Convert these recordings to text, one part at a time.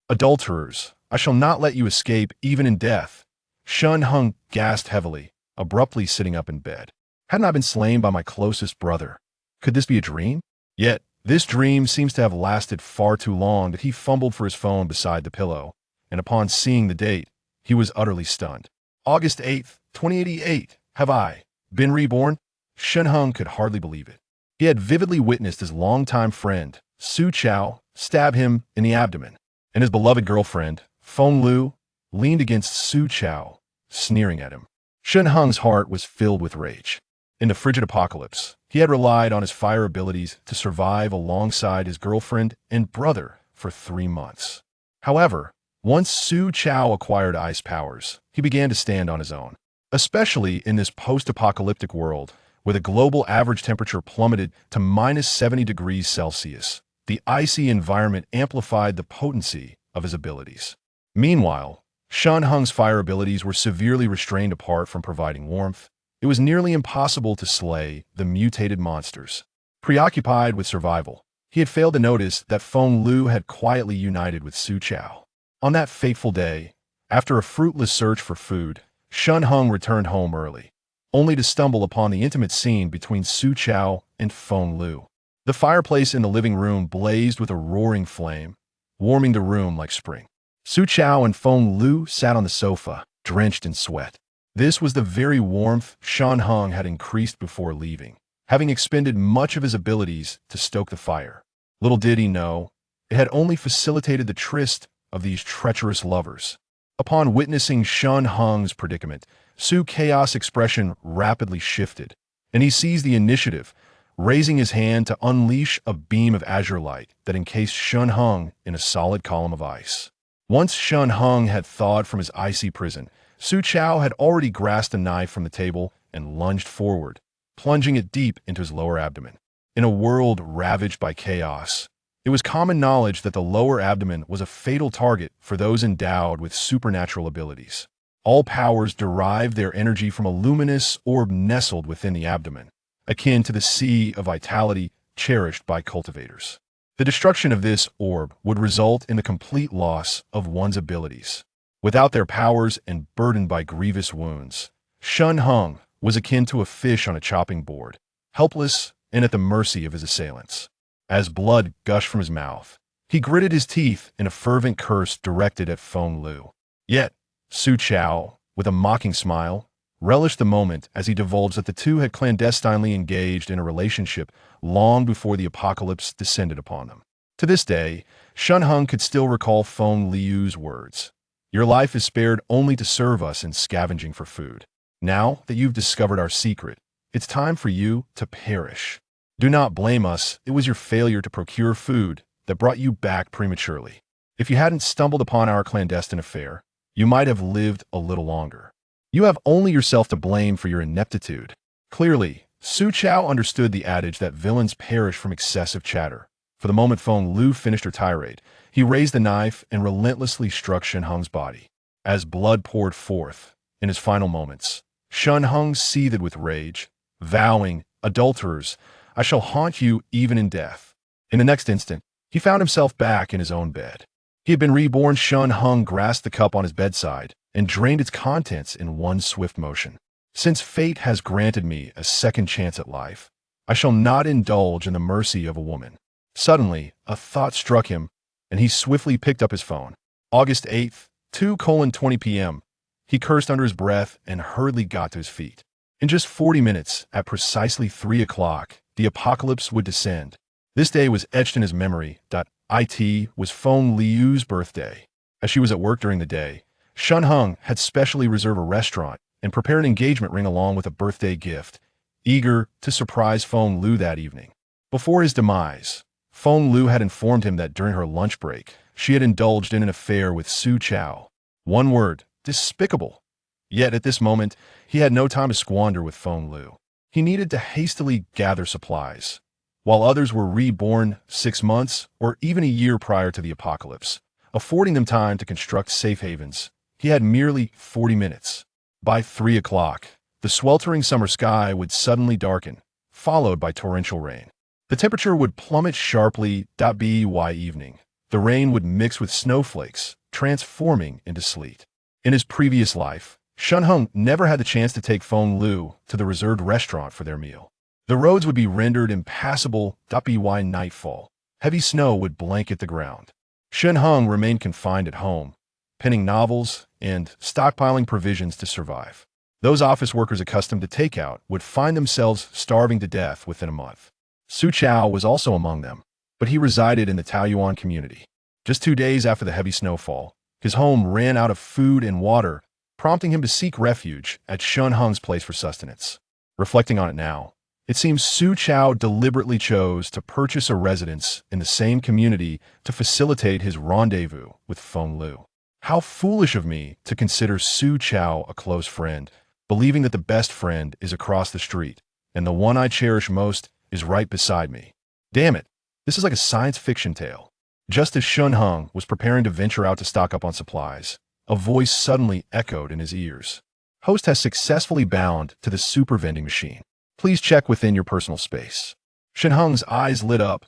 Adulterers, I shall not let you escape even in death. Shen Heng gasped heavily, abruptly sitting up in bed. Hadn't I been slain by my closest brother? Could this be a dream? Yet, this dream seems to have lasted far too long that he fumbled for his phone beside the pillow, and upon seeing the date, he was utterly stunned. August 8th, 2088. Have I been reborn? Shen Heng could hardly believe it. He had vividly witnessed his longtime friend, Su Chao, stab him in the abdomen, and his beloved girlfriend, Feng Lu, leaned against Su Chao, sneering at him. Shen Heng's heart was filled with rage. In the frigid apocalypse, he had relied on his fire abilities to survive alongside his girlfriend and brother for 3 months. However, once Su Chao acquired ice powers, he began to stand on his own. Especially in this post-apocalyptic world, where the global average temperature plummeted to minus 70 degrees Celsius, the icy environment amplified the potency of his abilities. Meanwhile, Shen Heng's fire abilities were severely restrained apart from providing warmth. It was nearly impossible to slay the mutated monsters. Preoccupied with survival, he had failed to notice that Feng Lu had quietly united with Su Chao. On that fateful day, after a fruitless search for food, Shen Heng returned home early, only to stumble upon the intimate scene between Su Chao and Feng Lu. The fireplace in the living room blazed with a roaring flame, warming the room like spring. Su Chao and Feng Lu sat on the sofa, drenched in sweat. This was the very warmth Shen Heng had increased before leaving, having expended much of his abilities to stoke the fire. Little did he know, it had only facilitated the tryst of these treacherous lovers. Upon witnessing Shen Heng's predicament, Su Chaos' expression rapidly shifted, and he seized the initiative, raising his hand to unleash a beam of azure light that encased Shen Heng in a solid column of ice. Once Shen Heng had thawed from his icy prison, Su Chao had already grasped a knife from the table and lunged forward, plunging it deep into his lower abdomen. In a world ravaged by chaos, it was common knowledge that the lower abdomen was a fatal target for those endowed with supernatural abilities. All powers derive their energy from a luminous orb nestled within the abdomen, akin to the sea of vitality cherished by cultivators. The destruction of this orb would result in the complete loss of one's abilities. Without their powers and burdened by grievous wounds, Shen Heng was akin to a fish on a chopping board, helpless and at the mercy of his assailants. As blood gushed from his mouth, he gritted his teeth in a fervent curse directed at Feng Lu. Yet, Su Chao, with a mocking smile, relished the moment as he divulged that the two had clandestinely engaged in a relationship long before the apocalypse descended upon them. To this day, Shen Heng could still recall Feng Liu's words. Your life is spared only to serve us in scavenging for food. Now that you've discovered our secret, it's time for you to perish. Do not blame us, it was your failure to procure food that brought you back prematurely. If you hadn't stumbled upon our clandestine affair, you might have lived a little longer. You have only yourself to blame for your ineptitude. Clearly, Su Chao understood the adage that villains perish from excessive chatter. For the moment Feng Lu finished her tirade, he raised the knife and relentlessly struck Shen Heng's body. As blood poured forth, in his final moments, Shen Heng seethed with rage, vowing, "Adulterers, I shall haunt you even in death." In the next instant, he found himself back in his own bed. He had been reborn. Shen Heng grasped the cup on his bedside and drained its contents in one swift motion. Since fate has granted me a second chance at life, I shall not indulge in the mercy of a woman. Suddenly, a thought struck him, and he swiftly picked up his phone. August 8th, 2:20 p.m. He cursed under his breath and hurriedly got to his feet. In just 40 minutes, at precisely 3 o'clock, the apocalypse would descend. This day was etched in his memory. It was Feng Liu's birthday. As she was at work during the day, Shen Heng had specially reserved a restaurant and prepared an engagement ring along with a birthday gift, eager to surprise Feng Lu that evening. Before his demise, Feng Lu had informed him that during her lunch break, she had indulged in an affair with Su Chao. One word, despicable. Yet at this moment, he had no time to squander with Feng Lu. He needed to hastily gather supplies. While others were reborn 6 months or even a year prior to the apocalypse, affording them time to construct safe havens, he had merely 40 minutes. By 3 o'clock, the sweltering summer sky would suddenly darken, followed by torrential rain. The temperature would plummet sharply. By evening, The rain would mix with snowflakes, transforming into sleet. In his previous life, Shen Heng never had the chance to take Feng Lu to the reserved restaurant for their meal. The roads would be rendered impassable by nightfall. Heavy snow would blanket the ground. Shen Heng remained confined at home, penning novels and stockpiling provisions to survive. Those office workers accustomed to takeout would find themselves starving to death within a month. Su Chao was also among them, but he resided in the Taoyuan community. Just 2 days after the heavy snowfall, his home ran out of food and water, prompting him to seek refuge at Shen Heng's place for sustenance. Reflecting on it now, it seems Su Chao deliberately chose to purchase a residence in the same community to facilitate his rendezvous with Feng Lu. How foolish of me to consider Su Chao a close friend, believing that the best friend is across the street, and the one I cherish most is right beside me. Damn it, this is like a science fiction tale. Just as Shen Heng was preparing to venture out to stock up on supplies, a voice suddenly echoed in his ears. Host has successfully bound to the super vending machine. Please check within your personal space. Shen Heng's eyes lit up.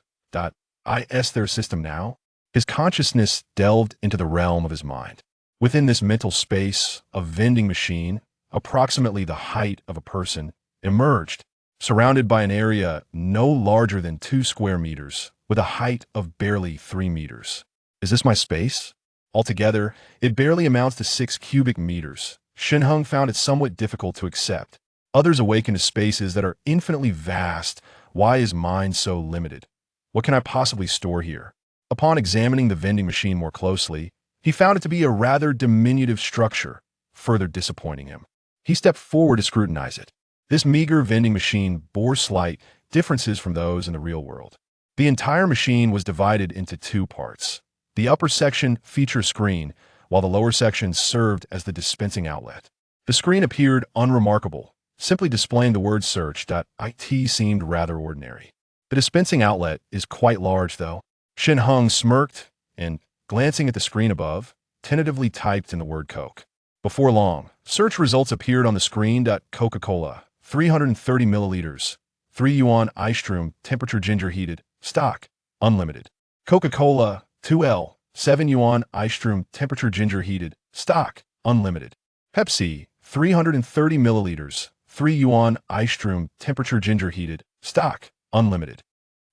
Is their system now? His consciousness delved into the realm of his mind. Within this mental space, a vending machine, approximately the height of a person, emerged, surrounded by an area no larger than 2 square meters, with a height of barely 3 meters. Is this my space? Altogether, it barely amounts to 6 cubic meters. Shen Heng found it somewhat difficult to accept. Others awaken to spaces that are infinitely vast. Why is mine so limited? What can I possibly store here? Upon examining the vending machine more closely, he found it to be a rather diminutive structure, further disappointing him. He stepped forward to scrutinize it. This meager vending machine bore slight differences from those in the real world. The entire machine was divided into 2 parts. The upper section featured a screen, while the lower section served as the dispensing outlet. The screen appeared unremarkable, simply displaying the word search.it seemed rather ordinary. The dispensing outlet is quite large, though. Shen Heng smirked and, glancing at the screen above, tentatively typed in the word Coke. Before long, search results appeared on the screen. Coca-Cola, 330 milliliters, 3 yuan ice room, temperature ginger heated, stock, unlimited. Coca-Cola, 2L, 7 yuan ice room, temperature ginger heated, stock, unlimited. Pepsi, 330 milliliters, 3 yuan ice room, temperature ginger heated, stock, unlimited.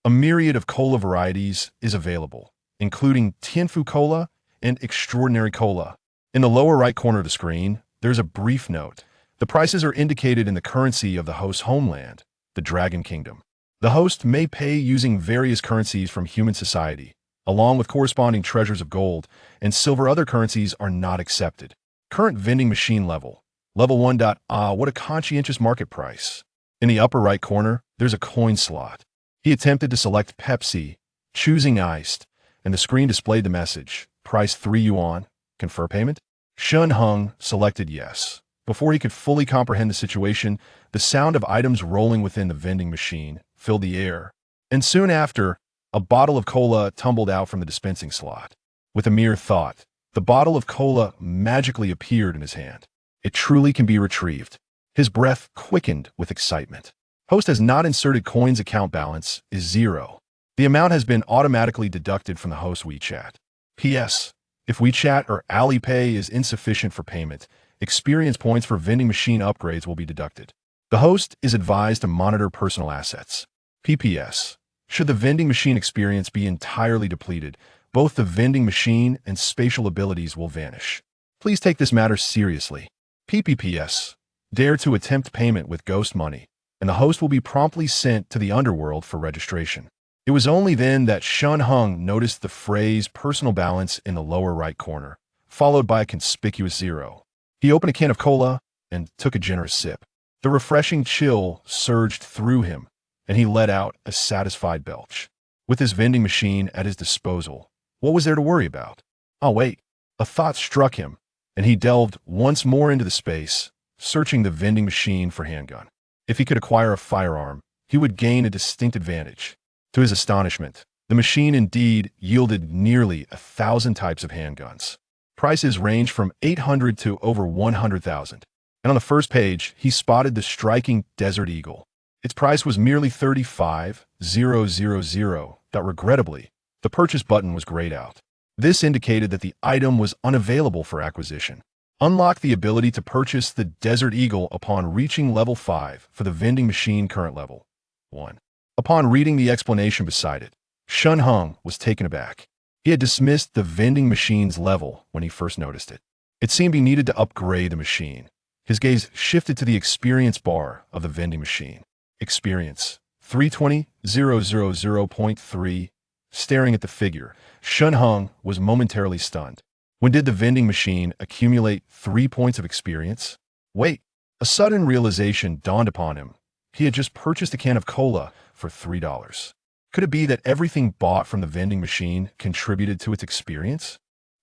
A myriad of cola varieties is available, including Tianfu Cola and Extraordinary Cola. In the lower right corner of the screen, there's a brief note. The prices are indicated in the currency of the host's homeland, the Dragon Kingdom. The host may pay using various currencies from human society, along with corresponding treasures of gold and silver. Other currencies are not accepted. Current vending machine level. Level 1. What a conscientious market price. In the upper right corner, there's a coin slot. He attempted to select Pepsi, choosing iced, and the screen displayed the message, price 3 yuan, confirm payment? Shen Heng selected yes. Before he could fully comprehend the situation, the sound of items rolling within the vending machine filled the air, and soon after, a bottle of cola tumbled out from the dispensing slot. With a mere thought, the bottle of cola magically appeared in his hand. It truly can be retrieved. His breath quickened with excitement. Host has not inserted coins. Account balance is 0. The amount has been automatically deducted from the host WeChat. P.S. If WeChat or Alipay is insufficient for payment, experience points for vending machine upgrades will be deducted. The host is advised to monitor personal assets. P.P.S. Should the vending machine experience be entirely depleted, both the vending machine and spatial abilities will vanish. Please take this matter seriously. P.P.P.S. Dare to attempt payment with ghost money, and the host will be promptly sent to the underworld for registration. It was only then that Shen Heng noticed the phrase personal balance in the lower right corner, followed by a conspicuous 0. He opened a can of cola and took a generous sip. The refreshing chill surged through him, and he let out a satisfied belch. With his vending machine at his disposal, what was there to worry about? Oh wait, a thought struck him, and he delved once more into the space, searching the vending machine for handgun. If he could acquire a firearm, he would gain a distinct advantage. To his astonishment, the machine indeed yielded nearly 1,000 types of handguns. Prices ranged from 800 to over 100,000. And on the first page, he spotted the striking Desert Eagle. Its price was merely 35,000. Regrettably, the purchase button was grayed out. This indicated that the item was unavailable for acquisition. Unlock the ability to purchase the Desert Eagle upon reaching level 5 for the vending machine current level 1. Upon reading the explanation beside it, Shen Heng was taken aback. He had dismissed the vending machine's level when he first noticed it. It seemed he needed to upgrade the machine. His gaze shifted to the experience bar of the vending machine. Experience 320,000.3. Staring at the figure, Shen Heng was momentarily stunned. When did the vending machine accumulate 3 points of experience? Wait, a sudden realization dawned upon him. He had just purchased a can of cola for $3. Could it be that everything bought from the vending machine contributed to its experience?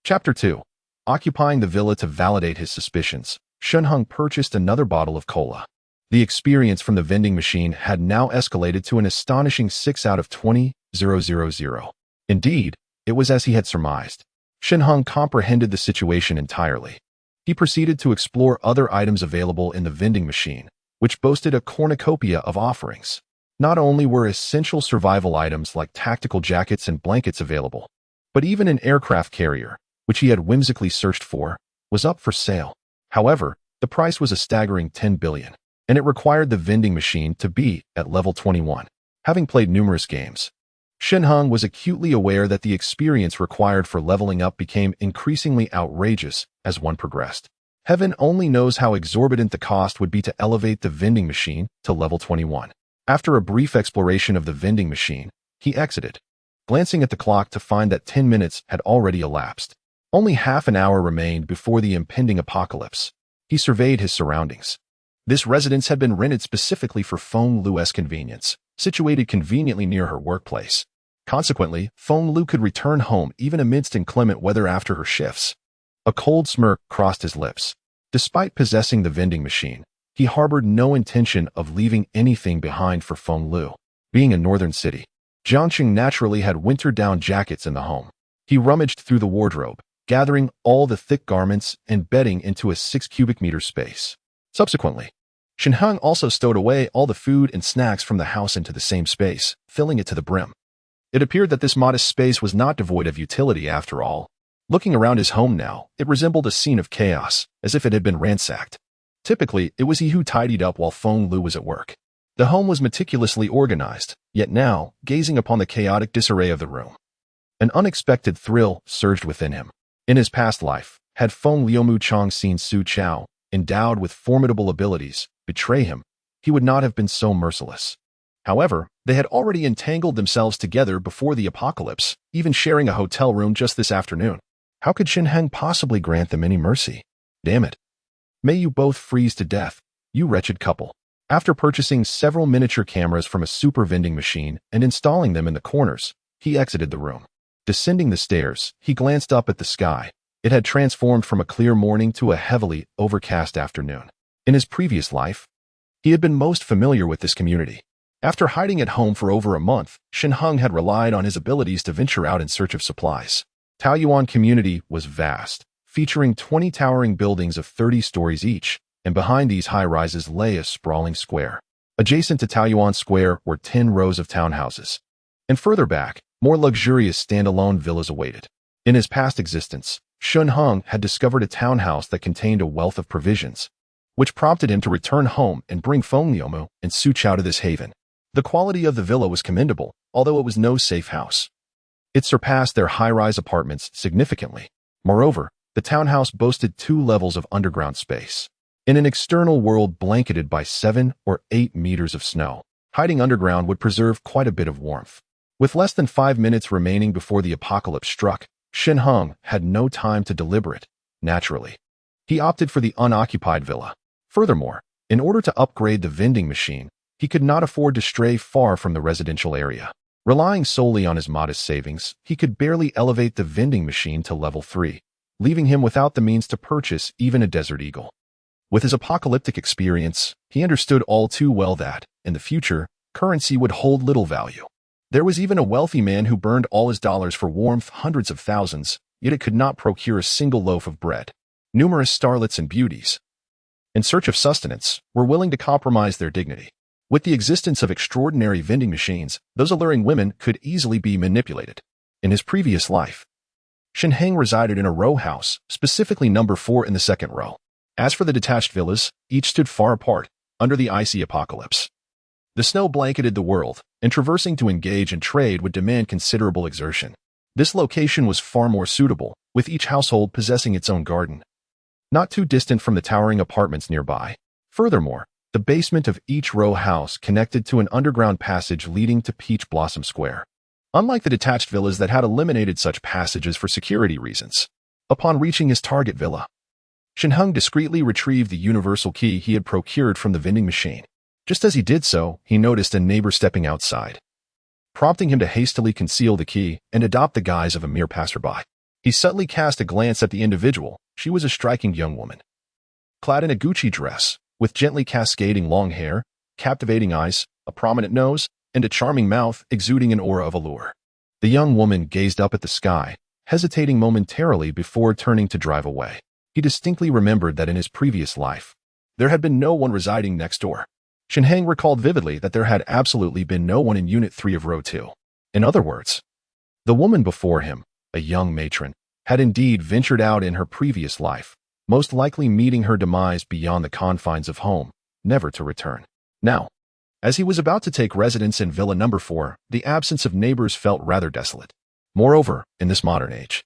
Chapter 2. Occupying the villa to validate his suspicions, Shen Heng purchased another bottle of cola. The experience from the vending machine had now escalated to an astonishing 6 out of 20,000. Indeed, it was as he had surmised. Shen Heng comprehended the situation entirely. He proceeded to explore other items available in the vending machine, which boasted a cornucopia of offerings. Not only were essential survival items like tactical jackets and blankets available, but even an aircraft carrier, which he had whimsically searched for, was up for sale. However, the price was a staggering 10 billion, and it required the vending machine to be at level 21. Having played numerous games, Shen Heng was acutely aware that the experience required for leveling up became increasingly outrageous as one progressed. Heaven only knows how exorbitant the cost would be to elevate the vending machine to level 21. After a brief exploration of the vending machine, he exited, glancing at the clock to find that 10 minutes had already elapsed. Only half an hour remained before the impending apocalypse. He surveyed his surroundings. This residence had been rented specifically for Feng Lu's convenience, situated conveniently near her workplace. Consequently, Feng Lu could return home even amidst inclement weather after her shifts. A cold smirk crossed his lips. Despite possessing the vending machine, he harbored no intention of leaving anything behind for Feng Lu. Being a northern city, Jiangqing naturally had winter-down jackets in the home. He rummaged through the wardrobe, gathering all the thick garments and bedding into a 6 cubic meter space. Subsequently, Shen Heng also stowed away all the food and snacks from the house into the same space, filling it to the brim. It appeared that this modest space was not devoid of utility after all. Looking around his home now, it resembled a scene of chaos, as if it had been ransacked. Typically, it was he who tidied up while Feng Lu was at work. The home was meticulously organized, yet now, gazing upon the chaotic disarray of the room, an unexpected thrill surged within him. In his past life, had Feng Liumu Chang seen Su Chao, endowed with formidable abilities, betray him, he would not have been so merciless. However, they had already entangled themselves together before the apocalypse, even sharing a hotel room just this afternoon. How could Shen Heng possibly grant them any mercy? Damn it. May you both freeze to death, you wretched couple. After purchasing several miniature cameras from a super vending machine and installing them in the corners, he exited the room. Descending the stairs, he glanced up at the sky. It had transformed from a clear morning to a heavily overcast afternoon. In his previous life, he had been most familiar with this community. After hiding at home for over a month, Shen Heng had relied on his abilities to venture out in search of supplies. Taoyuan community was vast, featuring 20 towering buildings of 30 stories each, and behind these high-rises lay a sprawling square. Adjacent to Taoyuan Square were 10 rows of townhouses. And further back, more luxurious standalone villas awaited. In his past existence, Shen Heng had discovered a townhouse that contained a wealth of provisions, which prompted him to return home and bring Feng Liumu and Su Chao to this haven. The quality of the villa was commendable, although it was no safe house. It surpassed their high-rise apartments significantly. Moreover, the townhouse boasted 2 levels of underground space. In an external world blanketed by 7 or 8 meters of snow, hiding underground would preserve quite a bit of warmth. With less than 5 minutes remaining before the apocalypse struck, Shen Heng had no time to deliberate. Naturally, he opted for the unoccupied villa. Furthermore, in order to upgrade the vending machine, he could not afford to stray far from the residential area. Relying solely on his modest savings, he could barely elevate the vending machine to level 3, leaving him without the means to purchase even a Desert Eagle. With his apocalyptic experience, he understood all too well that, in the future, currency would hold little value. There was even a wealthy man who burned all his dollars for warmth, hundreds of thousands, yet it could not procure a single loaf of bread. Numerous starlets and beauties, in search of sustenance, were willing to compromise their dignity. With the existence of extraordinary vending machines, those alluring women could easily be manipulated. In his previous life, Shen Heng resided in a row house, specifically number 4 in the second row. As for the detached villas, each stood far apart, under the icy apocalypse. The snow blanketed the world, and traversing to engage in trade would demand considerable exertion. This location was far more suitable, with each household possessing its own garden, not too distant from the towering apartments nearby. Furthermore, the basement of each row house connected to an underground passage leading to Peach Blossom Square. Unlike the detached villas that had eliminated such passages for security reasons. Upon reaching his target villa, Shen Heng discreetly retrieved the universal key he had procured from the vending machine. Just as he did so, he noticed a neighbor stepping outside, prompting him to hastily conceal the key and adopt the guise of a mere passerby. He subtly cast a glance at the individual. She was a striking young woman, clad in a Gucci dress, with gently cascading long hair, captivating eyes, a prominent nose, and a charming mouth exuding an aura of allure. The young woman gazed up at the sky, hesitating momentarily before turning to drive away. He distinctly remembered that in his previous life, there had been no one residing next door. Shen Heng recalled vividly that there had absolutely been no one in Unit 3 of Row 2. In other words, the woman before him, a young matron, had indeed ventured out in her previous life, most likely meeting her demise beyond the confines of home, never to return. Now, as he was about to take residence in Villa Number 4, the absence of neighbors felt rather desolate. Moreover, in this modern age,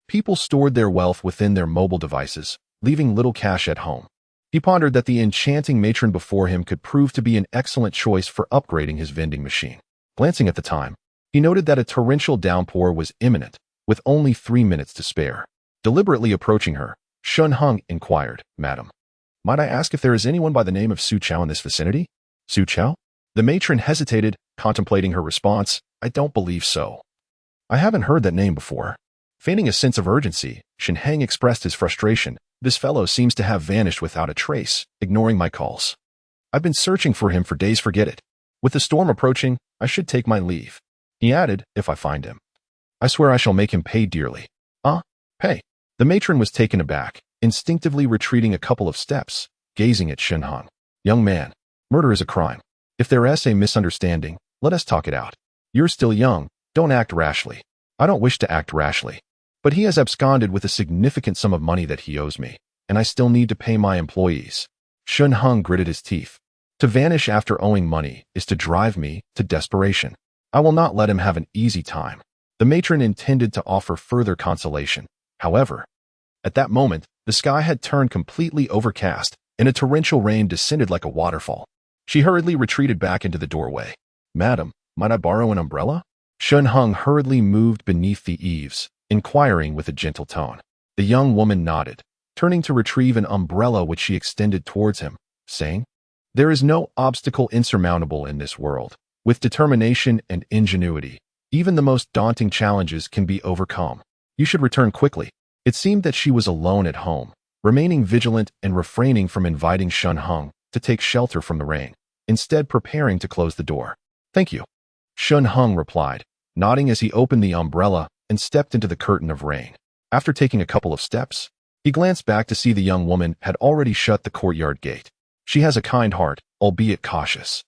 people stored their wealth within their mobile devices, leaving little cash at home. He pondered that the enchanting matron before him could prove to be an excellent choice for upgrading his vending machine. Glancing at the time, he noted that a torrential downpour was imminent, with only 3 minutes to spare. Deliberately approaching her, Shen Heng inquired, "Madam, might I ask if there is anyone by the name of Su Chao in this vicinity?" Su Chao? The matron hesitated, contemplating her response. "I don't believe so. I haven't heard that name before." Feigning a sense of urgency, Shen Heng expressed his frustration. "This fellow seems to have vanished without a trace, ignoring my calls. I've been searching for him for days, forget it. With the storm approaching, I should take my leave." He added, "If I find him, I swear I shall make him pay dearly." Pay? The matron was taken aback, instinctively retreating a couple of steps, gazing at Shen Heng. "Young man, murder is a crime. If there is a misunderstanding, let us talk it out. You're still young, don't act rashly." "I don't wish to act rashly. But he has absconded with a significant sum of money that he owes me, and I still need to pay my employees." Shen Heng gritted his teeth. To vanish after owing money is to drive me to desperation. I will not let him have an easy time. The matron intended to offer further consolation. However, at that moment, the sky had turned completely overcast, and a torrential rain descended like a waterfall. She hurriedly retreated back into the doorway. "Madam, might I borrow an umbrella?" Shen Heng hurriedly moved beneath the eaves, inquiring with a gentle tone. The young woman nodded, turning to retrieve an umbrella which she extended towards him, saying, "There is no obstacle insurmountable in this world. With determination and ingenuity, even the most daunting challenges can be overcome. You should return quickly." It seemed that she was alone at home, remaining vigilant and refraining from inviting Shen Heng to take shelter from the rain, instead preparing to close the door. "Thank you," Shen Heng replied, nodding as he opened the umbrella and stepped into the curtain of rain. After taking a couple of steps, he glanced back to see the young woman had already shut the courtyard gate. She has a kind heart, albeit cautious.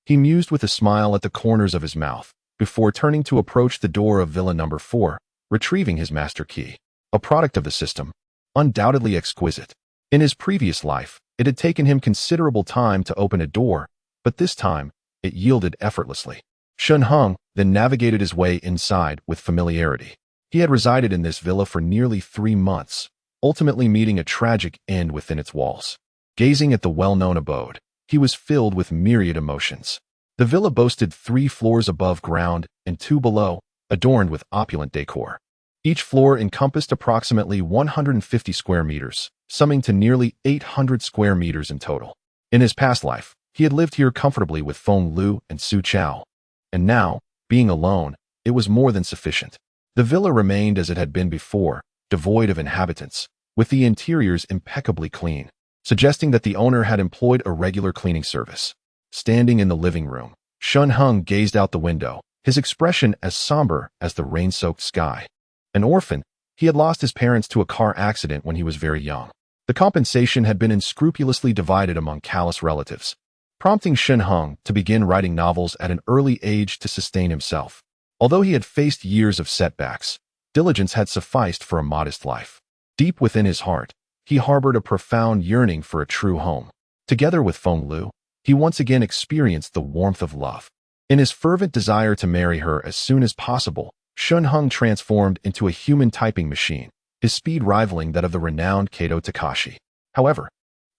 He mused with a smile at the corners of his mouth, before turning to approach the door of Villa Number 4, retrieving his master key. A product of the system, undoubtedly exquisite. In his previous life, it had taken him considerable time to open a door, but this time, it yielded effortlessly. Shen Heng then navigated his way inside with familiarity. He had resided in this villa for nearly 3 months, ultimately meeting a tragic end within its walls. Gazing at the well-known abode, he was filled with myriad emotions. The villa boasted 3 floors above ground and 2 below, adorned with opulent decor. Each floor encompassed approximately 150 square meters, summing to nearly 800 square meters in total. In his past life, he had lived here comfortably with Feng Lu and Su Chao. And now, being alone, it was more than sufficient. The villa remained as it had been before, devoid of inhabitants, with the interiors impeccably clean, suggesting that the owner had employed a regular cleaning service. Standing in the living room, Shen Heng gazed out the window, his expression as somber as the rain-soaked sky. An orphan, he had lost his parents to a car accident when he was very young. The compensation had been unscrupulously divided among callous relatives, prompting Shen Heng to begin writing novels at an early age to sustain himself. Although he had faced years of setbacks, Diligence had sufficed for a modest life. Deep within his heart, he harbored a profound yearning for a true home. Together with Feng Lu, he once again experienced the warmth of love. In his fervent desire to marry her as soon as possible, Shen Heng transformed into a human typing machine, his speed rivaling that of the renowned Kato Takashi. However,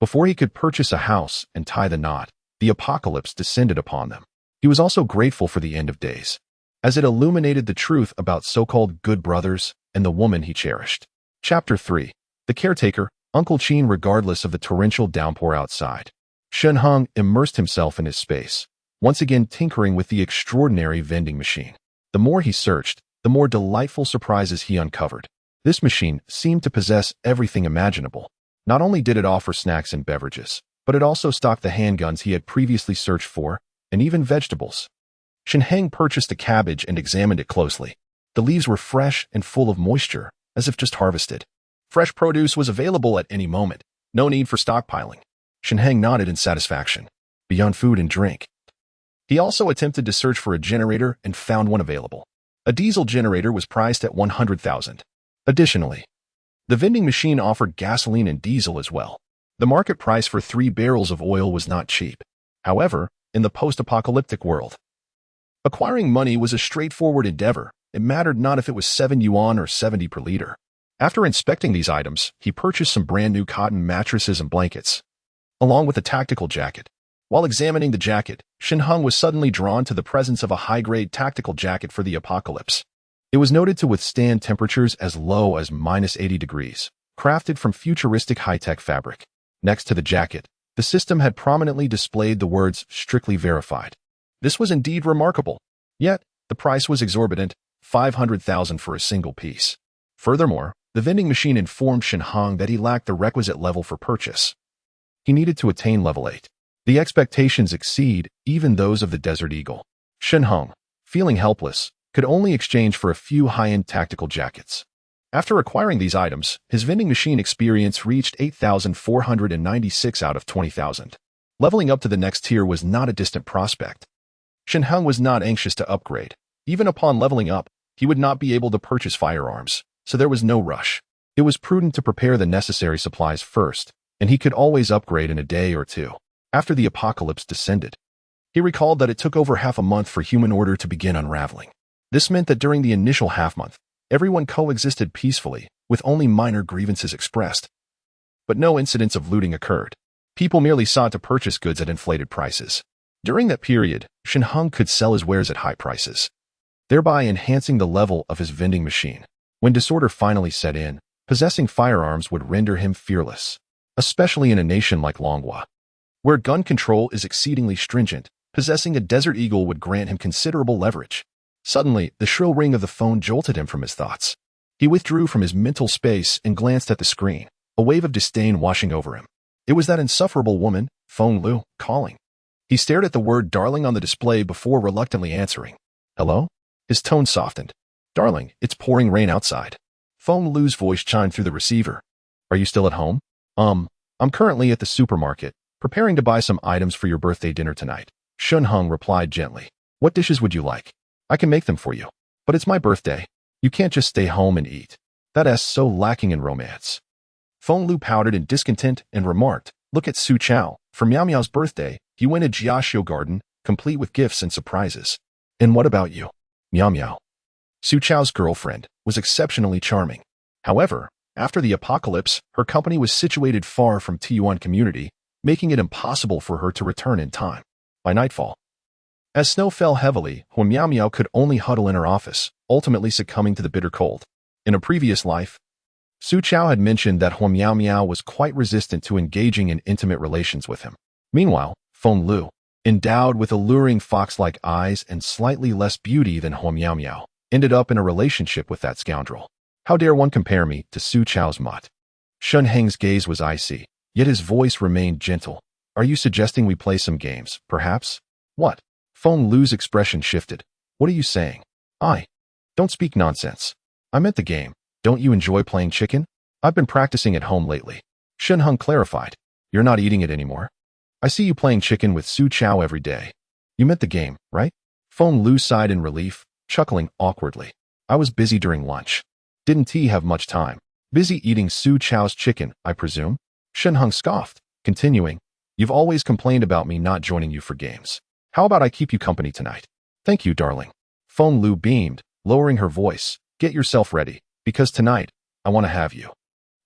before he could purchase a house and tie the knot, the apocalypse descended upon them. He was also grateful for the end of days, as it illuminated the truth about so-called good brothers and the woman he cherished. Chapter 3. The Caretaker, Uncle Chin. Regardless of the torrential downpour outside, Shen Heng immersed himself in his space, once again tinkering with the extraordinary vending machine. The more he searched, the more delightful surprises he uncovered. This machine seemed to possess everything imaginable. Not only did it offer snacks and beverages, but it also stocked the handguns he had previously searched for, and even vegetables. Shen Heng purchased a cabbage and examined it closely. The leaves were fresh and full of moisture, as if just harvested. Fresh produce was available at any moment. No need for stockpiling. Shen Heng nodded in satisfaction. Beyond food and drink, he also attempted to search for a generator and found one available. A diesel generator was priced at 100,000. Additionally, the vending machine offered gasoline and diesel as well. The market price for 3 barrels of oil was not cheap. However, in the post-apocalyptic world, acquiring money was a straightforward endeavor. It mattered not if it was 7 yuan or 70 per liter. After inspecting these items, he purchased some brand new cotton mattresses and blankets, along with a tactical jacket. While examining the jacket, Shen Heng was suddenly drawn to the presence of a high-grade tactical jacket for the apocalypse. It was noted to withstand temperatures as low as -80 degrees, crafted from futuristic high-tech fabric. Next to the jacket, the system had prominently displayed the words "strictly verified." This was indeed remarkable. Yet, the price was exorbitant, 500,000 for a single piece. Furthermore, the vending machine informed Shen Heng that he lacked the requisite level for purchase. He needed to attain level 8. The expectations exceed even those of the Desert Eagle. Shen Heng, feeling helpless, could only exchange for a few high-end tactical jackets. After acquiring these items, his vending machine experience reached 8,496 out of 20,000. Leveling up to the next tier was not a distant prospect. Shen Heng was not anxious to upgrade. Even upon leveling up, he would not be able to purchase firearms, so there was no rush. It was prudent to prepare the necessary supplies first, and he could always upgrade in a day or two. After the apocalypse descended, he recalled that it took over half a month for human order to begin unraveling. This meant that during the initial half-month, everyone coexisted peacefully, with only minor grievances expressed. But no incidents of looting occurred. People merely sought to purchase goods at inflated prices. During that period, Shen Heng could sell his wares at high prices, thereby enhancing the level of his vending machine. When disorder finally set in, possessing firearms would render him fearless, especially in a nation like Longhua, where gun control is exceedingly stringent. Possessing a Desert Eagle would grant him considerable leverage. Suddenly, the shrill ring of the phone jolted him from his thoughts. He withdrew from his mental space and glanced at the screen, a wave of disdain washing over him. It was that insufferable woman, Feng Lu, calling. He stared at the word "darling" on the display before reluctantly answering. "Hello?" His tone softened. "Darling, it's pouring rain outside." Feng Lu's voice chimed through the receiver. "Are you still at home?" I'm currently at the supermarket, preparing to buy some items for your birthday dinner tonight." Shen Heng replied gently. "What dishes would you like? I can make them for you. But it's my birthday. You can't just stay home and eat. That's so lacking in romance." Feng Lu pouted in discontent and remarked, "Look at Su Chao. For Miao Miao's birthday, he went to Jiaxiu Garden, complete with gifts and surprises." "And what about you?" Miao Miao, Su Chao's girlfriend, was exceptionally charming. However, after the apocalypse, her company was situated far from Tiyuan community, making it impossible for her to return in time. By nightfall, as snow fell heavily, Huan Miao Miao could only huddle in her office, ultimately succumbing to the bitter cold. In a previous life, Su Chao had mentioned that Huan Miao Miao was quite resistant to engaging in intimate relations with him. Meanwhile, Feng Lu, endowed with alluring fox-like eyes and slightly less beauty than Huan Miao Miao, ended up in a relationship with that scoundrel. How dare one compare me to Su Chao's mutt? Shen Heng's gaze was icy, yet his voice remained gentle. "Are you suggesting we play some games, perhaps?" "What?" Feng Lu's expression shifted. "What are you saying?" Don't speak nonsense. I meant the game. Don't you enjoy playing chicken?" "I've been practicing at home lately." Shen Heng clarified. "You're not eating it anymore? I see you playing chicken with Su Chao every day." "You meant the game, right?" Feng Lu sighed in relief, chuckling awkwardly. "I was busy during lunch." Didn't he have much time? Busy eating Su Chow's chicken, I presume? Shen Heng scoffed, continuing, you've always complained about me not joining you for games. How about I keep you company tonight? Thank you, darling. Feng Lu beamed, lowering her voice. Get yourself ready, because tonight, I want to have you.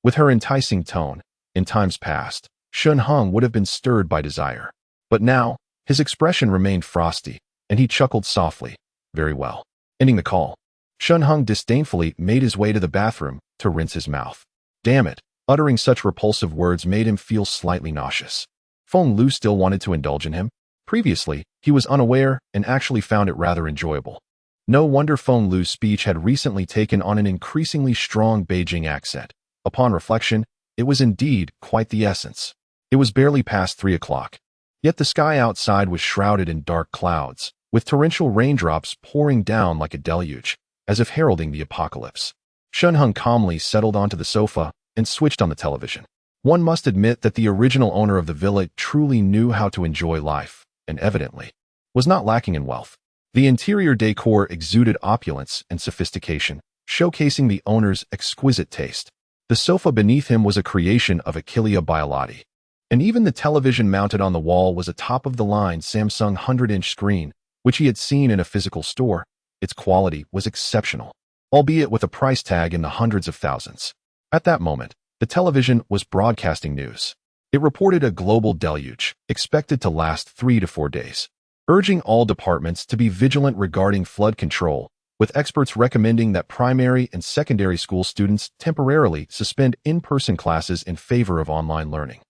With her enticing tone, in times past, Shen Heng would have been stirred by desire. But now, his expression remained frosty, and he chuckled softly. Very well. Ending the call, Shen Heng disdainfully made his way to the bathroom to rinse his mouth. Damn it, uttering such repulsive words made him feel slightly nauseous. Feng Lu still wanted to indulge in him. Previously, he was unaware and actually found it rather enjoyable. No wonder Feng Lu's speech had recently taken on an increasingly strong Beijing accent. Upon reflection, it was indeed quite the essence. It was barely past 3 o'clock. Yet the sky outside was shrouded in dark clouds, with torrential raindrops pouring down like a deluge, as if heralding the apocalypse. Shen Heng calmly settled onto the sofa and switched on the television. One must admit that the original owner of the villa truly knew how to enjoy life, and evidently was not lacking in wealth. The interior decor exuded opulence and sophistication, showcasing the owner's exquisite taste. The sofa beneath him was a creation of Achillea Biolotti, and even the television mounted on the wall was a top-of-the-line Samsung 100-inch screen, which he had seen in a physical store. Its quality was exceptional, albeit with a price tag in the hundreds of thousands. At that moment, the television was broadcasting news. It reported a global deluge, expected to last 3 to 4 days, urging all departments to be vigilant regarding flood control, with experts recommending that primary and secondary school students temporarily suspend in-person classes in favor of online learning,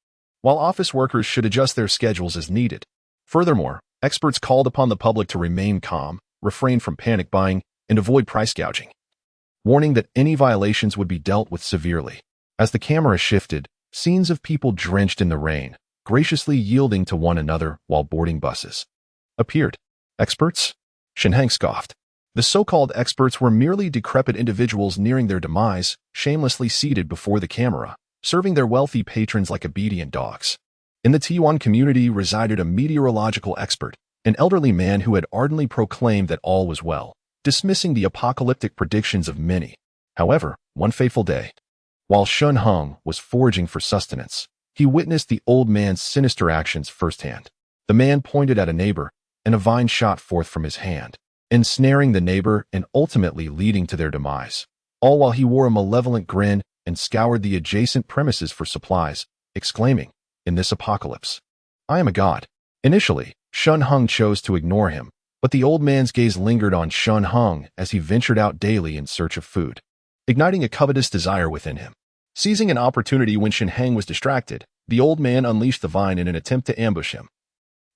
while office workers should adjust their schedules as needed. Furthermore, experts called upon the public to remain calm, refrain from panic buying, and avoid price gouging, warning that any violations would be dealt with severely. As the camera shifted, scenes of people drenched in the rain, graciously yielding to one another while boarding buses, appeared. Experts? Shen Heng scoffed. The so-called experts were merely decrepit individuals nearing their demise, shamelessly seated before the camera, serving their wealthy patrons like obedient dogs. In the T1 community resided a meteorological expert, an elderly man who had ardently proclaimed that all was well, dismissing the apocalyptic predictions of many. However, one fateful day, while Shen Heng was foraging for sustenance, he witnessed the old man's sinister actions firsthand. The man pointed at a neighbor, and a vine shot forth from his hand, ensnaring the neighbor and ultimately leading to their demise, all while he wore a malevolent grin and scoured the adjacent premises for supplies, exclaiming, "In this apocalypse, I am a god." Initially, Shen Heng chose to ignore him, but the old man's gaze lingered on Shen Heng as he ventured out daily in search of food, igniting a covetous desire within him. Seizing an opportunity when Shen Heng was distracted, the old man unleashed the vine in an attempt to ambush him,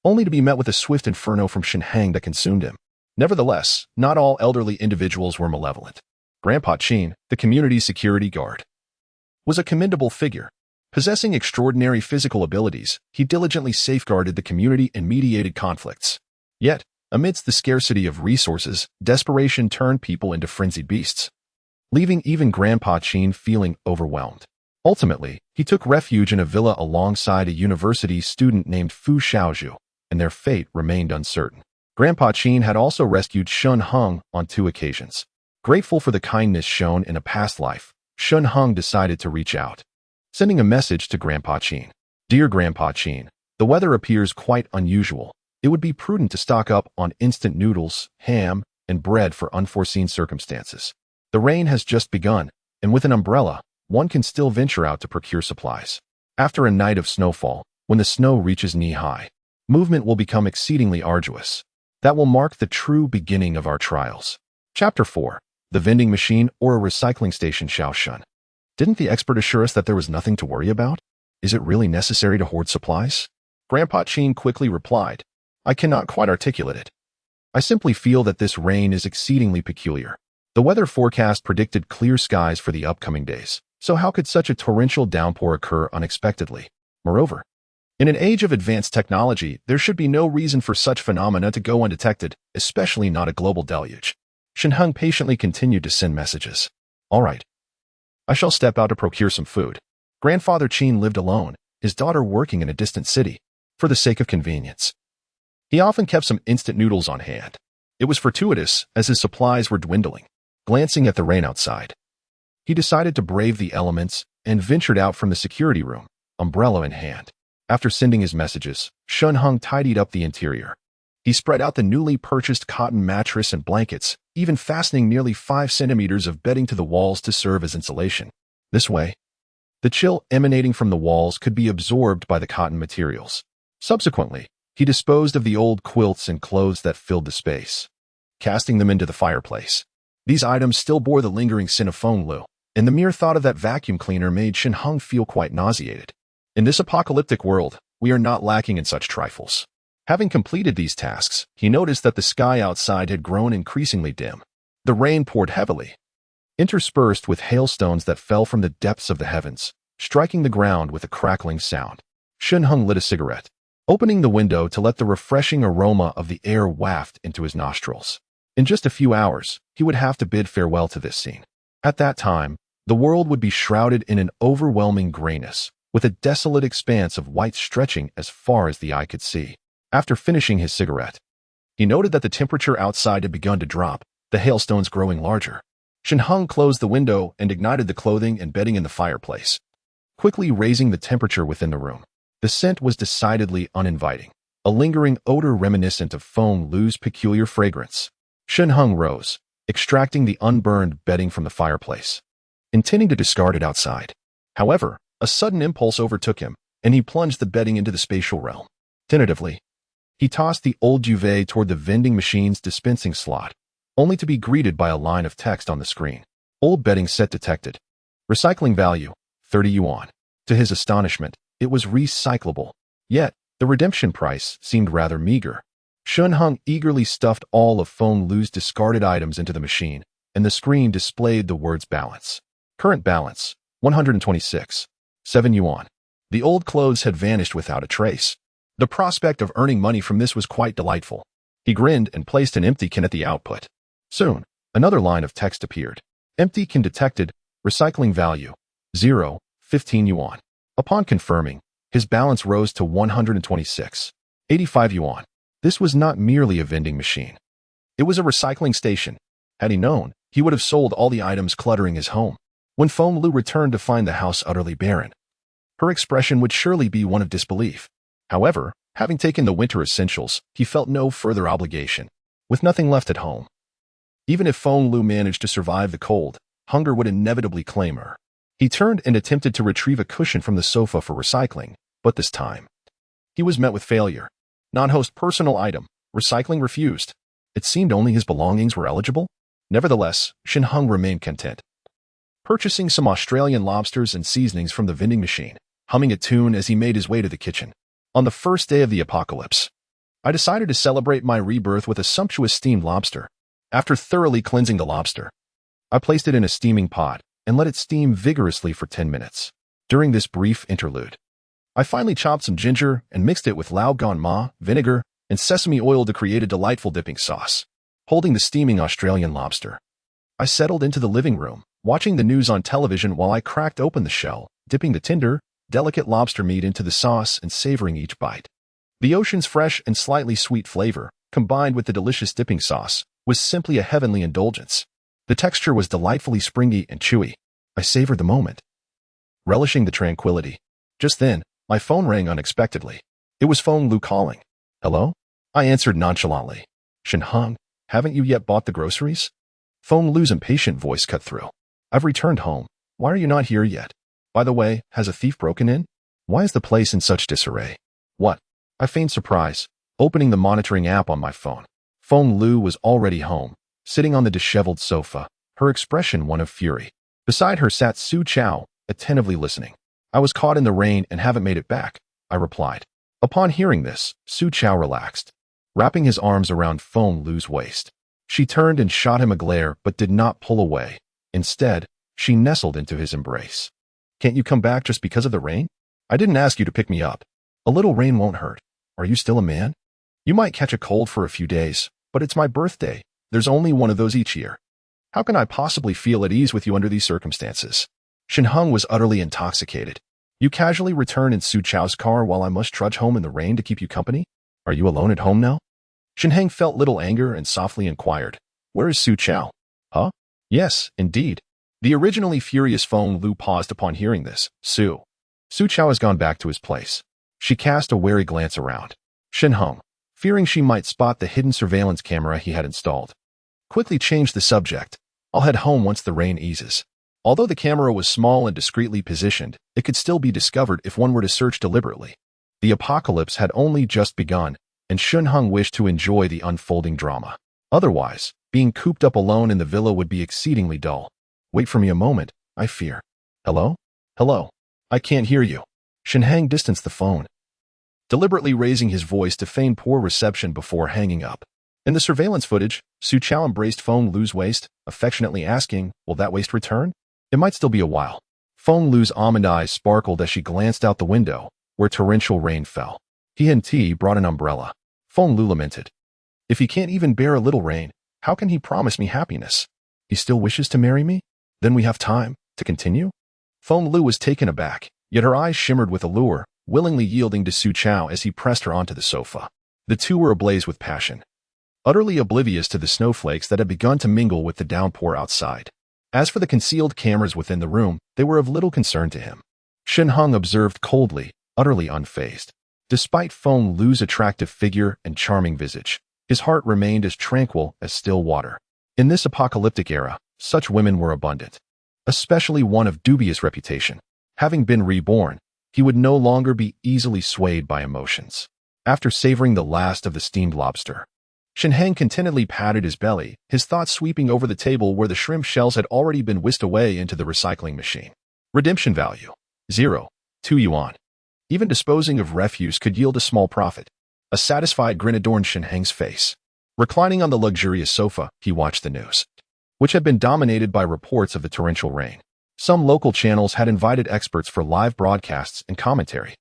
only to be met with a swift inferno from Shen Heng that consumed him. Nevertheless, not all elderly individuals were malevolent. Grandpa Qin, the community security guard, was a commendable figure. Possessing extraordinary physical abilities, he diligently safeguarded the community and mediated conflicts. Yet, amidst the scarcity of resources, desperation turned people into frenzied beasts, leaving even Grandpa Qin feeling overwhelmed. Ultimately, he took refuge in a villa alongside a university student named Fu Xiaozhu, and their fate remained uncertain. Grandpa Qin had also rescued Shen Heng on 2 occasions. Grateful for the kindness shown in a past life, Shen Heng decided to reach out, sending a message to Grandpa Qin. Dear Grandpa Qin, the weather appears quite unusual. It would be prudent to stock up on instant noodles, ham, and bread for unforeseen circumstances. The rain has just begun, and with an umbrella, one can still venture out to procure supplies. After a night of snowfall, when the snow reaches knee-high, movement will become exceedingly arduous. That will mark the true beginning of our trials. Chapter 4. The vending machine or a recycling station, Xiaoshan. Didn't the expert assure us that there was nothing to worry about? Is it really necessary to hoard supplies? Grandpa Qin quickly replied, I cannot quite articulate it. I simply feel that this rain is exceedingly peculiar. The weather forecast predicted clear skies for the upcoming days, so how could such a torrential downpour occur unexpectedly? Moreover, in an age of advanced technology, there should be no reason for such phenomena to go undetected, especially not a global deluge. Shen Heng patiently continued to send messages. All right. I shall step out to procure some food. Grandfather Qin lived alone, his daughter working in a distant city, for the sake of convenience. He often kept some instant noodles on hand. It was fortuitous, as his supplies were dwindling. Glancing at the rain outside, He decided to brave the elements and ventured out from the security room, umbrella in hand. After sending his messages, Shen Heng tidied up the interior. He spread out the newly purchased cotton mattress and blankets, even fastening nearly 5 centimeters of bedding to the walls to serve as insulation. This way, the chill emanating from the walls could be absorbed by the cotton materials. Subsequently, he disposed of the old quilts and clothes that filled the space, casting them into the fireplace. These items still bore the lingering scent of Feng Lu, and the mere thought of that vacuum cleaner made Shen Heng feel quite nauseated. In this apocalyptic world, we are not lacking in such trifles. Having completed these tasks, he noticed that the sky outside had grown increasingly dim. The rain poured heavily, interspersed with hailstones that fell from the depths of the heavens, striking the ground with a crackling sound. Shen Heng lit a cigarette, opening the window to let the refreshing aroma of the air waft into his nostrils. In just a few hours, he would have to bid farewell to this scene. At that time, the world would be shrouded in an overwhelming grayness, with a desolate expanse of white stretching as far as the eye could see. After finishing his cigarette, he noted that the temperature outside had begun to drop, the hailstones growing larger. Shen Heng closed the window and ignited the clothing and bedding in the fireplace, quickly raising the temperature within the room. The scent was decidedly uninviting, a lingering odor reminiscent of Feng Lu's peculiar fragrance. Shen Heng rose, extracting the unburned bedding from the fireplace, intending to discard it outside. However, a sudden impulse overtook him, and he plunged the bedding into the spatial realm. Tentatively, he tossed the old duvet toward the vending machine's dispensing slot, only to be greeted by a line of text on the screen. Old bedding set detected. Recycling value, 30 yuan. To his astonishment, it was recyclable. Yet, the redemption price seemed rather meager. Shen Heng eagerly stuffed all of Feng Lu's discarded items into the machine, and the screen displayed the words balance. Current balance, 126. 7 yuan. The old clothes had vanished without a trace. The prospect of earning money from this was quite delightful. He grinned and placed an empty can at the output. Soon, another line of text appeared. Empty can detected, recycling value, 0, 15 yuan. Upon confirming, his balance rose to 126. 85 yuan. This was not merely a vending machine. It was a recycling station. Had he known, he would have sold all the items cluttering his home. When Feng Lu returned to find the house utterly barren, her expression would surely be one of disbelief. However, having taken the winter essentials, he felt no further obligation. With nothing left at home, even if Feng Lu managed to survive the cold, hunger would inevitably claim her. He turned and attempted to retrieve a cushion from the sofa for recycling, but this time, he was met with failure. Non-host personal item, recycling refused. It seemed only his belongings were eligible. Nevertheless, Shen Heng remained content, purchasing some Australian lobsters and seasonings from the vending machine, humming a tune as he made his way to the kitchen. On the first day of the apocalypse, I decided to celebrate my rebirth with a sumptuous steamed lobster. After thoroughly cleansing the lobster, I placed it in a steaming pot and let it steam vigorously for 10 minutes. During this brief interlude, I finally chopped some ginger and mixed it with lao gan ma, vinegar, and sesame oil to create a delightful dipping sauce. Holding the steaming Australian lobster, I settled into the living room, watching the news on television while I cracked open the shell, dipping the tender, delicate lobster meat into the sauce and savoring each bite. The ocean's fresh and slightly sweet flavor, combined with the delicious dipping sauce, was simply a heavenly indulgence. The texture was delightfully springy and chewy. I savored the moment, relishing the tranquility. Just then, my phone rang unexpectedly. It was Feng Lu calling. Hello? I answered nonchalantly. Shen Heng, haven't you yet bought the groceries? Feng Lu's impatient voice cut through. I've returned home. Why are you not here yet? By the way, has a thief broken in? Why is the place in such disarray? What? I feigned surprise, opening the monitoring app on my phone. Feng Lu was already home, sitting on the disheveled sofa, her expression one of fury. Beside her sat Su Chao, attentively listening. I was caught in the rain and haven't made it back, I replied. Upon hearing this, Su Chao relaxed, wrapping his arms around Feng Lu's waist. She turned and shot him a glare but did not pull away. Instead, she nestled into his embrace. Can't you come back just because of the rain? I didn't ask you to pick me up. A little rain won't hurt. Are you still a man? You might catch a cold for a few days, but it's my birthday. There's only one of those each year. How can I possibly feel at ease with you under these circumstances? Shen Heng was utterly intoxicated. You casually return in Su Chao's car while I must trudge home in the rain to keep you company? Are you alone at home now? Shen Heng felt little anger and softly inquired, Where is Su Chao? Huh? Yes, indeed. The originally furious Feng Lu paused upon hearing this. Su Chao has gone back to his place. She cast a wary glance around. Shen Heng, fearing she might spot the hidden surveillance camera he had installed, quickly changed the subject. I'll head home once the rain eases. Although the camera was small and discreetly positioned, it could still be discovered if one were to search deliberately. The apocalypse had only just begun, and Shen Heng wished to enjoy the unfolding drama. Otherwise, being cooped up alone in the villa would be exceedingly dull. Wait for me a moment, I fear. Hello? Hello? I can't hear you. Shen Heng distanced the phone, deliberately raising his voice to feign poor reception before hanging up. In the surveillance footage, Su Chao embraced Feng Lu's waist, affectionately asking, will that waist return? It might still be a while. Feng Lu's almond eyes sparkled as she glanced out the window, where torrential rain fell. He and T brought an umbrella. Feng Lu lamented. If he can't even bear a little rain, how can he promise me happiness? He still wishes to marry me? Then we have time to continue? Feng Lu was taken aback, yet her eyes shimmered with allure, willingly yielding to Su Chao as he pressed her onto the sofa. The two were ablaze with passion, utterly oblivious to the snowflakes that had begun to mingle with the downpour outside. As for the concealed cameras within the room, they were of little concern to him. Shen Heng observed coldly, utterly unfazed. Despite Feng Lu's attractive figure and charming visage, his heart remained as tranquil as still water. In this apocalyptic era, such women were abundant, especially one of dubious reputation. Having been reborn, he would no longer be easily swayed by emotions. After savoring the last of the steamed lobster, Shen Heng contentedly patted his belly, his thoughts sweeping over the table where the shrimp shells had already been whisked away into the recycling machine. Redemption value: 0. 2 yuan. Even disposing of refuse could yield a small profit. A satisfied grin adorned Shen Heng's face. Reclining on the luxurious sofa, he watched the news, which had been dominated by reports of the torrential rain. Some local channels had invited experts for live broadcasts and commentary.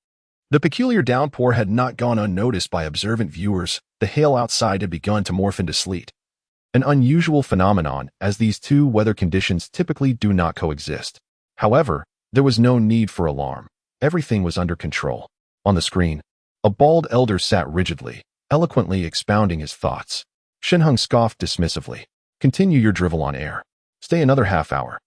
The peculiar downpour had not gone unnoticed by observant viewers. The hail outside had begun to morph into sleet, an unusual phenomenon as these two weather conditions typically do not coexist. However, there was no need for alarm. Everything was under control. On the screen, a bald elder sat rigidly, eloquently expounding his thoughts. Shen Heng scoffed dismissively. Continue your drivel on air. Stay another half hour,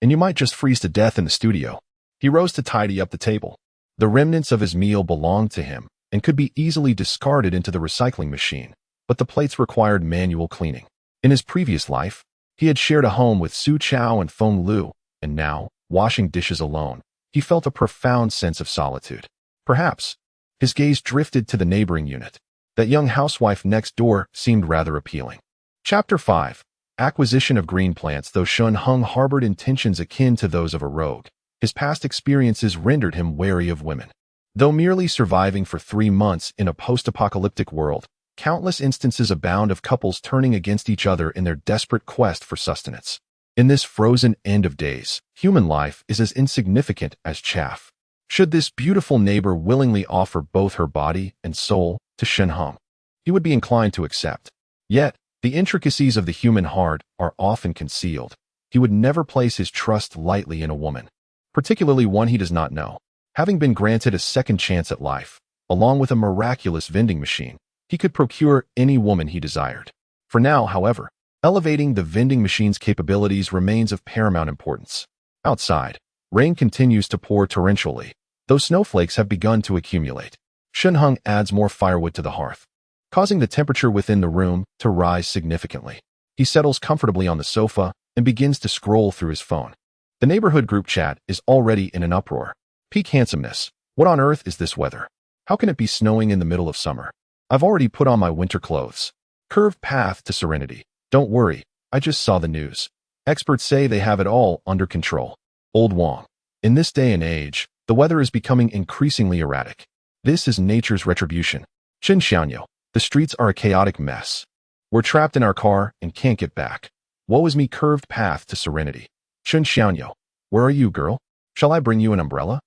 and you might just freeze to death in the studio. He rose to tidy up the table. The remnants of his meal belonged to him and could be easily discarded into the recycling machine, but the plates required manual cleaning. In his previous life, he had shared a home with Su Chao and Feng Lu, and now, washing dishes alone, he felt a profound sense of solitude. Perhaps, his gaze drifted to the neighboring unit. That young housewife next door seemed rather appealing. Chapter 5. Acquisition of green plants. Though Shen Heng harbored intentions akin to those of a rogue, his past experiences rendered him wary of women. Though merely surviving for 3 months in a post-apocalyptic world, countless instances abound of couples turning against each other in their desperate quest for sustenance. In this frozen end of days, human life is as insignificant as chaff. Should this beautiful neighbor willingly offer both her body and soul to Shen Heng, he would be inclined to accept. Yet, the intricacies of the human heart are often concealed. He would never place his trust lightly in a woman, particularly one he does not know. Having been granted a second chance at life, along with a miraculous vending machine, he could procure any woman he desired. For now, however, elevating the vending machine's capabilities remains of paramount importance. Outside, rain continues to pour torrentially, though snowflakes have begun to accumulate. Shen Heng adds more firewood to the hearth, causing the temperature within the room to rise significantly. He settles comfortably on the sofa and begins to scroll through his phone. The neighborhood group chat is already in an uproar. Peak handsomeness. What on earth is this weather? How can it be snowing in the middle of summer? I've already put on my winter clothes. Curved path to serenity. Don't worry, I just saw the news. Experts say they have it all under control. Old Wong. In this day and age, the weather is becoming increasingly erratic. This is nature's retribution. Chen Xianyo. The streets are a chaotic mess. We're trapped in our car and can't get back. Woe is me. Curved path to serenity. Chen Xianyo. Where are you, girl? Shall I bring you an umbrella?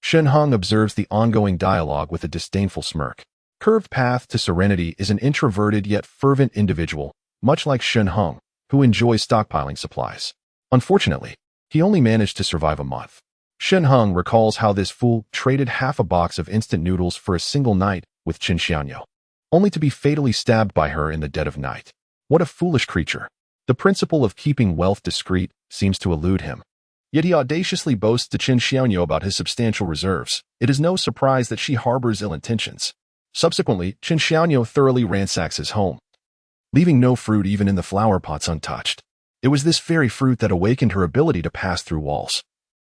Shen Heng observes the ongoing dialogue with a disdainful smirk. Curved path to serenity is an introverted yet fervent individual, much like Shen Heng, who enjoys stockpiling supplies. Unfortunately, he only managed to survive a month. Shen Heng recalls how this fool traded half a box of instant noodles for a single night with Chen Xianyo, only to be fatally stabbed by her in the dead of night. What a foolish creature. The principle of keeping wealth discreet seems to elude him. Yet he audaciously boasts to Chen Xiaoyu about his substantial reserves. It is no surprise that she harbors ill intentions. Subsequently, Chen Xiaoyu thoroughly ransacks his home, leaving no fruit even in the flower pots untouched. It was this very fruit that awakened her ability to pass through walls,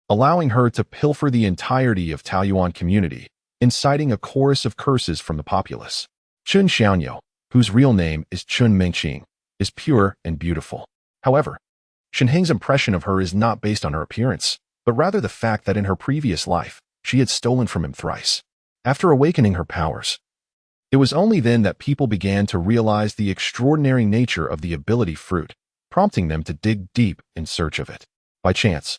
allowing her to pilfer the entirety of Taoyuan community, inciting a chorus of curses from the populace. Chen Xiaoyu, whose real name is Chun Mengqing, is pure and beautiful. However, Shen Heng's impression of her is not based on her appearance, but rather the fact that in her previous life, she had stolen from him thrice. After awakening her powers, it was only then that people began to realize the extraordinary nature of the ability fruit, prompting them to dig deep in search of it. By chance,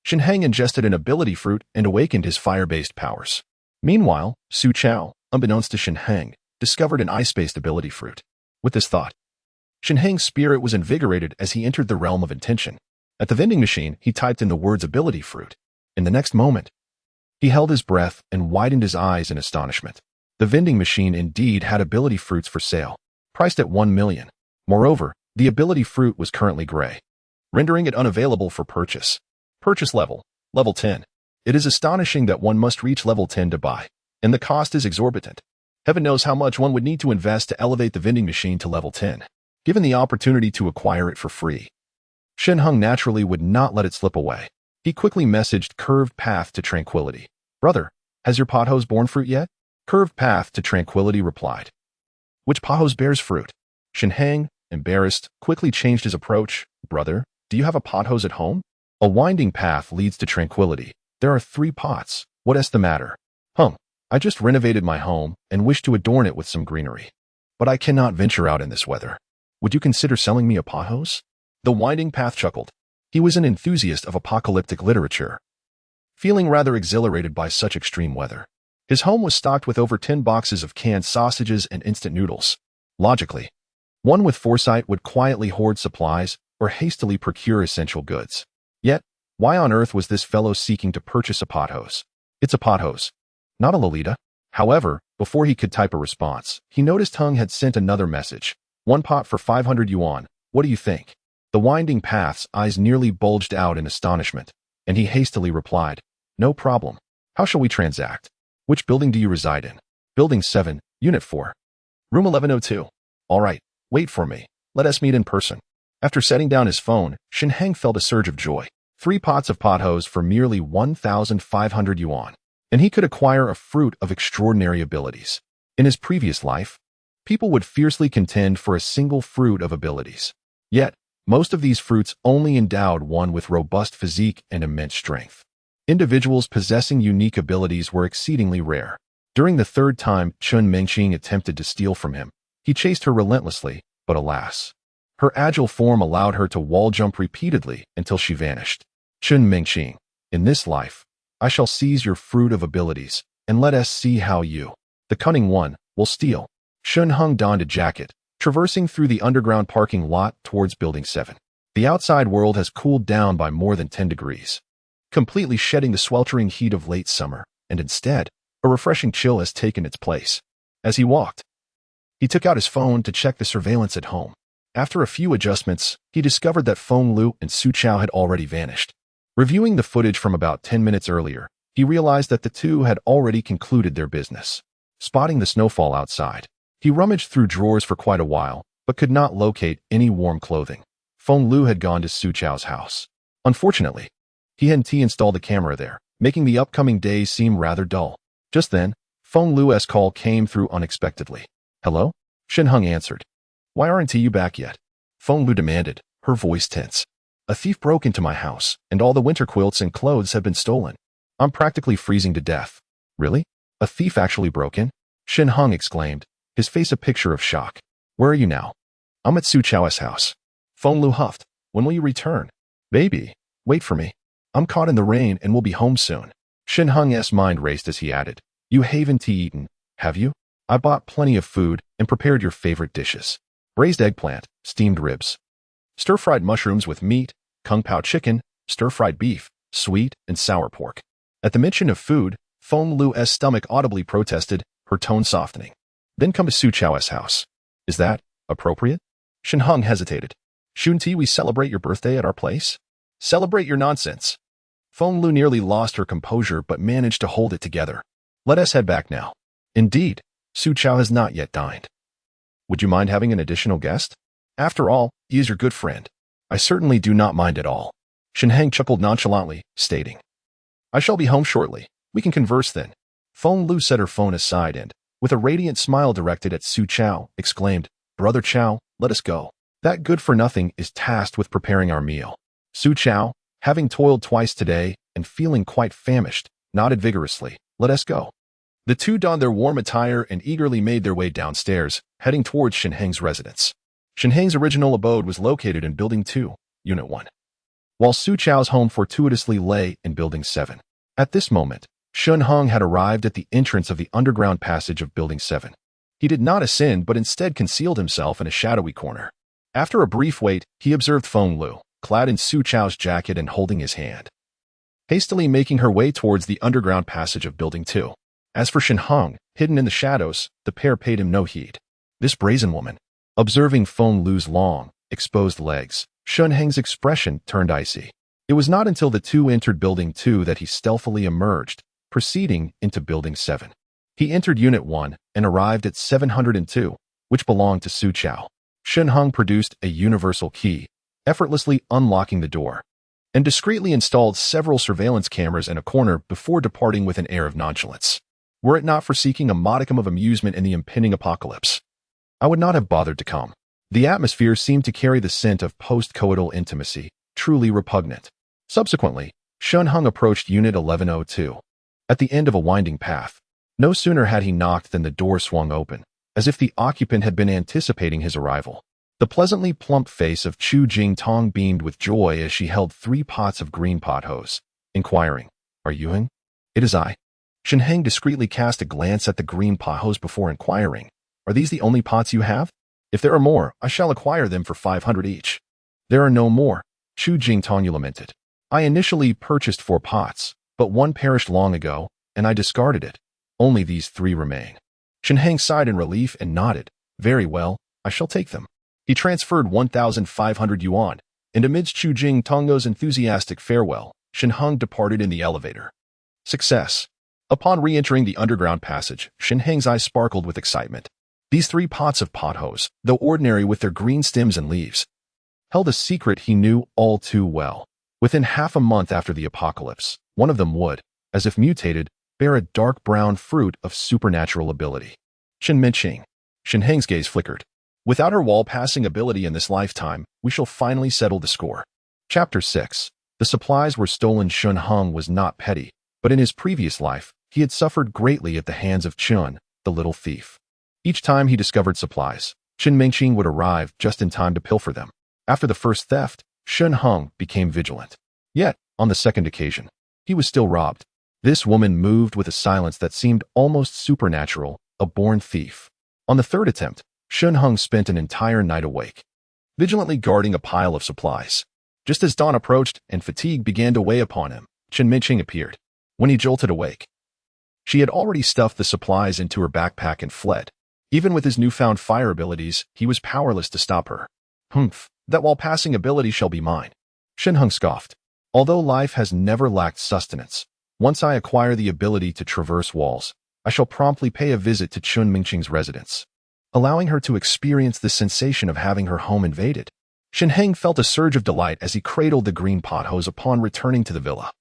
Shen Heng ingested an ability fruit and awakened his fire-based powers. Meanwhile, Su Chao, unbeknownst to Shen Heng, discovered an ice-based ability fruit. With this thought, Shen Heng's spirit was invigorated as he entered the realm of intention. At the vending machine, he typed in the words ability fruit. In the next moment, he held his breath and widened his eyes in astonishment. The vending machine indeed had ability fruits for sale, priced at 1 million. Moreover, the ability fruit was currently gray, rendering it unavailable for purchase. Purchase level 10. It is astonishing that one must reach level 10 to buy, and the cost is exorbitant. Heaven knows how much one would need to invest to elevate the vending machine to level 10. Given the opportunity to acquire it for free, Shen Heng naturally would not let it slip away. He quickly messaged Curved Path to Tranquility. Brother, has your pothos borne fruit yet? Curved Path to Tranquility replied. Which pothos bears fruit? Shen Heng, embarrassed, quickly changed his approach. Brother, do you have a pothos at home? A winding path leads to tranquility. There are 3 pots. What is the matter? I just renovated my home and wish to adorn it with some greenery. But I cannot venture out in this weather. Would you consider selling me a pothos? The winding path chuckled. He was an enthusiast of apocalyptic literature, feeling rather exhilarated by such extreme weather. His home was stocked with over 10 boxes of canned sausages and instant noodles. Logically, one with foresight would quietly hoard supplies or hastily procure essential goods. Yet, why on earth was this fellow seeking to purchase a pothos? It's a pothos, not a Lolita. However, before he could type a response, he noticed Hung had sent another message. 1 pot for 500 yuan. What do you think? The winding path's eyes nearly bulged out in astonishment, and he hastily replied, No problem. How shall we transact? Which building do you reside in? Building 7, Unit 4. Room 1102. All right, wait for me. Let us meet in person. After setting down his phone, Shen Heng felt a surge of joy. 3 pots of pothos for merely 1,500 yuan. And he could acquire a fruit of extraordinary abilities. In his previous life, people would fiercely contend for a single fruit of abilities. Yet, most of these fruits only endowed one with robust physique and immense strength. Individuals possessing unique abilities were exceedingly rare. During the 3rd time Chun Mengqing attempted to steal from him, he chased her relentlessly, but alas, her agile form allowed her to wall jump repeatedly until she vanished. Chun Mengqing, in this life, I shall seize your fruit of abilities, and let us see how you, the cunning one, will steal. Shen Heng donned a jacket, traversing through the underground parking lot towards Building 7. The outside world has cooled down by more than 10 degrees, completely shedding the sweltering heat of late summer, and instead, a refreshing chill has taken its place. As he walked, he took out his phone to check the surveillance at home. After a few adjustments, he discovered that Feng Lu and Su Chao had already vanished. Reviewing the footage from about 10 minutes earlier, he realized that the two had already concluded their business. Spotting the snowfall outside, he rummaged through drawers for quite a while, but could not locate any warm clothing. Feng Lu had gone to Su Chao's house. Unfortunately, he hadn't installed the camera there, making the upcoming days seem rather dull. Just then, Feng Lu's call came through unexpectedly. Hello? Shen Heng answered. Why aren't you back yet? Feng Lu demanded, her voice tense. A thief broke into my house, and all the winter quilts and clothes have been stolen. I'm practically freezing to death. Really? A thief actually broke in? Shen Heng exclaimed, his face a picture of shock. Where are you now? I'm at Su Chao's house. Feng Lu huffed. When will you return? Baby, wait for me. I'm caught in the rain and will be home soon. Shen Heng's mind raced as he added, You haven't eaten, have you? I bought plenty of food and prepared your favorite dishes. Braised eggplant, steamed ribs, stir-fried mushrooms with meat, kung pao chicken, stir-fried beef, sweet and sour pork. At the mention of food, Feng Lu's stomach audibly protested, her tone softening. Then come to Su Chao's house. Is that appropriate? Shen Heng hesitated. Shouldn't we celebrate your birthday at our place? Celebrate your nonsense. Feng Lu nearly lost her composure but managed to hold it together. Let us head back now. Indeed, Su Chao has not yet dined. Would you mind having an additional guest? After all, he is your good friend. I certainly do not mind at all. Shen Heng chuckled nonchalantly, stating, I shall be home shortly. We can converse then. Feng Lu set her phone aside and, with a radiant smile directed at Su Chao, exclaimed, Brother Chao, let us go. That good-for-nothing is tasked with preparing our meal. Su Chao, having toiled twice today and feeling quite famished, nodded vigorously. Let us go. The two donned their warm attire and eagerly made their way downstairs, heading towards Shen Heng's residence. Shen Heng's original abode was located in Building 2, Unit 1, while Su Chao's home fortuitously lay in Building 7. At this moment, Shen Heng had arrived at the entrance of the underground passage of Building 7. He did not ascend but instead concealed himself in a shadowy corner. After a brief wait, he observed Feng Lu, clad in Su Chao's jacket and holding his hand, hastily making her way towards the underground passage of Building 2. As for Shen Heng, hidden in the shadows, the pair paid him no heed. This brazen woman. Observing Feng Lu's long, exposed legs, Shen Heng's expression turned icy. It was not until the two entered Building 2 that he stealthily emerged, proceeding into Building 7. He entered Unit 1 and arrived at 702, which belonged to Su Chao. Shen Heng produced a universal key, effortlessly unlocking the door, and discreetly installed several surveillance cameras in a corner before departing with an air of nonchalance. Were it not for seeking a modicum of amusement in the impending apocalypse, I would not have bothered to come. The atmosphere seemed to carry the scent of post-coital intimacy, truly repugnant. Subsequently, Shen Heng approached Unit 1102. At the end of a winding path, no sooner had he knocked than the door swung open, as if the occupant had been anticipating his arrival. The pleasantly plump face of Chu Jingtong beamed with joy as she held 3 pots of green pothos, inquiring, Are you Heng? It is I. Shen Heng discreetly cast a glance at the green pothos before inquiring, Are these the only pots you have? If there are more, I shall acquire them for 500 each. There are no more, Chu Jingtong lamented. I initially purchased 4 pots, but one perished long ago, and I discarded it. Only these 3 remain. Shen Heng sighed in relief and nodded. Very well, I shall take them. He transferred 1,500 yuan, and amidst Chu Jingtong's enthusiastic farewell, Shen Heng departed in the elevator. Success. Upon re-entering the underground passage, Shen Heng's eyes sparkled with excitement. These 3 pots of pothos, though ordinary with their green stems and leaves, held a secret he knew all too well. Within half a month after the apocalypse, one of them would, as if mutated, bear a dark brown fruit of supernatural ability. Shen Heng. Shen Heng's gaze flickered. Without her wall-passing ability in this lifetime, we shall finally settle the score. Chapter 6. The supplies were stolen. Shen Heng was not petty, but in his previous life, he had suffered greatly at the hands of Chun, the little thief. Each time he discovered supplies, Shen Mingqing would arrive just in time to pilfer them. After the first theft, Shen Heng became vigilant. Yet, on the second occasion, he was still robbed. This woman moved with a silence that seemed almost supernatural, a born thief. On the third attempt, Shen Heng spent an entire night awake, vigilantly guarding a pile of supplies. Just as dawn approached and fatigue began to weigh upon him, Shen Mingqing appeared. When he jolted awake, she had already stuffed the supplies into her backpack and fled. Even with his newfound fire abilities, he was powerless to stop her. Humph, that wall-passing ability shall be mine. Shen Heng scoffed. Although life has never lacked sustenance, once I acquire the ability to traverse walls, I shall promptly pay a visit to Chun Mingqing's residence, allowing her to experience the sensation of having her home invaded. Shen Heng felt a surge of delight as he cradled the green pothos upon returning to the villa.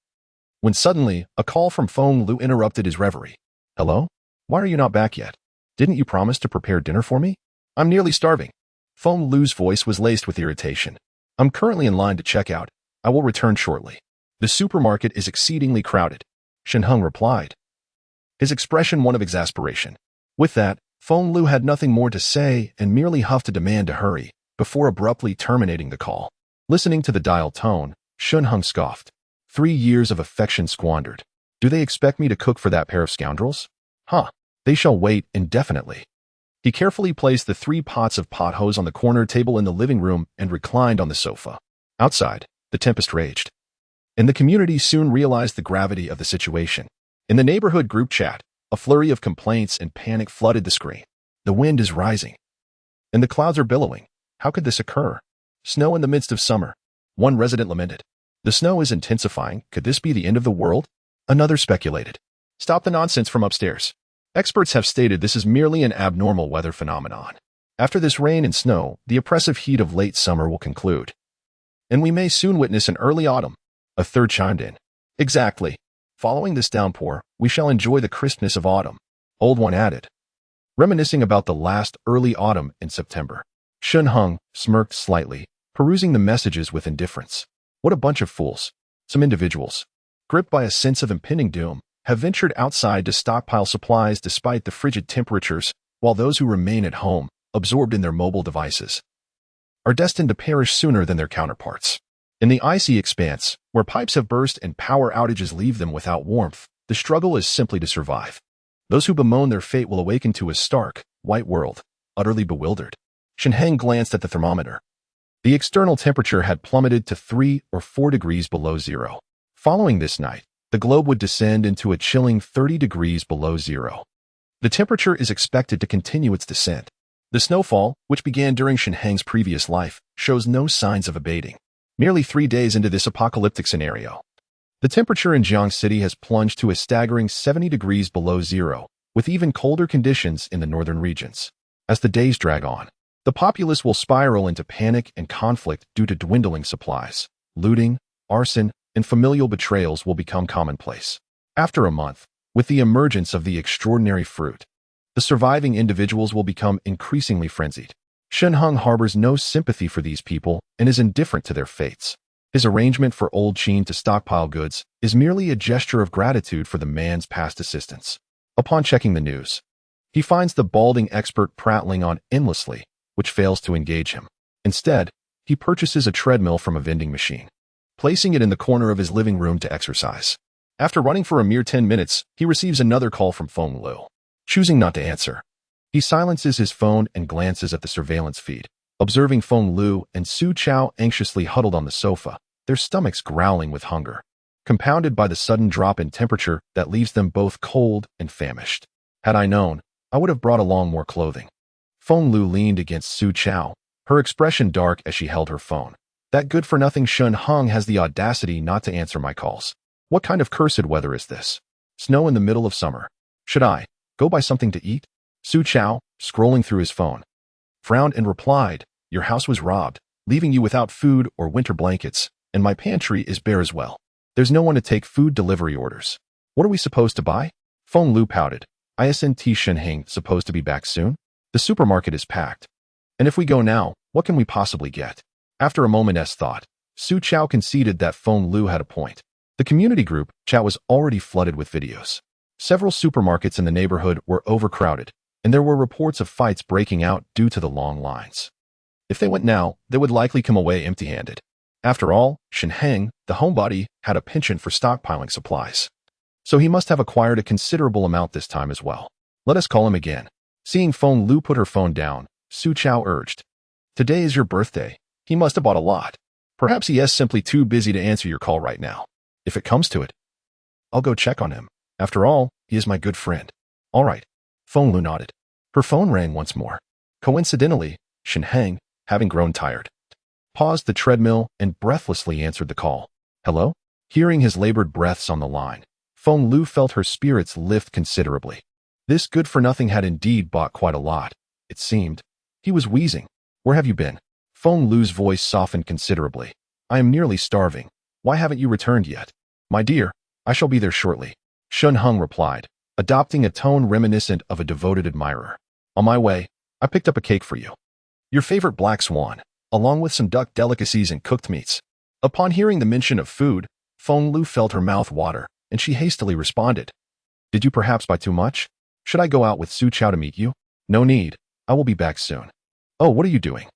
When suddenly, a call from Feng Lu interrupted his reverie. Hello? Why are you not back yet? Didn't you promise to prepare dinner for me? I'm nearly starving. Feng Lu's voice was laced with irritation. I'm currently in line to check out. I will return shortly. The supermarket is exceedingly crowded. Shen Heng replied, his expression one of exasperation. With that, Feng Lu had nothing more to say and merely huffed a demand to hurry, before abruptly terminating the call. Listening to the dial tone, Shen Heng scoffed. 3 years of affection squandered. Do they expect me to cook for that pair of scoundrels? Huh, they shall wait indefinitely. He carefully placed the 3 pots of pothos on the corner table in the living room and reclined on the sofa. Outside, the tempest raged, and the community soon realized the gravity of the situation. In the neighborhood group chat, a flurry of complaints and panic flooded the screen. The wind is rising, and the clouds are billowing. How could this occur? Snow in the midst of summer. One resident lamented. The snow is intensifying. Could this be the end of the world? Another speculated. Stop the nonsense from upstairs. Experts have stated this is merely an abnormal weather phenomenon. After this rain and snow, the oppressive heat of late summer will conclude. And we may soon witness an early autumn. A third chimed in. Exactly. Following this downpour, we shall enjoy the crispness of autumn. Old one added. Reminiscing about the last early autumn in September. Shen Heng smirked slightly, perusing the messages with indifference. What a bunch of fools. Some individuals, gripped by a sense of impending doom, have ventured outside to stockpile supplies despite the frigid temperatures, while those who remain at home, absorbed in their mobile devices, are destined to perish sooner than their counterparts. In the icy expanse, where pipes have burst and power outages leave them without warmth, the struggle is simply to survive. Those who bemoan their fate will awaken to a stark, white world, utterly bewildered. Shen Heng glanced at the thermometer. The external temperature had plummeted to 3 or 4 degrees below zero. Following this night, the globe would descend into a chilling 30 degrees below zero. The temperature is expected to continue its descent. The snowfall, which began during Shen Heng's previous life, shows no signs of abating. Merely 3 days into this apocalyptic scenario, the temperature in Jiang City has plunged to a staggering 70 degrees below zero, with even colder conditions in the northern regions. As the days drag on, the populace will spiral into panic and conflict due to dwindling supplies. Looting, arson, and familial betrayals will become commonplace. After a month, with the emergence of the extraordinary fruit, the surviving individuals will become increasingly frenzied. Shen Heng harbors no sympathy for these people and is indifferent to their fates. His arrangement for old Qin to stockpile goods is merely a gesture of gratitude for the man's past assistance. Upon checking the news, he finds the balding expert prattling on endlessly, which fails to engage him. Instead, he purchases a treadmill from a vending machine, placing it in the corner of his living room to exercise. After running for a mere 10 minutes, he receives another call from Feng Lu. Choosing not to answer, he silences his phone and glances at the surveillance feed, observing Feng Lu and Su Chao anxiously huddled on the sofa, their stomachs growling with hunger, compounded by the sudden drop in temperature that leaves them both cold and famished. Had I known, I would have brought along more clothing. Feng Lu leaned against Su Chao, her expression dark as she held her phone. That good-for-nothing Shen Heng has the audacity not to answer my calls. What kind of cursed weather is this? Snow in the middle of summer. Should I go buy something to eat? Su Chao, scrolling through his phone, frowned and replied, Your house was robbed, leaving you without food or winter blankets, and my pantry is bare as well. There's no one to take food delivery orders. What are we supposed to buy? Feng Lu pouted. Isn't Shen Heng supposed to be back soon? The supermarket is packed. And if we go now, what can we possibly get? After a moment's thought, Su Chao conceded that Feng Lu had a point. The community group chat was already flooded with videos. Several supermarkets in the neighborhood were overcrowded, and there were reports of fights breaking out due to the long lines. If they went now, they would likely come away empty-handed. After all, Shen Heng, the homebody, had a penchant for stockpiling supplies. So he must have acquired a considerable amount this time as well. Let us call him again. Seeing Feng Lu put her phone down, Su Chao urged. Today is your birthday. He must have bought a lot. Perhaps he is simply too busy to answer your call right now. If it comes to it, I'll go check on him. After all, he is my good friend. All right. Feng Lu nodded. Her phone rang once more. Coincidentally, Shen Heng, having grown tired, paused the treadmill and breathlessly answered the call. Hello? Hearing his labored breaths on the line, Feng Lu felt her spirits lift considerably. This good-for-nothing had indeed bought quite a lot, it seemed. He was wheezing. Where have you been? Feng Lu's voice softened considerably. I am nearly starving. Why haven't you returned yet? My dear, I shall be there shortly. Shen Heng replied, adopting a tone reminiscent of a devoted admirer. On my way, I picked up a cake for you. Your favorite black swan, along with some duck delicacies and cooked meats. Upon hearing the mention of food, Feng Lu felt her mouth water, and she hastily responded. Did you perhaps buy too much? Should I go out with Su Chao to meet you? No need. I will be back soon. Oh, what are you doing?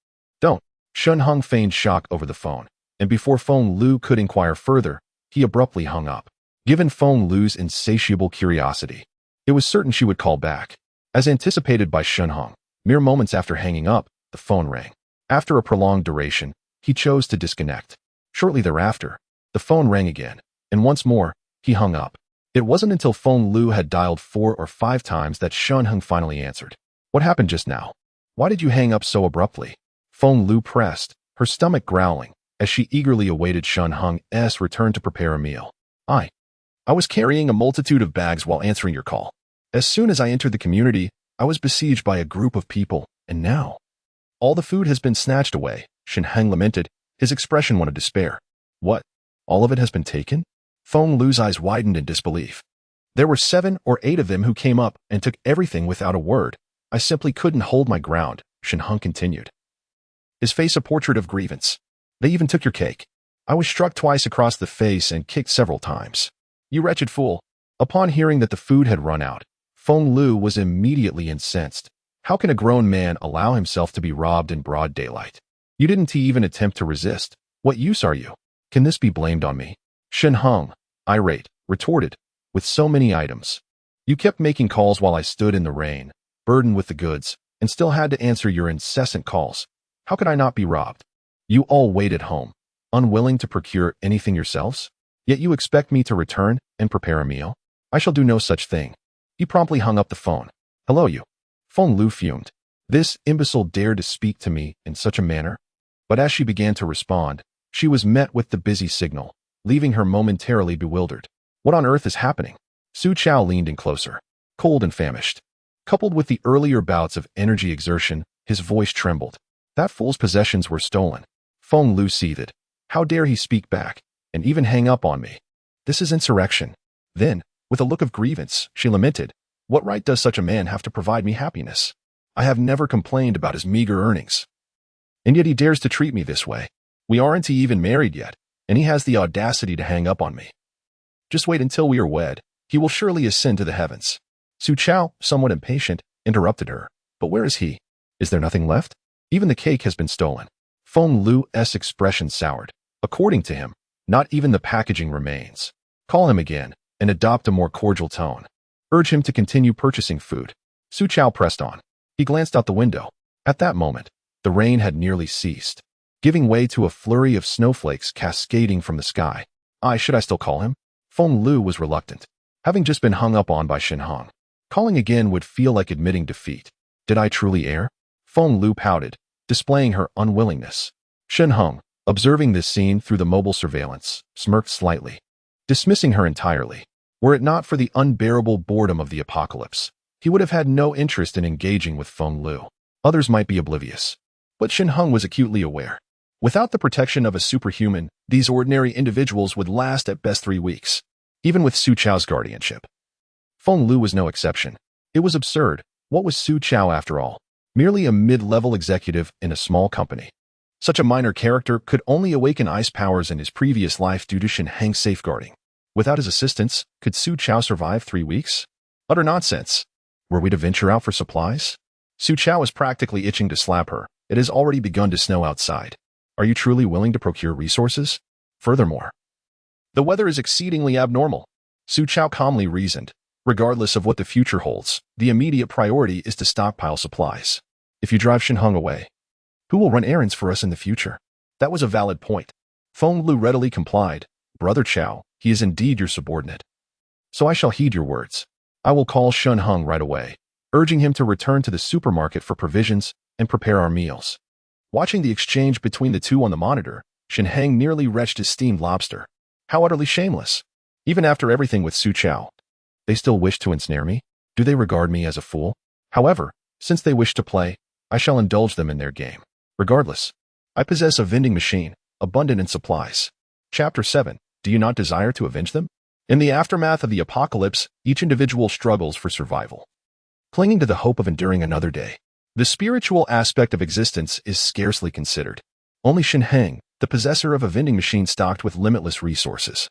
Don't. Shen Heng feigned shock over the phone, and before Feng Lu could inquire further, he abruptly hung up. Given Feng Lu's insatiable curiosity, it was certain she would call back. As anticipated by Shen Heng, mere moments after hanging up, the phone rang. After a prolonged duration, he chose to disconnect. Shortly thereafter, the phone rang again, and once more, he hung up. It wasn't until Feng Lu had dialed 4 or 5 times that Shen Heng finally answered. What happened just now? Why did you hang up so abruptly? Feng Lu pressed, her stomach growling, as she eagerly awaited Shen Heng's return to prepare a meal. I was carrying a multitude of bags while answering your call. As soon as I entered the community, I was besieged by a group of people, and now all the food has been snatched away, Shen Heng lamented, his expression one of despair. What? All of it has been taken? Feng Lu's eyes widened in disbelief. There were 7 or 8 of them who came up and took everything without a word. I simply couldn't hold my ground, Shen Heng continued, his face a portrait of grievance. They even took your cake. I was struck twice across the face and kicked several times. You wretched fool. Upon hearing that the food had run out, Feng Lu was immediately incensed. How can a grown man allow himself to be robbed in broad daylight? You didn't even attempt to resist. What use are you? Can this be blamed on me? Shen Heng, irate, retorted, with so many items. You kept making calls while I stood in the rain, burdened with the goods, and still had to answer your incessant calls. How could I not be robbed? You all wait at home, unwilling to procure anything yourselves? Yet you expect me to return and prepare a meal? I shall do no such thing. He promptly hung up the phone. Hello, you. Feng Lu fumed. This imbecile dared to speak to me in such a manner? But as she began to respond, she was met with the busy signal, leaving her momentarily bewildered. What on earth is happening? Su Chao leaned in closer, cold and famished. Coupled with the earlier bouts of energy exertion, his voice trembled. That fool's possessions were stolen. Feng Lu seethed. How dare he speak back, and even hang up on me? This is insurrection. Then, with a look of grievance, she lamented, what right does such a man have to provide me happiness? I have never complained about his meager earnings. And yet he dares to treat me this way. We aren't even married yet, and he has the audacity to hang up on me. Just wait until we are wed. He will surely ascend to the heavens. Su Chao, somewhat impatient, interrupted her. But where is he? Is there nothing left? Even the cake has been stolen. Feng Lu's expression soured. According to him, not even the packaging remains. Call him again, and adopt a more cordial tone. Urge him to continue purchasing food. Su Chao pressed on. He glanced out the window. At that moment, the rain had nearly ceased, giving way to a flurry of snowflakes cascading from the sky. Should I still call him? Feng Lu was reluctant, having just been hung up on by Shen Heng. Calling again would feel like admitting defeat. Did I truly err? Feng Lu pouted, displaying her unwillingness. Shen Heng, observing this scene through the mobile surveillance, smirked slightly, dismissing her entirely. Were it not for the unbearable boredom of the apocalypse, he would have had no interest in engaging with Feng Lu. Others might be oblivious, but Shen Heng was acutely aware. Without the protection of a superhuman, these ordinary individuals would last at best 3 weeks, even with Su Chao's guardianship. Feng Lu was no exception. It was absurd. What was Su Chao after all? Merely a mid-level executive in a small company. Such a minor character could only awaken ice powers in his previous life due to Shen Heng's safeguarding. Without his assistance, could Su Chao survive 3 weeks? Utter nonsense. Were we to venture out for supplies? Su Chao is practically itching to slap her. It has already begun to snow outside. Are you truly willing to procure resources? Furthermore, the weather is exceedingly abnormal. Su Chao calmly reasoned. Regardless of what the future holds, the immediate priority is to stockpile supplies. If you drive Shen Heng away, who will run errands for us in the future? That was a valid point. Feng Lu readily complied. Brother Chao, he is indeed your subordinate. So I shall heed your words. I will call Shen Heng right away, urging him to return to the supermarket for provisions and prepare our meals. Watching the exchange between the two on the monitor, Shen Heng nearly retched his steamed lobster. How utterly shameless. Even after everything with Su Chao, they still wish to ensnare me? Do they regard me as a fool? However, since they wish to play, I shall indulge them in their game. Regardless, I possess a vending machine, abundant in supplies. Chapter 7. Do you not desire to avenge them? In the aftermath of the apocalypse, each individual struggles for survival, clinging to the hope of enduring another day. The spiritual aspect of existence is scarcely considered. Only Shen Heng, the possessor of a vending machine stocked with limitless resources,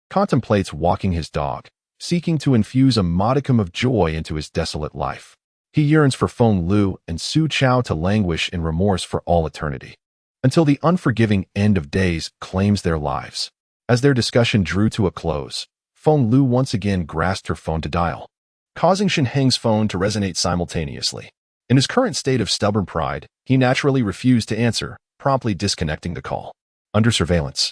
contemplates walking his dog, seeking to infuse a modicum of joy into his desolate life. He yearns for Feng Lu and Su Chao to languish in remorse for all eternity, until the unforgiving end of days claims their lives. As their discussion drew to a close, Feng Lu once again grasped her phone to dial, causing Shen Heng's phone to resonate simultaneously. In his current state of stubborn pride, he naturally refused to answer, promptly disconnecting the call. Under surveillance,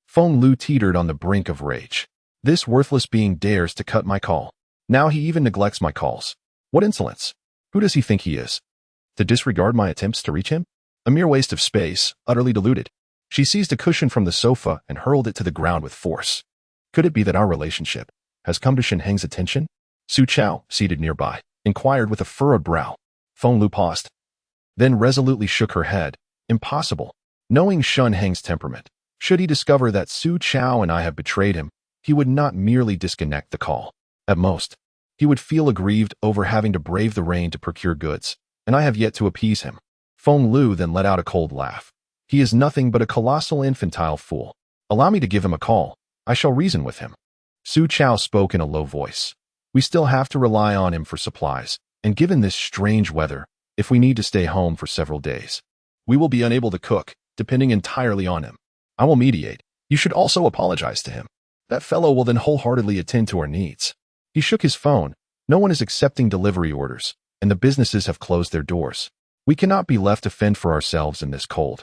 Feng Lu teetered on the brink of rage. This worthless being dares to cut my call. Now he even neglects my calls. What insolence! Who does he think he is? To disregard my attempts to reach him? A mere waste of space, utterly diluted. She seized a cushion from the sofa and hurled it to the ground with force. Could it be that our relationship has come to Shen Heng's attention? Su Chao, seated nearby, inquired with a furrowed brow. Feng Lu paused, then resolutely shook her head. Impossible. Knowing Shen Heng's temperament, should he discover that Su Chao and I have betrayed him, he would not merely disconnect the call. At most, he would feel aggrieved over having to brave the rain to procure goods, and I have yet to appease him. Feng Lu then let out a cold laugh. He is nothing but a colossal infantile fool. Allow me to give him a call. I shall reason with him. Su Chao spoke in a low voice. We still have to rely on him for supplies, and given this strange weather, if we need to stay home for several days, we will be unable to cook, depending entirely on him. I will mediate. You should also apologize to him. That fellow will then wholeheartedly attend to our needs. He shook his phone. No one is accepting delivery orders, and the businesses have closed their doors. We cannot be left to fend for ourselves in this cold.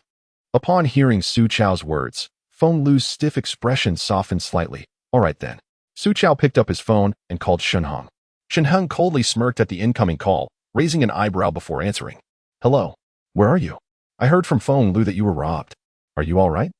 Upon hearing Su Chao's words, Feng Lu's stiff expression softened slightly. All right then. Su Chao picked up his phone and called Shen Heng. Shen Heng coldly smirked at the incoming call, raising an eyebrow before answering. Hello. Where are you? I heard from Feng Lu that you were robbed. Are you all right?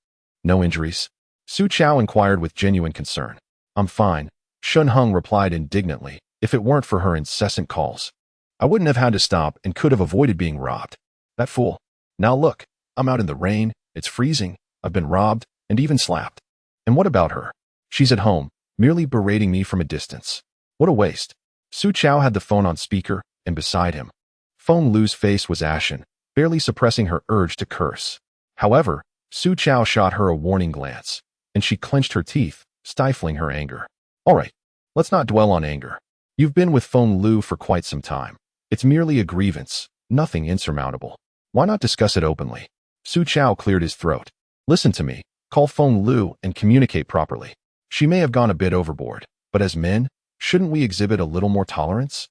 No injuries? Su Chao inquired with genuine concern. I'm fine, Shen Heng replied indignantly. If it weren't for her incessant calls, I wouldn't have had to stop and could have avoided being robbed. That fool. Now look, I'm out in the rain, it's freezing, I've been robbed, and even slapped. And what about her? She's at home, merely berating me from a distance. What a waste. Su Chao had the phone on speaker, and beside him, Feng Lu's face was ashen, barely suppressing her urge to curse. However, Su Chao shot her a warning glance, and she clenched her teeth, stifling her anger. All right, let's not dwell on anger. You've been with Feng Lu for quite some time. It's merely a grievance, nothing insurmountable. Why not discuss it openly? Su Chao cleared his throat. Listen to me. Call Feng Lu and communicate properly. She may have gone a bit overboard, but as men, shouldn't we exhibit a little more tolerance?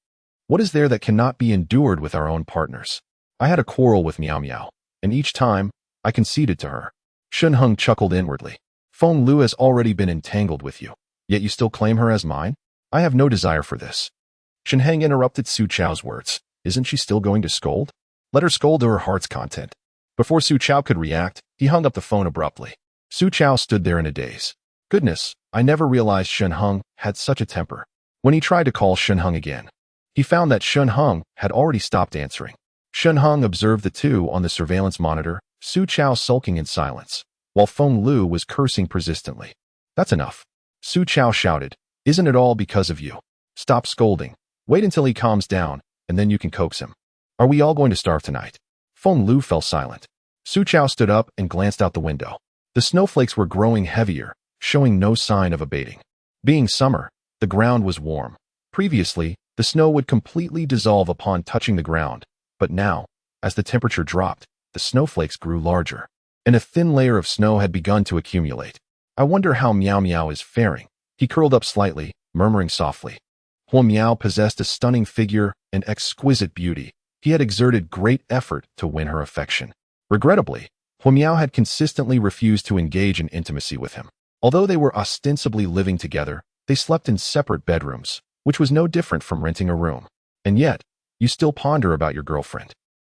What is there that cannot be endured with our own partners? I had a quarrel with Miao Miao, and each time, I conceded to her. Shen Heng chuckled inwardly. Feng Lu has already been entangled with you, yet you still claim her as mine? I have no desire for this. Shen Heng interrupted Su Chao's words. Isn't she still going to scold? Let her scold to her heart's content. Before Su Chao could react, he hung up the phone abruptly. Su Chao stood there in a daze. Goodness, I never realized Shen Heng had such a temper. When he tried to call Shen Heng again, he found that Shen Heng had already stopped answering. Shen Heng observed the two on the surveillance monitor, Su Chao sulking in silence, while Feng Lu was cursing persistently. That's enough. Su Chao shouted. Isn't it all because of you? Stop scolding. Wait until he calms down, and then you can coax him. Are we all going to starve tonight? Feng Lu fell silent. Su Chao stood up and glanced out the window. The snowflakes were growing heavier, showing no sign of abating. Being summer, the ground was warm. Previously, the snow would completely dissolve upon touching the ground, but now, as the temperature dropped, the snowflakes grew larger, and a thin layer of snow had begun to accumulate. I wonder how Miao Miao is faring. He curled up slightly, murmuring softly. Huo Miao possessed a stunning figure and exquisite beauty. He had exerted great effort to win her affection. Regrettably, Huo Miao had consistently refused to engage in intimacy with him. Although they were ostensibly living together, they slept in separate bedrooms, which was no different from renting a room. And yet, you still ponder about your girlfriend.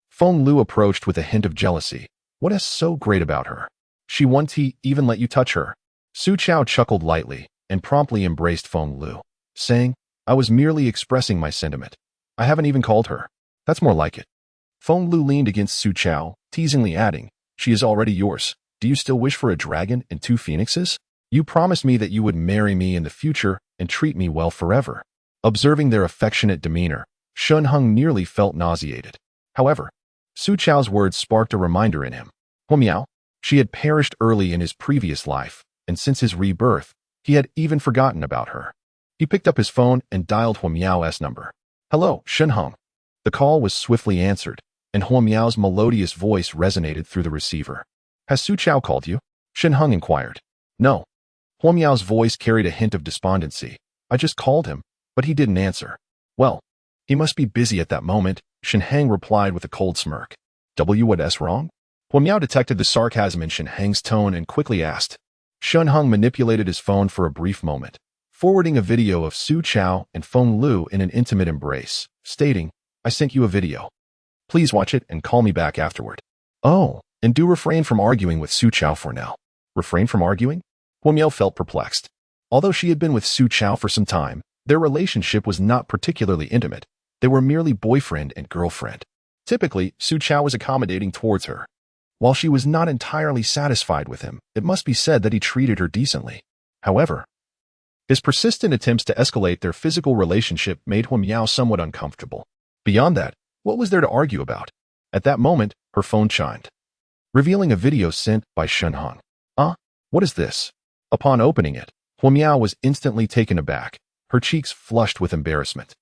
Feng Lu approached with a hint of jealousy. What is so great about her? She won't even let you touch her. Su Chao chuckled lightly and promptly embraced Feng Lu, saying, I was merely expressing my sentiment. I haven't even called her. That's more like it. Feng Lu leaned against Su Chao, teasingly adding, She is already yours. Do you still wish for a dragon and 2 phoenixes? You promised me that you would marry me in the future and treat me well forever. Observing their affectionate demeanor, Shen Heng nearly felt nauseated. However, Su Chao's words sparked a reminder in him. Huo Miao, she had perished early in his previous life, and since his rebirth, he had even forgotten about her. He picked up his phone and dialed Huo Miao's number. Hello, Shen Heng. The call was swiftly answered, and Huo Miao's melodious voice resonated through the receiver. Has Su Chao called you? Shen Heng inquired. No. Huo Miao's voice carried a hint of despondency. I just called him, but he didn't answer. Well, he must be busy at that moment, Shen Heng replied with a cold smirk. What's wrong? Huo Miao detected the sarcasm in Shen Heng's tone and quickly asked. Shen Heng manipulated his phone for a brief moment, forwarding a video of Su Chao and Feng Lu in an intimate embrace, stating, I sent you a video. Please watch it and call me back afterward. Oh, and do refrain from arguing with Su Chao for now. Refrain from arguing? Huo Miao felt perplexed. Although she had been with Su Chao for some time, their relationship was not particularly intimate. They were merely boyfriend and girlfriend. Typically, Su Chao was accommodating towards her. While she was not entirely satisfied with him, it must be said that he treated her decently. However, his persistent attempts to escalate their physical relationship made Huo Miao somewhat uncomfortable. Beyond that, what was there to argue about? At that moment, her phone chimed, revealing a video sent by Shen Heng. What is this? Upon opening it, Huo Miao was instantly taken aback, her cheeks flushed with embarrassment.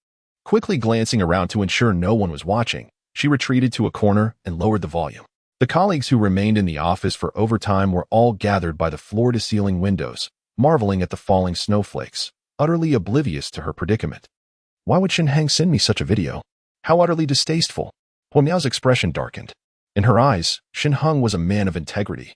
Quickly glancing around to ensure no one was watching, she retreated to a corner and lowered the volume. The colleagues who remained in the office for overtime were all gathered by the floor-to-ceiling windows, marveling at the falling snowflakes, utterly oblivious to her predicament. Why would Shen Heng send me such a video? How utterly distasteful! Huo Miao's expression darkened. In her eyes, Shen Heng was a man of integrity.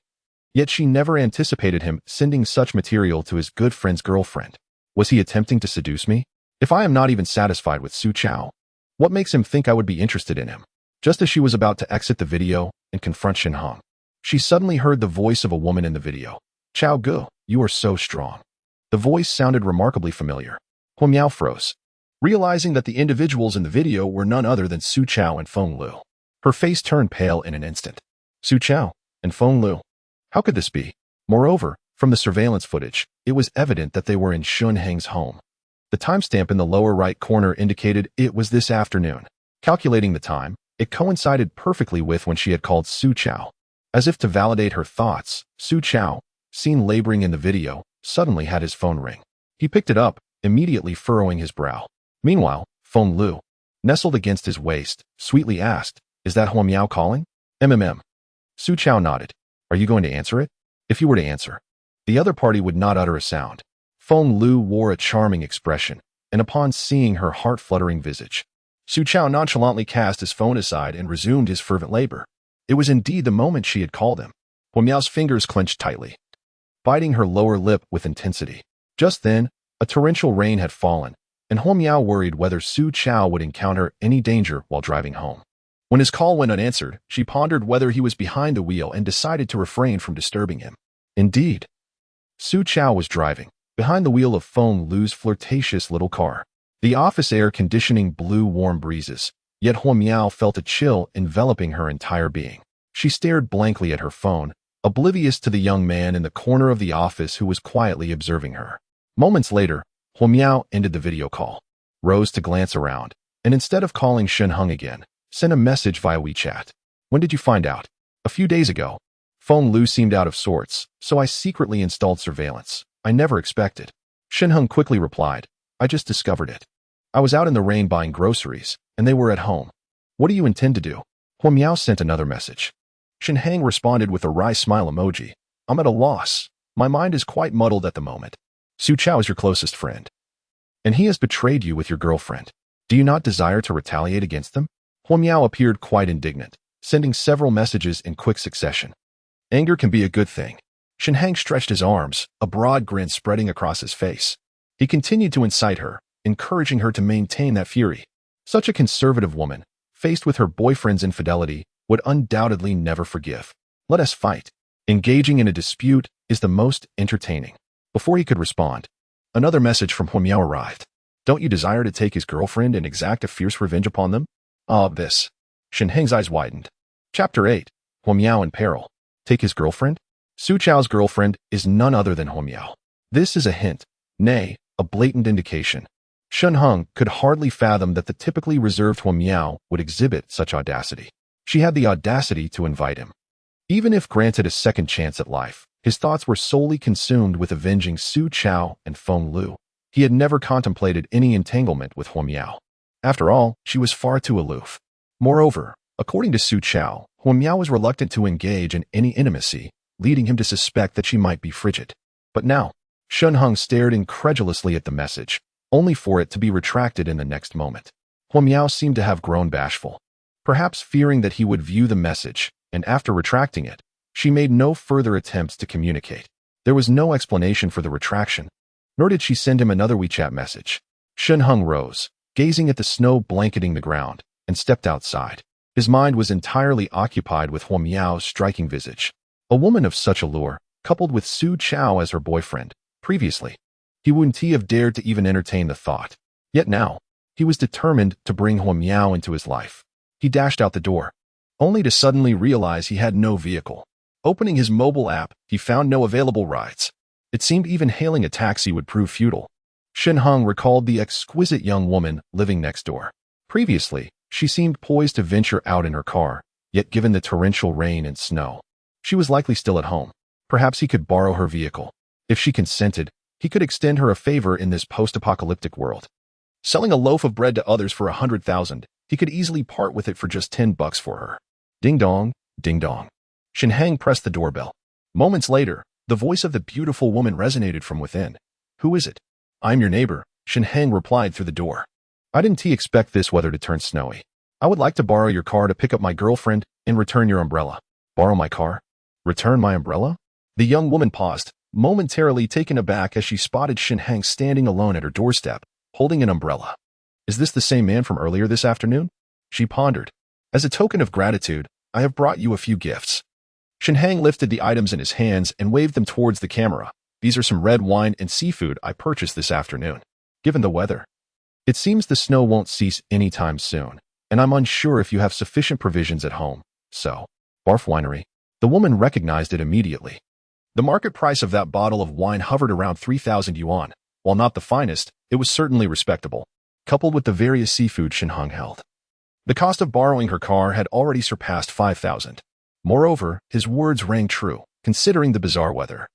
Yet she never anticipated him sending such material to his good friend's girlfriend. Was he attempting to seduce me? If I am not even satisfied with Su Chao, what makes him think I would be interested in him? Just as she was about to exit the video and confront Shen Heng, she suddenly heard the voice of a woman in the video. Chao Gu, you are so strong. The voice sounded remarkably familiar. Huo Miao froze, realizing that the individuals in the video were none other than Su Chao and Feng Lu. Her face turned pale in an instant. Su Chao and Feng Lu. How could this be? Moreover, from the surveillance footage, it was evident that they were in Shen Heng's home. The timestamp in the lower right corner indicated it was this afternoon. Calculating the time, it coincided perfectly with when she had called Su Chao. As if to validate her thoughts, Su Chao, seen laboring in the video, suddenly had his phone ring. He picked it up, immediately furrowing his brow. Meanwhile, Feng Lu, nestled against his waist, sweetly asked, "Is that Huo Miao calling?" Su Chao nodded. Are you going to answer it? If you were to answer, the other party would not utter a sound. Feng Lu wore a charming expression, and upon seeing her heart-fluttering visage, Su Chao nonchalantly cast his phone aside and resumed his fervent labor. It was indeed the moment she had called him. Huo Miao's fingers clenched tightly, biting her lower lip with intensity. Just then, a torrential rain had fallen, and Huo Miao worried whether Su Chao would encounter any danger while driving home. When his call went unanswered, she pondered whether he was behind the wheel and decided to refrain from disturbing him. Indeed, Su Chao was driving, behind the wheel of Feng Lu's flirtatious little car. The office air conditioning blew warm breezes, yet Huo Miao felt a chill enveloping her entire being. She stared blankly at her phone, oblivious to the young man in the corner of the office who was quietly observing her. Moments later, Huo Miao ended the video call, rose to glance around, and instead of calling Shen Heng again, sent a message via WeChat. When did you find out? A few days ago. Feng Lu seemed out of sorts, so I secretly installed surveillance. I never expected. Shen Heng quickly replied, I just discovered it. I was out in the rain buying groceries, and they were at home. What do you intend to do? Huo Miao sent another message. Shen Heng responded with a wry smile emoji. I'm at a loss. My mind is quite muddled at the moment. Su Chao is your closest friend, and he has betrayed you with your girlfriend. Do you not desire to retaliate against them? Huo Miao appeared quite indignant, sending several messages in quick succession. Anger can be a good thing. Shen Heng stretched his arms, a broad grin spreading across his face. He continued to incite her, encouraging her to maintain that fury. Such a conservative woman, faced with her boyfriend's infidelity, would undoubtedly never forgive. Let us fight. Engaging in a dispute is the most entertaining. Before he could respond, another message from Huo Miao arrived. Don't you desire to take his girlfriend and exact a fierce revenge upon them? This. Shen Heng's eyes widened. Chapter 8. Huo Miao in peril. Take his girlfriend? Su Chao's girlfriend is none other than Huo Miao. This is a hint, nay, a blatant indication. Shen Heng could hardly fathom that the typically reserved Huo Miao would exhibit such audacity. She had the audacity to invite him. Even if granted a second chance at life, his thoughts were solely consumed with avenging Su Chao and Feng Lu. He had never contemplated any entanglement with Huo Miao. After all, she was far too aloof. Moreover, according to Su Chao, Huo Miao was reluctant to engage in any intimacy, leading him to suspect that she might be frigid. But now, Shen Heng stared incredulously at the message, only for it to be retracted in the next moment. Huo Miao seemed to have grown bashful, perhaps fearing that he would view the message, and after retracting it, she made no further attempts to communicate. There was no explanation for the retraction, nor did she send him another WeChat message. Shen Heng rose, gazing at the snow blanketing the ground, and stepped outside. His mind was entirely occupied with Huo Miao's striking visage. A woman of such allure, coupled with Su Chao as her boyfriend. Previously, he wouldn't have dared to even entertain the thought. Yet now, he was determined to bring Huo Miao into his life. He dashed out the door, only to suddenly realize he had no vehicle. Opening his mobile app, he found no available rides. It seemed even hailing a taxi would prove futile. Shen Heng recalled the exquisite young woman living next door. Previously, she seemed poised to venture out in her car, yet given the torrential rain and snow, she was likely still at home. Perhaps he could borrow her vehicle. If she consented, he could extend her a favor in this post-apocalyptic world. Selling a loaf of bread to others for 100,000, he could easily part with it for just $10 for her. Ding dong, ding dong. Shen Heng pressed the doorbell. Moments later, the voice of the beautiful woman resonated from within. Who is it? I'm your neighbor, Shen Heng replied through the door. I didn't expect this weather to turn snowy. I would like to borrow your car to pick up my girlfriend and return your umbrella. Borrow my car? Return my umbrella? The young woman paused, momentarily taken aback as she spotted Shen Heng standing alone at her doorstep, holding an umbrella. Is this the same man from earlier this afternoon? She pondered. As a token of gratitude, I have brought you a few gifts. Shen Heng lifted the items in his hands and waved them towards the camera. These are some red wine and seafood I purchased this afternoon. Given the weather, it seems the snow won't cease anytime soon, and I'm unsure if you have sufficient provisions at home. So, Barf Winery. The woman recognized it immediately. The market price of that bottle of wine hovered around 3,000 yuan. While not the finest, it was certainly respectable, coupled with the various seafood Shen Heng held. The cost of borrowing her car had already surpassed 5,000. Moreover, his words rang true, considering the bizarre weather.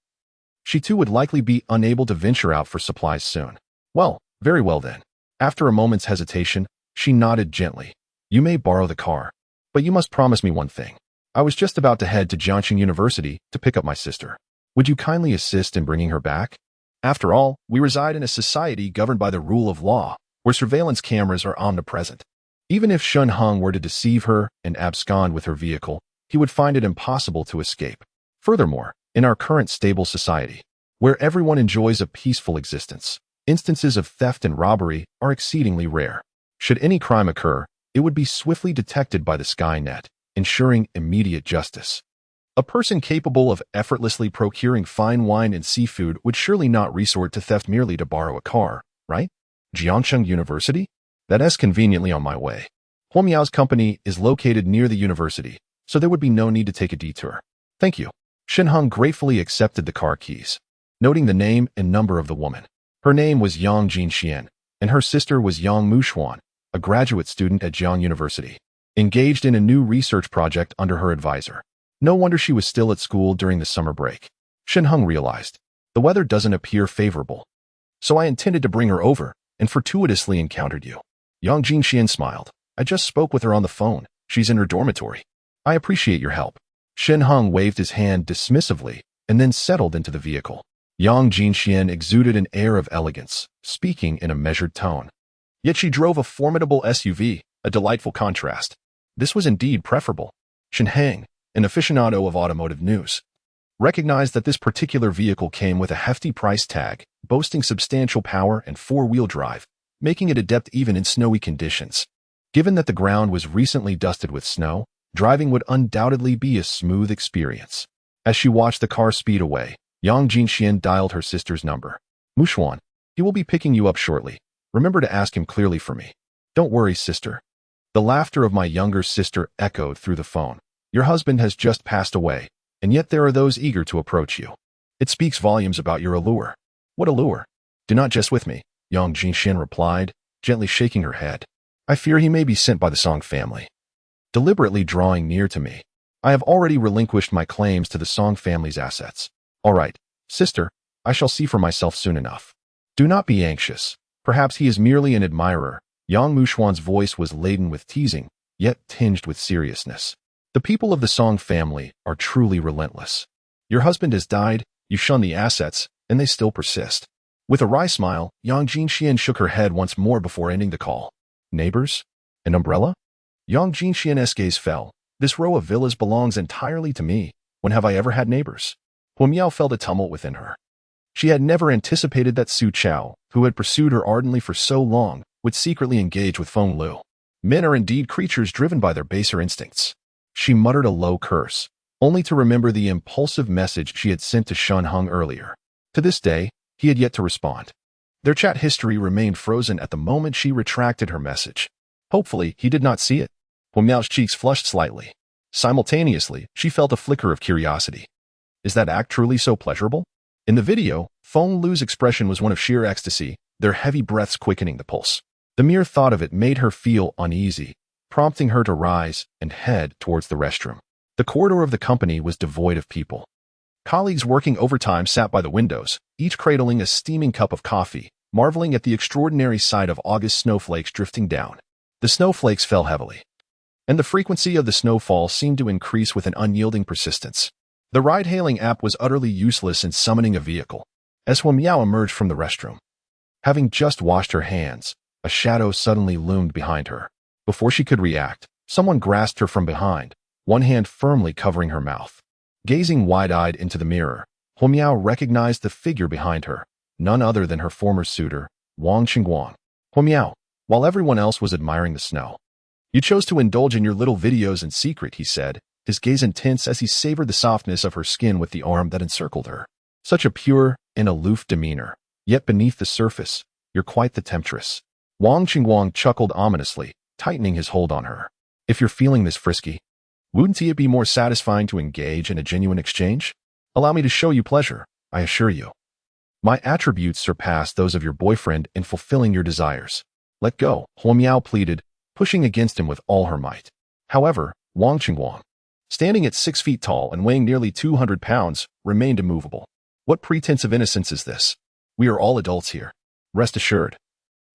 She too would likely be unable to venture out for supplies soon. Well, very well then. After a moment's hesitation, she nodded gently. You may borrow the car, but you must promise me one thing. I was just about to head to Jiangxing University to pick up my sister. Would you kindly assist in bringing her back? After all, we reside in a society governed by the rule of law, where surveillance cameras are omnipresent. Even if Shen Heng were to deceive her and abscond with her vehicle, he would find it impossible to escape. Furthermore, in our current stable society, where everyone enjoys a peaceful existence, instances of theft and robbery are exceedingly rare. Should any crime occur, it would be swiftly detected by the Skynet, ensuring immediate justice. A person capable of effortlessly procuring fine wine and seafood would surely not resort to theft merely to borrow a car, right? Jiangxing University? That is conveniently on my way. Huo Miao's company is located near the university, so there would be no need to take a detour. Thank you. Shen Heng gratefully accepted the car keys, noting the name and number of the woman. Her name was Yang Jinxian, and her sister was Yang Mushuan, a graduate student at Jiang University, engaged in a new research project under her advisor. No wonder she was still at school during the summer break. Shen Heng realized. The weather doesn't appear favorable. So I intended to bring her over, and fortuitously encountered you. Yang Jinxian smiled. I just spoke with her on the phone. She's in her dormitory. I appreciate your help. Shen Heng waved his hand dismissively, and then settled into the vehicle. Yang Jinxian exuded an air of elegance, speaking in a measured tone. Yet she drove a formidable SUV, a delightful contrast. This was indeed preferable. Shen Heng, an aficionado of automotive news, recognized that this particular vehicle came with a hefty price tag, boasting substantial power and four-wheel drive, making it adept even in snowy conditions. Given that the ground was recently dusted with snow, driving would undoubtedly be a smooth experience. As she watched the car speed away, Yang Jinxian dialed her sister's number. Mushuan, he will be picking you up shortly. Remember to ask him clearly for me. Don't worry, sister. The laughter of my younger sister echoed through the phone. Your husband has just passed away, and yet there are those eager to approach you. It speaks volumes about your allure. What allure? Do not jest with me, Yang Jinxian replied, gently shaking her head. I fear he may be sent by the Song family. Deliberately drawing near to me. I have already relinquished my claims to the Song family's assets. All right, sister, I shall see for myself soon enough. Do not be anxious. Perhaps he is merely an admirer. Yang Mushuan's voice was laden with teasing, yet tinged with seriousness. The people of the Song family are truly relentless. Your husband has died, you shun the assets, and they still persist. With a wry smile, Yang Jinxian shook her head once more before ending the call. Neighbors? An umbrella? Yang Jinxian's gaze fell. This row of villas belongs entirely to me. When have I ever had neighbors? Huo Miao felt a tumult within her. She had never anticipated that Su Chao, who had pursued her ardently for so long, would secretly engage with Feng Lu. Men are indeed creatures driven by their baser instincts. She muttered a low curse, only to remember the impulsive message she had sent to Shen Heng earlier. To this day, he had yet to respond. Their chat history remained frozen at the moment she retracted her message. Hopefully, he did not see it. Hu Miao's cheeks flushed slightly. Simultaneously, she felt a flicker of curiosity. Is that act truly so pleasurable? In the video, Feng Lu's expression was one of sheer ecstasy, their heavy breaths quickening the pulse. The mere thought of it made her feel uneasy, prompting her to rise and head towards the restroom. The corridor of the company was devoid of people. Colleagues working overtime sat by the windows, each cradling a steaming cup of coffee, marveling at the extraordinary sight of August snowflakes drifting down. The snowflakes fell heavily, and the frequency of the snowfall seemed to increase with an unyielding persistence. The ride-hailing app was utterly useless in summoning a vehicle. As Hu Miao emerged from the restroom, having just washed her hands, a shadow suddenly loomed behind her. Before she could react, someone grasped her from behind, one hand firmly covering her mouth. Gazing wide-eyed into the mirror, Hu Miao recognized the figure behind her, none other than her former suitor, Wang Qingguang. Hu Miao, while everyone else was admiring the snow. You chose to indulge in your little videos in secret, he said, his gaze intense as he savored the softness of her skin with the arm that encircled her. Such a pure and aloof demeanor, yet beneath the surface, you're quite the temptress. Wang Qingguang chuckled ominously, tightening his hold on her. If you're feeling this frisky, wouldn't it be more satisfying to engage in a genuine exchange? Allow me to show you pleasure, I assure you. My attributes surpass those of your boyfriend in fulfilling your desires. Let go, Hu Miao pleaded, pushing against him with all her might. However, Wang Qingguang, standing at 6 feet tall and weighing nearly 200 pounds, remained immovable. What pretense of innocence is this? We are all adults here. Rest assured.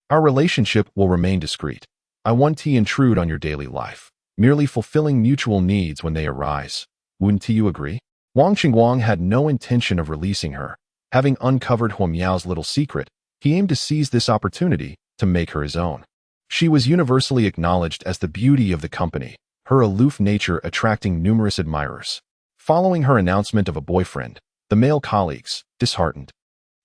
Our relationship will remain discreet. I won't intrude on your daily life, merely fulfilling mutual needs when they arise. Wouldn't you agree? Wang Qingguang had no intention of releasing her. Having uncovered Hu Miao's little secret, he aimed to seize this opportunity to make her his own. She was universally acknowledged as the beauty of the company, her aloof nature attracting numerous admirers. Following her announcement of a boyfriend, the male colleagues, disheartened,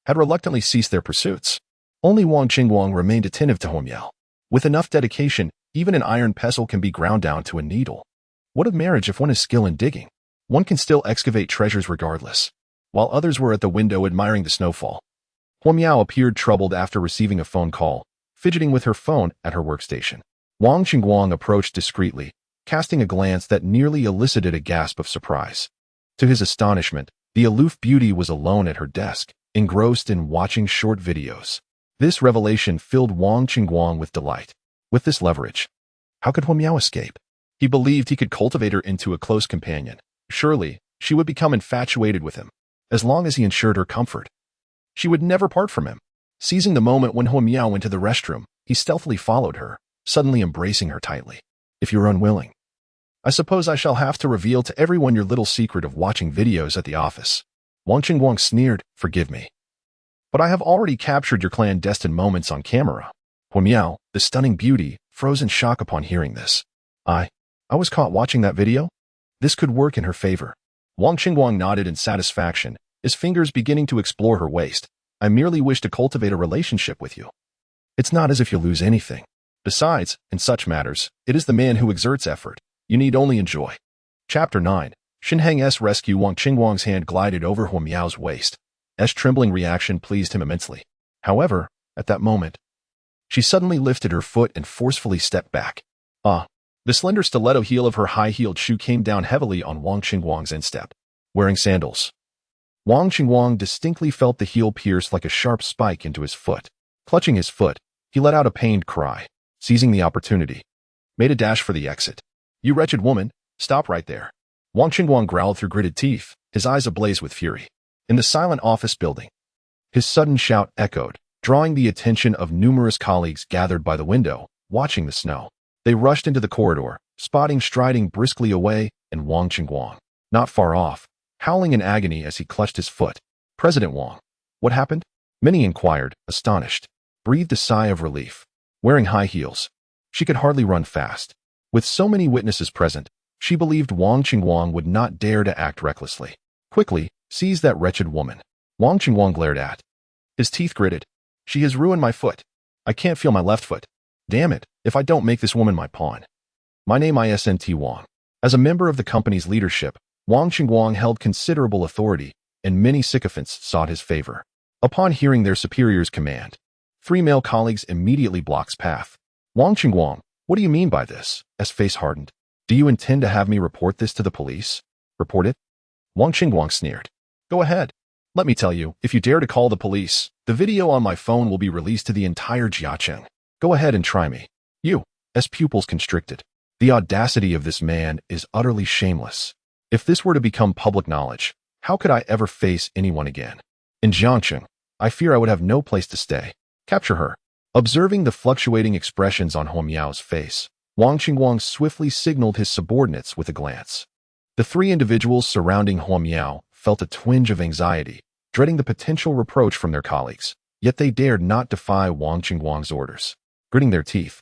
had reluctantly ceased their pursuits. Only Wang Qingguang remained attentive to Hu Miao. With enough dedication, even an iron pestle can be ground down to a needle. What of marriage if one is skilled in digging? One can still excavate treasures regardless. While others were at the window admiring the snowfall, Hu Miao appeared troubled after receiving a phone call, fidgeting with her phone at her workstation. Wang Qingguang approached discreetly, casting a glance that nearly elicited a gasp of surprise. To his astonishment, the aloof beauty was alone at her desk, engrossed in watching short videos. This revelation filled Wang Qingguang with delight. With this leverage, how could Hu Miao escape? He believed he could cultivate her into a close companion. Surely, she would become infatuated with him. As long as he ensured her comfort, she would never part from him. Seizing the moment when Hu Miao went to the restroom, he stealthily followed her, suddenly embracing her tightly. If you're unwilling, I suppose I shall have to reveal to everyone your little secret of watching videos at the office. Wang Qingguang sneered, forgive me, but I have already captured your clandestine moments on camera. Hu Miao, the stunning beauty, froze in shock upon hearing this. I was caught watching that video? This could work in her favor. Wang Qingguang nodded in satisfaction, his fingers beginning to explore her waist. I merely wish to cultivate a relationship with you. It's not as if you lose anything. Besides, in such matters, it is the man who exerts effort. You need only enjoy. Chapter 9. Shen Heng's rescue. Wang Qingguang's hand glided over Hu Miao's waist. His trembling reaction pleased him immensely. However, at that moment, she suddenly lifted her foot and forcefully stepped back. The slender stiletto heel of her high-heeled shoe came down heavily on Wang Qingguang's instep. Wearing sandals, Wang Qingguang distinctly felt the heel pierce like a sharp spike into his foot. Clutching his foot, he let out a pained cry. Seizing the opportunity, made a dash for the exit. You wretched woman, stop right there. Wang Qingguang growled through gritted teeth, his eyes ablaze with fury. In the silent office building, his sudden shout echoed, drawing the attention of numerous colleagues gathered by the window, watching the snow. They rushed into the corridor, spotting striding briskly away, and Wang Qingguang, not far off, howling in agony as he clutched his foot. President Wang, what happened? Many inquired, astonished. Breathed a sigh of relief. Wearing high heels, she could hardly run fast. With so many witnesses present, she believed Wang Qingguang would not dare to act recklessly. Quickly, seize that wretched woman. Wang Qingguang glared at. His teeth gritted. She has ruined my foot. I can't feel my left foot. Damn it, if I don't make this woman my pawn. My name isn't Wang. As a member of the company's leadership, Wang Qingguang held considerable authority, and many sycophants sought his favor. Upon hearing their superior's command, 3 male colleagues immediately blocks path. Wang Qingguang, what do you mean by this? S face hardened. Do you intend to have me report this to the police? Report it? Wang Qingguang sneered. Go ahead. Let me tell you, if you dare to call the police, the video on my phone will be released to the entire Jiacheng. Go ahead and try me. You, as pupils constricted. The audacity of this man is utterly shameless. If this were to become public knowledge, how could I ever face anyone again? In Jiangcheng, I fear I would have no place to stay. Capture her. Observing the fluctuating expressions on Huo Miao's face, Wang Qingguang swiftly signaled his subordinates with a glance. The 3 individuals surrounding Huo Miao felt a twinge of anxiety, dreading the potential reproach from their colleagues, yet they dared not defy Wang Qingguang's orders. Gritting their teeth,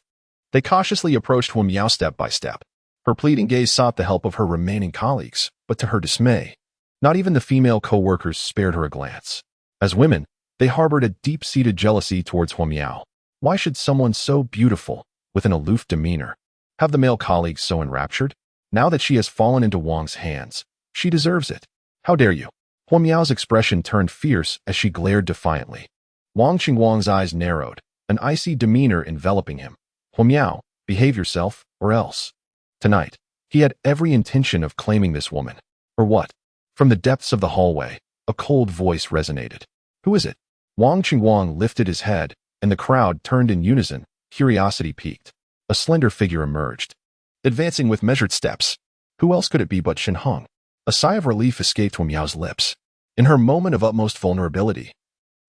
they cautiously approached Huo Miao step by step. Her pleading gaze sought the help of her remaining colleagues, but to her dismay, not even the female co-workers spared her a glance. As women, they harbored a deep-seated jealousy towards Huo Miao. Why should someone so beautiful, with an aloof demeanor, have the male colleagues so enraptured? Now that she has fallen into Wang's hands, she deserves it. How dare you? Huo Miao's expression turned fierce as she glared defiantly. Wang Qingguang's eyes narrowed, an icy demeanor enveloping him. Huo Miao, behave yourself, or else. Tonight, he had every intention of claiming this woman. Or what? From the depths of the hallway, a cold voice resonated. Who is it? Wang Qingguang lifted his head, and the crowd turned in unison, curiosity piqued. A slender figure emerged, advancing with measured steps. Who else could it be but Shen Heng? A sigh of relief escaped Huo Miao's lips. In her moment of utmost vulnerability,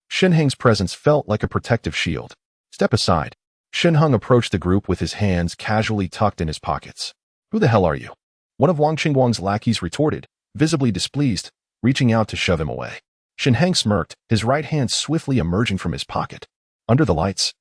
Shen Heng's presence felt like a protective shield. Step aside. Shen Heng approached the group with his hands casually tucked in his pockets. Who the hell are you? One of Wang Qingguang's lackeys retorted, visibly displeased, reaching out to shove him away. Shen Heng smirked, his right hand swiftly emerging from his pocket. Under the lights,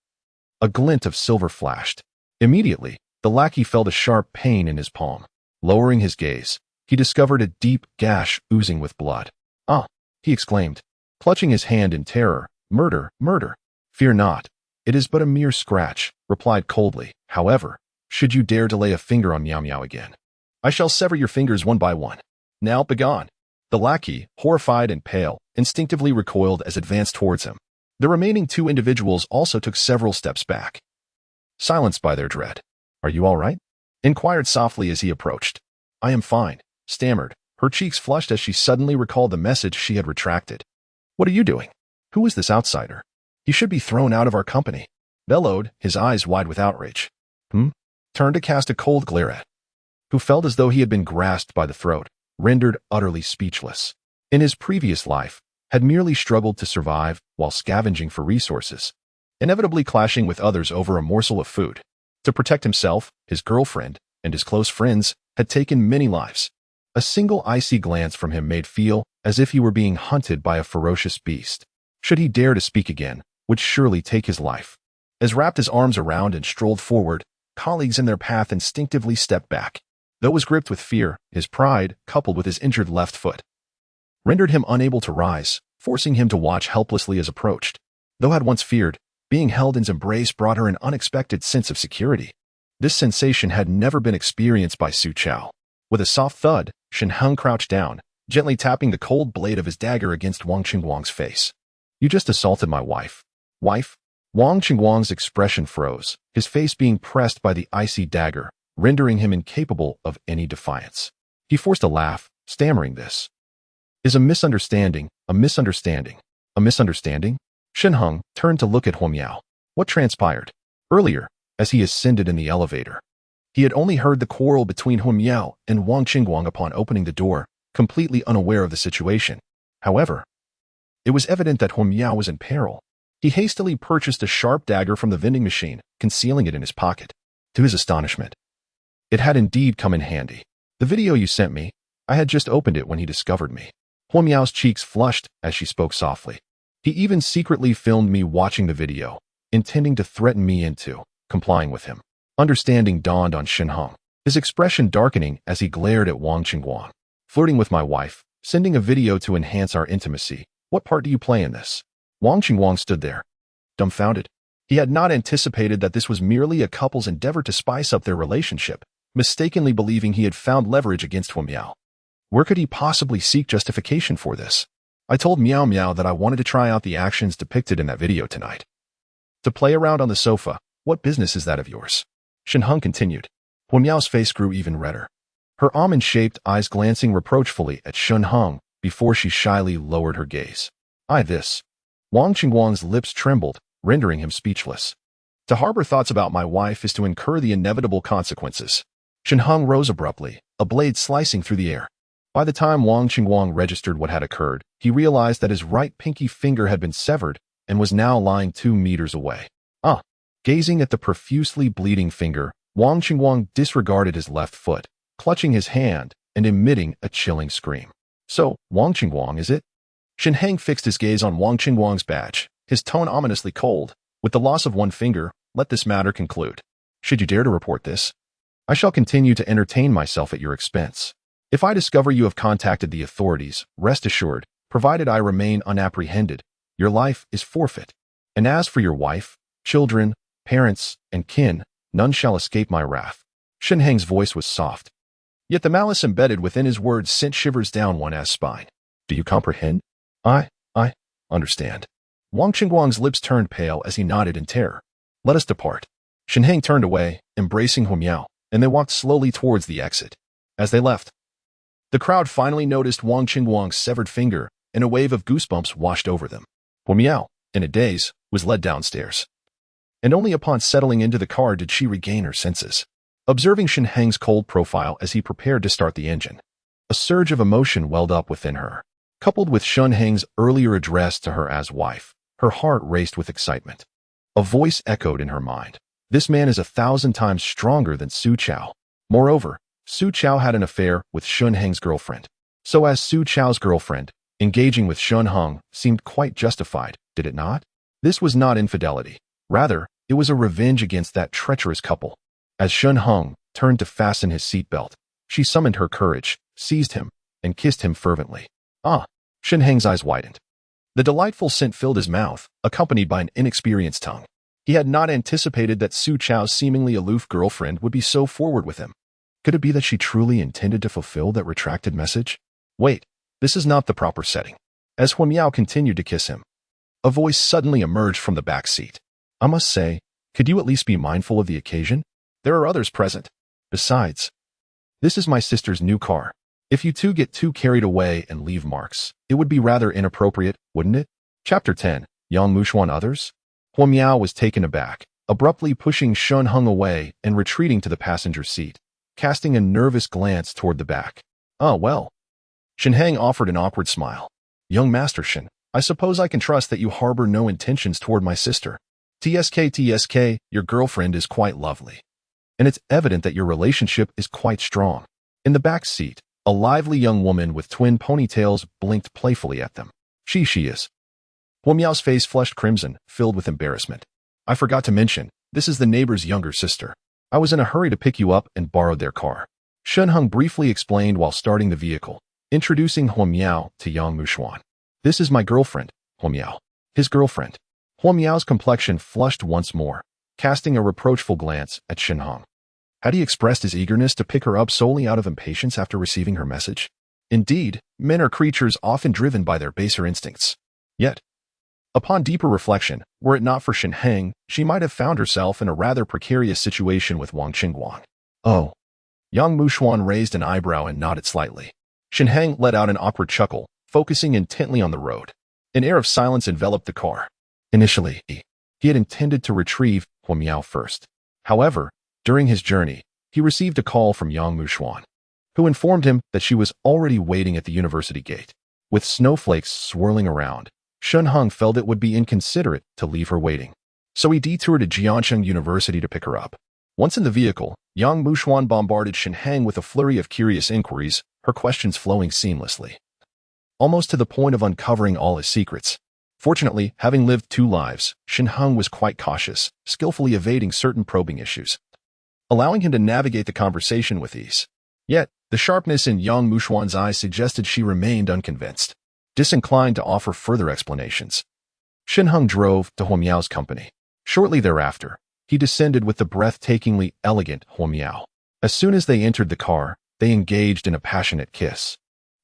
a glint of silver flashed. Immediately, the lackey felt a sharp pain in his palm. Lowering his gaze, he discovered a deep gash oozing with blood. Ah, he exclaimed, clutching his hand in terror. Murder, murder. Fear not. It is but a mere scratch, replied coldly. However, should you dare to lay a finger on Miao Miao again, I shall sever your fingers one by one. Now begone. The lackey, horrified and pale, instinctively recoiled as advanced towards him. The remaining 2 individuals also took several steps back, silenced by their dread. Are you all right? Inquired softly as he approached. I am fine, stammered, her cheeks flushed as she suddenly recalled the message she had retracted. What are you doing? Who is this outsider? He should be thrown out of our company. Bellowed, his eyes wide with outrage. Turned to cast a cold glare at, who felt as though he had been grasped by the throat, rendered utterly speechless. In his previous life, had merely struggled to survive while scavenging for resources, inevitably clashing with others over a morsel of food. To protect himself, his girlfriend, and his close friends had taken many lives. A single icy glance from him made feel as if he were being hunted by a ferocious beast. Should he dare to speak again, would surely take his life. As wrapped his arms around and strolled forward, colleagues in their path instinctively stepped back. Though was gripped with fear, his pride, coupled with his injured left foot, rendered him unable to rise, forcing him to watch helplessly as approached. Though had once feared, being held in his embrace brought her an unexpected sense of security. This sensation had never been experienced by Su Chao. With a soft thud, Shen Heng crouched down, gently tapping the cold blade of his dagger against Wang Qingguang's face. You just assaulted my wife. Wife? Wang Qingguang's expression froze, his face being pressed by the icy dagger, rendering him incapable of any defiance. He forced a laugh, stammering, this is a misunderstanding, a misunderstanding, a misunderstanding? Shen Heng turned to look at Huo Miao. What transpired? Earlier, as he ascended in the elevator, he had only heard the quarrel between Huo Miao and Wang Qingguang upon opening the door, completely unaware of the situation. However, it was evident that Huo Miao was in peril. He hastily purchased a sharp dagger from the vending machine, concealing it in his pocket. To his astonishment, it had indeed come in handy. The video you sent me, I had just opened it when he discovered me. Huo Miao's cheeks flushed as she spoke softly. He even secretly filmed me watching the video, intending to threaten me into complying with him. Understanding dawned on Shen Heng, his expression darkening as he glared at Wang Qingguang. Flirting with my wife, sending a video to enhance our intimacy. What part do you play in this? Wang Qingguang stood there, dumbfounded. He had not anticipated that this was merely a couple's endeavor to spice up their relationship, mistakenly believing he had found leverage against Hu Miao. Where could he possibly seek justification for this? I told Miao Miao that I wanted to try out the actions depicted in that video tonight. To play around on the sofa, what business is that of yours? Shen Heng continued. Hu Miao's face grew even redder, her almond-shaped eyes glancing reproachfully at Shen Heng before she shyly lowered her gaze. This. Wang Qingguang's lips trembled, rendering him speechless. To harbor thoughts about my wife is to incur the inevitable consequences. Shen Heng rose abruptly, a blade slicing through the air. By the time Wang Qingguang registered what had occurred, he realized that his right pinky finger had been severed and was now lying 2 meters away. Gazing at the profusely bleeding finger, Wang Qingguang disregarded his left foot, clutching his hand and emitting a chilling scream. So, Wang Qingguang, is it? Shen Heng fixed his gaze on Wang Qingguang's badge, his tone ominously cold. With the loss of one finger, let this matter conclude. Should you dare to report this, I shall continue to entertain myself at your expense. If I discover you have contacted the authorities, rest assured, provided I remain unapprehended, your life is forfeit. And as for your wife, children, parents, and kin, none shall escape my wrath. Shen Heng's voice was soft, yet the malice embedded within his words sent shivers down one's spine. Do you comprehend? I understand. Wang Qingguang's lips turned pale as he nodded in terror. Let us depart. Shen Heng turned away, embracing Hu Miao, and they walked slowly towards the exit. As they left, the crowd finally noticed Wang Qingguang's severed finger, and a wave of goosebumps washed over them. Hu Miao, in a daze, was led downstairs. And only upon settling into the car did she regain her senses. Observing Shen Heng's cold profile as he prepared to start the engine, a surge of emotion welled up within her. Coupled with Shen Heng's earlier address to her as wife, her heart raced with excitement. A voice echoed in her mind. This man is 1,000 times stronger than Su Chao. Moreover, Su Chao had an affair with Shen Heng's girlfriend. So as Su Chao's girlfriend, engaging with Shen Heng seemed quite justified, did it not? This was not infidelity. Rather, it was a revenge against that treacherous couple. As Shen Heng turned to fasten his seatbelt, she summoned her courage, seized him, and kissed him fervently. Shen Heng's eyes widened. The delightful scent filled his mouth, accompanied by an inexperienced tongue. He had not anticipated that Su Chao's seemingly aloof girlfriend would be so forward with him. Could it be that she truly intended to fulfill that retracted message? Wait, this is not the proper setting. As Hu Miao continued to kiss him, a voice suddenly emerged from the back seat. I must say, could you at least be mindful of the occasion? There are others present. Besides, this is my sister's new car. If you two get too carried away and leave marks, it would be rather inappropriate, wouldn't it? Chapter 10. Yang Mushuan Others? Hu Miao was taken aback, abruptly pushing Shen Heng away and retreating to the passenger seat, casting a nervous glance toward the back. Well. Shen Heng offered an awkward smile. Young Master Shen, I suppose I can trust that you harbor no intentions toward my sister. TSK, your girlfriend is quite lovely. And it's evident that your relationship is quite strong. In the back seat, a lively young woman with twin ponytails blinked playfully at them. She is. Hu Miao's face flushed crimson, filled with embarrassment. I forgot to mention, this is the neighbor's younger sister. I was in a hurry to pick you up and borrowed their car. Shen Heng briefly explained while starting the vehicle, introducing Hu Miao to Yang Mushuan. This is my girlfriend, Hu Miao. His girlfriend. Hu Miao's complexion flushed once more, casting a reproachful glance at Shen Heng. Had he expressed his eagerness to pick her up solely out of impatience after receiving her message? Indeed, men are creatures often driven by their baser instincts. Yet, upon deeper reflection, were it not for Shen Heng, she might have found herself in a rather precarious situation with Wang Qingguang. Oh. Yang Mushuan raised an eyebrow and nodded slightly. Shen Heng let out an awkward chuckle, focusing intently on the road. An air of silence enveloped the car. Initially, he had intended to retrieve Hu Miao first. However, during his journey, he received a call from Yang Mushuan, who informed him that she was already waiting at the university gate. With snowflakes swirling around, Shen Heng felt it would be inconsiderate to leave her waiting. So he detoured to Jiancheng University to pick her up. Once in the vehicle, Yang Mushuan bombarded Shen Heng with a flurry of curious inquiries, her questions flowing seamlessly, almost to the point of uncovering all his secrets. Fortunately, having lived 2 lives, Shen Heng was quite cautious, skillfully evading certain probing issues, allowing him to navigate the conversation with ease. Yet, the sharpness in Yang Mushuan's eyes suggested she remained unconvinced, disinclined to offer further explanations. Shen Heng drove to Hu Miao's company. Shortly thereafter, he descended with the breathtakingly elegant Huo Miao. As soon as they entered the car, they engaged in a passionate kiss,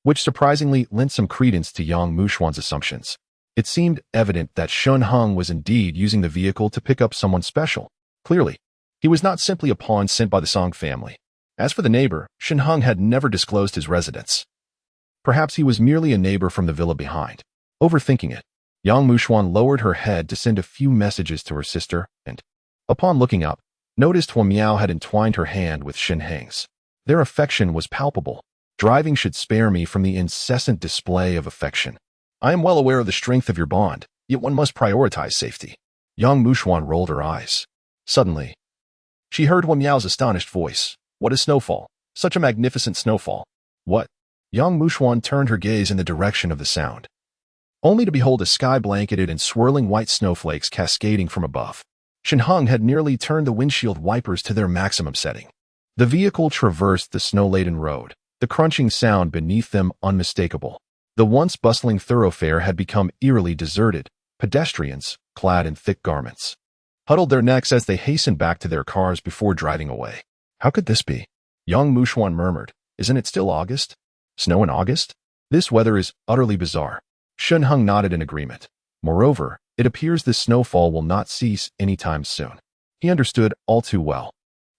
which surprisingly lent some credence to Yang Mushuan's assumptions. It seemed evident that Shen Heng was indeed using the vehicle to pick up someone special. Clearly, he was not simply a pawn sent by the Song family. As for the neighbor, Shen Heng had never disclosed his residence. Perhaps he was merely a neighbor from the villa behind. Overthinking it, Yang Mushuan lowered her head to send a few messages to her sister and, upon looking up, noticed Huo Miao had entwined her hand with Shen Heng's. Their affection was palpable. Driving should spare me from the incessant display of affection. I am well aware of the strength of your bond, yet one must prioritize safety. Yang Mushuan rolled her eyes. Suddenly, she heard Huo Miao's astonished voice. What is snowfall? Such a magnificent snowfall. What? Yang Mushuan turned her gaze in the direction of the sound, only to behold a sky blanketed in swirling white snowflakes cascading from above. Shen Heng had nearly turned the windshield wipers to their maximum setting. The vehicle traversed the snow-laden road, the crunching sound beneath them unmistakable. The once bustling thoroughfare had become eerily deserted. Pedestrians, clad in thick garments, huddled their necks as they hastened back to their cars before driving away. How could this be? Yang Mushuan murmured. Isn't it still August? Snow in August? This weather is utterly bizarre. Shen Heng nodded in agreement. Moreover, it appears this snowfall will not cease anytime soon. He understood all too well.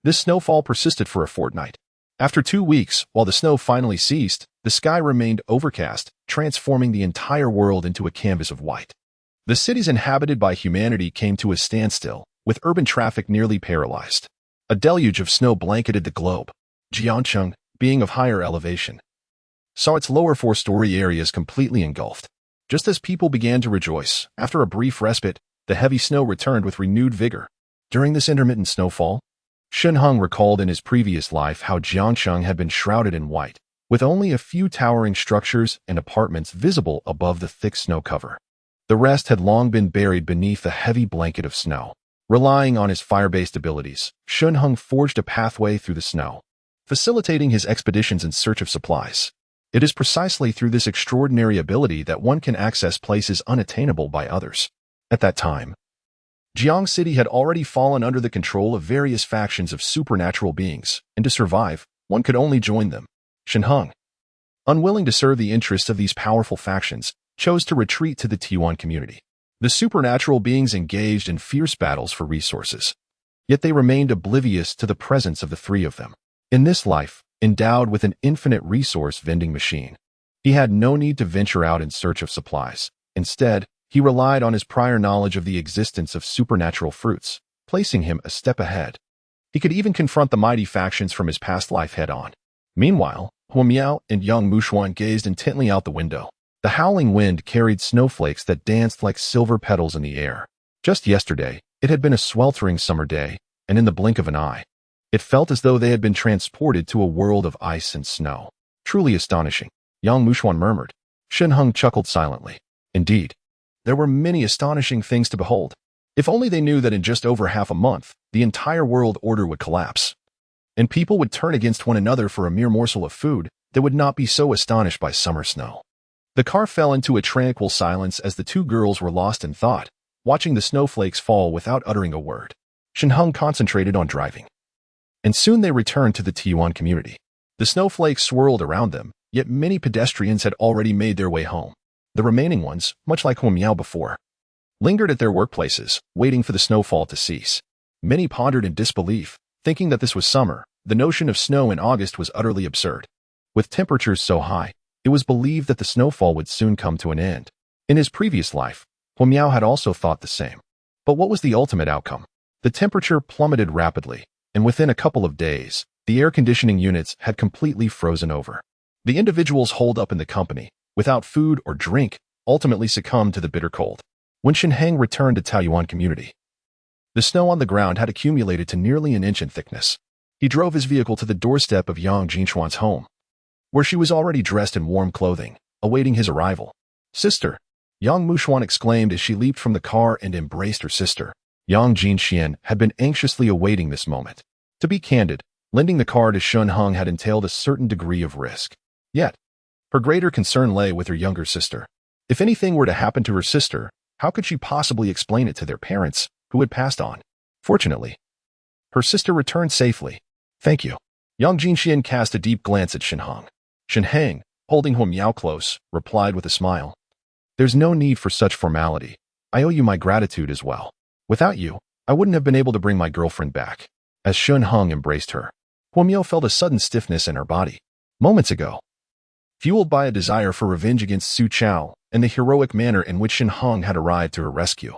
This snowfall persisted for a fortnight. After 2 weeks, while the snow finally ceased, the sky remained overcast, transforming the entire world into a canvas of white. The cities inhabited by humanity came to a standstill, with urban traffic nearly paralyzed. A deluge of snow blanketed the globe. Jiangcheng, being of higher elevation, saw its lower 4-story areas completely engulfed. Just as people began to rejoice, after a brief respite, the heavy snow returned with renewed vigor. During this intermittent snowfall, Shen Heng recalled in his previous life how Jiangcheng had been shrouded in white, with only a few towering structures and apartments visible above the thick snow cover. The rest had long been buried beneath a heavy blanket of snow. Relying on his fire-based abilities, Shen Heng forged a pathway through the snow, facilitating his expeditions in search of supplies. It is precisely through this extraordinary ability that one can access places unattainable by others. At that time, Jiang City had already fallen under the control of various factions of supernatural beings, and to survive, one could only join them. Shen Heng, unwilling to serve the interests of these powerful factions, chose to retreat to the T1 community. The supernatural beings engaged in fierce battles for resources, yet they remained oblivious to the presence of the three of them. In this life, endowed with an infinite resource vending machine, he had no need to venture out in search of supplies. Instead, he relied on his prior knowledge of the existence of supernatural fruits, placing him a step ahead. He could even confront the mighty factions from his past life head-on. Meanwhile, Huo Miao and Yang Mushuan gazed intently out the window. The howling wind carried snowflakes that danced like silver petals in the air. Just yesterday, it had been a sweltering summer day, and in the blink of an eye, it felt as though they had been transported to a world of ice and snow. Truly astonishing, Yang Mushuan murmured. Shen Heng chuckled silently. Indeed, there were many astonishing things to behold. If only they knew that in just over half a month, the entire world order would collapse, and people would turn against one another for a mere morsel of food, they would not be so astonished by summer snow. The car fell into a tranquil silence as the two girls were lost in thought, watching the snowflakes fall without uttering a word. Shen Heng concentrated on driving, and soon they returned to the T1 community. The snowflakes swirled around them, yet many pedestrians had already made their way home. The remaining ones, much like Huo Miao before, lingered at their workplaces, waiting for the snowfall to cease. Many pondered in disbelief, thinking that this was summer. The notion of snow in August was utterly absurd. With temperatures so high, it was believed that the snowfall would soon come to an end. In his previous life, Huo Miao had also thought the same. But what was the ultimate outcome? The temperature plummeted rapidly, and within a couple of days, the air conditioning units had completely frozen over. The individuals holed up in the company, without food or drink, ultimately succumbed to the bitter cold. When Shen Heng returned to Taiyuan community, the snow on the ground had accumulated to nearly an inch in thickness. He drove his vehicle to the doorstep of Yang Jinshuan's home, where she was already dressed in warm clothing, awaiting his arrival. Sister, Yang Mushuan exclaimed as she leaped from the car and embraced her sister. Yang Jinxian had been anxiously awaiting this moment. To be candid, lending the car to Shen Heng had entailed a certain degree of risk. Yet, her greater concern lay with her younger sister. If anything were to happen to her sister, how could she possibly explain it to their parents, who had passed on. Fortunately, her sister returned safely. Thank you. Yang Jinxian cast a deep glance at Shen Heng. Shen Heng, holding Huo Miao close, replied with a smile. There's no need for such formality. I owe you my gratitude as well. Without you, I wouldn't have been able to bring my girlfriend back. As Shen Heng embraced her, Huo Miao felt a sudden stiffness in her body. Moments ago, fueled by a desire for revenge against Su Chao and the heroic manner in which Shen Heng had arrived to her rescue,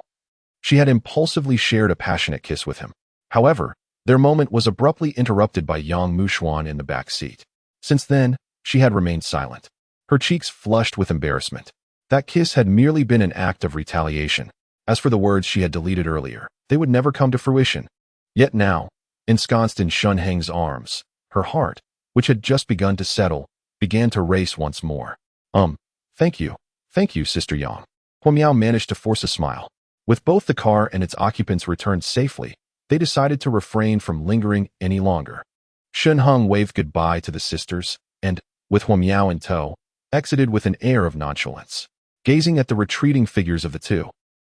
she had impulsively shared a passionate kiss with him. However, their moment was abruptly interrupted by Yang Mushuan in the back seat. Since then, she had remained silent, her cheeks flushed with embarrassment. That kiss had merely been an act of retaliation. As for the words she had deleted earlier, they would never come to fruition. Yet now, ensconced in Shen Heng's arms, her heart, which had just begun to settle, began to race once more. Thank you, Sister Yang. Huo Miao managed to force a smile. With both the car and its occupants returned safely, they decided to refrain from lingering any longer. Shen Heng waved goodbye to the sisters and, with Huo Miao in tow, exited with an air of nonchalance. Gazing at the retreating figures of the two,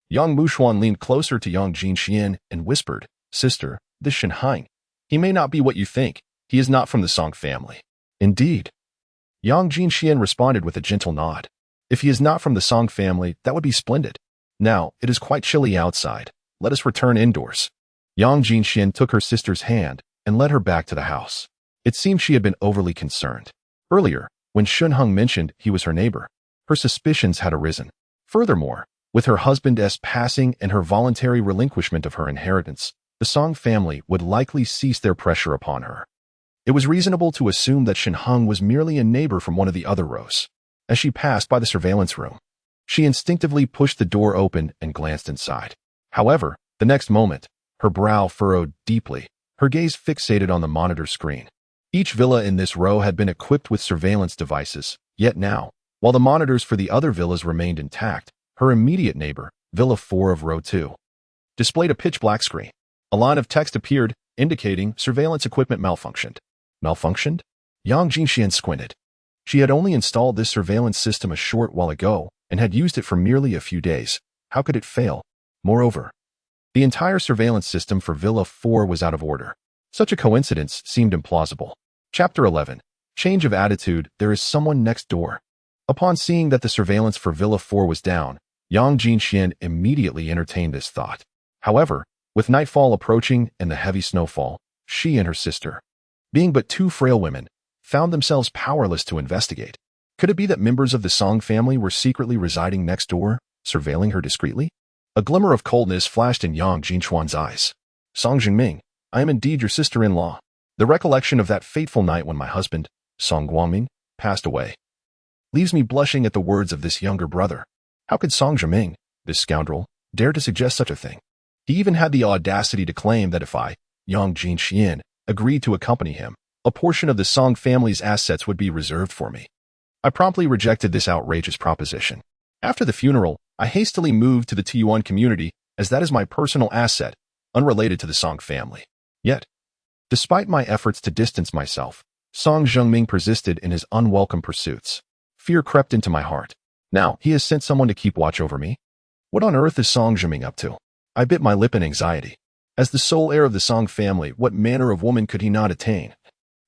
Yang Mushuan leaned closer to Yang Jinxian and whispered, Sister, this Shen Heng, he may not be what you think. He is not from the Song family. Indeed. Yang Jinxian responded with a gentle nod. If he is not from the Song family, that would be splendid. Now, it is quite chilly outside. Let us return indoors. Yang Jinxian took her sister's hand and led her back to the house. It seemed she had been overly concerned. Earlier, when Shen Heng mentioned he was her neighbor, her suspicions had arisen. Furthermore, with her husband's passing and her voluntary relinquishment of her inheritance, the Song family would likely cease their pressure upon her. It was reasonable to assume that Shen Heng was merely a neighbor from one of the other rows. As she passed by the surveillance room, she instinctively pushed the door open and glanced inside. However, the next moment, her brow furrowed deeply, her gaze fixated on the monitor screen. Each villa in this row had been equipped with surveillance devices, yet now, while the monitors for the other villas remained intact, her immediate neighbor, Villa 4 of Row 2, displayed a pitch-black screen. A line of text appeared, indicating surveillance equipment malfunctioned. Malfunctioned? Yang Jinxian squinted. She had only installed this surveillance system a short while ago and had used it for merely a few days. How could it fail? Moreover, the entire surveillance system for Villa 4 was out of order. Such a coincidence seemed implausible. Chapter 11. Change of attitude. There is someone next door. Upon seeing that the surveillance for Villa 4 was down, Yang Jinxian immediately entertained this thought. However, with nightfall approaching and the heavy snowfall, she and her sister, being but two frail women, found themselves powerless to investigate. Could it be that members of the Song family were secretly residing next door, surveilling her discreetly? A glimmer of coldness flashed in Yang Jinchuan's eyes. Song Jingming, I am indeed your sister-in-law. The recollection of that fateful night when my husband, Song Guangming, passed away, leaves me blushing at the words of this younger brother. How could Song Jingming, this scoundrel, dare to suggest such a thing? He even had the audacity to claim that if I, Yang Jinxian, agreed to accompany him, a portion of the Song family's assets would be reserved for me. I promptly rejected this outrageous proposition. After the funeral, I hastily moved to the Tiyuan community, as that is my personal asset, unrelated to the Song family. Yet, despite my efforts to distance myself, Song Zhengming persisted in his unwelcome pursuits. Fear crept into my heart. Now, he has sent someone to keep watch over me? What on earth is Song Zhengming up to? I bit my lip in anxiety. As the sole heir of the Song family, what manner of woman could he not attain?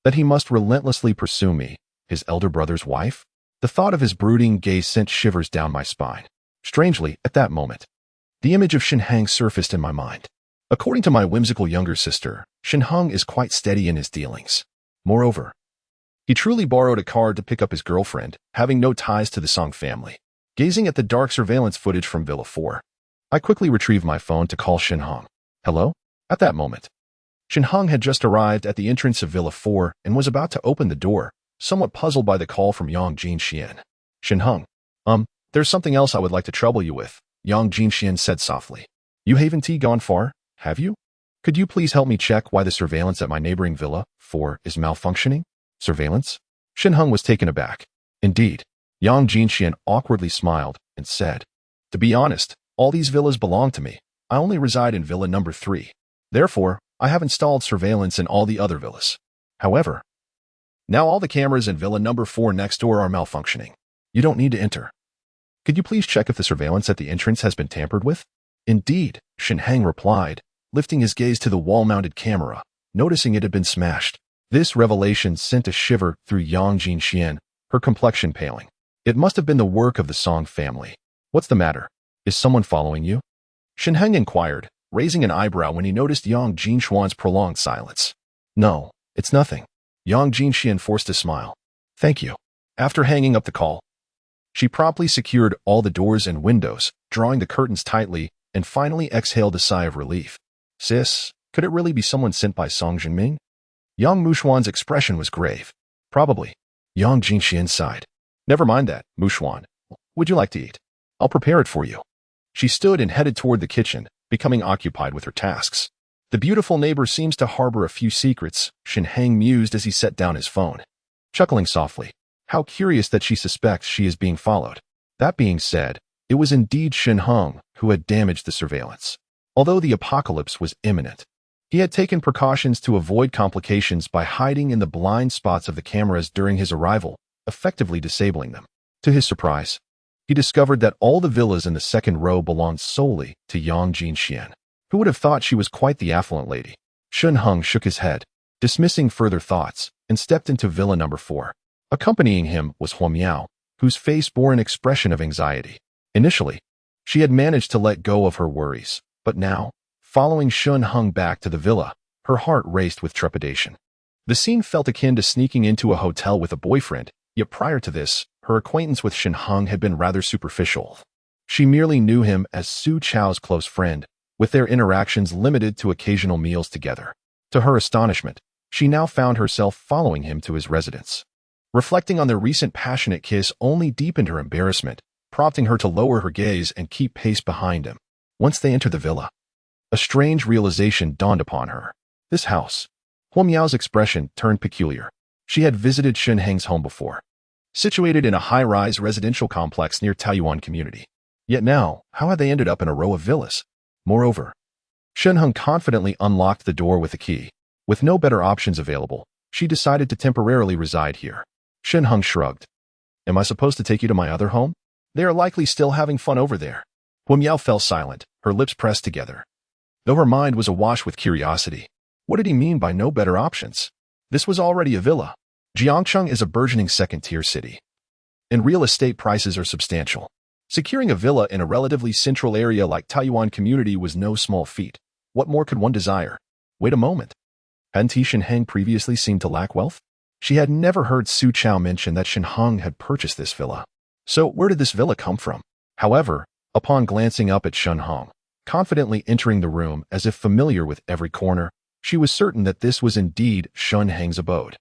That he must relentlessly pursue me, his elder brother's wife? The thought of his brooding gaze sent shivers down my spine. Strangely, at that moment, the image of Shen Heng surfaced in my mind. According to my whimsical younger sister, Shen Heng is quite steady in his dealings. Moreover, he truly borrowed a car to pick up his girlfriend, having no ties to the Song family. Gazing at the dark surveillance footage from Villa 4, I quickly retrieved my phone to call Shen Heng. Hello? At that moment, Shen Heng had just arrived at the entrance of Villa 4 and was about to open the door, somewhat puzzled by the call from Yang Jinxian. Shen Heng, there's something else I would like to trouble you with, Yang Jinxian said softly. You haven't gone far, have you? Could you please help me check why the surveillance at my neighboring Villa 4 is malfunctioning? Surveillance? Shen Heng was taken aback. Indeed, Yang Jinxian awkwardly smiled and said, To be honest, all these villas belong to me. I only reside in Villa number 3. Therefore, I have installed surveillance in all the other villas. However, now all the cameras in Villa number 4 next door are malfunctioning. You don't need to enter. Could you please check if the surveillance at the entrance has been tampered with? Indeed, Shen Heng replied, lifting his gaze to the wall-mounted camera, noticing it had been smashed. This revelation sent a shiver through Yang Jinxian, her complexion paling. It must have been the work of the Song family. What's the matter? Is someone following you? Shen Heng inquired, raising an eyebrow when he noticed Yang Jinshuan's prolonged silence. No, it's nothing. Yang Jinxian forced a smile. Thank you. After hanging up the call, she promptly secured all the doors and windows, drawing the curtains tightly, and finally exhaled a sigh of relief. Sis, could it really be someone sent by Song Jinming? Yang Mushuan's expression was grave. Probably. Yang Jinxian sighed. Never mind that, Mushuan. Would you like to eat? I'll prepare it for you. She stood and headed toward the kitchen, becoming occupied with her tasks. The beautiful neighbor seems to harbor a few secrets, Shen Heng mused as he set down his phone. Chuckling softly. How curious that she suspects she is being followed. That being said, it was indeed Shen Heng who had damaged the surveillance. Although the apocalypse was imminent, he had taken precautions to avoid complications by hiding in the blind spots of the cameras during his arrival, effectively disabling them. To his surprise, he discovered that all the villas in the second row belonged solely to Yang Jinxian. Who would have thought she was quite the affluent lady? Shen Heng shook his head, dismissing further thoughts, and stepped into villa number 4. Accompanying him was Huo Miao, whose face bore an expression of anxiety. Initially, she had managed to let go of her worries, but now, following Shen Heng back to the villa, her heart raced with trepidation. The scene felt akin to sneaking into a hotel with a boyfriend, yet prior to this, her acquaintance with Shen Heng had been rather superficial. She merely knew him as Su Chao's close friend, with their interactions limited to occasional meals together. To her astonishment, she now found herself following him to his residence. Reflecting on their recent passionate kiss only deepened her embarrassment, prompting her to lower her gaze and keep pace behind him. Once they entered the villa, a strange realization dawned upon her. This house. Huo Miao's expression turned peculiar. She had visited Shen Heng's home before, situated in a high-rise residential complex near Taoyuan community. Yet now, how had they ended up in a row of villas? Moreover, Shen Heng confidently unlocked the door with a key. With no better options available, she decided to temporarily reside here. Shen Heng shrugged. Am I supposed to take you to my other home? They are likely still having fun over there. Huo Miao fell silent, her lips pressed together. Though her mind was awash with curiosity, what did he mean by no better options? This was already a villa. Jiangcheng is a burgeoning second-tier city, and real estate prices are substantial. Securing a villa in a relatively central area like Taoyuan community was no small feat. What more could one desire? Wait a moment. Hadn't Shen Heng previously seemed to lack wealth? She had never heard Su Chao mention that Shen Heng had purchased this villa. So where did this villa come from? However, upon glancing up at Shen Heng, confidently entering the room as if familiar with every corner, she was certain that this was indeed Shen Heng's abode.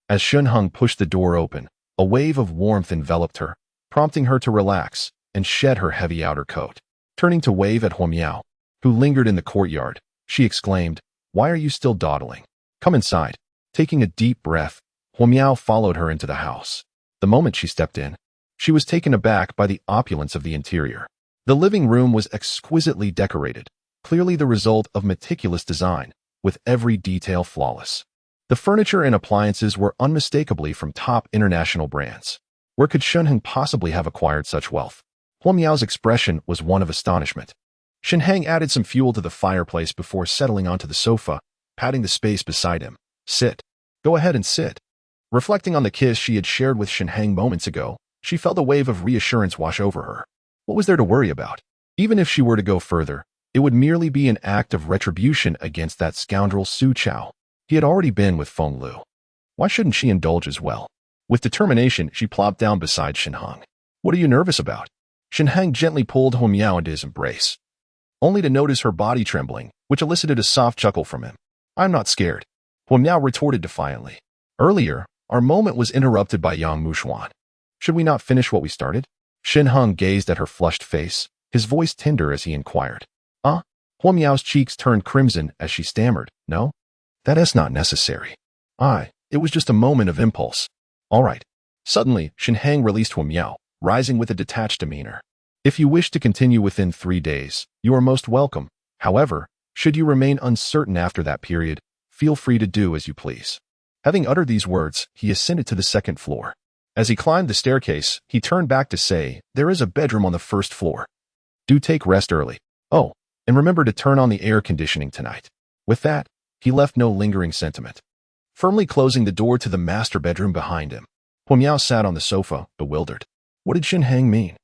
As Shen Heng pushed the door open, a wave of warmth enveloped her, prompting her to relax and shed her heavy outer coat. Turning to wave at Huo Miao, who lingered in the courtyard, she exclaimed, "Why are you still dawdling? Come inside." Taking a deep breath, Huo Miao followed her into the house. The moment she stepped in, she was taken aback by the opulence of the interior. The living room was exquisitely decorated, clearly the result of meticulous design, with every detail flawless. The furniture and appliances were unmistakably from top international brands. Where could Shen Heng possibly have acquired such wealth? Huo Miao's expression was one of astonishment. Shen Heng added some fuel to the fireplace before settling onto the sofa, patting the space beside him. Sit. Go ahead and sit. Reflecting on the kiss she had shared with Shen Heng moments ago, she felt a wave of reassurance wash over her. What was there to worry about? Even if she were to go further, it would merely be an act of retribution against that scoundrel Su Chao. He had already been with Feng Lu. Why shouldn't she indulge as well? With determination, she plopped down beside Shen Heng. What are you nervous about? Shen Heng gently pulled Huo Miao into his embrace, only to notice her body trembling, which elicited a soft chuckle from him. I'm not scared, Huo Miao retorted defiantly. Earlier, our moment was interrupted by Yang Mushuan. Should we not finish what we started? Shen Heng gazed at her flushed face, his voice tender as he inquired. Huo Miao's cheeks turned crimson as she stammered, No? That is not necessary. It was just a moment of impulse. All right. Suddenly, Shen Heng released Huo Miao, rising with a detached demeanor. If you wish to continue within 3 days, you are most welcome. However, should you remain uncertain after that period, feel free to do as you please. Having uttered these words, he ascended to the second floor. As he climbed the staircase, he turned back to say, There is a bedroom on the first floor. Do take rest early. Oh, And remember to turn on the air conditioning tonight. With that, he left no lingering sentiment, firmly closing the door to the master bedroom behind him. Huo Miao sat on the sofa, bewildered. What did Shen Heng mean?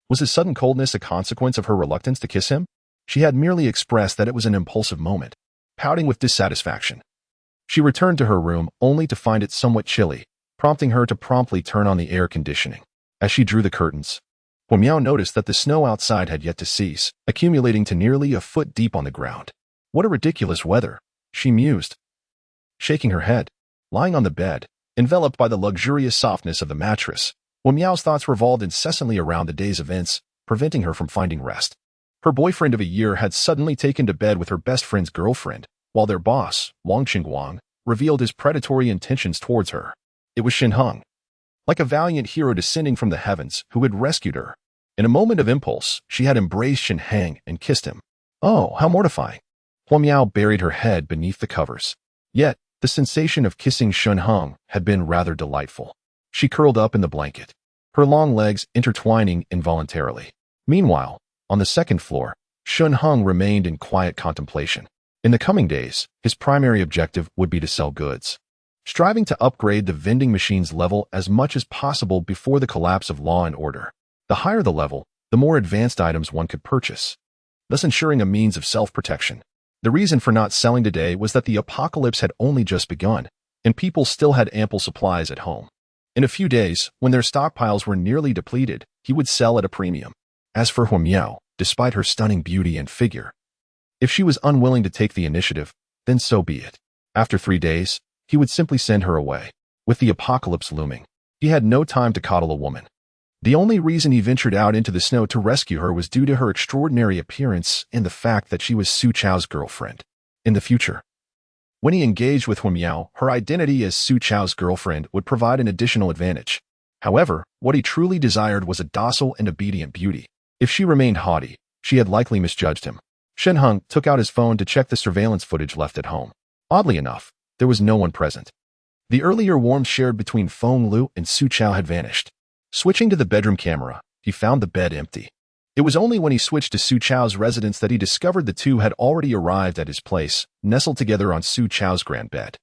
Was his sudden coldness a consequence of her reluctance to kiss him? She had merely expressed that it was an impulsive moment, pouting with dissatisfaction. She returned to her room only to find it somewhat chilly, prompting her to promptly turn on the air conditioning. As she drew the curtains, Huo Miao noticed that the snow outside had yet to cease, accumulating to nearly a foot deep on the ground. What a ridiculous weather, she mused, shaking her head. Lying on the bed, enveloped by the luxurious softness of the mattress, Huo Miao's thoughts revolved incessantly around the day's events, preventing her from finding rest. Her boyfriend of a year had suddenly taken to bed with her best friend's girlfriend, while their boss, Wang Qingguang, revealed his predatory intentions towards her. It was Shen Heng, like a valiant hero descending from the heavens, who had rescued her. In a moment of impulse, she had embraced Shen Heng and kissed him. Oh, how mortifying! Huo Miao buried her head beneath the covers. Yet, the sensation of kissing Shen Heng had been rather delightful. She curled up in the blanket, her long legs intertwining involuntarily. Meanwhile, on the second floor, Shen Heng remained in quiet contemplation. In the coming days, his primary objective would be to sell goods, striving to upgrade the vending machine's level as much as possible before the collapse of law and order. The higher the level, the more advanced items one could purchase, thus ensuring a means of self-protection. The reason for not selling today was that the apocalypse had only just begun, and people still had ample supplies at home. In a few days, when their stockpiles were nearly depleted, he would sell at a premium. As for Huo Miao, despite her stunning beauty and figure, if she was unwilling to take the initiative, then so be it. After 3 days, he would simply send her away. With the apocalypse looming, he had no time to coddle a woman. The only reason he ventured out into the snow to rescue her was due to her extraordinary appearance and the fact that she was Su Chao's girlfriend. In the future, when he engaged with Huo Miao, her identity as Su Chao's girlfriend would provide an additional advantage. However, what he truly desired was a docile and obedient beauty. If she remained haughty, she had likely misjudged him. Shen Heng took out his phone to check the surveillance footage left at home. Oddly enough, there was no one present. The earlier warmth shared between Feng Lu and Su Chao had vanished. Switching to the bedroom camera, he found the bed empty. It was only when he switched to Su Chao's residence that he discovered the two had already arrived at his place, nestled together on Su Chao's grand bed.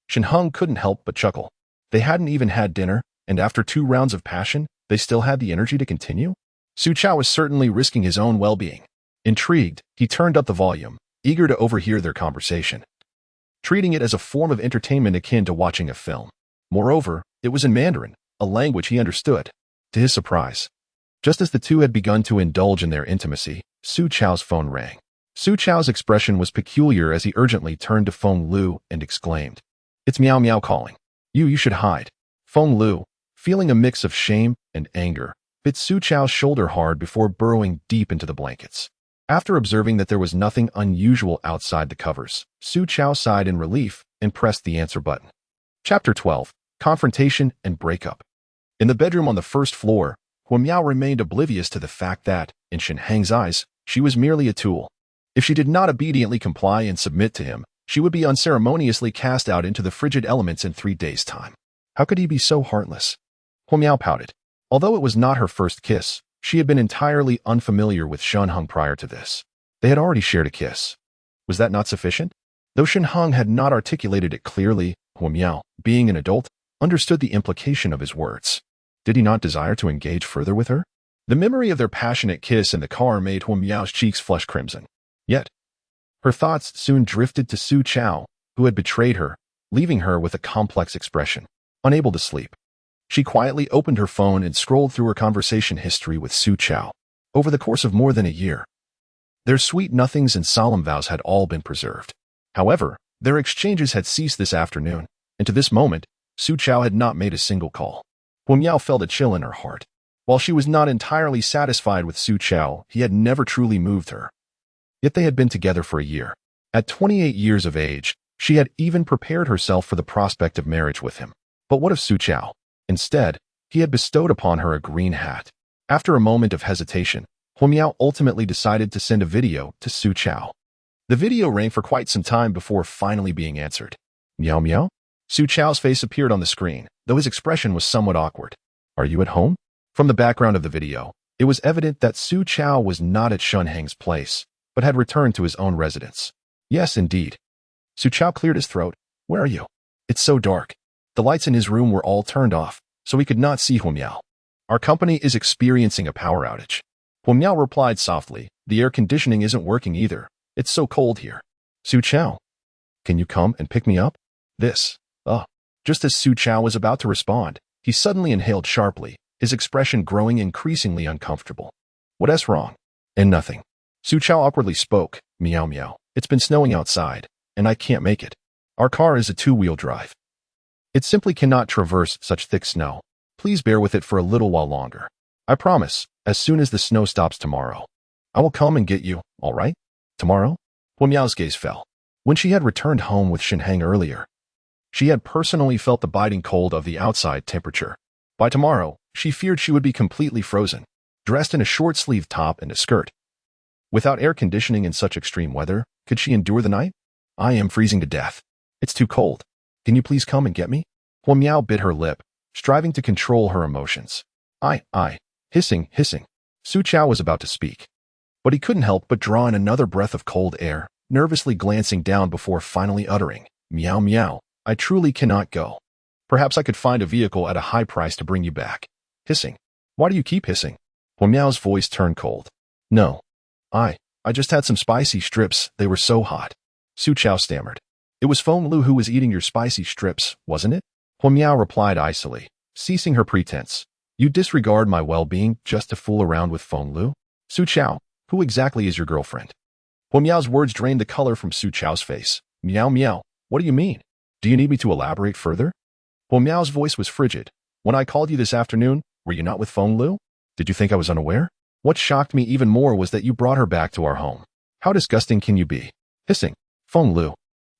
Shen Heng couldn't help but chuckle. They hadn't even had dinner, and after 2 rounds of passion, they still had the energy to continue? Su Chao was certainly risking his own well-being. Intrigued, he turned up the volume, eager to overhear their conversation, treating it as a form of entertainment akin to watching a film. Moreover, it was in Mandarin, a language he understood. To his surprise, just as the two had begun to indulge in their intimacy, Su Chao's phone rang. Su Chao's expression was peculiar as he urgently turned to Feng Lu and exclaimed, "It's Miao Miao calling. You should hide." Feng Lu, feeling a mix of shame and anger, bit Su Chao's shoulder hard before burrowing deep into the blankets. After observing that there was nothing unusual outside the covers, Su Chao sighed in relief and pressed the answer button. Chapter 12. Confrontation and Breakup. In the bedroom on the first floor, Huo Miao remained oblivious to the fact that, in Shen Heng's eyes, she was merely a tool. If she did not obediently comply and submit to him, she would be unceremoniously cast out into the frigid elements in 3 days' time. How could he be so heartless? Huo Miao pouted. Although it was not her first kiss, she had been entirely unfamiliar with Shen Heng prior to this. They had already shared a kiss. Was that not sufficient? Though Shen Heng had not articulated it clearly, Huo Miao, being an adult, understood the implication of his words. Did he not desire to engage further with her? The memory of their passionate kiss in the car made Huo Miao's cheeks flush crimson. Yet, her thoughts soon drifted to Su Chao, who had betrayed her, leaving her with a complex expression. Unable to sleep, she quietly opened her phone and scrolled through her conversation history with Su Chao. Over the course of more than a year, their sweet nothings and solemn vows had all been preserved. However, their exchanges had ceased this afternoon, and to this moment, Su Chao had not made a single call. Huo Miao felt a chill in her heart. While she was not entirely satisfied with Su Chao, he had never truly moved her. Yet they had been together for a year. At 28 years of age, she had even prepared herself for the prospect of marriage with him. But what of Su Chao? Instead, he had bestowed upon her a green hat. After a moment of hesitation, Huo Miao ultimately decided to send a video to Su Chao. The video rang for quite some time before finally being answered. Miao Miao? Su Chao's face appeared on the screen, though his expression was somewhat awkward. Are you at home? From the background of the video, it was evident that Su Chao was not at Shen Heng's place, but had returned to his own residence. Yes, indeed. Su Chao cleared his throat. Where are you? It's so dark. The lights in his room were all turned off, so he could not see Hu Miao. Our company is experiencing a power outage. Hu Miao replied softly. The air conditioning isn't working either. It's so cold here. Su Chao, can you come and pick me up? Just as Su Chao was about to respond, he suddenly inhaled sharply, his expression growing increasingly uncomfortable. What's wrong? And nothing. Su Chao awkwardly spoke. Meow meow. It's been snowing outside, and I can't make it. Our car is a two-wheel drive. It simply cannot traverse such thick snow. Please bear with it for a little while longer. I promise, as soon as the snow stops tomorrow, I will come and get you, all right? Tomorrow? Hu Miao's gaze fell. When she had returned home with Shen Heng earlier, she had personally felt the biting cold of the outside temperature. By tomorrow, she feared she would be completely frozen, dressed in a short-sleeved top and a skirt. Without air conditioning in such extreme weather, could she endure the night? I am freezing to death. It's too cold. Can you please come and get me? Hu Miao bit her lip, striving to control her emotions. Hissing. Su Chao was about to speak, but he couldn't help but draw in another breath of cold air, nervously glancing down before finally uttering, Meow meow. I truly cannot go. Perhaps I could find a vehicle at a high price to bring you back. Hissing. Why do you keep hissing? Hu Miao's voice turned cold. No. I just had some spicy strips. They were so hot. Su Chao stammered. It was Feng Lu who was eating your spicy strips, wasn't it? Hu Miao replied icily, ceasing her pretense. You disregard my well-being just to fool around with Feng Lu? Su Chao, who exactly is your girlfriend? Hu Miao's words drained the color from Su Chao's face. Meow meow. What do you mean? Do you need me to elaborate further? Hu Miao's voice was frigid. When I called you this afternoon, were you not with Feng Lu? Did you think I was unaware? What shocked me even more was that you brought her back to our home. How disgusting can you be? Hissing. Feng Lu,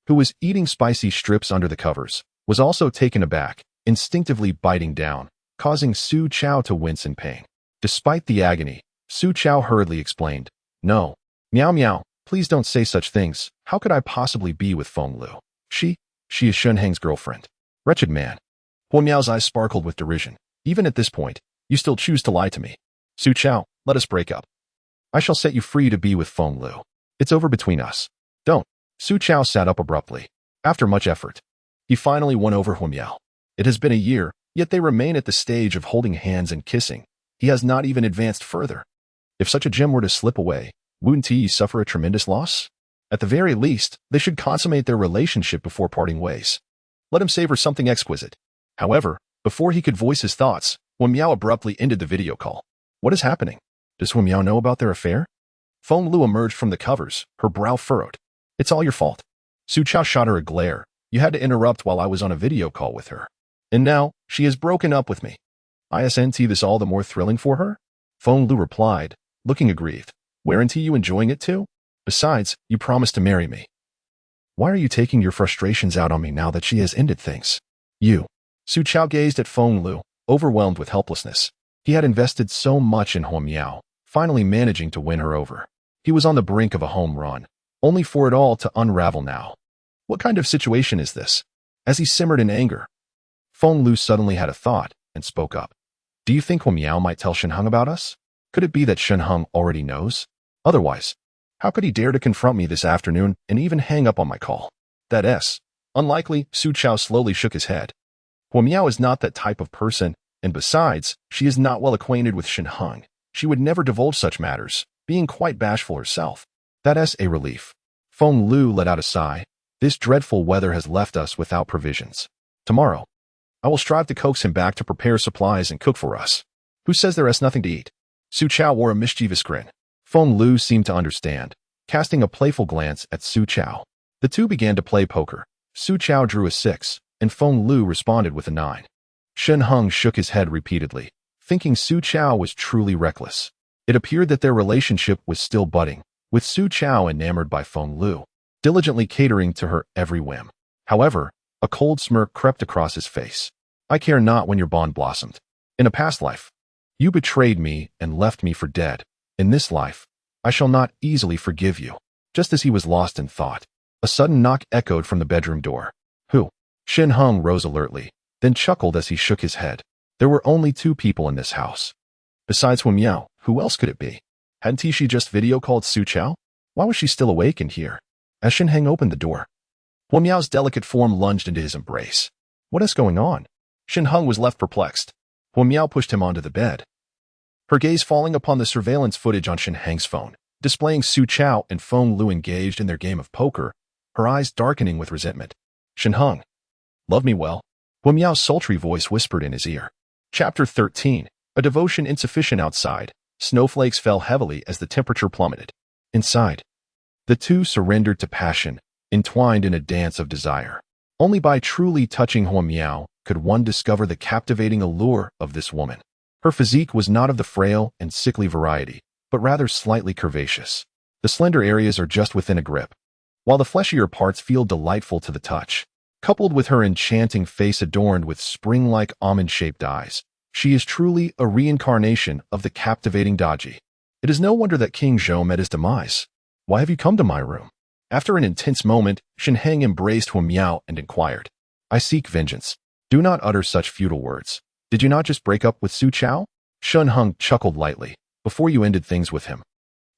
who was eating spicy strips under the covers, was also taken aback, instinctively biting down, causing Su Chao to wince in pain. Despite the agony, Su Chao hurriedly explained, No. Meow meow, please don't say such things. How could I possibly be with Feng Lu? She is Shen Heng's girlfriend. Wretched man. Hu Miao's eyes sparkled with derision. Even at this point, you still choose to lie to me. Su Chao, let us break up. I shall set you free to be with Feng Lu. It's over between us. Don't. Su Chao sat up abruptly. After much effort, he finally won over Hu Miao. It has been a year, yet they remain at the stage of holding hands and kissing. He has not even advanced further. If such a gem were to slip away, wouldn't he suffer a tremendous loss? At the very least, they should consummate their relationship before parting ways. Let him savor something exquisite. However, before he could voice his thoughts, Hu Miao abruptly ended the video call. What is happening? Does Hu Miao know about their affair? Feng Lu emerged from the covers, her brow furrowed. It's all your fault. Su Chao shot her a glare. You had to interrupt while I was on a video call with her. And now, she has broken up with me. Isn't this all the more thrilling for her? Feng Lu replied, looking aggrieved. Weren't you enjoying it too? Besides, you promised to marry me. Why are you taking your frustrations out on me now that she has ended things? You. Su Chao gazed at Feng Lu, overwhelmed with helplessness. He had invested so much in Hu Miao, finally managing to win her over. He was on the brink of a home run, only for it all to unravel now. What kind of situation is this? As he simmered in anger, Feng Lu suddenly had a thought and spoke up. Do you think Hu Miao might tell Shen Heng about us? Could it be that Shen Heng already knows? Otherwise, how could he dare to confront me this afternoon and even hang up on my call? That's unlikely. Su Chao slowly shook his head. Hu Miao is not that type of person, and besides, she is not well acquainted with Shen Heng. She would never divulge such matters, being quite bashful herself. That's a relief. Feng Lu let out a sigh. This dreadful weather has left us without provisions. Tomorrow, I will strive to coax him back to prepare supplies and cook for us. Who says there is nothing to eat? Su Chao wore a mischievous grin. Feng Lu seemed to understand, casting a playful glance at Su Chao. The two began to play poker. Su Chao drew a 6, and Feng Lu responded with a 9. Shen Heng shook his head repeatedly, thinking Su Chao was truly reckless. It appeared that their relationship was still budding, with Su Chao enamored by Feng Lu, diligently catering to her every whim. However, a cold smirk crept across his face. I care not when your bond blossomed. In a past life, you betrayed me and left me for dead. In this life, I shall not easily forgive you. Just as he was lost in thought, a sudden knock echoed from the bedroom door. Who? Shen Heng rose alertly, then chuckled as he shook his head. There were only 2 people in this house. Besides Hu Miao, who else could it be? Hadn't she just video called Su Chao? Why was she still awake in here? As Shen Heng opened the door, Huo Miao's delicate form lunged into his embrace. What is going on? Shen Heng was left perplexed. Huo Miao pushed him onto the bed, her gaze falling upon the surveillance footage on Shen Heng's phone, displaying Su Chao and Feng Lu engaged in their game of poker, her eyes darkening with resentment. Shen Heng, love me well? Huo Miao's sultry voice whispered in his ear. Chapter 13. A devotion insufficient outside. Snowflakes fell heavily as the temperature plummeted. Inside, the two surrendered to passion, entwined in a dance of desire. Only by truly touching Huo Miao could one discover the captivating allure of this woman. Her physique was not of the frail and sickly variety, but rather slightly curvaceous. The slender areas are just within a grip, while the fleshier parts feel delightful to the touch. Coupled with her enchanting face adorned with spring-like almond-shaped eyes, she is truly a reincarnation of the captivating Daji. It is no wonder that King Zhou met his demise. Why have you come to my room? After an intense moment, Shen Heng embraced Huo Miao and inquired. I seek vengeance. Do not utter such futile words. Did you not just break up with Su Chao? Shen Heng chuckled lightly. Before you ended things with him,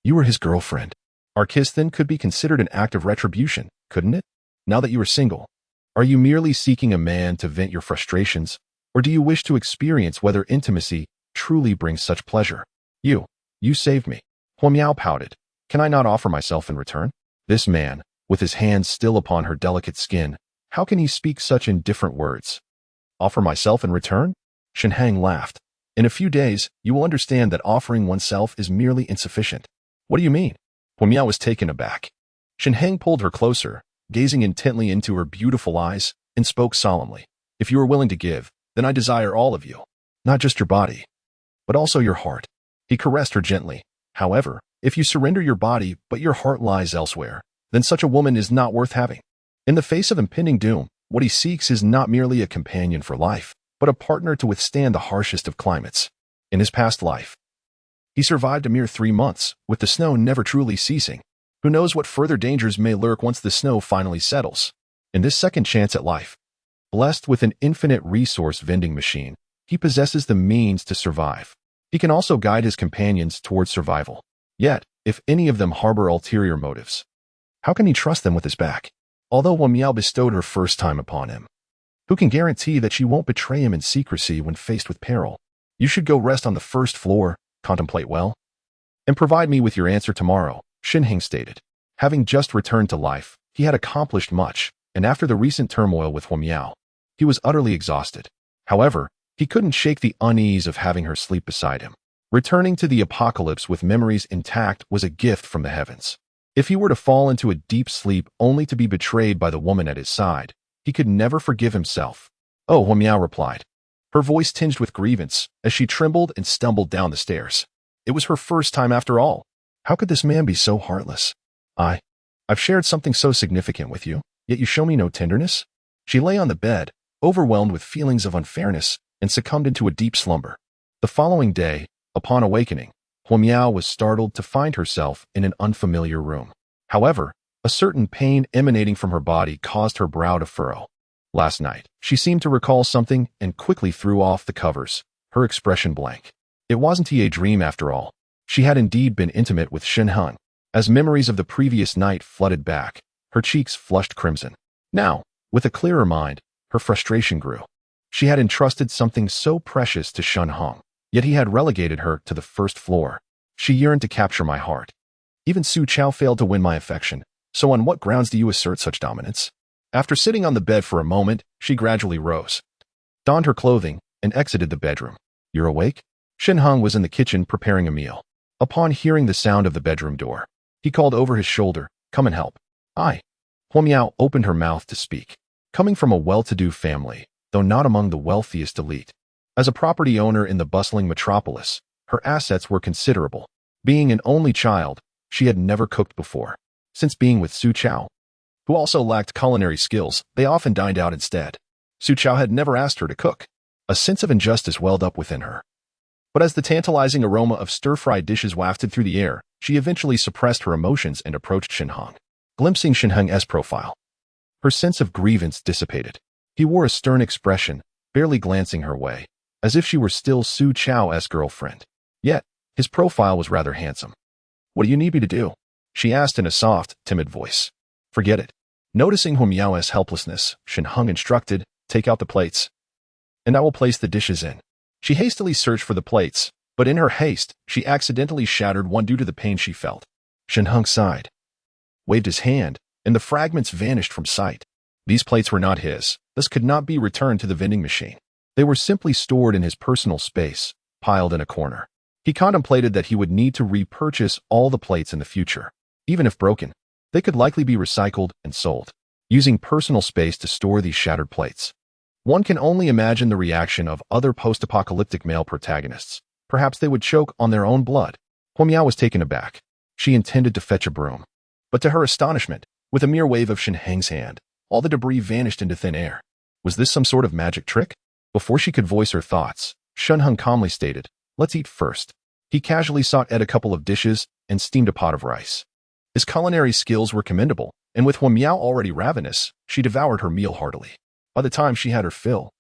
you were his girlfriend. Our kiss then could be considered an act of retribution, couldn't it? Now that you are single, are you merely seeking a man to vent your frustrations, or do you wish to experience whether intimacy truly brings such pleasure? You saved me. Huo Miao pouted. Can I not offer myself in return? This man, with his hands still upon her delicate skin, how can he speak such indifferent words? Offer myself in return? Shen Heng laughed. In a few days, you will understand that offering oneself is merely insufficient. What do you mean? Huo Miao was taken aback. Shen Heng pulled her closer, gazing intently into her beautiful eyes, and spoke solemnly. If you are willing to give, then I desire all of you. Not just your body, but also your heart. He caressed her gently. However, if you surrender your body but your heart lies elsewhere, then such a woman is not worth having. In the face of impending doom, what he seeks is not merely a companion for life, but a partner to withstand the harshest of climates. In his past life, he survived a mere 3 months, with the snow never truly ceasing. Who knows what further dangers may lurk once the snow finally settles? In this second chance at life, blessed with an infinite resource vending machine, he possesses the means to survive. He can also guide his companions towards survival. Yet, if any of them harbor ulterior motives, how can he trust them with his back? Although Huo Miao bestowed her first time upon him, who can guarantee that she won't betray him in secrecy when faced with peril? You should go rest on the first floor, contemplate well, and provide me with your answer tomorrow, Shen Heng stated. Having just returned to life, he had accomplished much, and after the recent turmoil with Huo Miao, he was utterly exhausted. However, he couldn't shake the unease of having her sleep beside him. Returning to the apocalypse with memories intact was a gift from the heavens. If he were to fall into a deep sleep only to be betrayed by the woman at his side, he could never forgive himself. Oh, Huo Miao replied, her voice tinged with grievance as she trembled and stumbled down the stairs. It was her first time after all. How could this man be so heartless? I've shared something so significant with you, yet you show me no tenderness? She lay on the bed, overwhelmed with feelings of unfairness, and succumbed into a deep slumber. The following day, upon awakening, Huo Miao was startled to find herself in an unfamiliar room. However, a certain pain emanating from her body caused her brow to furrow. Last night, she seemed to recall something and quickly threw off the covers, her expression blank. It wasn't a dream after all. She had indeed been intimate with Shen Heng. As memories of the previous night flooded back, her cheeks flushed crimson. Now, with a clearer mind, her frustration grew. She had entrusted something so precious to Shen Heng, yet he had relegated her to the first floor. She yearned to capture my heart. Even Su Chao failed to win my affection, so on what grounds do you assert such dominance? After sitting on the bed for a moment, she gradually rose, donned her clothing, and exited the bedroom. You're awake? Shen Heng was in the kitchen preparing a meal. Upon hearing the sound of the bedroom door, he called over his shoulder, come and help. Huo Miao opened her mouth to speak. Coming from a well-to-do family, though not among the wealthiest elite, as a property owner in the bustling metropolis, her assets were considerable. Being an only child, she had never cooked before. Since being with Su Chao, who also lacked culinary skills, they often dined out instead. Su Chao had never asked her to cook. A sense of injustice welled up within her. But as the tantalizing aroma of stir-fried dishes wafted through the air, she eventually suppressed her emotions and approached Shen Heng. Glimpsing Shen Heng's profile, her sense of grievance dissipated. He wore a stern expression, barely glancing her way, as if she were still Su Chao's girlfriend. Yet, his profile was rather handsome. What do you need me to do? she asked in a soft, timid voice. Forget it. Noticing Hu Miao's helplessness, Shen Heng instructed, take out the plates, and I will place the dishes in. She hastily searched for the plates, but in her haste, she accidentally shattered one due to the pain she felt. Shen Heng sighed, waved his hand, and the fragments vanished from sight. These plates were not his, thus could not be returned to the vending machine. They were simply stored in his personal space, piled in a corner. He contemplated that he would need to repurchase all the plates in the future. Even if broken, they could likely be recycled and sold. Using personal space to store these shattered plates. One can only imagine the reaction of other post-apocalyptic male protagonists. Perhaps they would choke on their own blood. Hu Miao was taken aback. She intended to fetch a broom. But to her astonishment, with a mere wave of Shen Heng's hand, all the debris vanished into thin air. Was this some sort of magic trick? Before she could voice her thoughts, Shen Heng calmly stated, let's eat first. He casually sought out a couple of dishes and steamed a pot of rice. His culinary skills were commendable, and with Hu Miao already ravenous, she devoured her meal heartily. By the time she had her fill,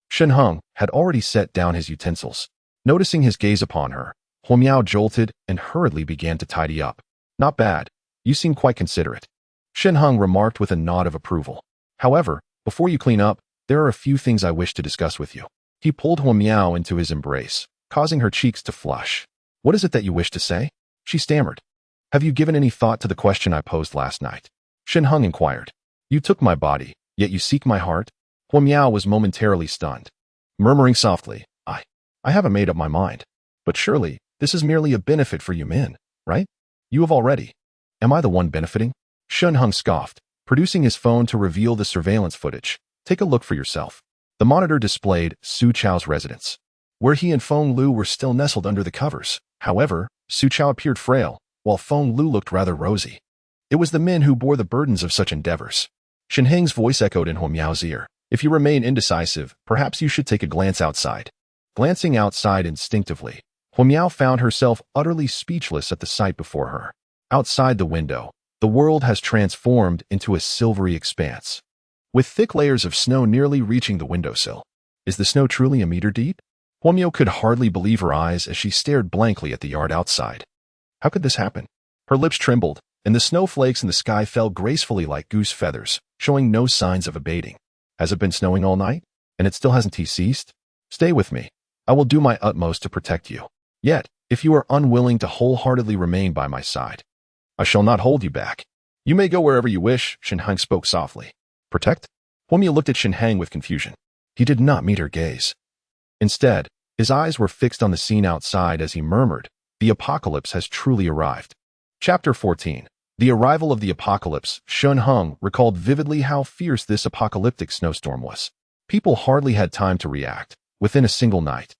Shen Heng had already set down his utensils. Noticing his gaze upon her, Hu Miao jolted and hurriedly began to tidy up. Not bad. You seem quite considerate. Shen Heng remarked with a nod of approval. However, before you clean up, there are a few things I wish to discuss with you. He pulled Hu Miao into his embrace, causing her cheeks to flush. What is it that you wish to say? She stammered. Have you given any thought to the question I posed last night? Shen Heng inquired. You took my body, yet you seek my heart? Hu Miao was momentarily stunned. Murmuring softly, I haven't made up my mind. But surely, this is merely a benefit for you men, right? You have already. Am I the one benefiting? Shen Heng scoffed, producing his phone to reveal the surveillance footage. Take a look for yourself. The monitor displayed Su Chao's residence, where he and Feng Lu were still nestled under the covers. However, Su Chao appeared frail, while Feng Lu looked rather rosy. It was the men who bore the burdens of such endeavors. Shen Heng's voice echoed in Hu Miao's ear. If you remain indecisive, perhaps you should take a glance outside. Glancing outside instinctively, Hu Miao found herself utterly speechless at the sight before her. Outside the window, the world has transformed into a silvery expanse, with thick layers of snow nearly reaching the windowsill. Is the snow truly a meter deep? Hu Miao could hardly believe her eyes as she stared blankly at the yard outside. How could this happen? Her lips trembled, and the snowflakes in the sky fell gracefully like goose feathers, showing no signs of abating. Has it been snowing all night? And it still hasn't ceased? Stay with me. I will do my utmost to protect you. Yet, if you are unwilling to wholeheartedly remain by my side, I shall not hold you back. You may go wherever you wish, Shen Heng spoke softly. Protect? Hu Miao looked at Shen Heng with confusion. He did not meet her gaze. Instead, his eyes were fixed on the scene outside as he murmured, the apocalypse has truly arrived. Chapter 14. The arrival of the apocalypse. Shen Heng recalled vividly how fierce this apocalyptic snowstorm was. People hardly had time to react. Within a single night,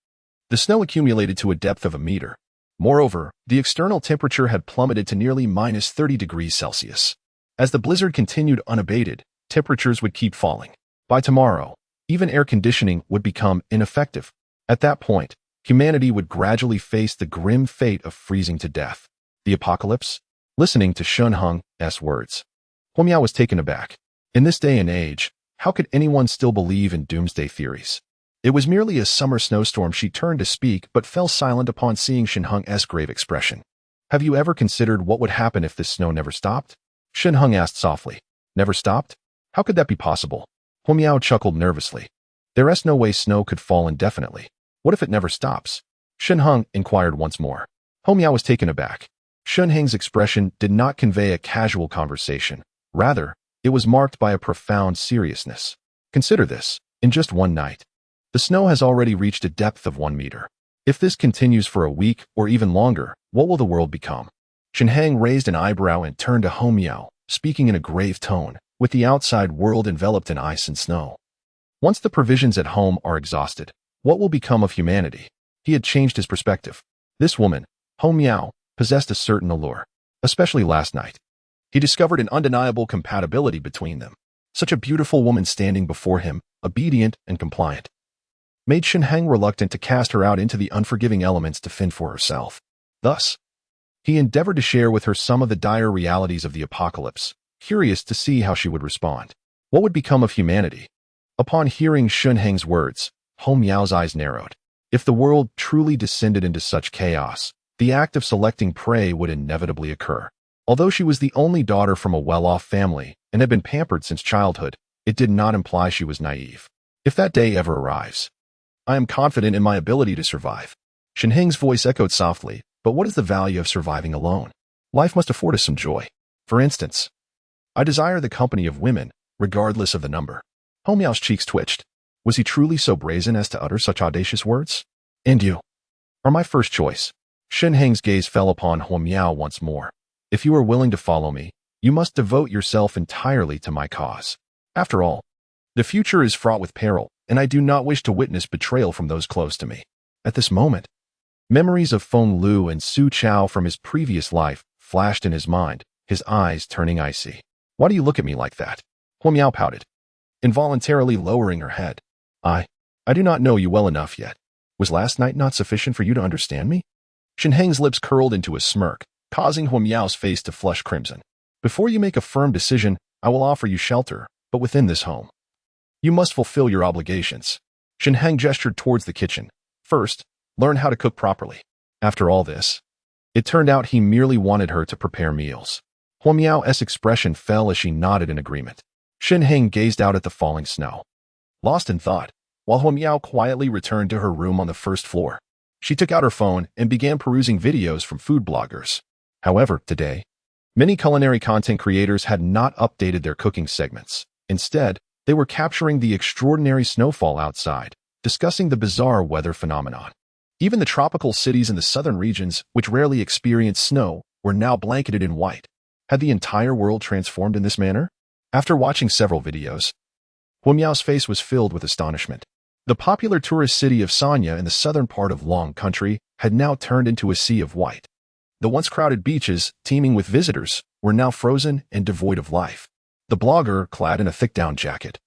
the snow accumulated to a depth of a meter. Moreover, the external temperature had plummeted to nearly minus 30 degrees Celsius. As the blizzard continued unabated, temperatures would keep falling. By tomorrow, even air conditioning would become ineffective. At that point, humanity would gradually face the grim fate of freezing to death. The apocalypse? Listening to Shen Heng's words, Hu Miao was taken aback. In this day and age, how could anyone still believe in doomsday theories? It was merely a summer snowstorm. She turned to speak but fell silent upon seeing Shen Heng's grave expression. Have you ever considered what would happen if this snow never stopped? Shen Heng asked softly. Never stopped? How could that be possible? Hu Miao chuckled nervously. There is no way snow could fall indefinitely. What if it never stops? Shen Heng inquired once more. Hu Miao was taken aback. Shen Heng's expression did not convey a casual conversation. Rather, it was marked by a profound seriousness. Consider this. In just one night, the snow has already reached a depth of 1 meter. If this continues for a week or even longer, what will the world become? Shen Heng raised an eyebrow and turned to Hu Miao, speaking in a grave tone, with the outside world enveloped in ice and snow. Once the provisions at home are exhausted, what will become of humanity? He had changed his perspective. This woman, Hu Miao, possessed a certain allure, especially last night. He discovered an undeniable compatibility between them. Such a beautiful woman standing before him, obedient and compliant, made Shen Heng reluctant to cast her out into the unforgiving elements to fend for herself. Thus, he endeavored to share with her some of the dire realities of the apocalypse, curious to see how she would respond. What would become of humanity? Upon hearing Shen Heng's words, Hu Miao's eyes narrowed. If the world truly descended into such chaos, the act of selecting prey would inevitably occur. Although she was the only daughter from a well-off family and had been pampered since childhood, it did not imply she was naive. If that day ever arrives, I am confident in my ability to survive. Shen Heng's voice echoed softly, but what is the value of surviving alone? Life must afford us some joy. For instance, I desire the company of women, regardless of the number. Hong Miao's cheeks twitched. Was he truly so brazen as to utter such audacious words? And you are my first choice. Shen Heng's gaze fell upon Hong Miao once more. If you are willing to follow me, you must devote yourself entirely to my cause. After all, the future is fraught with peril, and I do not wish to witness betrayal from those close to me. At this moment, memories of Feng Lu and Su Chao from his previous life flashed in his mind, his eyes turning icy. Why do you look at me like that? Hong Miao pouted, involuntarily lowering her head. I do not know you well enough yet. Was last night not sufficient for you to understand me? Shen Heng's lips curled into a smirk, causing Hong Miao's face to flush crimson. Before you make a firm decision, I will offer you shelter, but within this home, you must fulfill your obligations. Shen Heng gestured towards the kitchen. First, learn how to cook properly. After all this, it turned out he merely wanted her to prepare meals. Hong Miao's expression fell as she nodded in agreement. Shen Heng gazed out at the falling snow, lost in thought, while Hong Miao quietly returned to her room on the first floor. She took out her phone and began perusing videos from food bloggers. However, today, many culinary content creators had not updated their cooking segments. Instead, they were capturing the extraordinary snowfall outside, discussing the bizarre weather phenomenon. Even the tropical cities in the southern regions, which rarely experience snow, were now blanketed in white. Had the entire world transformed in this manner? After watching several videos, Hong Miao's face was filled with astonishment. The popular tourist city of Sanya in the southern part of Long Country had now turned into a sea of white. The once crowded beaches, teeming with visitors, were now frozen and devoid of life. The blogger, clad in a thick down jacket,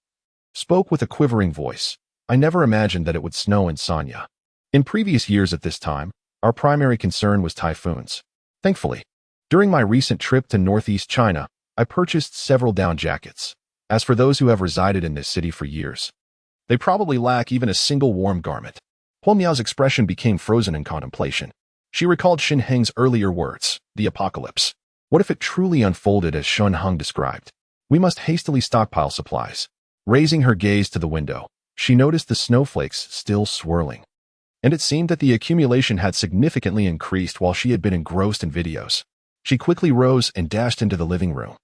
spoke with a quivering voice. I never imagined that it would snow in Sanya. In previous years at this time, our primary concern was typhoons. Thankfully, during my recent trip to northeast China, I purchased several down jackets. As for those who have resided in this city for years, they probably lack even a single warm garment. Hong Miao's expression became frozen in contemplation. She recalled Shen Heng's earlier words, the apocalypse. What if it truly unfolded as Shen Heng described? We must hastily stockpile supplies. Raising her gaze to the window, she noticed the snowflakes still swirling. And it seemed that the accumulation had significantly increased while she had been engrossed in videos. She quickly rose and dashed into the living room,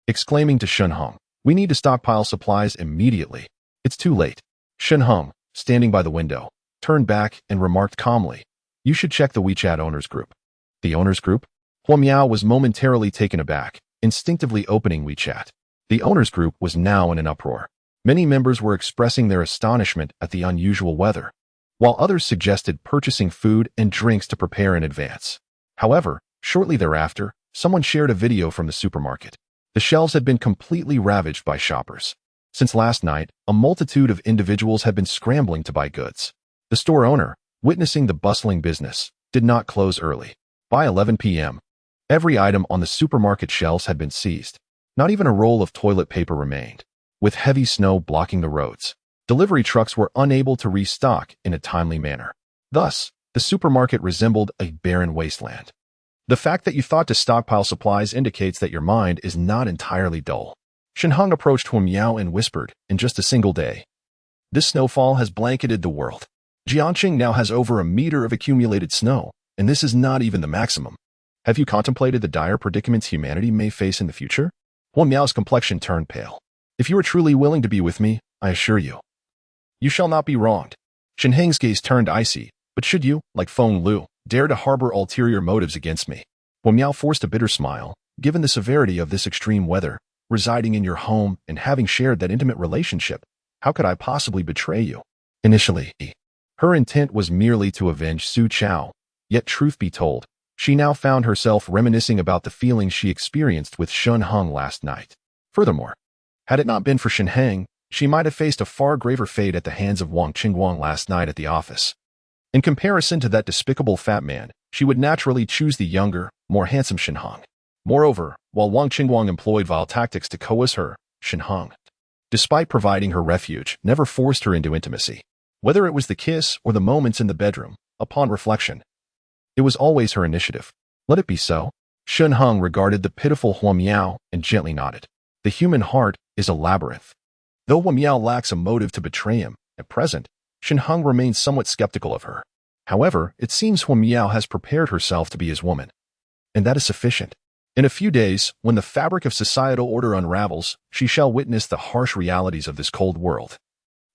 exclaiming to Shen Heng, we need to stockpile supplies immediately. It's too late. Shen Heng, standing by the window, turned back and remarked calmly, you should check the WeChat owners group. The owners group? Hong Miao was momentarily taken aback, instinctively opening WeChat. The owners group was now in an uproar. Many members were expressing their astonishment at the unusual weather, while others suggested purchasing food and drinks to prepare in advance. However, shortly thereafter, someone shared a video from the supermarket. The shelves had been completely ravaged by shoppers. Since last night, a multitude of individuals had been scrambling to buy goods. The store owner, witnessing the bustling business, did not close early. By 11 p.m., every item on the supermarket shelves had been seized. Not even a roll of toilet paper remained. With heavy snow blocking the roads, delivery trucks were unable to restock in a timely manner. Thus, the supermarket resembled a barren wasteland. The fact that you thought to stockpile supplies indicates that your mind is not entirely dull. Shen Heng approached Hong Miao and whispered, in just a single day, this snowfall has blanketed the world. Jiangqing now has over a meter of accumulated snow, and this is not even the maximum. Have you contemplated the dire predicaments humanity may face in the future? Hong Miao's complexion turned pale. If you are truly willing to be with me, I assure you, you shall not be wronged. Shen Heng's gaze turned icy, but should you, like Feng Lu, dare to harbor ulterior motives against me? Hong Miao forced a bitter smile. Given the severity of this extreme weather, residing in your home and having shared that intimate relationship, how could I possibly betray you? Initially, her intent was merely to avenge Su Chao, yet truth be told, she now found herself reminiscing about the feelings she experienced with Shen Heng last night. Furthermore, had it not been for Shen Heng, she might have faced a far graver fate at the hands of Wang Qingguang last night at the office. In comparison to that despicable fat man, she would naturally choose the younger, more handsome Shen Heng. Moreover, while Wang Qingguang employed vile tactics to coerce her, Shen Heng, despite providing her refuge, never forced her into intimacy. Whether it was the kiss or the moments in the bedroom, upon reflection, it was always her initiative. Let it be so. Shen Heng regarded the pitiful Hua Miao and gently nodded. The human heart is a labyrinth. Though Hua Miao lacks a motive to betray him, at present, Shen Heng remains somewhat skeptical of her. However, it seems Hua Miao has prepared herself to be his woman. And that is sufficient. In a few days, when the fabric of societal order unravels, she shall witness the harsh realities of this cold world.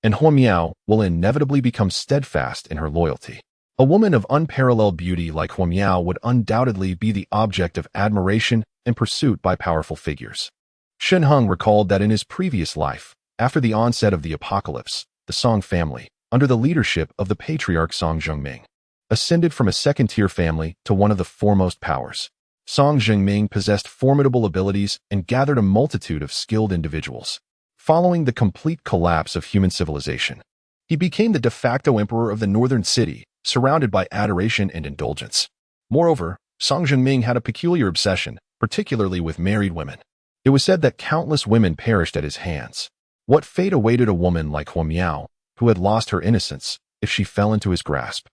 And Hua Miao will inevitably become steadfast in her loyalty. A woman of unparalleled beauty like Hua Miao would undoubtedly be the object of admiration and pursuit by powerful figures. Shen Heng recalled that in his previous life, after the onset of the apocalypse, the Song family, under the leadership of the patriarch Song Zhengming, ascended from a second-tier family to one of the foremost powers. Song Zhengming possessed formidable abilities and gathered a multitude of skilled individuals. Following the complete collapse of human civilization, he became the de facto emperor of the northern city, surrounded by adoration and indulgence. Moreover, Song Zhengming had a peculiar obsession, particularly with married women. It was said that countless women perished at his hands. What fate awaited a woman like Hua Miao, who had lost her innocence, if she fell into his grasp?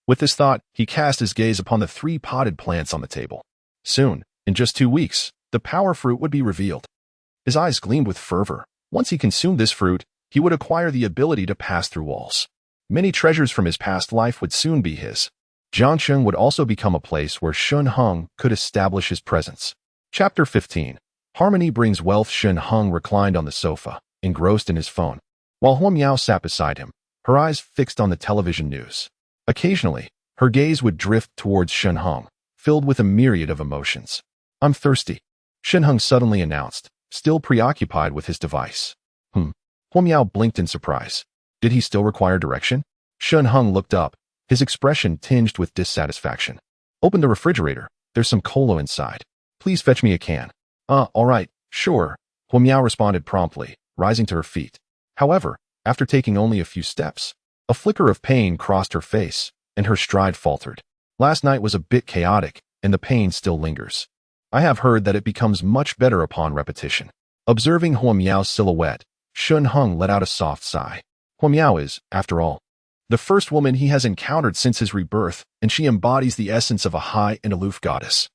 With this thought, he cast his gaze upon the 3 potted plants on the table. Soon, in just 2 weeks, the power fruit would be revealed. His eyes gleamed with fervor. Once he consumed this fruit, he would acquire the ability to pass through walls. Many treasures from his past life would soon be his. Jiangsheng would also become a place where Shen Heng could establish his presence. Chapter 15. Harmony brings wealth. Shen Heng reclined on the sofa, engrossed in his phone, while Hua Miao sat beside him, her eyes fixed on the television news. Occasionally, her gaze would drift towards Shen Heng, filled with a myriad of emotions. "I'm thirsty," Shen Heng suddenly announced, still preoccupied with his device. Hua Miao blinked in surprise. Did he still require direction? Shen Heng looked up, his expression tinged with dissatisfaction. "Open the refrigerator. There's some cola inside. Please fetch me a can." All right, sure," Hua Miao responded promptly, rising to her feet. However, after taking only a few steps, a flicker of pain crossed her face, and her stride faltered. "Last night was a bit chaotic, and the pain still lingers. I have heard that it becomes much better upon repetition." Observing Hua Miao's silhouette, Shen Heng let out a soft sigh. Hua Miao is, after all, the first woman he has encountered since his rebirth, and she embodies the essence of a high and aloof goddess.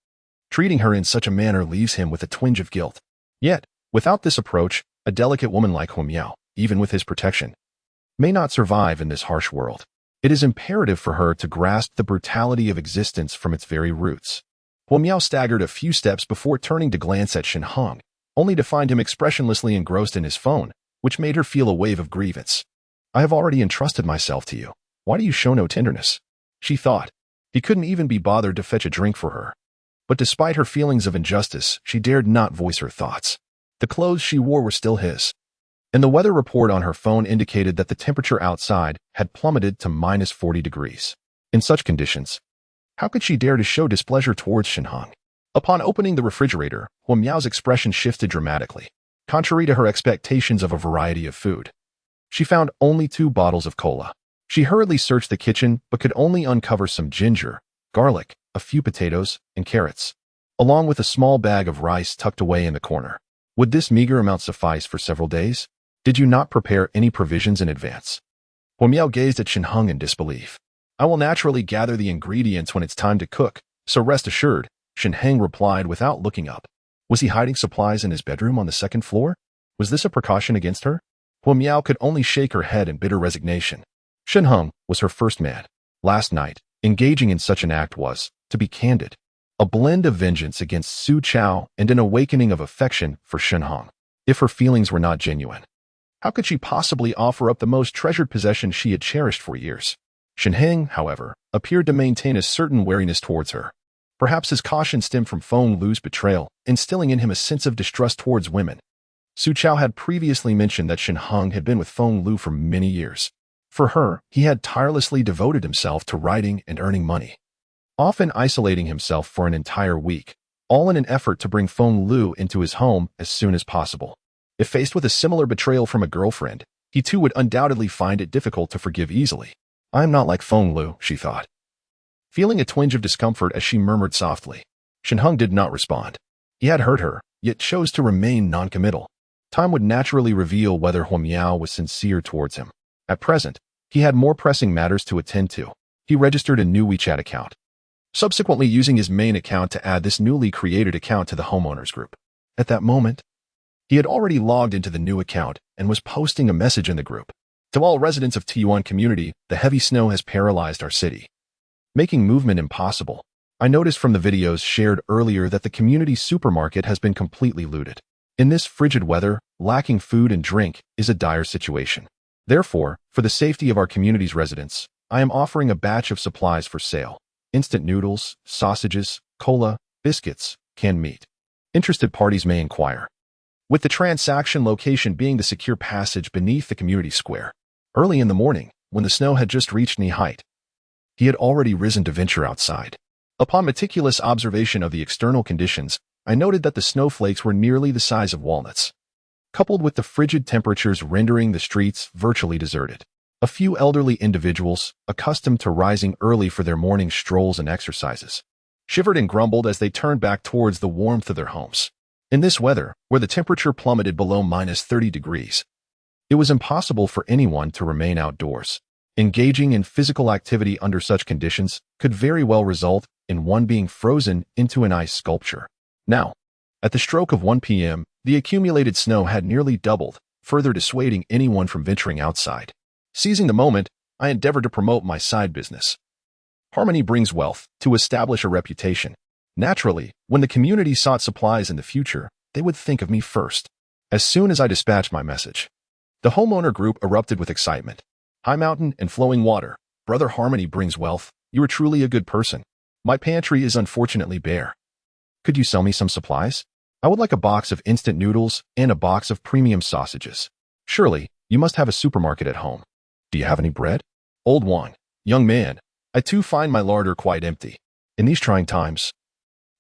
Treating her in such a manner leaves him with a twinge of guilt. Yet, without this approach, a delicate woman like Hua Miao, even with his protection, may not survive in this harsh world. It is imperative for her to grasp the brutality of existence from its very roots. Hua Miao staggered a few steps before turning to glance at Shen Heng, only to find him expressionlessly engrossed in his phone, which made her feel a wave of grievance. "I have already entrusted myself to you. Why do you show no tenderness?" she thought. He couldn't even be bothered to fetch a drink for her. But despite her feelings of injustice, she dared not voice her thoughts. The clothes she wore were still his, and the weather report on her phone indicated that the temperature outside had plummeted to -40 degrees. In such conditions, how could she dare to show displeasure towards Shen Heng? Upon opening the refrigerator, Hua Miao's expression shifted dramatically. Contrary to her expectations of a variety of food, she found only 2 bottles of cola. She hurriedly searched the kitchen but could only uncover some ginger, garlic, a few potatoes, and carrots, along with a small bag of rice tucked away in the corner. Would this meager amount suffice for several days? Did you not prepare any provisions in advance? Hua Miao gazed at Shen Heng in disbelief. "I will naturally gather the ingredients when it's time to cook, so rest assured," Shen Heng replied without looking up. Was he hiding supplies in his bedroom on the 2nd floor? Was this a precaution against her? Hua Miao could only shake her head in bitter resignation. Shen Heng was her first man. Last night, engaging in such an act was, to be candid, a blend of vengeance against Su Chao and an awakening of affection for Shen Heng. If her feelings were not genuine, how could she possibly offer up the most treasured possession she had cherished for years? Shen Heng, however, appeared to maintain a certain wariness towards her. Perhaps his caution stemmed from Feng Lu's betrayal, instilling in him a sense of distrust towards women. Su Chao had previously mentioned that Shen Heng had been with Feng Lu for many years. For her, he had tirelessly devoted himself to writing and earning money, often isolating himself for an entire week, all in an effort to bring Feng Lu into his home as soon as possible. If faced with a similar betrayal from a girlfriend, he too would undoubtedly find it difficult to forgive easily. "I am not like Feng Lu," she thought, feeling a twinge of discomfort as she murmured softly. Shen Heng did not respond. He had hurt her, yet chose to remain noncommittal. Time would naturally reveal whether Hua Miao was sincere towards him. At present, he had more pressing matters to attend to. He registered a new WeChat account. subsequently using his main account to add this newly created account to the homeowners group. At that moment, he had already logged into the new account and was posting a message in the group. To all residents of T1 community, the heavy snow has paralyzed our city, making movement impossible. I noticed from the videos shared earlier that the community supermarket has been completely looted. In this frigid weather, lacking food and drink is a dire situation. Therefore, for the safety of our community's residents, I am offering a batch of supplies for sale. Instant noodles, sausages, cola, biscuits, canned meat. Interested parties may inquire. With the transaction location being the secure passage beneath the community square. Early in the morning, when the snow had just reached knee height, he had already risen to venture outside. Upon meticulous observation of the external conditions, I noted that the snowflakes were nearly the size of walnuts, coupled with the frigid temperatures rendering the streets virtually deserted. A few elderly individuals, accustomed to rising early for their morning strolls and exercises, shivered and grumbled as they turned back towards the warmth of their homes. In this weather, where the temperature plummeted below -30 degrees, it was impossible for anyone to remain outdoors. Engaging in physical activity under such conditions could very well result in one being frozen into an ice sculpture. Now, at the stroke of 1 p.m., the accumulated snow had nearly doubled, further dissuading anyone from venturing outside. Seizing the moment, I endeavored to promote my side business. Harmony brings wealth, to establish a reputation. Naturally, when the community sought supplies in the future, they would think of me first. As soon as I dispatched my message, the homeowner group erupted with excitement. High mountain and flowing water. Brother Harmony brings wealth. You are truly a good person. My pantry is unfortunately bare. Could you sell me some supplies? I would like a box of instant noodles and a box of premium sausages. Surely, you must have a supermarket at home. Do you have any bread? Old Wang, young man, I too find my larder quite empty. In these trying times,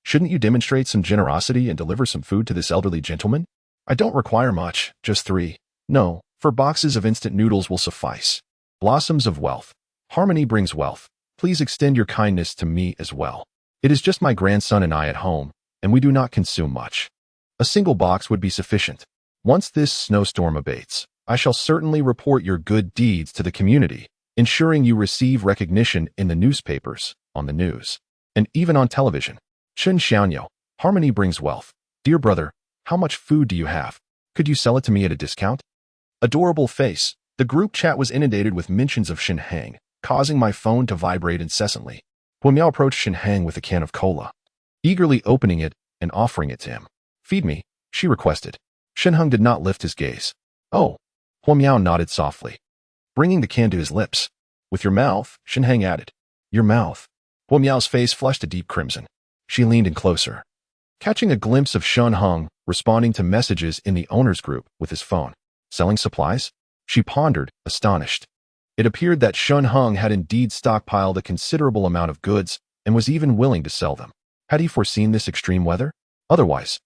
shouldn't you demonstrate some generosity and deliver some food to this elderly gentleman? I don't require much, just 3. No, 4 boxes of instant noodles will suffice. Blossoms of wealth. Harmony brings wealth. Please extend your kindness to me as well. It is just my grandson and I at home, and we do not consume much. A single box would be sufficient. Once this snowstorm abates, I shall certainly report your good deeds to the community, ensuring you receive recognition in the newspapers, on the news, and even on television. Shen Heng, Harmony brings wealth. Dear brother, how much food do you have? Could you sell it to me at a discount? Adorable face. The group chat was inundated with mentions of Shen Heng, causing my phone to vibrate incessantly. Huo Miao approached Shen Heng with a can of cola, eagerly opening it and offering it to him. Feed me, she requested. Shen Heng did not lift his gaze. Oh, Huo Miao nodded softly, bringing the can to his lips. With your mouth, Shen Heng added. Your mouth. Huo Miao's face flushed a deep crimson. She leaned in closer, catching a glimpse of Shen Heng responding to messages in the owner's group with his phone. Selling supplies? She pondered, astonished. It appeared that Shen Heng had indeed stockpiled a considerable amount of goods and was even willing to sell them. Had he foreseen this extreme weather? Otherwise,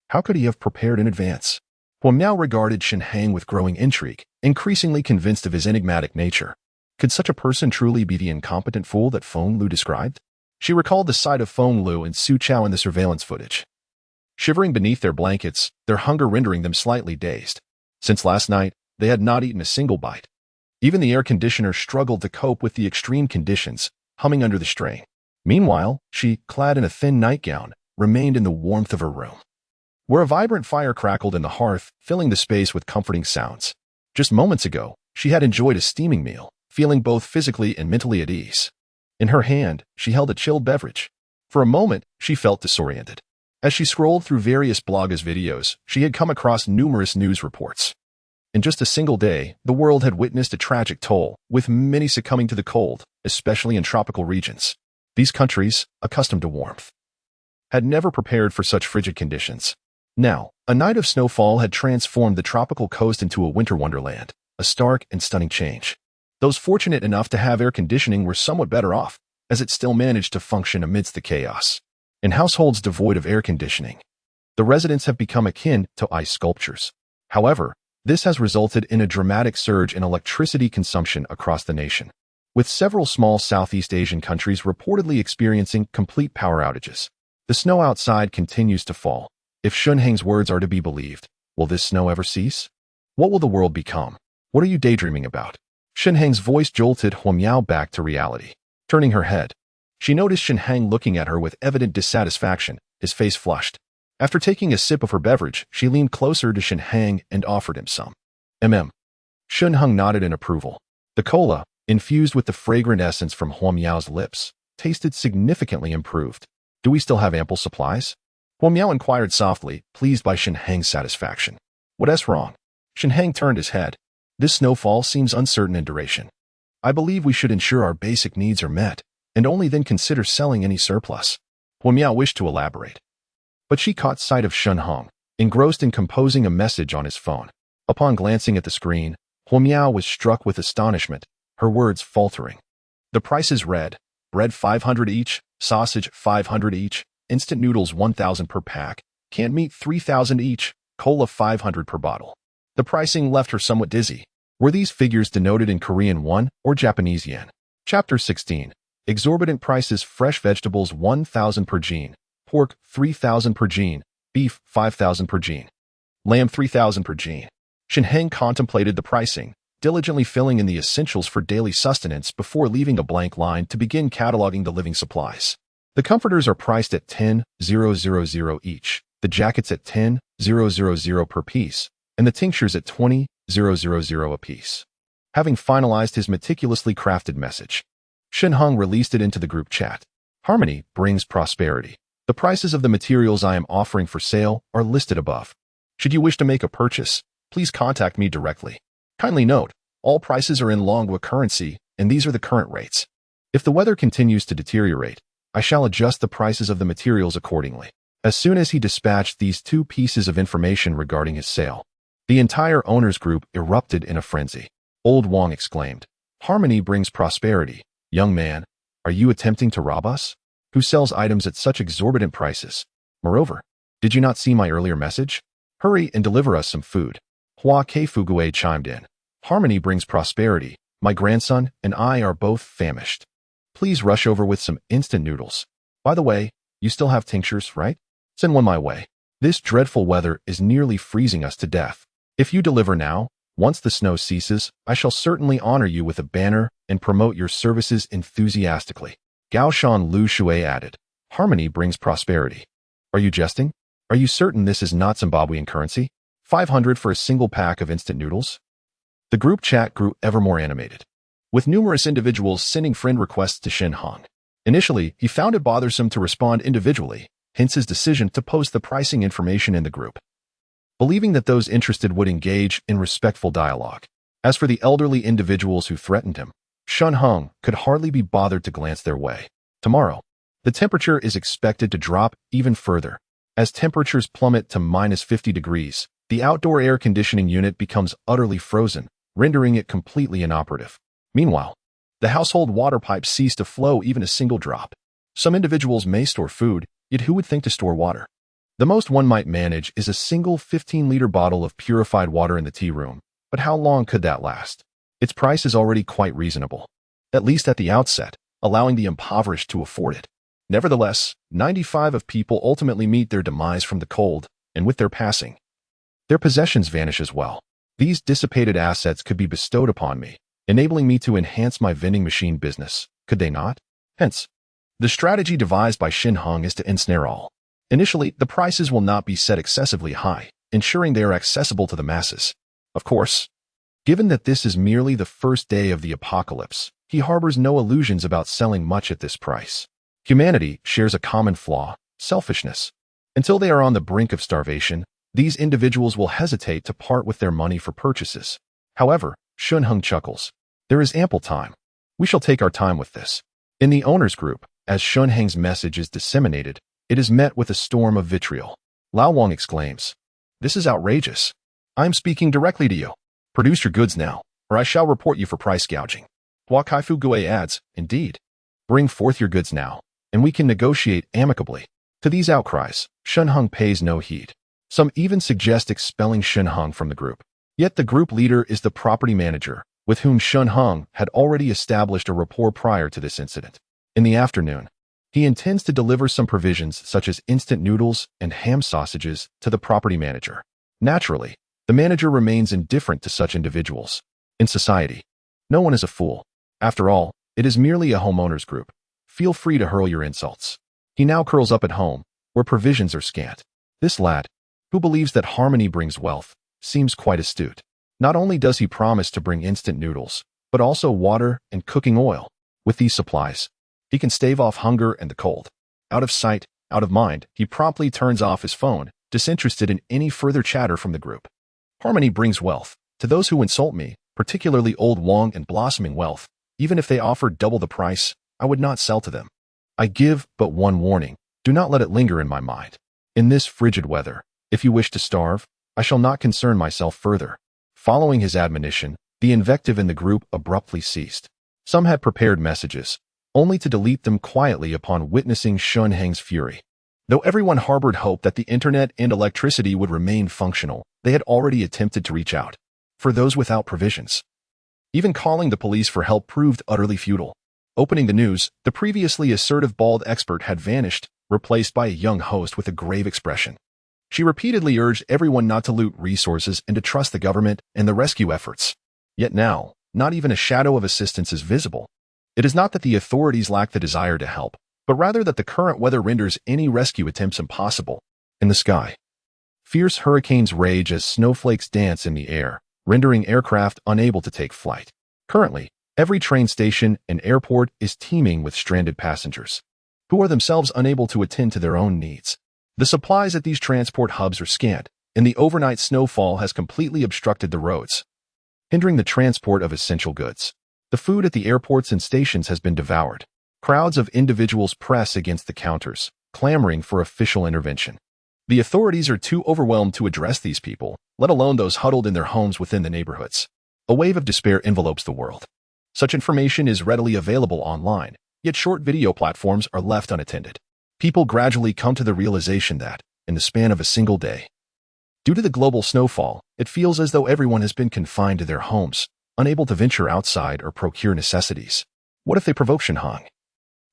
how could he have prepared in advance? Huo Miao regarded Shen Heng with growing intrigue, increasingly convinced of his enigmatic nature. Could such a person truly be the incompetent fool that Feng Lu described? She recalled the sight of Feng Lu and Su Chao in the surveillance footage. Shivering beneath their blankets, their hunger rendering them slightly dazed. Since last night, they had not eaten a single bite. Even the air conditioner struggled to cope with the extreme conditions, humming under the strain. Meanwhile, she, clad in a thin nightgown, remained in the warmth of her room, where a vibrant fire crackled in the hearth, filling the space with comforting sounds. Just moments ago, she had enjoyed a steaming meal, feeling both physically and mentally at ease. In her hand, she held a chilled beverage. For a moment, she felt disoriented. As she scrolled through various bloggers' videos, she had come across numerous news reports. In just a single day, the world had witnessed a tragic toll, with many succumbing to the cold, especially in tropical regions. These countries, accustomed to warmth, had never prepared for such frigid conditions. Now, a night of snowfall had transformed the tropical coast into a winter wonderland, a stark and stunning change. Those fortunate enough to have air conditioning were somewhat better off, as it still managed to function amidst the chaos. In households devoid of air conditioning, the residents have become akin to ice sculptures. However, this has resulted in a dramatic surge in electricity consumption across the nation, with several small Southeast Asian countries reportedly experiencing complete power outages. The snow outside continues to fall. If Shen Heng's words are to be believed, will this snow ever cease? What will the world become? What are you daydreaming about? Shen Heng's voice jolted Huo Miao back to reality. Turning her head, She noticed Shen Heng looking at her with evident dissatisfaction, his face flushed. After taking a sip of her beverage, she leaned closer to Shen Heng and offered him some. Shen Heng nodded in approval. The cola, infused with the fragrant essence from Huo Miao's lips, tasted significantly improved. Do we still have ample supplies? Huo Miao inquired softly, pleased by Shen Heng's satisfaction. What's wrong? Shen Heng turned his head. This snowfall seems uncertain in duration. I believe we should ensure our basic needs are met, and only then consider selling any surplus. Huo Miao wished to elaborate. But she caught sight of Shen Heng, engrossed in composing a message on his phone. Upon glancing at the screen, Huo Miao was struck with astonishment, her words faltering. The prices read, bread 500 each, sausage 500 each, instant noodles 1,000 per pack, canned meat 3,000 each, cola 500 per bottle. The pricing left her somewhat dizzy. Were these figures denoted in Korean won or Japanese yen? Chapter 16. Exorbitant prices. Fresh vegetables 1,000 per jean, pork 3,000 per jean, beef 5,000 per jean, lamb 3,000 per jean. Shen Heng contemplated the pricing, diligently filling in the essentials for daily sustenance before leaving a blank line to begin cataloging the living supplies. The comforters are priced at 10,000 each, the jackets at 10,000 per piece, and the tinctures at 20,000 apiece. Having finalized his meticulously crafted message, Shen Heng released it into the group chat. Harmony brings prosperity. The prices of the materials I am offering for sale are listed above. Should you wish to make a purchase, please contact me directly. Kindly note, all prices are in Longwa currency, and these are the current rates. If the weather continues to deteriorate, I shall adjust the prices of the materials accordingly. As soon as he dispatched these two pieces of information regarding his sale, the entire owners group erupted in a frenzy. Old Wang exclaimed, Harmony brings prosperity. Young man, are you attempting to rob us? Who sells items at such exorbitant prices? Moreover, did you not see my earlier message? Hurry and deliver us some food. Hua Keifugue chimed in. Harmony brings prosperity. My grandson and I are both famished. Please rush over with some instant noodles. By the way, you still have tinctures, right? Send one my way. This dreadful weather is nearly freezing us to death. If you deliver now, once the snow ceases, I shall certainly honor you with a banner and promote your services enthusiastically. Gao Shan Lu Shui added, Harmony brings prosperity. Are you jesting? Are you certain this is not Zimbabwean currency? 500 for a single pack of instant noodles? The group chat grew ever more animated, with numerous individuals sending friend requests to Shen Heng. Initially, he found it bothersome to respond individually, hence his decision to post the pricing information in the group, believing that those interested would engage in respectful dialogue. As for the elderly individuals who threatened him, Shen Heng could hardly be bothered to glance their way. Tomorrow, the temperature is expected to drop even further. As temperatures plummet to -50 degrees, the outdoor air conditioning unit becomes utterly frozen, rendering it completely inoperative. Meanwhile, the household water pipes cease to flow even a single drop. Some individuals may store food, yet who would think to store water? The most one might manage is a single 15-liter bottle of purified water in the tea room, but how long could that last? Its price is already quite reasonable, at least at the outset, allowing the impoverished to afford it. Nevertheless, 95% of people ultimately meet their demise from the cold, and with their passing, their possessions vanish as well. These dissipated assets could be bestowed upon me, enabling me to enhance my vending machine business, could they not? Hence, the strategy devised by Shen Heng is to ensnare all. Initially, the prices will not be set excessively high, ensuring they are accessible to the masses. Of course, given that this is merely the first day of the apocalypse, he harbors no illusions about selling much at this price. Humanity shares a common flaw, selfishness. Until they are on the brink of starvation, these individuals will hesitate to part with their money for purchases. However, Shen Heng chuckles. There is ample time. We shall take our time with this. In the owners group, as Shen Heng's message is disseminated, it is met with a storm of vitriol. Lao Wang exclaims, This is outrageous. I am speaking directly to you. Produce your goods now, or I shall report you for price gouging. Hua Kaifu Gue adds, Indeed. Bring forth your goods now, and we can negotiate amicably. To these outcries, Shen Heng pays no heed. Some even suggest expelling Shen Heng from the group. Yet the group leader is the property manager, with whom Shen Heng had already established a rapport prior to this incident. In the afternoon, he intends to deliver some provisions such as instant noodles and ham sausages to the property manager. Naturally, the manager remains indifferent to such individuals. In society, no one is a fool. After all, it is merely a homeowners group. Feel free to hurl your insults. He now curls up at home, where provisions are scant. This lad, who believes that harmony brings wealth, seems quite astute. Not only does he promise to bring instant noodles, but also water and cooking oil. With these supplies, he can stave off hunger and the cold. Out of sight, out of mind, he promptly turns off his phone, disinterested in any further chatter from the group. Harmony brings wealth. To those who insult me, particularly Old Wong and blossoming wealth, even if they offered double the price, I would not sell to them. I give but one warning. Do not let it linger in my mind. In this frigid weather, if you wish to starve, I shall not concern myself further. Following his admonition, the invective in the group abruptly ceased. Some had prepared messages, only to delete them quietly upon witnessing Shen Heng's fury. Though everyone harbored hope that the internet and electricity would remain functional, they had already attempted to reach out. For those without provisions, even calling the police for help proved utterly futile. Opening the news, the previously assertive bald expert had vanished, replaced by a young host with a grave expression. She repeatedly urged everyone not to loot resources and to trust the government and the rescue efforts. Yet now, not even a shadow of assistance is visible. It is not that the authorities lack the desire to help, but rather that the current weather renders any rescue attempts impossible. In the sky, fierce hurricanes rage as snowflakes dance in the air, rendering aircraft unable to take flight. Currently, every train station and airport is teeming with stranded passengers, who are themselves unable to attend to their own needs. The supplies at these transport hubs are scant, and the overnight snowfall has completely obstructed the roads, hindering the transport of essential goods. The food at the airports and stations has been devoured. Crowds of individuals press against the counters, clamoring for official intervention. The authorities are too overwhelmed to address these people, let alone those huddled in their homes within the neighborhoods. A wave of despair envelopes the world. Such information is readily available online, yet short video platforms are left unattended. People gradually come to the realization that, in the span of a single day, due to the global snowfall, it feels as though everyone has been confined to their homes, unable to venture outside or procure necessities. What if they provoke Shen Heng,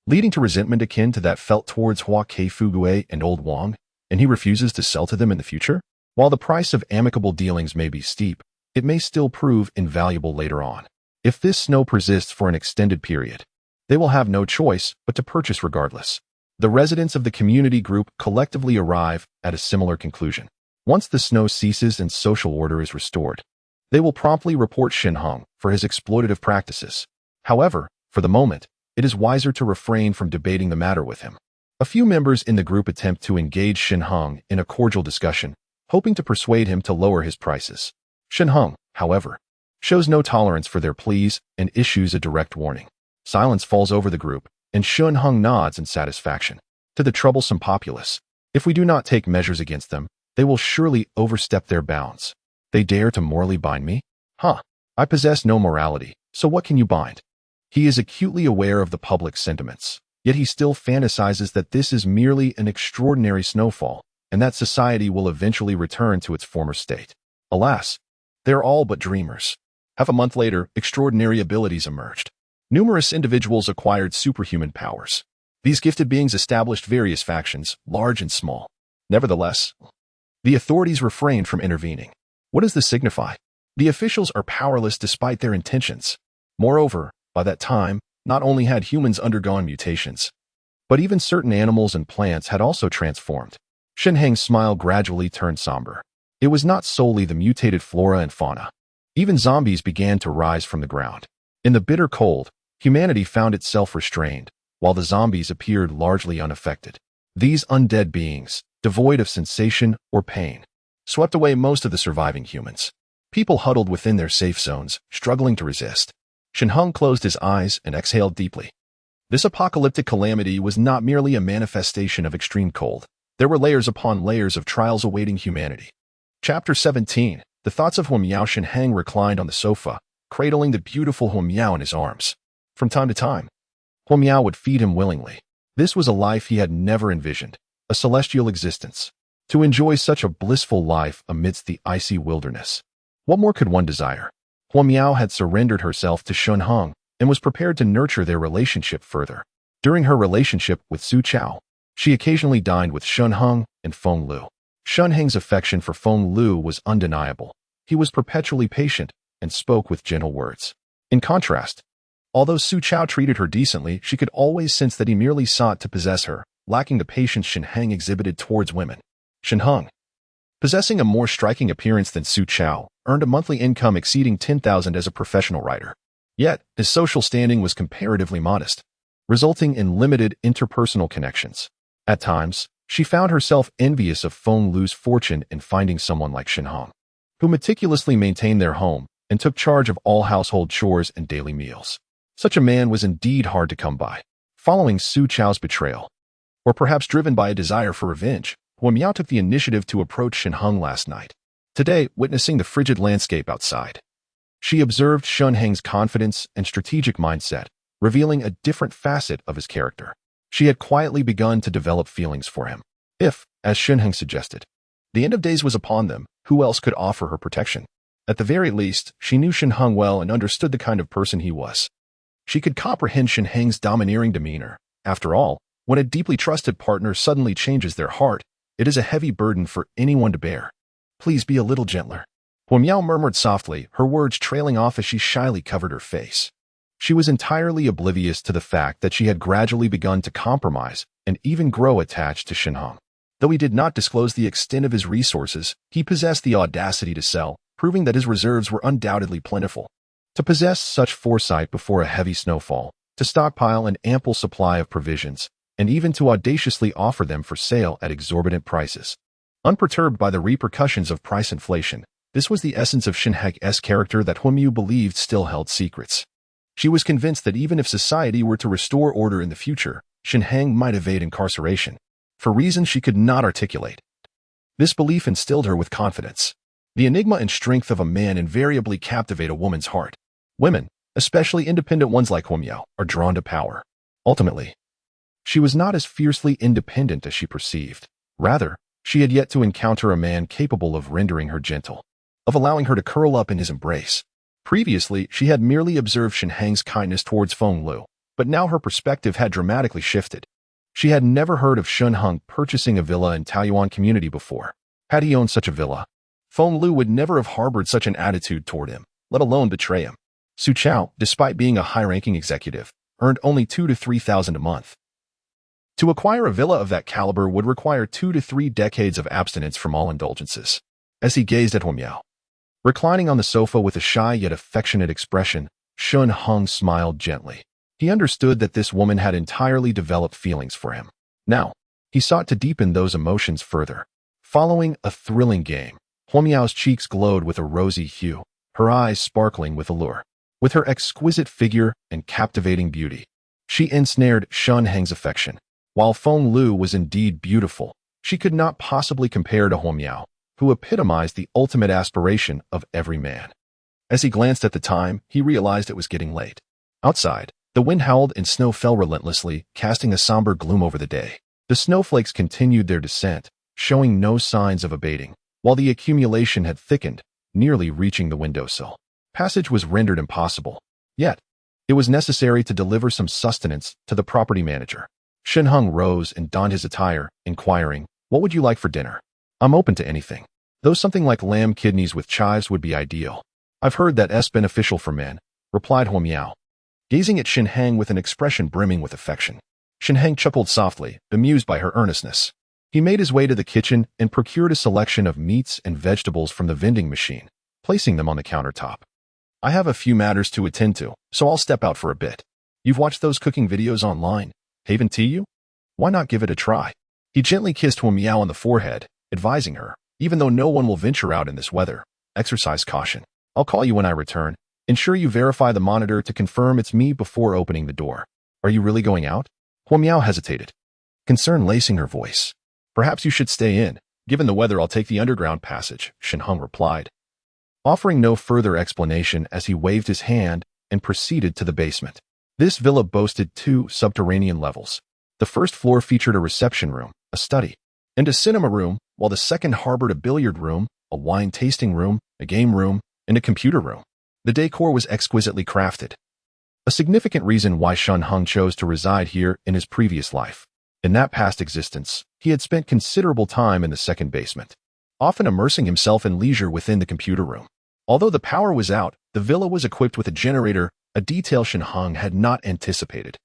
leading to resentment akin to that felt towards Hua Kei Fugue and Old Wong, and he refuses to sell to them in the future? While the price of amicable dealings may be steep, it may still prove invaluable later on. If this snow persists for an extended period, they will have no choice but to purchase regardless. The residents of the community group collectively arrive at a similar conclusion. Once the snow ceases and social order is restored, they will promptly report Shen Heng for his exploitative practices. However, for the moment, it is wiser to refrain from debating the matter with him. A few members in the group attempt to engage Shen Heng in a cordial discussion, hoping to persuade him to lower his prices. Shen Heng, however, shows no tolerance for their pleas and issues a direct warning. Silence falls over the group, and Shen Heng nods in satisfaction. To the troublesome populace, if we do not take measures against them, they will surely overstep their bounds. They dare to morally bind me? I possess no morality, so what can you bind? He is acutely aware of the public's sentiments, yet he still fantasizes that this is merely an extraordinary snowfall, and that society will eventually return to its former state. Alas, they're all but dreamers. Half a month later, extraordinary abilities emerged. Numerous individuals acquired superhuman powers. These gifted beings established various factions, large and small. Nevertheless, the authorities refrained from intervening. What does this signify? The officials are powerless despite their intentions. Moreover, by that time, not only had humans undergone mutations, but even certain animals and plants had also transformed. Shen Heng's smile gradually turned somber. It was not solely the mutated flora and fauna. Even zombies began to rise from the ground. In the bitter cold, humanity found itself restrained, while the zombies appeared largely unaffected. These undead beings, devoid of sensation or pain, swept away most of the surviving humans. People huddled within their safe zones, struggling to resist. Shen Heng closed his eyes and exhaled deeply. This apocalyptic calamity was not merely a manifestation of extreme cold. There were layers upon layers of trials awaiting humanity. Chapter 17. The thoughts of Huamiao. Shen Heng reclined on the sofa, cradling the beautiful Huamiao in his arms. From time to time, Huamiao would feed him willingly. This was a life he had never envisioned, a celestial existence. To enjoy such a blissful life amidst the icy wilderness. What more could one desire? Huamiao had surrendered herself to Shen Heng and was prepared to nurture their relationship further. During her relationship with Su Chao, she occasionally dined with Shen Heng and Feng Lu. Shen Heng's affection for Feng Lu was undeniable. He was perpetually patient and spoke with gentle words. In contrast, Although Su Chao treated her decently, she could always sense that he merely sought to possess her, lacking the patience Shen Heng exhibited towards women. Shen Heng, possessing a more striking appearance than Su Chao, earned a monthly income exceeding 10,000 as a professional writer. Yet, his social standing was comparatively modest, resulting in limited interpersonal connections. At times, she found herself envious of Feng Lu's fortune in finding someone like Shen Heng, who meticulously maintained their home and took charge of all household chores and daily meals. Such a man was indeed hard to come by. Following Su Chao's betrayal, or perhaps driven by a desire for revenge, Huo Miao took the initiative to approach Shen Heng last night. Today, witnessing the frigid landscape outside, she observed Shen Heng's confidence and strategic mindset, revealing a different facet of his character. She had quietly begun to develop feelings for him. If, as Shen Heng suggested, the end of days was upon them, who else could offer her protection? At the very least, she knew Shen Heng well and understood the kind of person he was. She could comprehend Shen Heng's domineering demeanor. After all, when a deeply trusted partner suddenly changes their heart, it is a heavy burden for anyone to bear. Please be a little gentler. Huo Miao murmured softly, her words trailing off as she shyly covered her face. She was entirely oblivious to the fact that she had gradually begun to compromise and even grow attached to Shen Heng. Though he did not disclose the extent of his resources, he possessed the audacity to sell, proving that his reserves were undoubtedly plentiful. To possess such foresight before a heavy snowfall, to stockpile an ample supply of provisions, and even to audaciously offer them for sale at exorbitant prices. Unperturbed by the repercussions of price inflation, this was the essence of Shen Heng's character that Huo Miao believed still held secrets. She was convinced that even if society were to restore order in the future, Shen Heng might evade incarceration, for reasons she could not articulate. This belief instilled her with confidence. The enigma and strength of a man invariably captivate a woman's heart. Women, especially independent ones like Huo Miao, are drawn to power. Ultimately, she was not as fiercely independent as she perceived. Rather, she had yet to encounter a man capable of rendering her gentle, of allowing her to curl up in his embrace. Previously, she had merely observed Shen Heng's kindness towards Feng Lu, but now her perspective had dramatically shifted. She had never heard of Shen Heng purchasing a villa in Taoyuan community before. Had he owned such a villa, Feng Lu would never have harbored such an attitude toward him, let alone betray him. Su Chao, despite being a high-ranking executive, earned only 2,000 to 3,000 a month. To acquire a villa of that caliber would require 2 to 3 decades of abstinence from all indulgences. As he gazed at Huo Miao, reclining on the sofa with a shy yet affectionate expression, Shen Heng smiled gently. He understood that this woman had entirely developed feelings for him. Now, he sought to deepen those emotions further. Following a thrilling game, Huo Miao's cheeks glowed with a rosy hue, her eyes sparkling with allure. With her exquisite figure and captivating beauty, she ensnared Shen Heng's affection. While Feng Lu was indeed beautiful, she could not possibly compare to Huo Miao, who epitomized the ultimate aspiration of every man. As he glanced at the time, he realized it was getting late. Outside, the wind howled and snow fell relentlessly, casting a somber gloom over the day. The snowflakes continued their descent, showing no signs of abating, while the accumulation had thickened, nearly reaching the windowsill. Passage was rendered impossible. Yet, it was necessary to deliver some sustenance to the property manager. Shen Heng rose and donned his attire, inquiring, "What would you like for dinner?" "I'm open to anything, though something like lamb kidneys with chives would be ideal. I've heard that it's beneficial for men," replied Huo Miao, gazing at Shen Heng with an expression brimming with affection. Shen Heng chuckled softly, bemused by her earnestness. He made his way to the kitchen and procured a selection of meats and vegetables from the vending machine, placing them on the countertop. "I have a few matters to attend to, so I'll step out for a bit. You've watched those cooking videos online, haven't you? Why not give it a try?" He gently kissed Huo Miao on the forehead, advising her, "Even though no one will venture out in this weather, exercise caution. I'll call you when I return. Ensure you verify the monitor to confirm it's me before opening the door." "Are you really going out?" Huo Miao hesitated, concern lacing her voice. "Perhaps you should stay in. Given the weather, I'll take the underground passage," Shen Heng replied, offering no further explanation as he waved his hand and proceeded to the basement. This villa boasted 2 subterranean levels. The first floor featured a reception room, a study, and a cinema room, while the second harbored a billiard room, a wine tasting room, a game room, and a computer room. The decor was exquisitely crafted, a significant reason why Shen Heng chose to reside here in his previous life. In that past existence, he had spent considerable time in the second basement, often immersing himself in leisure within the computer room. Although the power was out, the villa was equipped with a generator a detail Shen Heng had not anticipated.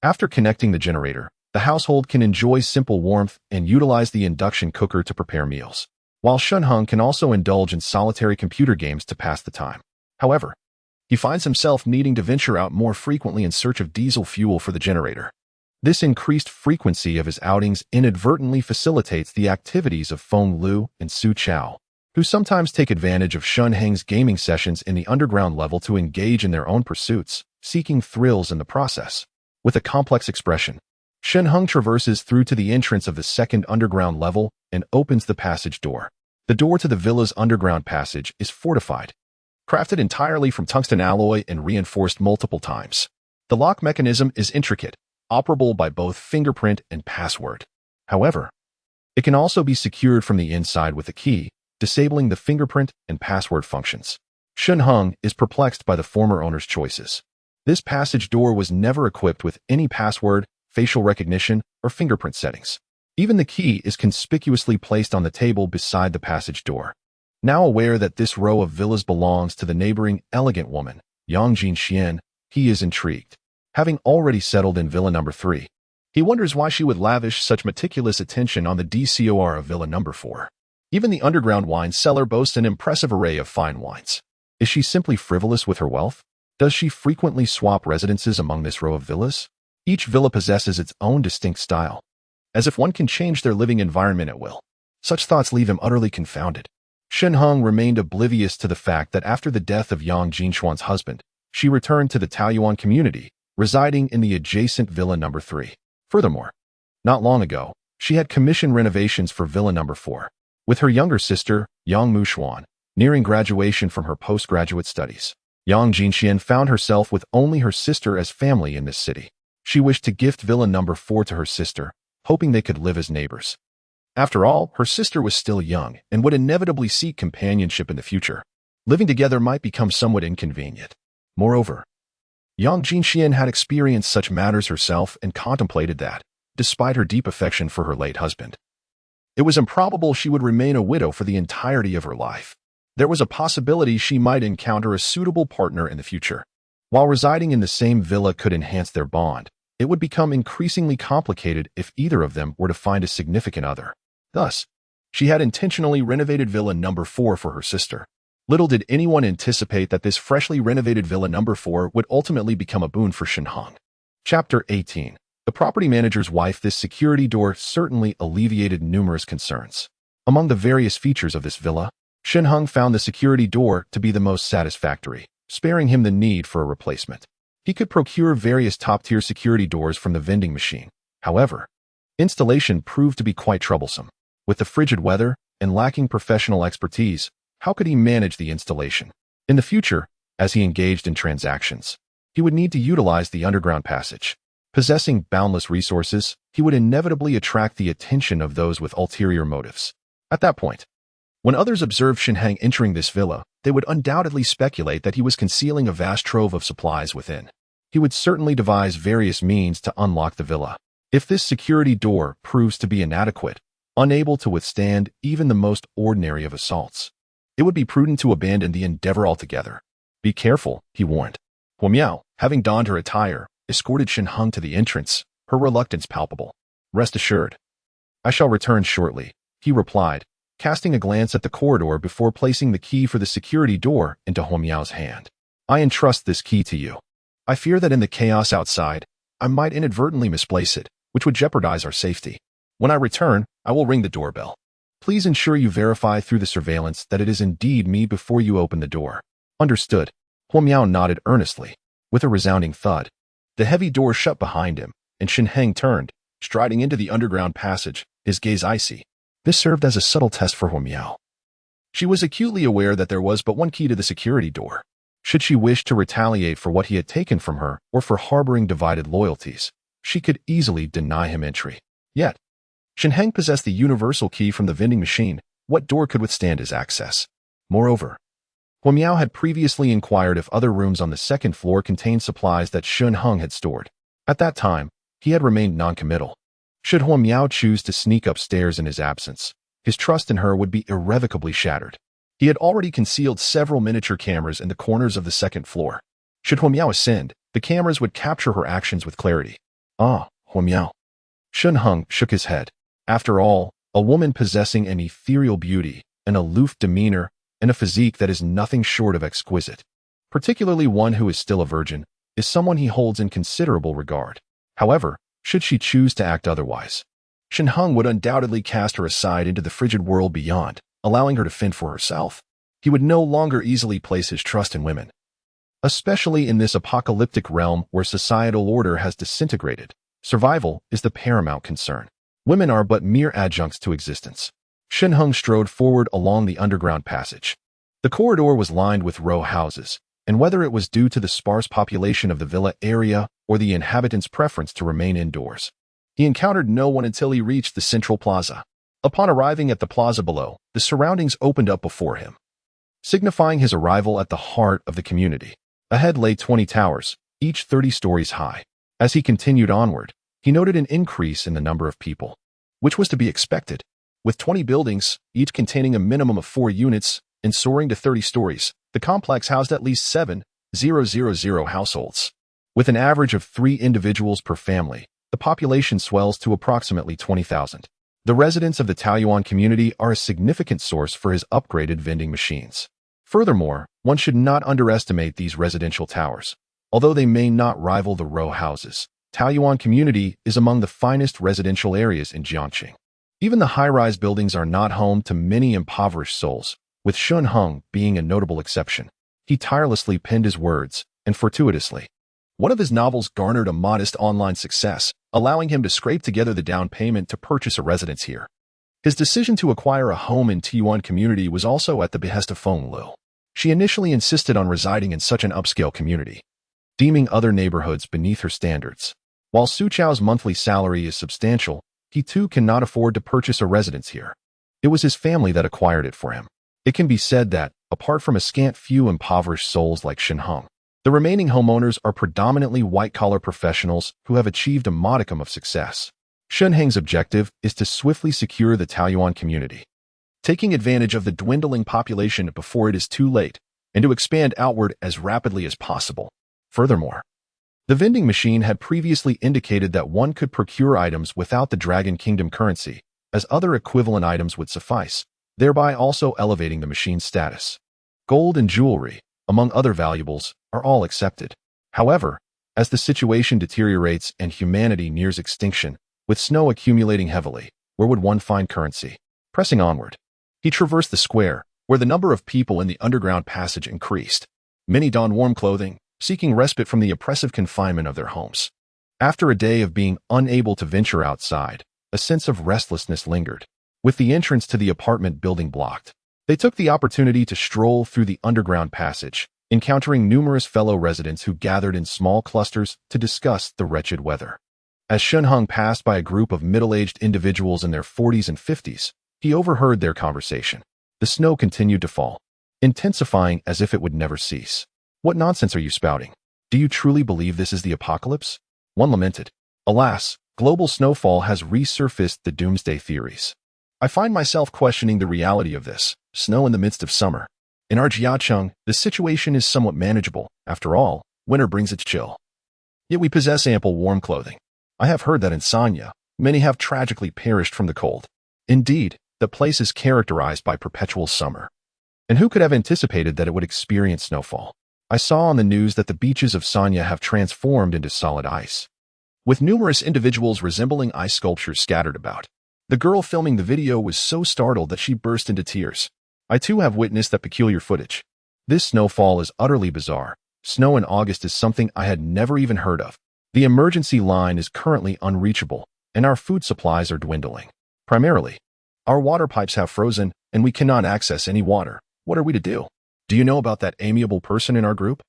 After connecting the generator, the household can enjoy simple warmth and utilize the induction cooker to prepare meals, while Shen Heng can also indulge in solitary computer games to pass the time. However, he finds himself needing to venture out more frequently in search of diesel fuel for the generator. This increased frequency of his outings inadvertently facilitates the activities of Feng Lu and Su Chao, who sometimes take advantage of Shen Heng's gaming sessions in the underground level to engage in their own pursuits, seeking thrills in the process. With a complex expression, Shen Heng traverses through to the entrance of the second underground level and opens the passage door. The door to the villa's underground passage is fortified, crafted entirely from tungsten alloy and reinforced multiple times. The lock mechanism is intricate, operable by both fingerprint and password. However, it can also be secured from the inside with a key, disabling the fingerprint and password functions. Shen Heng is perplexed by the former owner's choices. This passage door was never equipped with any password, facial recognition, or fingerprint settings. Even the key is conspicuously placed on the table beside the passage door. Now aware that this row of villas belongs to the neighboring elegant woman, Yang Jinxian, he is intrigued. Having already settled in Villa Number 3, he wonders why she would lavish such meticulous attention on the decor of Villa Number 4. Even the underground wine cellar boasts an impressive array of fine wines. Is she simply frivolous with her wealth? Does she frequently swap residences among this row of villas? Each villa possesses its own distinct style, as if one can change their living environment at will. Such thoughts leave him utterly confounded. Shen Heng remained oblivious to the fact that after the death of Yang Jinshuan's husband, she returned to the Taoyuan community, residing in the adjacent Villa Number 3. Furthermore, not long ago, she had commissioned renovations for Villa Number 4, with her younger sister, Yang Mushuan, nearing graduation from her postgraduate studies. Yang Jinxian found herself with only her sister as family in this city. She wished to gift Villa Number 4 to her sister, hoping they could live as neighbors. After all, her sister was still young and would inevitably seek companionship in the future. Living together might become somewhat inconvenient. Moreover, Yang Jinxian had experienced such matters herself and contemplated that, despite her deep affection for her late husband, it was improbable she would remain a widow for the entirety of her life. There was a possibility she might encounter a suitable partner in the future. While residing in the same villa could enhance their bond, it would become increasingly complicated if either of them were to find a significant other. Thus, she had intentionally renovated Villa Number 4 for her sister. Little did anyone anticipate that this freshly renovated Villa Number 4 would ultimately become a boon for Shen Heng. Chapter 18. The property manager's wife. This security door certainly alleviated numerous concerns. Among the various features of this villa, Shen Heng found the security door to be the most satisfactory, sparing him the need for a replacement. He could procure various top-tier security doors from the vending machine. However, installation proved to be quite troublesome. With the frigid weather and lacking professional expertise, how could he manage the installation? In the future, as he engaged in transactions, he would need to utilize the underground passage. Possessing boundless resources, he would inevitably attract the attention of those with ulterior motives. At that point, when others observed Shen Heng entering this villa, they would undoubtedly speculate that he was concealing a vast trove of supplies within. He would certainly devise various means to unlock the villa. If this security door proves to be inadequate, unable to withstand even the most ordinary of assaults, it would be prudent to abandon the endeavor altogether. Be careful, he warned. Huo Miao, having donned her attire, escorted Shen Heng to the entrance, her reluctance palpable. Rest assured, I shall return shortly, he replied, casting a glance at the corridor before placing the key for the security door into Huo Miao's hand. I entrust this key to you. I fear that in the chaos outside, I might inadvertently misplace it, which would jeopardize our safety. When I return, I will ring the doorbell. Please ensure you verify through the surveillance that it is indeed me before you open the door. Understood. Huo Miao nodded earnestly. With a resounding thud, the heavy door shut behind him, and Shen Heng turned, striding into the underground passage, his gaze icy. This served as a subtle test for Huo Miao. She was acutely aware that there was but one key to the security door. Should she wish to retaliate for what he had taken from her or for harboring divided loyalties, she could easily deny him entry. Yet, Shen Heng possessed the universal key from the vending machine. What door could withstand his access? Moreover, Huo Miao had previously inquired if other rooms on the second floor contained supplies that Shen Heng had stored. At that time, he had remained noncommittal. Should Huo Miao choose to sneak upstairs in his absence, his trust in her would be irrevocably shattered. He had already concealed several miniature cameras in the corners of the second floor. Should Huamiao ascend, the cameras would capture her actions with clarity. Ah, Huamiao. Shen Heng shook his head. After all, a woman possessing an ethereal beauty, an aloof demeanor, and a physique that is nothing short of exquisite, particularly one who is still a virgin, is someone he holds in considerable regard. However, should she choose to act otherwise, Shen Heng would undoubtedly cast her aside into the frigid world beyond, allowing her to fend for herself. He would no longer easily place his trust in women, especially in this apocalyptic realm where societal order has disintegrated. Survival is the paramount concern. Women are but mere adjuncts to existence. Shen Heng strode forward along the underground passage. The corridor was lined with row houses, and whether it was due to the sparse population of the villa area or the inhabitants' preference to remain indoors, he encountered no one until he reached the central plaza. Upon arriving at the plaza below, the surroundings opened up before him, signifying his arrival at the heart of the community. Ahead lay 20 towers, each 30 stories high. As he continued onward, he noted an increase in the number of people, which was to be expected. With 20 buildings, each containing a minimum of 4 units, and soaring to 30 stories, the complex housed at least 7,000 households. With an average of 3 individuals per family, the population swells to approximately 20,000. The residents of the Taoyuan community are a significant source for his upgraded vending machines. Furthermore, one should not underestimate these residential towers. Although they may not rival the row houses, Taoyuan community is among the finest residential areas in Jiangxing. Even the high-rise buildings are not home to many impoverished souls, with Shen Heng being a notable exception. He tirelessly penned his words, and fortuitously, one of his novels garnered a modest online success, allowing him to scrape together the down payment to purchase a residence here. His decision to acquire a home in Taoyuan community was also at the behest of Feng Lu. She initially insisted on residing in such an upscale community, deeming other neighborhoods beneath her standards. While Su Chao's monthly salary is substantial, he too cannot afford to purchase a residence here. It was his family that acquired it for him. It can be said that, apart from a scant few impoverished souls like Shen Heng, the remaining homeowners are predominantly white-collar professionals who have achieved a modicum of success. Shen Heng's objective is to swiftly secure the Taoyuan community, taking advantage of the dwindling population before it is too late, and to expand outward as rapidly as possible. Furthermore, the vending machine had previously indicated that one could procure items without the Dragon Kingdom currency, as other equivalent items would suffice, thereby also elevating the machine's status. Gold and jewelry, among other valuables, are all accepted. However, as the situation deteriorates and humanity nears extinction, with snow accumulating heavily, where would one find currency? Pressing onward, he traversed the square, where the number of people in the underground passage increased. Many donned warm clothing, seeking respite from the oppressive confinement of their homes. After a day of being unable to venture outside, a sense of restlessness lingered. With the entrance to the apartment building blocked, they took the opportunity to stroll through the underground passage, encountering numerous fellow residents who gathered in small clusters to discuss the wretched weather. As Shen Heng passed by a group of middle-aged individuals in their 40s and 50s, he overheard their conversation. The snow continued to fall, intensifying as if it would never cease. "What nonsense are you spouting? Do you truly believe this is the apocalypse?" One lamented. "Alas, global snowfall has resurfaced the doomsday theories. I find myself questioning the reality of this, snow in the midst of summer. In our Jiacheng, the situation is somewhat manageable. After all, winter brings its chill. Yet we possess ample warm clothing. I have heard that in Sanya, many have tragically perished from the cold. Indeed, the place is characterized by perpetual summer. And who could have anticipated that it would experience snowfall? I saw on the news that the beaches of Sanya have transformed into solid ice, with numerous individuals resembling ice sculptures scattered about. The girl filming the video was so startled that she burst into tears. I too have witnessed that peculiar footage. This snowfall is utterly bizarre. Snow in August is something I had never even heard of. The emergency line is currently unreachable, and our food supplies are dwindling. Primarily, our water pipes have frozen, and we cannot access any water. What are we to do? Do you know about that amiable person in our group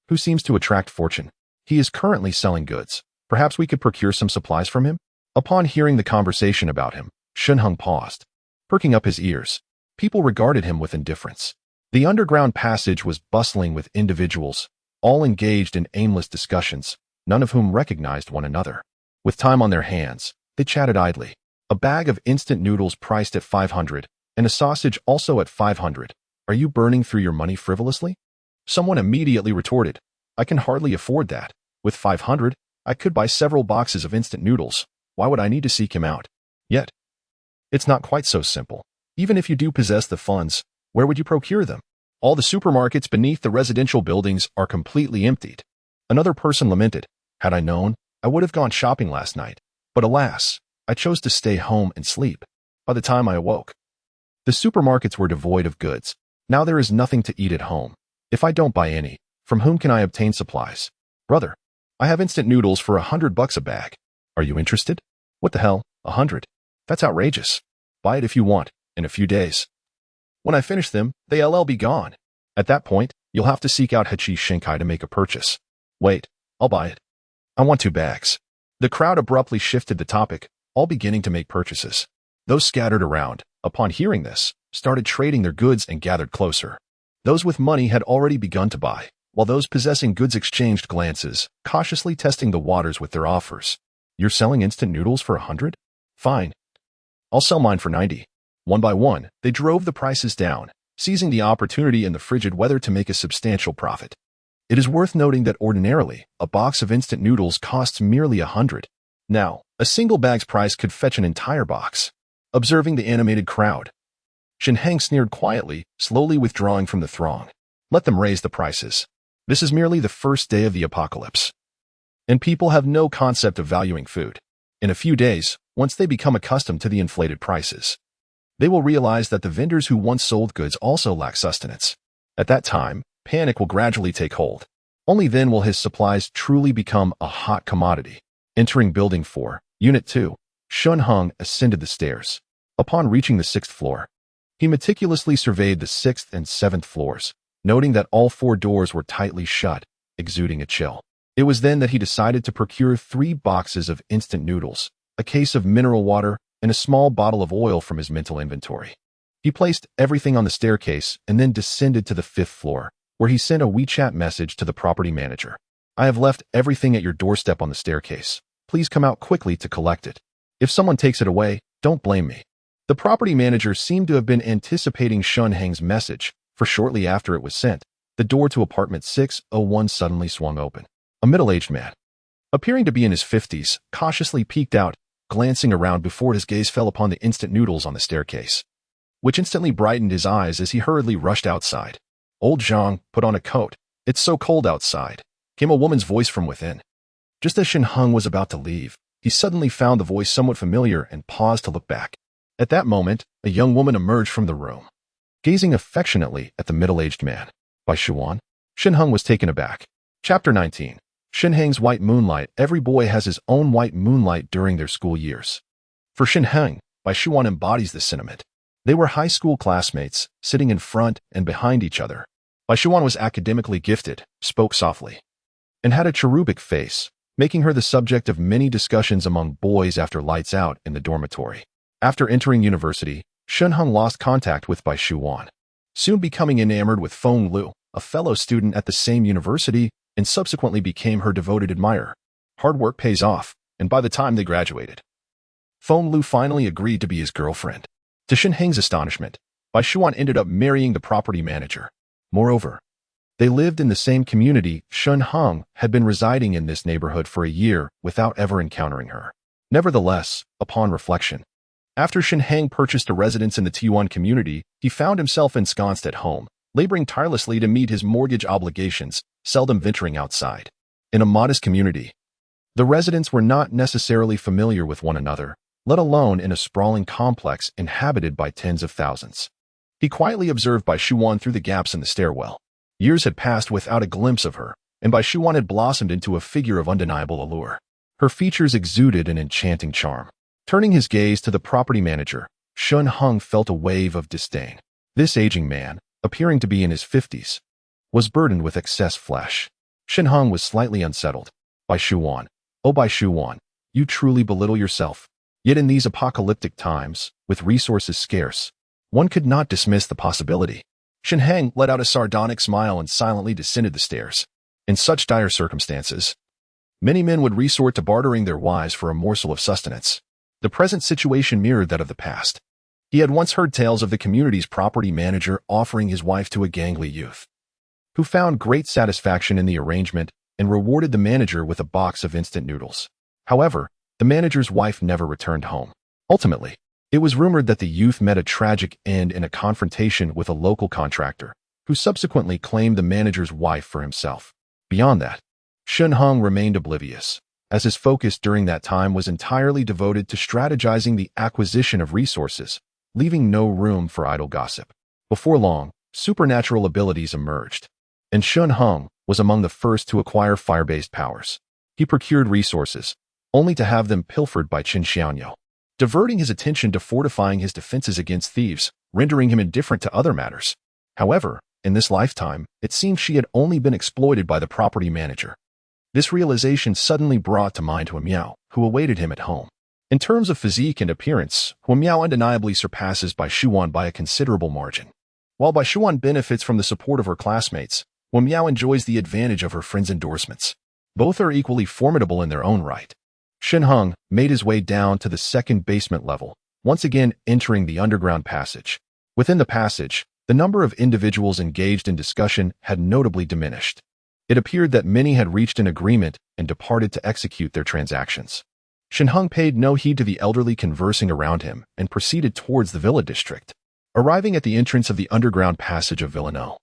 who seems to attract fortune? He is currently selling goods. Perhaps we could procure some supplies from him?" Upon hearing the conversation about him, Shen Heng paused, perking up his ears. People regarded him with indifference. The underground passage was bustling with individuals, all engaged in aimless discussions, none of whom recognized one another. With time on their hands, they chatted idly. A bag of instant noodles priced at 500, and a sausage also at 500. "Are you burning through your money frivolously?" Someone immediately retorted. I can hardly afford that. With 500, I could buy several boxes of instant noodles. Why would I need to seek him out? Yet, it's not quite so simple. Even if you do possess the funds, where would you procure them? All the supermarkets beneath the residential buildings are completely emptied. Another person lamented, had I known, I would have gone shopping last night. But alas, I chose to stay home and sleep. By the time I awoke, the supermarkets were devoid of goods. Now there is nothing to eat at home. If I don't buy any, from whom can I obtain supplies? Brother, I have instant noodles for $100 a bag. Are you interested? What the hell, 100? That's outrageous. Buy it if you want, in a few days. When I finish them, they'll be gone. At that point, you'll have to seek out Hachi Shinkai to make a purchase. Wait, I'll buy it. I want 2 bags. The crowd abruptly shifted the topic, all beginning to make purchases. Those scattered around, upon hearing this, started trading their goods and gathered closer. Those with money had already begun to buy, while those possessing goods exchanged glances, cautiously testing the waters with their offers. You're selling instant noodles for 100? Fine. I'll sell mine for 90. One by one, they drove the prices down, seizing the opportunity in the frigid weather to make a substantial profit. It is worth noting that ordinarily, a box of instant noodles costs merely 100. Now, a single bag's price could fetch an entire box. Observing the animated crowd, Shen Heng sneered quietly, slowly withdrawing from the throng. Let them raise the prices. This is merely the first day of the apocalypse. And people have no concept of valuing food. In a few days, once they become accustomed to the inflated prices, they will realize that the vendors who once sold goods also lack sustenance. At that time, panic will gradually take hold. Only then will his supplies truly become a hot commodity. Entering Building 4, Unit 2, Shen Heng ascended the stairs. Upon reaching the 6th floor, he meticulously surveyed the 6th and 7th floors, noting that all 4 doors were tightly shut, exuding a chill. It was then that he decided to procure 3 boxes of instant noodles, a case of mineral water, and a small bottle of oil from his mental inventory. He placed everything on the staircase and then descended to the 5th floor, where he sent a WeChat message to the property manager. I have left everything at your doorstep on the staircase. Please come out quickly to collect it. If someone takes it away, don't blame me. The property manager seemed to have been anticipating Shen Heng's message, for shortly after it was sent, the door to apartment 601 suddenly swung open. A middle-aged man, appearing to be in his 50s, cautiously peeked out, glancing around before his gaze fell upon the instant noodles on the staircase, which instantly brightened his eyes as he hurriedly rushed outside. Old Zhang, put on a coat. It's so cold outside, came a woman's voice from within. Just as Shen Heng was about to leave, he suddenly found the voice somewhat familiar and paused to look back. At that moment, a young woman emerged from the room, gazing affectionately at the middle-aged man. By Shuan, Shen Heng was taken aback. Chapter 19. Shen Heng's White Moonlight. Every boy has his own white moonlight during their school years. For Shen Heng, Bai Shuan embodies this sentiment. They were high school classmates, sitting in front and behind each other. Bai Shuan was academically gifted, spoke softly, and had a cherubic face, making her the subject of many discussions among boys after lights out in the dormitory. After entering university, Shen Heng lost contact with Bai Shuan, soon becoming enamored with Feng Lu, a fellow student at the same university, and subsequently became her devoted admirer. Hard work pays off, and by the time they graduated, Feng Lu finally agreed to be his girlfriend. To Shen Heng's astonishment, Bai Shuan ended up marrying the property manager. Moreover, they lived in the same community. Shen Heng had been residing in this neighborhood for a year without ever encountering her. Nevertheless, upon reflection, after Shen Heng purchased a residence in the T1 community, he found himself ensconced at home, laboring tirelessly to meet his mortgage obligations, seldom venturing outside. In a modest community, the residents were not necessarily familiar with one another, let alone in a sprawling complex inhabited by tens of thousands. He quietly observed Bai Shuan through the gaps in the stairwell. Years had passed without a glimpse of her, and Bai Shuan had blossomed into a figure of undeniable allure. Her features exuded an enchanting charm. Turning his gaze to the property manager, Shen Heng felt a wave of disdain. This aging man, appearing to be in his 50s, was burdened with excess flesh. Shen Heng was slightly unsettled. Bai Shuan, oh Bai Shuan, you truly belittle yourself. Yet in these apocalyptic times, with resources scarce, one could not dismiss the possibility. Shen Heng let out a sardonic smile and silently descended the stairs. In such dire circumstances, many men would resort to bartering their wives for a morsel of sustenance. The present situation mirrored that of the past. He had once heard tales of the community's property manager offering his wife to a gangly youth. who found great satisfaction in the arrangement and rewarded the manager with a box of instant noodles. However, the manager's wife never returned home. Ultimately, it was rumored that the youth met a tragic end in a confrontation with a local contractor, who subsequently claimed the manager's wife for himself. Beyond that, Shen Heng remained oblivious, as his focus during that time was entirely devoted to strategizing the acquisition of resources, leaving no room for idle gossip. Before long, supernatural abilities emerged, and Shen Heng was among the first to acquire fire-based powers. He procured resources, only to have them pilfered by Qin Xiaoyo, diverting his attention to fortifying his defenses against thieves, rendering him indifferent to other matters. However, in this lifetime, it seemed she had only been exploited by the property manager. This realization suddenly brought to mind Hua Miao, who awaited him at home. In terms of physique and appearance, Hua Miao undeniably surpasses Bai Shuan by a considerable margin. While Bai Shuan benefits from the support of her classmates, Hua Miao enjoys the advantage of her friends' endorsements. Both are equally formidable in their own right. Shen Heng made his way down to the second basement level, once again entering the underground passage. Within the passage, the number of individuals engaged in discussion had notably diminished. It appeared that many had reached an agreement and departed to execute their transactions. Shen Heng paid no heed to the elderly conversing around him and proceeded towards the villa district, arriving at the entrance of the underground passage of Villa No.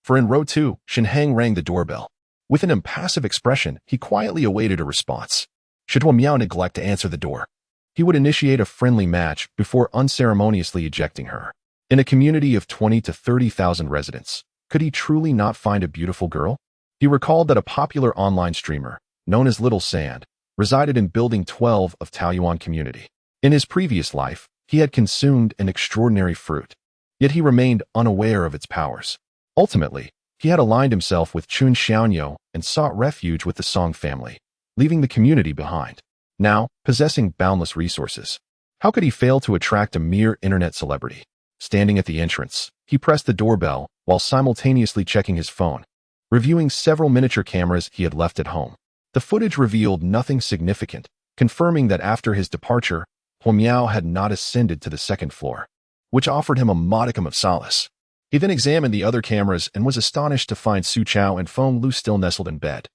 For in row 2, Shen Heng rang the doorbell. With an impassive expression, he quietly awaited a response. Should Hua Miao neglect to answer the door, he would initiate a friendly match before unceremoniously ejecting her. In a community of 20 to 30,000 residents, could he truly not find a beautiful girl? He recalled that a popular online streamer, known as Little Sand, resided in Building 12 of Taoyuan Community. In his previous life, he had consumed an extraordinary fruit, yet he remained unaware of its powers. Ultimately, he had aligned himself with Qin Xiaoyo and sought refuge with the Song family, leaving the community behind. Now, possessing boundless resources, how could he fail to attract a mere internet celebrity? Standing at the entrance, he pressed the doorbell while simultaneously checking his phone, reviewing several miniature cameras he had left at home. The footage revealed nothing significant, confirming that after his departure, Hua Miao had not ascended to the second floor, which offered him a modicum of solace. He then examined the other cameras and was astonished to find Su Chao and Feng Lu still nestled in bed.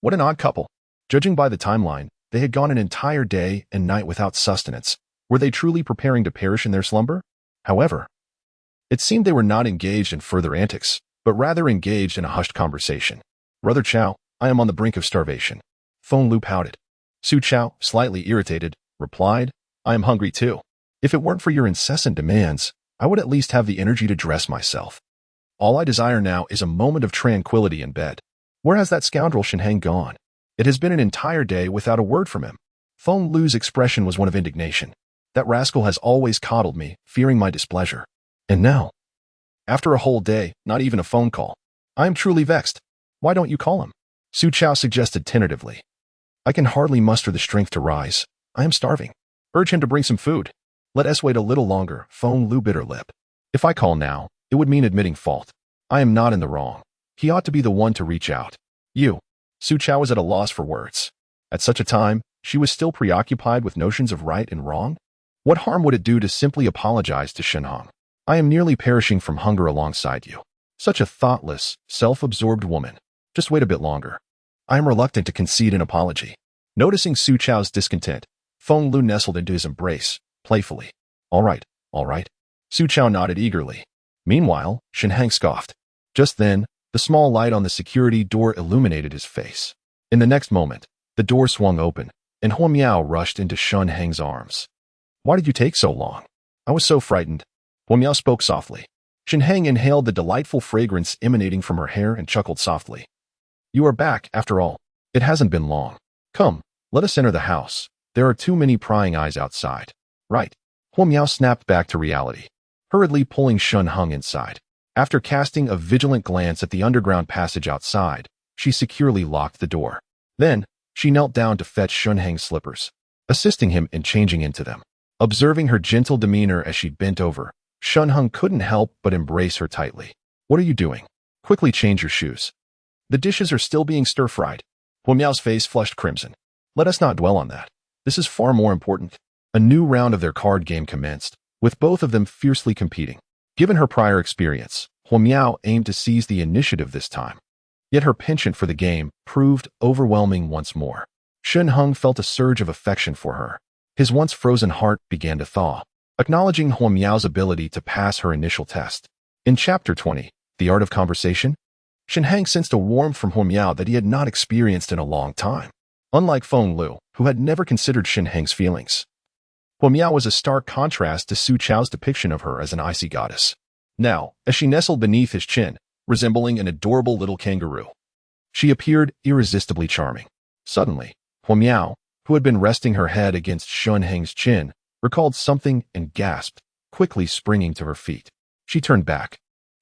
What an odd couple. Judging by the timeline, they had gone an entire day and night without sustenance. Were they truly preparing to perish in their slumber? However, it seemed they were not engaged in further antics, but rather engaged in a hushed conversation. Brother Chao, I am on the brink of starvation. Feng Lu pouted. Su Chao, slightly irritated, replied, I am hungry too. If it weren't for your incessant demands, I would at least have the energy to dress myself. All I desire now is a moment of tranquility in bed. Where has that scoundrel Shen Heng gone? It has been an entire day without a word from him. Feng Lu's expression was one of indignation. That rascal has always coddled me, fearing my displeasure. And now, after a whole day, not even a phone call. I am truly vexed. Why don't you call him? Su Chao suggested tentatively. I can hardly muster the strength to rise. I am starving. Urge him to bring some food. Let us wait a little longer, Feng Lu bit her lip. If I call now, it would mean admitting fault. I am not in the wrong. He ought to be the one to reach out. You. Su Chao was at a loss for words. At such a time, she was still preoccupied with notions of right and wrong. What harm would it do to simply apologize to Shen Heng? I am nearly perishing from hunger alongside you. Such a thoughtless, self-absorbed woman. Just wait a bit longer. I am reluctant to concede an apology. Noticing Su Chao's discontent, Feng Lu nestled into his embrace, playfully. All right, all right. Su Chao nodded eagerly. Meanwhile, Shen Heng scoffed. Just then, the small light on the security door illuminated his face. In the next moment, the door swung open, and Hua Miao rushed into Shen Heng's arms. Why did you take so long? I was so frightened. Hua Miao spoke softly. Shen Heng inhaled the delightful fragrance emanating from her hair and chuckled softly. You are back, after all. It hasn't been long. Come, let us enter the house. There are too many prying eyes outside. Right. Hua Miao snapped back to reality, hurriedly pulling Shen Heng inside. After casting a vigilant glance at the underground passage outside, she securely locked the door. Then, she knelt down to fetch Shen Heng's slippers, assisting him in changing into them. Observing her gentle demeanor as she bent over, Shen Heng couldn't help but embrace her tightly. What are you doing? Quickly change your shoes. The dishes are still being stir-fried. Hua Miao's face flushed crimson. Let us not dwell on that. This is far more important. A new round of their card game commenced, with both of them fiercely competing. Given her prior experience, Huo Miao aimed to seize the initiative this time. Yet her penchant for the game proved overwhelming once more. Shen Heng felt a surge of affection for her. His once frozen heart began to thaw, acknowledging Huo Miao's ability to pass her initial test. In Chapter 20, The Art of Conversation, Shen Heng sensed a warmth from Huo Miao that he had not experienced in a long time. Unlike Feng Lu, who had never considered Shen Heng's feelings, Huo Miao was a stark contrast to Su Chao's depiction of her as an icy goddess. Now, as she nestled beneath his chin, resembling an adorable little kangaroo, she appeared irresistibly charming. Suddenly, Huo Miao, who had been resting her head against Shen Heng's chin, recalled something and gasped, quickly springing to her feet. She turned back,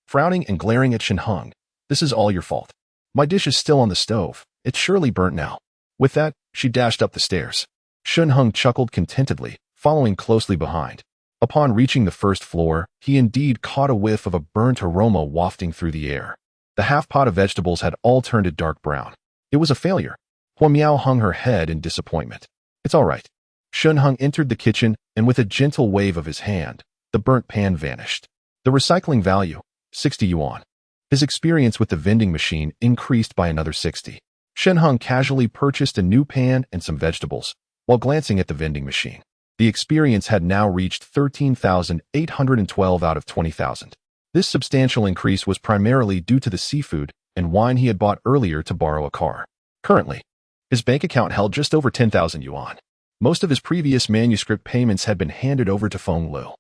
frowning and glaring at Shen Heng. "This is all your fault. My dish is still on the stove. It's surely burnt now." With that, she dashed up the stairs. Shen Heng chuckled contentedly, following closely behind. Upon reaching the first floor, he indeed caught a whiff of a burnt aroma wafting through the air. The half-pot of vegetables had all turned a dark brown. It was a failure. Huo Miao hung her head in disappointment. "It's all right." Shen Heng entered the kitchen, and with a gentle wave of his hand, the burnt pan vanished. The recycling value, 60 yuan. His experience with the vending machine increased by another 60. Shen Heng casually purchased a new pan and some vegetables, while glancing at the vending machine. The experience had now reached 13,812 out of 20,000. This substantial increase was primarily due to the seafood and wine he had bought earlier to borrow a car. Currently, his bank account held just over 10,000 yuan. Most of his previous manuscript payments had been handed over to Feng Lu.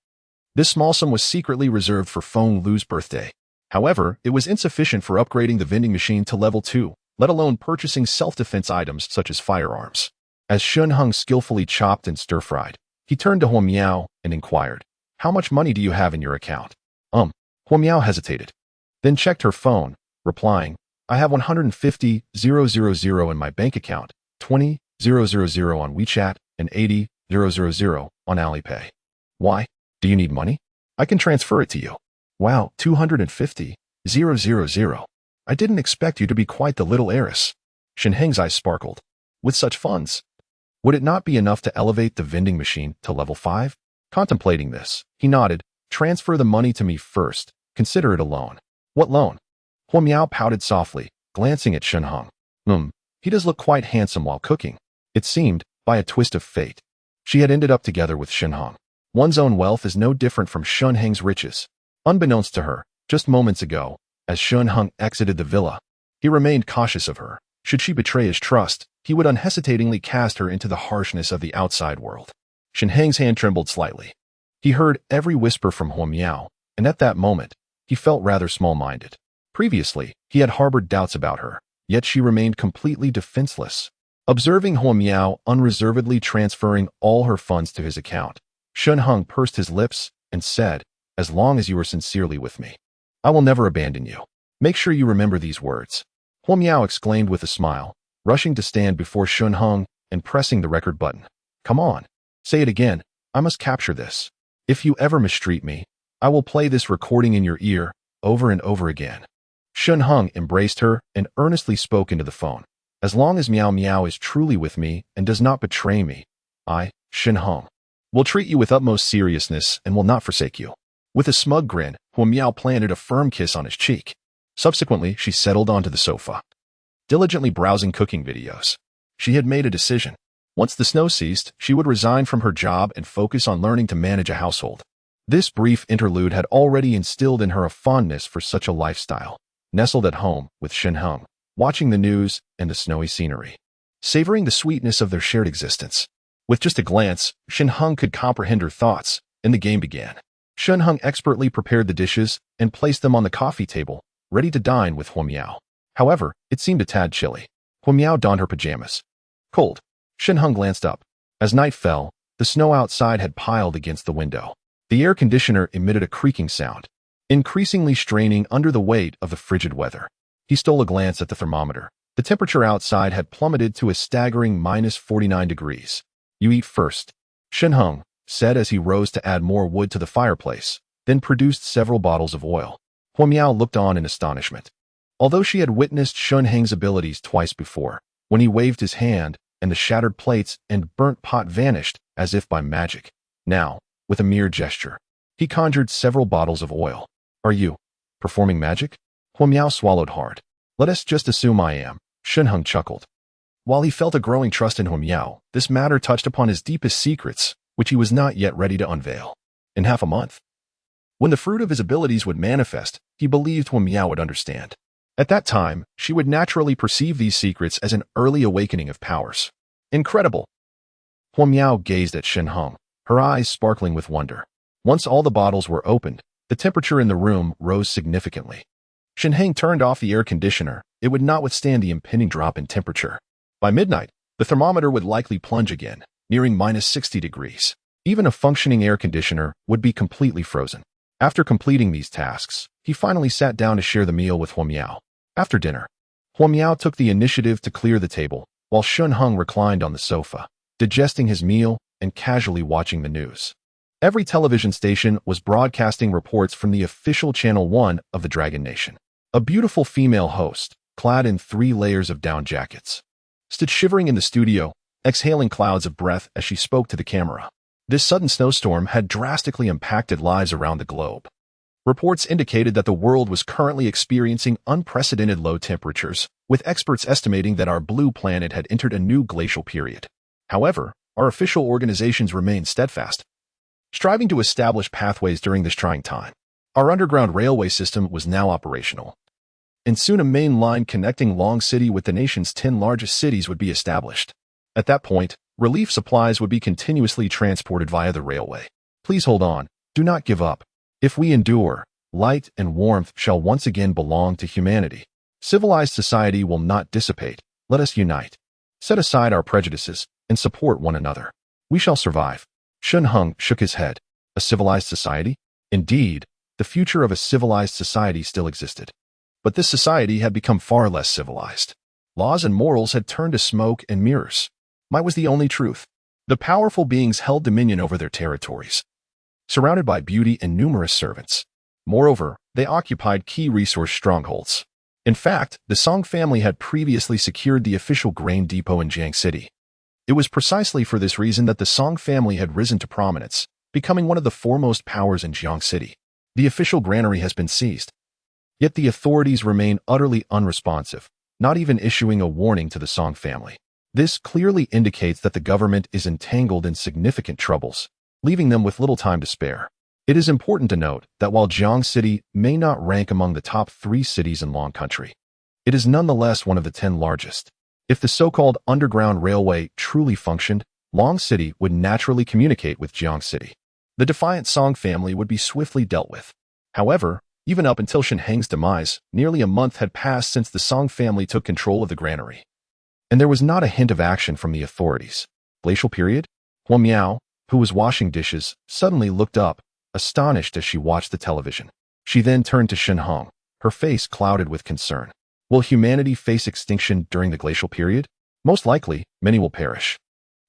This small sum was secretly reserved for Feng Lu's birthday. However, it was insufficient for upgrading the vending machine to level 2, let alone purchasing self-defense items such as firearms. As Shen Heng skillfully chopped and stir-fried, he turned to Huo Miao and inquired, "How much money do you have in your account?" Huo Miao hesitated, then checked her phone, replying, "I have 150,000 in my bank account, 20,000 on WeChat, and 80,000 on Alipay." "Why? Do you need money? I can transfer it to you." "Wow, 250,000. I didn't expect you to be quite the little heiress." Shen Heng's eyes sparkled. "With such funds, would it not be enough to elevate the vending machine to level 5? Contemplating this, he nodded. "Transfer the money to me first. Consider it a loan." "What loan?" Huo Miao pouted softly, glancing at Shen Heng. He does look quite handsome while cooking." It seemed, by a twist of fate, she had ended up together with Shen Heng. One's own wealth is no different from Shen Heng's riches. Unbeknownst to her, just moments ago, as Shen Heng exited the villa, he remained cautious of her. Should she betray his trust, he would unhesitatingly cast her into the harshness of the outside world. Shen Heng's hand trembled slightly. He heard every whisper from Huo Miao, and at that moment, he felt rather small-minded. Previously, he had harbored doubts about her, yet she remained completely defenseless. Observing Huo Miao unreservedly transferring all her funds to his account, Shen Heng pursed his lips and said, "As long as you are sincerely with me, I will never abandon you. Make sure you remember these words." Huo Miao exclaimed with a smile, rushing to stand before Shen Heng and pressing the record button. "Come on, say it again. I must capture this. If you ever mistreat me, I will play this recording in your ear over and over again." Shen Heng embraced her and earnestly spoke into the phone. "As long as Miao Miao is truly with me and does not betray me, I, Shen Heng, will treat you with utmost seriousness and will not forsake you." With a smug grin, Huo Miao planted a firm kiss on his cheek. Subsequently, she settled onto the sofa, diligently browsing cooking videos. She had made a decision. Once the snow ceased, she would resign from her job and focus on learning to manage a household. This brief interlude had already instilled in her a fondness for such a lifestyle. Nestled at home with Shen Heng, watching the news and the snowy scenery, savoring the sweetness of their shared existence. With just a glance, Shen Heng could comprehend her thoughts, and the game began. Shen Heng expertly prepared the dishes and placed them on the coffee table, ready to dine with Huo Miao. However, it seemed a tad chilly. Huo Miao donned her pajamas. "Cold." Shen Heng glanced up. As night fell, the snow outside had piled against the window. The air conditioner emitted a creaking sound, increasingly straining under the weight of the frigid weather. He stole a glance at the thermometer. The temperature outside had plummeted to a staggering -49 degrees. "You eat first," Shen Heng said as he rose to add more wood to the fireplace, then produced several bottles of oil. Huo Miao looked on in astonishment. Although she had witnessed Shen Heng's abilities twice before, when he waved his hand and the shattered plates and burnt pot vanished as if by magic, now, with a mere gesture, he conjured several bottles of oil. "Are you Performing magic? Huo Miao swallowed hard. Let us just assume I am. Shen Heng chuckled. While he felt a growing trust in Huo Miao, this matter touched upon his deepest secrets, which he was not yet ready to unveil. In half a month, when the fruit of his abilities would manifest, he believed Huo Miao would understand. At that time, she would naturally perceive these secrets as an early awakening of powers. Incredible! Huo Miao gazed at Shen Heng, her eyes sparkling with wonder. Once all the bottles were opened, the temperature in the room rose significantly. Shen Heng turned off the air conditioner. It would not withstand the impending drop in temperature. By midnight, the thermometer would likely plunge again, nearing minus 60 degrees. Even a functioning air conditioner would be completely frozen. After completing these tasks, he finally sat down to share the meal with Huo Miao. After dinner, Huo Miao took the initiative to clear the table, while Shen Heng reclined on the sofa, digesting his meal and casually watching the news. Every television station was broadcasting reports from the official Channel 1 of the Dragon Nation. A beautiful female host, clad in 3 layers of down jackets, stood shivering in the studio, exhaling clouds of breath as she spoke to the camera. This sudden snowstorm had drastically impacted lives around the globe. Reports indicated that the world was currently experiencing unprecedented low temperatures, with experts estimating that our blue planet had entered a new glacial period. However, our official organizations remained steadfast, striving to establish pathways during this trying time. Our underground railway system was now operational, and soon a main line connecting Long City with the nation's 10 largest cities would be established. At that point, relief supplies would be continuously transported via the railway. Please hold on. Do not give up. If we endure, light and warmth shall once again belong to humanity. Civilized society will not dissipate. Let us unite. Set aside our prejudices and support one another. We shall survive. Shen Heng shook his head. A civilized society? Indeed, the future of a civilized society still existed. But this society had become far less civilized. Laws and morals had turned to smoke and mirrors. Might was the only truth. The powerful beings held dominion over their territories, surrounded by beauty and numerous servants. Moreover, they occupied key resource strongholds. In fact, the Song family had previously secured the official grain depot in Jiang City. It was precisely for this reason that the Song family had risen to prominence, becoming one of the foremost powers in Jiang City. The official granary has been seized. Yet the authorities remain utterly unresponsive, not even issuing a warning to the Song family. This clearly indicates that the government is entangled in significant troubles, leaving them with little time to spare. It is important to note that while Jiang City may not rank among the top 3 cities in Long Country, it is nonetheless one of the 10 largest. If the so-called underground railway truly functioned, Long City would naturally communicate with Jiang City. The defiant Song family would be swiftly dealt with. However, even up until Shen Heng's demise, nearly a month had passed since the Song family took control of the granary, and there was not a hint of action from the authorities. Glacial period? Huo Miao, who was washing dishes, suddenly looked up, astonished as she watched the television. She then turned to Shen Heng, her face clouded with concern. Will humanity face extinction during the glacial period? Most likely, many will perish.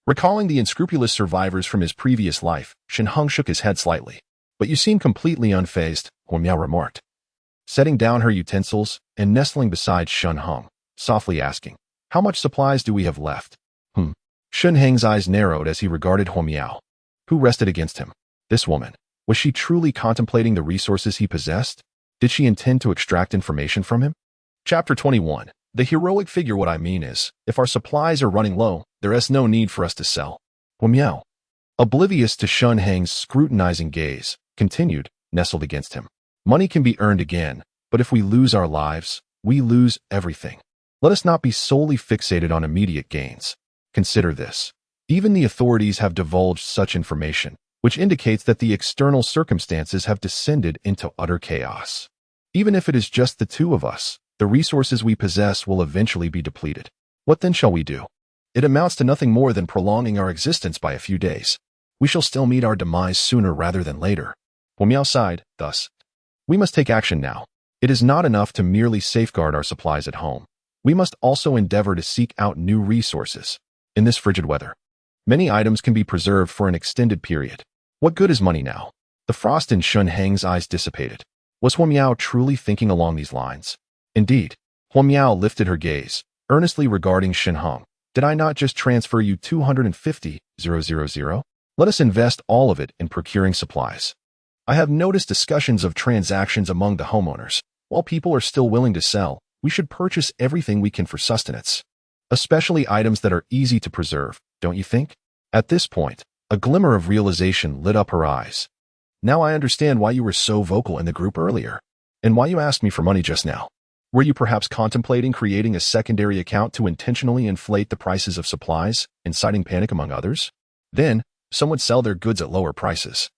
Recalling the unscrupulous survivors from his previous life, Shen Heng shook his head slightly. But you seem completely unfazed, Huo Miao remarked, setting down her utensils and nestling beside Shen Heng, softly asking, how much supplies do we have left? Shen Heng's eyes narrowed as he regarded Huo Miao, who rested against him. This woman, was she truly contemplating the resources he possessed? Did she intend to extract information from him? Chapter 21. The heroic figure. What I mean is, if our supplies are running low, there is no need for us to sell. Huo Miao, oblivious to Shen Heng's scrutinizing gaze, continued, nestled against him. Money can be earned again, but if we lose our lives, we lose everything. Let us not be solely fixated on immediate gains. Consider this. Even the authorities have divulged such information, which indicates that the external circumstances have descended into utter chaos. Even if it is just the 2 of us, the resources we possess will eventually be depleted. What then shall we do? It amounts to nothing more than prolonging our existence by a few days. We shall still meet our demise sooner rather than later. Huo Miao sighed, thus. We must take action now. It is not enough to merely safeguard our supplies at home. We must also endeavor to seek out new resources. In this frigid weather, many items can be preserved for an extended period. What good is money now? The frost in Shen Heng's eyes dissipated. Was Huo Miao truly thinking along these lines? Indeed, Huo Miao lifted her gaze, earnestly regarding Shen Heng. Did I not just transfer you 250,000? Let us invest all of it in procuring supplies. I have noticed discussions of transactions among the homeowners. While people are still willing to sell, we should purchase everything we can for sustenance, especially items that are easy to preserve, don't you think? At this point, a glimmer of realization lit up her eyes. Now I understand why you were so vocal in the group earlier, and why you asked me for money just now. Were you perhaps contemplating creating a secondary account to intentionally inflate the prices of supplies, inciting panic among others? Then, some would sell their goods at lower prices,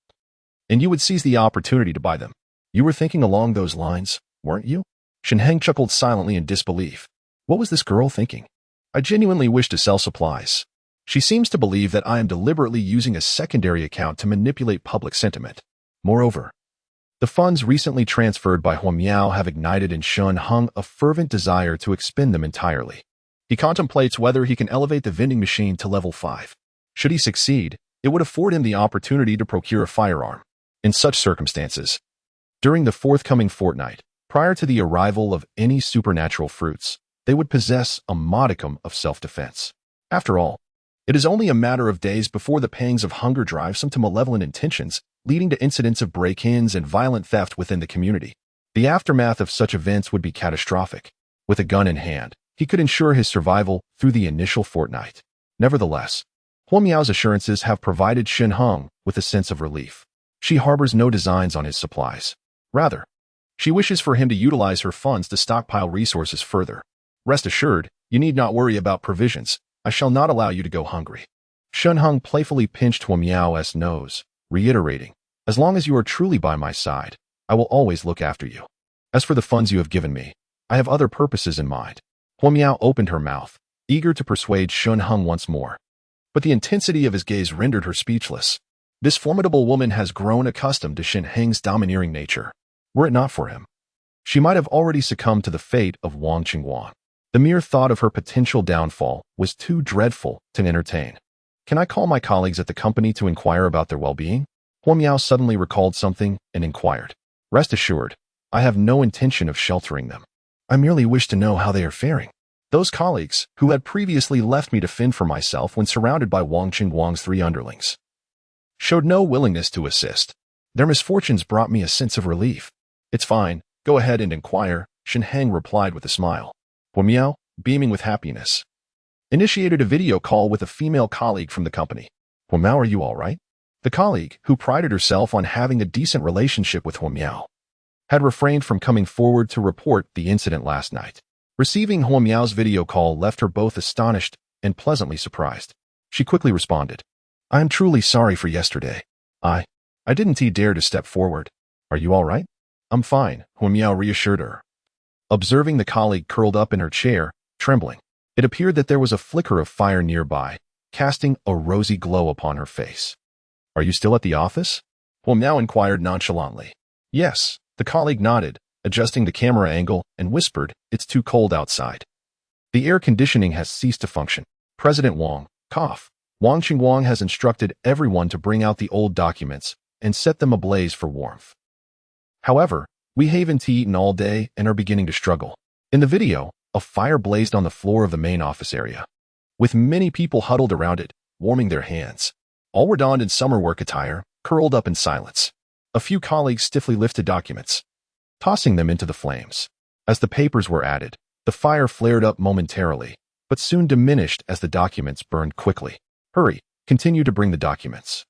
and you would seize the opportunity to buy them. You were thinking along those lines, weren't you? Shen Heng chuckled silently in disbelief. What was this girl thinking? I genuinely wish to sell supplies. She seems to believe that I am deliberately using a secondary account to manipulate public sentiment. Moreover, the funds recently transferred by Huo Miao have ignited in Shen Heng a fervent desire to expend them entirely. He contemplates whether he can elevate the vending machine to level 5. Should he succeed, it would afford him the opportunity to procure a firearm. In such circumstances, during the forthcoming fortnight, prior to the arrival of any supernatural fruits, they would possess a modicum of self-defense. After all, it is only a matter of days before the pangs of hunger drive some to malevolent intentions, leading to incidents of break-ins and violent theft within the community. The aftermath of such events would be catastrophic. With a gun in hand, he could ensure his survival through the initial fortnight. Nevertheless, Huo Miao's assurances have provided Shen Heng with a sense of relief. She harbors no designs on his supplies. Rather, she wishes for him to utilize her funds to stockpile resources further. Rest assured, you need not worry about provisions. I shall not allow you to go hungry. Shen Heng playfully pinched Huo Miao's nose, reiterating, as long as you are truly by my side, I will always look after you. As for the funds you have given me, I have other purposes in mind. Huo Miao opened her mouth, eager to persuade Shen Heng once more. But the intensity of his gaze rendered her speechless. This formidable woman has grown accustomed to Shen Heng's domineering nature. Were it not for him, she might have already succumbed to the fate of Wang Qingguang. The mere thought of her potential downfall was too dreadful to entertain. Can I call my colleagues at the company to inquire about their well-being? Huo Miao suddenly recalled something and inquired. Rest assured, I have no intention of sheltering them. I merely wish to know how they are faring. Those colleagues, who had previously left me to fend for myself when surrounded by Wang Qingguang's 3 underlings, showed no willingness to assist. Their misfortunes brought me a sense of relief. It's fine, go ahead and inquire, Shen Heng replied with a smile. Huo Miao, beaming with happiness, initiated a video call with a female colleague from the company. Huo Miao, are you all right? The colleague, who prided herself on having a decent relationship with Huo Miao, had refrained from coming forward to report the incident last night. Receiving Huo Miao's video call left her both astonished and pleasantly surprised. She quickly responded, I am truly sorry for yesterday. I didn't dare to step forward. Are you all right? I'm fine, Huo Miao reassured her. Observing the colleague curled up in her chair, trembling, it appeared that there was a flicker of fire nearby, casting a rosy glow upon her face. Are you still at the office? Huo Miao inquired nonchalantly. Yes, the colleague nodded, adjusting the camera angle, and whispered, it's too cold outside. The air conditioning has ceased to function. President Wang, cough. Wang Qingguang has instructed everyone to bring out the old documents and set them ablaze for warmth. However, we haven't eaten all day and are beginning to struggle. In the video, a fire blazed on the floor of the main office area, with many people huddled around it, warming their hands. All were donned in summer work attire, curled up in silence. A few colleagues stiffly lifted documents, tossing them into the flames. As the papers were added, the fire flared up momentarily, but soon diminished as the documents burned quickly. Hurry, continue to bring the documents.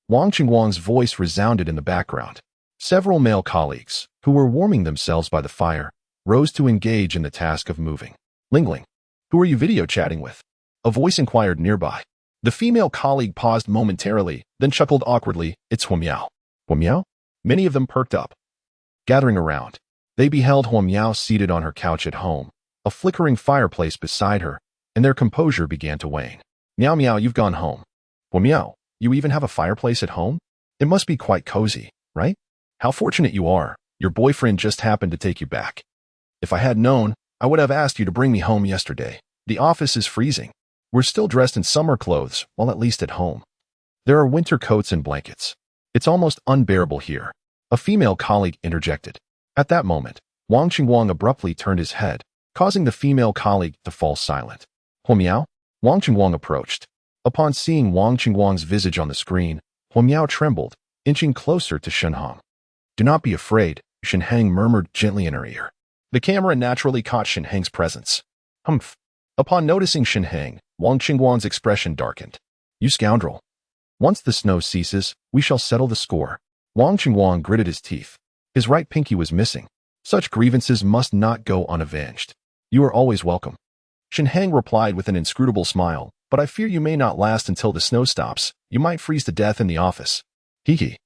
Wang Qingguang's voice resounded in the background. Several male colleagues, who were warming themselves by the fire, rose to engage in the task of moving. Lingling, who are you video chatting with? A voice inquired nearby. The female colleague paused momentarily, then chuckled awkwardly, it's Huo Miao. Huo Miao? Many of them perked up. Gathering around, they beheld Huo Miao seated on her couch at home, a flickering fireplace beside her, and their composure began to wane. Miao Miao, you've gone home. Huo Miao, you even have a fireplace at home? It must be quite cozy, right? How fortunate you are. Your boyfriend just happened to take you back. If I had known, I would have asked you to bring me home yesterday. The office is freezing. We're still dressed in summer clothes, while at least at home. There are winter coats and blankets. It's almost unbearable here. A female colleague interjected. At that moment, Wang Qingguang abruptly turned his head, causing the female colleague to fall silent. Huo Miao? Wang Qingguang approached. Upon seeing Wang Qingguang's visage on the screen, Huo Miao trembled, inching closer to Shen Heng. Do not be afraid, Shen Heng murmured gently in her ear. The camera naturally caught Shen Heng's presence. Humph. Upon noticing Shen Heng, Wang Qingguang's expression darkened. You scoundrel. Once the snow ceases, we shall settle the score. Wang Qingguang gritted his teeth. His right pinky was missing. Such grievances must not go unavenged. You are always welcome. Shen Heng replied with an inscrutable smile, but I fear you may not last until the snow stops. You might freeze to death in the office. Hee.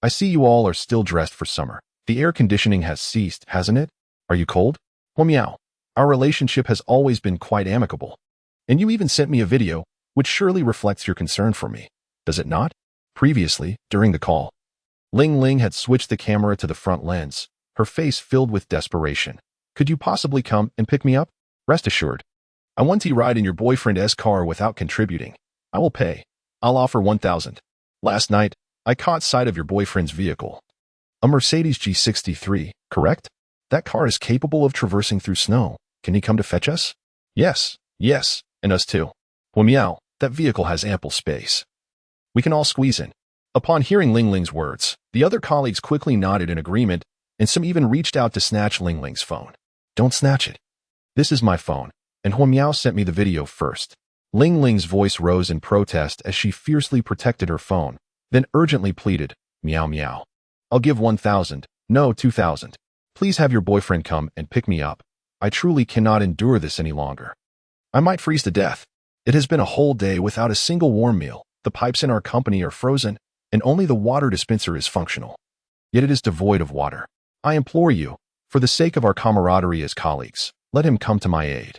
I see you all are still dressed for summer. The air conditioning has ceased, hasn't it? Are you cold? Miao. Our relationship has always been quite amicable. And you even sent me a video, which surely reflects your concern for me. Does it not? Previously, during the call, Ling Ling had switched the camera to the front lens, her face filled with desperation. Could you possibly come and pick me up? Rest assured. I want to ride in your boyfriend's car without contributing. I will pay. I'll offer 1,000. Last night, I caught sight of your boyfriend's vehicle. A Mercedes G63, correct? That car is capable of traversing through snow. Can he come to fetch us? Yes, and us too. Miao, that vehicle has ample space. We can all squeeze in. Upon hearing Ling Ling's words, the other colleagues quickly nodded in agreement, and some even reached out to snatch Ling Ling's phone. Don't snatch it. This is my phone, and Miao sent me the video first. Ling Ling's voice rose in protest as she fiercely protected her phone, then urgently pleaded, Meow. I'll give 1,000, no 2,000. Please have your boyfriend come and pick me up. I truly cannot endure this any longer. I might freeze to death. It has been a whole day without a single warm meal. The pipes in our company are frozen, and only the water dispenser is functional. Yet it is devoid of water. I implore you, for the sake of our camaraderie as colleagues, let him come to my aid.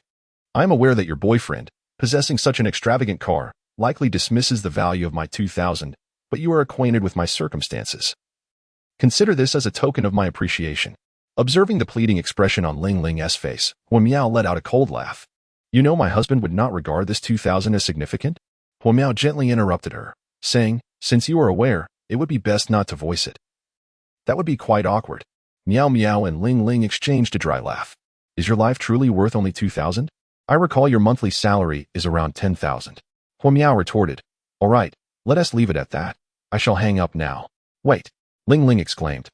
I am aware that your boyfriend, possessing such an extravagant car, likely dismisses the value of my 2,000, but you are acquainted with my circumstances. Consider this as a token of my appreciation. Observing the pleading expression on Ling Ling's face, Miao let out a cold laugh. You know my husband would not regard this 2,000 as significant? Miao gently interrupted her, saying, since you are aware, it would be best not to voice it. That would be quite awkward. Miao and Ling Ling exchanged a dry laugh. Is your life truly worth only 2,000? I recall your monthly salary is around 10,000. Miao retorted. All right, let us leave it at that. I shall hang up now. Wait, Ling Ling exclaimed,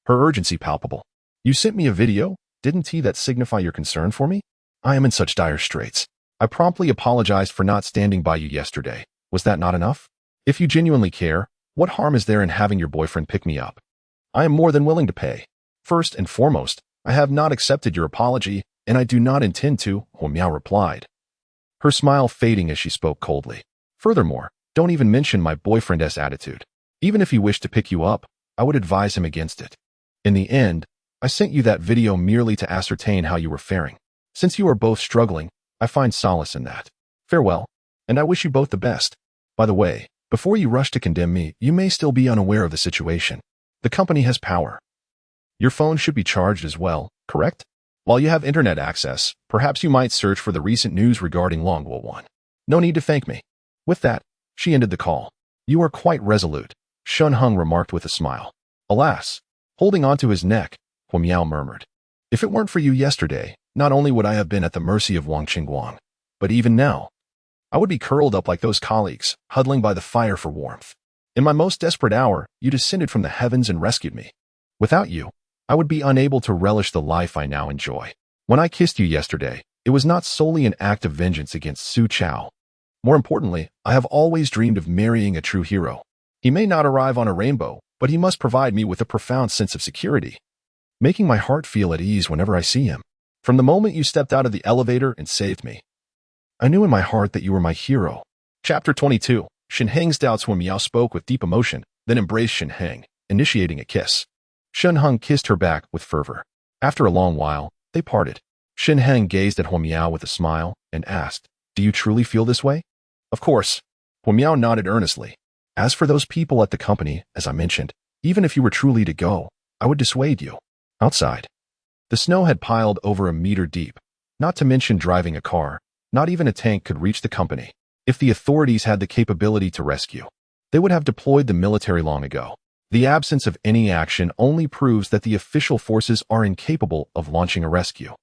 her urgency palpable. You sent me a video? Didn't that signify your concern for me? I am in such dire straits. I promptly apologized for not standing by you yesterday. Was that not enough? If you genuinely care, what harm is there in having your boyfriend pick me up? I am more than willing to pay. First and foremost, I have not accepted your apology, and I do not intend to, Miao replied, her smile fading as she spoke coldly. Furthermore, don't even mention my boyfriend's attitude. Even if he wished to pick you up, I would advise him against it. In the end, I sent you that video merely to ascertain how you were faring. Since you are both struggling, I find solace in that. Farewell, and I wish you both the best. By the way, before you rush to condemn me, you may still be unaware of the situation. The company has power. Your phone should be charged as well, correct? While you have internet access, perhaps you might search for the recent news regarding Longwell 1. No need to thank me. With that, she ended the call. You are quite resolute, Shen Heng remarked with a smile. Alas, holding onto his neck, Miao murmured. If it weren't for you yesterday, not only would I have been at the mercy of Wang Qingguang, but even now, I would be curled up like those colleagues, huddling by the fire for warmth. In my most desperate hour, you descended from the heavens and rescued me. Without you, I would be unable to relish the life I now enjoy. When I kissed you yesterday, it was not solely an act of vengeance against Su Chao. More importantly, I have always dreamed of marrying a true hero. He may not arrive on a rainbow, but he must provide me with a profound sense of security, making my heart feel at ease whenever I see him. From the moment you stepped out of the elevator and saved me, I knew in my heart that you were my hero. Chapter 22. Shen Heng's doubts. When Miao spoke with deep emotion, then embraced Shen Heng, initiating a kiss. Shen Heng kissed her back with fervor. After a long while, they parted. Shen Heng gazed at Miao with a smile and asked, do you truly feel this way? Of course. Miao nodded earnestly. As for those people at the company, as I mentioned, even if you were truly to go, I would dissuade you. Outside, the snow had piled over a meter deep. Not to mention driving a car, not even a tank could reach the company. If the authorities had the capability to rescue, they would have deployed the military long ago. The absence of any action only proves that the official forces are incapable of launching a rescue.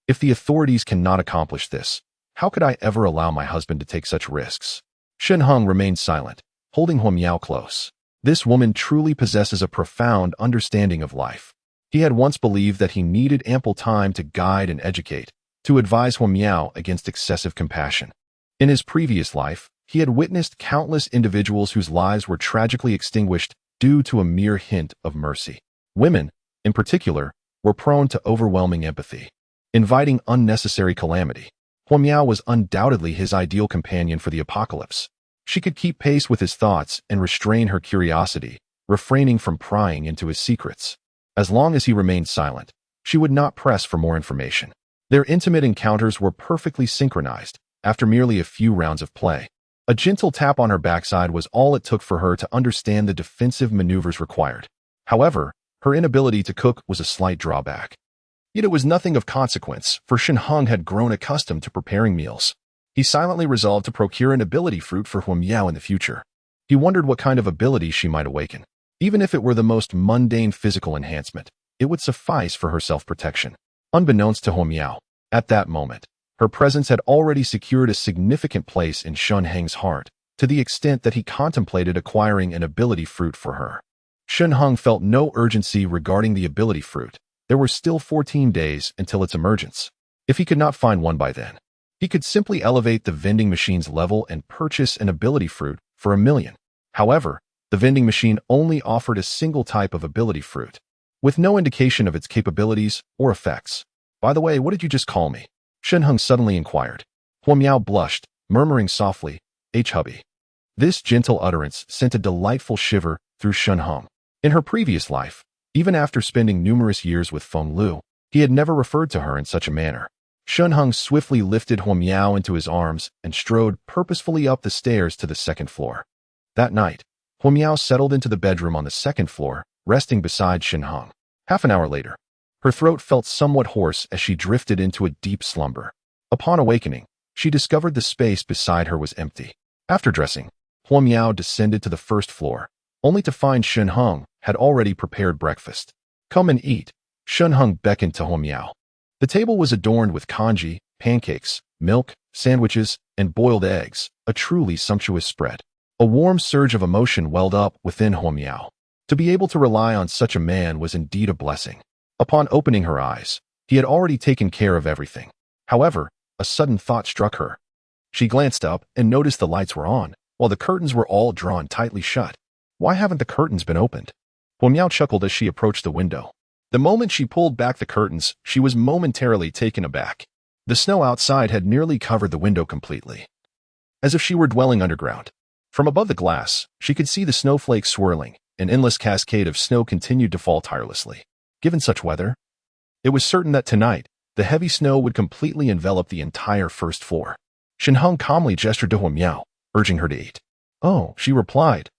If the authorities cannot accomplish this, how could I ever allow my husband to take such risks? Shen Heng remained silent, holding Miao close. This woman truly possesses a profound understanding of life. He had once believed that he needed ample time to guide and educate, to advise Huo Miao against excessive compassion. In his previous life, he had witnessed countless individuals whose lives were tragically extinguished due to a mere hint of mercy. Women, in particular, were prone to overwhelming empathy, inviting unnecessary calamity. Huo Miao was undoubtedly his ideal companion for the apocalypse. She could keep pace with his thoughts and restrain her curiosity, refraining from prying into his secrets. As long as he remained silent, she would not press for more information. Their intimate encounters were perfectly synchronized after merely a few rounds of play. A gentle tap on her backside was all it took for her to understand the defensive maneuvers required. However, her inability to cook was a slight drawback. Yet it was nothing of consequence, for Shen Heng had grown accustomed to preparing meals. He silently resolved to procure an ability fruit for Huo Miao in the future. He wondered what kind of ability she might awaken. Even if it were the most mundane physical enhancement, it would suffice for her self-protection. Unbeknownst to Huo Miao, at that moment, her presence had already secured a significant place in Shen Heng's heart, to the extent that he contemplated acquiring an ability fruit for her. Shen Heng felt no urgency regarding the ability fruit. There were still 14 days until its emergence. If he could not find one by then, he could simply elevate the vending machine's level and purchase an ability fruit for 1 million. However, the vending machine only offered a single type of ability fruit, with no indication of its capabilities or effects. By the way, what did you just call me? Shen Heng suddenly inquired. Huo Miao blushed, murmuring softly, hubby. This gentle utterance sent a delightful shiver through Shen Heng. In her previous life, even after spending numerous years with Feng Lu, he had never referred to her in such a manner. Shen Heng swiftly lifted Huo Miao into his arms and strode purposefully up the stairs to the second floor. That night, Huo Miao settled into the bedroom on the second floor, resting beside Shen Heng. Half an hour later, her throat felt somewhat hoarse as she drifted into a deep slumber. Upon awakening, she discovered the space beside her was empty. After dressing, Huo Miao descended to the first floor, only to find Shen Heng had already prepared breakfast. Come and eat, Shen Heng beckoned to Huo Miao. The table was adorned with congee, pancakes, milk, sandwiches, and boiled eggs, a truly sumptuous spread. A warm surge of emotion welled up within Huo Miao. To be able to rely on such a man was indeed a blessing. Upon opening her eyes, he had already taken care of everything. However, a sudden thought struck her. She glanced up and noticed the lights were on, while the curtains were all drawn tightly shut. Why haven't the curtains been opened? Huo Miao chuckled as she approached the window. The moment she pulled back the curtains, she was momentarily taken aback. The snow outside had nearly covered the window completely, as if she were dwelling underground. From above the glass, she could see the snowflakes swirling. An endless cascade of snow continued to fall tirelessly. Given such weather, it was certain that tonight, the heavy snow would completely envelop the entire first floor. Shen Heng calmly gestured to Huo Miao, urging her to eat. Oh, she replied,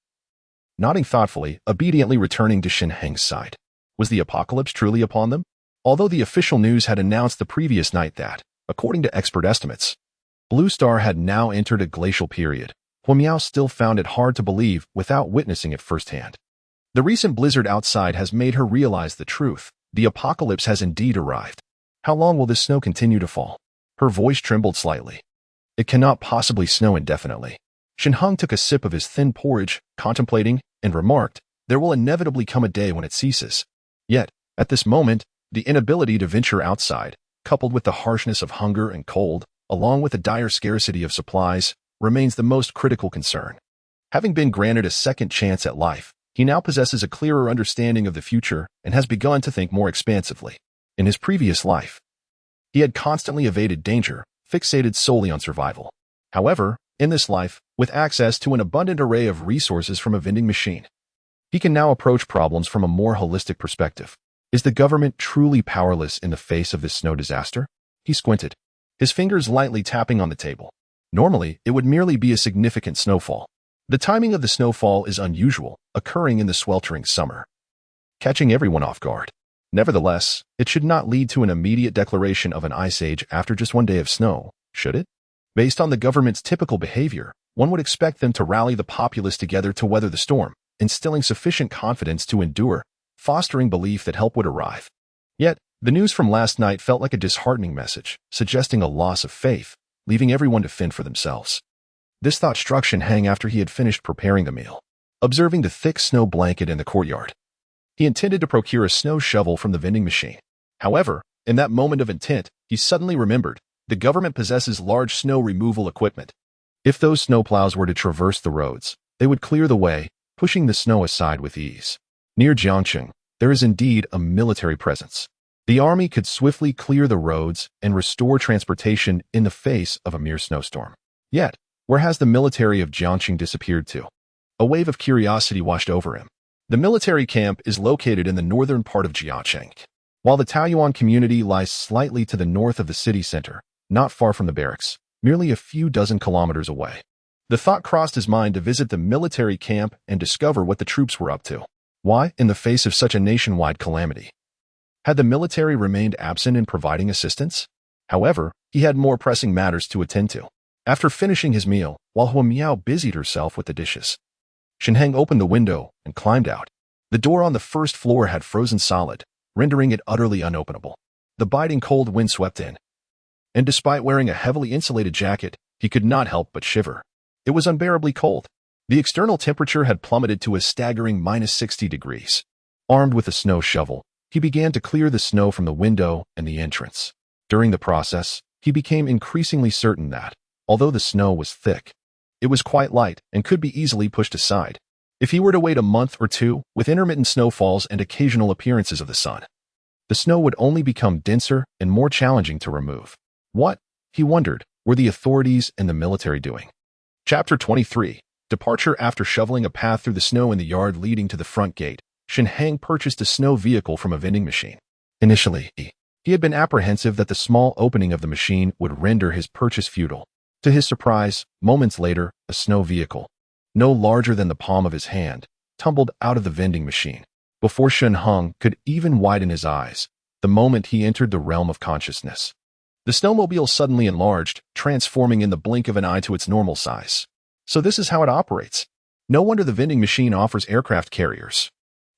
nodding thoughtfully, obediently returning to Shen Heng's side. Was the apocalypse truly upon them? Although the official news had announced the previous night that, according to expert estimates, Blue Star had now entered a glacial period, Huo Miao still found it hard to believe without witnessing it firsthand. The recent blizzard outside has made her realize the truth. The apocalypse has indeed arrived. How long will this snow continue to fall? Her voice trembled slightly. It cannot possibly snow indefinitely. Shen Heng took a sip of his thin porridge, contemplating, and remarked, there will inevitably come a day when it ceases. Yet, at this moment, the inability to venture outside, coupled with the harshness of hunger and cold, along with the dire scarcity of supplies, remains the most critical concern. Having been granted a second chance at life, he now possesses a clearer understanding of the future and has begun to think more expansively. In his previous life, he had constantly evaded danger, fixated solely on survival. However, in this life, with access to an abundant array of resources from a vending machine, he can now approach problems from a more holistic perspective. Is the government truly powerless in the face of this snow disaster? He squinted, his fingers lightly tapping on the table. Normally, it would merely be a significant snowfall. The timing of the snowfall is unusual, occurring in the sweltering summer, catching everyone off guard. Nevertheless, it should not lead to an immediate declaration of an ice age after just one day of snow, should it? Based on the government's typical behavior, one would expect them to rally the populace together to weather the storm, instilling sufficient confidence to endure, fostering belief that help would arrive. Yet, the news from last night felt like a disheartening message, suggesting a loss of faith, leaving everyone to fend for themselves. This thought struck Shen Heng after he had finished preparing the meal. observing the thick snow blanket in the courtyard. He intended to procure a snow shovel from the vending machine. However, in that moment of intent, he suddenly remembered the government possesses large snow removal equipment. If those snowplows were to traverse the roads, they would clear the way, pushing the snow aside with ease. Near Jiangcheng, there is indeed a military presence. The army could swiftly clear the roads and restore transportation in the face of a mere snowstorm. Yet, where has the military of Jiangcheng disappeared to? A wave of curiosity washed over him. The military camp is located in the northern part of Jiangcheng, while the Taoyuan community lies slightly to the north of the city center, not far from the barracks, merely a few dozen kilometers away. The thought crossed his mind to visit the military camp and discover what the troops were up to. Why, in the face of such a nationwide calamity? Had the military remained absent in providing assistance? However, he had more pressing matters to attend to. After finishing his meal, while Hua Miao busied herself with the dishes, Shen Heng opened the window and climbed out. The door on the first floor had frozen solid, rendering it utterly unopenable. The biting cold wind swept in, and despite wearing a heavily insulated jacket, he could not help but shiver. It was unbearably cold. The external temperature had plummeted to a staggering -60 degrees. Armed with a snow shovel, he began to clear the snow from the window and the entrance. During the process, he became increasingly certain that, although the snow was thick, it was quite light and could be easily pushed aside. If he were to wait a month or two, with intermittent snowfalls and occasional appearances of the sun, the snow would only become denser and more challenging to remove. What, he wondered, were the authorities and the military doing? Chapter 23. Departure. After shoveling a path through the snow in the yard leading to the front gate, Shen Heng purchased a snow vehicle from a vending machine. Initially, he had been apprehensive that the small opening of the machine would render his purchase futile. To his surprise, moments later, a snow vehicle, no larger than the palm of his hand, tumbled out of the vending machine. Before Shen Heng could even widen his eyes, the moment he entered the realm of consciousness, the snowmobile suddenly enlarged, transforming in the blink of an eye to its normal size. So this is how it operates. No wonder the vending machine offers aircraft carriers.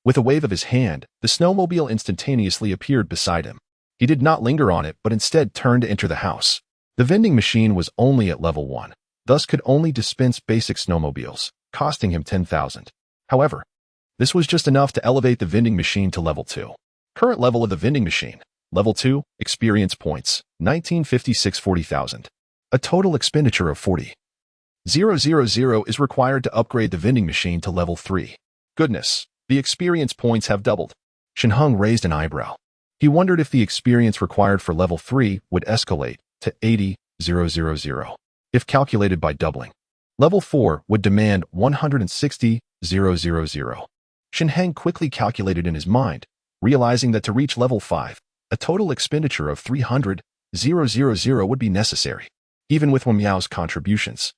With a wave of his hand, the snowmobile instantaneously appeared beside him. He did not linger on it, but instead turned to enter the house. The vending machine was only at level 1, thus could only dispense basic snowmobiles, costing him 10,000. However, this was just enough to elevate the vending machine to level 2. Current level of the vending machine, level 2, experience points, 1956 40,000. A total expenditure of 40,000 is required to upgrade the vending machine to level 3. Goodness, the experience points have doubled. Shen Heng raised an eyebrow. He wondered if the experience required for level 3 would escalate to 80,000. If calculated by doubling, level 4 would demand 160,000. Shen Heng quickly calculated in his mind, realizing that to reach level 5, a total expenditure of 300,000 would be necessary. Even with Hua Miao's contributions,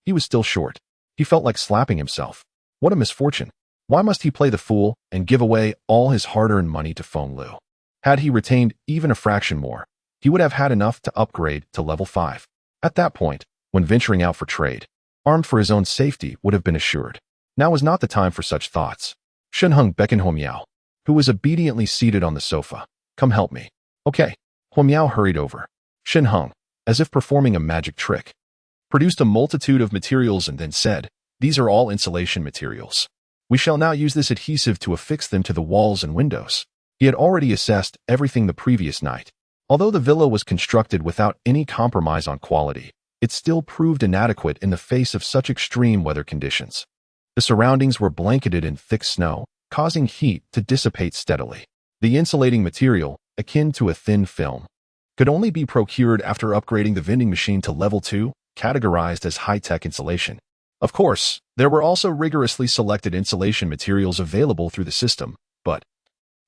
he was still short. He felt like slapping himself. What a misfortune. Why must he play the fool and give away all his hard-earned money to Feng Lu? Had he retained even a fraction more, he would have had enough to upgrade to level 5. At that point, when venturing out for trade, armed for his own safety would have been assured. Now was not the time for such thoughts. Shen Heng beckoned Hua Miao, who was obediently seated on the sofa. Come help me. Okay. Hua Miao hurried over. Shen Heng, as if performing a magic trick, produced a multitude of materials and then said, "These are all insulation materials. We shall now use this adhesive to affix them to the walls and windows." He had already assessed everything the previous night. Although the villa was constructed without any compromise on quality, it still proved inadequate in the face of such extreme weather conditions. The surroundings were blanketed in thick snow, causing heat to dissipate steadily. The insulating material, akin to a thin film, could only be procured after upgrading the vending machine to level 2, categorized as high-tech insulation. Of course, there were also rigorously selected insulation materials available through the system, but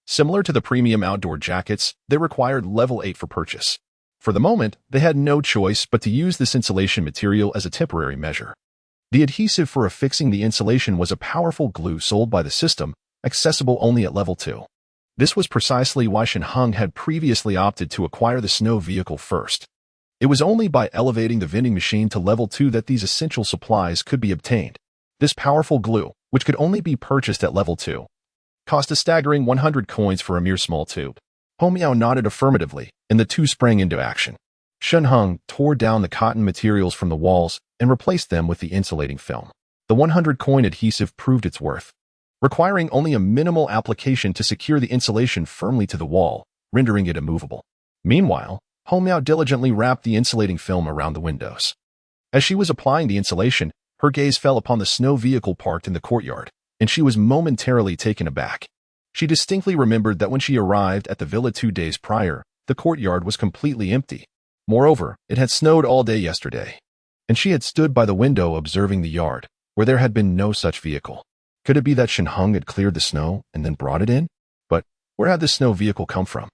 similar to the premium outdoor jackets, they required level 8 for purchase. For the moment, they had no choice but to use this insulation material as a temporary measure. The adhesive for affixing the insulation was a powerful glue sold by the system, accessible only at level 2. This was precisely why Shen Heng had previously opted to acquire the snow vehicle first. It was only by elevating the vending machine to level 2 that these essential supplies could be obtained. This powerful glue, which could only be purchased at level 2, cost a staggering 100 coins for a mere small tube. Hua Miao nodded affirmatively, and the two sprang into action. Shen Heng tore down the cotton materials from the walls and replaced them with the insulating film. The 100-coin adhesive proved its worth, requiring only a minimal application to secure the insulation firmly to the wall, rendering it immovable. Meanwhile, Miao diligently wrapped the insulating film around the windows. As she was applying the insulation, her gaze fell upon the snow vehicle parked in the courtyard, and she was momentarily taken aback. She distinctly remembered that when she arrived at the villa 2 days prior, the courtyard was completely empty. Moreover, it had snowed all day yesterday, and she had stood by the window observing the yard, where there had been no such vehicle. Could it be that Shen Heng had cleared the snow and then brought it in? But where had this snow vehicle come from?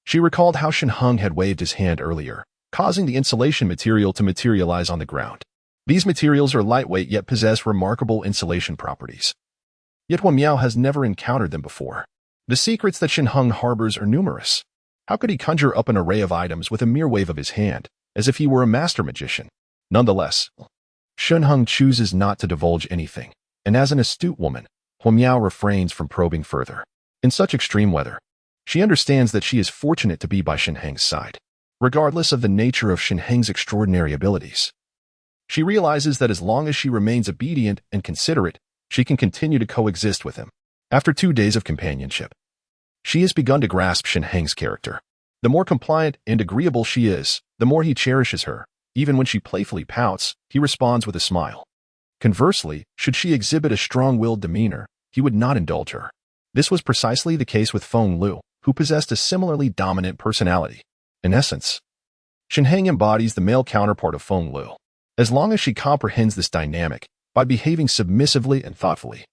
She recalled how Shen Heng had waved his hand earlier, causing the insulation material to materialize on the ground. These materials are lightweight yet possess remarkable insulation properties. Yet Miao has never encountered them before. The secrets that Shen Heng harbors are numerous. How could he conjure up an array of items with a mere wave of his hand, as if he were a master magician? Nonetheless, Shen Heng chooses not to divulge anything, and as an astute woman, Miao refrains from probing further. In such extreme weather, she understands that she is fortunate to be by Shen Heng's side, regardless of the nature of Shen Heng's extraordinary abilities. She realizes that as long as she remains obedient and considerate, she can continue to coexist with him. After 2 days of companionship, she has begun to grasp Shen Heng's character. The more compliant and agreeable she is, the more he cherishes her. Even when she playfully pouts, he responds with a smile. Conversely, should she exhibit a strong-willed demeanor, he would not indulge her. This was precisely the case with Feng Lu, who possessed a similarly dominant personality. In essence, Shen Heng embodies the male counterpart of Feng Lu. As long as she comprehends this dynamic, by behaving submissively and thoughtfully,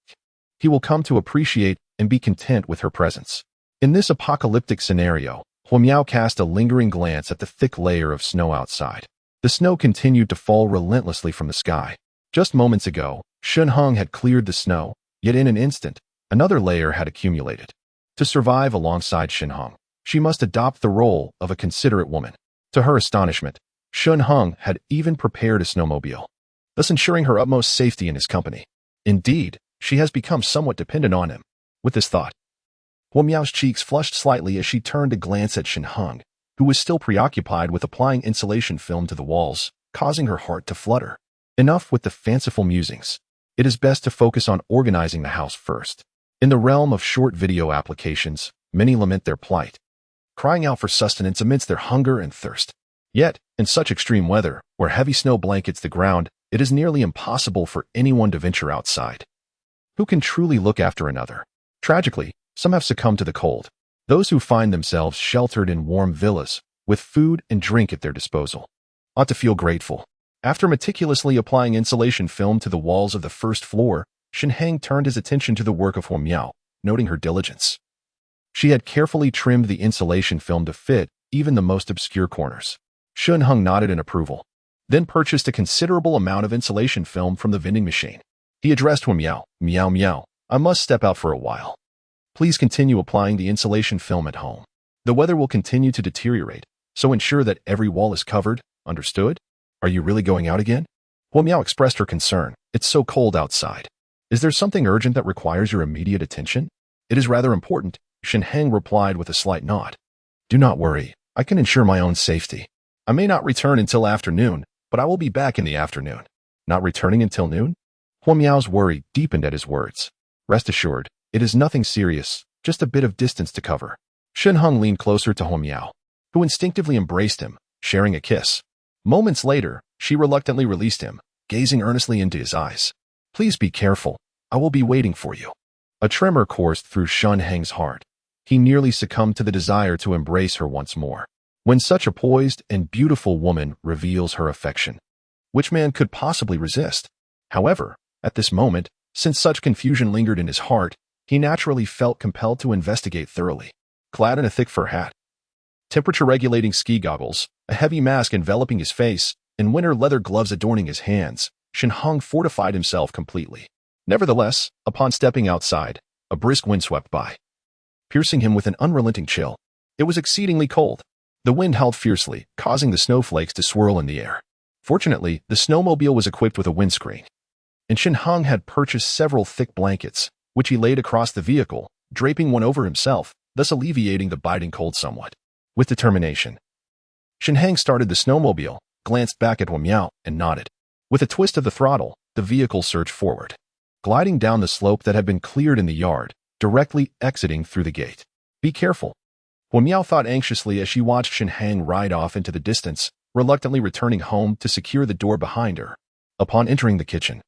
he will come to appreciate and be content with her presence. In this apocalyptic scenario, Miao cast a lingering glance at the thick layer of snow outside. The snow continued to fall relentlessly from the sky. Just moments ago, Shen Heng had cleared the snow, yet in an instant, another layer had accumulated. To survive alongside Shen Heng, she must adopt the role of a considerate woman. To her astonishment, Shen Heng had even prepared a snowmobile, thus ensuring her utmost safety in his company. Indeed, she has become somewhat dependent on him. With this thought, Miao's cheeks flushed slightly as she turned to glance at Shen Heng, who was still preoccupied with applying insulation film to the walls, causing her heart to flutter. Enough with the fanciful musings. It is best to focus on organizing the house first. In the realm of short video applications, many lament their plight, crying out for sustenance amidst their hunger and thirst. Yet, in such extreme weather, where heavy snow blankets the ground, it is nearly impossible for anyone to venture outside. Who can truly look after another? Tragically, some have succumbed to the cold. Those who find themselves sheltered in warm villas, with food and drink at their disposal, ought to feel grateful. After meticulously applying insulation film to the walls of the first floor, Shen Heng turned his attention to the work of Miao, noting her diligence. She had carefully trimmed the insulation film to fit even the most obscure corners. Shen Heng nodded in approval, then purchased a considerable amount of insulation film from the vending machine. He addressed Miao, "Miao, I must step out for a while. Please continue applying the insulation film at home. The weather will continue to deteriorate, so ensure that every wall is covered, understood? Are you really going out again?" Miao expressed her concern. "It's so cold outside. Is there something urgent that requires your immediate attention?" "It is rather important," Shen Heng replied with a slight nod. "Do not worry. I can ensure my own safety. I may not return until afternoon, but I will be back in the afternoon." "Not returning until noon?" Miao's worry deepened at his words. "Rest assured, it is nothing serious, just a bit of distance to cover." Shen Heng leaned closer to Miao, who instinctively embraced him, sharing a kiss. Moments later, she reluctantly released him, gazing earnestly into his eyes. "Please be careful. I will be waiting for you." A tremor coursed through Shen Heng's heart. He nearly succumbed to the desire to embrace her once more. When such a poised and beautiful woman reveals her affection, which man could possibly resist? However, at this moment, since such confusion lingered in his heart, he naturally felt compelled to investigate thoroughly. Clad in a thick fur hat, temperature-regulating ski goggles, a heavy mask enveloping his face, and winter leather gloves adorning his hands, Shen Heng fortified himself completely. Nevertheless, upon stepping outside, a brisk wind swept by, piercing him with an unrelenting chill. It was exceedingly cold. The wind howled fiercely, causing the snowflakes to swirl in the air. Fortunately, the snowmobile was equipped with a windscreen, and Shen Heng had purchased several thick blankets, which he laid across the vehicle, draping one over himself, thus alleviating the biting cold somewhat. With determination, Shen Heng started the snowmobile, glanced back at Miao, and nodded. With a twist of the throttle, the vehicle surged forward, gliding down the slope that had been cleared in the yard, directly exiting through the gate. Be careful. Huo Miao thought anxiously as she watched Shen Heng ride off into the distance, reluctantly returning home to secure the door behind her. Upon entering the kitchen,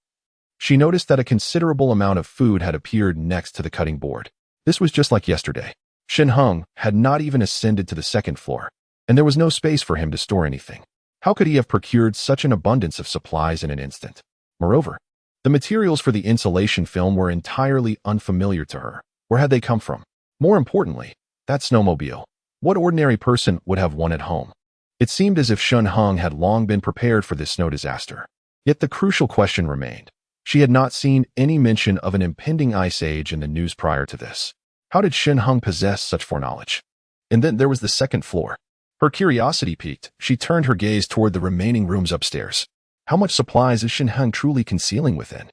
she noticed that a considerable amount of food had appeared next to the cutting board. This was just like yesterday. Shen Heng had not even ascended to the second floor, and there was no space for him to store anything. How could he have procured such an abundance of supplies in an instant? Moreover, the materials for the insulation film were entirely unfamiliar to her. Where had they come from? More importantly, that snowmobile. What ordinary person would have one at home? It seemed as if Shen Heng had long been prepared for this snow disaster. Yet the crucial question remained. She had not seen any mention of an impending ice age in the news prior to this. How did Shen Heng possess such foreknowledge? And then there was the second floor. Her curiosity piqued. She turned her gaze toward the remaining rooms upstairs. How much supplies is Shen Heng truly concealing within?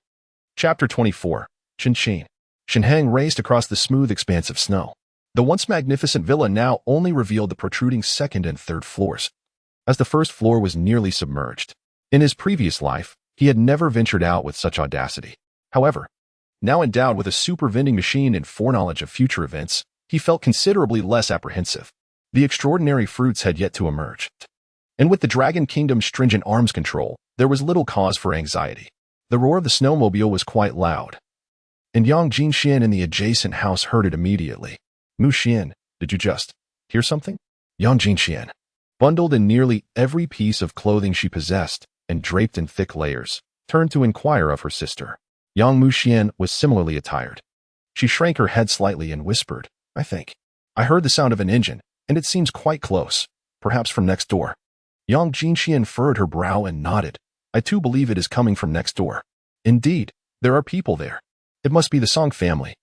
Chapter 24. Chin. Shen Heng raced across the smooth expanse of snow. The once magnificent villa now only revealed the protruding second and third floors, as the first floor was nearly submerged. In his previous life, he had never ventured out with such audacity. However, now endowed with a super vending machine and foreknowledge of future events, he felt considerably less apprehensive. The extraordinary fruits had yet to emerge. And with the Dragon Kingdom's stringent arms control, there was little cause for anxiety. The roar of the snowmobile was quite loud, and Yang Jinxian in the adjacent house heard it immediately. Mu Xian, did you just hear something? Yang Jinxian, bundled in nearly every piece of clothing she possessed and draped in thick layers, turned to inquire of her sister. Yang Mu Xian was similarly attired. She shrank her head slightly and whispered, I heard the sound of an engine, and it seems quite close, perhaps from next door. Yang Jinxian furrowed her brow and nodded. I too believe it is coming from next door. Indeed, there are people there. It must be the Song family.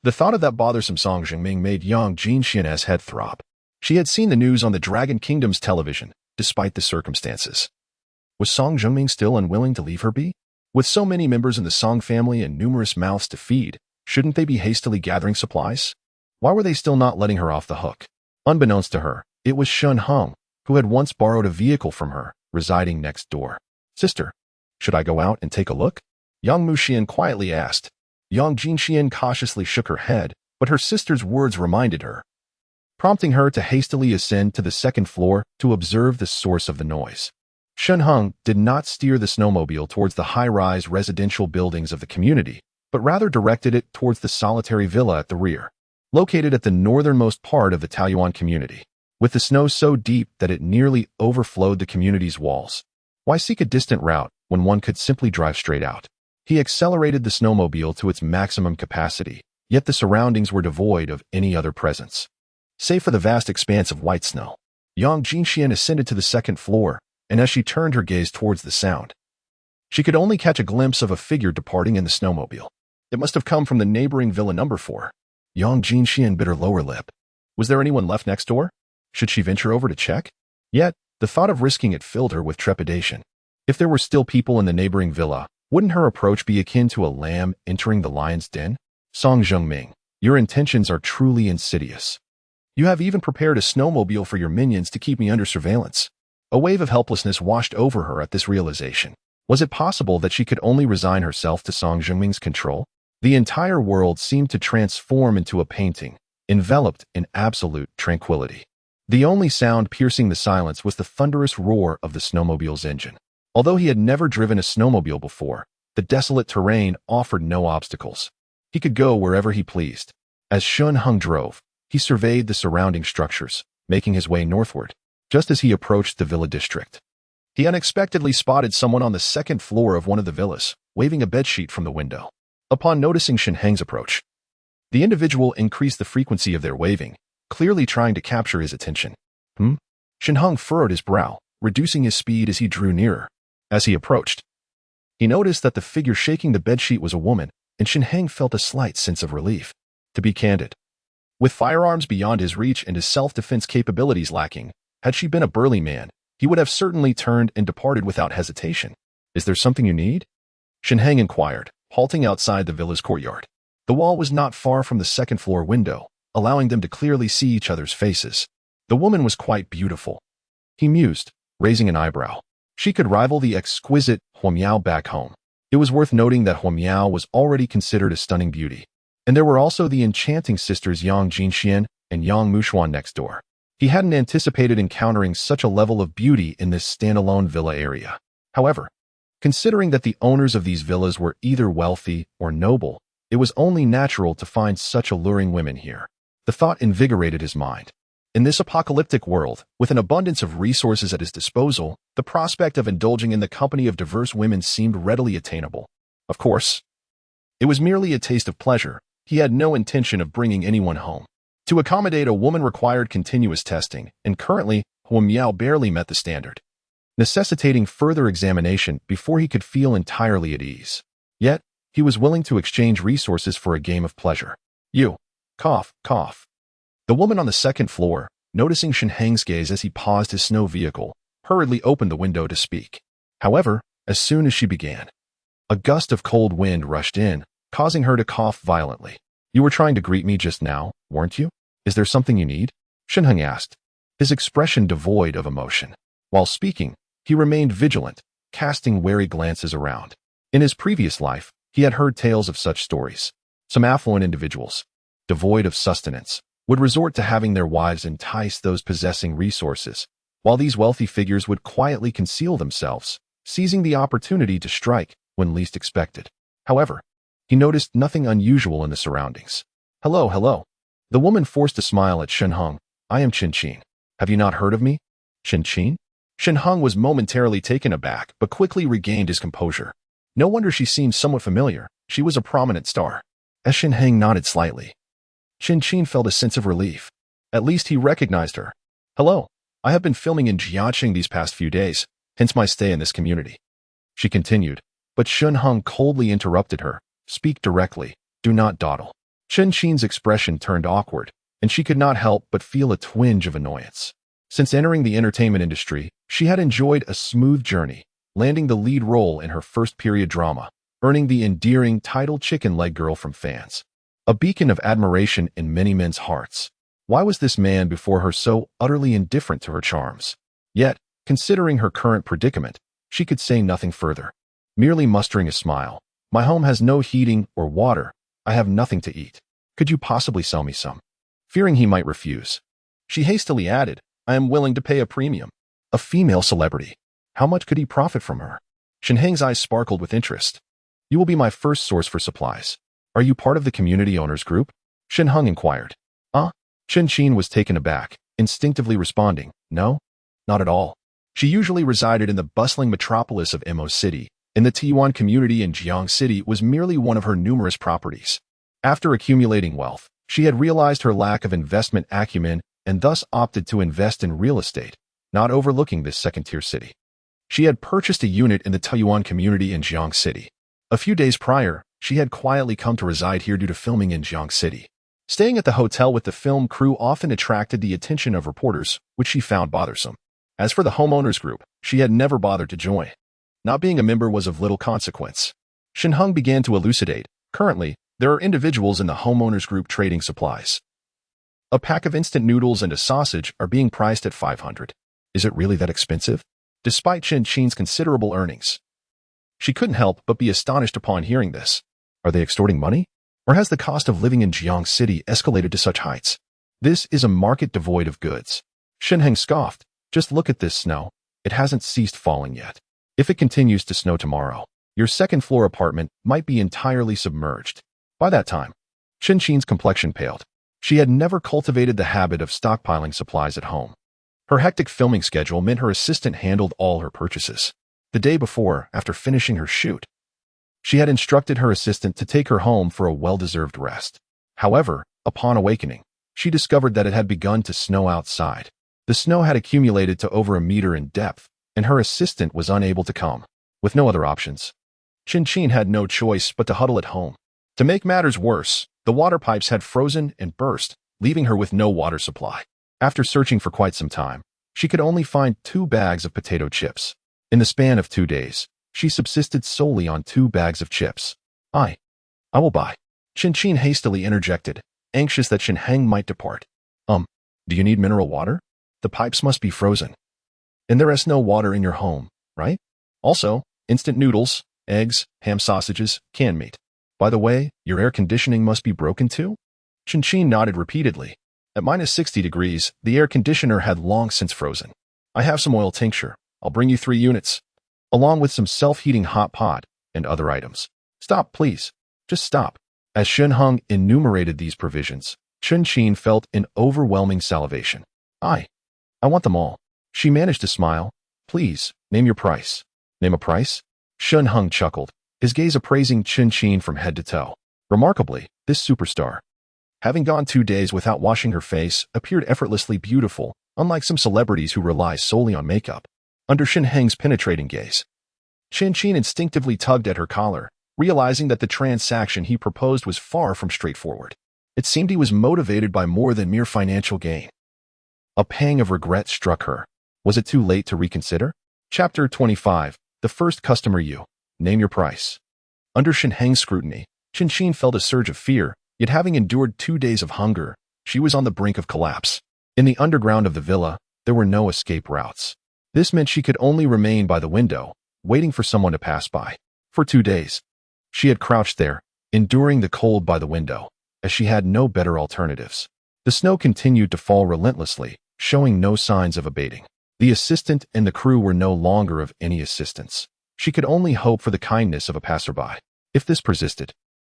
The thought of that bothersome Song Zhengming made Yang Jinxian's head throb. She had seen the news on the Dragon Kingdom's television, despite the circumstances. Was Song Zhengming still unwilling to leave her be? With so many members in the Song family and numerous mouths to feed, shouldn't they be hastily gathering supplies? Why were they still not letting her off the hook? Unbeknownst to her, it was Shen Heng, who had once borrowed a vehicle from her, residing next door. Sister, should I go out and take a look? Yang Muxian quietly asked. Yang Jinxian cautiously shook her head, but her sister's words reminded her, prompting her to hastily ascend to the second floor to observe the source of the noise. Shen Heng did not steer the snowmobile towards the high-rise residential buildings of the community, but rather directed it towards the solitary villa at the rear, located at the northernmost part of the Taoyuan community, with the snow so deep that it nearly overflowed the community's walls. Why seek a distant route when one could simply drive straight out? He accelerated the snowmobile to its maximum capacity, yet the surroundings were devoid of any other presence, save for the vast expanse of white snow. Yang Jinxian ascended to the second floor, and as she turned her gaze towards the sound, she could only catch a glimpse of a figure departing in the snowmobile. It must have come from the neighboring villa number 4. Yang Jinxian bit her lower lip. Was there anyone left next door? Should she venture over to check? Yet, the thought of risking it filled her with trepidation. If there were still people in the neighboring villa, wouldn't her approach be akin to a lamb entering the lion's den? Song Zhengming, your intentions are truly insidious. You have even prepared a snowmobile for your minions to keep me under surveillance. A wave of helplessness washed over her at this realization. Was it possible that she could only resign herself to Song Zhengming's control? The entire world seemed to transform into a painting, enveloped in absolute tranquility. The only sound piercing the silence was the thunderous roar of the snowmobile's engine. Although he had never driven a snowmobile before, the desolate terrain offered no obstacles. He could go wherever he pleased. As Shen Heng drove, he surveyed the surrounding structures, making his way northward. Just as he approached the villa district, he unexpectedly spotted someone on the second floor of one of the villas, waving a bedsheet from the window. Upon noticing Shen Heng's approach, the individual increased the frequency of their waving, clearly trying to capture his attention. Shen Heng furrowed his brow, reducing his speed as he drew nearer. As he approached, he noticed that the figure shaking the bedsheet was a woman, and Shen Heng felt a slight sense of relief. To be candid, with firearms beyond his reach and his self-defense capabilities lacking, had she been a burly man, he would have certainly turned and departed without hesitation. Is there something you need? Shen Heng inquired, halting outside the villa's courtyard. The wall was not far from the second-floor window, allowing them to clearly see each other's faces. The woman was quite beautiful. He mused, raising an eyebrow. She could rival the exquisite Huo Miao back home. It was worth noting that Hua Miao was already considered a stunning beauty. And there were also the enchanting sisters Yang Jinxian and Yang Mushuan next door. He hadn't anticipated encountering such a level of beauty in this standalone villa area. However, considering that the owners of these villas were either wealthy or noble, it was only natural to find such alluring women here. The thought invigorated his mind. In this apocalyptic world, with an abundance of resources at his disposal, the prospect of indulging in the company of diverse women seemed readily attainable. Of course, it was merely a taste of pleasure. He had no intention of bringing anyone home. To accommodate a woman required continuous testing, and currently, Hua Miao barely met the standard, necessitating further examination before he could feel entirely at ease. Yet, he was willing to exchange resources for a game of pleasure. You. Cough, cough. The woman on the second floor, noticing Shen Heng's gaze as he paused his snow vehicle, hurriedly opened the window to speak. However, as soon as she began, a gust of cold wind rushed in, causing her to cough violently. You were trying to greet me just now, weren't you? Is there something you need? Shen Heng asked, his expression devoid of emotion. While speaking, he remained vigilant, casting wary glances around. In his previous life, he had heard tales of such stories. Some affluent individuals, devoid of sustenance, would resort to having their wives entice those possessing resources, while these wealthy figures would quietly conceal themselves, seizing the opportunity to strike when least expected. However, he noticed nothing unusual in the surroundings. Hello, hello. The woman forced a smile at Shen Heng. I am Qin Qin. Have you not heard of me? Qin Qin? Shen Heng was momentarily taken aback, but quickly regained his composure. No wonder she seemed somewhat familiar. She was a prominent star. As Shen Heng nodded slightly, Qin Qin felt a sense of relief. At least he recognized her. Hello. I have been filming in Jiaqing these past few days, hence my stay in this community. She continued, but Shen Heng coldly interrupted her. Speak directly. Do not dawdle. Qin Qin's expression turned awkward, and she could not help but feel a twinge of annoyance. Since entering the entertainment industry, she had enjoyed a smooth journey, landing the lead role in her first period drama, earning the endearing title Chicken Leg Girl from fans. A beacon of admiration in many men's hearts. Why was this man before her so utterly indifferent to her charms? Yet, considering her current predicament, she could say nothing further. Merely mustering a smile. My home has no heating or water. I have nothing to eat. Could you possibly sell me some? Fearing he might refuse, she hastily added, I am willing to pay a premium. A female celebrity. How much could he profit from her? Shen Heng's eyes sparkled with interest. You will be my first source for supplies. Are you part of the community owners group? Shen Heng inquired. Qin Qin was taken aback, instinctively responding, no, not at all. She usually resided in the bustling metropolis of Mo City, and the Taiwan community in Jiang City was merely one of her numerous properties. After accumulating wealth, she had realized her lack of investment acumen and thus opted to invest in real estate, not overlooking this second-tier city. She had purchased a unit in the Taiwan community in Jiang City. A few days prior, she had quietly come to reside here due to filming in Jiang City. Staying at the hotel with the film crew often attracted the attention of reporters, which she found bothersome. As for the homeowners group, she had never bothered to join. Not being a member was of little consequence. Shen Heng began to elucidate. Currently, there are individuals in the homeowners group trading supplies. A pack of instant noodles and a sausage are being priced at 500. Is it really that expensive? Despite Qin Qin's considerable earnings, she couldn't help but be astonished upon hearing this. Are they extorting money? Or has the cost of living in Jiang City escalated to such heights? This is a market devoid of goods. Shen Heng scoffed. Just look at this snow. It hasn't ceased falling yet. If it continues to snow tomorrow, your second-floor apartment might be entirely submerged. By that time, Qin Qin's complexion paled. She had never cultivated the habit of stockpiling supplies at home. Her hectic filming schedule meant her assistant handled all her purchases. The day before, after finishing her shoot, she had instructed her assistant to take her home for a well-deserved rest. However, upon awakening, she discovered that it had begun to snow outside. The snow had accumulated to over a meter in depth, and her assistant was unable to come. With no other options, Qin Qin had no choice but to huddle at home. To make matters worse, the water pipes had frozen and burst, leaving her with no water supply. After searching for quite some time, she could only find 2 bags of potato chips. In the span of 2 days, she subsisted solely on 2 bags of chips. I will buy. Qin Qin hastily interjected, anxious that Shen Heng might depart. Do you need mineral water? The pipes must be frozen. And there is no water in your home, right? Also, instant noodles, eggs, ham sausages, canned meat. By the way, your air conditioning must be broken too? Chen nodded repeatedly. At -60 degrees, the air conditioner had long since frozen. I have some oil tincture. I'll bring you 3 units, along with some self-heating hot pot and other items. Stop, please. Just stop. As Shen Heng enumerated these provisions, Chen felt an overwhelming salivation. I want them all. She managed to smile. Please, name your price. Name a price? Shen Heng chuckled, his gaze appraising Chen from head to toe. Remarkably, this superstar, having gone 2 days without washing her face, appeared effortlessly beautiful, unlike some celebrities who rely solely on makeup. Under Shen Heng's penetrating gaze, Chen instinctively tugged at her collar, realizing that the transaction he proposed was far from straightforward. It seemed he was motivated by more than mere financial gain. A pang of regret struck her. Was it too late to reconsider? Chapter 25. The first customer you. Name your price. Under Shen Heng's scrutiny, Chen felt a surge of fear, yet having endured 2 days of hunger, she was on the brink of collapse. In the underground of the villa, there were no escape routes. This meant she could only remain by the window, waiting for someone to pass by. For 2 days, she had crouched there, enduring the cold by the window, as she had no better alternatives. The snow continued to fall relentlessly, showing no signs of abating. The assistant and the crew were no longer of any assistance. She could only hope for the kindness of a passerby. If this persisted,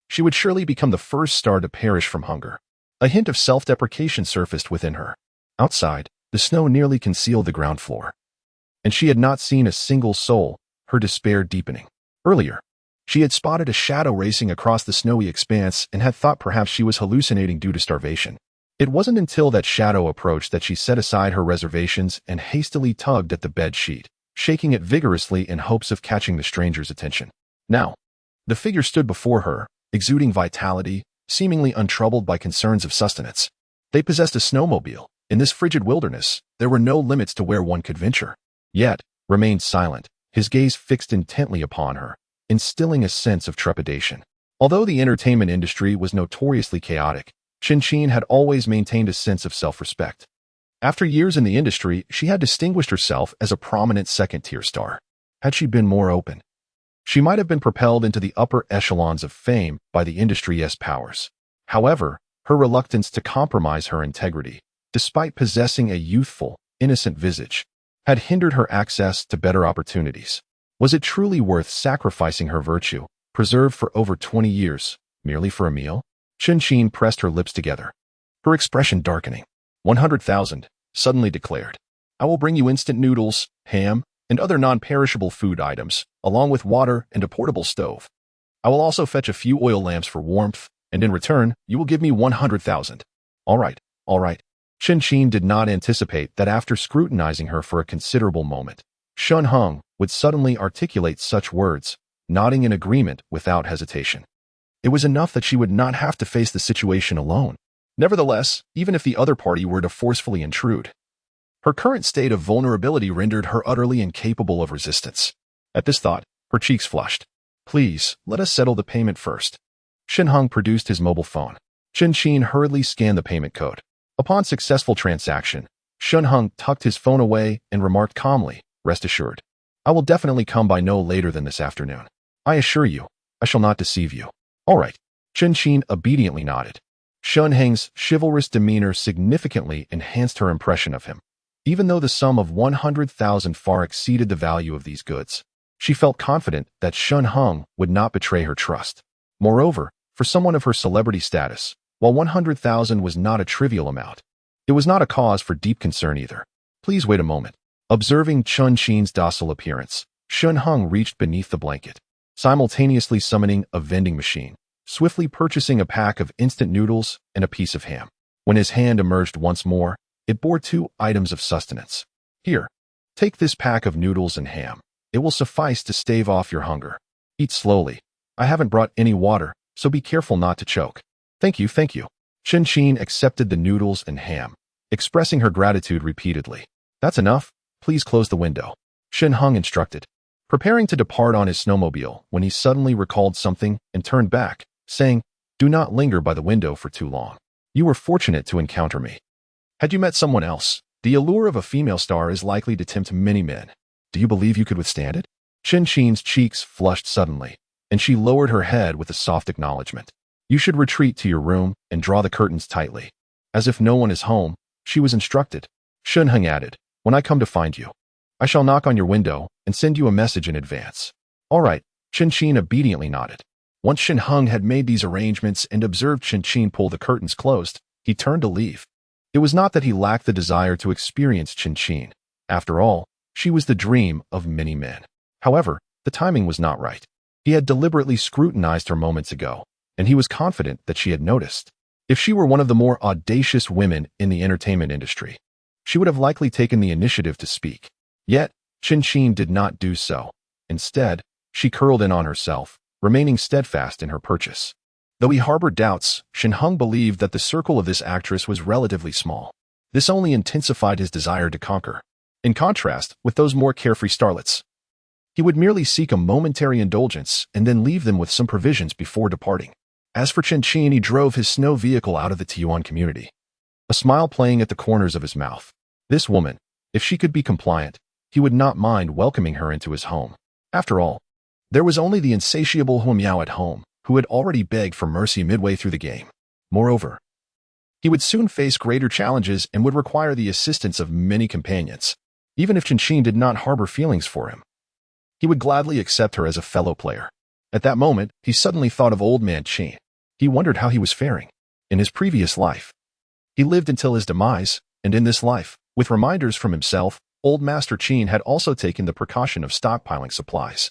she would surely become the first star to perish from hunger. A hint of self-deprecation surfaced within her. Outside, the snow nearly concealed the ground floor, and she had not seen a single soul, her despair deepening. Earlier, she had spotted a shadow racing across the snowy expanse and had thought perhaps she was hallucinating due to starvation. It wasn't until that shadow approached that she set aside her reservations and hastily tugged at the bed sheet, shaking it vigorously in hopes of catching the stranger's attention. Now, the figure stood before her, exuding vitality, seemingly untroubled by concerns of sustenance. They possessed a snowmobile. In this frigid wilderness, there were no limits to where one could venture. Yet, remained silent, his gaze fixed intently upon her, instilling a sense of trepidation. Although the entertainment industry was notoriously chaotic, Chen had always maintained a sense of self-respect. After years in the industry, she had distinguished herself as a prominent second-tier star. Had she been more open, she might have been propelled into the upper echelons of fame by the industry's powers. However, her reluctance to compromise her integrity, despite possessing a youthful, innocent visage, had hindered her access to better opportunities. Was it truly worth sacrificing her virtue, preserved for over 20 years, merely for a meal? Chen pressed her lips together, her expression darkening. 100,000, suddenly declared. I will bring you instant noodles, ham, and other non-perishable food items, along with water and a portable stove. I will also fetch a few oil lamps for warmth, and in return, you will give me 100,000. All right. Chen did not anticipate that after scrutinizing her for a considerable moment, Shen Heng would suddenly articulate such words, nodding in agreement without hesitation. It was enough that she would not have to face the situation alone. Nevertheless, even if the other party were to forcefully intrude, her current state of vulnerability rendered her utterly incapable of resistance. At this thought, her cheeks flushed. Please, let us settle the payment first. Shen Heng produced his mobile phone. Chen hurriedly scanned the payment code. Upon successful transaction, Shen Heng tucked his phone away and remarked calmly, rest assured, I will definitely come by no later than this afternoon. I assure you, I shall not deceive you. All right. Chen obediently nodded. Shen Heng's chivalrous demeanor significantly enhanced her impression of him. Even though the sum of 100,000 far exceeded the value of these goods, she felt confident that Shen Heng would not betray her trust. Moreover, for someone of her celebrity status, while 100,000 was not a trivial amount, it was not a cause for deep concern either. Please wait a moment. Observing Chen-Chin's docile appearance, Shen Heng reached beneath the blanket, simultaneously summoning a vending machine, swiftly purchasing a pack of instant noodles and a piece of ham. When his hand emerged once more, it bore 2 items of sustenance. Here, take this pack of noodles and ham. It will suffice to stave off your hunger. Eat slowly. I haven't brought any water, so be careful not to choke. Thank you. Chen accepted the noodles and ham, expressing her gratitude repeatedly. That's enough. Please close the window. Shen Heng instructed, preparing to depart on his snowmobile when he suddenly recalled something and turned back, saying, do not linger by the window for too long. You were fortunate to encounter me. Had you met someone else, the allure of a female star is likely to tempt many men. Do you believe you could withstand it? Chen Qin's cheeks flushed suddenly, and she lowered her head with a soft acknowledgement. You should retreat to your room and draw the curtains tightly. As if no one is home, she was instructed. Shen Heng added, when I come to find you, I shall knock on your window and send you a message in advance. All right, Chen Qin obediently nodded. Once Shen Heng had made these arrangements and observed Chen Qin pull the curtains closed, he turned to leave. It was not that he lacked the desire to experience Chen Qin. After all, she was the dream of many men. However, the timing was not right. He had deliberately scrutinized her moments ago, and he was confident that she had noticed. If she were one of the more audacious women in the entertainment industry, she would have likely taken the initiative to speak. Yet, Chen Qin did not do so. Instead, she curled in on herself, remaining steadfast in her purchase. Though he harbored doubts, Shen Heng believed that the circle of this actress was relatively small. This only intensified his desire to conquer. In contrast with those more carefree starlets, he would merely seek a momentary indulgence and then leave them with some provisions before departing. As for Chen Qin, he drove his snow vehicle out of the Taiwan community, a smile playing at the corners of his mouth. This woman, if she could be compliant, he would not mind welcoming her into his home. After all, there was only the insatiable Hu Miao at home, who had already begged for mercy midway through the game. Moreover, he would soon face greater challenges and would require the assistance of many companions. Even if Chen Qin did not harbor feelings for him, he would gladly accept her as a fellow player. At that moment, he suddenly thought of Old Man Qin. He wondered how he was faring. In his previous life, he lived until his demise, and in this life, with reminders from himself, Old Master Qin had also taken the precaution of stockpiling supplies.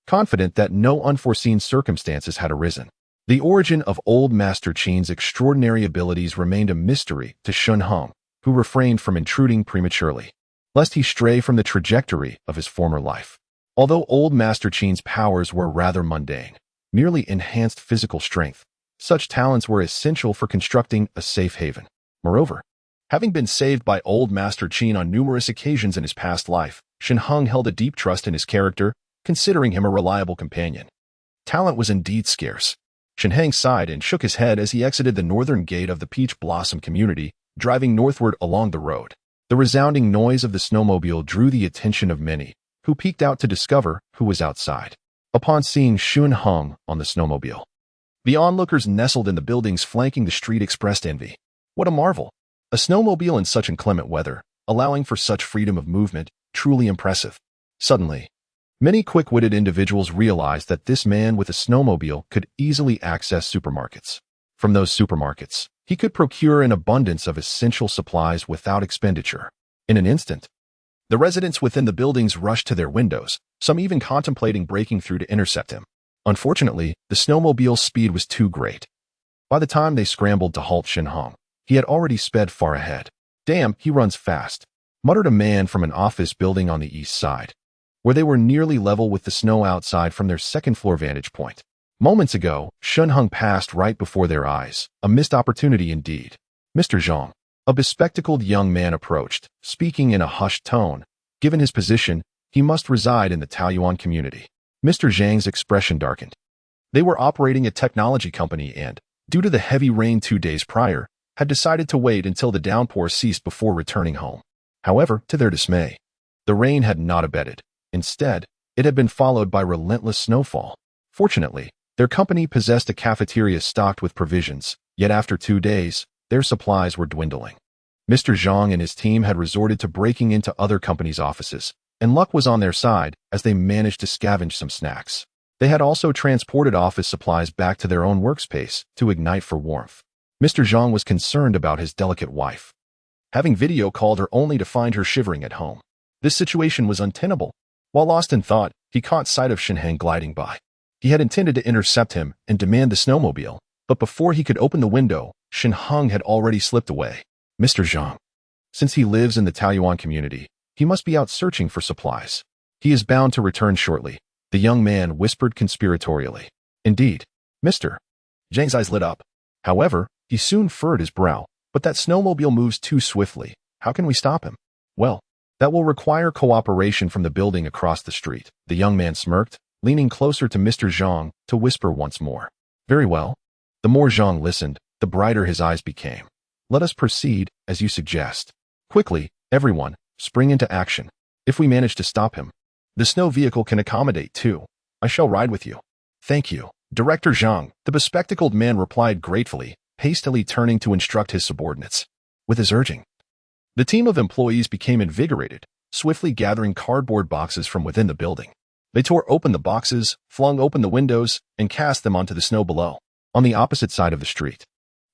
Confident that no unforeseen circumstances had arisen, the origin of Old Master Qin's extraordinary abilities remained a mystery to Shen Heng, who refrained from intruding prematurely, lest he stray from the trajectory of his former life. Although Old Master Qin's powers were rather mundane, merely enhanced physical strength, such talents were essential for constructing a safe haven. Moreover, having been saved by Old Master Qin on numerous occasions in his past life, Shen Heng held a deep trust in his character, considering him a reliable companion. Talent was indeed scarce. Shen Heng sighed and shook his head as he exited the northern gate of the Peach Blossom community, driving northward along the road. The resounding noise of the snowmobile drew the attention of many, who peeked out to discover who was outside. Upon seeing Shen Heng on the snowmobile, the onlookers nestled in the buildings flanking the street expressed envy. What a marvel! A snowmobile in such inclement weather, allowing for such freedom of movement, truly impressive. Suddenly, many quick-witted individuals realized that this man with a snowmobile could easily access supermarkets. From those supermarkets, he could procure an abundance of essential supplies without expenditure. In an instant, the residents within the buildings rushed to their windows, some even contemplating breaking through to intercept him. Unfortunately, the snowmobile's speed was too great. By the time they scrambled to halt Shen Heng, he had already sped far ahead. Damn, he runs fast, muttered a man from an office building on the east side, where they were nearly level with the snow outside from their second-floor vantage point. Moments ago, Shen Heng passed right before their eyes, a missed opportunity indeed. Mr. Zhang, a bespectacled young man approached, speaking in a hushed tone. Given his position, he must reside in the Taoyuan community. Mr. Zhang's expression darkened. They were operating a technology company and, due to the heavy rain 2 days prior, had decided to wait until the downpour ceased before returning home. However, to their dismay, the rain had not abated. Instead, it had been followed by relentless snowfall. Fortunately, their company possessed a cafeteria stocked with provisions, yet after 2 days, their supplies were dwindling. Mr. Zhang and his team had resorted to breaking into other companies' offices, and luck was on their side as they managed to scavenge some snacks. They had also transported office supplies back to their own workspace to ignite for warmth. Mr. Zhang was concerned about his delicate wife, having video called her only to find her shivering at home. This situation was untenable. While lost in thought, he caught sight of Shen Heng gliding by. He had intended to intercept him and demand the snowmobile, but before he could open the window, Shen Heng had already slipped away. Mr. Zhang, since he lives in the Taoyuan community, he must be out searching for supplies. He is bound to return shortly, the young man whispered conspiratorially. Indeed, Mr. Zhang's eyes lit up. However, he soon furrowed his brow. But that snowmobile moves too swiftly. How can we stop him? Well, that will require cooperation from the building across the street. The young man smirked, leaning closer to Mr. Zhang to whisper once more. Very well. The more Zhang listened, the brighter his eyes became. Let us proceed, as you suggest. Quickly, everyone, spring into action. If we manage to stop him, The snow vehicle can accommodate too. I shall ride with you. Thank you, Director Zhang, the bespectacled man replied gratefully, hastily turning to instruct his subordinates. With his urging, the team of employees became invigorated, swiftly gathering cardboard boxes from within the building. They tore open the boxes, flung open the windows, and cast them onto the snow below. On the opposite side of the street,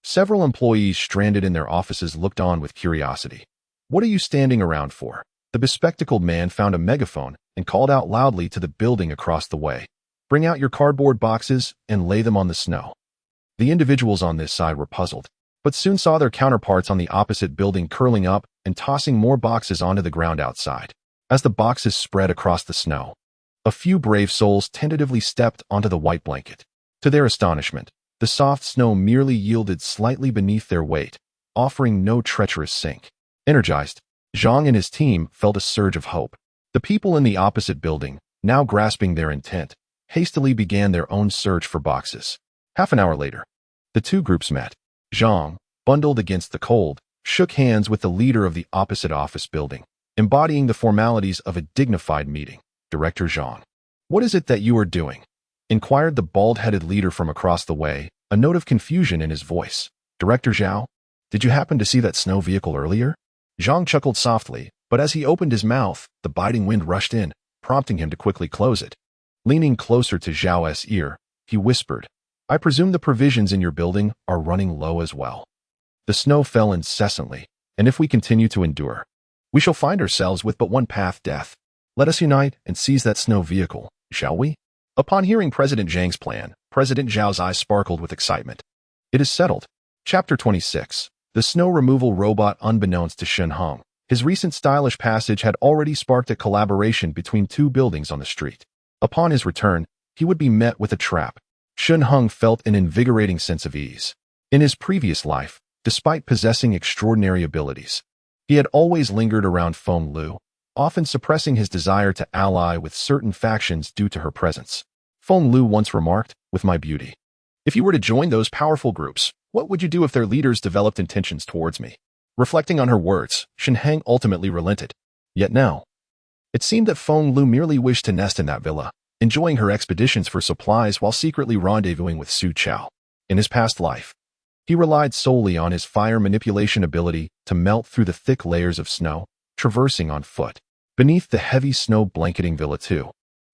several employees stranded in their offices looked on with curiosity. What are you standing around for? The bespectacled man found a megaphone and called out loudly to the building across the way. Bring out your cardboard boxes and lay them on the snow. The individuals on this side were puzzled, but soon saw their counterparts on the opposite building curling up and tossing more boxes onto the ground outside. As the boxes spread across the snow, a few brave souls tentatively stepped onto the white blanket. To their astonishment, the soft snow merely yielded slightly beneath their weight, offering no treacherous sink. Energized, Zhang and his team felt a surge of hope. The people in the opposite building, now grasping their intent, hastily began their own search for boxes. Half an hour later, the two groups met. Zhang, bundled against the cold, shook hands with the leader of the opposite office building, embodying the formalities of a dignified meeting. Director Zhang. What is it that you are doing? Inquired the bald-headed leader from across the way, a note of confusion in his voice. Director Zhao, did you happen to see that snow vehicle earlier? Zhang chuckled softly, but as he opened his mouth, the biting wind rushed in, prompting him to quickly close it. Leaning closer to Zhao's ear, he whispered, I presume the provisions in your building are running low as well. The snow fell incessantly, and if we continue to endure, we shall find ourselves with but one path, death. Let us unite and seize that snow vehicle, shall we? Upon hearing President Zhang's plan, President Zhao's eyes sparkled with excitement. It is settled. Chapter 26. The snow removal robot. Unbeknownst to Shen Heng, his recent stylish passage had already sparked a collaboration between two buildings on the street. Upon his return, he would be met with a trap. Shen Heng felt an invigorating sense of ease. In his previous life, despite possessing extraordinary abilities, he had always lingered around Feng Lu, often suppressing his desire to ally with certain factions due to her presence. Feng Lu once remarked, with my beauty, if you were to join those powerful groups, what would you do if their leaders developed intentions towards me? Reflecting on her words, Shen Heng ultimately relented. Yet now, it seemed that Feng Lu merely wished to nest in that villa, enjoying her expeditions for supplies while secretly rendezvousing with Su Chao. In his past life, he relied solely on his fire manipulation ability to melt through the thick layers of snow, traversing on foot. Beneath the heavy snow blanketing Villa 2,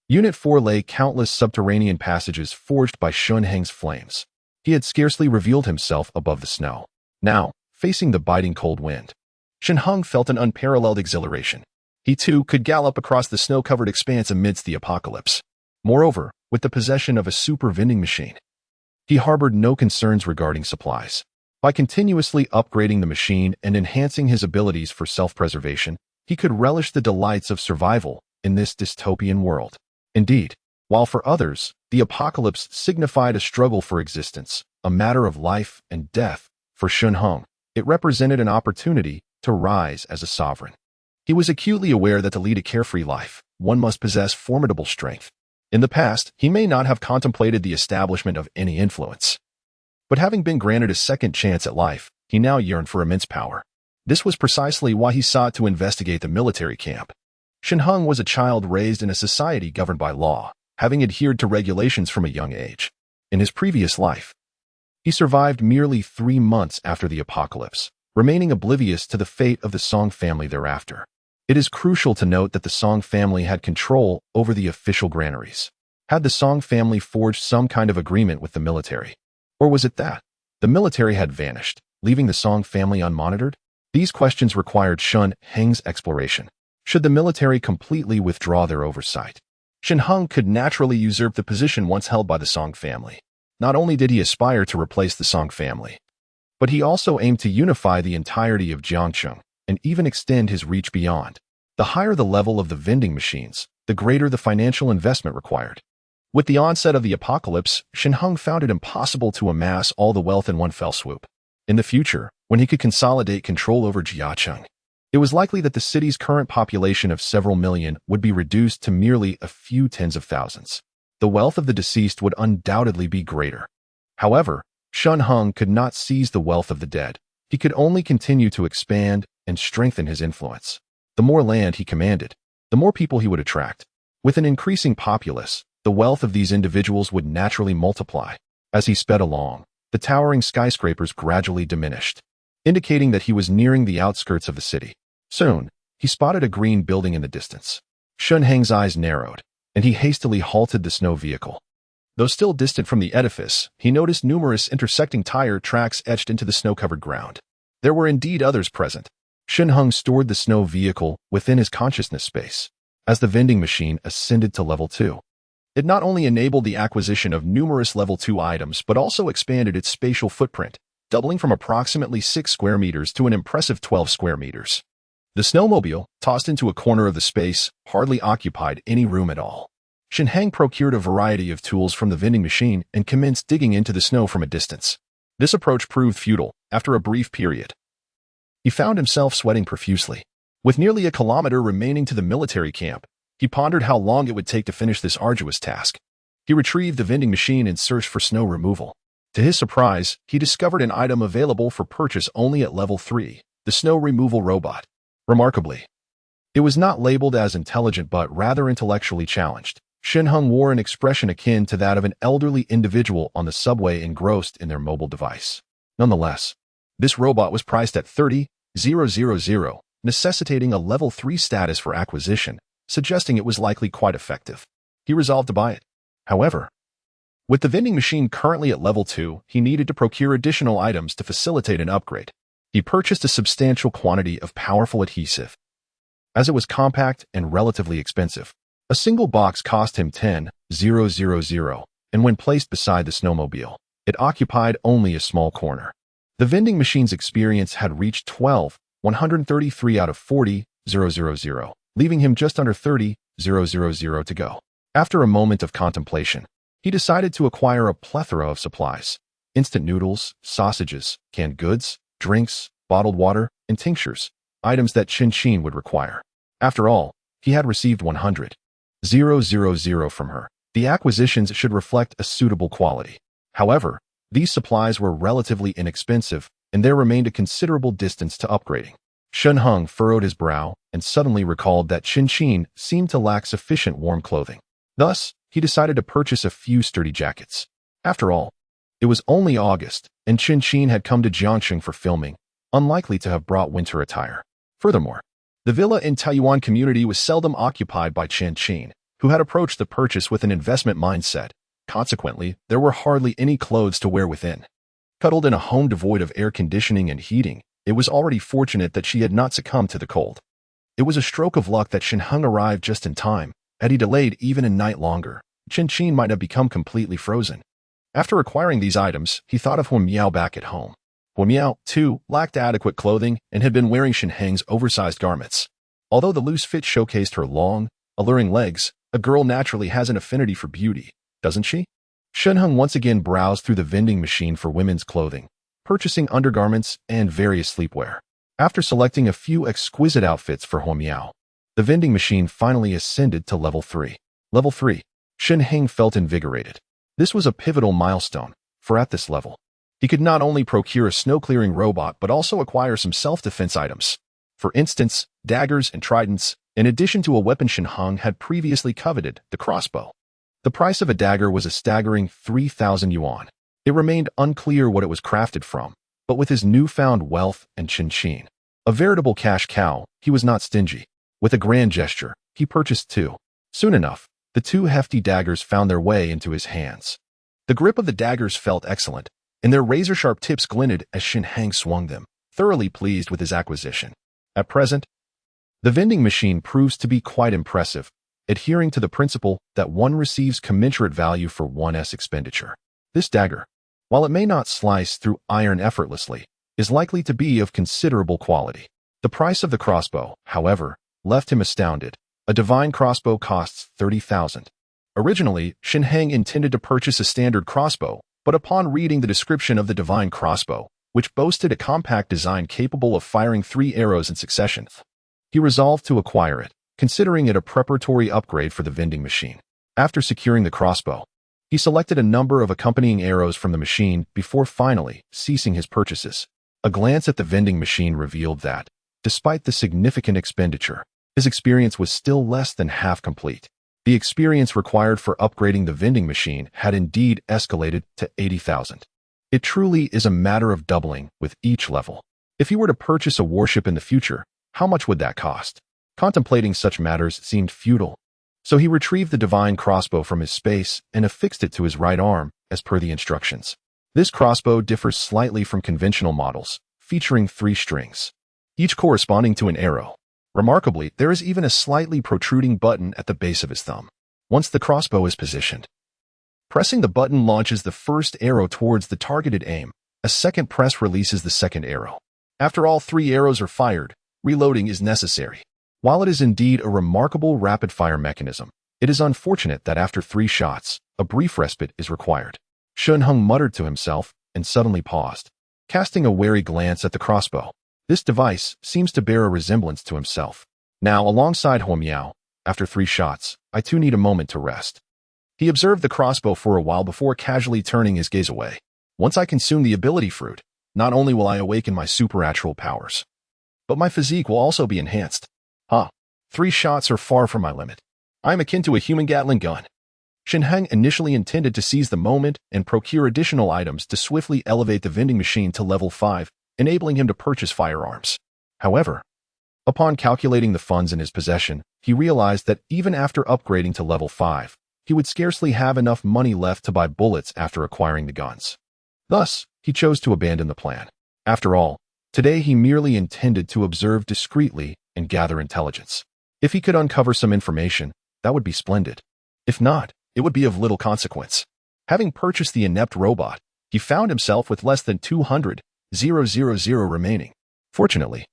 Unit 4 lay countless subterranean passages forged by Shen Heng's flames. He had scarcely revealed himself above the snow. Now, facing the biting cold wind, Shen Heng felt an unparalleled exhilaration. He too could gallop across the snow-covered expanse amidst the apocalypse. Moreover, with the possession of a super vending machine, he harbored no concerns regarding supplies. By continuously upgrading the machine and enhancing his abilities for self-preservation, he could relish the delights of survival in this dystopian world. Indeed, while for others, the apocalypse signified a struggle for existence, a matter of life and death, for Shen Heng, it represented an opportunity to rise as a sovereign. He was acutely aware that to lead a carefree life, one must possess formidable strength. In the past, he may not have contemplated the establishment of any influence. But having been granted a second chance at life, he now yearned for immense power. This was precisely why he sought to investigate the military camp. Shen Heng was a child raised in a society governed by law, having adhered to regulations from a young age. In his previous life, he survived merely 3 months after the apocalypse, remaining oblivious to the fate of the Song family thereafter. It is crucial to note that the Song family had control over the official granaries. Had the Song family forged some kind of agreement with the military? Or was it that the military had vanished, leaving the Song family unmonitored? These questions required Shen Heng's exploration. Should the military completely withdraw their oversight, Shen Heng could naturally usurp the position once held by the Song family. Not only did he aspire to replace the Song family, but he also aimed to unify the entirety of Jiangcheng and even extend his reach beyond. The higher the level of the vending machines, the greater the financial investment required. With the onset of the apocalypse, Shen Heng found it impossible to amass all the wealth in one fell swoop. In the future, when he could consolidate control over Jiangcheng, it was likely that the city's current population of several million would be reduced to merely a few tens of thousands. The wealth of the deceased would undoubtedly be greater. However, Shen Heng could not seize the wealth of the dead. He could only continue to expand and strengthen his influence. The more land he commanded, the more people he would attract. With an increasing populace, the wealth of these individuals would naturally multiply. As he sped along, the towering skyscrapers gradually diminished, indicating that he was nearing the outskirts of the city. Soon, he spotted a green building in the distance. Shen Heng's eyes narrowed, and he hastily halted the snow vehicle. Though still distant from the edifice, he noticed numerous intersecting tire tracks etched into the snow-covered ground. There were indeed others present. Shen Heng stored the snow vehicle within his consciousness space. As the vending machine ascended to level 2, it not only enabled the acquisition of numerous level 2 items but also expanded its spatial footprint, doubling from approximately 6 square meters to an impressive 12 square meters. The snowmobile, tossed into a corner of the space, hardly occupied any room at all. Shen Heng procured a variety of tools from the vending machine and commenced digging into the snow from a distance. This approach proved futile. After a brief period, he found himself sweating profusely. With nearly a kilometer remaining to the military camp, he pondered how long it would take to finish this arduous task. He retrieved the vending machine and searched for snow removal. To his surprise, he discovered an item available for purchase only at level 3, the snow removal robot. Remarkably, it was not labeled as intelligent but rather intellectually challenged. Shen Heng wore an expression akin to that of an elderly individual on the subway engrossed in their mobile device. Nonetheless, this robot was priced at 30,000, necessitating a level 3 status for acquisition, suggesting it was likely quite effective. He resolved to buy it. However, with the vending machine currently at level 2, he needed to procure additional items to facilitate an upgrade. He purchased a substantial quantity of powerful adhesive. As it was compact and relatively expensive, a single box cost him 10,000, and when placed beside the snowmobile, it occupied only a small corner. The vending machine's experience had reached 133 out of 40,000, leaving him just under 30,000 to go. After a moment of contemplation, he decided to acquire a plethora of supplies: instant noodles, sausages, canned goods, drinks, bottled water, and tinctures, items that Shen would require. After all, he had received 100,000 from her. The acquisitions should reflect a suitable quality. However, these supplies were relatively inexpensive, and there remained a considerable distance to upgrading. Shen Heng furrowed his brow and suddenly recalled that Shen seemed to lack sufficient warm clothing. Thus, he decided to purchase a few sturdy jackets. After all, it was only August, and Shen had come to Jiangxing for filming, unlikely to have brought winter attire. Furthermore, the villa in Taiyuan community was seldom occupied by Shen, who had approached the purchase with an investment mindset. Consequently, there were hardly any clothes to wear within. Cuddled in a home devoid of air conditioning and heating, it was already fortunate that she had not succumbed to the cold. It was a stroke of luck that Shen Heng arrived just in time. Had he delayed even a night longer, Shen might have become completely frozen. After acquiring these items, he thought of Huo Miao back at home. Huo Miao, too, lacked adequate clothing and had been wearing Shen Heng's oversized garments. Although the loose fit showcased her long, alluring legs, a girl naturally has an affinity for beauty, doesn't she? Shen Heng once again browsed through the vending machine for women's clothing, purchasing undergarments and various sleepwear. After selecting a few exquisite outfits for Huo Miao, the vending machine finally ascended to level 3. Level 3. Shen Heng felt invigorated. This was a pivotal milestone, for at this level, he could not only procure a snow-clearing robot but also acquire some self-defense items. For instance, daggers and tridents, in addition to a weapon Shen Heng had previously coveted, the crossbow. The price of a dagger was a staggering 3,000 yuan. It remained unclear what it was crafted from, but with his newfound wealth and Shen, a veritable cash cow, he was not stingy. With a grand gesture, he purchased 2. Soon enough, the 2 hefty daggers found their way into his hands. The grip of the daggers felt excellent, and their razor-sharp tips glinted as Shen Heng swung them, thoroughly pleased with his acquisition. At present, the vending machine proves to be quite impressive, adhering to the principle that one receives commensurate value for one's expenditure. This dagger, while it may not slice through iron effortlessly, is likely to be of considerable quality. The price of the crossbow, however, left him astounded. A divine crossbow costs 30,000. Originally, Shen Heng intended to purchase a standard crossbow, but upon reading the description of the divine crossbow, which boasted a compact design capable of firing 3 arrows in succession, he resolved to acquire it, considering it a preparatory upgrade for the vending machine. After securing the crossbow, he selected a number of accompanying arrows from the machine before finally ceasing his purchases. A glance at the vending machine revealed that, despite the significant expenditure, his experience was still less than half complete. The experience required for upgrading the vending machine had indeed escalated to 80,000. It truly is a matter of doubling with each level. If he were to purchase a warship in the future, how much would that cost? Contemplating such matters seemed futile. So he retrieved the divine crossbow from his space and affixed it to his right arm as per the instructions. This crossbow differs slightly from conventional models, featuring 3 strings, each corresponding to an arrow. Remarkably, there is even a slightly protruding button at the base of his thumb. Once the crossbow is positioned, pressing the button launches the first arrow towards the targeted aim. A second press releases the second arrow. After all 3 arrows are fired, reloading is necessary. While it is indeed a remarkable rapid-fire mechanism, it is unfortunate that after 3 shots, a brief respite is required. Shen Heng muttered to himself and suddenly paused, casting a wary glance at the crossbow. This device seems to bear a resemblance to himself. Now, alongside Huo Miao, after 3 shots, I too need a moment to rest. He observed the crossbow for a while before casually turning his gaze away. Once I consume the ability fruit, not only will I awaken my supernatural powers, but my physique will also be enhanced. 3 shots are far from my limit. I am akin to a human Gatling gun. Shen Heng initially intended to seize the moment and procure additional items to swiftly elevate the vending machine to level 5, enabling him to purchase firearms. However, upon calculating the funds in his possession, he realized that even after upgrading to level 5, he would scarcely have enough money left to buy bullets after acquiring the guns. Thus, he chose to abandon the plan. After all, today he merely intended to observe discreetly and gather intelligence. If he could uncover some information, that would be splendid. If not, it would be of little consequence. Having purchased the inept robot, he found himself with less than 200,000 remaining. Fortunately,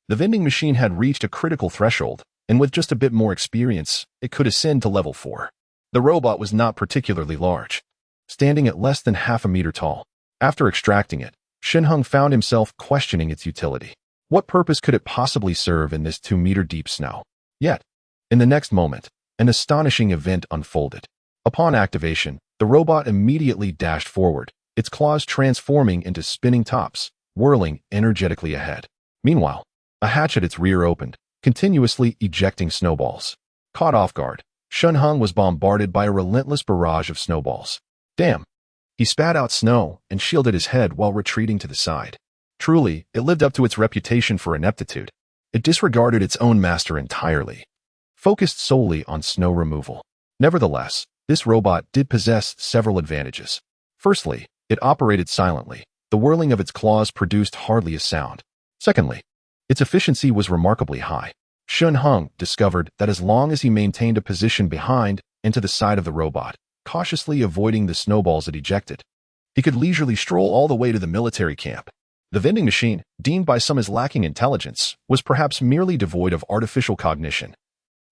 the vending machine had reached a critical threshold, and with just a bit more experience, it could ascend to level 4. The robot was not particularly large, standing at less than half a meter tall. After extracting it, Shen Heng found himself questioning its utility. What purpose could it possibly serve in this 2-meter-deep snow? Yet, in the next moment, an astonishing event unfolded. Upon activation, the robot immediately dashed forward, its claws transforming into spinning tops, whirling energetically ahead. Meanwhile, a hatch at its rear opened, continuously ejecting snowballs. Caught off guard, Shen Heng was bombarded by a relentless barrage of snowballs. Damn! He spat out snow and shielded his head while retreating to the side. Truly, it lived up to its reputation for ineptitude. It disregarded its own master entirely, focused solely on snow removal. Nevertheless, this robot did possess several advantages. Firstly, it operated silently. The whirling of its claws produced hardly a sound. Secondly, its efficiency was remarkably high. Shen Heng discovered that as long as he maintained a position behind and to the side of the robot, cautiously avoiding the snowballs it ejected, he could leisurely stroll all the way to the military camp. The vending machine, deemed by some as lacking intelligence, was perhaps merely devoid of artificial cognition,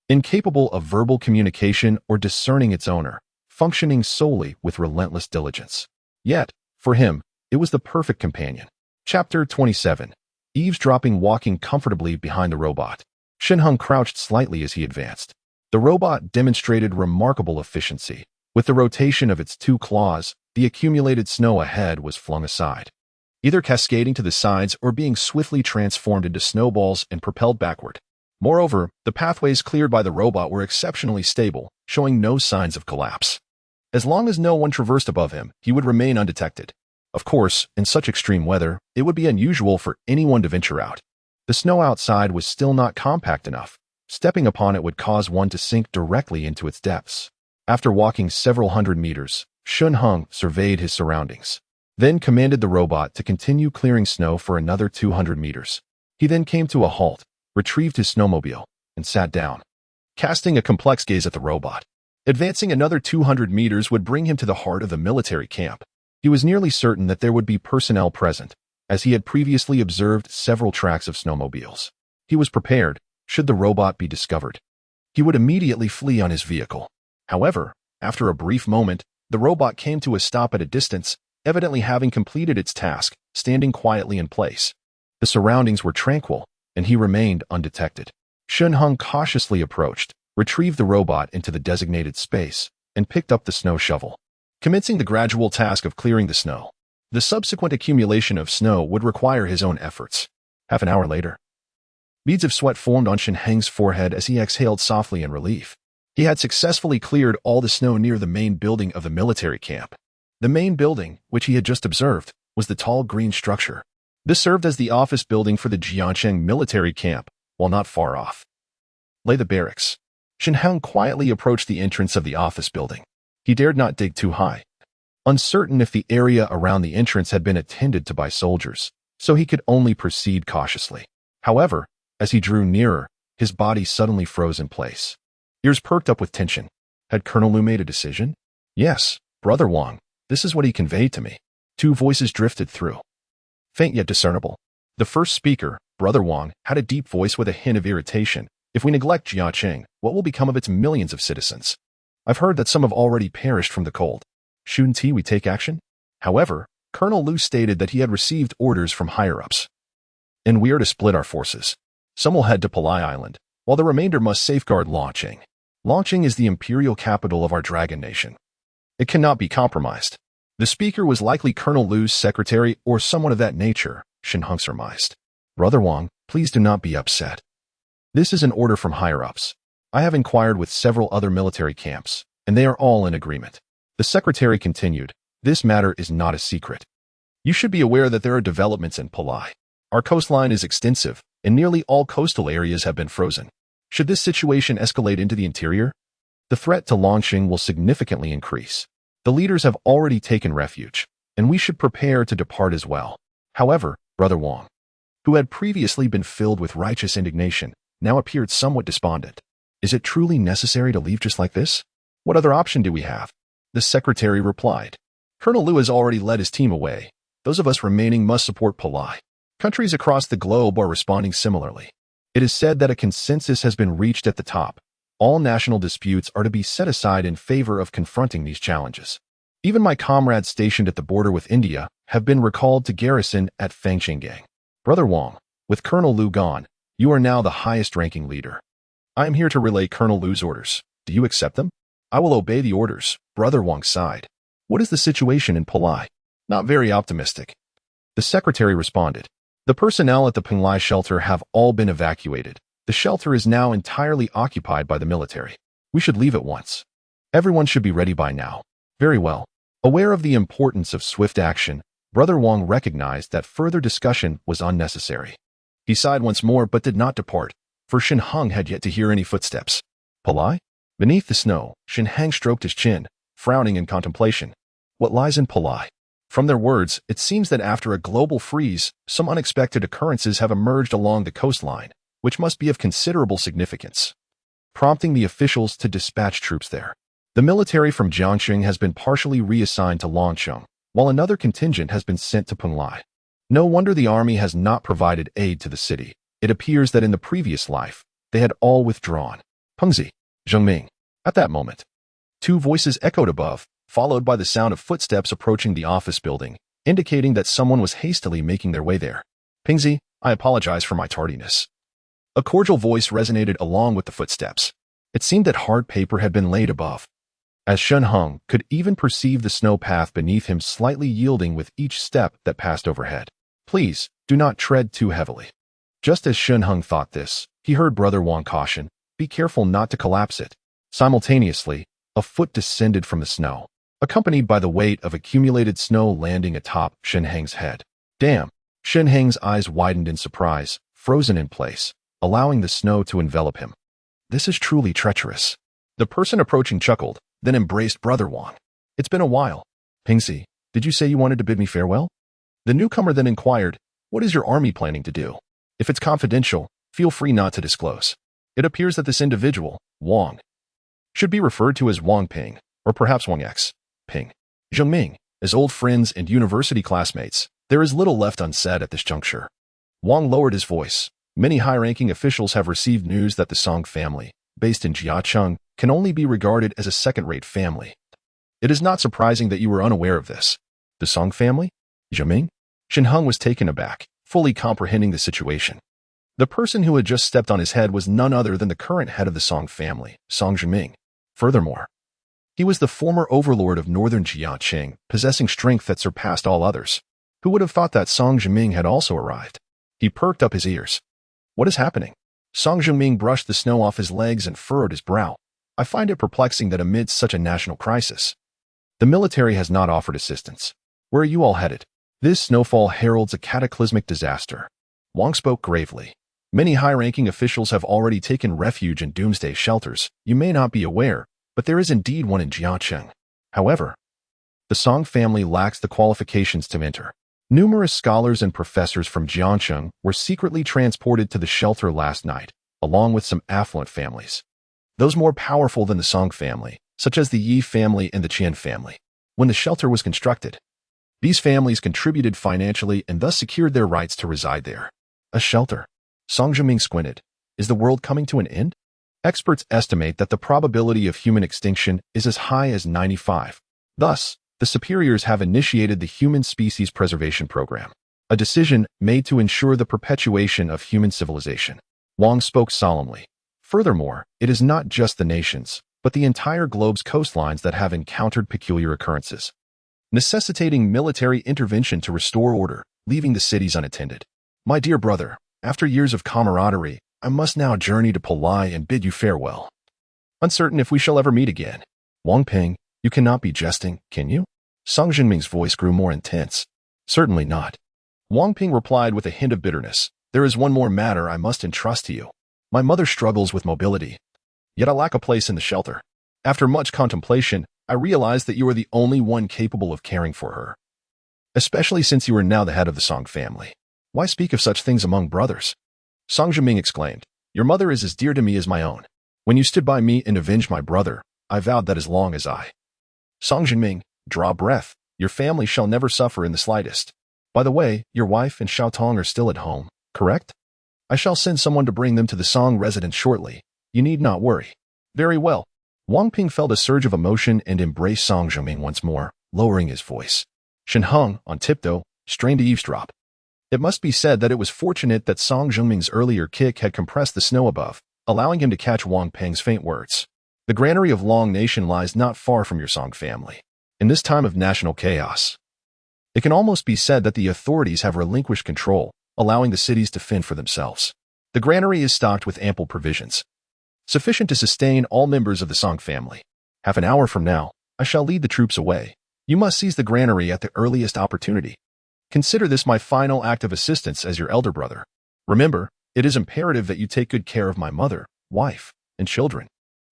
incapable of verbal communication or discerning its owner, functioning solely with relentless diligence. Yet, for him, it was the perfect companion. Chapter 27. Eavesdropping. Walking comfortably behind the robot, Shen Heng crouched slightly as he advanced. The robot demonstrated remarkable efficiency. With the rotation of its 2 claws, the accumulated snow ahead was flung aside, either cascading to the sides or being swiftly transformed into snowballs and propelled backward. Moreover, the pathways cleared by the robot were exceptionally stable, showing no signs of collapse. As long as no one traversed above him, he would remain undetected. Of course, in such extreme weather, it would be unusual for anyone to venture out. The snow outside was still not compact enough. Stepping upon it would cause one to sink directly into its depths. After walking several hundred meters, Shen Heng surveyed his surroundings, then commanded the robot to continue clearing snow for another 200 meters. He then came to a halt, retrieved his snowmobile, and sat down, casting a complex gaze at the robot. Advancing another 200 meters would bring him to the heart of the military camp. He was nearly certain that there would be personnel present, as he had previously observed several tracks of snowmobiles. He was prepared, should the robot be discovered. He would immediately flee on his vehicle. However, after a brief moment, the robot came to a stop at a distance, evidently having completed its task, standing quietly in place. The surroundings were tranquil, and he remained undetected. Shen Heng cautiously approached, retrieved the robot into the designated space, and picked up the snow shovel, commencing the gradual task of clearing the snow. The subsequent accumulation of snow would require his own efforts. Half an hour later, beads of sweat formed on Shen Heng's forehead as he exhaled softly in relief. He had successfully cleared all the snow near the main building of the military camp. The main building, which he had just observed, was the tall green structure. This served as the office building for the Jiancheng military camp, while not far off lay the barracks. Shen Heng quietly approached the entrance of the office building. He dared not dig too high, uncertain if the area around the entrance had been attended to by soldiers, so he could only proceed cautiously. However, as he drew nearer, his body suddenly froze in place. Ears perked up with tension. Had Colonel Lu made a decision? Yes, Brother Wang. This is what he conveyed to me. Two voices drifted through, faint yet discernible. The first speaker, Brother Wang, had a deep voice with a hint of irritation. If we neglect Jiacheng, what will become of its millions of citizens? I've heard that some have already perished from the cold. Shouldn't we take action? However, Colonel Lu stated that he had received orders from higher-ups, and we are to split our forces. Some will head to Palai Island, while the remainder must safeguard Longqing. Longqing is the imperial capital of our dragon nation. It cannot be compromised. The speaker was likely Colonel Lu's secretary or someone of that nature, Shen Heng surmised. Brother Wang, please do not be upset. This is an order from higher-ups. I have inquired with several other military camps, and they are all in agreement. The secretary continued, this matter is not a secret. You should be aware that there are developments in Palai. Our coastline is extensive, and nearly all coastal areas have been frozen. Should this situation escalate into the interior, the threat to Longqing will significantly increase. The leaders have already taken refuge, and we should prepare to depart as well. However, Brother Wang, who had previously been filled with righteous indignation, now appeared somewhat despondent. Is it truly necessary to leave just like this? What other option do we have? The secretary replied. Colonel Lu has already led his team away. Those of us remaining must support Palai. Countries across the globe are responding similarly. It is said that a consensus has been reached at the top. All national disputes are to be set aside in favor of confronting these challenges. Even my comrades stationed at the border with India have been recalled to garrison at Fangchengang. Brother Wang, with Colonel Lu gone, you are now the highest-ranking leader. I am here to relay Colonel Lu's orders. Do you accept them? I will obey the orders, Brother Wang sighed. What is the situation in Palai? Not very optimistic. The secretary responded. The personnel at the Penglai shelter have all been evacuated. The shelter is now entirely occupied by the military. We should leave at once. Everyone should be ready by now. Very well. Aware of the importance of swift action, Brother Wang recognized that further discussion was unnecessary. He sighed once more but did not depart, for Shen Heng had yet to hear any footsteps. Palai? Beneath the snow, Shen Heng stroked his chin, frowning in contemplation. What lies in Palai? From their words, it seems that after a global freeze, some unexpected occurrences have emerged along the coastline, which must be of considerable significance, prompting the officials to dispatch troops there. The military from Jiangxing has been partially reassigned to Longqing, while another contingent has been sent to Penglai. No wonder the army has not provided aid to the city. It appears that in the previous life, they had all withdrawn. Pengzi, Zhengming. At that moment, two voices echoed above, followed by the sound of footsteps approaching the office building, indicating that someone was hastily making their way there. Pengzi, I apologize for my tardiness. A cordial voice resonated along with the footsteps. It seemed that hard paper had been laid above, as Shen Heng could even perceive the snow path beneath him slightly yielding with each step that passed overhead. Please, do not tread too heavily. Just as Shen Heng thought this, he heard Brother Wang caution, be careful not to collapse it. Simultaneously, a foot descended from the snow, accompanied by the weight of accumulated snow landing atop Shen Heng's head. Damn! Shen Heng's eyes widened in surprise, frozen in place, allowing the snow to envelop him. This is truly treacherous. The person approaching chuckled, then embraced Brother Wang. It's been a while. Pengzi, did you say you wanted to bid me farewell? The newcomer then inquired, what is your army planning to do? If it's confidential, feel free not to disclose. It appears that this individual, Wang, should be referred to as Wang Ping, or perhaps Wang X. Ping. Zhengming, as old friends and university classmates, there is little left unsaid at this juncture. Wang lowered his voice. Many high-ranking officials have received news that the Song family, based in Jiacheng, can only be regarded as a second-rate family. It is not surprising that you were unaware of this. The Song family? Zhengming? Shen Heng was taken aback, fully comprehending the situation. The person who had just stepped on his head was none other than the current head of the Song family, Song Zhengming. Furthermore, he was the former overlord of northern Jiacheng, possessing strength that surpassed all others. Who would have thought that Song Zhengming had also arrived? He perked up his ears. What is happening? Song Zhengming brushed the snow off his legs and furrowed his brow. I find it perplexing that amidst such a national crisis, the military has not offered assistance. Where are you all headed? This snowfall heralds a cataclysmic disaster. Wang spoke gravely. Many high-ranking officials have already taken refuge in doomsday shelters. You may not be aware, but there is indeed one in Jiangcheng. However, the Song family lacks the qualifications to enter. Numerous scholars and professors from Jiangcheng were secretly transported to the shelter last night, along with some affluent families. Those more powerful than the Song family, such as the Yi family and the Qian family. When the shelter was constructed, these families contributed financially and thus secured their rights to reside there. A shelter. Song Zhengming squinted. Is the world coming to an end? Experts estimate that the probability of human extinction is as high as 95. Thus, the superiors have initiated the Human Species Preservation Program, a decision made to ensure the perpetuation of human civilization. Wang spoke solemnly. Furthermore, it is not just the nations, but the entire globe's coastlines that have encountered peculiar occurrences, necessitating military intervention to restore order, leaving the cities unattended. My dear brother, after years of camaraderie, I must now journey to Palai and bid you farewell. Uncertain if we shall ever meet again. Wang Ping, you cannot be jesting, can you? Song Zhengming's voice grew more intense. Certainly not. Wang Ping replied with a hint of bitterness. There is one more matter I must entrust to you. My mother struggles with mobility, yet I lack a place in the shelter. After much contemplation, I realized that you are the only one capable of caring for her, especially since you are now the head of the Song family. Why speak of such things among brothers? Song Zhengming exclaimed, Your mother is as dear to me as my own. When you stood by me and avenged my brother, I vowed that as long as I. Song Zhengming, draw breath. Your family shall never suffer in the slightest. By the way, your wife and Xiaotong are still at home, correct? I shall send someone to bring them to the Song residence shortly. You need not worry. Very well. Wang Ping felt a surge of emotion and embraced Song Zhengming once more, lowering his voice. Shen Heng, on tiptoe, strained to eavesdrop. It must be said that it was fortunate that Song Zhengming's earlier kick had compressed the snow above, allowing him to catch Wang Ping's faint words. The granary of Long Nation lies not far from your Song family. In this time of national chaos, it can almost be said that the authorities have relinquished control, allowing the cities to fend for themselves. The granary is stocked with ample provisions, sufficient to sustain all members of the Song family. Half an hour from now, I shall lead the troops away. You must seize the granary at the earliest opportunity. Consider this my final act of assistance as your elder brother. Remember, it is imperative that you take good care of my mother, wife, and children.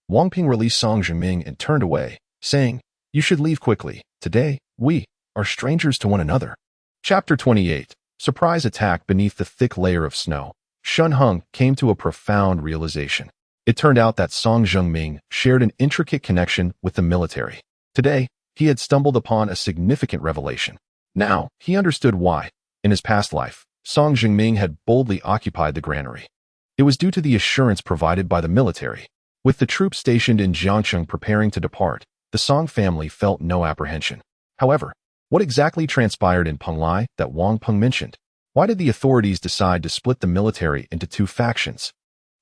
Wang Ping released Song Zhengming and turned away, saying, You should leave quickly. Today, we are strangers to one another. Chapter 28. Surprise attack beneath the thick layer of snow. Shen Heng came to a profound realization. It turned out that Song Zhengming shared an intricate connection with the military. Today, he had stumbled upon a significant revelation. Now, he understood why, in his past life, Song Zhengming had boldly occupied the granary. It was due to the assurance provided by the military. With the troops stationed in Jiangcheng preparing to depart, the Song family felt no apprehension. However, what exactly transpired in Penglai that Wang Peng mentioned? Why did the authorities decide to split the military into two factions?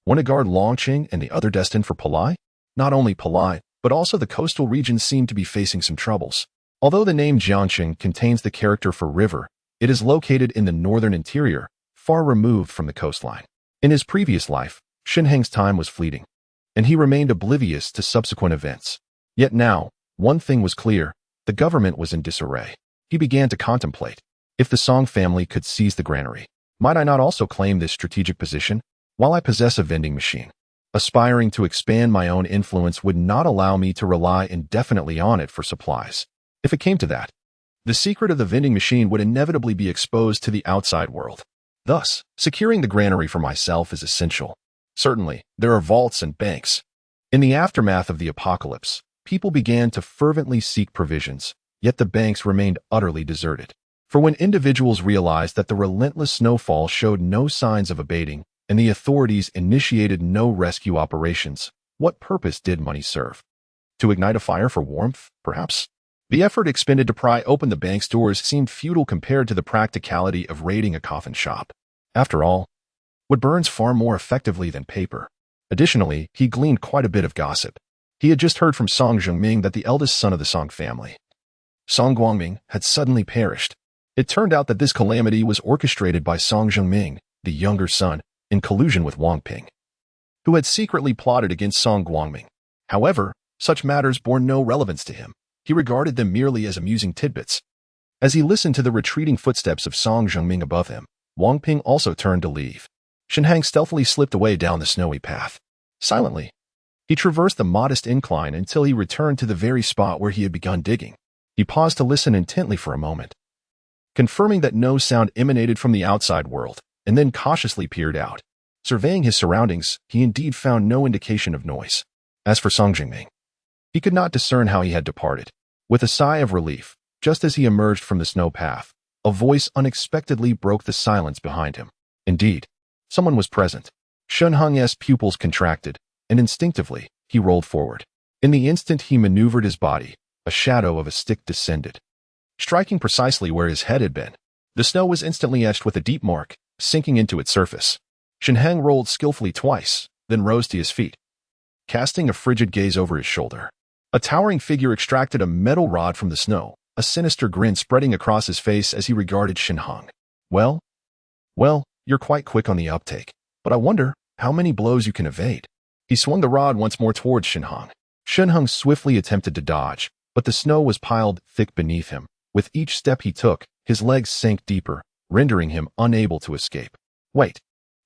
One to guard Longqing and the other destined for Palai? Not only Palai, but also the coastal regions seemed to be facing some troubles. Although the name Jiangqing contains the character for river, it is located in the northern interior, far removed from the coastline. In his previous life, Shen Heng's time was fleeting, and he remained oblivious to subsequent events. Yet now, one thing was clear, the government was in disarray. He began to contemplate, if the Song family could seize the granary, might I not also claim this strategic position? While I possess a vending machine, aspiring to expand my own influence would not allow me to rely indefinitely on it for supplies. If it came to that, the secret of the vending machine would inevitably be exposed to the outside world. Thus, securing the granary for myself is essential. Certainly, there are vaults and banks. In the aftermath of the apocalypse, people began to fervently seek provisions, yet the banks remained utterly deserted. For when individuals realized that the relentless snowfall showed no signs of abating, and the authorities initiated no rescue operations, what purpose did money serve? To ignite a fire for warmth, perhaps? The effort expended to pry open the bank's doors seemed futile compared to the practicality of raiding a coffin shop. After all, wood burns far more effectively than paper. Additionally, he gleaned quite a bit of gossip. He had just heard from Song Zhengming that the eldest son of the Song family, Song Guangming, had suddenly perished. It turned out that this calamity was orchestrated by Song Zhengming, the younger son, in collusion with Wang Ping, who had secretly plotted against Song Guangming. However, such matters bore no relevance to him. He regarded them merely as amusing tidbits. As he listened to the retreating footsteps of Song Zhengming above him, Wang Ping also turned to leave. Shen Heng stealthily slipped away down the snowy path. Silently, he traversed the modest incline until he returned to the very spot where he had begun digging. He paused to listen intently for a moment, confirming that no sound emanated from the outside world, and then cautiously peered out. Surveying his surroundings, he indeed found no indication of noise. As for Song Zhengming, he could not discern how he had departed. With a sigh of relief, just as he emerged from the snow path, a voice unexpectedly broke the silence behind him. Indeed, someone was present. Shen Heng's pupils contracted, and instinctively, he rolled forward. In the instant he maneuvered his body, a shadow of a stick descended, striking precisely where his head had been. The snow was instantly etched with a deep mark, sinking into its surface. Shen Heng rolled skillfully twice, then rose to his feet, casting a frigid gaze over his shoulder. A towering figure extracted a metal rod from the snow, a sinister grin spreading across his face as he regarded Shen Heng. Well, you're quite quick on the uptake, but I wonder how many blows you can evade. He swung the rod once more towards Shen Heng. Shen Heng swiftly attempted to dodge, but the snow was piled thick beneath him. With each step he took, his legs sank deeper, rendering him unable to escape. Wait.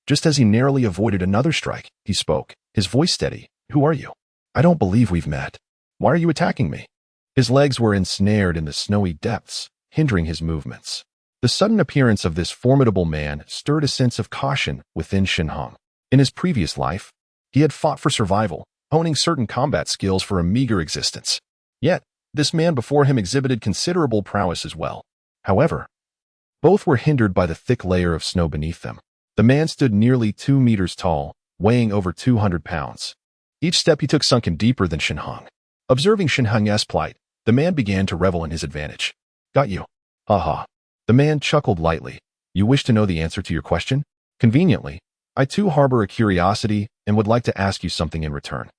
Just as he narrowly avoided another strike, he spoke, his voice steady. Who are you? I don't believe we've met. Why are you attacking me? His legs were ensnared in the snowy depths, hindering his movements. The sudden appearance of this formidable man stirred a sense of caution within Shen Heng. In his previous life, he had fought for survival, honing certain combat skills for a meager existence. Yet, this man before him exhibited considerable prowess as well. However, both were hindered by the thick layer of snow beneath them. The man stood nearly 2 meters tall, weighing over 200 pounds. Each step he took sunk him deeper than Shen Heng. Observing Shen Heng's plight, the man began to revel in his advantage. Got you. Ha ha. The man chuckled lightly. You wish to know the answer to your question? Conveniently, I too harbor a curiosity and would like to ask you something in return.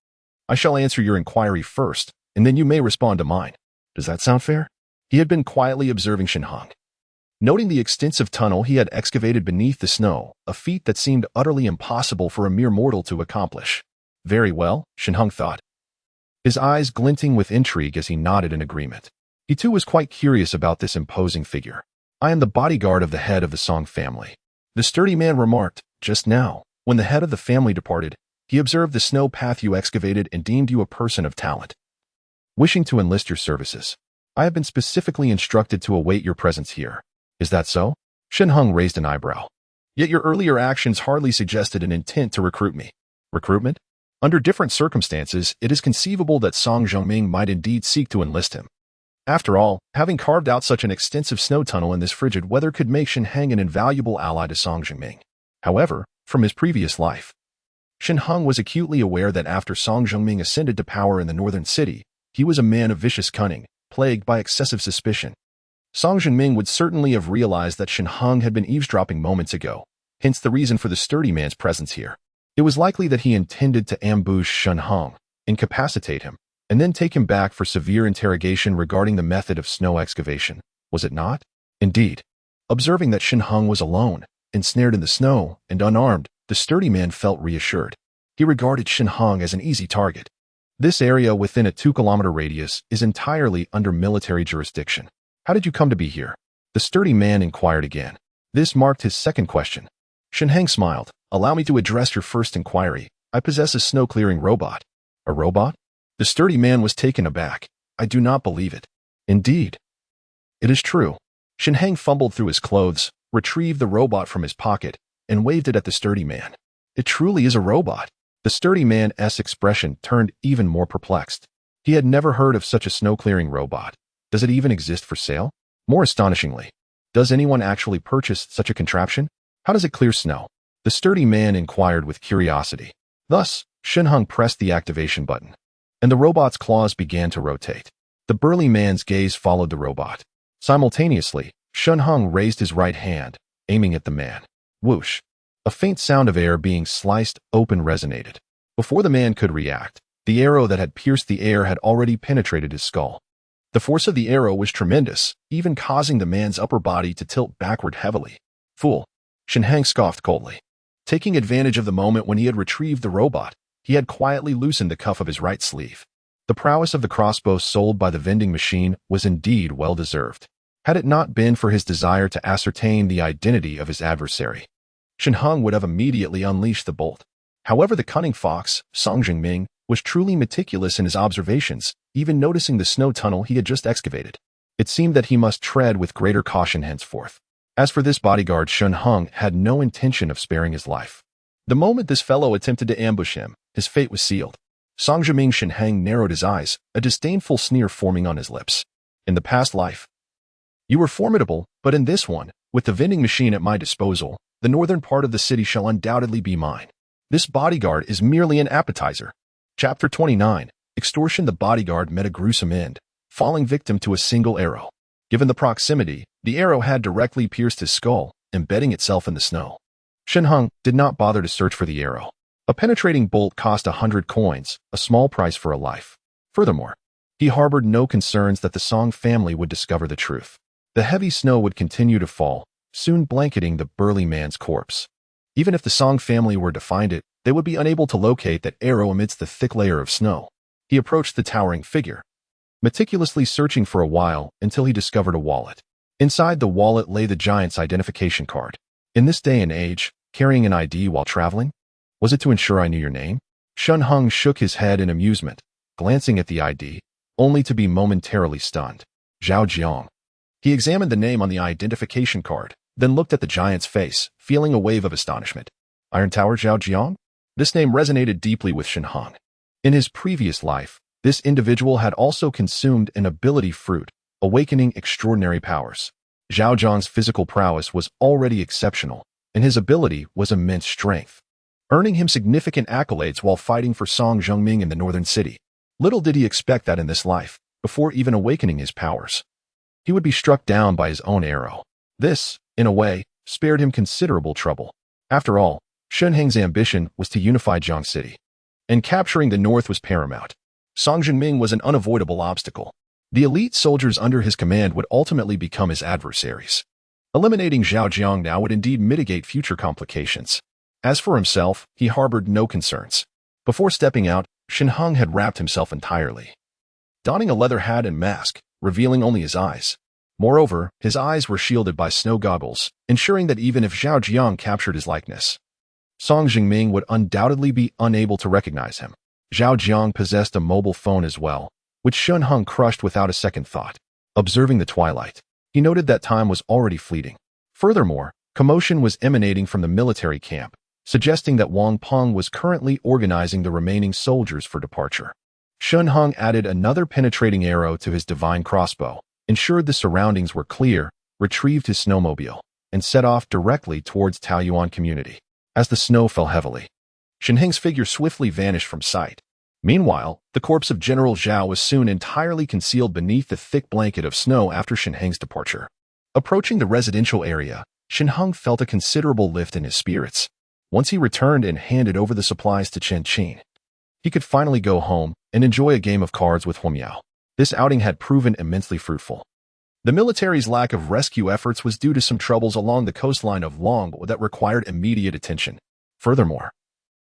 I shall answer your inquiry first, and then you may respond to mine. Does that sound fair? He had been quietly observing Shen Heng, noting the extensive tunnel he had excavated beneath the snow, a feat that seemed utterly impossible for a mere mortal to accomplish. Very well, Shen Heng thought, his eyes glinting with intrigue as he nodded in agreement. He too was quite curious about this imposing figure. I am the bodyguard of the head of the Song family. The sturdy man remarked. Just now, when the head of the family departed, he observed the snow path you excavated and deemed you a person of talent, wishing to enlist your services. I have been specifically instructed to await your presence here. Is that so? Shen Heng raised an eyebrow. Yet your earlier actions hardly suggested an intent to recruit me. Recruitment? Under different circumstances, it is conceivable that Song Zhengming might indeed seek to enlist him. After all, having carved out such an extensive snow tunnel in this frigid weather could make Shen Heng an invaluable ally to Song Zhengming. However, from his previous life, Shen Heng was acutely aware that after Song Zhengming ascended to power in the northern city, he was a man of vicious cunning, plagued by excessive suspicion. Song Zhengming would certainly have realized that Shen Heng had been eavesdropping moments ago, hence the reason for the sturdy man's presence here. It was likely that he intended to ambush Shen Heng, incapacitate him, and then take him back for severe interrogation regarding the method of snow excavation, was it not? Indeed. Observing that Shen Heng was alone, ensnared in the snow, and unarmed, the sturdy man felt reassured. He regarded Shen Heng as an easy target. This area within a 2-kilometer radius is entirely under military jurisdiction. How did you come to be here? The sturdy man inquired again. This marked his second question. Shen Heng smiled. Allow me to address your first inquiry. I possess a snow-clearing robot. A robot? The sturdy man was taken aback. I do not believe it. Indeed. It is true. Shen Heng fumbled through his clothes, retrieved the robot from his pocket, and waved it at the sturdy man. It truly is a robot. The sturdy man's expression turned even more perplexed. He had never heard of such a snow-clearing robot. Does it even exist for sale? More astonishingly, does anyone actually purchase such a contraption? How does it clear snow? The sturdy man inquired with curiosity. Thus, Shen Heng pressed the activation button, and the robot's claws began to rotate. The burly man's gaze followed the robot. Simultaneously, Shen Heng raised his right hand, aiming at the man. Whoosh! A faint sound of air being sliced open resonated. Before the man could react, the arrow that had pierced the air had already penetrated his skull. The force of the arrow was tremendous, even causing the man's upper body to tilt backward heavily. Fool! Shen Heng scoffed coldly. Taking advantage of the moment when he had retrieved the robot, he had quietly loosened the cuff of his right sleeve. The prowess of the crossbow sold by the vending machine was indeed well-deserved, had it not been for his desire to ascertain the identity of his adversary. Shen Heng would have immediately unleashed the bolt. However, the cunning fox, Song Jingming, was truly meticulous in his observations, even noticing the snow tunnel he had just excavated. It seemed that he must tread with greater caution henceforth. As for this bodyguard, Shen Heng had no intention of sparing his life. The moment this fellow attempted to ambush him, his fate was sealed. Song Jingming Shen Heng narrowed his eyes, a disdainful sneer forming on his lips. In the past life, you were formidable, but in this one, with the vending machine at my disposal, the northern part of the city shall undoubtedly be mine. This bodyguard is merely an appetizer. Chapter 29. Extortion. The bodyguard met a gruesome end, falling victim to a single arrow. Given the proximity, the arrow had directly pierced his skull, embedding itself in the snow. Shen Heng did not bother to search for the arrow. A penetrating bolt cost 100 coins, a small price for a life. Furthermore, he harbored no concerns that the Song family would discover the truth. The heavy snow would continue to fall, soon blanketing the burly man's corpse. Even if the Song family were to find it, they would be unable to locate that arrow amidst the thick layer of snow. He approached the towering figure, meticulously searching for a while until he discovered a wallet. Inside the wallet lay the giant's identification card. In this day and age, carrying an ID while traveling? Was it to ensure I knew your name? Shen Heng shook his head in amusement, glancing at the ID, only to be momentarily stunned. Zhao Jiang. He examined the name on the identification card, then looked at the giant's face, feeling a wave of astonishment. Iron Tower Zhao Jiang? This name resonated deeply with Shen Heng. In his previous life, this individual had also consumed an ability fruit, awakening extraordinary powers. Zhao Jiang's physical prowess was already exceptional, and his ability was immense strength, earning him significant accolades while fighting for Song Jingming in the northern city. Little did he expect that in this life, before even awakening his powers, he would be struck down by his own arrow. This, in a way, spared him considerable trouble. After all, Shen Heng's ambition was to unify Jiang City, and capturing the north was paramount. Song Jingming was an unavoidable obstacle. The elite soldiers under his command would ultimately become his adversaries. Eliminating Zhao Jiang now would indeed mitigate future complications. As for himself, he harbored no concerns. Before stepping out, Shen Heng had wrapped himself entirely, donning a leather hat and mask, revealing only his eyes. Moreover, his eyes were shielded by snow goggles, ensuring that even if Zhao Jiang captured his likeness, Song Jingming would undoubtedly be unable to recognize him. Zhao Jiang possessed a mobile phone as well, which Shen Heng crushed without a second thought. Observing the twilight, he noted that time was already fleeting. Furthermore, commotion was emanating from the military camp, suggesting that Wang Peng was currently organizing the remaining soldiers for departure. Shen Heng added another penetrating arrow to his divine crossbow, ensured the surroundings were clear, retrieved his snowmobile, and set off directly towards Taoyuan community. As the snow fell heavily, Shen Heng's figure swiftly vanished from sight. Meanwhile, the corpse of General Zhao was soon entirely concealed beneath the thick blanket of snow after Shen Heng's departure. Approaching the residential area, Shen Heng felt a considerable lift in his spirits. Once he returned and handed over the supplies to Chen Qin, he could finally go home and enjoy a game of cards with Huang Yao. This outing had proven immensely fruitful. The military's lack of rescue efforts was due to some troubles along the coastline of Longbo that required immediate attention. Furthermore,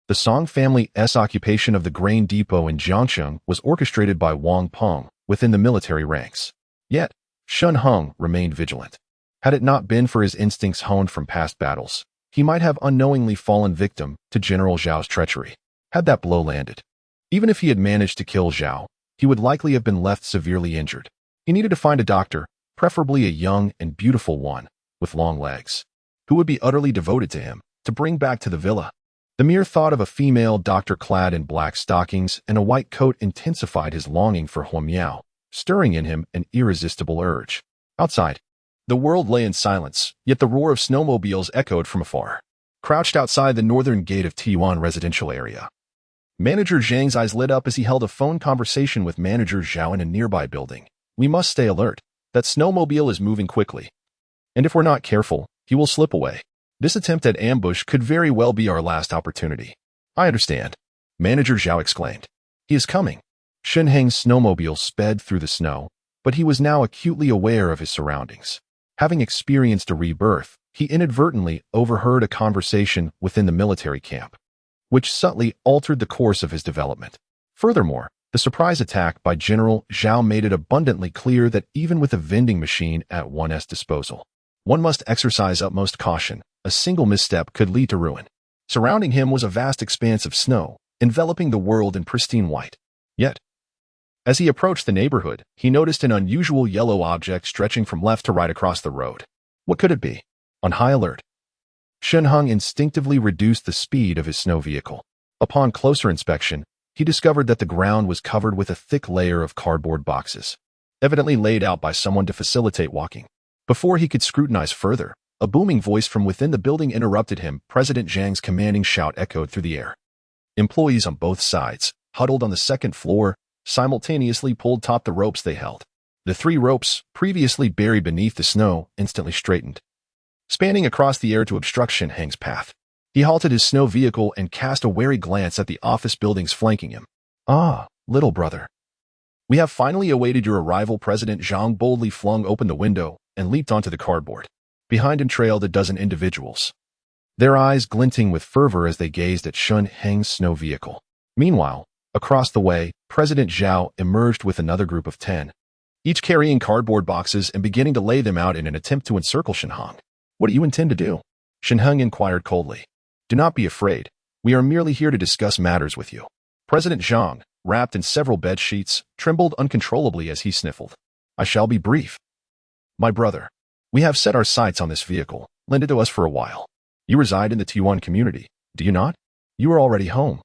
the Song family's occupation of the grain depot in Jiangcheng was orchestrated by Wang Peng within the military ranks. Yet, Shen Heng remained vigilant. Had it not been for his instincts honed from past battles, he might have unknowingly fallen victim to General Zhao's treachery. Had that blow landed, even if he had managed to kill Zhao, he would likely have been left severely injured. He needed to find a doctor, preferably a young and beautiful one, with long legs, who would be utterly devoted to him, to bring back to the villa. The mere thought of a female doctor clad in black stockings and a white coat intensified his longing for Huang Yao, stirring in him an irresistible urge. Outside, the world lay in silence, yet the roar of snowmobiles echoed from afar. Crouched outside the northern gate of Taoyuan residential area, Manager Zhang's eyes lit up as he held a phone conversation with Manager Zhao in a nearby building. We must stay alert. That snowmobile is moving quickly, and if we're not careful, he will slip away. This attempt at ambush could very well be our last opportunity. I understand, Manager Zhao exclaimed. He is coming. Shen Heng's snowmobile sped through the snow, but he was now acutely aware of his surroundings. Having experienced a rebirth, he inadvertently overheard a conversation within the military camp. which subtly altered the course of his development. Furthermore, the surprise attack by General Zhao made it abundantly clear that even with a vending machine at one's disposal, one must exercise utmost caution. A single misstep could lead to ruin. Surrounding him was a vast expanse of snow, enveloping the world in pristine white. Yet, as he approached the neighborhood, he noticed an unusual yellow object stretching from left to right across the road. What could it be? On high alert, Shen Heng instinctively reduced the speed of his snow vehicle. Upon closer inspection, he discovered that the ground was covered with a thick layer of cardboard boxes, evidently laid out by someone to facilitate walking. Before he could scrutinize further, a booming voice from within the building interrupted him. President Zhang's commanding shout echoed through the air. Employees on both sides, huddled on the second floor, simultaneously pulled taut the ropes they held. The 3 ropes, previously buried beneath the snow, instantly straightened, spanning across the air to obstruct Shen Heng's path. He halted his snow vehicle and cast a wary glance at the office buildings flanking him. "Ah, little brother. We have finally awaited your arrival." President Zhang boldly flung open the window and leaped onto the cardboard. Behind him trailed a dozen individuals, their eyes glinting with fervor as they gazed at Shen Heng's snow vehicle. Meanwhile, across the way, President Zhao emerged with another group of 10, each carrying cardboard boxes and beginning to lay them out in an attempt to encircle Shen Heng. "What do you intend to do?" Shen Heng inquired coldly. "Do not be afraid. We are merely here to discuss matters with you." President Zhang, wrapped in several bed sheets, trembled uncontrollably as he sniffled. "I shall be brief. My brother, we have set our sights on this vehicle. Lend it to us for a while. You reside in the T1 community, do you not? You are already home.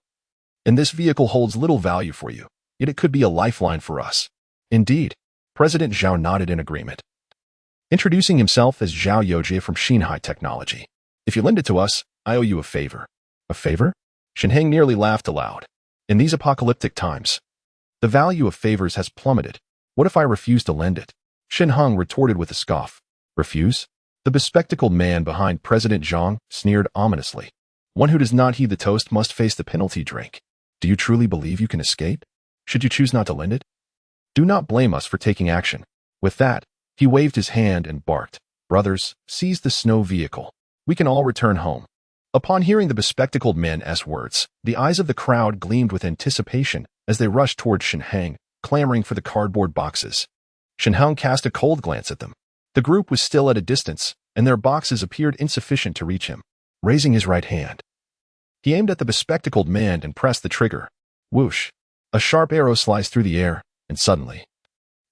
And this vehicle holds little value for you, yet it could be a lifeline for us." "Indeed." President Zhao nodded in agreement, introducing himself as Zhao Youjie from Shanghai Technology. "If you lend it to us, I owe you a favor." "A favor?" Shen Heng nearly laughed aloud. "In these apocalyptic times, the value of favors has plummeted. What if I refuse to lend it?" Shen Heng retorted with a scoff. "Refuse?" The bespectacled man behind President Zhang sneered ominously. "One who does not heed the toast must face the penalty drink. Do you truly believe you can escape? Should you choose not to lend it? Do not blame us for taking action." With that, he waved his hand and barked, "Brothers, seize the snow vehicle. We can all return home." Upon hearing the bespectacled man's words, the eyes of the crowd gleamed with anticipation as they rushed toward Shen Heng, clamoring for the cardboard boxes. Shen Heng cast a cold glance at them. The group was still at a distance, and their boxes appeared insufficient to reach him. Raising his right hand, he aimed at the bespectacled man and pressed the trigger. Whoosh! A sharp arrow sliced through the air, and suddenly,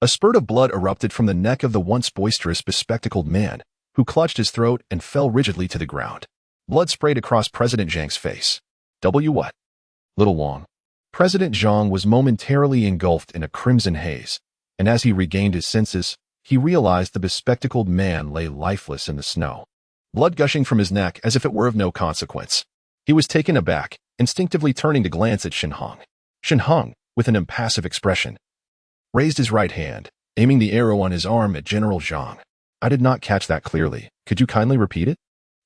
a spurt of blood erupted from the neck of the once boisterous bespectacled man, who clutched his throat and fell rigidly to the ground. Blood sprayed across President Zhang's face. What? Little Wang. President Zhang was momentarily engulfed in a crimson haze, and as he regained his senses, he realized the bespectacled man lay lifeless in the snow, blood gushing from his neck as if it were of no consequence. He was taken aback, instinctively turning to glance at Shen Heng. Shen Heng, with an impassive expression, raised his right hand, aiming the arrow on his arm at General Zhang. "I did not catch that clearly. Could you kindly repeat it?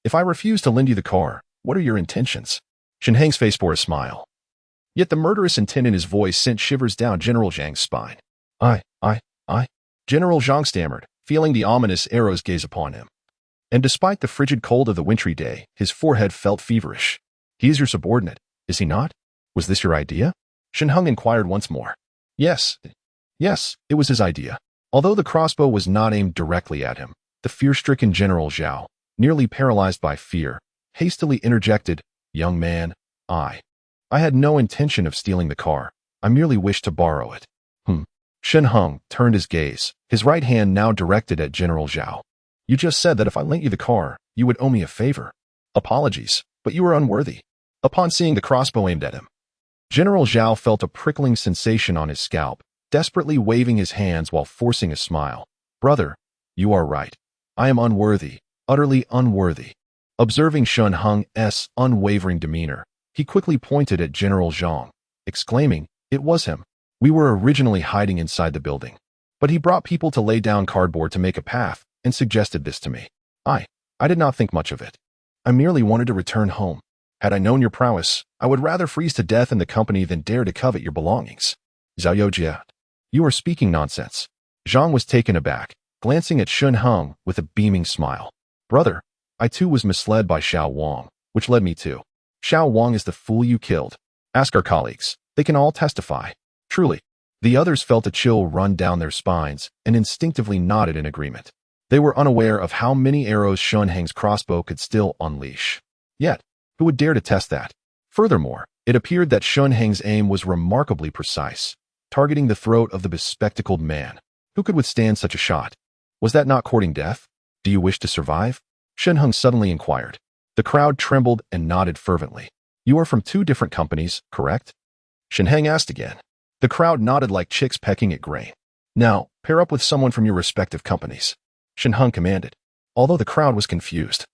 If I refuse to lend you the car, what are your intentions?" Shen Heng's face bore a smile. Yet the murderous intent in his voice sent shivers down General Zhang's spine. I. General Zhang stammered, feeling the ominous arrow's gaze upon him. And despite the frigid cold of the wintry day, his forehead felt feverish. "He is your subordinate, is he not? Was this your idea?" Shen Heng inquired once more. Yes, it was his idea. Although the crossbow was not aimed directly at him, the fear-stricken General Zhao, nearly paralyzed by fear, hastily interjected, "Young man, I had no intention of stealing the car. I merely wished to borrow it." Shen Heng turned his gaze, his right hand now directed at General Zhao. "You just said that if I lent you the car, you would owe me a favor. Apologies, but you are unworthy." Upon seeing the crossbow aimed at him, General Zhao felt a prickling sensation on his scalp, desperately waving his hands while forcing a smile. "Brother, you are right. I am unworthy, utterly unworthy." Observing Shen Heng's unwavering demeanor, he quickly pointed at General Zhang, exclaiming, "It was him. We were originally hiding inside the building, but he brought people to lay down cardboard to make a path and suggested this to me. I did not think much of it. I merely wanted to return home. Had I known your prowess, I would rather freeze to death in the company than dare to covet your belongings." "Zhao Youjie, you are speaking nonsense." Zhang was taken aback, glancing at Shen Heng with a beaming smile. "Brother, I too was misled by Xiao Wang, which led me to." Xiao Wang is the fool you killed. Ask our colleagues. They can all testify. Truly. The others felt a chill run down their spines and instinctively nodded in agreement. They were unaware of how many arrows Shen Heng's crossbow could still unleash. Yet, who would dare to test that? Furthermore, it appeared that Shen Heng's aim was remarkably precise, targeting the throat of the bespectacled man. Who could withstand such a shot? Was that not courting death? Do you wish to survive? Shen Heng suddenly inquired. The crowd trembled and nodded fervently. You are from 2 different companies, correct? Shen Heng asked again. The crowd nodded like chicks pecking at grain. Now, pair up with someone from your respective companies. Shen Heng commanded, although the crowd was confused.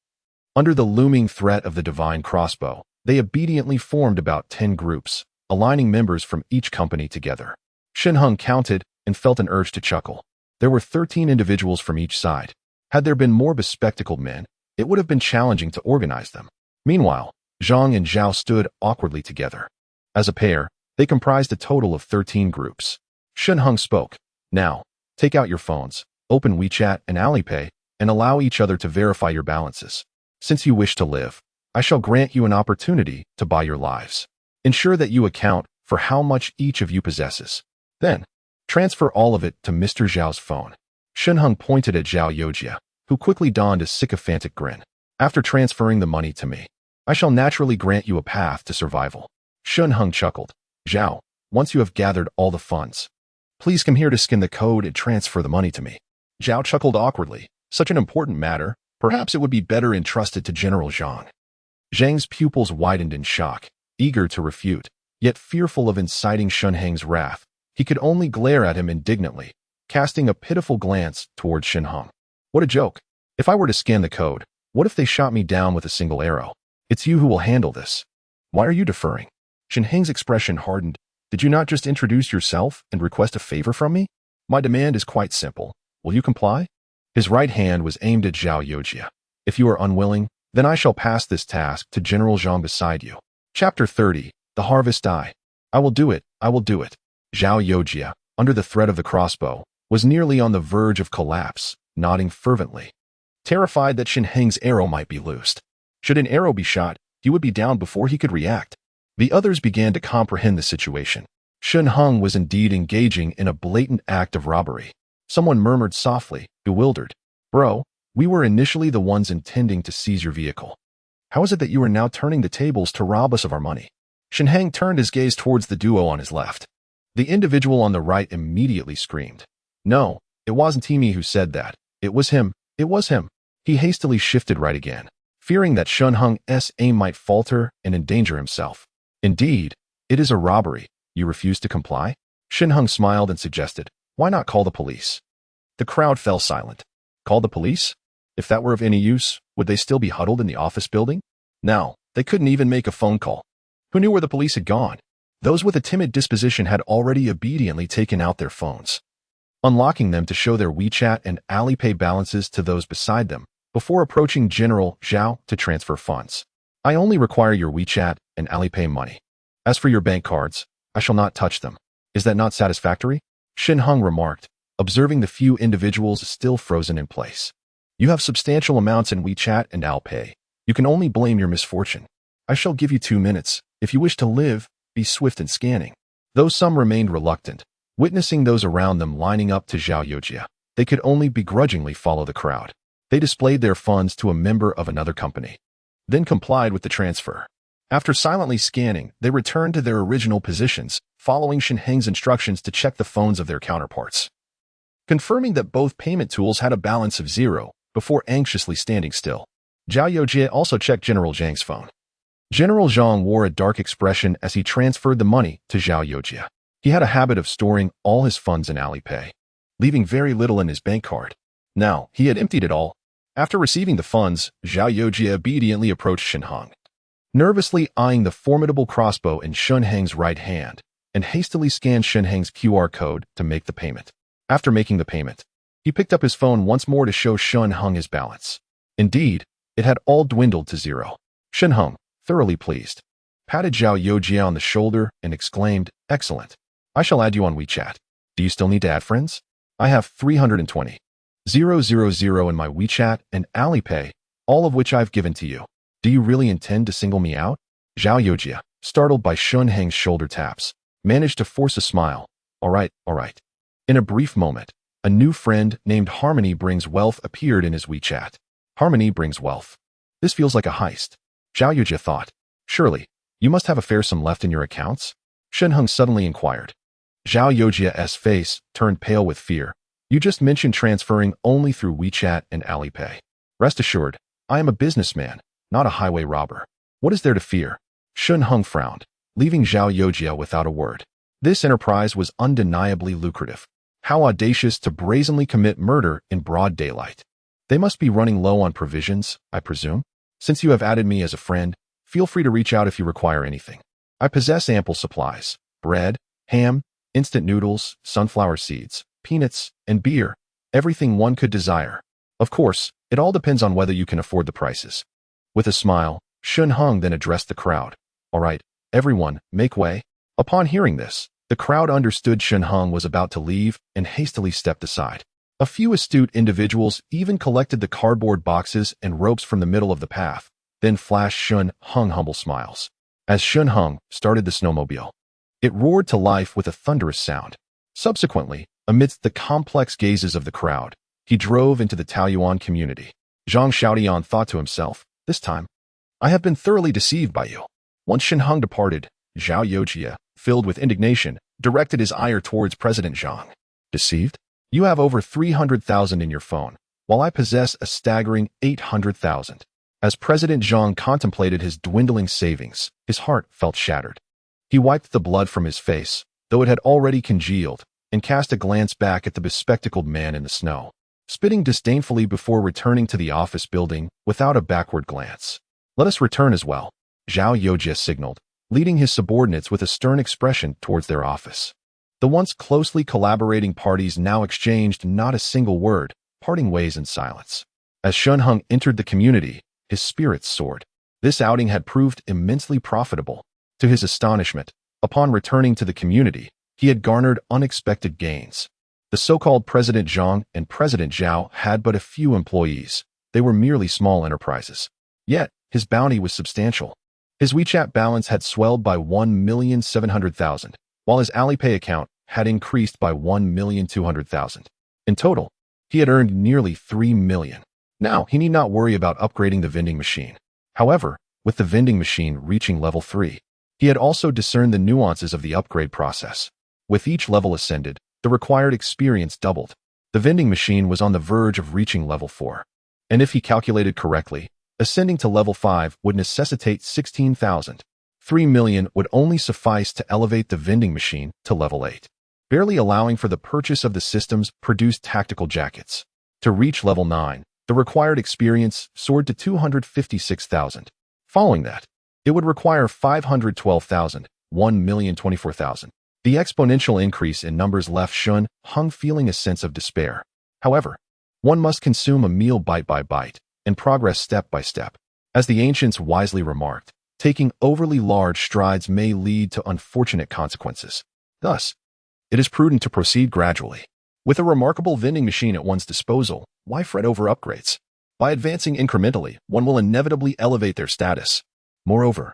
Under the looming threat of the divine crossbow, they obediently formed about 10 groups, aligning members from each company together. Shen Heng counted and felt an urge to chuckle. There were 13 individuals from each side. Had there been more bespectacled men, it would have been challenging to organize them. Meanwhile, Zhang and Zhao stood awkwardly together. As a pair, they comprised a total of 13 groups. Shen Heng spoke. Now, take out your phones, open WeChat and Alipay, and allow each other to verify your balances. Since you wish to live, I shall grant you an opportunity to buy your lives. Ensure that you account for how much each of you possesses. Then, transfer all of it to Mr. Zhao's phone. Shen Heng pointed at Zhao Yojia, who quickly donned a sycophantic grin. After transferring the money to me, I shall naturally grant you a path to survival. Shen Heng chuckled. Zhao, once you have gathered all the funds, please come here to scan the code and transfer the money to me. Zhao chuckled awkwardly. Such an important matter, perhaps it would be better entrusted to General Zhang. Zhang's pupils widened in shock, eager to refute, yet fearful of inciting Shen Heng's wrath. He could only glare at him indignantly, casting a pitiful glance toward Shen Heng. What a joke. If I were to scan the code, what if they shot me down with a single arrow? It's you who will handle this. Why are you deferring? Shen Heng's expression hardened. Did you not just introduce yourself and request a favor from me? My demand is quite simple. Will you comply? His right hand was aimed at Zhao Yojia. If you are unwilling, then I shall pass this task to General Zhang beside you. Chapter 30. The Harvest Eye. I will do it. I will do it. Zhao Yojia, under the threat of the crossbow, was nearly on the verge of collapse, nodding fervently, terrified that Shen Heng's arrow might be loosed. Should an arrow be shot, he would be down before he could react. The others began to comprehend the situation. Shen Heng was indeed engaging in a blatant act of robbery. Someone murmured softly, bewildered. Bro, we were initially the ones intending to seize your vehicle. How is it that you are now turning the tables to rob us of our money? Shen Heng turned his gaze towards the duo on his left. The individual on the right immediately screamed. No, it wasn't me who said that. It was him. It was him. He hastily shifted right again, fearing that Shen Heng's aim might falter and endanger himself. Indeed, it is a robbery. You refuse to comply? Shen Heng smiled and suggested, why not call the police? The crowd fell silent. Call the police? If that were of any use, would they still be huddled in the office building? No, they couldn't even make a phone call. Who knew where the police had gone? Those with a timid disposition had already obediently taken out their phones, unlocking them to show their WeChat and Alipay balances to those beside them before approaching General Zhao to transfer funds. I only require your WeChat and Alipay money. As for your bank cards, I shall not touch them. Is that not satisfactory? Shen Heng remarked, observing the few individuals still frozen in place. You have substantial amounts in WeChat and Alipay. You can only blame your misfortune. I shall give you 2 minutes. If you wish to live, be swift in scanning. Though some remained reluctant, witnessing those around them lining up to Zhao Yojia, they could only begrudgingly follow the crowd. They displayed their funds to a member of another company, then complied with the transfer. After silently scanning, they returned to their original positions, following Shen Heng's instructions to check the phones of their counterparts, confirming that both payment tools had a balance of 0 before anxiously standing still. Zhao Yojie also checked General Zhang's phone. General Zhang wore a dark expression as he transferred the money to Zhao Yojie. He had a habit of storing all his funds in Alipay, leaving very little in his bank card. Now, he had emptied it all. After receiving the funds, Zhao Yojie obediently approached Shen Heng, nervously eyeing the formidable crossbow in Shen Heng's right hand, and hastily scanned Shen Heng's QR code to make the payment. After making the payment, he picked up his phone once more to show Shen Heng his balance. Indeed, it had all dwindled to 0. Shen Heng, thoroughly pleased, patted Zhao Yojie on the shoulder and exclaimed, "Excellent. I shall add you on WeChat. Do you still need to add friends? I have 320,000 in my WeChat and Alipay, all of which I've given to you. Do you really intend to single me out?" Zhao Yojia, startled by Shen Heng's shoulder taps, managed to force a smile. All right, all right. In a brief moment, a new friend named Harmony Brings Wealth appeared in his WeChat. Harmony brings wealth. This feels like a heist. Zhao Yojia thought. Surely, you must have a fair sum left in your accounts? Shen Heng suddenly inquired. Zhao Yojia's face turned pale with fear. You just mentioned transferring only through WeChat and Alipay. Rest assured, I am a businessman, not a highway robber. What is there to fear? Shen Heng frowned, leaving Zhao Yojia without a word. This enterprise was undeniably lucrative. How audacious to brazenly commit murder in broad daylight. They must be running low on provisions, I presume. Since you have added me as a friend, feel free to reach out if you require anything. I possess ample supplies: bread, ham, instant noodles, sunflower seeds, peanuts, and beer, everything one could desire. Of course, it all depends on whether you can afford the prices. With a smile, Shen Heng then addressed the crowd. All right, everyone, make way. Upon hearing this, the crowd understood Shen Heng was about to leave and hastily stepped aside. A few astute individuals even collected the cardboard boxes and ropes from the middle of the path, then flashed Shen Heng humble smiles. As Shen Heng started the snowmobile, it roared to life with a thunderous sound. Subsequently, amidst the complex gazes of the crowd, he drove into the Taoyuan community. Zhang Xiaodian thought to himself, this time, I have been thoroughly deceived by you. Once Shen Heng departed, Zhao Yojia, filled with indignation, directed his ire towards President Zhang. Deceived? You have over 300,000 in your phone, while I possess a staggering 800,000. As President Zhang contemplated his dwindling savings, his heart felt shattered. He wiped the blood from his face, though it had already congealed, and cast a glance back at the bespectacled man in the snow, spitting disdainfully before returning to the office building without a backward glance. Let us return as well, Zhao Yojia signaled, leading his subordinates with a stern expression towards their office. The once closely collaborating parties now exchanged not a single word, parting ways in silence. As Shen Heng entered the community, his spirits soared. This outing had proved immensely profitable. To his astonishment, upon returning to the community, he had garnered unexpected gains. The so-called President Zhang and President Zhao had but a few employees. They were merely small enterprises. Yet, his bounty was substantial. His WeChat balance had swelled by 1,700,000, while his Alipay account had increased by 1,200,000. In total, he had earned nearly 3 million. Now, he need not worry about upgrading the vending machine. However, with the vending machine reaching level 3, he had also discerned the nuances of the upgrade process. With each level ascended, the required experience doubled. The vending machine was on the verge of reaching level 4. And if he calculated correctly, ascending to level 5 would necessitate 16,000. 3 million would only suffice to elevate the vending machine to level 8, barely allowing for the purchase of the system's produced tactical jackets. To reach level 9, the required experience soared to 256,000. Following that, it would require 512,000, 1,024,000. The exponential increase in numbers left Shen Heng feeling a sense of despair. However, one must consume a meal bite by bite and progress step by step. As the ancients wisely remarked, taking overly large strides may lead to unfortunate consequences. Thus, it is prudent to proceed gradually. With a remarkable vending machine at one's disposal, why fret over upgrades? By advancing incrementally, one will inevitably elevate their status. Moreover,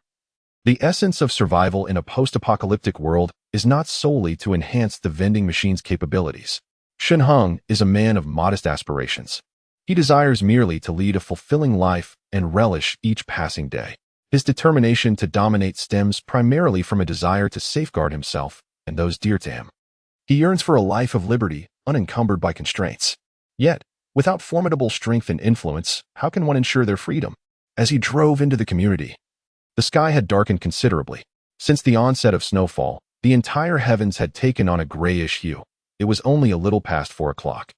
the essence of survival in a post-apocalyptic world is not solely to enhance the vending machine's capabilities. Shen Heng is a man of modest aspirations. He desires merely to lead a fulfilling life and relish each passing day. His determination to dominate stems primarily from a desire to safeguard himself and those dear to him. He yearns for a life of liberty, unencumbered by constraints. Yet, without formidable strength and influence, how can one ensure their freedom? As he drove into the community, the sky had darkened considerably. Since the onset of snowfall, the entire heavens had taken on a grayish hue. It was only a little past 4 o'clock.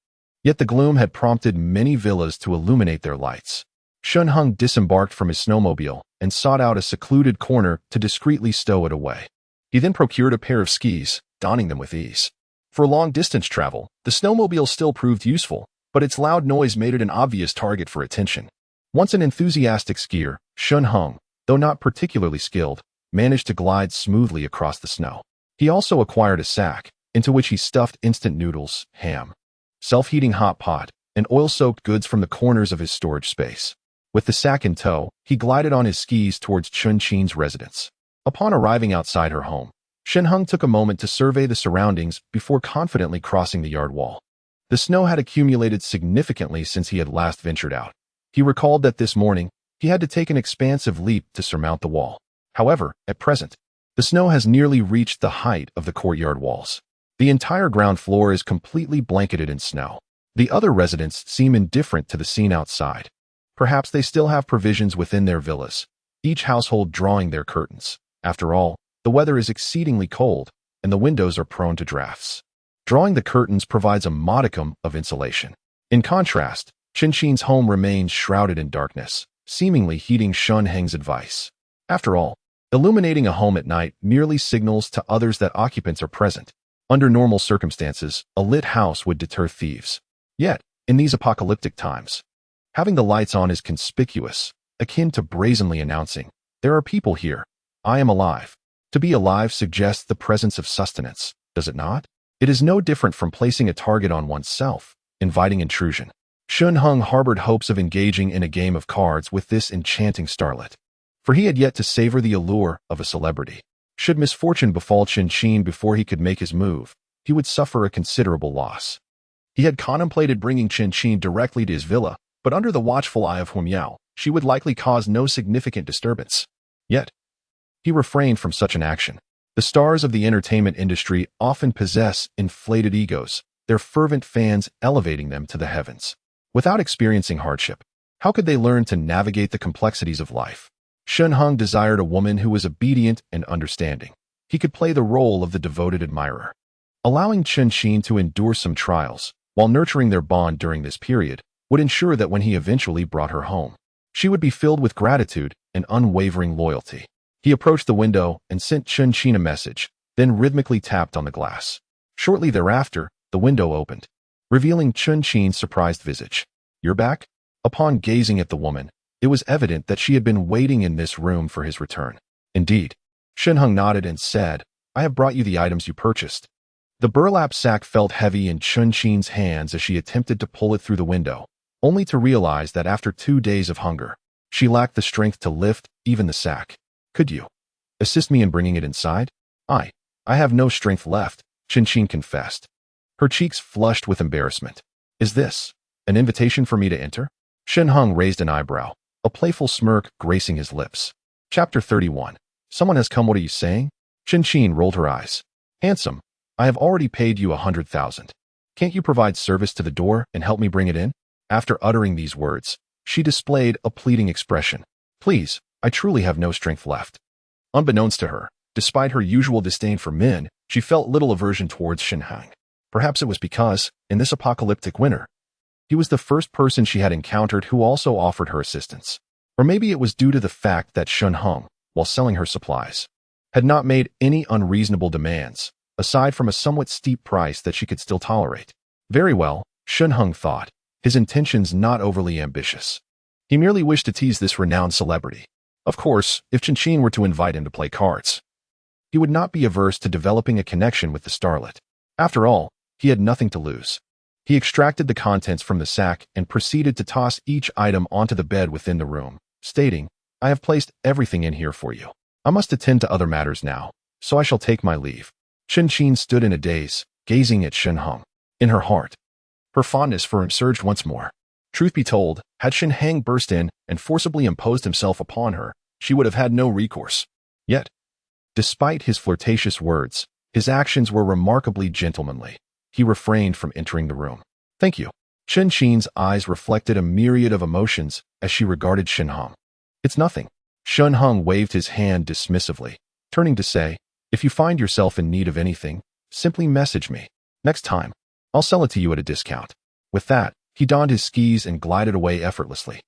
Yet the gloom had prompted many villas to illuminate their lights. Shen Heng disembarked from his snowmobile and sought out a secluded corner to discreetly stow it away. He then procured a pair of skis, donning them with ease. For long-distance travel, the snowmobile still proved useful, but its loud noise made it an obvious target for attention. Once an enthusiastic skier, Shen Heng, though not particularly skilled, managed to glide smoothly across the snow. He also acquired a sack, into which he stuffed instant noodles, ham, self-heating hot pot, and oil-soaked goods from the corners of his storage space. With the sack in tow, he glided on his skis towards Chun Qin's residence. Upon arriving outside her home, Shen Heng took a moment to survey the surroundings before confidently crossing the yard wall. The snow had accumulated significantly since he had last ventured out. He recalled that this morning, he had to take an expansive leap to surmount the wall. However, at present, the snow has nearly reached the height of the courtyard walls. The entire ground floor is completely blanketed in snow. The other residents seem indifferent to the scene outside. Perhaps they still have provisions within their villas, each household drawing their curtains. After all, the weather is exceedingly cold, and the windows are prone to drafts. Drawing the curtains provides a modicum of insulation. In contrast, Chun Qin's home remains shrouded in darkness, seemingly heeding Shen Heng's advice. After all, illuminating a home at night merely signals to others that occupants are present. Under normal circumstances, a lit house would deter thieves. Yet, in these apocalyptic times, having the lights on is conspicuous, akin to brazenly announcing, "There are people here. I am alive." To be alive suggests the presence of sustenance, does it not? It is no different from placing a target on oneself, inviting intrusion. Shen Heng harbored hopes of engaging in a game of cards with this enchanting starlet, for he had yet to savor the allure of a celebrity. Should misfortune befall Chun Qin before he could make his move, he would suffer a considerable loss. He had contemplated bringing Chun Qin directly to his villa, but under the watchful eye of Hu Miao, she would likely cause no significant disturbance. Yet, he refrained from such an action. The stars of the entertainment industry often possess inflated egos, their fervent fans elevating them to the heavens. Without experiencing hardship, how could they learn to navigate the complexities of life? Shen Heng desired a woman who was obedient and understanding. He could play the role of the devoted admirer. Allowing Chun Qin to endure some trials, while nurturing their bond during this period, would ensure that when he eventually brought her home, she would be filled with gratitude and unwavering loyalty. He approached the window and sent Chun Qin a message, then rhythmically tapped on the glass. Shortly thereafter, the window opened, revealing Chun Qin's surprised visage. "You're back?" Upon gazing at the woman, it was evident that she had been waiting in this room for his return. "Indeed." Shen Heng nodded and said, "I have brought you the items you purchased." The burlap sack felt heavy in Chun Qin's hands as she attempted to pull it through the window, only to realize that after 2 days of hunger, she lacked the strength to lift even the sack. "Could you assist me in bringing it inside?" I have no strength left," Chun Qin confessed. Her cheeks flushed with embarrassment. "Is this an invitation for me to enter?" Shen Heng raised an eyebrow, a playful smirk gracing his lips. Chapter 31. "Someone has come, what are you saying?" Chun Qin rolled her eyes. "Handsome, I have already paid you 100,000. Can't you provide service to the door and help me bring it in?" After uttering these words, she displayed a pleading expression. "Please, I truly have no strength left." Unbeknownst to her, despite her usual disdain for men, she felt little aversion towards Shen Heng. Perhaps it was because, in this apocalyptic winter, he was the first person she had encountered who also offered her assistance. Or maybe it was due to the fact that Shen Heng, while selling her supplies, had not made any unreasonable demands, aside from a somewhat steep price that she could still tolerate. Very well, Shen Heng thought, his intentions not overly ambitious. He merely wished to tease this renowned celebrity. Of course, if Chun Qin were to invite him to play cards, he would not be averse to developing a connection with the starlet. After all, he had nothing to lose. He extracted the contents from the sack and proceeded to toss each item onto the bed within the room, stating, "I have placed everything in here for you. I must attend to other matters now, so I shall take my leave." Chun Qin stood in a daze, gazing at Shen Heng. In her heart, her fondness for him surged once more. Truth be told, had Shen Heng burst in and forcibly imposed himself upon her, she would have had no recourse. Yet, despite his flirtatious words, his actions were remarkably gentlemanly. He refrained from entering the room. "Thank you." Chun Qin's eyes reflected a myriad of emotions as she regarded Shen Heng. "It's nothing." Shen Heng waved his hand dismissively, turning to say, "If you find yourself in need of anything, simply message me. Next time, I'll sell it to you at a discount." With that, he donned his skis and glided away effortlessly.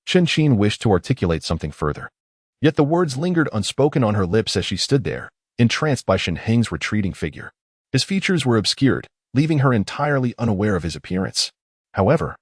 Chun Qin wished to articulate something further. Yet the words lingered unspoken on her lips as she stood there, entranced by Shen Heng's retreating figure. His features were obscured, leaving her entirely unaware of his appearance. However,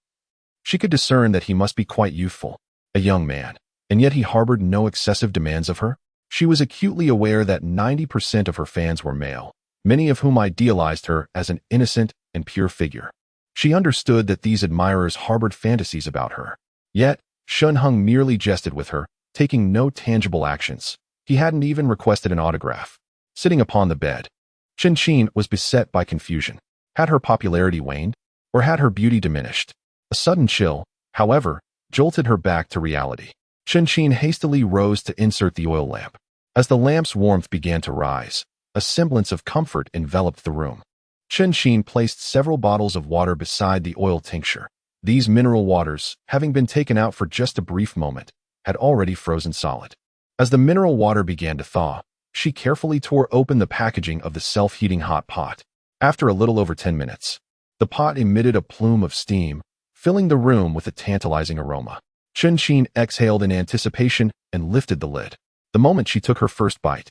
she could discern that he must be quite youthful, a young man, and yet he harbored no excessive demands of her. She was acutely aware that 90% of her fans were male, many of whom idealized her as an innocent and pure figure. She understood that these admirers harbored fantasies about her. Yet, Shen Heng merely jested with her, taking no tangible actions. He hadn't even requested an autograph. Sitting upon the bed, Chen Qin was beset by confusion. Had her popularity waned, or had her beauty diminished? A sudden chill, however, jolted her back to reality. Chen Qin hastily rose to insert the oil lamp. As the lamp's warmth began to rise, a semblance of comfort enveloped the room. Chen Qin placed several bottles of water beside the oil tincture. These mineral waters, having been taken out for just a brief moment, had already frozen solid. As the mineral water began to thaw, she carefully tore open the packaging of the self-heating hot pot. After a little over 10 minutes, the pot emitted a plume of steam, filling the room with a tantalizing aroma. Chen Qin exhaled in anticipation and lifted the lid. The moment she took her first bite,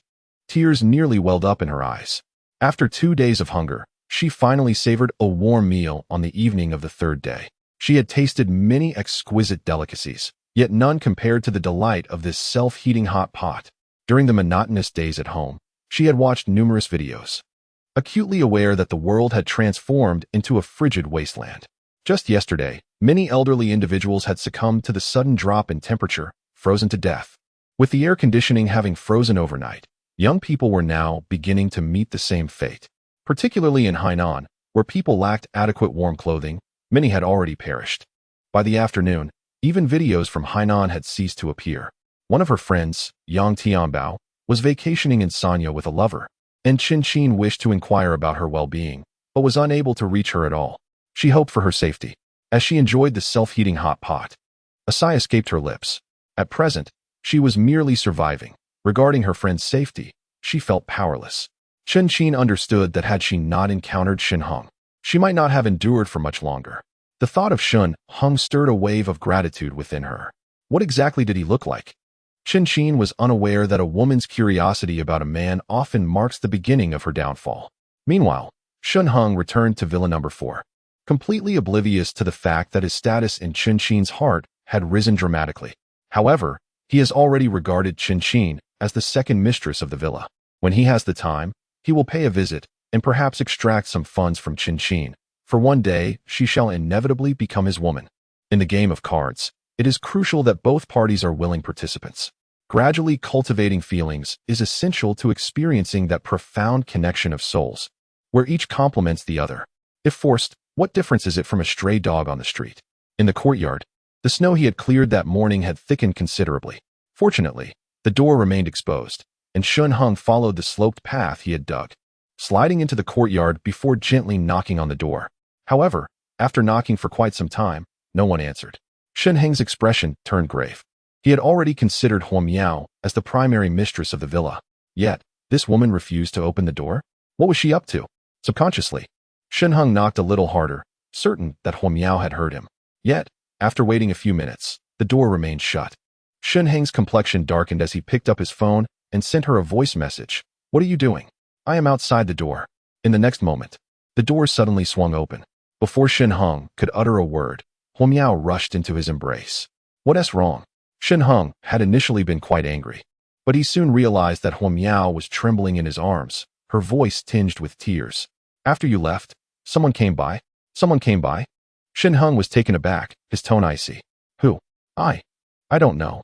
tears nearly welled up in her eyes. After 2 days of hunger, she finally savored a warm meal on the evening of the third day. She had tasted many exquisite delicacies, yet none compared to the delight of this self-heating hot pot. During the monotonous days at home, she had watched numerous videos, acutely aware that the world had transformed into a frigid wasteland. Just yesterday, many elderly individuals had succumbed to the sudden drop in temperature, frozen to death. With the air conditioning having frozen overnight, young people were now beginning to meet the same fate. Particularly in Hainan, where people lacked adequate warm clothing, many had already perished. By the afternoon, even videos from Hainan had ceased to appear. One of her friends, Yang Tianbao, was vacationing in Sanya with a lover, and Chen Qin wished to inquire about her well-being, but was unable to reach her at all. She hoped for her safety, as she enjoyed the self-heating hot pot. A sigh escaped her lips. At present, she was merely surviving. Regarding her friend's safety, she felt powerless. Chen Qin understood that had she not encountered Shen Heng, she might not have endured for much longer. The thought of Shen Heng stirred a wave of gratitude within her. What exactly did he look like? Chen Qin was unaware that a woman's curiosity about a man often marks the beginning of her downfall. Meanwhile, Shen Heng returned to Villa Number 4, completely oblivious to the fact that his status in Chen Qin's heart had risen dramatically. However, he has already regarded Chen Qin as the second mistress of the villa. When he has the time, he will pay a visit and perhaps extract some funds from Chen Qin, for one day she shall inevitably become his woman. In the game of cards, it is crucial that both parties are willing participants. Gradually cultivating feelings is essential to experiencing that profound connection of souls, where each complements the other. If forced, what difference is it from a stray dog on the street? In the courtyard, the snow he had cleared that morning had thickened considerably. Fortunately, the door remained exposed, and Shen Heng followed the sloped path he had dug, sliding into the courtyard before gently knocking on the door. However, after knocking for quite some time, no one answered. Shen Heng's expression turned grave. He had already considered Huo Miao as the primary mistress of the villa. Yet, this woman refused to open the door? What was she up to? Subconsciously, Shen Heng knocked a little harder, certain that Huo Miao had heard him. Yet, after waiting a few minutes, the door remained shut. Shen Heng's complexion darkened as he picked up his phone and sent her a voice message. "What are you doing? I am outside the door." In the next moment, the door suddenly swung open. Before Shen Heng could utter a word, Huo Miao rushed into his embrace. What's wrong? Shen Heng had initially been quite angry, but he soon realized that Huo Miao was trembling in his arms, her voice tinged with tears. "After you left, someone came by? Someone came by?" Shen Heng was taken aback, his tone icy. "Who? I don't know."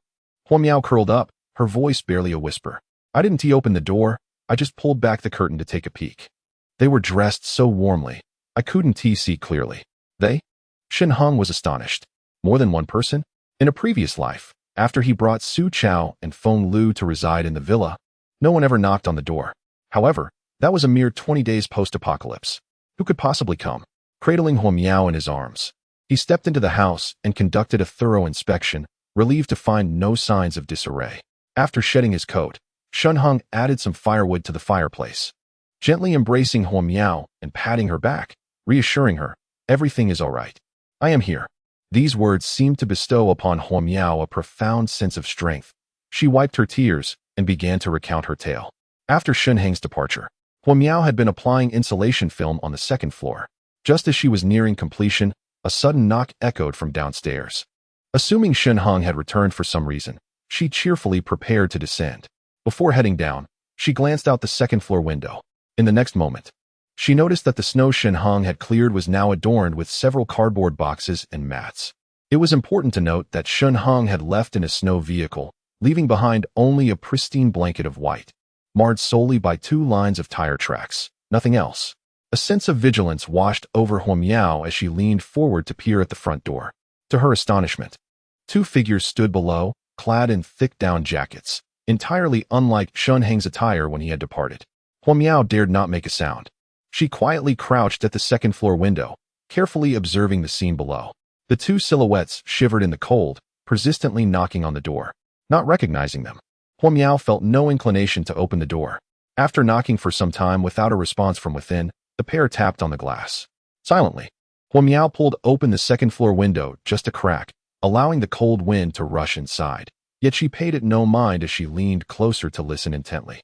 Huo Miao curled up, her voice barely a whisper. "I didn't open the door, I just pulled back the curtain to take a peek. They were dressed so warmly, I couldn't see clearly." They? Shen Heng was astonished. More than one person? In a previous life, after he brought Su Chao and Feng Lu to reside in the villa, no one ever knocked on the door. However, that was a mere 20 days post-apocalypse. Who could possibly come? Cradling Huo Miao in his arms, he stepped into the house and conducted a thorough inspection, relieved to find no signs of disarray. After shedding his coat, Shen Heng added some firewood to the fireplace. Gently embracing Huo Miao and patting her back, reassuring her, "Everything is all right. I am here." These words seemed to bestow upon Huo Miao a profound sense of strength. She wiped her tears and began to recount her tale. After Shen Heng's departure, Huo Miao had been applying insulation film on the second floor. Just as she was nearing completion, a sudden knock echoed from downstairs. Assuming Shen Heng had returned for some reason, she cheerfully prepared to descend. Before heading down, she glanced out the second-floor window. In the next moment, she noticed that the snow Shen Heng had cleared was now adorned with several cardboard boxes and mats. It was important to note that Shen Heng had left in a snow vehicle, leaving behind only a pristine blanket of white, marred solely by 2 lines of tire tracks, nothing else. A sense of vigilance washed over Huo Miao as she leaned forward to peer at the front door. To her astonishment, 2 figures stood below, clad in thick down jackets, entirely unlike Shen Heng's attire when he had departed. Huo Miao dared not make a sound. She quietly crouched at the second-floor window, carefully observing the scene below. The 2 silhouettes shivered in the cold, persistently knocking on the door. Not recognizing them, Huo Miao felt no inclination to open the door. After knocking for some time without a response from within, the pair tapped on the glass. Silently, Huo Miao pulled open the second-floor window just a crack, allowing the cold wind to rush inside. Yet she paid it no mind as she leaned closer to listen intently.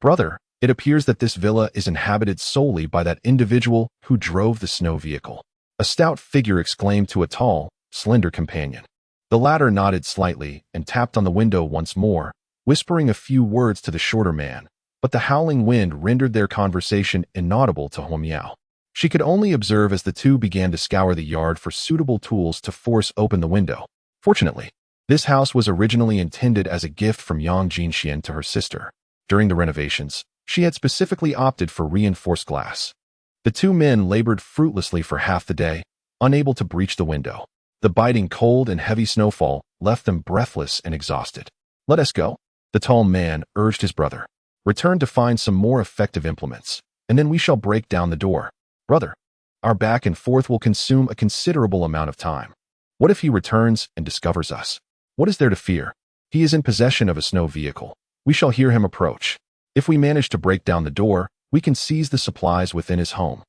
"Brother, it appears that this villa is inhabited solely by that individual who drove the snow vehicle," a stout figure exclaimed to a tall, slender companion. The latter nodded slightly and tapped on the window once more, whispering a few words to the shorter man, but the howling wind rendered their conversation inaudible to Huo Miao. She could only observe as the 2 began to scour the yard for suitable tools to force open the window. Fortunately, this house was originally intended as a gift from Yang Jinxian to her sister. During the renovations, she had specifically opted for reinforced glass. The 2 men labored fruitlessly for half the day, unable to breach the window. The biting cold and heavy snowfall left them breathless and exhausted. "Let us go," the tall man urged his brother. "Return to find some more effective implements, and then we shall break down the door. Brother, our back and forth will consume a considerable amount of time. What if he returns and discovers us? What is there to fear? He is in possession of a snow vehicle. We shall hear him approach. If we manage to break down the door, we can seize the supplies within his home."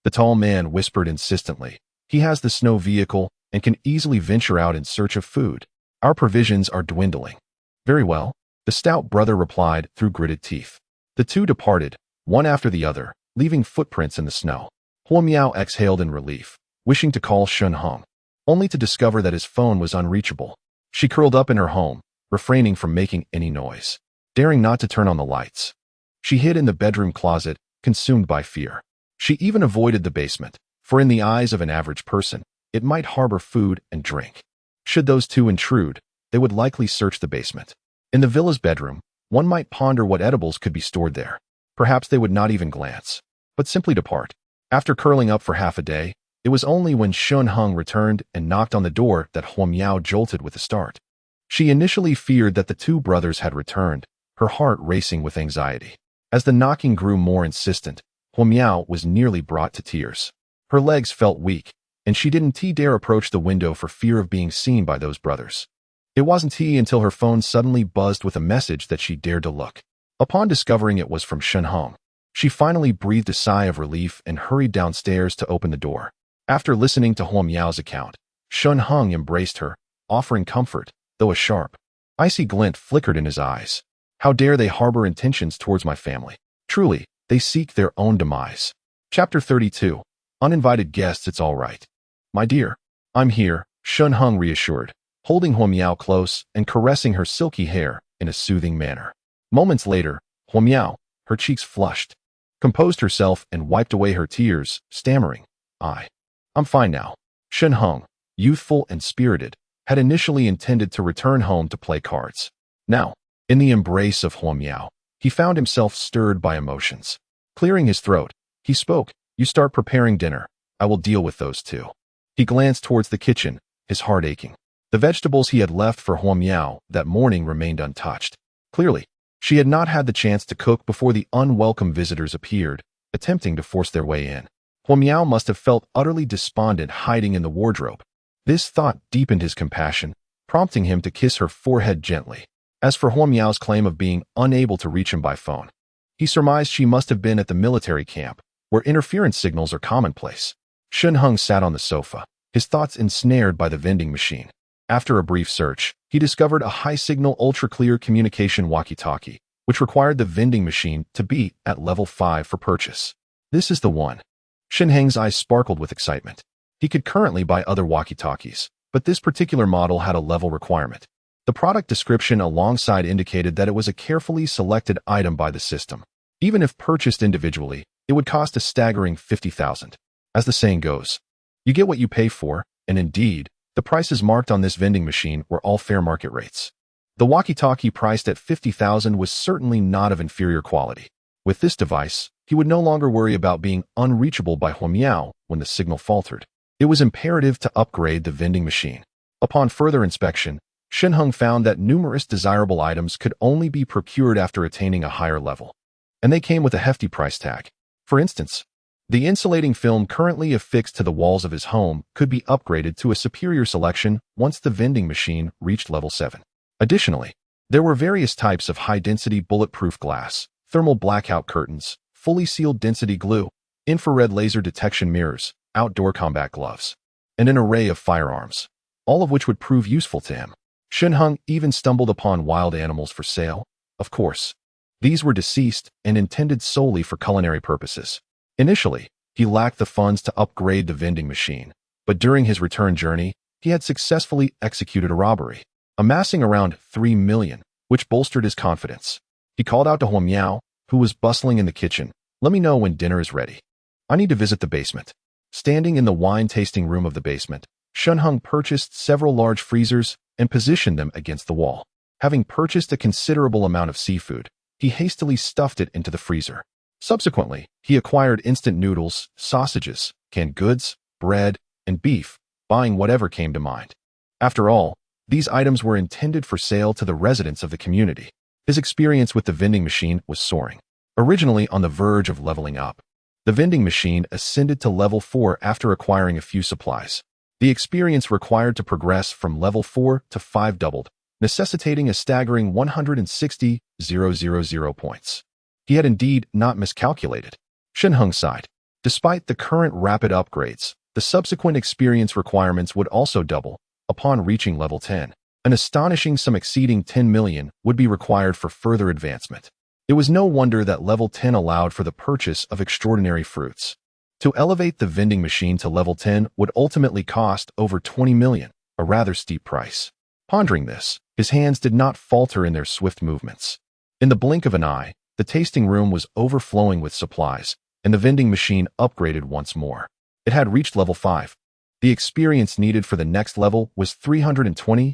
The tall man whispered insistently. "He has the snow vehicle and can easily venture out in search of food. Our provisions are dwindling." "Very well," the stout brother replied through gritted teeth. The 2 departed, one after the other, leaving footprints in the snow. Huo Miao exhaled in relief, wishing to call Shen Heng, only to discover that his phone was unreachable. She curled up in her home, refraining from making any noise, daring not to turn on the lights. She hid in the bedroom closet, consumed by fear. She even avoided the basement, for in the eyes of an average person, it might harbor food and drink. Should those 2 intrude, they would likely search the basement. In the villa's bedroom, one might ponder what edibles could be stored there. Perhaps they would not even glance, but simply depart. After curling up for half a day, it was only when Shen Heng returned and knocked on the door that Huo Miao jolted with a start. She initially feared that the 2 brothers had returned, her heart racing with anxiety. As the knocking grew more insistent, Huo Miao was nearly brought to tears. Her legs felt weak, and she didn't dare approach the window for fear of being seen by those brothers. It wasn't until her phone suddenly buzzed with a message that she dared to look. Upon discovering it was from Shen Heng, she finally breathed a sigh of relief and hurried downstairs to open the door. After listening to Huo Miao's account, Shen Heng embraced her, offering comfort, though a sharp, icy glint flickered in his eyes. "How dare they harbor intentions towards my family? Truly, they seek their own demise." Chapter 32. Uninvited guests. "It's all right, my dear. I'm here," Shen Heng reassured, holding Huo Miao close and caressing her silky hair in a soothing manner. Moments later, Huo Miao, her cheeks flushed, composed herself and wiped away her tears, stammering, I'm fine now." Shen Heng, youthful and spirited, had initially intended to return home to play cards. Now, in the embrace of Huo Miao, he found himself stirred by emotions. Clearing his throat, he spoke, "You start preparing dinner. I will deal with those 2. He glanced towards the kitchen, his heart aching. The vegetables he had left for Huo Miao that morning remained untouched. Clearly, she had not had the chance to cook before the unwelcome visitors appeared, attempting to force their way in. Huo Miao must have felt utterly despondent hiding in the wardrobe. This thought deepened his compassion, prompting him to kiss her forehead gently. As for Huo Miao's claim of being unable to reach him by phone, he surmised she must have been at the military camp, where interference signals are commonplace. Shen Heng sat on the sofa, his thoughts ensnared by the vending machine. After a brief search, he discovered a high-signal ultra-clear communication walkie-talkie, which required the vending machine to be at level 5 for purchase. "This is the one." Shen Heng's eyes sparkled with excitement. He could currently buy other walkie-talkies, but this particular model had a level requirement. The product description alongside indicated that it was a carefully selected item by the system. Even if purchased individually, it would cost a staggering 50,000. As the saying goes, you get what you pay for, and indeed, The prices marked on this vending machine were all fair market rates. The walkie-talkie priced at 50,000 was certainly not of inferior quality. With this device, he would no longer worry about being unreachable by Huo Miao when the signal faltered. It was imperative to upgrade the vending machine. Upon further inspection, Shen Heng found that numerous desirable items could only be procured after attaining a higher level, and they came with a hefty price tag. For instance, the insulating film currently affixed to the walls of his home could be upgraded to a superior selection once the vending machine reached level 7. Additionally, there were various types of high-density bulletproof glass, thermal blackout curtains, fully sealed density glue, infrared laser detection mirrors, outdoor combat gloves, and an array of firearms, all of which would prove useful to him. Shen Heng even stumbled upon wild animals for sale. Of course, these were deceased and intended solely for culinary purposes. Initially, he lacked the funds to upgrade the vending machine, but during his return journey, he had successfully executed a robbery, amassing around 3 million, which bolstered his confidence. He called out to Huo Miao, who was bustling in the kitchen. "Let me know when dinner is ready. I need to visit the basement." Standing in the wine-tasting room of the basement, Shen Heng purchased several large freezers and positioned them against the wall. Having purchased a considerable amount of seafood, he hastily stuffed it into the freezer. Subsequently, he acquired instant noodles, sausages, canned goods, bread, and beef, buying whatever came to mind. After all, these items were intended for sale to the residents of the community. His experience with the vending machine was soaring. Originally on the verge of leveling up, the vending machine ascended to level 4 after acquiring a few supplies. The experience required to progress from level 4 to 5 doubled, necessitating a staggering 160,000 points. He had indeed not miscalculated. Shen Heng sighed. Despite the current rapid upgrades, the subsequent experience requirements would also double upon reaching level 10. An astonishing sum exceeding 10 million would be required for further advancement. It was no wonder that level 10 allowed for the purchase of extraordinary fruits. To elevate the vending machine to level 10 would ultimately cost over 20 million, a rather steep price. Pondering this, his hands did not falter in their swift movements. In the blink of an eye, the tasting room was overflowing with supplies, and the vending machine upgraded once more. It had reached level 5. The experience needed for the next level was 320,000.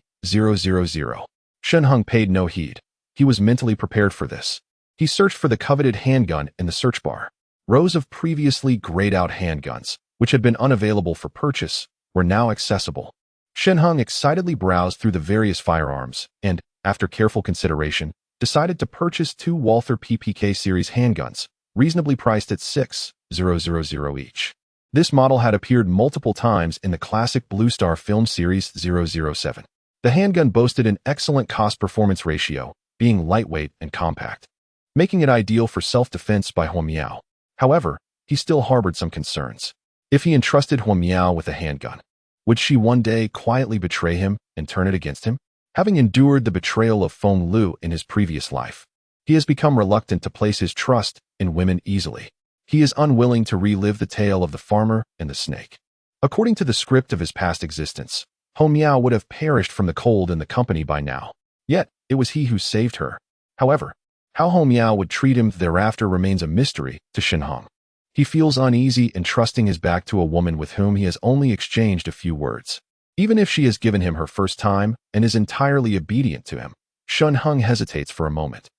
Shen Heng paid no heed. He was mentally prepared for this. He searched for the coveted handgun in the search bar. Rows of previously grayed-out handguns, which had been unavailable for purchase, were now accessible. Shen Heng excitedly browsed through the various firearms and, after careful consideration, decided to purchase 2 Walther PPK series handguns, reasonably priced at 6,000 each. This model had appeared multiple times in the classic Blue Star film series 007. The handgun boasted an excellent cost-performance ratio, being lightweight and compact, making it ideal for self-defense by Huo Miao. However, he still harbored some concerns. If he entrusted Huo Miao with a handgun, would she one day quietly betray him and turn it against him? Having endured the betrayal of Feng Lu in his previous life, he has become reluctant to place his trust in women easily. He is unwilling to relive the tale of the farmer and the snake. According to the script of his past existence, Huo Miao would have perished from the cold in the company by now. Yet, it was he who saved her. However, how Huo Miao would treat him thereafter remains a mystery to Shen Heng. He feels uneasy entrusting his back to a woman with whom he has only exchanged a few words. Even if she has given him her first time and is entirely obedient to him, Shen Heng hesitates for a moment,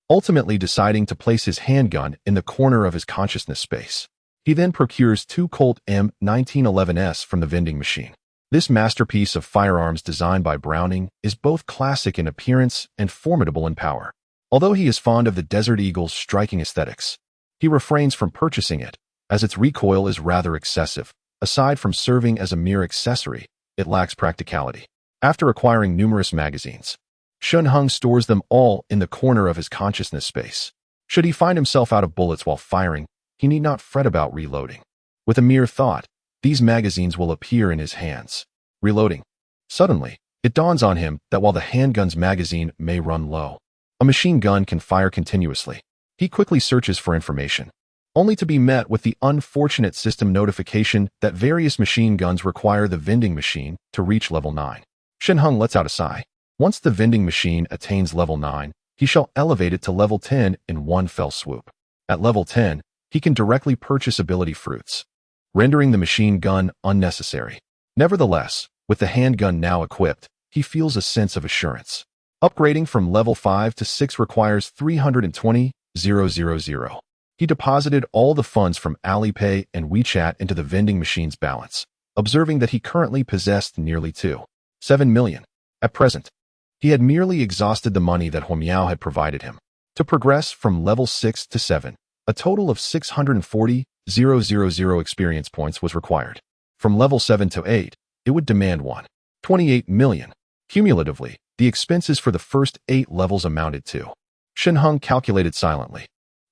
ultimately deciding to place his handgun in the corner of his consciousness space. He then procures 2 Colt M1911s from the vending machine. This masterpiece of firearms designed by Browning is both classic in appearance and formidable in power. Although he is fond of the Desert Eagle's striking aesthetics, he refrains from purchasing it, as its recoil is rather excessive. Aside from serving as a mere accessory, it lacks practicality. After acquiring numerous magazines, Shen Heng stores them all in the corner of his consciousness space. Should he find himself out of bullets while firing, he need not fret about reloading. With a mere thought, these magazines will appear in his hands. Reloading. Suddenly, it dawns on him that while the handgun's magazine may run low, a machine gun can fire continuously. He quickly searches for information, only to be met with the unfortunate system notification that various machine guns require the vending machine to reach level 9. Shen Heng lets out a sigh. Once the vending machine attains level 9, he shall elevate it to level 10 in one fell swoop. At level 10, he can directly purchase ability fruits, rendering the machine gun unnecessary. Nevertheless, With the handgun now equipped, he feels a sense of assurance. Upgrading from level 5 to 6 requires 320,000. He deposited all the funds from Alipay and WeChat into the vending machine's balance, observing that he currently possessed nearly 2.7 million. At present, he had merely exhausted the money that Huamiao had provided him. To progress from level 6 to 7, a total of 640,000 experience points was required. From level 7 to 8, it would demand 1.28 million. Cumulatively, the expenses for the first 8 levels amounted to. Shen Heng calculated silently.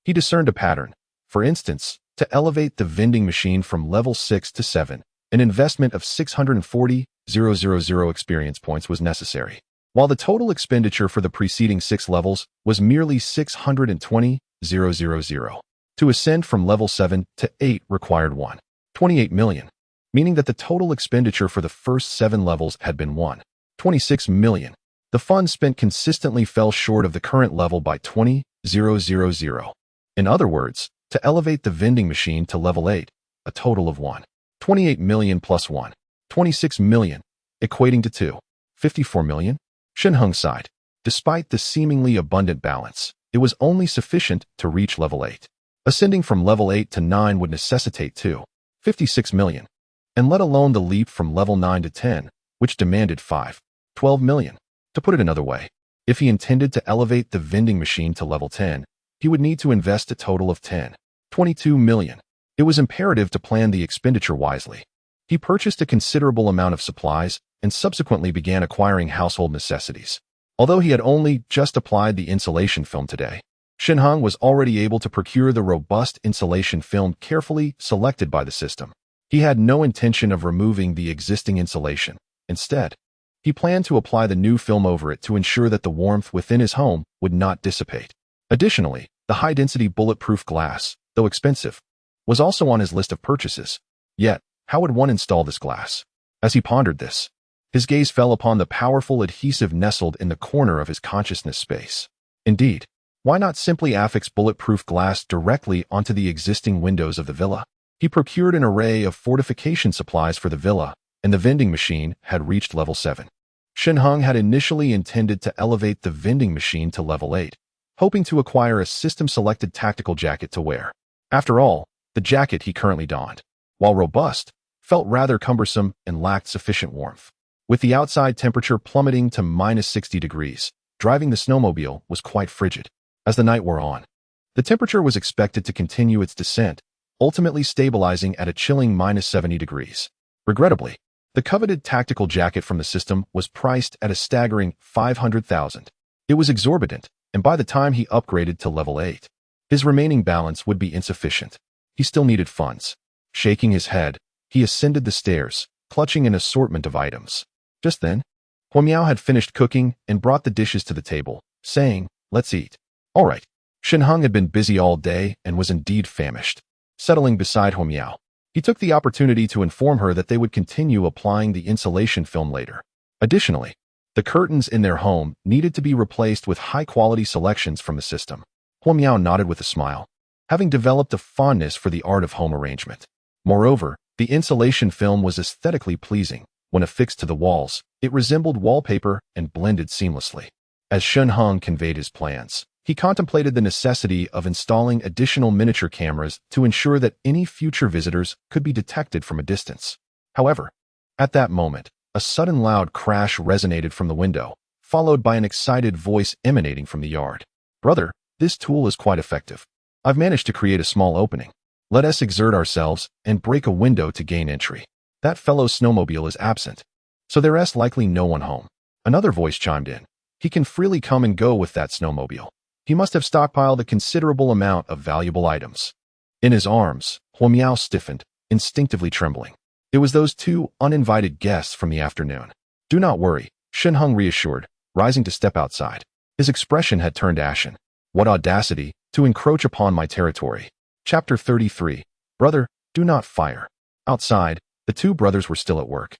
He discerned a pattern. For instance, to elevate the vending machine from level 6 to 7, an investment of 640,000 experience points was necessary, while the total expenditure for the preceding 6 levels was merely 620,000. To ascend from level 7 to 8 required 1.28 million, meaning that the total expenditure for the first 7 levels had been 1.26 million. The funds spent consistently fell short of the current level by 20,000. In other words, to elevate the vending machine to level 8, a total of 1.28 million plus 1.26 million, equating to 2.54 million. Shen Heng sighed. Despite the seemingly abundant balance, it was only sufficient to reach level 8. Ascending from level 8 to 9 would necessitate 2.56 million, and let alone the leap from level 9 to 10, which demanded 5.12 million. To put it another way, if he intended to elevate the vending machine to level 10, he would need to invest a total of 10.22 million. It was imperative to plan the expenditure wisely. He purchased a considerable amount of supplies and subsequently began acquiring household necessities. Although he had only just applied the insulation film today, Shen Heng was already able to procure the robust insulation film carefully selected by the system. He had no intention of removing the existing insulation. Instead, he planned to apply the new film over it to ensure that the warmth within his home would not dissipate. Additionally, the high-density bulletproof glass, though expensive, was also on his list of purchases. Yet, how would one install this glass? As he pondered this, his gaze fell upon the powerful adhesive nestled in the corner of his consciousness space. Indeed, why not simply affix bulletproof glass directly onto the existing windows of the villa? He procured an array of fortification supplies for the villa, and the vending machine had reached level 7. Shen Heng had initially intended to elevate the vending machine to level 8, hoping to acquire a system-selected tactical jacket to wear. After all, the jacket he currently donned, while robust, felt rather cumbersome and lacked sufficient warmth. With the outside temperature plummeting to -60 degrees, driving the snowmobile was quite frigid. As the night wore on, the temperature was expected to continue its descent, ultimately stabilizing at a chilling -70 degrees. Regrettably, the coveted tactical jacket from the system was priced at a staggering 500,000. It was exorbitant, and by the time he upgraded to level 8, his remaining balance would be insufficient. He still needed funds. Shaking his head, he ascended the stairs, clutching an assortment of items. Just then, Huamiao had finished cooking and brought the dishes to the table, saying, "Let's eat." All right. Shen Heng had been busy all day and was indeed famished. Settling beside Huamiao, he took the opportunity to inform her that they would continue applying the insulation film later. Additionally, the curtains in their home needed to be replaced with high-quality selections from the system. Huamiao nodded with a smile, having developed a fondness for the art of home arrangement. Moreover, the insulation film was aesthetically pleasing. When affixed to the walls, it resembled wallpaper and blended seamlessly. As Shen Heng conveyed his plans, he contemplated the necessity of installing additional miniature cameras to ensure that any future visitors could be detected from a distance. However, at that moment, a sudden loud crash resonated from the window, followed by an excited voice emanating from the yard. "Brother, this tool is quite effective. I've managed to create a small opening. Let us exert ourselves and break a window to gain entry. That fellow's snowmobile is absent, so there's likely no one home." Another voice chimed in. "He can freely come and go with that snowmobile. He must have stockpiled a considerable amount of valuable items." In his arms, Huamiao stiffened, instinctively trembling. It was those 2 uninvited guests from the afternoon. "Do not worry," Shen Heng reassured, rising to step outside. His expression had turned ashen. "What audacity to encroach upon my territory." Chapter 33. Brother, do not fire. Outside, the 2 brothers were still at work,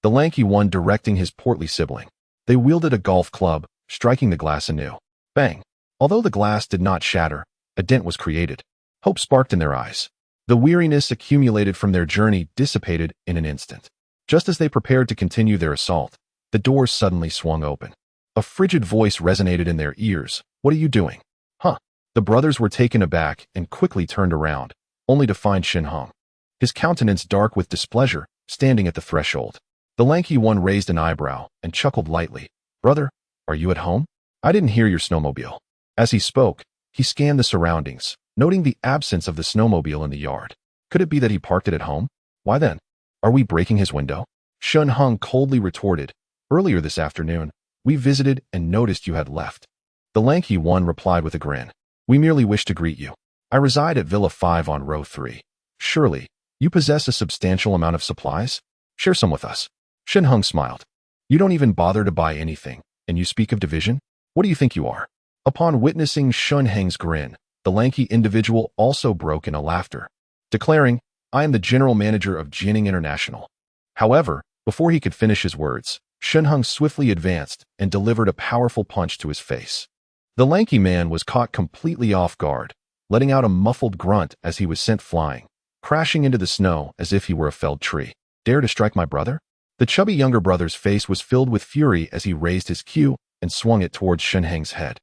the lanky one directing his portly sibling. They wielded a golf club, striking the glass anew. Bang! Although the glass did not shatter, a dent was created. Hope sparked in their eyes. The weariness accumulated from their journey dissipated in an instant. Just as they prepared to continue their assault, the doors suddenly swung open. A frigid voice resonated in their ears. "What are you doing?" "Huh?" The brothers were taken aback and quickly turned around, only to find Shen Heng, his countenance dark with displeasure, standing at the threshold. The lanky one raised an eyebrow and chuckled lightly. "Brother, are you at home? I didn't hear your snowmobile." As he spoke, he scanned the surroundings, noting the absence of the snowmobile in the yard. Could it be that he parked it at home? Why then? Are we breaking his window? Shen Heng coldly retorted. "Earlier this afternoon, we visited and noticed you had left." The lanky one replied with a grin. "We merely wish to greet you. I reside at Villa 5 on row 3. Surely, you possess a substantial amount of supplies? Share some with us." Shen Heng smiled. "You don't even bother to buy anything, and you speak of division? What do you think you are?" Upon witnessing Shen Heng's grin, the lanky individual also broke into laughter, declaring, "I am the general manager of Jining International." However, before he could finish his words, Shen Heng swiftly advanced and delivered a powerful punch to his face. The lanky man was caught completely off guard, letting out a muffled grunt as he was sent flying, crashing into the snow as if he were a felled tree. "Dare to strike my brother?" The chubby younger brother's face was filled with fury as he raised his cue and swung it towards Shen Heng's head.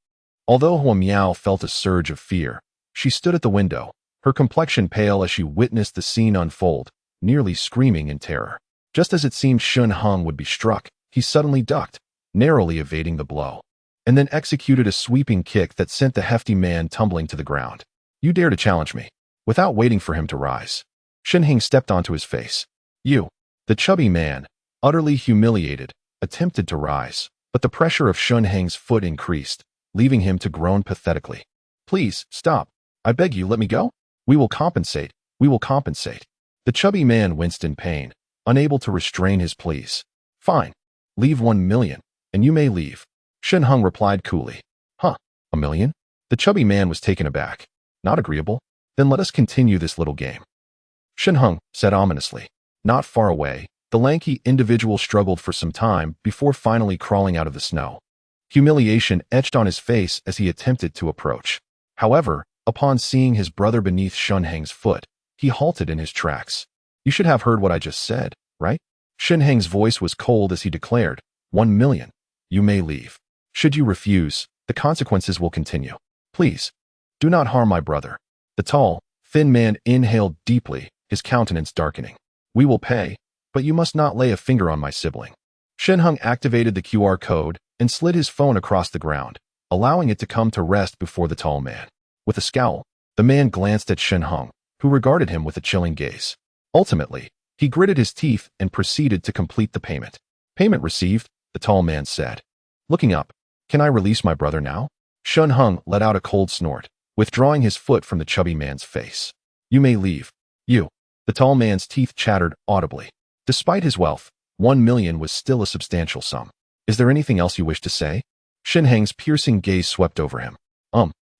Although Hua Miao felt a surge of fear, she stood at the window, her complexion pale as she witnessed the scene unfold, nearly screaming in terror. Just as it seemed Shen Heng would be struck, he suddenly ducked, narrowly evading the blow, and then executed a sweeping kick that sent the hefty man tumbling to the ground. "You dare to challenge me?" Without waiting for him to rise, Shen Heng stepped onto his face. "You." The chubby man, utterly humiliated, attempted to rise, but the pressure of Shen Heng's foot increased, leaving him to groan pathetically. "Please, stop. I beg you, let me go. We will compensate. We will compensate." The chubby man winced in pain, unable to restrain his pleas. "Fine. Leave 1 million, and you may leave," Shen Heng replied coolly. "Huh? 1 million?" The chubby man was taken aback. "Not agreeable? Then let us continue this little game," Shen Heng said ominously. Not far away, the lanky individual struggled for some time before finally crawling out of the snow. Humiliation etched on his face as he attempted to approach. However, upon seeing his brother beneath Shen Heng's foot, he halted in his tracks. "You should have heard what I just said, right?" Shen Heng's voice was cold as he declared, 1 million. You may leave. Should you refuse, the consequences will continue. Please, do not harm my brother." The tall, thin man inhaled deeply, his countenance darkening. "We will pay, but you must not lay a finger on my sibling." Shen Heng activated the QR code and slid his phone across the ground, allowing it to come to rest before the tall man. With a scowl, the man glanced at Shen Heng, who regarded him with a chilling gaze. Ultimately, he gritted his teeth and proceeded to complete the payment. "Payment received," the tall man said. Looking up, "Can I release my brother now?" Shen Heng let out a cold snort, withdrawing his foot from the chubby man's face. "You may leave." "You." The tall man's teeth chattered audibly. Despite his wealth, 1 million was still a substantial sum. "Is there anything else you wish to say?" Shen Heng's piercing gaze swept over him.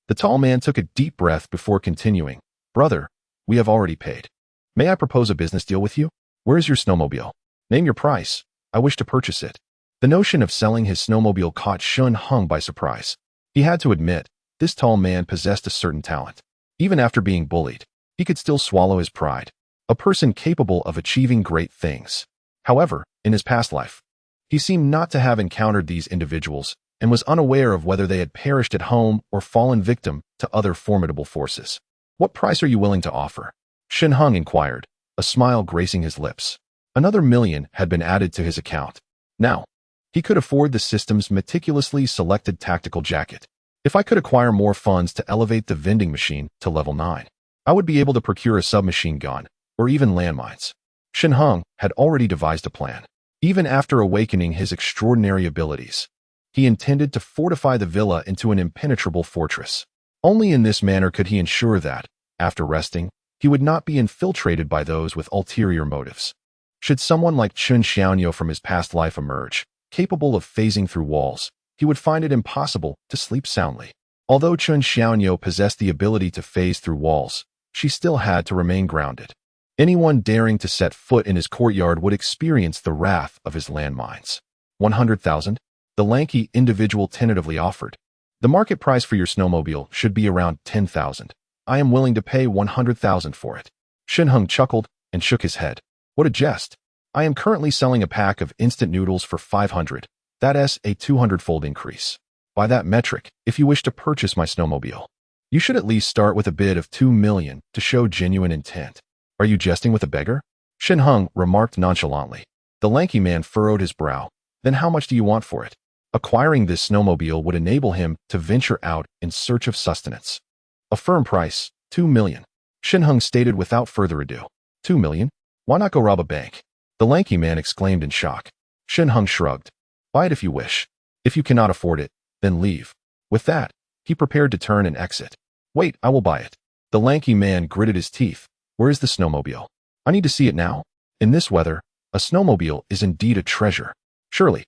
The tall man took a deep breath before continuing. "Brother, we have already paid. May I propose a business deal with you? Where is your snowmobile? Name your price. I wish to purchase it." The notion of selling his snowmobile caught Shen Heng by surprise. He had to admit, this tall man possessed a certain talent. Even after being bullied, he could still swallow his pride. A person capable of achieving great things. However, in his past life, he seemed not to have encountered these individuals and was unaware of whether they had perished at home or fallen victim to other formidable forces. "What price are you willing to offer?" Shen Heng inquired, a smile gracing his lips. Another 1 million had been added to his account. Now, he could afford the system's meticulously selected tactical jacket. "If I could acquire more funds to elevate the vending machine to level 9, I would be able to procure a submachine gun, or even landmines." Shen Heng had already devised a plan. Even after awakening his extraordinary abilities, he intended to fortify the villa into an impenetrable fortress. Only in this manner could he ensure that, after resting, he would not be infiltrated by those with ulterior motives. Should someone like Chen Xiaoniu from his past life emerge, capable of phasing through walls, he would find it impossible to sleep soundly. Although Chen Xiaoniu possessed the ability to phase through walls, she still had to remain grounded. Anyone daring to set foot in his courtyard would experience the wrath of his landmines. 100,000? The lanky individual tentatively offered. "The market price for your snowmobile should be around 10,000. I am willing to pay 100,000 for it." Shen Heng chuckled and shook his head. "What a jest. I am currently selling a pack of instant noodles for 500. That's a 200-fold increase. By that metric, if you wish to purchase my snowmobile, you should at least start with a bid of 2 million to show genuine intent. Are you jesting with a beggar? Shen Heng remarked nonchalantly. The lanky man furrowed his brow. Then how much do you want for it? Acquiring this snowmobile would enable him to venture out in search of sustenance. A firm price, 2 million. Shen Heng stated without further ado. 2 million? Why not go rob a bank? The lanky man exclaimed in shock. Shen Heng shrugged. Buy it if you wish. If you cannot afford it, then leave. With that, he prepared to turn and exit. Wait, I will buy it. The lanky man gritted his teeth. Where is the snowmobile? I need to see it now. In this weather, a snowmobile is indeed a treasure. Surely,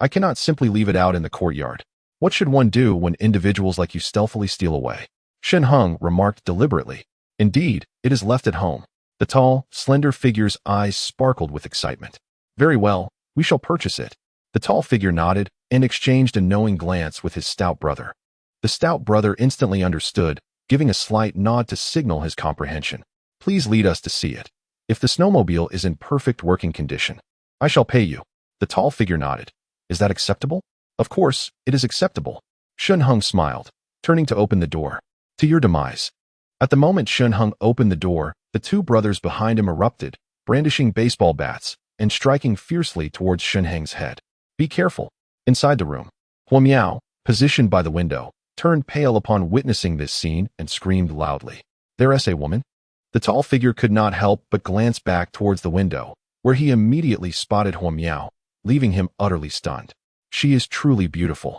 I cannot simply leave it out in the courtyard. What should one do when individuals like you stealthily steal away? Shen Heng remarked deliberately. Indeed, it is left at home. The tall, slender figure's eyes sparkled with excitement. Very well, we shall purchase it. The tall figure nodded and exchanged a knowing glance with his stout brother. The stout brother instantly understood, giving a slight nod to signal his comprehension. Please lead us to see it. If the snowmobile is in perfect working condition, I shall pay you. The tall figure nodded. Is that acceptable? Of course, it is acceptable. Shen Heng smiled, turning to open the door. To your demise. At the moment Shen Heng opened the door, the two brothers behind him erupted, brandishing baseball bats and striking fiercely towards Shen Heng's head. Be careful. Inside the room, Hua Miao, positioned by the window, turned pale upon witnessing this scene and screamed loudly. There's a woman? The tall figure could not help but glance back towards the window, where he immediately spotted Hua Miao, leaving him utterly stunned. She is truly beautiful.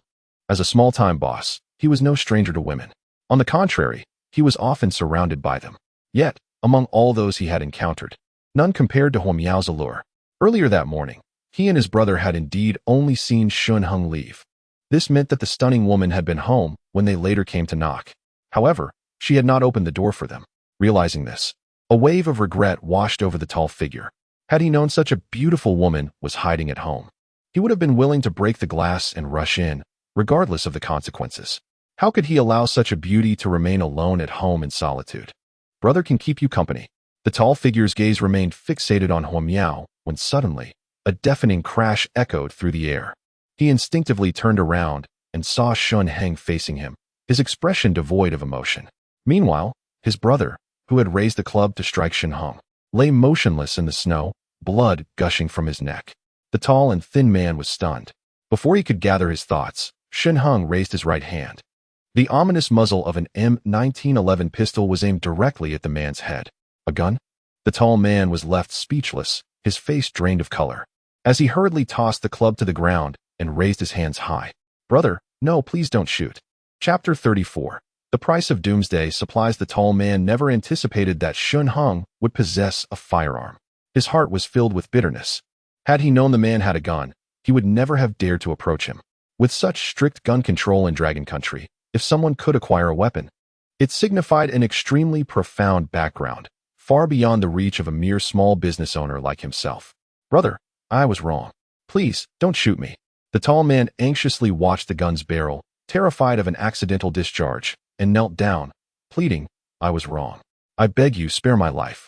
As a small-time boss, he was no stranger to women. On the contrary, he was often surrounded by them. Yet, among all those he had encountered, none compared to Hua Miao's allure. Earlier that morning, he and his brother had indeed only seen Shen Heng leave. This meant that the stunning woman had been home when they later came to knock. However, she had not opened the door for them. Realizing this, a wave of regret washed over the tall figure. Had he known such a beautiful woman was hiding at home, he would have been willing to break the glass and rush in, regardless of the consequences. How could he allow such a beauty to remain alone at home in solitude? Brother can keep you company. The tall figure's gaze remained fixated on Hua Miao when suddenly, a deafening crash echoed through the air. He instinctively turned around and saw Shen Heng facing him, his expression devoid of emotion. Meanwhile, his brother, who had raised the club to strike Shen Heng, lay motionless in the snow, blood gushing from his neck. The tall and thin man was stunned. Before he could gather his thoughts, Shen Heng raised his right hand. The ominous muzzle of an M1911 pistol was aimed directly at the man's head. A gun? The tall man was left speechless, his face drained of color, as he hurriedly tossed the club to the ground and raised his hands high. Brother, no, please don't shoot. Chapter 34. The price of doomsday supplies. The tall man never anticipated that Shen Heng would possess a firearm. His heart was filled with bitterness. Had he known the man had a gun, he would never have dared to approach him. With such strict gun control in Dragon Country, if someone could acquire a weapon, it signified an extremely profound background, far beyond the reach of a mere small business owner like himself. Brother, I was wrong. Please, don't shoot me. The tall man anxiously watched the gun's barrel, terrified of an accidental discharge, and knelt down, pleading, I was wrong. I beg you, spare my life.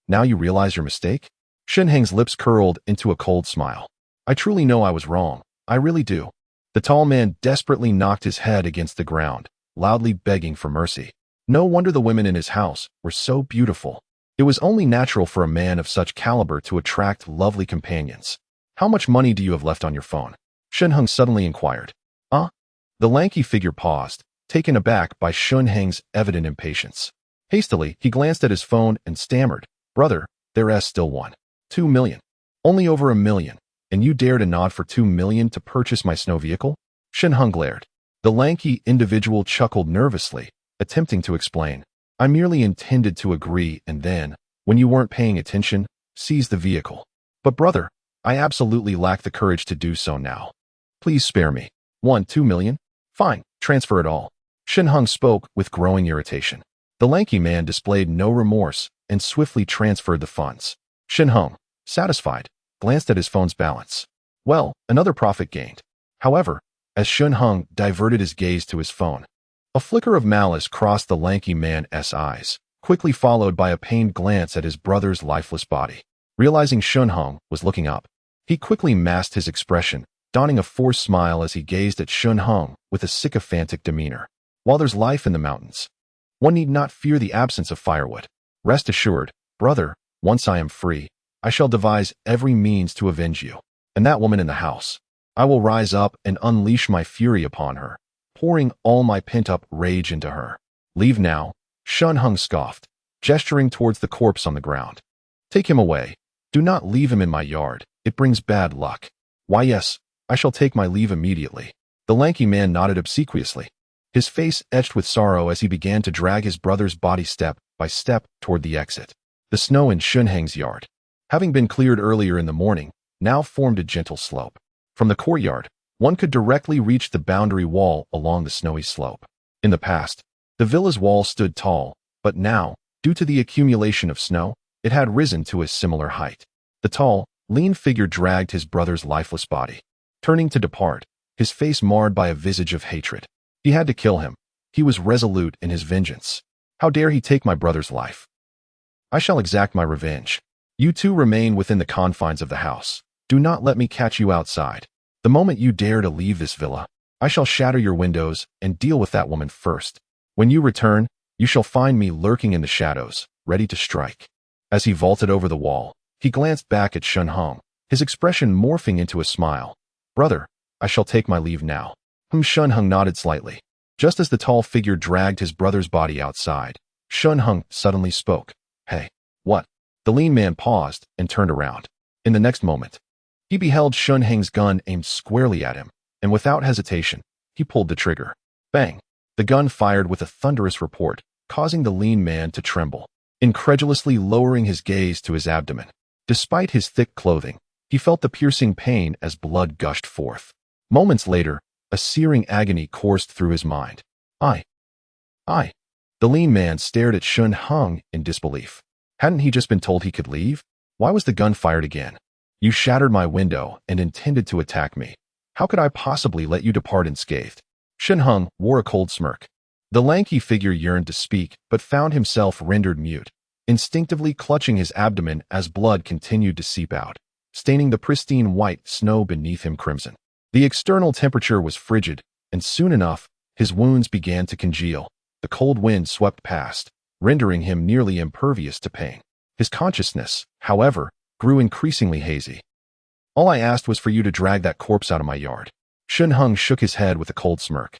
Now you realize your mistake? Shen Heng's lips curled into a cold smile. I truly know I was wrong. I really do. The tall man desperately knocked his head against the ground, loudly begging for mercy. No wonder the women in his house were so beautiful. It was only natural for a man of such caliber to attract lovely companions. How much money do you have left on your phone? Shen Heng suddenly inquired. The lanky figure paused, taken aback by Shen Heng's evident impatience. Hastily, he glanced at his phone and stammered, Brother, there's still one. 2 million. Only over 1 million. And you dare to nod for 2 million to purchase my snow vehicle? Shen Heng glared. The lanky individual chuckled nervously, attempting to explain. I merely intended to agree and then, when you weren't paying attention, seize the vehicle. But brother, I absolutely lack the courage to do so now. Please spare me. 2 million? Fine, transfer it all. Shen Heng spoke with growing irritation. The lanky man displayed no remorse and swiftly transferred the funds. Shen Heng, satisfied, glanced at his phone's balance. Well, another profit gained. However, as Shen Heng diverted his gaze to his phone, a flicker of malice crossed the lanky man's eyes, quickly followed by a pained glance at his brother's lifeless body. Realizing Shen Heng was looking up, he quickly masked his expression, donning a forced smile as he gazed at Shen Heng with a sycophantic demeanor. While there's life in the mountains, one need not fear the absence of firewood. Rest assured, brother, once I am free, I shall devise every means to avenge you. And that woman in the house, I will rise up and unleash my fury upon her, pouring all my pent-up rage into her. Leave now, Shen Heng scoffed, gesturing towards the corpse on the ground. Take him away. Do not leave him in my yard. It brings bad luck. Why yes, I shall take my leave immediately. The lanky man nodded obsequiously, his face etched with sorrow as he began to drag his brother's body step by step toward the exit. The snow in Shen Heng's yard, having been cleared earlier in the morning, now formed a gentle slope. From the courtyard, one could directly reach the boundary wall along the snowy slope. In the past, the villa's wall stood tall, but now, due to the accumulation of snow, it had risen to a similar height. The tall, lean figure dragged his brother's lifeless body, turning to depart, his face marred by a visage of hatred. He had to kill him. He was resolute in his vengeance. How dare he take my brother's life? I shall exact my revenge. You two remain within the confines of the house. Do not let me catch you outside. The moment you dare to leave this villa, I shall shatter your windows and deal with that woman first. When you return, you shall find me lurking in the shadows, ready to strike. As he vaulted over the wall, he glanced back at Shen Heng, his expression morphing into a smile. Brother, I shall take my leave now. Shen Heng nodded slightly. Just as the tall figure dragged his brother's body outside, Shen Heng suddenly spoke. Hey, what? The lean man paused and turned around. In the next moment, he beheld Shen Heng's gun aimed squarely at him, and without hesitation, he pulled the trigger. Bang! The gun fired with a thunderous report, causing the lean man to tremble, incredulously lowering his gaze to his abdomen. Despite his thick clothing, he felt the piercing pain as blood gushed forth. Moments later, a searing agony coursed through his mind. I. The lean man stared at Shen Heng in disbelief. Hadn't he just been told he could leave? Why was the gun fired again? You shattered my window and intended to attack me. How could I possibly let you depart unscathed? Shen Heng wore a cold smirk. The lanky figure yearned to speak, but found himself rendered mute, instinctively clutching his abdomen as blood continued to seep out, staining the pristine white snow beneath him crimson. The external temperature was frigid, and soon enough, his wounds began to congeal. The cold wind swept past, rendering him nearly impervious to pain. His consciousness, however, grew increasingly hazy. All I asked was for you to drag that corpse out of my yard. Shen Heng shook his head with a cold smirk,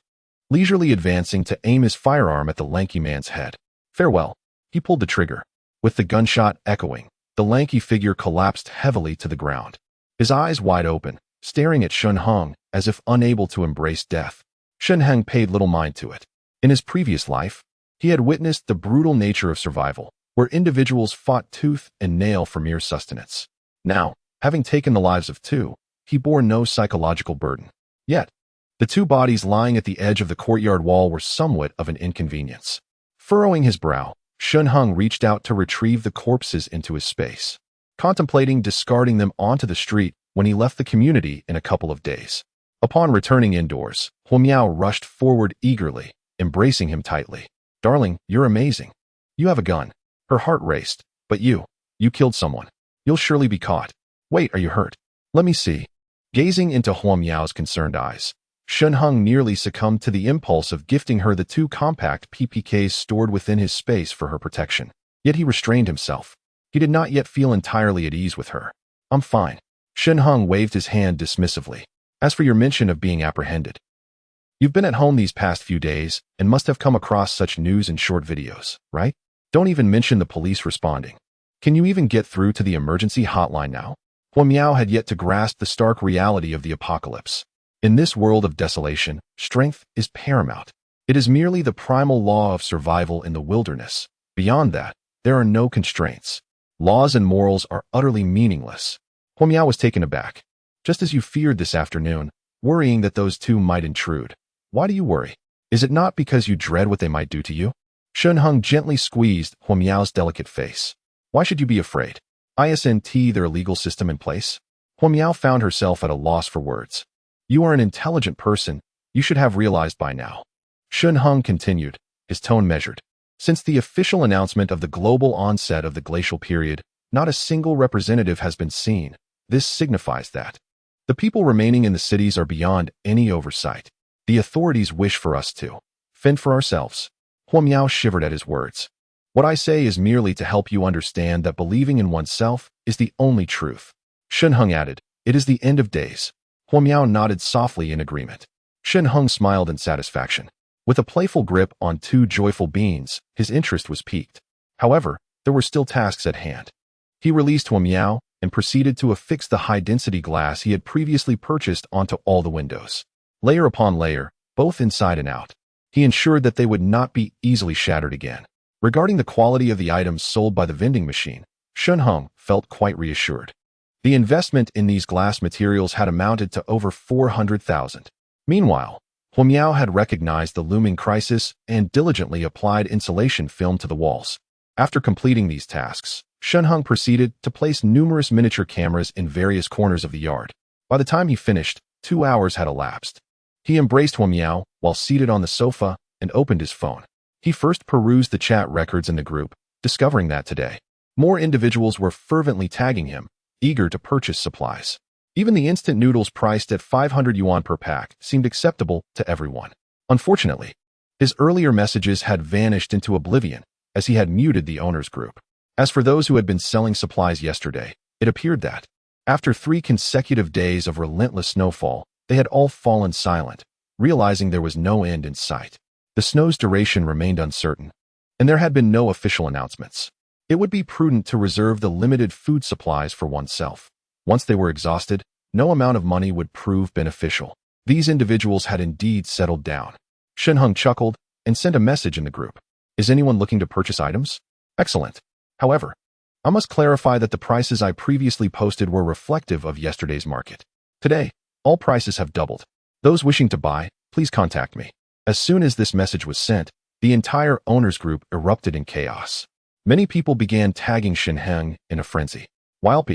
leisurely advancing to aim his firearm at the lanky man's head. Farewell. He pulled the trigger. With the gunshot echoing, the lanky figure collapsed heavily to the ground, his eyes wide open, staring at Shen Heng as if unable to embrace death. Shen Heng paid little mind to it. In his previous life, he had witnessed the brutal nature of survival, where individuals fought tooth and nail for mere sustenance. Now, having taken the lives of two, he bore no psychological burden. Yet, the two bodies lying at the edge of the courtyard wall were somewhat of an inconvenience. Furrowing his brow, Shen Heng reached out to retrieve the corpses into his space, contemplating discarding them onto the street when he left the community in a couple of days. Upon returning indoors, Huomiao rushed forward eagerly, embracing him tightly. Darling, you're amazing. You have a gun. Her heart raced. But you killed someone. You'll surely be caught. Wait, are you hurt? Let me see. Gazing into Huomiao's concerned eyes, Shen Heng nearly succumbed to the impulse of gifting her the two compact PPKs stored within his space for her protection. Yet he restrained himself. He did not yet feel entirely at ease with her. I'm fine. Shen Heng waved his hand dismissively. As for your mention of being apprehended, you've been at home these past few days and must have come across such news in short videos, right? Don't even mention the police responding. Can you even get through to the emergency hotline now? Huomiao had yet to grasp the stark reality of the apocalypse. In this world of desolation, strength is paramount. It is merely the primal law of survival in the wilderness. Beyond that, there are no constraints. Laws and morals are utterly meaningless. Huomiao was taken aback. Just as you feared this afternoon, worrying that those two might intrude. Why do you worry? Is it not because you dread what they might do to you? Shen Heng gently squeezed Huomiao's delicate face. Why should you be afraid? Isn't their legal system in place? Huomiao found herself at a loss for words. You are an intelligent person. You should have realized by now. Shen Heng continued, his tone measured. Since the official announcement of the global onset of the glacial period, Not a single representative has been seen. This signifies that the people remaining in the cities are beyond any oversight. The authorities wish for us to fend for ourselves. Huo Miao shivered at his words. What I say is merely to help you understand that believing in oneself is the only truth. Shen Heng added, it is the end of days. Huo Miao nodded softly in agreement. Shen Heng smiled in satisfaction. With a playful grip on two joyful beans, his interest was piqued. However, there were still tasks at hand. He released Huo Miao and proceeded to affix the high-density glass he had previously purchased onto all the windows. Layer upon layer, both inside and out. He ensured that they would not be easily shattered again. Regarding the quality of the items sold by the vending machine, Shen Heng felt quite reassured. The investment in these glass materials had amounted to over 400,000. Meanwhile, Huo Miao had recognized the looming crisis and diligently applied insulation film to the walls. After completing these tasks, Shen Heng proceeded to place numerous miniature cameras in various corners of the yard. By the time he finished, 2 hours had elapsed. He embraced Huo Miao while seated on the sofa and opened his phone. He first perused the chat records in the group, discovering that today, more individuals were fervently tagging him, eager to purchase supplies. Even the instant noodles priced at 500 yuan per pack seemed acceptable to everyone. Unfortunately, his earlier messages had vanished into oblivion as he had muted the owners group. As for those who had been selling supplies yesterday, it appeared that, after 3 consecutive days of relentless snowfall, they had all fallen silent, realizing there was no end in sight. The snow's duration remained uncertain, and there had been no official announcements. It would be prudent to reserve the limited food supplies for oneself. Once they were exhausted, no amount of money would prove beneficial. These individuals had indeed settled down. Shen Heng chuckled and sent a message in the group. Is anyone looking to purchase items? Excellent. However, I must clarify that the prices I previously posted were reflective of yesterday's market. Today, all prices have doubled. Those wishing to buy, please contact me. As soon as this message was sent, the entire owners group erupted in chaos. Many people began tagging Shen Heng in a frenzy. Wilp,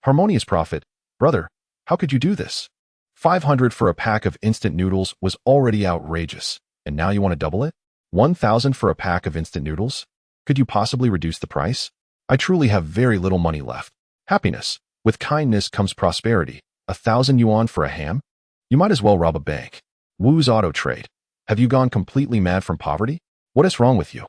harmonious prophet, brother, how could you do this? 500 for a pack of instant noodles was already outrageous, and now you want to double it? 1,000 for a pack of instant noodles? Could you possibly reduce the price? I truly have very little money left. Happiness. With kindness comes prosperity. 1,000 yuan for a ham? You might as well rob a bank. Wu's auto trade. Have you gone completely mad from poverty? What is wrong with you?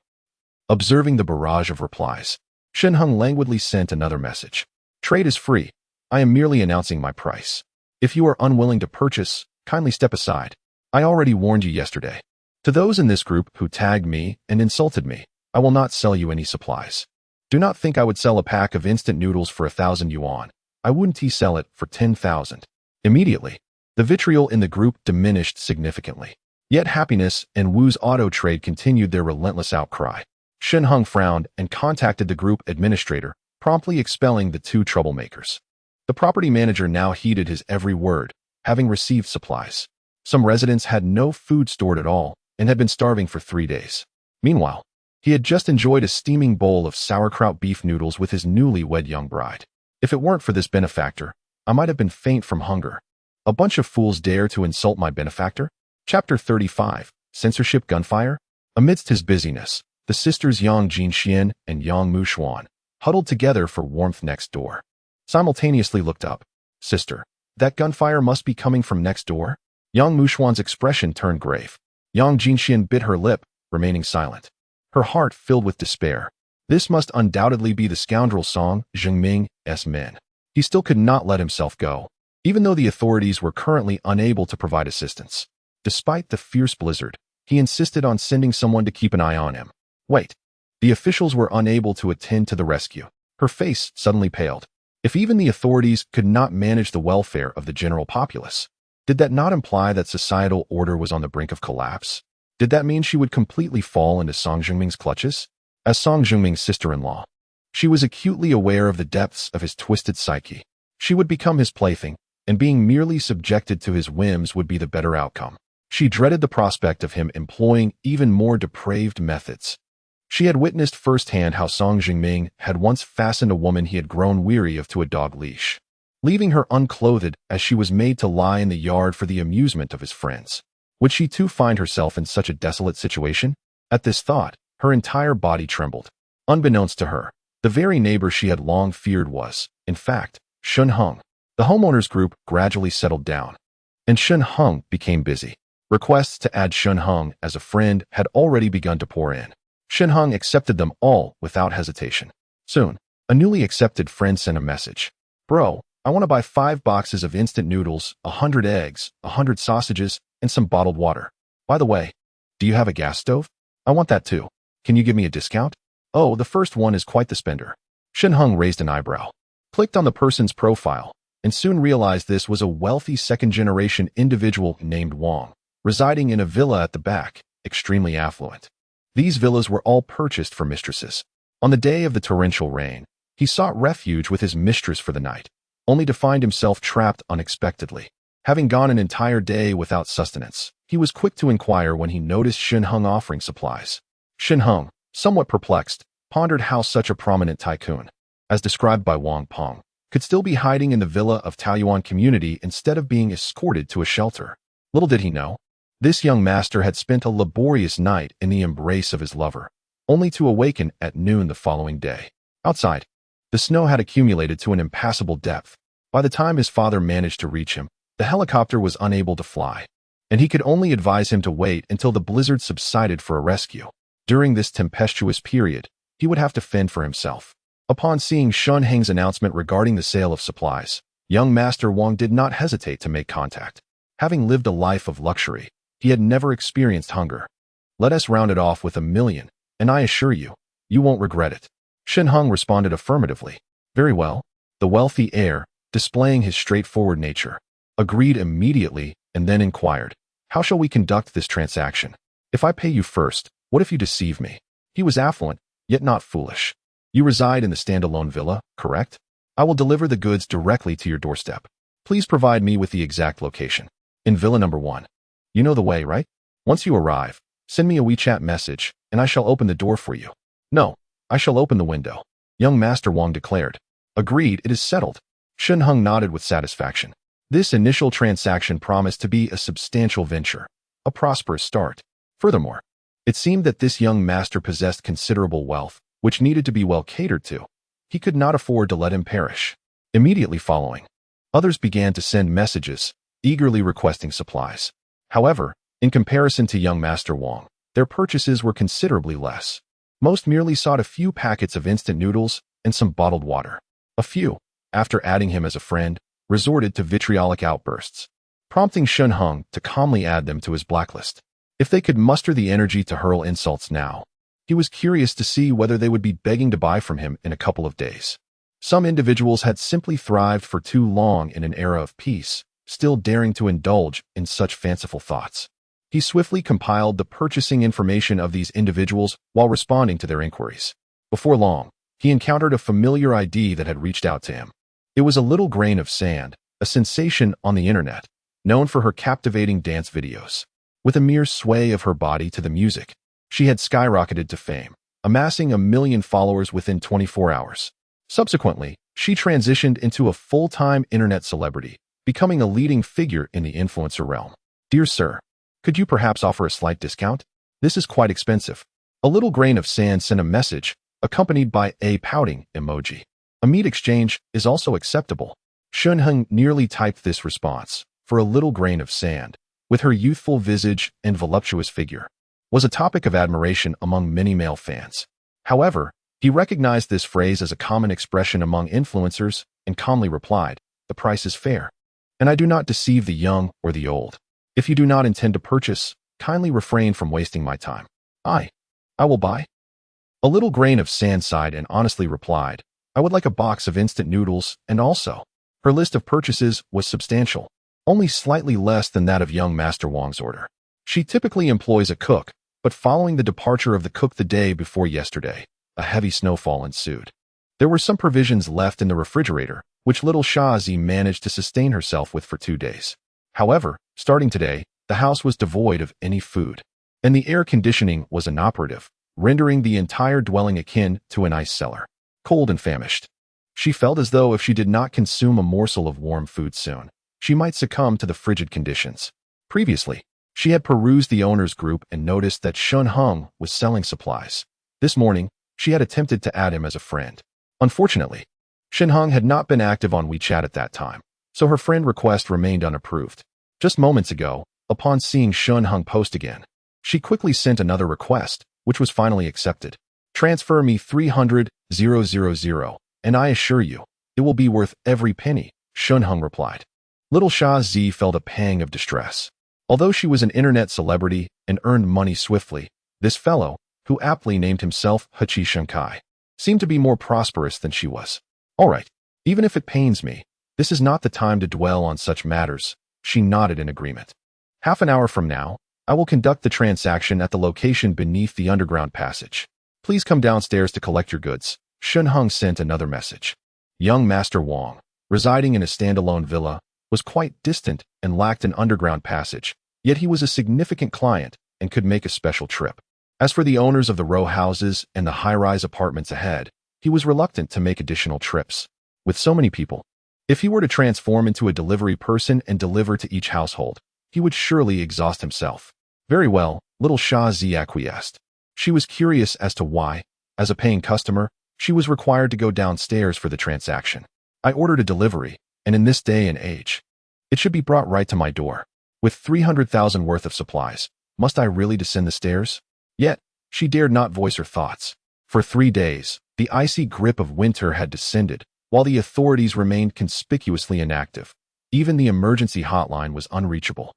Observing the barrage of replies, Shen Heng languidly sent another message. Trade is free. I am merely announcing my price. If you are unwilling to purchase, kindly step aside. I already warned you yesterday. To those in this group who tagged me and insulted me, I will not sell you any supplies. Do not think I would sell a pack of instant noodles for 1,000 yuan. I wouldn't sell it for 10,000. Immediately, the vitriol in the group diminished significantly. Yet happiness and Wu's auto trade continued their relentless outcry. Shen Heng frowned and contacted the group administrator, promptly expelling the 2 troublemakers. The property manager now heeded his every word, having received supplies. Some residents had no food stored at all and had been starving for 3 days. Meanwhile, he had just enjoyed a steaming bowl of sauerkraut beef noodles with his newly-wed young bride. If it weren't for this benefactor, I might have been faint from hunger. A bunch of fools dare to insult my benefactor? Chapter 35, Censorship Gunfire? Amidst his busyness, the sisters Yang Jinxian and Yang Mushuan huddled together for warmth next door. Simultaneously looked up. Sister, that gunfire must be coming from next door? Yang Mushuan's expression turned grave. Yang Jinxian bit her lip, remaining silent. Her heart filled with despair. This must undoubtedly be the scoundrel Song Zhengming's men. He still could not let himself go, even though the authorities were currently unable to provide assistance. Despite the fierce blizzard, he insisted on sending someone to keep an eye on him. Wait. The officials were unable to attend to the rescue. Her face suddenly paled. If even the authorities could not manage the welfare of the general populace, did that not imply that societal order was on the brink of collapse? Did that mean she would completely fall into Song Zhengming's clutches? As Song Zhengming's sister-in-law, she was acutely aware of the depths of his twisted psyche. She would become his plaything, and being merely subjected to his whims would be the better outcome. She dreaded the prospect of him employing even more depraved methods. She had witnessed firsthand how Song Zhengming had once fastened a woman he had grown weary of to a dog leash, leaving her unclothed as she was made to lie in the yard for the amusement of his friends. Would she too find herself in such a desolate situation? At this thought, her entire body trembled. Unbeknownst to her, The very neighbor she had long feared was, in fact, Shen Heng. The homeowners group gradually settled down, and Shen Heng became busy. Requests to add Shen Heng as a friend had already begun to pour in. Shen Heng accepted them all without hesitation. Soon, a newly accepted friend sent a message. Bro, I want to buy 5 boxes of instant noodles, 100 eggs, 100 sausages, and some bottled water. By the way, do you have a gas stove? I want that too. Can you give me a discount? Oh, the first one is quite the spender. Shen Heng raised an eyebrow, clicked on the person's profile, and soon realized this was a wealthy second-generation individual named Wang, residing in a villa at the back, extremely affluent. These villas were all purchased for mistresses. On the day of the torrential rain, he sought refuge with his mistress for the night, only to find himself trapped unexpectedly. Having gone an entire day without sustenance, he was quick to inquire when he noticed Shen Heng offering supplies. Shen Heng, somewhat perplexed, pondered how such a prominent tycoon, as described by Wang Peng, could still be hiding in the villa of Taoyuan community instead of being escorted to a shelter. Little did he know, this young master had spent a laborious night in the embrace of his lover, only to awaken at noon the following day. Outside, the snow had accumulated to an impassable depth. By the time his father managed to reach him, the helicopter was unable to fly, and he could only advise him to wait until the blizzard subsided for a rescue. During this tempestuous period, he would have to fend for himself. Upon seeing Shen Heng's announcement regarding the sale of supplies, young Master Wang did not hesitate to make contact. Having lived a life of luxury, he had never experienced hunger. Let us round it off with 1 million, and I assure you, you won't regret it. Shen Heng responded affirmatively. Very well. The wealthy heir, displaying his straightforward nature, agreed immediately and then inquired, how shall we conduct this transaction? If I pay you first, what if you deceive me? He was affluent, yet not foolish. You reside in the standalone villa, correct? I will deliver the goods directly to your doorstep. Please provide me with the exact location. In Villa number 1. You know the way, right? Once you arrive, send me a WeChat message, and I shall open the door for you. No, I shall open the window. Young Master Wang declared. Agreed, it is settled. Shen Heng nodded with satisfaction. This initial transaction promised to be a substantial venture, a prosperous start. Furthermore, it seemed that this young master possessed considerable wealth, which needed to be well catered to. He could not afford to let him perish. Immediately following, others began to send messages, eagerly requesting supplies. However, in comparison to young Master Wang, their purchases were considerably less. Most merely sought a few packets of instant noodles and some bottled water. A few, after adding him as a friend, resorted to vitriolic outbursts, prompting Shen Heng to calmly add them to his blacklist. If they could muster the energy to hurl insults now, he was curious to see whether they would be begging to buy from him in a couple of days. Some individuals had simply thrived for too long in an era of peace, still daring to indulge in such fanciful thoughts. He swiftly compiled the purchasing information of these individuals while responding to their inquiries. Before long, he encountered a familiar ID that had reached out to him. It was a little grain of sand, a sensation on the internet, known for her captivating dance videos. With a mere sway of her body to the music, she had skyrocketed to fame, amassing 1 million followers within 24 hours. Subsequently, she transitioned into a full-time internet celebrity, becoming a leading figure in the influencer realm. Dear sir, could you perhaps offer a slight discount? This is quite expensive. A little grain of sand sent a message, accompanied by a pouting emoji. A meat exchange is also acceptable. Shen Heng nearly typed this response, for a little grain of sand, with her youthful visage and voluptuous figure, was a topic of admiration among many male fans. However, he recognized this phrase as a common expression among influencers and calmly replied, the price is fair, and I do not deceive the young or the old. If you do not intend to purchase, kindly refrain from wasting my time. I will buy. A little grain of sand sighed and honestly replied, I would like a box of instant noodles, and also. Her list of purchases was substantial, only slightly less than that of young Master Wang's order. She typically employs a cook, but following the departure of the cook the day before yesterday, a heavy snowfall ensued. There were some provisions left in the refrigerator, which little Shazi managed to sustain herself with for 2 days. However, starting today, the house was devoid of any food, and the air conditioning was inoperative, rendering the entire dwelling akin to an ice cellar. Cold and famished, she felt as though if she did not consume a morsel of warm food soon, she might succumb to the frigid conditions. Previously, she had perused the owner's group and noticed that Shen Heng was selling supplies. This morning, she had attempted to add him as a friend. Unfortunately, Shen Heng had not been active on WeChat at that time, so her friend request remained unapproved. Just moments ago, upon seeing Shen Heng post again, she quickly sent another request, which was finally accepted. Transfer me 300,000, and I assure you, it will be worth every penny, Shen Heng replied. Little Sha Zi felt a pang of distress. Although she was an internet celebrity and earned money swiftly, this fellow, who aptly named himself Hachi Shankai, seemed to be more prosperous than she was. All right, even if it pains me, this is not the time to dwell on such matters, she nodded in agreement. Half an hour from now, I will conduct the transaction at the location beneath the underground passage. Please come downstairs to collect your goods. Shen Heng sent another message. Young Master Wang, residing in a standalone villa, was quite distant and lacked an underground passage, yet he was a significant client and could make a special trip. As for the owners of the row houses and the high-rise apartments ahead, he was reluctant to make additional trips. With so many people, if he were to transform into a delivery person and deliver to each household, he would surely exhaust himself. Very well, little Sha Zi acquiesced. She was curious as to why, as a paying customer, she was required to go downstairs for the transaction. I ordered a delivery, and in this day and age, it should be brought right to my door. With 300,000 worth of supplies, must I really descend the stairs? Yet, she dared not voice her thoughts. For 3 days, the icy grip of winter had descended, while the authorities remained conspicuously inactive. Even the emergency hotline was unreachable.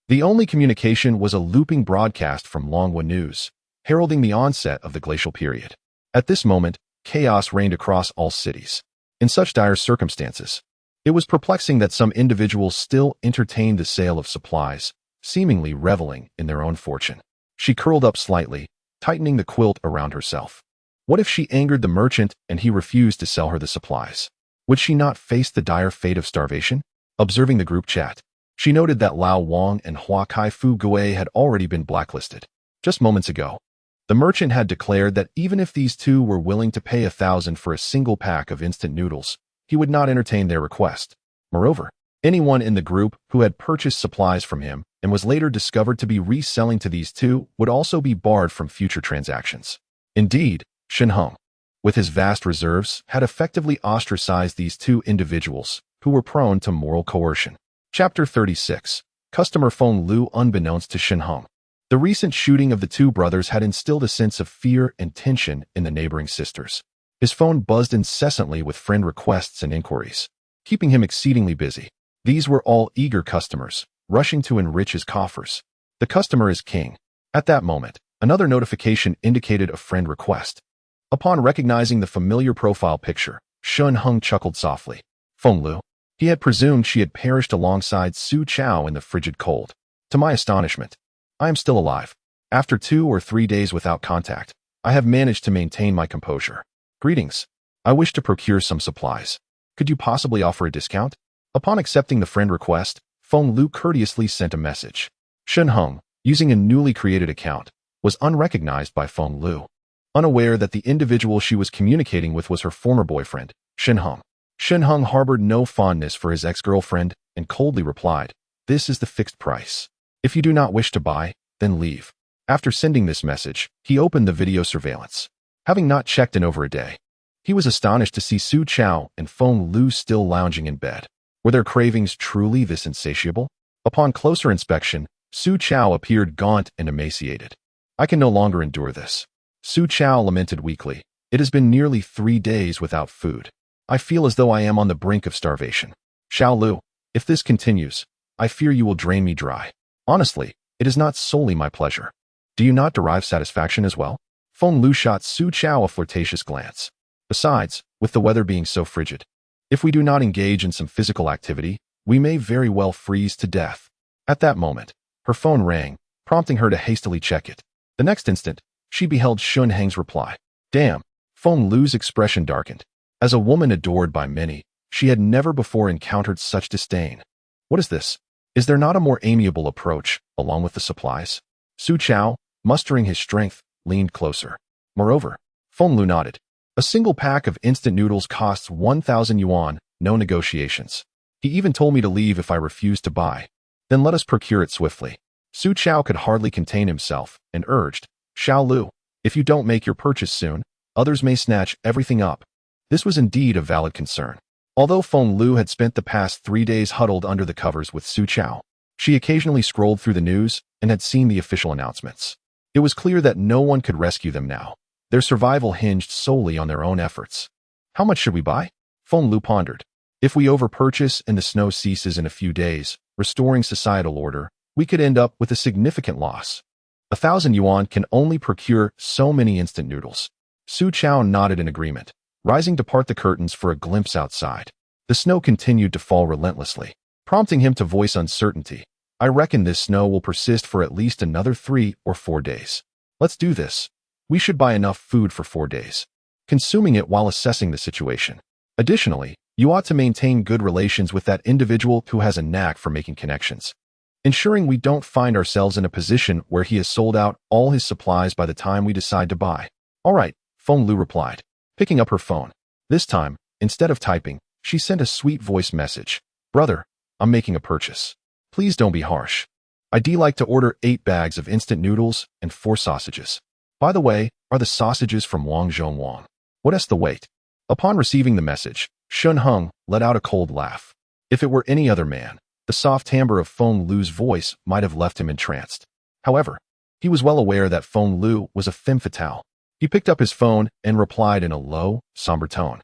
The only communication was a looping broadcast from Longhua News, heralding the onset of the glacial period. At this moment, chaos reigned across all cities. In such dire circumstances, it was perplexing that some individuals still entertained the sale of supplies, seemingly reveling in their own fortune. She curled up slightly, tightening the quilt around herself. What if she angered the merchant and he refused to sell her the supplies? Would she not face the dire fate of starvation? Observing the group chat, she noted that Lao Wang and Hua Kai Fu Gui had already been blacklisted. Just moments ago, the merchant had declared that even if these two were willing to pay 1,000 for a single pack of instant noodles, he would not entertain their request. Moreover, anyone in the group who had purchased supplies from him and was later discovered to be reselling to these two would also be barred from future transactions. Indeed, Shen Heng, with his vast reserves, had effectively ostracized these two individuals who were prone to moral coercion. Chapter 36. Customer Feng Lu. Unbeknownst to Shen Heng, the recent shooting of the two brothers had instilled a sense of fear and tension in the neighboring sisters. His phone buzzed incessantly with friend requests and inquiries, keeping him exceedingly busy. These were all eager customers, rushing to enrich his coffers. The customer is king. At that moment, another notification indicated a friend request. Upon recognizing the familiar profile picture, Shen Heng chuckled softly. Feng Lu. He had presumed she had perished alongside Su Chao in the frigid cold. To my astonishment, I am still alive. After 2 or 3 days without contact, I have managed to maintain my composure. Greetings. I wish to procure some supplies. Could you possibly offer a discount? Upon accepting the friend request, Feng Lu courteously sent a message. Shen Heng, using a newly created account, was unrecognized by Feng Lu. Unaware that the individual she was communicating with was her former boyfriend, Shen Heng. Shen Heng harbored no fondness for his ex-girlfriend and coldly replied, "This is the fixed price. If you do not wish to buy, then leave." After sending this message, he opened the video surveillance. Having not checked in over a day, he was astonished to see Su Chao and Feng Lu still lounging in bed. Were their cravings truly this insatiable? Upon closer inspection, Su Chao appeared gaunt and emaciated. "I can no longer endure this." Su Chao lamented weakly. "It has been nearly 3 days without food. I feel as though I am on the brink of starvation. Xiao Lu, if this continues, I fear you will drain me dry. Honestly, it is not solely my pleasure. Do you not derive satisfaction as well?" Feng Lu shot Su Chao a flirtatious glance. "Besides, with the weather being so frigid, if we do not engage in some physical activity, we may very well freeze to death." At that moment, her phone rang, prompting her to hastily check it. The next instant, she beheld Shen Heng's reply. Damn! Feng Lu's expression darkened. As a woman adored by many, she had never before encountered such disdain. What is this? Is there not a more amiable approach, along with the supplies? Su Chao, mustering his strength, leaned closer. Moreover, Feng Lu nodded. A single pack of instant noodles costs 1,000 yuan, no negotiations. He even told me to leave if I refused to buy. Then let us procure it swiftly. Su Chao could hardly contain himself and urged, "Xiao Lu, if you don't make your purchase soon, others may snatch everything up." This was indeed a valid concern. Although Feng Lu had spent the past 3 days huddled under the covers with Su Chao, she occasionally scrolled through the news and had seen the official announcements. It was clear that no one could rescue them now. Their survival hinged solely on their own efforts. How much should we buy? Feng Lu pondered. If we overpurchase and the snow ceases in a few days, restoring societal order, we could end up with a significant loss. 1,000 yuan can only procure so many instant noodles. Su Chao nodded in agreement, rising to part the curtains for a glimpse outside. The snow continued to fall relentlessly, prompting him to voice uncertainty. I reckon this snow will persist for at least another 3 or 4 days. Let's do this. We should buy enough food for 4 days, consuming it while assessing the situation. Additionally, you ought to maintain good relations with that individual who has a knack for making connections, ensuring we don't find ourselves in a position where he has sold out all his supplies by the time we decide to buy. All right, Feng Lu replied, picking up her phone. This time, instead of typing, she sent a sweet voice message. Brother, I'm making a purchase. Please don't be harsh. I'd like to order 8 bags of instant noodles and 4 sausages. By the way, are the sausages from Wang Zhongwang? What's the weight? Upon receiving the message, Shen Heng let out a cold laugh. If it were any other man, the soft timbre of Feng Lu's voice might have left him entranced. However, he was well aware that Feng Lu was a femme fatale. He picked up his phone and replied in a low, somber tone.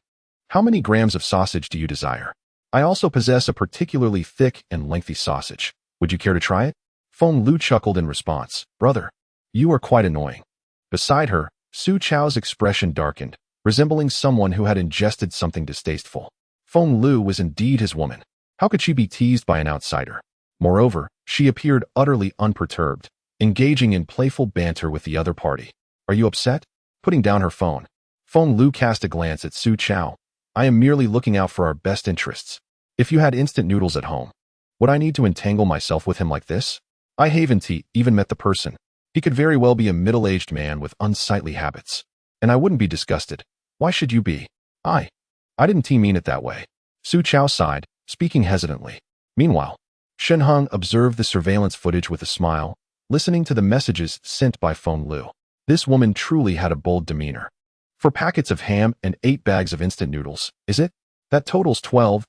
How many grams of sausage do you desire? I also possess a particularly thick and lengthy sausage. Would you care to try it? Feng Lu chuckled in response. Brother, you are quite annoying. Beside her, Su Chao's expression darkened, resembling someone who had ingested something distasteful. Feng Lu was indeed his woman. How could she be teased by an outsider? Moreover, she appeared utterly unperturbed, engaging in playful banter with the other party. Are you upset? Putting down her phone, Feng Lu cast a glance at Su Chao. I am merely looking out for our best interests. If you had instant noodles at home, would I need to entangle myself with him like this? I haven't even met the person. He could very well be a middle-aged man with unsightly habits. And I wouldn't be disgusted. Why should you be? I didn't mean it that way. Su Chao sighed, speaking hesitantly. Meanwhile, Shen Heng observed the surveillance footage with a smile, listening to the messages sent by Feng Lu. This woman truly had a bold demeanor. 4 packets of ham and 8 bags of instant noodles, is it? That totals 12,000.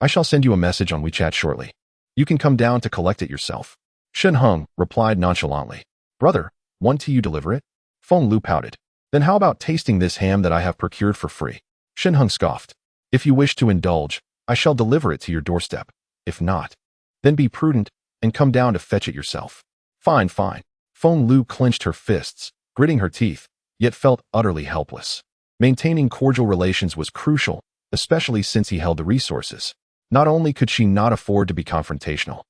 I shall send you a message on WeChat shortly. You can come down to collect it yourself. Shen Heng replied nonchalantly. Brother, want you deliver it? Feng Lu pouted. Then how about tasting this ham that I have procured for free? Shen Heng scoffed. If you wish to indulge, I shall deliver it to your doorstep. If not, then be prudent and come down to fetch it yourself. Fine. Feng Lu clenched her fists, gritting her teeth, yet felt utterly helpless. Maintaining cordial relations was crucial, especially since he held the resources. Not only could she not afford to be confrontational,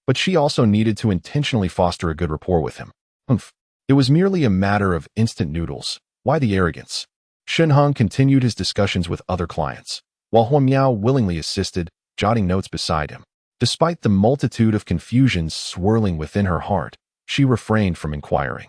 but she also needed to intentionally foster a good rapport with him. It was merely a matter of instant noodles. Why the arrogance? Shen Heng continued his discussions with other clients, while Huan Miao willingly assisted, jotting notes beside him. Despite the multitude of confusions swirling within her heart, she refrained from inquiring.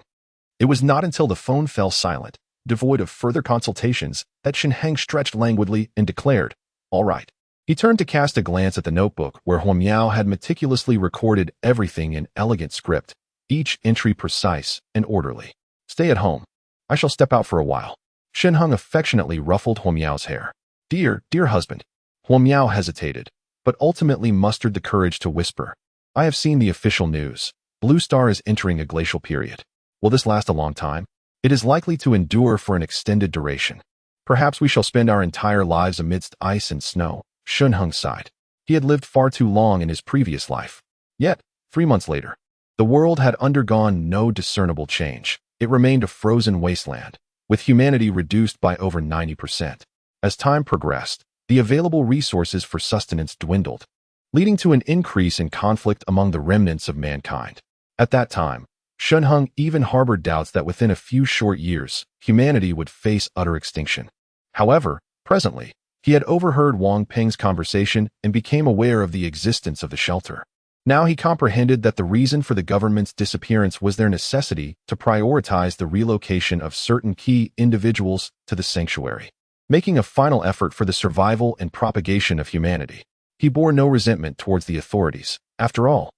It was not until the phone fell silent, devoid of further consultations, that Shen Heng stretched languidly and declared, all right. He turned to cast a glance at the notebook where Huan Miao had meticulously recorded everything in elegant script, each entry precise and orderly. Stay at home. I shall step out for a while. Shen Heng affectionately ruffled Huan Miao's hair. Dear husband. Huan Miao hesitated, but ultimately mustered the courage to whisper. I have seen the official news. Blue Star is entering a glacial period. Will this last a long time? It is likely to endure for an extended duration. Perhaps we shall spend our entire lives amidst ice and snow. Shen Heng sighed. He had lived far too long in his previous life. Yet, 3 months later, the world had undergone no discernible change. It remained a frozen wasteland, with humanity reduced by over 90%. As time progressed, the available resources for sustenance dwindled, leading to an increase in conflict among the remnants of mankind. At that time, Shen Heng even harbored doubts that within a few short years, humanity would face utter extinction. However, presently, he had overheard Wang Peng's conversation and became aware of the existence of the shelter. Now he comprehended that the reason for the government's disappearance was their necessity to prioritize the relocation of certain key individuals to the sanctuary, making a final effort for the survival and propagation of humanity. He bore no resentment towards the authorities. After all,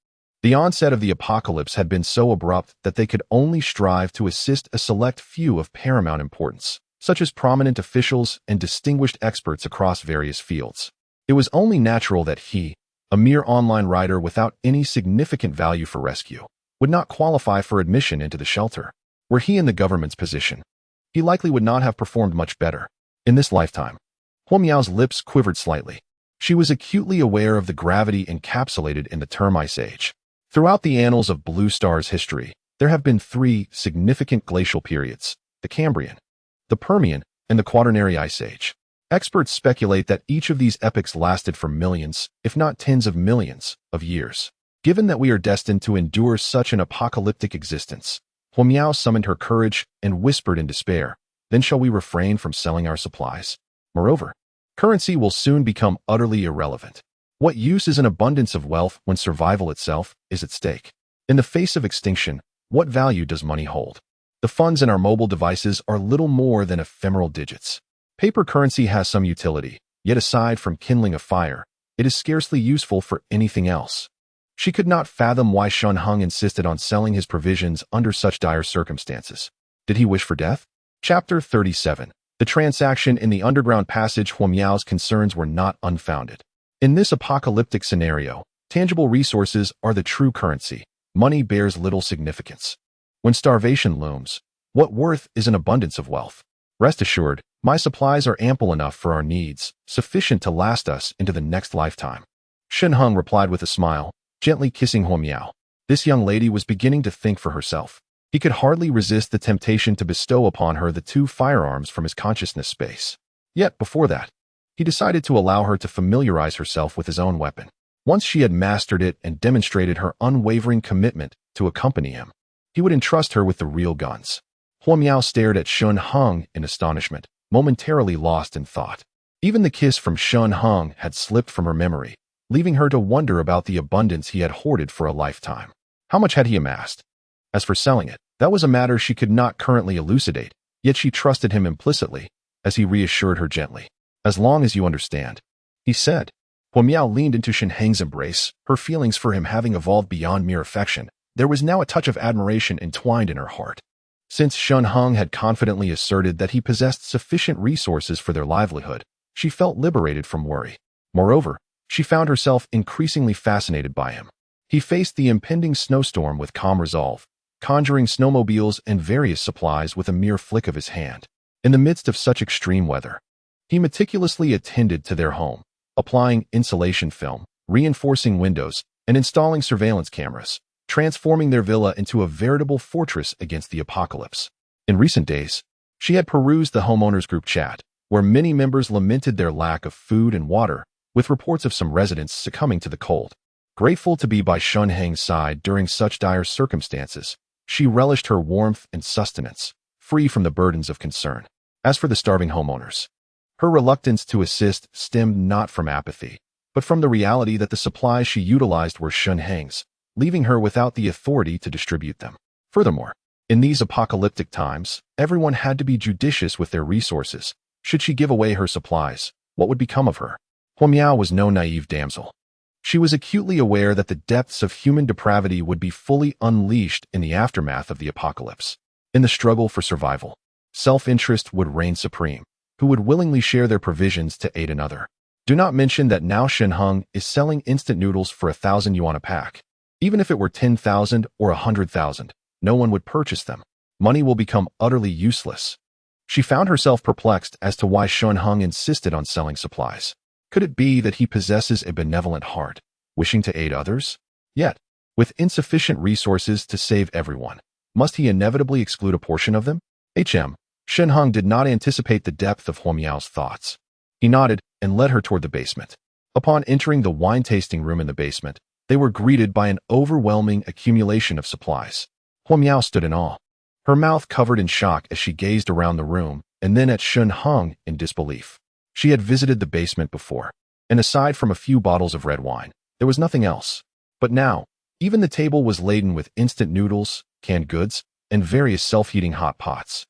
the onset of the apocalypse had been so abrupt that they could only strive to assist a select few of paramount importance, such as prominent officials and distinguished experts across various fields. It was only natural that he, a mere online writer without any significant value for rescue, would not qualify for admission into the shelter. Were he in the government's position, he likely would not have performed much better. In this lifetime, Huo Miao's lips quivered slightly. She was acutely aware of the gravity encapsulated in the term Ice Age. Throughout the annals of Blue Star's history, there have been 3 significant glacial periods: the Cambrian, the Permian, and the Quaternary Ice Age. Experts speculate that each of these epochs lasted for millions, if not tens of millions, of years. Given that we are destined to endure such an apocalyptic existence, Huo Miao summoned her courage and whispered in despair, "Then shall we refrain from selling our supplies? Moreover, currency will soon become utterly irrelevant. What use is an abundance of wealth when survival itself is at stake? In the face of extinction, what value does money hold? The funds in our mobile devices are little more than ephemeral digits. Paper currency has some utility, yet aside from kindling a fire, it is scarcely useful for anything else." She could not fathom why Shen Heng insisted on selling his provisions under such dire circumstances. Did he wish for death? Chapter 37. The transaction in the underground passage. Huo Miao's concerns were not unfounded. In this apocalyptic scenario, tangible resources are the true currency. Money bears little significance. When starvation looms, what worth is an abundance of wealth? Rest assured, my supplies are ample enough for our needs, sufficient to last us into the next lifetime. Shen Heng replied with a smile, gently kissing Huo Miao. This young lady was beginning to think for herself. He could hardly resist the temptation to bestow upon her the 2 firearms from his consciousness space. Yet, before that, he decided to allow her to familiarize herself with his own weapon. Once she had mastered it and demonstrated her unwavering commitment to accompany him, he would entrust her with the real guns. Huo Miao stared at Shen Heng in astonishment, momentarily lost in thought. Even the kiss from Shen Heng had slipped from her memory, leaving her to wonder about the abundance he had hoarded for a lifetime. How much had he amassed? As for selling it, that was a matter she could not currently elucidate, yet she trusted him implicitly, as he reassured her gently. "As long as you understand," he said. Huo Miao leaned into Shen Heng's embrace, her feelings for him having evolved beyond mere affection. There was now a touch of admiration entwined in her heart. Since Shen Heng had confidently asserted that he possessed sufficient resources for their livelihood, she felt liberated from worry. Moreover, she found herself increasingly fascinated by him. He faced the impending snowstorm with calm resolve, conjuring snowmobiles and various supplies with a mere flick of his hand. In the midst of such extreme weather, he meticulously attended to their home, applying insulation film, reinforcing windows, and installing surveillance cameras, transforming their villa into a veritable fortress against the apocalypse. In recent days, she had perused the homeowners group chat, where many members lamented their lack of food and water, with reports of some residents succumbing to the cold. Grateful to be by Shen Heng's side during such dire circumstances, she relished her warmth and sustenance, free from the burdens of concern. As for the starving homeowners, her reluctance to assist stemmed not from apathy, but from the reality that the supplies she utilized were Shen Heng's, leaving her without the authority to distribute them. Furthermore, in these apocalyptic times, everyone had to be judicious with their resources. Should she give away her supplies, what would become of her? Huo Miao was no naive damsel. She was acutely aware that the depths of human depravity would be fully unleashed in the aftermath of the apocalypse. In the struggle for survival, self-interest would reign supreme. Who would willingly share their provisions to aid another? Do not mention that now Shen Heng is selling instant noodles for 1,000 yuan a pack. Even if it were 10,000 or 100,000, no one would purchase them. Money will become utterly useless. She found herself perplexed as to why Shen Heng insisted on selling supplies. Could it be that he possesses a benevolent heart, wishing to aid others? Yet, with insufficient resources to save everyone, must he inevitably exclude a portion of them? Shen Heng did not anticipate the depth of Huo Miao's thoughts. He nodded and led her toward the basement. Upon entering the wine-tasting room in the basement, they were greeted by an overwhelming accumulation of supplies. Huo Miao stood in awe, her mouth covered in shock as she gazed around the room and then at Shen Heng in disbelief. She had visited the basement before, and aside from a few bottles of red wine, there was nothing else. But now, even the table was laden with instant noodles, canned goods, and various self-heating hot pots.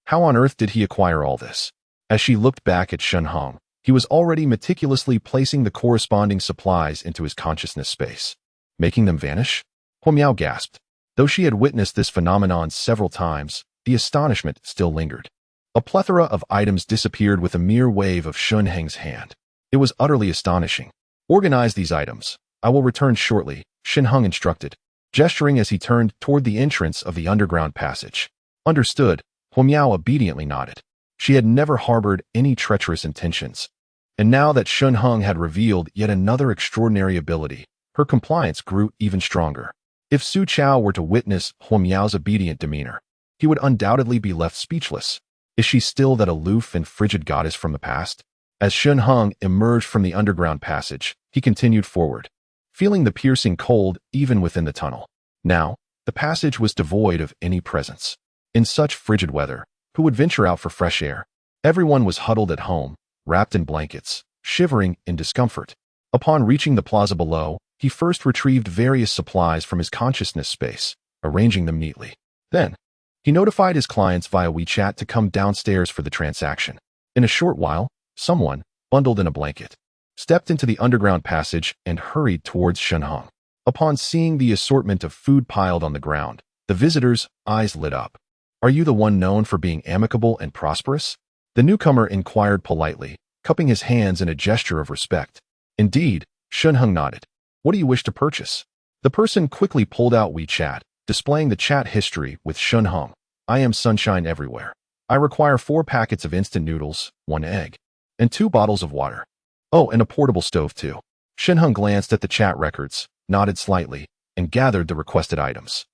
How on earth did he acquire all this? As she looked back at Shen Heng, he was already meticulously placing the corresponding supplies into his consciousness space. Making them vanish? Huo Miao gasped. Though she had witnessed this phenomenon several times, the astonishment still lingered. A plethora of items disappeared with a mere wave of Shen Heng's hand. It was utterly astonishing. Organize these items. I will return shortly, Shen Heng instructed, gesturing as he turned toward the entrance of the underground passage. Understood, Huamiao obediently nodded. She had never harbored any treacherous intentions. And now that Shen Heng had revealed yet another extraordinary ability, her compliance grew even stronger. If Su Chao were to witness Huamiao's obedient demeanor, he would undoubtedly be left speechless. Is she still that aloof and frigid goddess from the past? As Shen Heng emerged from the underground passage, he continued forward, feeling the piercing cold even within the tunnel. Now, the passage was devoid of any presence. In such frigid weather, who would venture out for fresh air? Everyone was huddled at home, wrapped in blankets, shivering in discomfort. Upon reaching the plaza below, he first retrieved various supplies from his consciousness space, arranging them neatly. Then, he notified his clients via WeChat to come downstairs for the transaction. In a short while, someone, bundled in a blanket, stepped into the underground passage and hurried towards Shen Heng. Upon seeing the assortment of food piled on the ground, the visitor's eyes lit up. Are you the one known for being amicable and prosperous? The newcomer inquired politely, cupping his hands in a gesture of respect. Indeed, Shen Heng nodded. What do you wish to purchase? The person quickly pulled out WeChat, displaying the chat history with Shen Heng. I am sunshine everywhere. I require 4 packets of instant noodles, 1 egg, and 2 bottles of water. Oh, and a portable stove too. Shen Heng glanced at the chat records, nodded slightly, and gathered the requested items.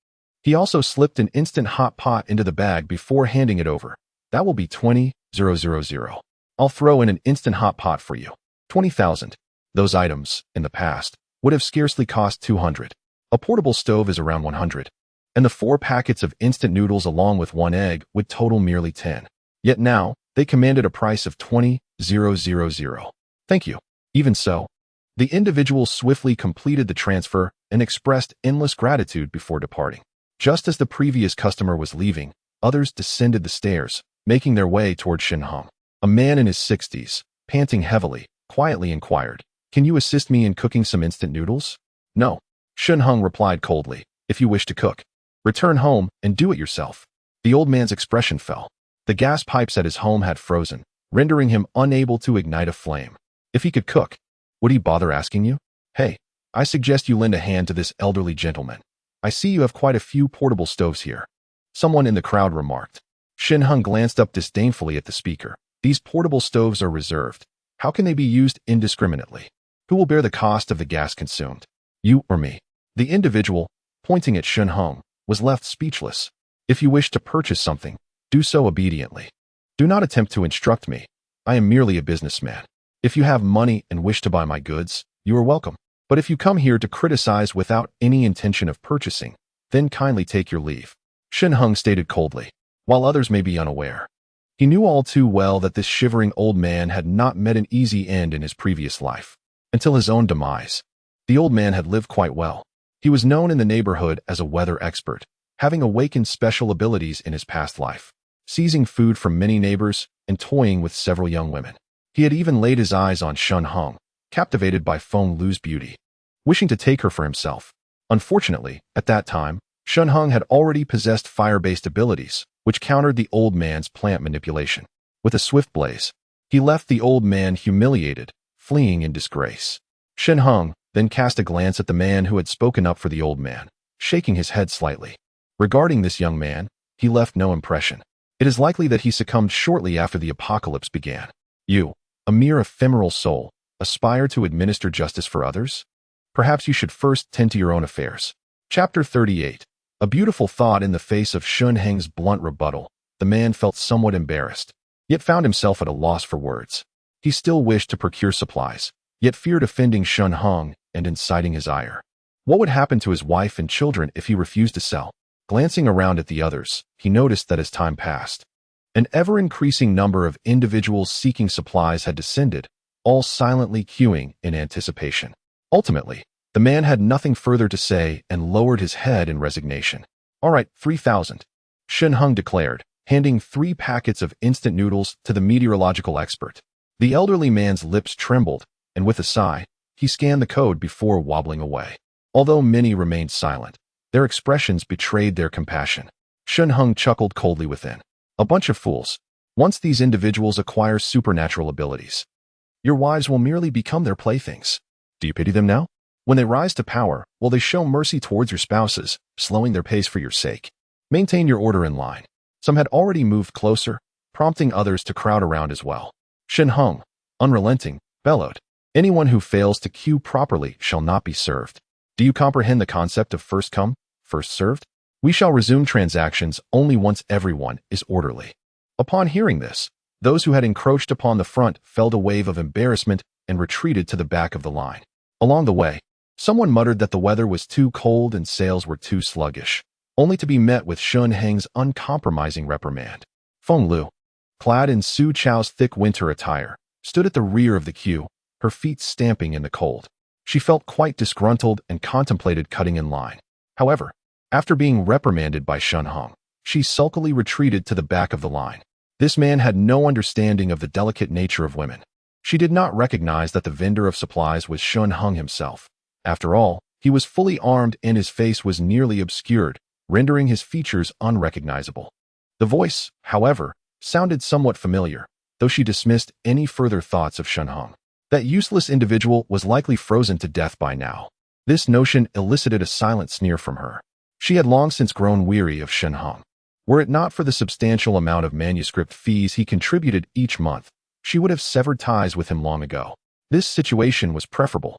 He also slipped an instant hot pot into the bag before handing it over. That will be 20,000. I'll throw in an instant hot pot for you. 20,000. Those items, in the past, would have scarcely cost 200. A portable stove is around 100. And the 4 packets of instant noodles along with 1 egg would total merely 10. Yet now, they commanded a price of 20,000. Thank you. Even so, the individual swiftly completed the transfer and expressed endless gratitude before departing. Just as the previous customer was leaving, others descended the stairs, making their way toward Shen Heng. A man in his 60s, panting heavily, quietly inquired, "Can you assist me in cooking some instant noodles?" "No," Shen Heng replied coldly. "If you wish to cook, return home and do it yourself." The old man's expression fell. The gas pipes at his home had frozen, rendering him unable to ignite a flame. If he could cook, would he bother asking you? "Hey, I suggest you lend a hand to this elderly gentleman. I see you have quite a few portable stoves here," someone in the crowd remarked. Shen Heng glanced up disdainfully at the speaker. These portable stoves are reserved. How can they be used indiscriminately? Who will bear the cost of the gas consumed? You or me? The individual, pointing at Shen Heng, was left speechless. If you wish to purchase something, do so obediently. Do not attempt to instruct me. I am merely a businessman. If you have money and wish to buy my goods, you are welcome. But if you come here to criticize without any intention of purchasing, then kindly take your leave, Shen Heng stated coldly, while others may be unaware. He knew all too well that this shivering old man had not met an easy end in his previous life. Until his own demise, the old man had lived quite well. He was known in the neighborhood as a weather expert, having awakened special abilities in his past life, seizing food from many neighbors and toying with several young women. He had even laid his eyes on Shen Heng, captivated by Feng Lu's beauty, wishing to take her for himself. Unfortunately, at that time, Shen Heng had already possessed fire-based abilities, which countered the old man's plant manipulation. With a swift blaze, he left the old man humiliated, fleeing in disgrace. Shen Heng then cast a glance at the man who had spoken up for the old man, shaking his head slightly. Regarding this young man, he left no impression. It is likely that he succumbed shortly after the apocalypse began. You, a mere ephemeral soul, aspire to administer justice for others? Perhaps you should first tend to your own affairs. Chapter 38. A beautiful thought in the face of Shen Heng's blunt rebuttal, the man felt somewhat embarrassed, yet found himself at a loss for words. He still wished to procure supplies, yet feared offending Shen Heng and inciting his ire. What would happen to his wife and children if he refused to sell? Glancing around at the others, he noticed that as time passed, an ever-increasing number of individuals seeking supplies had descended, all silently queuing in anticipation. Ultimately, the man had nothing further to say and lowered his head in resignation. "All right, 3,000, Shen Heng declared, handing 3 packets of instant noodles to the meteorological expert. The elderly man's lips trembled, and with a sigh, he scanned the code before wobbling away. Although many remained silent, their expressions betrayed their compassion. Shen Heng chuckled coldly within. A bunch of fools. Once these individuals acquire supernatural abilities, your wives will merely become their playthings. Do you pity them now? When they rise to power, will they show mercy towards your spouses, slowing their pace for your sake? Maintain your order in line. Some had already moved closer, prompting others to crowd around as well. Shen Heng, unrelenting, bellowed, "Anyone who fails to queue properly shall not be served. Do you comprehend the concept of first come, first served? We shall resume transactions only once everyone is orderly." Upon hearing this, those who had encroached upon the front felt a wave of embarrassment and retreated to the back of the line. Along the way, someone muttered that the weather was too cold and sales were too sluggish, only to be met with Shen Heng's uncompromising reprimand. Feng Lu, clad in Su Chao's thick winter attire, stood at the rear of the queue, her feet stamping in the cold. She felt quite disgruntled and contemplated cutting in line. However, after being reprimanded by Shen Heng, she sulkily retreated to the back of the line. This man had no understanding of the delicate nature of women. She did not recognize that the vendor of supplies was Shen Heng himself. After all, he was fully armed and his face was nearly obscured, rendering his features unrecognizable. The voice, however, sounded somewhat familiar, though she dismissed any further thoughts of Shen Heng. That useless individual was likely frozen to death by now. This notion elicited a silent sneer from her. She had long since grown weary of Shen Heng. Were it not for the substantial amount of manuscript fees he contributed each month, she would have severed ties with him long ago. This situation was preferable.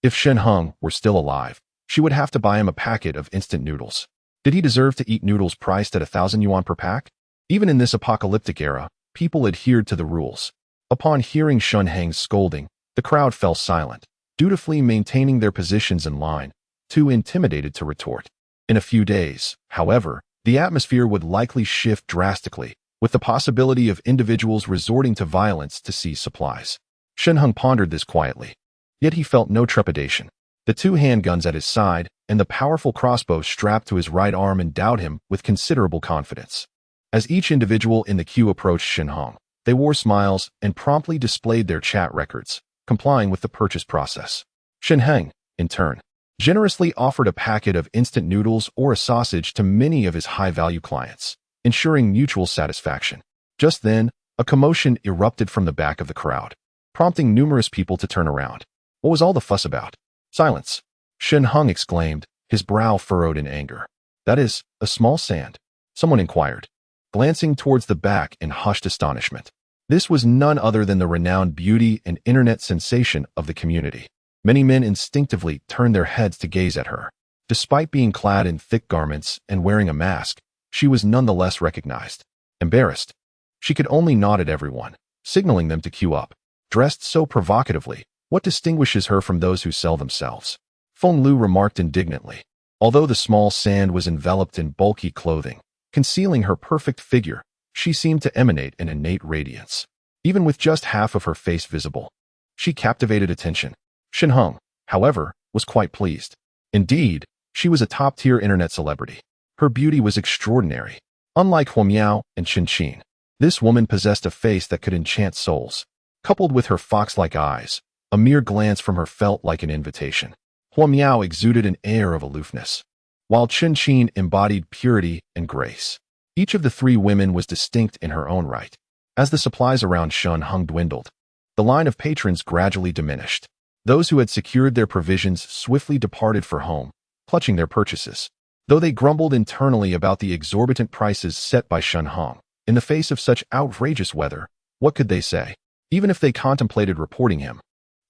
If Shen Heng were still alive, she would have to buy him a packet of instant noodles. Did he deserve to eat noodles priced at 1,000 yuan per pack? Even in this apocalyptic era, people adhered to the rules. Upon hearing Shen Heng's scolding, the crowd fell silent, dutifully maintaining their positions in line, too intimidated to retort. In a few days, however, the atmosphere would likely shift drastically, with the possibility of individuals resorting to violence to seize supplies. Shen Heng pondered this quietly. Yet he felt no trepidation. The two handguns at his side and the powerful crossbow strapped to his right arm endowed him with considerable confidence. As each individual in the queue approached Shen Heng, they wore smiles and promptly displayed their chat records, complying with the purchase process. Shen Heng, in turn, generously offered a packet of instant noodles or a sausage to many of his high-value clients, ensuring mutual satisfaction. Just then, a commotion erupted from the back of the crowd, prompting numerous people to turn around. What was all the fuss about? Silence! Shen Heng exclaimed, his brow furrowed in anger. That is, a small sand? Someone inquired, glancing towards the back in hushed astonishment. This was none other than the renowned beauty and internet sensation of the community. Many men instinctively turned their heads to gaze at her. Despite being clad in thick garments and wearing a mask, she was nonetheless recognized. Embarrassed, she could only nod at everyone, signaling them to queue up. Dressed so provocatively, what distinguishes her from those who sell themselves? Feng Lu remarked indignantly. Although the small sand was enveloped in bulky clothing, concealing her perfect figure, she seemed to emanate an innate radiance. Even with just half of her face visible, she captivated attention. Shen Heng, however, was quite pleased. Indeed, she was a top-tier internet celebrity. Her beauty was extraordinary. Unlike Huo Miao and Chen Qin, this woman possessed a face that could enchant souls. Coupled with her fox-like eyes, a mere glance from her felt like an invitation. Huo Miao exuded an air of aloofness, while Chen Qin embodied purity and grace. Each of the three women was distinct in her own right. As the supplies around Shen Heng dwindled, the line of patrons gradually diminished. Those who had secured their provisions swiftly departed for home, clutching their purchases. Though they grumbled internally about the exorbitant prices set by Shen Heng, in the face of such outrageous weather, what could they say? Even if they contemplated reporting him,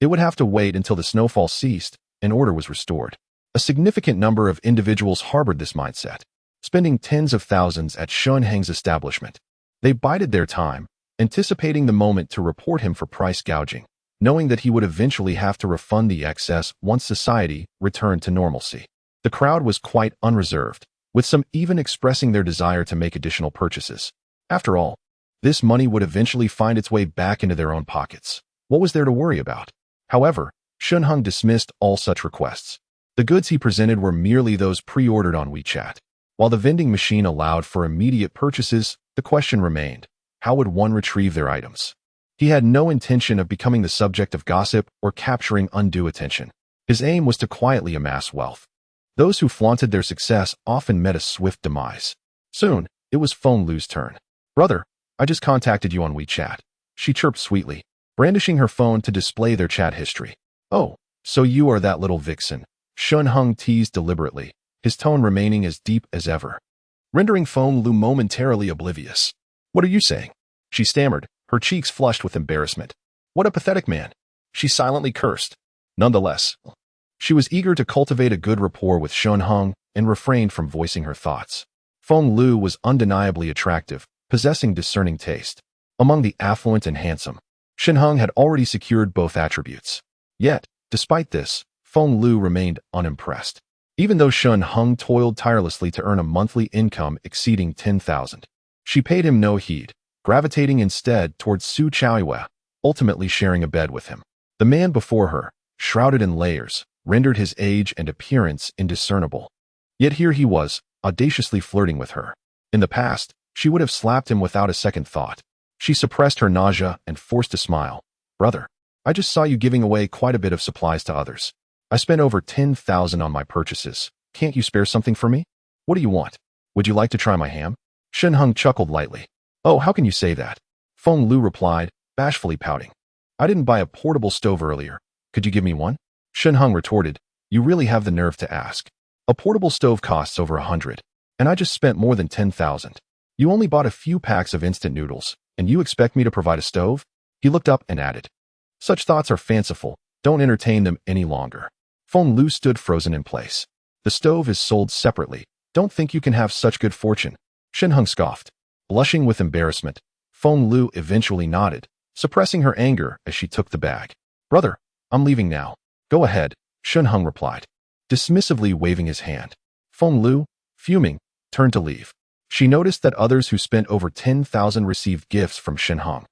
it would have to wait until the snowfall ceased and order was restored. A significant number of individuals harbored this mindset, spending tens of thousands at Shen Heng's establishment. They bided their time, anticipating the moment to report him for price gouging, knowing that he would eventually have to refund the excess once society returned to normalcy. The crowd was quite unreserved, with some even expressing their desire to make additional purchases. After all, this money would eventually find its way back into their own pockets. What was there to worry about? However, Shen Heng dismissed all such requests. The goods he presented were merely those pre-ordered on WeChat. While the vending machine allowed for immediate purchases, the question remained, how would one retrieve their items? He had no intention of becoming the subject of gossip or capturing undue attention. His aim was to quietly amass wealth. Those who flaunted their success often met a swift demise. Soon, it was Feng Lu's turn. Brother, I just contacted you on WeChat. She chirped sweetly, brandishing her phone to display their chat history. Oh, so you are that little vixen, Shen Heng teased deliberately, his tone remaining as deep as ever, rendering Feng Lu momentarily oblivious. What are you saying? She stammered, her cheeks flushed with embarrassment. What a pathetic man. She silently cursed. Nonetheless, she was eager to cultivate a good rapport with Shen Heng and refrained from voicing her thoughts. Feng Lu was undeniably attractive, possessing discerning taste. Among the affluent and handsome, Shen Heng had already secured both attributes. Yet, despite this, Feng Lu remained unimpressed. Even though Shen Heng toiled tirelessly to earn a monthly income exceeding 10,000, she paid him no heed, gravitating instead towards Su Chaoyue, ultimately sharing a bed with him. The man before her, shrouded in layers, rendered his age and appearance indiscernible. Yet here he was, audaciously flirting with her. In the past, she would have slapped him without a second thought. She suppressed her nausea and forced a smile. Brother, I just saw you giving away quite a bit of supplies to others. I spent over 10,000 on my purchases. Can't you spare something for me? What do you want? Would you like to try my ham? Shen Heng chuckled lightly. Oh, how can you say that? Feng Lu replied, bashfully pouting. I didn't buy a portable stove earlier. Could you give me one? Shen Heng retorted, you really have the nerve to ask. A portable stove costs over 100, and I just spent more than 10,000. You only bought a few packs of instant noodles, and you expect me to provide a stove? He looked up and added, such thoughts are fanciful, don't entertain them any longer. Feng Lu stood frozen in place. The stove is sold separately. Don't think you can have such good fortune. Shen Heng scoffed. Blushing with embarrassment, Feng Lu eventually nodded, suppressing her anger as she took the bag. Brother, I'm leaving now. Go ahead, Shen Heng replied, dismissively waving his hand. Feng Lu, fuming, turned to leave. She noticed that others who spent over 10,000 received gifts from Shen Heng.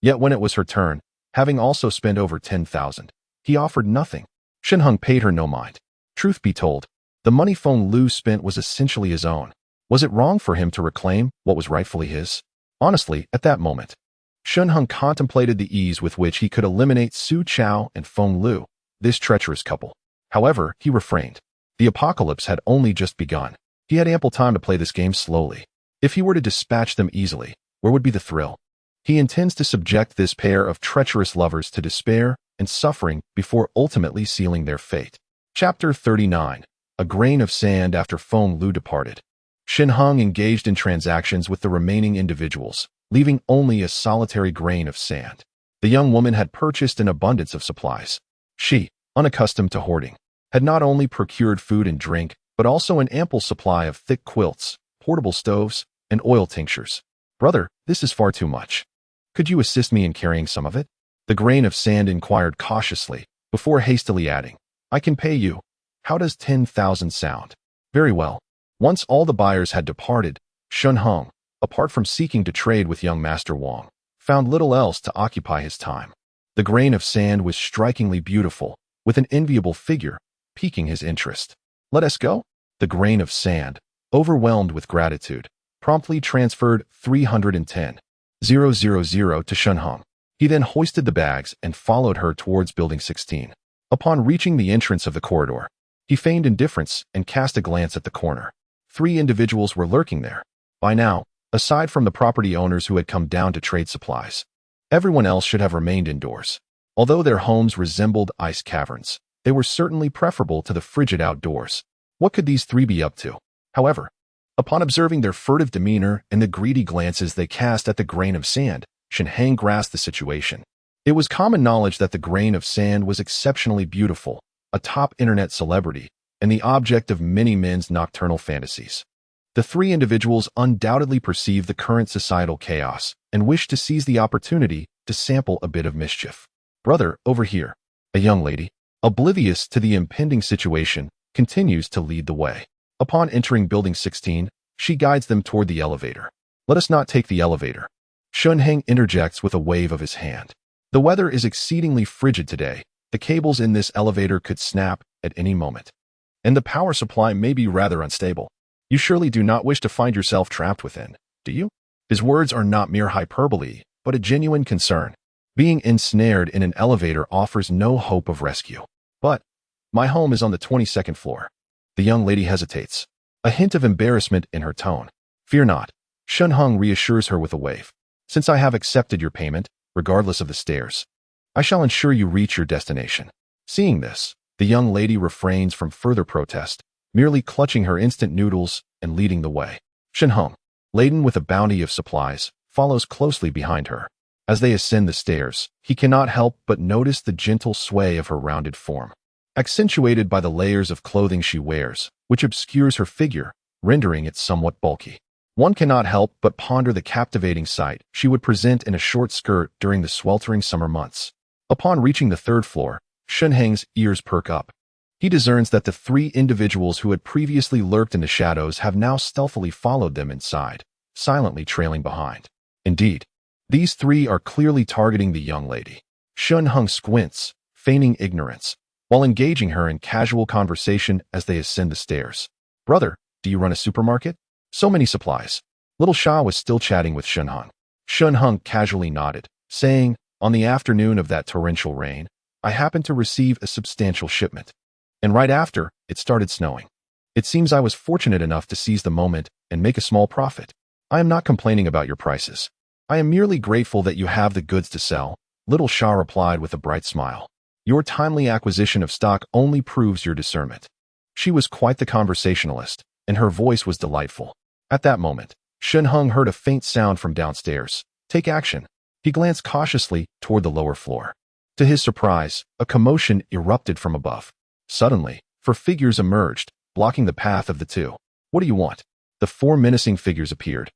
Yet when it was her turn, having also spent over 10,000, he offered nothing. Shen Heng paid her no mind. Truth be told, the money Feng Lu spent was essentially his own. Was it wrong for him to reclaim what was rightfully his? Honestly, at that moment, Shen Heng contemplated the ease with which he could eliminate Su Chao and Feng Lu, this treacherous couple. However, he refrained. The apocalypse had only just begun. He had ample time to play this game slowly. If he were to dispatch them easily, where would be the thrill? He intends to subject this pair of treacherous lovers to despair and suffering before ultimately sealing their fate. Chapter 39. A grain of sand after Feng Lu departed. Shen Heng engaged in transactions with the remaining individuals, leaving only a solitary grain of sand. The young woman had purchased an abundance of supplies. She, unaccustomed to hoarding, had not only procured food and drink, but also an ample supply of thick quilts, portable stoves, and oil tinctures. Brother, this is far too much. Could you assist me in carrying some of it? The grain of sand inquired cautiously, before hastily adding, I can pay you. How does 10,000 sound? Very well. Once all the buyers had departed, Shen Heng, apart from seeking to trade with young Master Wang, found little else to occupy his time. The grain of sand was strikingly beautiful, with an enviable figure, piquing his interest. Let us go? The grain of sand, overwhelmed with gratitude, promptly transferred 310,000 to Shen Heng. He then hoisted the bags and followed her towards Building 16. Upon reaching the entrance of the corridor, he feigned indifference and cast a glance at the corner. 3 individuals were lurking there. By now, aside from the property owners who had come down to trade supplies, everyone else should have remained indoors. Although their homes resembled ice caverns, they were certainly preferable to the frigid outdoors. What could these 3 be up to? However, upon observing their furtive demeanor and the greedy glances they cast at the grain of sand, Shen Heng grasped the situation. It was common knowledge that the grain of sand was exceptionally beautiful, a top internet celebrity, and the object of many men's nocturnal fantasies. The 3 individuals undoubtedly perceived the current societal chaos and wished to seize the opportunity to sample a bit of mischief. Brother, over here. A young lady, oblivious to the impending situation, continues to lead the way. Upon entering Building 16, she guides them toward the elevator. Let us not take the elevator. Shen Heng interjects with a wave of his hand. The weather is exceedingly frigid today. The cables in this elevator could snap at any moment, and the power supply may be rather unstable. You surely do not wish to find yourself trapped within, do you? His words are not mere hyperbole, but a genuine concern. Being ensnared in an elevator offers no hope of rescue. But my home is on the 22nd floor. The young lady hesitates, a hint of embarrassment in her tone. Fear not. Shen Heng reassures her with a wave. Since I have accepted your payment, regardless of the stairs, I shall ensure you reach your destination. Seeing this, the young lady refrains from further protest, merely clutching her instant noodles and leading the way. Shen Heng, laden with a bounty of supplies, follows closely behind her. As they ascend the stairs, he cannot help but notice the gentle sway of her rounded form, accentuated by the layers of clothing she wears, which obscures her figure, rendering it somewhat bulky. One cannot help but ponder the captivating sight she would present in a short skirt during the sweltering summer months. Upon reaching the third floor, Shen Heng's ears perk up. He discerns that the three individuals who had previously lurked in the shadows have now stealthily followed them inside, silently trailing behind. Indeed, these three are clearly targeting the young lady. Shen Heng squints, feigning ignorance, while engaging her in casual conversation as they ascend the stairs. "Brother, do you run a supermarket? So many supplies." Little Sha was still chatting with Shen Heng. Shen Heng casually nodded, saying, "On the afternoon of that torrential rain, I happened to receive a substantial shipment. And right after, it started snowing. It seems I was fortunate enough to seize the moment and make a small profit. I am not complaining about your prices. I am merely grateful that you have the goods to sell," Little Sha replied with a bright smile. "Your timely acquisition of stock only proves your discernment." She was quite the conversationalist, and her voice was delightful. At that moment, Shen Heng heard a faint sound from downstairs. "Take action." He glanced cautiously toward the lower floor. To his surprise, a commotion erupted from above. Suddenly, four figures emerged, blocking the path of the two. "What do you want?" The four menacing figures appeared,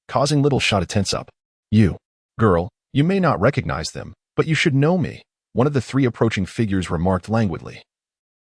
causing Little Sha to tense up. "You, girl, you may not recognize them, but you should know me," one of the three approaching figures remarked languidly,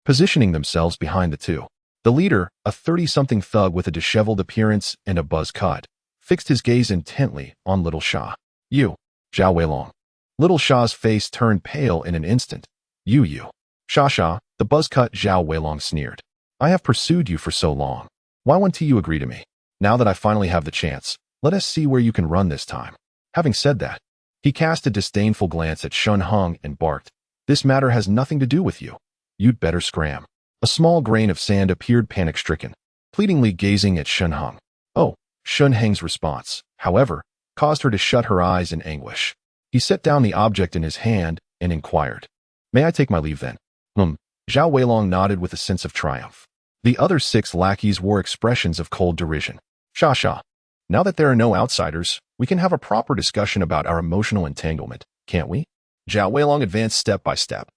positioning themselves behind the two. The leader, a 30-something thug with a disheveled appearance and a buzz cut, fixed his gaze intently on Little Sha. "You, Zhao Weilong." Little Sha's face turned pale in an instant. You. Sha, the buzz-cut Zhao Weilong sneered. "I have pursued you for so long. Why won't you agree to me? Now that I finally have the chance, let us see where you can run this time." Having said that, he cast a disdainful glance at Shen Heng and barked, "This matter has nothing to do with you. You'd better scram." A small grain of sand appeared panic-stricken, pleadingly gazing at Shen Heng. Oh, Shen Heng's response, however, caused her to shut her eyes in anguish. He set down the object in his hand and inquired, "May I take my leave then?" Zhao Weilong nodded with a sense of triumph. The other 6 lackeys wore expressions of cold derision. Sha, now that there are no outsiders, we can have a proper discussion about our emotional entanglement, can't we?" Zhao Weilong advanced step by step,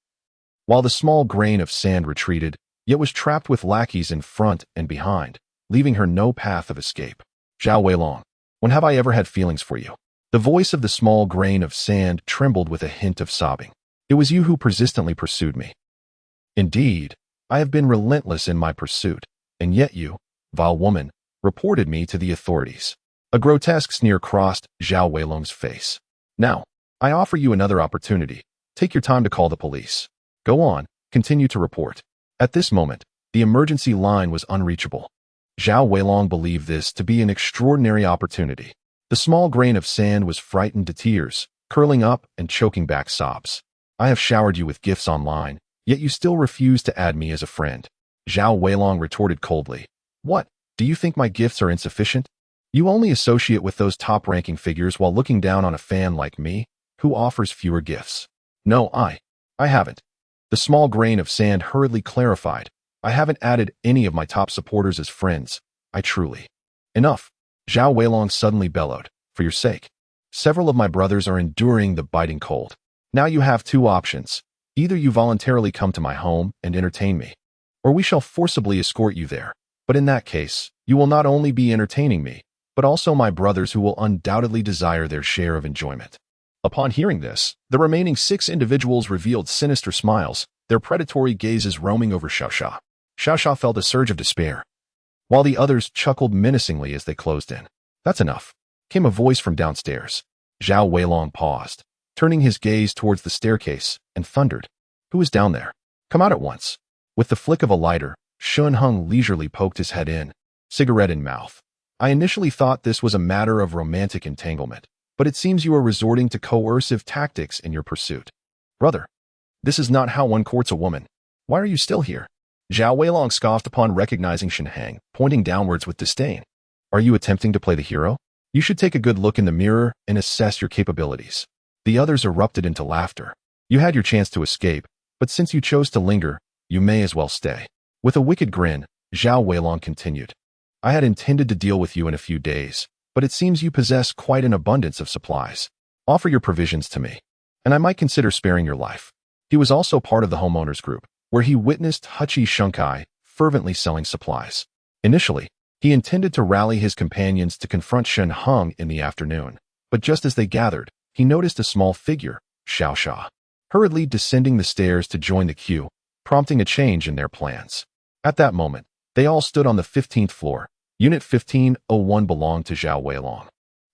while the small grain of sand retreated, yet was trapped with lackeys in front and behind, leaving her no path of escape. "Zhao Weilong, when have I ever had feelings for you?" The voice of the small grain of sand trembled with a hint of sobbing. "It was you who persistently pursued me." "Indeed, I have been relentless in my pursuit, and yet you, vile woman, reported me to the authorities." A grotesque sneer crossed Zhao Weilong's face. "Now, I offer you another opportunity. Take your time to call the police. Go on, continue to report." At this moment, the emergency line was unreachable. Zhao Weilong believed this to be an extraordinary opportunity. The small grain of sand was frightened to tears, curling up and choking back sobs. "I have showered you with gifts online, yet you still refuse to add me as a friend." Zhao Weilong retorted coldly. "What, do you think my gifts are insufficient? You only associate with those top-ranking figures while looking down on a fan like me, who offers fewer gifts." "No, I haven't." The small grain of sand hurriedly clarified. "I haven't added any of my top supporters as friends. I truly..." "Enough," Zhao Weilong suddenly bellowed. "For your sake. Several of my brothers are enduring the biting cold. Now you have 2 options. Either you voluntarily come to my home and entertain me, or we shall forcibly escort you there. But in that case, you will not only be entertaining me, but also my brothers who will undoubtedly desire their share of enjoyment." Upon hearing this, the remaining 6 individuals revealed sinister smiles, their predatory gazes roaming over Xiaosha. Xiaosha felt a surge of despair, while the others chuckled menacingly as they closed in. "That's enough," came a voice from downstairs. Zhao Weilong paused, turning his gaze towards the staircase, and thundered, "Who is down there? Come out at once." With the flick of a lighter, Shen Heng leisurely poked his head in, cigarette in mouth. "I initially thought this was a matter of romantic entanglement, but it seems you are resorting to coercive tactics in your pursuit. Brother, this is not how one courts a woman. Why are you still here?" Zhao Weilong scoffed upon recognizing Shen Heng, pointing downwards with disdain. "Are you attempting to play the hero? You should take a good look in the mirror and assess your capabilities. The others erupted into laughter. You had your chance to escape, but since you chose to linger, you may as well stay. With a wicked grin, Zhao Weilong continued. I had intended to deal with you in a few days, but it seems you possess quite an abundance of supplies. Offer your provisions to me, and I might consider sparing your life. He was also part of the homeowners group, where he witnessed Huqi Shunkai fervently selling supplies. Initially, he intended to rally his companions to confront Shen Heng in the afternoon, but just as they gathered, he noticed a small figure, Xiaosha, hurriedly descending the stairs to join the queue, prompting a change in their plans. At that moment, they all stood on the 15th floor. Unit 1501 belonged to Zhao Weilong,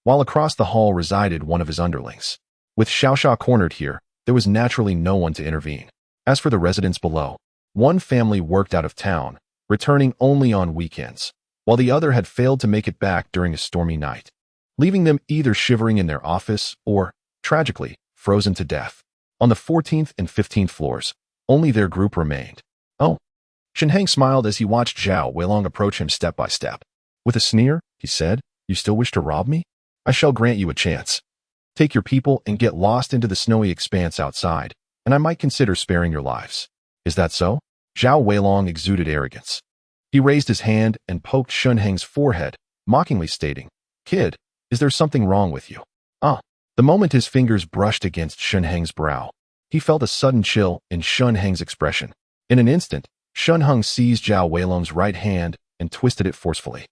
while across the hall resided one of his underlings. With Xiaosha cornered here, there was naturally no one to intervene. As for the residents below, one family worked out of town, returning only on weekends, while the other had failed to make it back during a stormy night, leaving them either shivering in their office or, tragically, frozen to death. On the 14th and 15th floors, only their group remained. Oh. Shen Heng smiled as he watched Zhao Weilong approach him step by step. With a sneer, he said, "You still wish to rob me? I shall grant you a chance. Take your people and get lost into the snowy expanse outside, and I might consider sparing your lives." Is that so? Zhao Weilong exuded arrogance. He raised his hand and poked Shen Heng's forehead, mockingly stating, "Kid, is there something wrong with you?" The moment his fingers brushed against Shen Heng's brow, he felt a sudden chill in Shen Heng's expression. In an instant, Shen Heng seized Zhao Weilong's right hand and twisted it forcefully.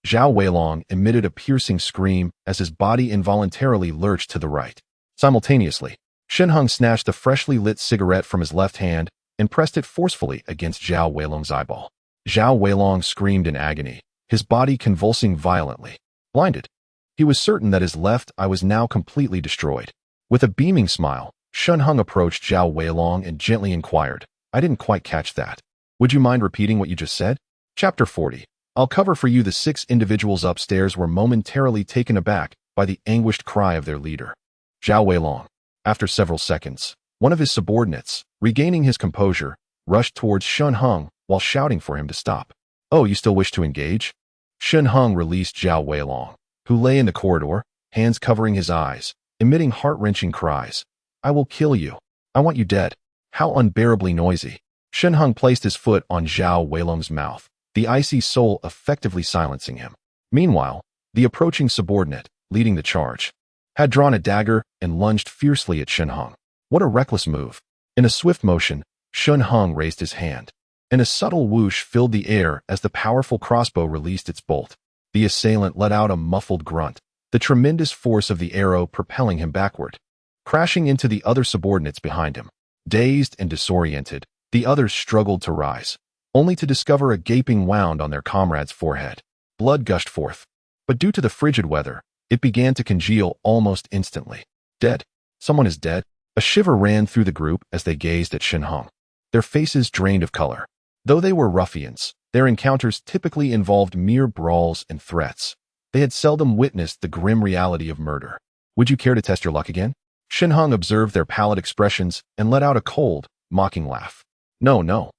Zhao Weilong emitted a piercing scream as his body involuntarily lurched to the right. Simultaneously, Shen Heng snatched a freshly lit cigarette from his left hand and pressed it forcefully against Zhao Weilong's eyeball. Zhao Weilong screamed in agony, his body convulsing violently. Blinded, he was certain that his left eye was now completely destroyed. With a beaming smile, Shen Heng approached Zhao Weilong and gently inquired, "I didn't quite catch that. Would you mind repeating what you just said?" Chapter 40. I'll cover for you. The 6 individuals upstairs were momentarily taken aback by the anguished cry of their leader. Zhao Weilong. After several seconds, one of his subordinates, regaining his composure, rushed towards Shen Heng while shouting for him to stop. "Oh, you still wish to engage?" Shen Heng released Zhao Weilong, who lay in the corridor, hands covering his eyes, emitting heart-wrenching cries. "I will kill you. I want you dead." How unbearably noisy. Shen Heng placed his foot on Zhao Weilong's mouth, the icy soul effectively silencing him. Meanwhile, the approaching subordinate, leading the charge, had drawn a dagger and lunged fiercely at Shen Heng. What a reckless move. In a swift motion, Shen Heng raised his hand, and a subtle whoosh filled the air as the powerful crossbow released its bolt. The assailant let out a muffled grunt, the tremendous force of the arrow propelling him backward, crashing into the other subordinates behind him. Dazed and disoriented, the others struggled to rise, only to discover a gaping wound on their comrade's forehead. Blood gushed forth, but due to the frigid weather, it began to congeal almost instantly. Dead. Someone is dead. A shiver ran through the group as they gazed at Shen Heng, their faces drained of color. Though they were ruffians, their encounters typically involved mere brawls and threats. They had seldom witnessed the grim reality of murder. "Would you care to test your luck again?" Shen Heng observed their pallid expressions and let out a cold, mocking laugh. No.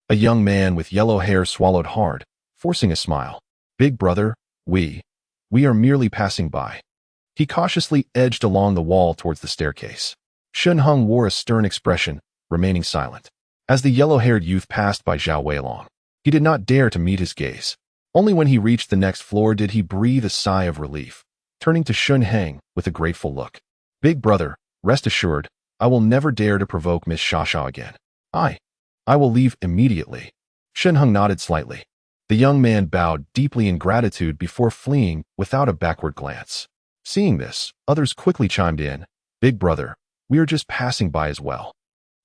A young man with yellow hair swallowed hard, forcing a smile. "Big brother, we are merely passing by." He cautiously edged along the wall towards the staircase. Shen Heng wore a stern expression, remaining silent. As the yellow-haired youth passed by Zhao Weilong, he did not dare to meet his gaze. Only when he reached the next floor did he breathe a sigh of relief, turning to Shen Heng with a grateful look. "Big brother, rest assured, I will never dare to provoke Miss Xiaosha again. I will leave immediately." Shen Heng nodded slightly. The young man bowed deeply in gratitude before fleeing without a backward glance. Seeing this, others quickly chimed in, "Big brother, we are just passing by as well."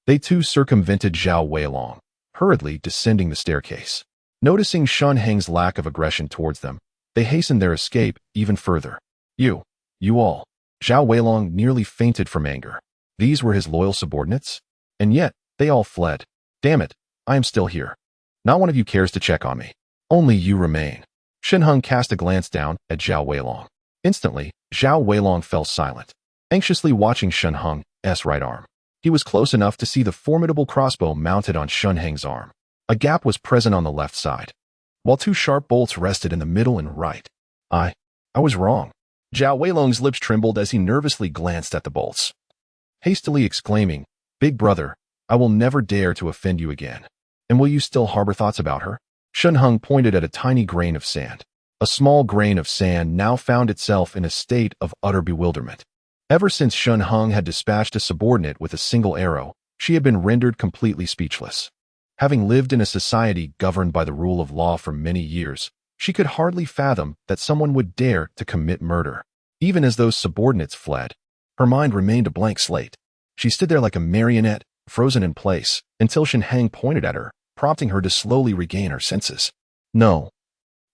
They too circumvented Zhao Weilong, hurriedly descending the staircase. Noticing Shen Heng's lack of aggression towards them, they hastened their escape even further. You all." Zhao Weilong nearly fainted from anger. These were his loyal subordinates? And yet, they all fled. "Damn it, I am still here. Not one of you cares to check on me. Only you remain." Shen Heng cast a glance down at Zhao Weilong. Instantly, Zhao Weilong fell silent, anxiously watching Shen Heng's right arm. He was close enough to see the formidable crossbow mounted on Shen Heng's arm. A gap was present on the left side, while 2 sharp bolts rested in the middle and right. I was wrong. Zhao Weilong's lips trembled as he nervously glanced at the bolts, hastily exclaiming, "Big brother, I will never dare to offend you again. And will you still harbor thoughts about her?" Shen Heng pointed at a tiny grain of sand. A small grain of sand now found itself in a state of utter bewilderment. Ever since Shen Heng had dispatched a subordinate with a single arrow, she had been rendered completely speechless. Having lived in a society governed by the rule of law for many years, she could hardly fathom that someone would dare to commit murder. Even as those subordinates fled, her mind remained a blank slate. She stood there like a marionette, frozen in place, until Shen Heng pointed at her, prompting her to slowly regain her senses. "No,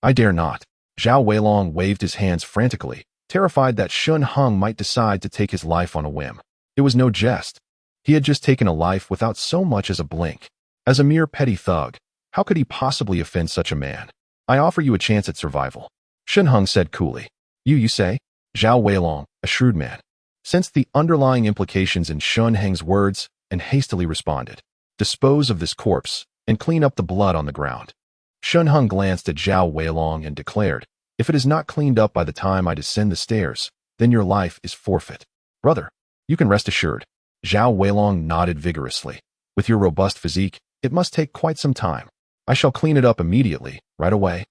I dare not." Zhao Weilong waved his hands frantically, terrified that Shen Heng might decide to take his life on a whim. It was no jest. He had just taken a life without so much as a blink. As a mere petty thug, how could he possibly offend such a man? "I offer you a chance at survival," Shen Heng said coolly. You say?" Zhao Weilong, a shrewd man, sensed the underlying implications in Shen Heng's words and hastily responded, "Dispose of this corpse and clean up the blood on the ground." Shen Heng glanced at Zhao Weilong and declared, "If it is not cleaned up by the time I descend the stairs, then your life is forfeit." "Brother, you can rest assured." Zhao Weilong nodded vigorously. "With your robust physique, it must take quite some time. I shall clean it up immediately, right away."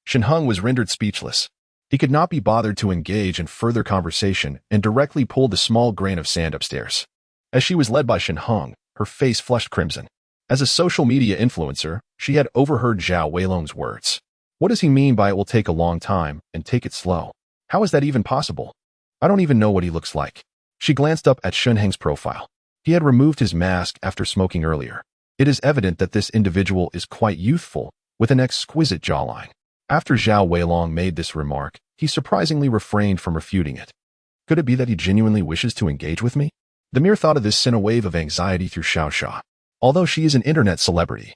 Shen Heng was rendered speechless. He could not be bothered to engage in further conversation and directly pulled the small grain of sand upstairs. As she was led by Shen Heng, her face flushed crimson. As a social media influencer, she had overheard Zhao Weilong's words. What does he mean by "it will take a long time and take it slow"? How is that even possible? I don't even know what he looks like. She glanced up at Shen Heng's profile. He had removed his mask after smoking earlier. It is evident that this individual is quite youthful, with an exquisite jawline. After Zhao Weilong made this remark, he surprisingly refrained from refuting it. Could it be that he genuinely wishes to engage with me? The mere thought of this sent a wave of anxiety through Xiaosha. Although she is an internet celebrity,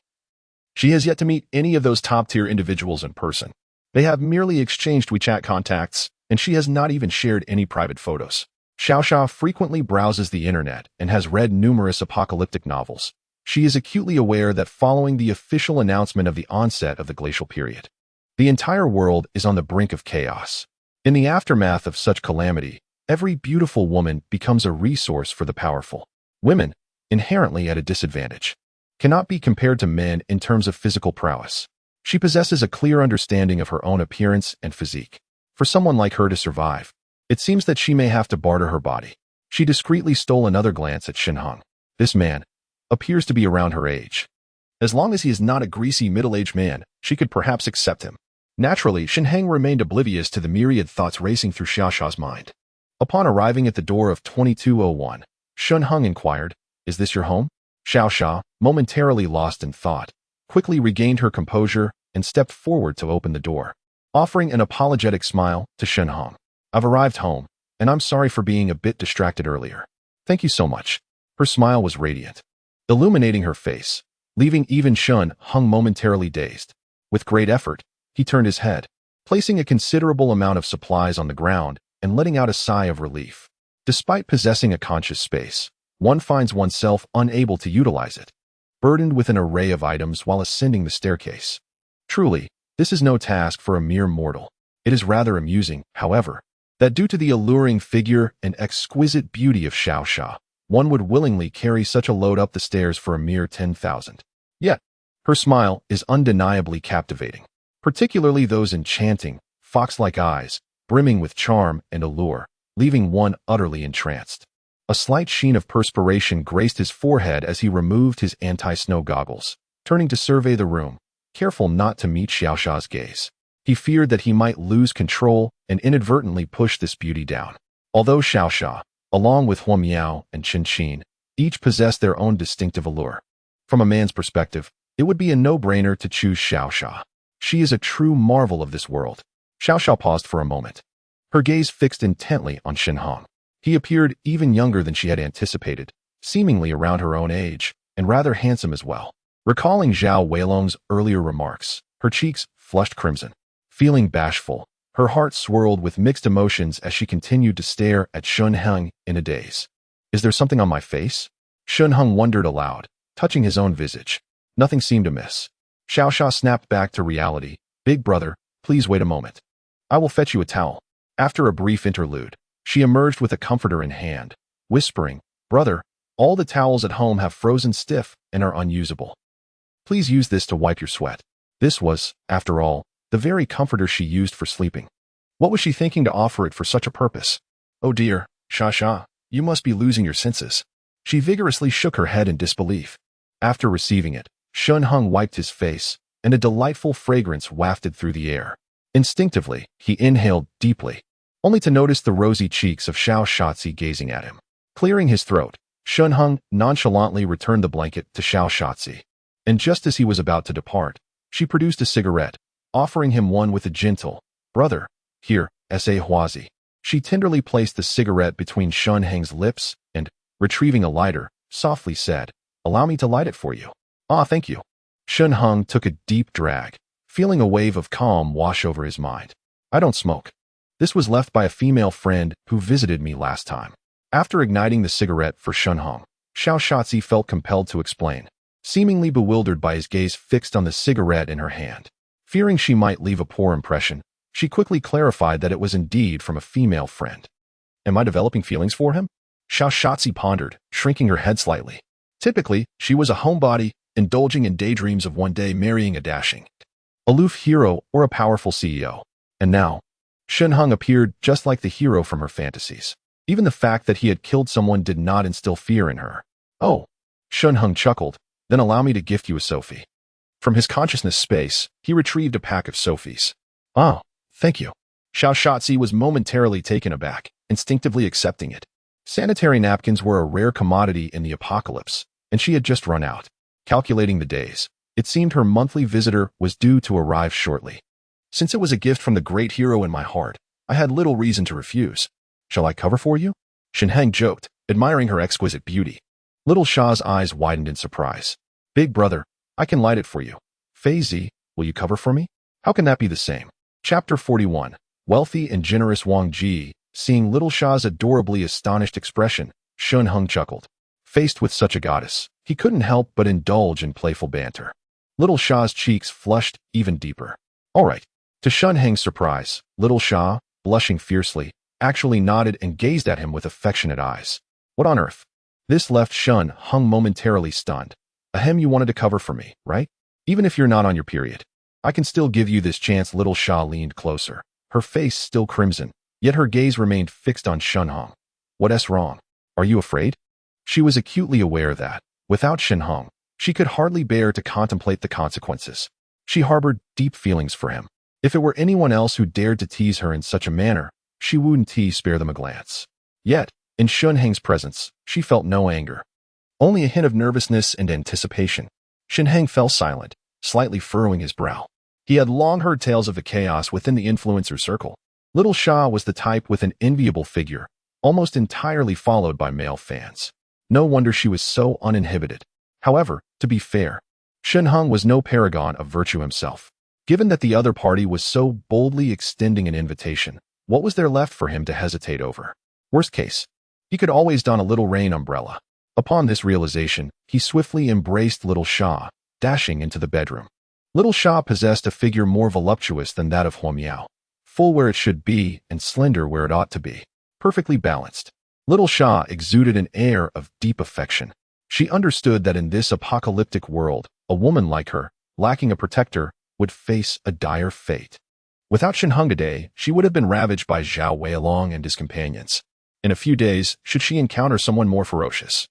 she has yet to meet any of those top-tier individuals in person. They have merely exchanged WeChat contacts, and she has not even shared any private photos. Xiaosha frequently browses the internet and has read numerous apocalyptic novels. She is acutely aware that following the official announcement of the onset of the glacial period, the entire world is on the brink of chaos. In the aftermath of such calamity, every beautiful woman becomes a resource for the powerful. Women, inherently at a disadvantage, cannot be compared to men in terms of physical prowess. She possesses a clear understanding of her own appearance and physique. For someone like her to survive, it seems that she may have to barter her body. She discreetly stole another glance at Shen Heng. This man appears to be around her age. As long as he is not a greasy middle-aged man, she could perhaps accept him. Naturally, Shen Heng remained oblivious to the myriad thoughts racing through Xiaosha's mind. Upon arriving at the door of 2201, Shen Heng inquired, "Is this your home?" Xiaosha, momentarily lost in thought, quickly regained her composure and stepped forward to open the door, offering an apologetic smile to Shen Heng. "I've arrived home, and I'm sorry for being a bit distracted earlier." "Thank you so much." Her smile was radiant, illuminating her face, leaving even Shen Heng momentarily dazed. With great effort, he turned his head, placing a considerable amount of supplies on the ground and letting out a sigh of relief. Despite possessing a conscious space, one finds oneself unable to utilize it, burdened with an array of items while ascending the staircase. Truly, this is no task for a mere mortal. It is rather amusing, however, that due to the alluring figure and exquisite beauty of Xiaosha, one would willingly carry such a load up the stairs for a mere 10,000. Yet, her smile is undeniably captivating, particularly those enchanting, fox-like eyes, brimming with charm and allure, leaving one utterly entranced. A slight sheen of perspiration graced his forehead as he removed his anti-snow goggles, turning to survey the room, careful not to meet Xiaosha's gaze. He feared that he might lose control and inadvertently push this beauty down. Although Xiaosha, along with Huo Miao and Chen Qin, each possessed their own distinctive allure, from a man's perspective, it would be a no-brainer to choose Xiaosha. She is a true marvel of this world. Xiaosha paused for a moment, her gaze fixed intently on Shen Heng. He appeared even younger than she had anticipated, seemingly around her own age, and rather handsome as well. Recalling Zhao Weilong's earlier remarks, her cheeks flushed crimson. Feeling bashful, her heart swirled with mixed emotions as she continued to stare at Shen Heng in a daze. "Is there something on my face?" Shen Heng wondered aloud, touching his own visage. Nothing seemed amiss. Xiaosha snapped back to reality. "Big brother, please wait a moment. I will fetch you a towel." After a brief interlude, she emerged with a comforter in hand, whispering, "Brother, all the towels at home have frozen stiff and are unusable. Please use this to wipe your sweat." This was, after all, the very comforter she used for sleeping. What was she thinking to offer it for such a purpose? "Oh dear, Sha, you must be losing your senses." She vigorously shook her head in disbelief. After receiving it, Shen Heng wiped his face, and a delightful fragrance wafted through the air. Instinctively, he inhaled deeply, only to notice the rosy cheeks of Xiao Shatzi gazing at him. Clearing his throat, Shen Heng nonchalantly returned the blanket to Xiao Shatzi. And just as he was about to depart, she produced a cigarette, offering him one with a gentle, "Brother, here, sa Huazi." She tenderly placed the cigarette between Shen Heng's lips and, retrieving a lighter, softly said, "Allow me to light it for you." "Ah, thank you." Shen Heng took a deep drag, feeling a wave of calm wash over his mind. "I don't smoke. This was left by a female friend who visited me last time." After igniting the cigarette for Shen Heng, Xiao Shatzi felt compelled to explain, seemingly bewildered by his gaze fixed on the cigarette in her hand. Fearing she might leave a poor impression, she quickly clarified that it was indeed from a female friend. "Am I developing feelings for him?" Xiao Shatzi pondered, shrinking her head slightly. Typically, she was a homebody, indulging in daydreams of one day marrying a dashing, aloof hero or a powerful CEO. And now, Shen Heng appeared just like the hero from her fantasies. Even the fact that he had killed someone did not instill fear in her. "Oh," Shen Heng chuckled, "then allow me to gift you a Sophie." From his consciousness space, he retrieved a pack of Sophies. "Oh, thank you." Xiao Shatzi was momentarily taken aback, instinctively accepting it. Sanitary napkins were a rare commodity in the apocalypse, and she had just run out. Calculating the days, it seemed her monthly visitor was due to arrive shortly. Since it was a gift from the great hero in my heart, I had little reason to refuse. "Shall I cover for you?" Shen Heng joked, admiring her exquisite beauty. Little Sha's eyes widened in surprise. "Big brother, I can light it for you. Fei Zi, will you cover for me?" "How can that be the same?" Chapter 41. Wealthy and generous Wang Ji. Seeing Little Sha's adorably astonished expression, Shen Heng chuckled. Faced with such a goddess, he couldn't help but indulge in playful banter. Little Sha's cheeks flushed even deeper. "All right." To Shen Heng's surprise, Little Sha, blushing fiercely, actually nodded and gazed at him with affectionate eyes. "What on earth?" This left Shen Heng momentarily stunned. "Ahem, you wanted to cover for me, right? Even if you're not on your period. I can still give you this chance." Little Sha leaned closer, her face still crimson, yet her gaze remained fixed on Shen Heng. "What's wrong? Are you afraid?" She was acutely aware that, without Shen Heng, she could hardly bear to contemplate the consequences. She harbored deep feelings for him. If it were anyone else who dared to tease her in such a manner, she wouldn't spare them a glance. Yet, in Shen Heng's presence, she felt no anger. Only a hint of nervousness and anticipation. Shen Heng fell silent, slightly furrowing his brow. He had long heard tales of the chaos within the influencer circle. Little Sha was the type with an enviable figure, almost entirely followed by male fans. No wonder she was so uninhibited. However, to be fair, Shen Heng was no paragon of virtue himself. Given that the other party was so boldly extending an invitation, what was there left for him to hesitate over? Worst case, he could always don a little rain umbrella. Upon this realization, he swiftly embraced Little Sha, dashing into the bedroom. Little Sha possessed a figure more voluptuous than that of Huamiao, full where it should be and slender where it ought to be, perfectly balanced. Little Sha exuded an air of deep affection. She understood that in this apocalyptic world, a woman like her, lacking a protector, would face a dire fate. Without Shen Heng today, she would have been ravaged by Zhao Weilong and his companions. In a few days, should she encounter someone more ferocious,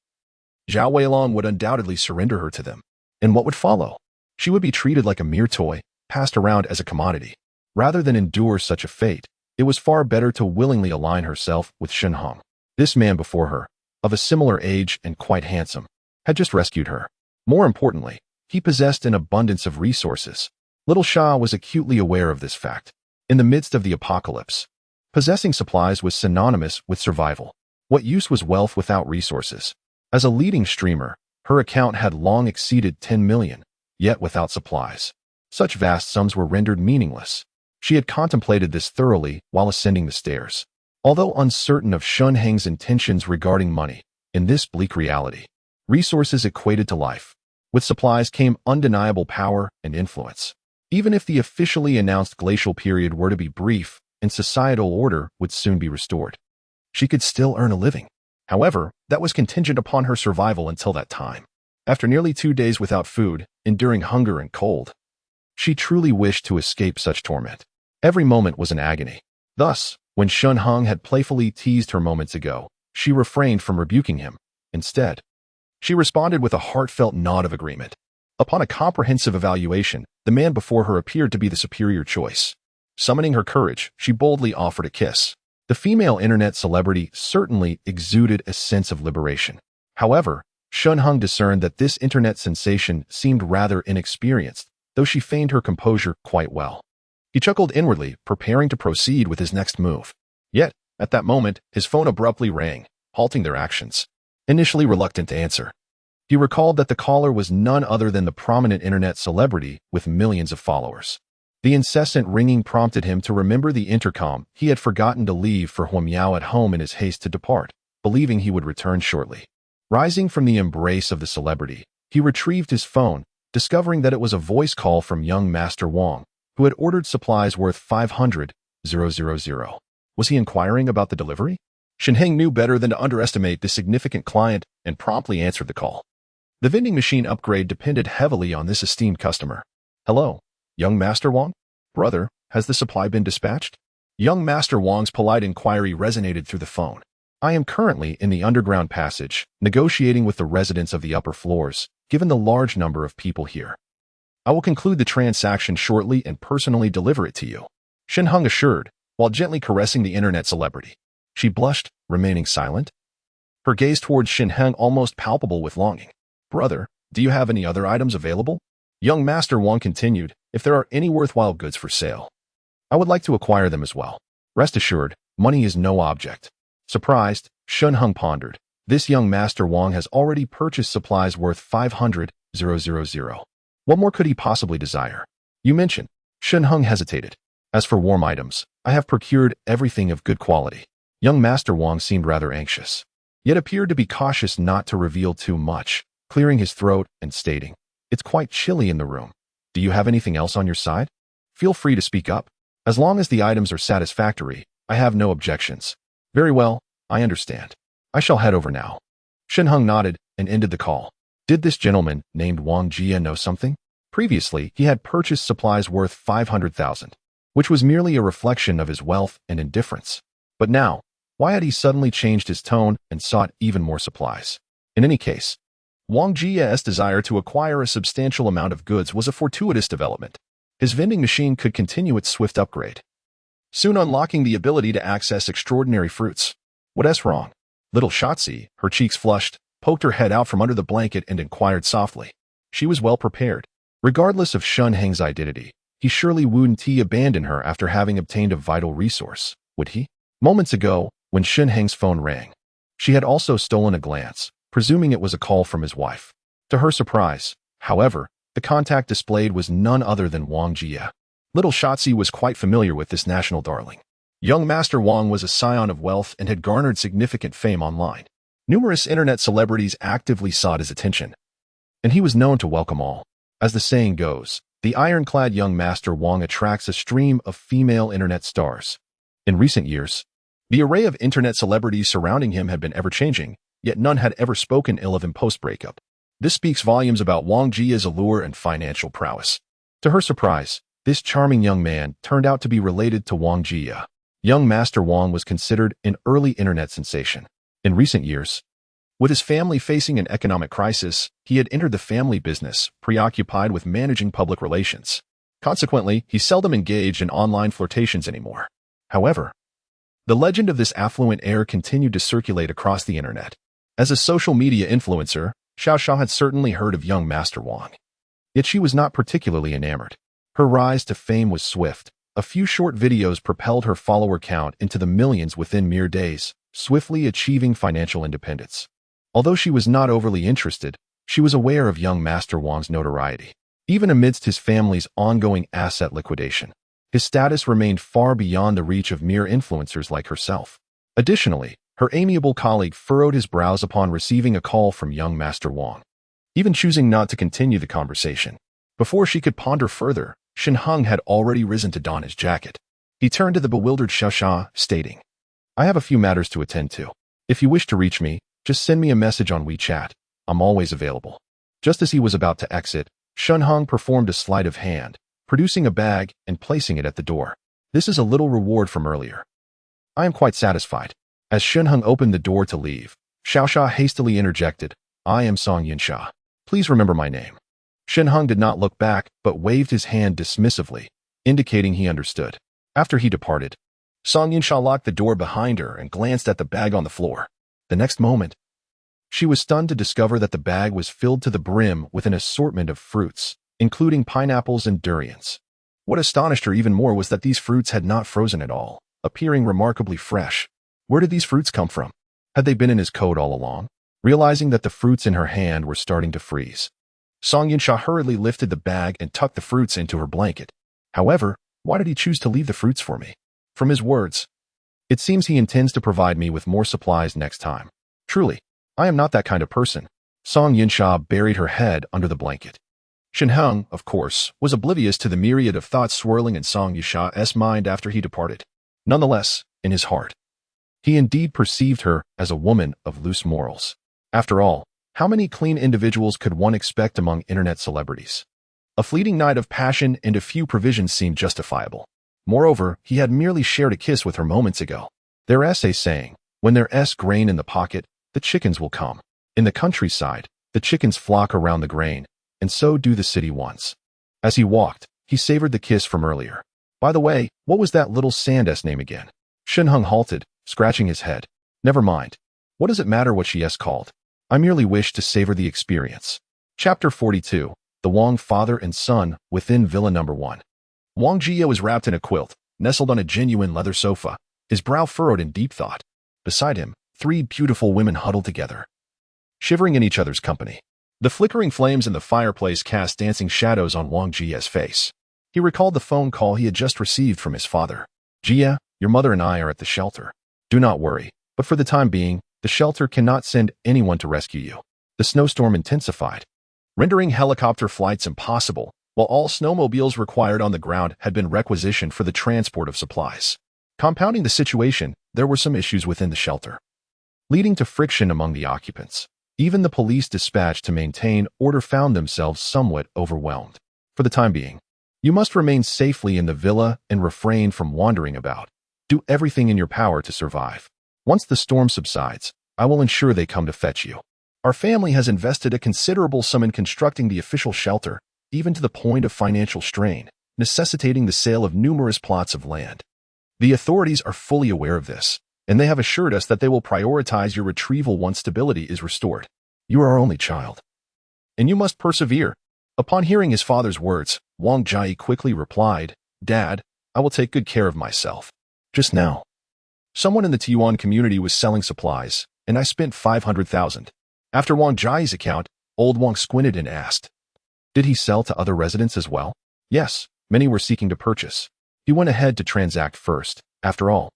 Zhao Weilong would undoubtedly surrender her to them. And what would follow? She would be treated like a mere toy, passed around as a commodity. Rather than endure such a fate, it was far better to willingly align herself with Shen Heng. This man before her, of a similar age and quite handsome, had just rescued her. More importantly, he possessed an abundance of resources. Little Sha was acutely aware of this fact. In the midst of the apocalypse, possessing supplies was synonymous with survival. What use was wealth without resources? As a leading streamer, her account had long exceeded 10 million, yet without supplies. Such vast sums were rendered meaningless. She had contemplated this thoroughly while ascending the stairs. Although uncertain of Shen Heng's intentions regarding money, in this bleak reality, resources equated to life. With supplies came undeniable power and influence. Even if the officially announced glacial period were to be brief, and societal order would soon be restored. She could still earn a living. However, that was contingent upon her survival until that time. After nearly 2 days without food, enduring hunger and cold, she truly wished to escape such torment. Every moment was an agony. Thus, when Shen Heng had playfully teased her moments ago, she refrained from rebuking him. Instead, she responded with a heartfelt nod of agreement. Upon a comprehensive evaluation, the man before her appeared to be the superior choice. Summoning her courage, she boldly offered a kiss. The female internet celebrity certainly exuded a sense of liberation. However, Shen Heng discerned that this internet sensation seemed rather inexperienced, though she feigned her composure quite well. He chuckled inwardly, preparing to proceed with his next move. Yet, at that moment, his phone abruptly rang, halting their actions. Initially reluctant to answer, he recalled that the caller was none other than the prominent internet celebrity with millions of followers. The incessant ringing prompted him to remember the intercom he had forgotten to leave for Huo Miao at home in his haste to depart, believing he would return shortly. Rising from the embrace of the celebrity, he retrieved his phone, discovering that it was a voice call from young Master Wang, who had ordered supplies worth 500,000. Was he inquiring about the delivery? Shen Heng knew better than to underestimate this significant client and promptly answered the call. The vending machine upgrade depended heavily on this esteemed customer. Hello, young Master Wang? Brother, has the supply been dispatched? Young Master Wang's polite inquiry resonated through the phone. I am currently in the underground passage, negotiating with the residents of the upper floors, given the large number of people here. I will conclude the transaction shortly and personally deliver it to you, Shen Heng assured, while gently caressing the internet celebrity. She blushed, remaining silent, her gaze towards Shen Heng almost palpable with longing. Brother, do you have any other items available? Young Master Wang continued, if there are any worthwhile goods for sale, I would like to acquire them as well. Rest assured, money is no object. Surprised, Shen Heng pondered. This young Master Wang has already purchased supplies worth 500,000. What more could he possibly desire? You mentioned. Shen Heng hesitated. As for warm items, I have procured everything of good quality. Young Master Wang seemed rather anxious, yet appeared to be cautious not to reveal too much, clearing his throat and stating, it's quite chilly in the room. Do you have anything else on your side? Feel free to speak up. As long as the items are satisfactory, I have no objections. Very well, I understand. I shall head over now. Shen Heng nodded and ended the call. Did this gentleman, named Wang Jia, know something? Previously, he had purchased supplies worth 500,000, which was merely a reflection of his wealth and indifference. But now, why had he suddenly changed his tone and sought even more supplies? In any case, Wang Jia's desire to acquire a substantial amount of goods was a fortuitous development. His vending machine could continue its swift upgrade, soon unlocking the ability to access extraordinary fruits. What's wrong? Little Shotzi, her cheeks flushed, poked her head out from under the blanket and inquired softly. She was well prepared. Regardless of Shen Heng's identity, he surely wouldn't abandon her after having obtained a vital resource, would he? Moments ago, when Shen Heng's phone rang, she had also stolen a glance, presuming it was a call from his wife. To her surprise, however, the contact displayed was none other than Wang Jia. Little Shotzi was quite familiar with this national darling. Young Master Wang was a scion of wealth and had garnered significant fame online. Numerous internet celebrities actively sought his attention, and he was known to welcome all. As the saying goes, the ironclad young Master Wang attracts a stream of female internet stars. In recent years, the array of internet celebrities surrounding him had been ever-changing, yet none had ever spoken ill of him post-breakup. This speaks volumes about Wang Jia's allure and financial prowess. To her surprise, this charming young man turned out to be related to Wang Jia. Young Master Wang was considered an early internet sensation. In recent years, with his family facing an economic crisis, he had entered the family business, preoccupied with managing public relations. Consequently, he seldom engaged in online flirtations anymore. However, the legend of this affluent heir continued to circulate across the internet. As a social media influencer, Xiao had certainly heard of young Master Wang. Yet she was not particularly enamored. Her rise to fame was swift. A few short videos propelled her follower count into the millions within mere days, swiftly achieving financial independence. Although she was not overly interested, she was aware of young Master Wang's notoriety. Even amidst his family's ongoing asset liquidation, his status remained far beyond the reach of mere influencers like herself. Additionally, her amiable colleague furrowed his brows upon receiving a call from young Master Wang, even choosing not to continue the conversation. Before she could ponder further, Shen Heng had already risen to don his jacket. He turned to the bewildered Shasha, stating, I have a few matters to attend to. If you wish to reach me, just send me a message on WeChat. I'm always available. Just as he was about to exit, Shen Heng performed a sleight of hand, producing a bag and placing it at the door. This is a little reward from earlier. I am quite satisfied. As Shen Heng opened the door to leave, Xiaosha hastily interjected, I am Song Yinsha. Please remember my name. Shen Heng did not look back, but waved his hand dismissively, indicating he understood. After he departed, Song Yinsha locked the door behind her and glanced at the bag on the floor. The next moment, she was stunned to discover that the bag was filled to the brim with an assortment of fruits, including pineapples and durians. What astonished her even more was that these fruits had not frozen at all, appearing remarkably fresh. Where did these fruits come from? Had they been in his coat all along? Realizing that the fruits in her hand were starting to freeze, Song Yinsha hurriedly lifted the bag and tucked the fruits into her blanket. However, why did he choose to leave the fruits for me? From his words, it seems he intends to provide me with more supplies next time. Truly, I am not that kind of person. Song Yinsha buried her head under the blanket. Shen Heng, of course, was oblivious to the myriad of thoughts swirling in Song Yinsha's mind after he departed. Nonetheless, in his heart, he indeed perceived her as a woman of loose morals. After all, how many clean individuals could one expect among internet celebrities? A fleeting night of passion and a few provisions seemed justifiable. Moreover, he had merely shared a kiss with her moments ago. Their essay saying, when there's grain in the pocket, the chickens will come. In the countryside, the chickens flock around the grain, and so do the city ones. As he walked, he savored the kiss from earlier. By the way, what was that little sand's name again? Shen Heng halted, scratching his head. Never mind. What does it matter what she's called? I merely wish to savor the experience. Chapter 42. The Wang Father and Son Within Villa Number 1. Wang Jia was wrapped in a quilt, nestled on a genuine leather sofa, his brow furrowed in deep thought. Beside him, 3 beautiful women huddled together, shivering in each other's company. The flickering flames in the fireplace cast dancing shadows on Wang Jia's face. He recalled the phone call he had just received from his father. Jia, your mother and I are at the shelter. Do not worry, but for the time being, the shelter cannot send anyone to rescue you. The snowstorm intensified, rendering helicopter flights impossible, while all snowmobiles required on the ground had been requisitioned for the transport of supplies. Compounding the situation, there were some issues within the shelter, leading to friction among the occupants. Even the police dispatched to maintain order found themselves somewhat overwhelmed. For the time being, you must remain safely in the villa and refrain from wandering about. Do everything in your power to survive. Once the storm subsides, I will ensure they come to fetch you. Our family has invested a considerable sum in constructing the official shelter, even to the point of financial strain, necessitating the sale of numerous plots of land. The authorities are fully aware of this, and they have assured us that they will prioritize your retrieval once stability is restored. You are our only child, and you must persevere. Upon hearing his father's words, Wang Jia quickly replied, Dad, I will take good care of myself. Just now, someone in the Tiyuan community was selling supplies, and I spent 500,000. After Wang Jia's account, old Wang squinted and asked, did he sell to other residents as well? Yes, many were seeking to purchase. He went ahead to transact first. After all,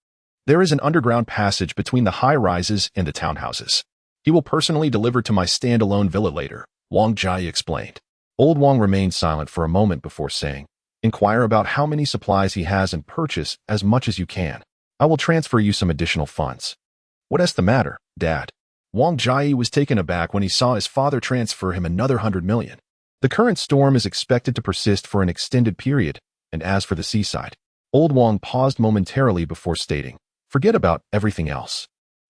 there is an underground passage between the high-rises and the townhouses. He will personally deliver to my standalone villa later, Wang Jia explained. Old Wang remained silent for a moment before saying, inquire about how many supplies he has and purchase as much as you can. I will transfer you some additional funds. What's the matter, Dad? Wang Jia was taken aback when he saw his father transfer him another 100 million. The current storm is expected to persist for an extended period, and as for the seaside, old Wang paused momentarily before stating, forget about everything else.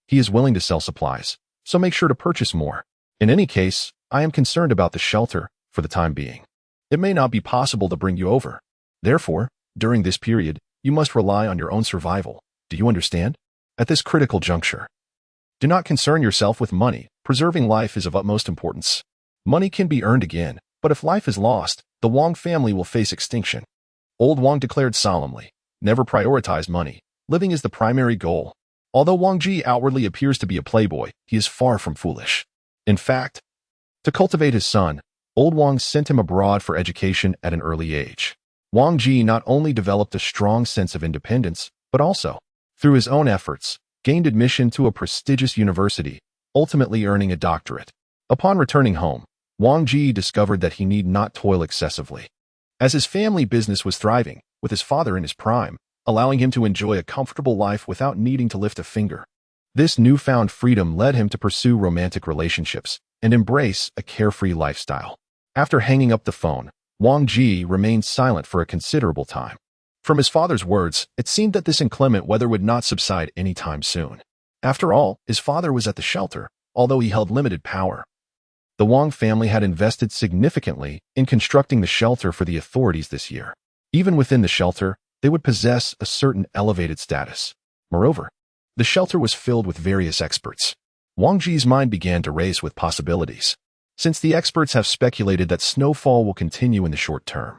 He is willing to sell supplies, so make sure to purchase more. In any case, I am concerned about the shelter for the time being. It may not be possible to bring you over. Therefore, during this period, you must rely on your own survival. Do you understand? At this critical juncture, do not concern yourself with money. Preserving life is of utmost importance. Money can be earned again, but if life is lost, the Wang family will face extinction. Old Wang declared solemnly, never prioritize money. Living is the primary goal. Although Wang Ji outwardly appears to be a playboy, he is far from foolish. In fact, to cultivate his son, old Wang sent him abroad for education at an early age. Wang Ji not only developed a strong sense of independence, but also, through his own efforts, gained admission to a prestigious university, ultimately earning a doctorate. Upon returning home, Wang Ji discovered that he need not toil excessively. As his family business was thriving, with his father in his prime, allowing him to enjoy a comfortable life without needing to lift a finger. This newfound freedom led him to pursue romantic relationships and embrace a carefree lifestyle. After hanging up the phone, Wang Ji remained silent for a considerable time. From his father's words, it seemed that this inclement weather would not subside anytime soon. After all, his father was at the shelter, although he held limited power. The Wang family had invested significantly in constructing the shelter for the authorities this year. Even within the shelter, they would possess a certain elevated status. Moreover, the shelter was filled with various experts. Wang Ji's mind began to race with possibilities. Since the experts have speculated that snowfall will continue in the short term,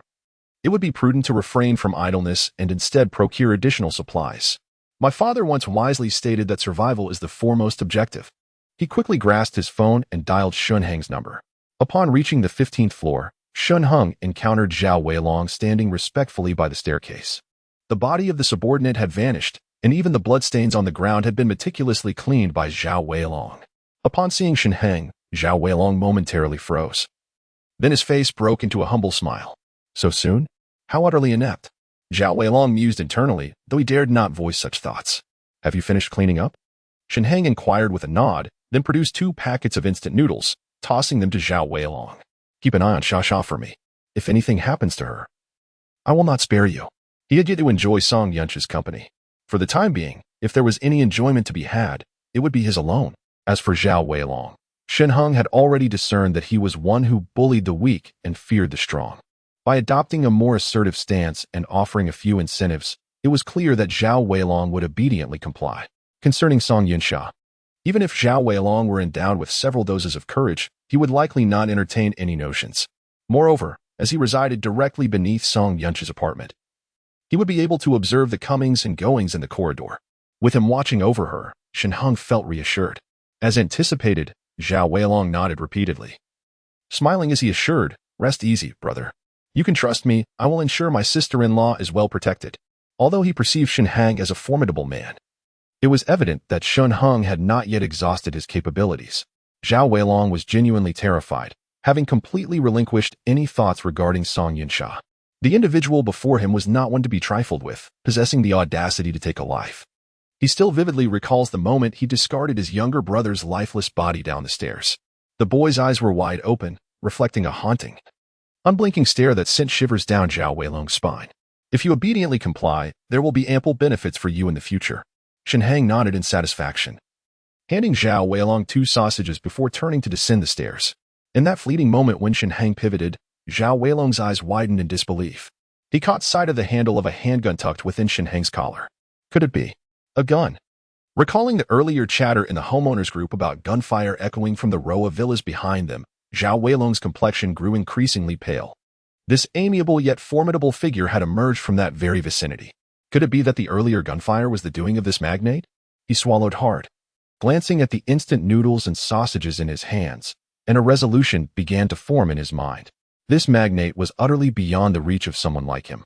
it would be prudent to refrain from idleness and instead procure additional supplies. My father once wisely stated that survival is the foremost objective. He quickly grasped his phone and dialed Shen Heng's number. Upon reaching the 15th floor, Shen Heng encountered Zhao Weilong standing respectfully by the staircase. The body of the subordinate had vanished, and even the bloodstains on the ground had been meticulously cleaned by Zhao Weilong. Upon seeing Shen Heng, Zhao Weilong momentarily froze. Then his face broke into a humble smile. So soon? How utterly inept. Zhao Weilong mused internally, though he dared not voice such thoughts. Have you finished cleaning up? Shen Heng inquired with a nod, then produced 2 packets of instant noodles, tossing them to Zhao Weilong. Keep an eye on Sha for me. If anything happens to her, I will not spare you. He had yet to enjoy Song Yunch's company. For the time being, if there was any enjoyment to be had, it would be his alone. As for Zhao Weilong, Shen Heng had already discerned that he was one who bullied the weak and feared the strong. By adopting a more assertive stance and offering a few incentives, it was clear that Zhao Weilong would obediently comply. Concerning Song Yunsha, even if Zhao Weilong were endowed with several doses of courage, he would likely not entertain any notions. Moreover, as he resided directly beneath Song Yuncha's apartment, he would be able to observe the comings and goings in the corridor. With him watching over her, Shen Heng felt reassured. As anticipated, Zhao Weilong nodded repeatedly. Smiling as he assured, "Rest easy, brother. You can trust me, I will ensure my sister-in-law is well protected." Although he perceived Shen Heng as a formidable man, it was evident that Shen Heng had not yet exhausted his capabilities. Zhao Weilong was genuinely terrified, having completely relinquished any thoughts regarding Song Yunsha. The individual before him was not one to be trifled with, possessing the audacity to take a life. He still vividly recalls the moment he discarded his younger brother's lifeless body down the stairs. The boy's eyes were wide open, reflecting a haunting, unblinking stare that sent shivers down Zhao Weilong's spine. If you obediently comply, there will be ample benefits for you in the future. Shen Heng nodded in satisfaction, handing Zhao Weilong 2 sausages before turning to descend the stairs. In that fleeting moment when Shen Heng pivoted, Zhao Weilong's eyes widened in disbelief. He caught sight of the handle of a handgun tucked within Shen Heng's collar. Could it be a gun? Recalling the earlier chatter in the homeowners group about gunfire echoing from the row of villas behind them, Zhao Weilong's complexion grew increasingly pale. This amiable yet formidable figure had emerged from that very vicinity. Could it be that the earlier gunfire was the doing of this magnate? He swallowed hard, glancing at the instant noodles and sausages in his hands, and a resolution began to form in his mind. This magnate was utterly beyond the reach of someone like him.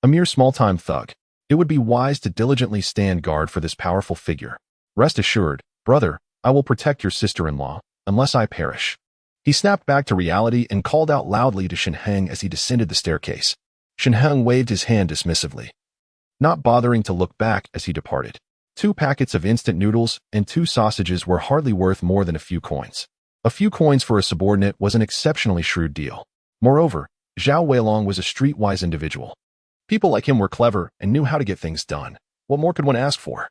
A mere small-time thug. It would be wise to diligently stand guard for this powerful figure. Rest assured, brother, I will protect your sister-in-law, unless I perish. He snapped back to reality and called out loudly to Shen Heng as he descended the staircase. Shen Heng waved his hand dismissively, not bothering to look back as he departed. 2 packets of instant noodles and 2 sausages were hardly worth more than a few coins. A few coins for a subordinate was an exceptionally shrewd deal. Moreover, Zhao Weilong was a streetwise individual. People like him were clever and knew how to get things done. What more could one ask for?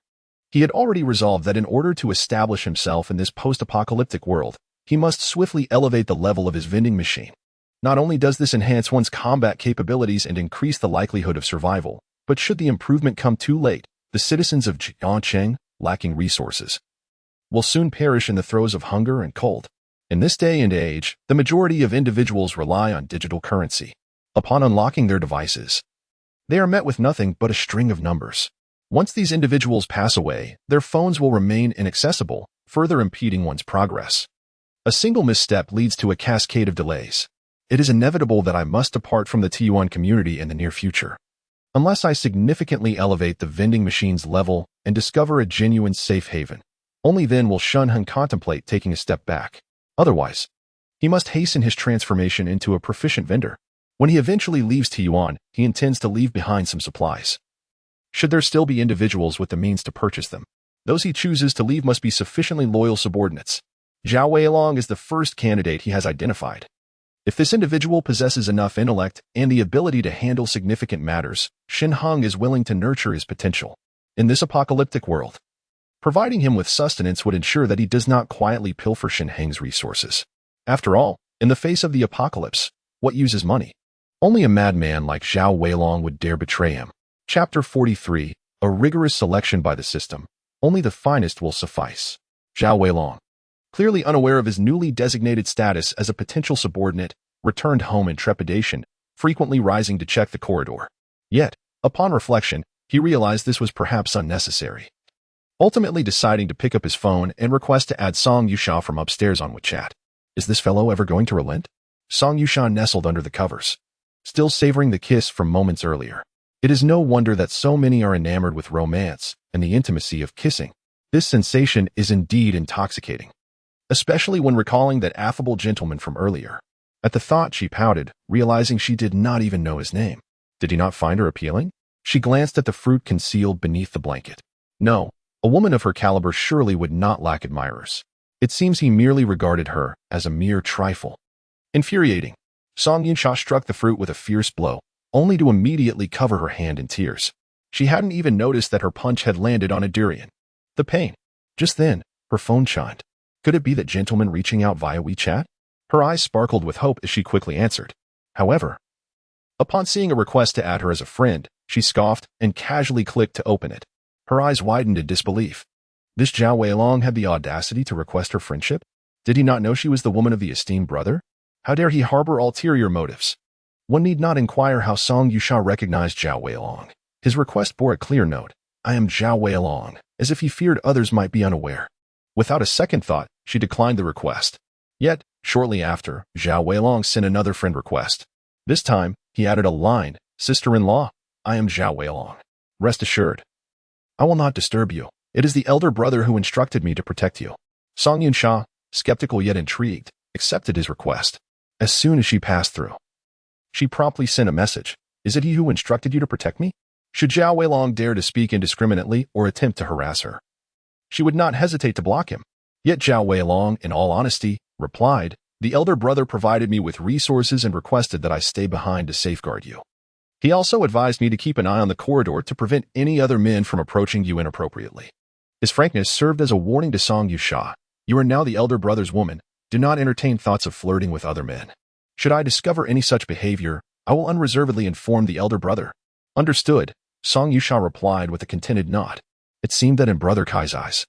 He had already resolved that in order to establish himself in this post-apocalyptic world, he must swiftly elevate the level of his vending machine. Not only does this enhance one's combat capabilities and increase the likelihood of survival, but should the improvement come too late, the citizens of Jiangcheng, lacking resources, will soon perish in the throes of hunger and cold. In this day and age, the majority of individuals rely on digital currency. Upon unlocking their devices, they are met with nothing but a string of numbers. Once these individuals pass away, their phones will remain inaccessible, further impeding one's progress. A single misstep leads to a cascade of delays. It is inevitable that I must depart from the T1 community in the near future, unless I significantly elevate the vending machine's level and discover a genuine safe haven. Only then will Shen Heng contemplate taking a step back. Otherwise, he must hasten his transformation into a proficient vendor. When he eventually leaves T1, he intends to leave behind some supplies. should there still be individuals with the means to purchase them. Those he chooses to leave must be sufficiently loyal subordinates. Zhao Weilong is the first candidate he has identified. If this individual possesses enough intellect and the ability to handle significant matters, Shen Heng is willing to nurture his potential. In this apocalyptic world, providing him with sustenance would ensure that he does not quietly pilfer Shen Heng's resources. After all, in the face of the apocalypse, what use is money? Only a madman like Zhao Weilong would dare betray him. Chapter 43, A Rigorous Selection by the System. Only the finest will suffice. Zhao Weilong, clearly unaware of his newly designated status as a potential subordinate, returned home in trepidation, frequently rising to check the corridor. Yet, upon reflection, he realized this was perhaps unnecessary. Ultimately deciding to pick up his phone and request to add Song Yusha from upstairs on WeChat. Is this fellow ever going to relent? Song Yusha nestled under the covers, still savoring the kiss from moments earlier. It is no wonder that so many are enamored with romance and the intimacy of kissing. This sensation is indeed intoxicating, especially when recalling that affable gentleman from earlier. At the thought, she pouted, realizing she did not even know his name. Did he not find her appealing? She glanced at the fruit concealed beneath the blanket. No, a woman of her caliber surely would not lack admirers. It seems he merely regarded her as a mere trifle. Infuriating. Song Yusha struck the fruit with a fierce blow, only to immediately cover her hand in tears. She hadn't even noticed that her punch had landed on a durian. The pain. Just then, her phone chimed. Could it be that gentleman reaching out via WeChat? Her eyes sparkled with hope as she quickly answered. However, upon seeing a request to add her as a friend, she scoffed and casually clicked to open it. Her eyes widened in disbelief. This Zhao Weilong had the audacity to request her friendship? Did he not know she was the woman of the esteemed brother? How dare he harbor ulterior motives? One need not inquire how Song Yusha recognized Zhao Weilong. His request bore a clear note. I am Zhao Weilong, as if he feared others might be unaware. Without a second thought, she declined the request. Yet, shortly after, Zhao Weilong sent another friend request. This time, he added a line, Sister-in-law, I am Zhao Weilong. Rest assured, I will not disturb you. It is the elder brother who instructed me to protect you. Song Yusha, skeptical yet intrigued, accepted his request. As soon as she passed through, she promptly sent a message. Is it he who instructed you to protect me? Should Zhao Weilong dare to speak indiscriminately or attempt to harass her, she would not hesitate to block him. Yet Zhao Weilong, in all honesty, replied, the elder brother provided me with resources and requested that I stay behind to safeguard you. He also advised me to keep an eye on the corridor to prevent any other men from approaching you inappropriately. His frankness served as a warning to Song Yusha. You are now the elder brother's woman. Do not entertain thoughts of flirting with other men. Should I discover any such behavior, I will unreservedly inform the elder brother. Understood, Song Yusha replied with a contented nod. It seemed that in Brother Kai's eyes,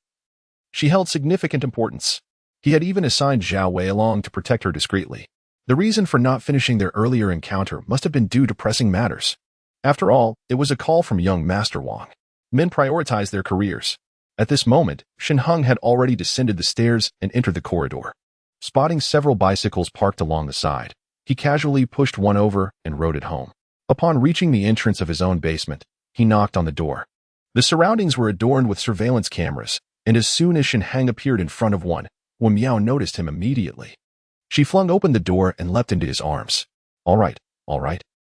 she held significant importance. He had even assigned Zhao Weilong to protect her discreetly. The reason for not finishing their earlier encounter must have been due to pressing matters. After all, it was a call from young Master Wang. Men prioritize their careers. At this moment, Shen Heng had already descended the stairs and entered the corridor. Spotting several bicycles parked along the side, he casually pushed one over and rode it home. Upon reaching the entrance of his own basement, he knocked on the door. The surroundings were adorned with surveillance cameras, and as soon as Shen Heng appeared in front of one, Wen Miao noticed him immediately. She flung open the door and leapt into his arms. All right.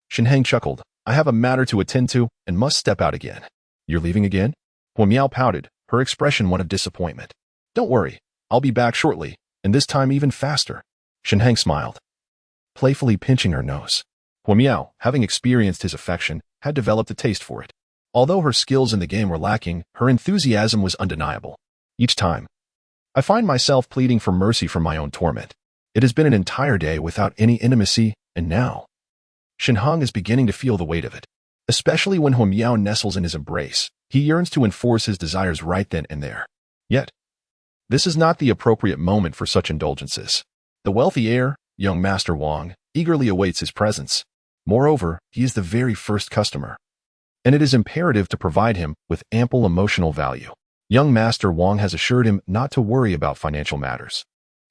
Shen Heng chuckled. I have a matter to attend to and must step out again. You're leaving again? Wen Miao pouted, her expression one of disappointment. Don't worry, I'll be back shortly, and this time even faster. Shen Heng smiled, playfully pinching her nose. Wen Miao, having experienced his affection, had developed a taste for it. Although her skills in the game were lacking, her enthusiasm was undeniable. Each time, I find myself pleading for mercy from my own torment. It has been an entire day without any intimacy, and now Shen Heng is beginning to feel the weight of it. Especially when Wen Miao nestles in his embrace, he yearns to enforce his desires right then and there. Yet, this is not the appropriate moment for such indulgences. The wealthy heir, young Master Wang, eagerly awaits his presence. Moreover, he is the very first customer, and it is imperative to provide him with ample emotional value. Young Master Wang has assured him not to worry about financial matters.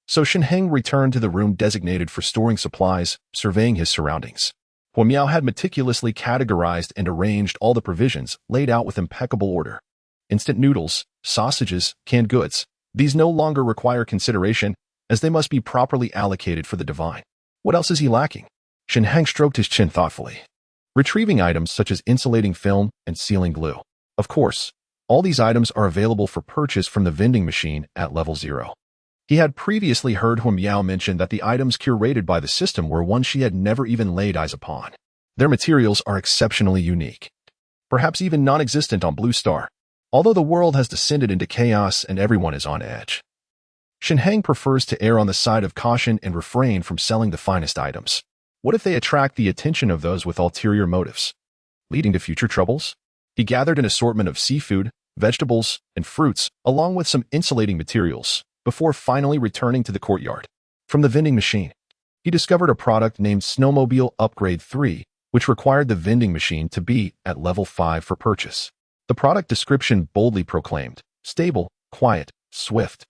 So Shen Heng returned to the room designated for storing supplies, surveying his surroundings. Wen Miao had meticulously categorized and arranged all the provisions laid out with impeccable order. Instant noodles, sausages, canned goods. These no longer require consideration, as they must be properly allocated for the divine. What else is he lacking? Shen Heng stroked his chin thoughtfully, retrieving items such as insulating film and sealing glue. Of course, all these items are available for purchase from the vending machine at level 0. He had previously heard Huo Miao mention that the items curated by the system were ones she had never even laid eyes upon. Their materials are exceptionally unique, perhaps even non-existent on Blue Star, although the world has descended into chaos and everyone is on edge. Shen Heng prefers to err on the side of caution and refrain from selling the finest items. What if they attract the attention of those with ulterior motives, leading to future troubles? He gathered an assortment of seafood, vegetables, and fruits, along with some insulating materials, before finally returning to the courtyard. From the vending machine, he discovered a product named Snowmobile Upgrade 3, which required the vending machine to be at level 5 for purchase. The product description boldly proclaimed, stable, quiet, swift.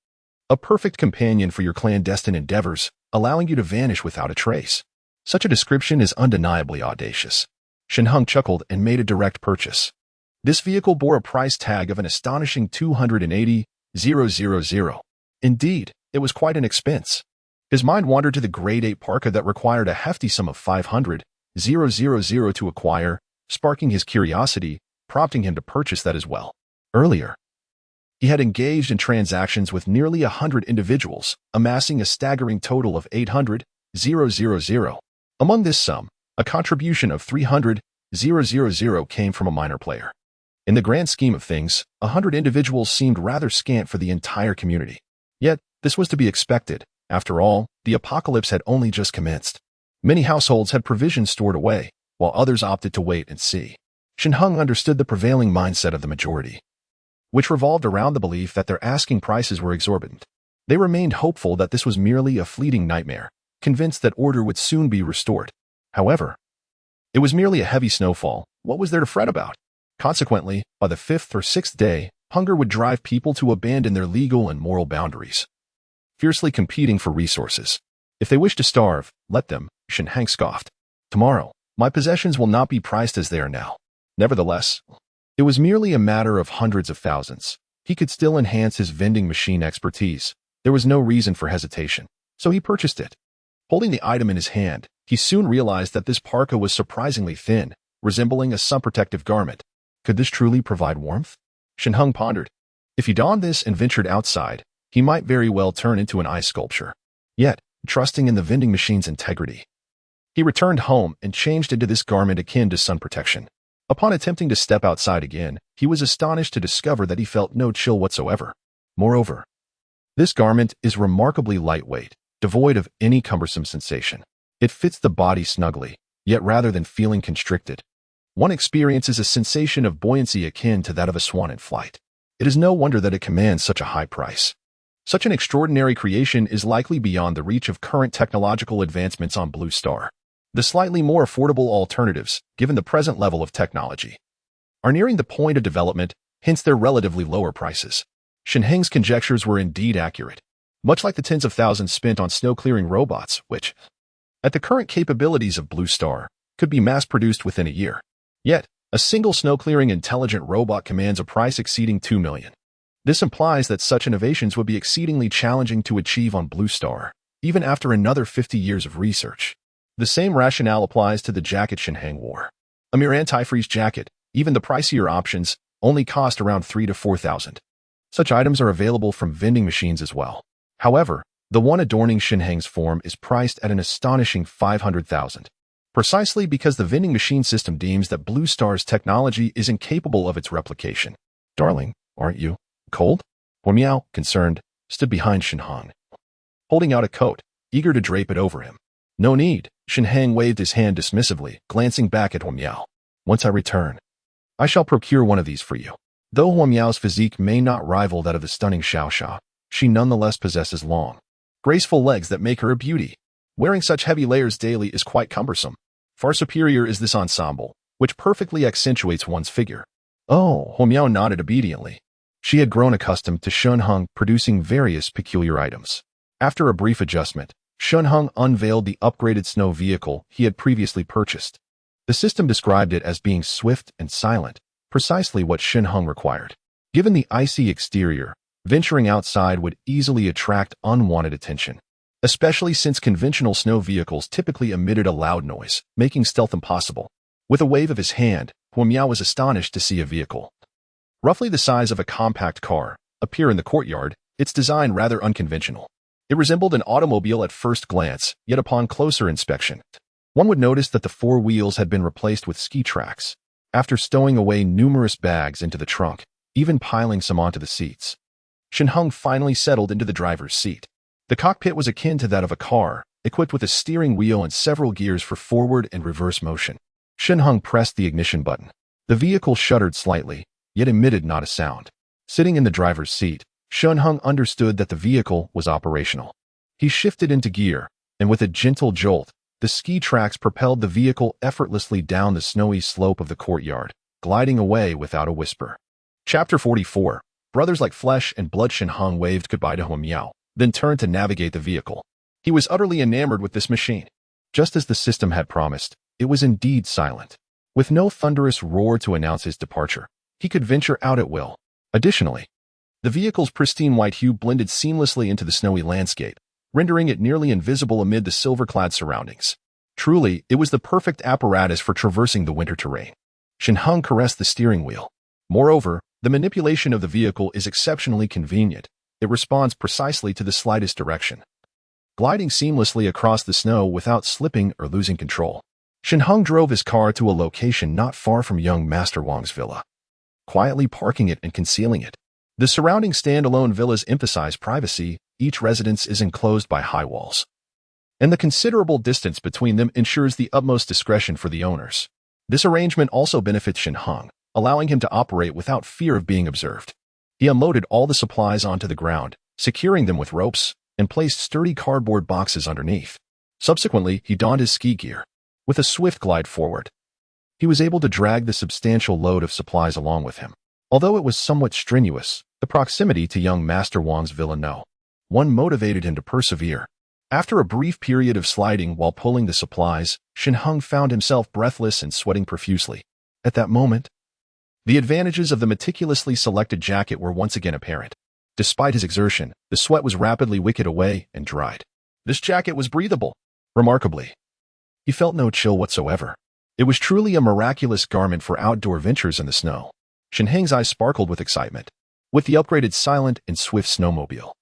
A perfect companion for your clandestine endeavors, allowing you to vanish without a trace. Such a description is undeniably audacious. Shen Heng chuckled and made a direct purchase. This vehicle bore a price tag of an astonishing 280,000. Indeed, it was quite an expense. His mind wandered to the grade 8 parka that required a hefty sum of 500,000 to acquire, sparking his curiosity, prompting him to purchase that as well. Earlier, he had engaged in transactions with nearly 100 individuals, amassing a staggering total of 800,000. Among this sum, a contribution of 300,000 came from a minor player. In the grand scheme of things, 100 individuals seemed rather scant for the entire community. Yet, this was to be expected. After all, the apocalypse had only just commenced. Many households had provisions stored away, while others opted to wait and see. Shen Heng understood the prevailing mindset of the majority, which revolved around the belief that their asking prices were exorbitant. They remained hopeful that this was merely a fleeting nightmare, convinced that order would soon be restored. However, it was merely a heavy snowfall. What was there to fret about? Consequently, by the 5th or 6th day, hunger would drive people to abandon their legal and moral boundaries, fiercely competing for resources. If they wish to starve, let them, Shen Heng scoffed. Tomorrow, my possessions will not be priced as they are now. Nevertheless, it was merely a matter of hundreds of thousands. He could still enhance his vending machine expertise. There was no reason for hesitation, so he purchased it. Holding the item in his hand, he soon realized that this parka was surprisingly thin, resembling a sun-protective garment. Could this truly provide warmth? Shen Heng pondered. If he donned this and ventured outside, he might very well turn into an ice sculpture. Yet, trusting in the vending machine's integrity, he returned home and changed into this garment akin to sun protection. Upon attempting to step outside again, he was astonished to discover that he felt no chill whatsoever. Moreover, this garment is remarkably lightweight, devoid of any cumbersome sensation. It fits the body snugly, yet rather than feeling constricted, one experiences a sensation of buoyancy akin to that of a swan in flight. It is no wonder that it commands such a high price. Such an extraordinary creation is likely beyond the reach of current technological advancements on Blue Star. The slightly more affordable alternatives, given the present level of technology, are nearing the point of development, hence their relatively lower prices. Shen Heng's conjectures were indeed accurate, much like the tens of thousands spent on snow-clearing robots, which, at the current capabilities of Blue Star, could be mass-produced within a year. Yet, a single snow-clearing intelligent robot commands a price exceeding 2 million. This implies that such innovations would be exceedingly challenging to achieve on Blue Star, even after another 50 years of research. The same rationale applies to the jacket Shen Heng wore. A mere anti-freeze jacket, even the pricier options, only cost around 3,000 to 4,000. Such items are available from vending machines as well. However, the one adorning Shen Heng's form is priced at an astonishing 500,000. Precisely because the vending machine system deems that Blue Star's technology is incapable of its replication. Darling, aren't you cold? Huo Miao, concerned, stood behind Shen Heng, holding out a coat, eager to drape it over him. No need, Shen Heng waved his hand dismissively, glancing back at Huo Miao. Once I return, I shall procure one of these for you. Though Huo Miao's physique may not rival that of the stunning Xiaoxia, she nonetheless possesses long, graceful legs that make her a beauty. Wearing such heavy layers daily is quite cumbersome. Far superior is this ensemble, which perfectly accentuates one's figure. Oh, Huo Miao nodded obediently. She had grown accustomed to Shen Heng producing various peculiar items. After a brief adjustment, Shen Heng unveiled the upgraded snow vehicle he had previously purchased. The system described it as being swift and silent, precisely what Shen Heng required. Given the icy exterior, venturing outside would easily attract unwanted attention, especially since conventional snow vehicles typically emitted a loud noise, making stealth impossible. With a wave of his hand, Huo Miao was astonished to see a vehicle roughly the size of a compact car, appear in the courtyard, its design rather unconventional. It resembled an automobile at first glance, yet upon closer inspection, one would notice that the four wheels had been replaced with ski tracks. After stowing away numerous bags into the trunk, even piling some onto the seats, Shen Heng finally settled into the driver's seat. The cockpit was akin to that of a car, equipped with a steering wheel and several gears for forward and reverse motion. Shen Heng pressed the ignition button. The vehicle shuddered slightly, yet emitted not a sound. Sitting in the driver's seat, Shen Heng understood that the vehicle was operational. He shifted into gear, and with a gentle jolt, the ski tracks propelled the vehicle effortlessly down the snowy slope of the courtyard, gliding away without a whisper. Chapter 44. Brothers like flesh and blood. Shen Heng waved goodbye to Hua Miao, then turned to navigate the vehicle. He was utterly enamored with this machine. Just as the system had promised, it was indeed silent. With no thunderous roar to announce his departure, he could venture out at will. Additionally, the vehicle's pristine white hue blended seamlessly into the snowy landscape, rendering it nearly invisible amid the silver-clad surroundings. Truly, it was the perfect apparatus for traversing the winter terrain. Shen Heng caressed the steering wheel. Moreover, the manipulation of the vehicle is exceptionally convenient. It responds precisely to the slightest direction, gliding seamlessly across the snow without slipping or losing control. Shen Heng drove his car to a location not far from young Master Wang's villa, quietly parking it and concealing it. The surrounding standalone villas emphasize privacy. Each residence is enclosed by high walls, and the considerable distance between them ensures the utmost discretion for the owners. This arrangement also benefits Shen Heng, allowing him to operate without fear of being observed. He unloaded all the supplies onto the ground, securing them with ropes, and placed sturdy cardboard boxes underneath. Subsequently, he donned his ski gear. With a swift glide forward, he was able to drag the substantial load of supplies along with him. Although it was somewhat strenuous, the proximity to young Master Wang's villa No. 1 motivated him to persevere. After a brief period of sliding while pulling the supplies, Shen Heng found himself breathless and sweating profusely. At that moment, the advantages of the meticulously selected jacket were once again apparent. Despite his exertion, the sweat was rapidly wicked away and dried. This jacket was breathable. Remarkably, he felt no chill whatsoever. It was truly a miraculous garment for outdoor ventures in the snow. Shen Heng's eyes sparkled with excitement. With the upgraded silent and swift snowmobile,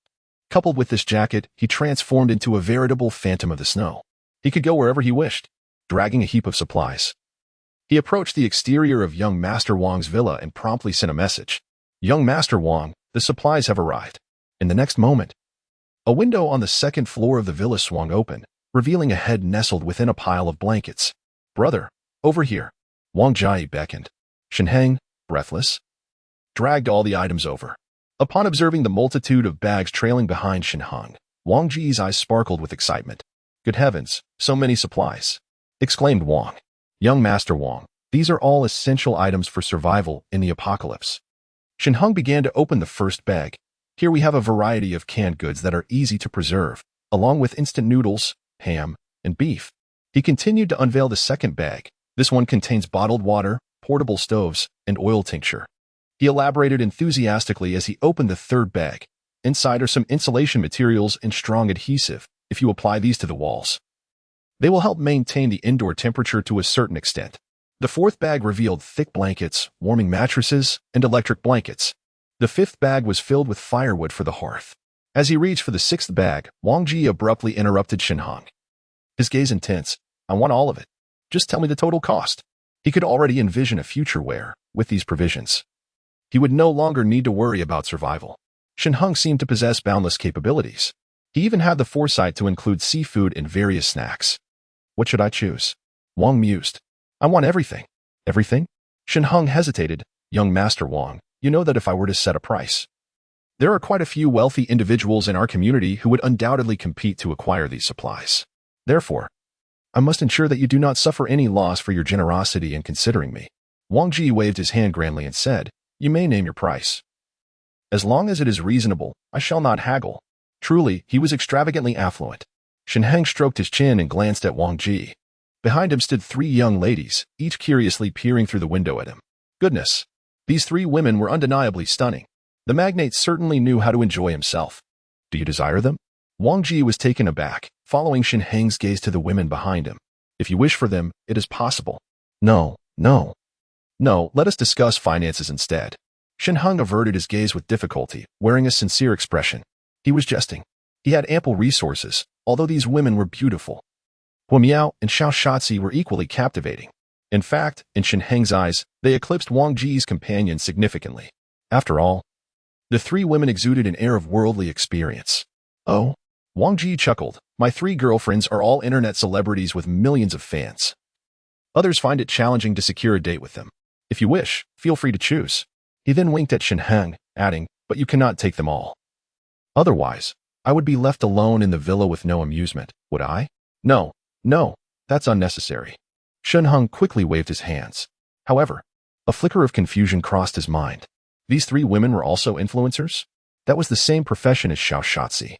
coupled with this jacket, he transformed into a veritable phantom of the snow. He could go wherever he wished, dragging a heap of supplies. He approached the exterior of young Master Wang's villa and promptly sent a message. Young Master Wang, the supplies have arrived. In the next moment, a window on the second floor of the villa swung open, revealing a head nestled within a pile of blankets. Brother, over here. Wang Jie beckoned. Shen Heng, breathless, dragged all the items over. Upon observing the multitude of bags trailing behind Shen Heng, Wang Ji's eyes sparkled with excitement. Good heavens, so many supplies! Exclaimed Wang. Young Master Wang, these are all essential items for survival in the apocalypse. Shen Heng began to open the first bag. Here we have a variety of canned goods that are easy to preserve, along with instant noodles, ham, and beef. He continued to unveil the second bag. This one contains bottled water, portable stoves, and oil tincture. He elaborated enthusiastically as he opened the third bag. Inside are some insulation materials and strong adhesive. If you apply these to the walls, they will help maintain the indoor temperature to a certain extent. The fourth bag revealed thick blankets, warming mattresses, and electric blankets. The fifth bag was filled with firewood for the hearth. As he reached for the sixth bag, Wang Ji abruptly interrupted Shen Heng. His gaze intense. I want all of it. Just tell me the total cost. He could already envision a future where, with these provisions, he would no longer need to worry about survival. Shen Heng seemed to possess boundless capabilities. He even had the foresight to include seafood in various snacks. What should I choose? Wang mused. I want everything. Everything? Shen Heng hesitated. Young Master Wang, you know that if I were to set a price, there are quite a few wealthy individuals in our community who would undoubtedly compete to acquire these supplies. Therefore, I must ensure that you do not suffer any loss for your generosity in considering me. Wang Ji waved his hand grandly and said, You may name your price. As long as it is reasonable, I shall not haggle. Truly, he was extravagantly affluent. Shen Heng stroked his chin and glanced at Wang Ji. Behind him stood 3 young ladies, each curiously peering through the window at him. Goodness! These 3 women were undeniably stunning. The magnate certainly knew how to enjoy himself. Do you desire them? Wang Ji was taken aback, following Shen Heng's gaze to the women behind him. If you wish for them, it is possible. No, let us discuss finances instead. Shen Heng averted his gaze with difficulty, wearing a sincere expression. He was jesting. He had ample resources, although these women were beautiful. Hu Miao and Xiao Shatzi were equally captivating. In fact, in Shen Heng's eyes, they eclipsed Wang Ji's companions significantly. After all, the three women exuded an air of worldly experience. Oh, Wang Ji chuckled. My three girlfriends are all internet celebrities with millions of fans. Others find it challenging to secure a date with them. If you wish, feel free to choose. He then winked at Shen Heng, adding, but you cannot take them all. Otherwise, I would be left alone in the villa with no amusement, would I? No, that's unnecessary. Shen Heng quickly waved his hands. However, a flicker of confusion crossed his mind. These three women were also influencers? That was the same profession as Xiao Shatzi.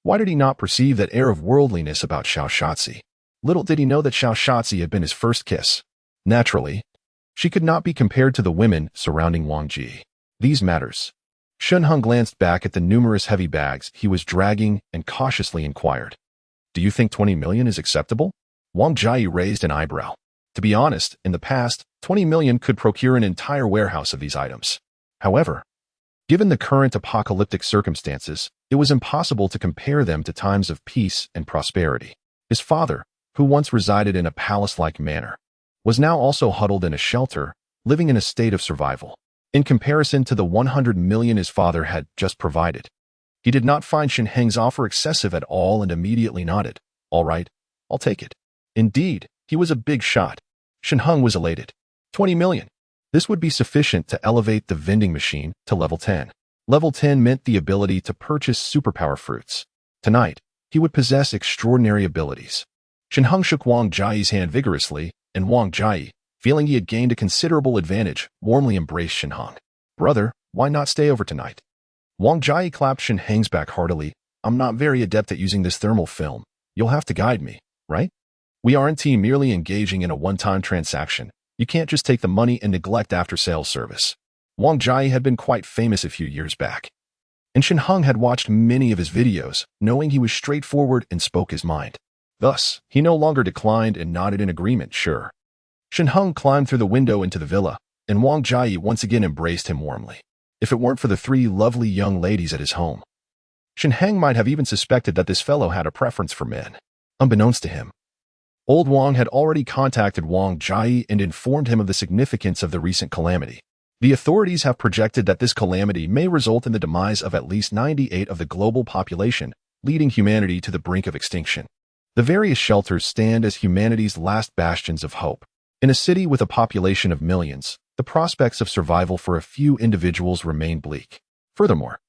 Why did he not perceive that air of worldliness about Xiao Shatzi? Little did he know that Xiao Shatzi had been his first kiss. Naturally, she could not be compared to the women surrounding Wang Ji. These matters. Shen Heng glanced back at the numerous heavy bags he was dragging and cautiously inquired. Do you think 20 million is acceptable? Wang Ji raised an eyebrow. To be honest, in the past, 20 million could procure an entire warehouse of these items. However, given the current apocalyptic circumstances, it was impossible to compare them to times of peace and prosperity. His father, who once resided in a palace-like manner, was now also huddled in a shelter, living in a state of survival. In comparison to the 100 million his father had just provided, he did not find Shen Heng's offer excessive at all and immediately nodded. All right, I'll take it. Indeed, he was a big shot. Shen Heng was elated. 20 million. This would be sufficient to elevate the vending machine to level 10. Level 10 meant the ability to purchase superpower fruits. Tonight, he would possess extraordinary abilities. Shen Heng shook Wang Ji's hand vigorously, and Wang Ji, feeling he had gained a considerable advantage, warmly embraced Shen Heng. Brother, why not stay over tonight? Wang Ji clapped Shen Heng's back heartily. I'm not very adept at using this thermal film. You'll have to guide me, right? We aren't merely engaging in a one-time transaction. You can't just take the money and neglect after-sales service. Wang Ji had been quite famous a few years back, and Shen Heng had watched many of his videos, knowing he was straightforward and spoke his mind. Thus, he no longer declined and nodded in agreement, sure. Shen Heng climbed through the window into the villa, and Wang Ji once again embraced him warmly. If it weren't for the three lovely young ladies at his home, Shen Heng might have even suspected that this fellow had a preference for men. Unbeknownst to him, Old Wang had already contacted Wang Ji and informed him of the significance of the recent calamity. The authorities have projected that this calamity may result in the demise of at least 98% of the global population, leading humanity to the brink of extinction. The various shelters stand as humanity's last bastions of hope. In a city with a population of millions, the prospects of survival for a few individuals remain bleak. Furthermore,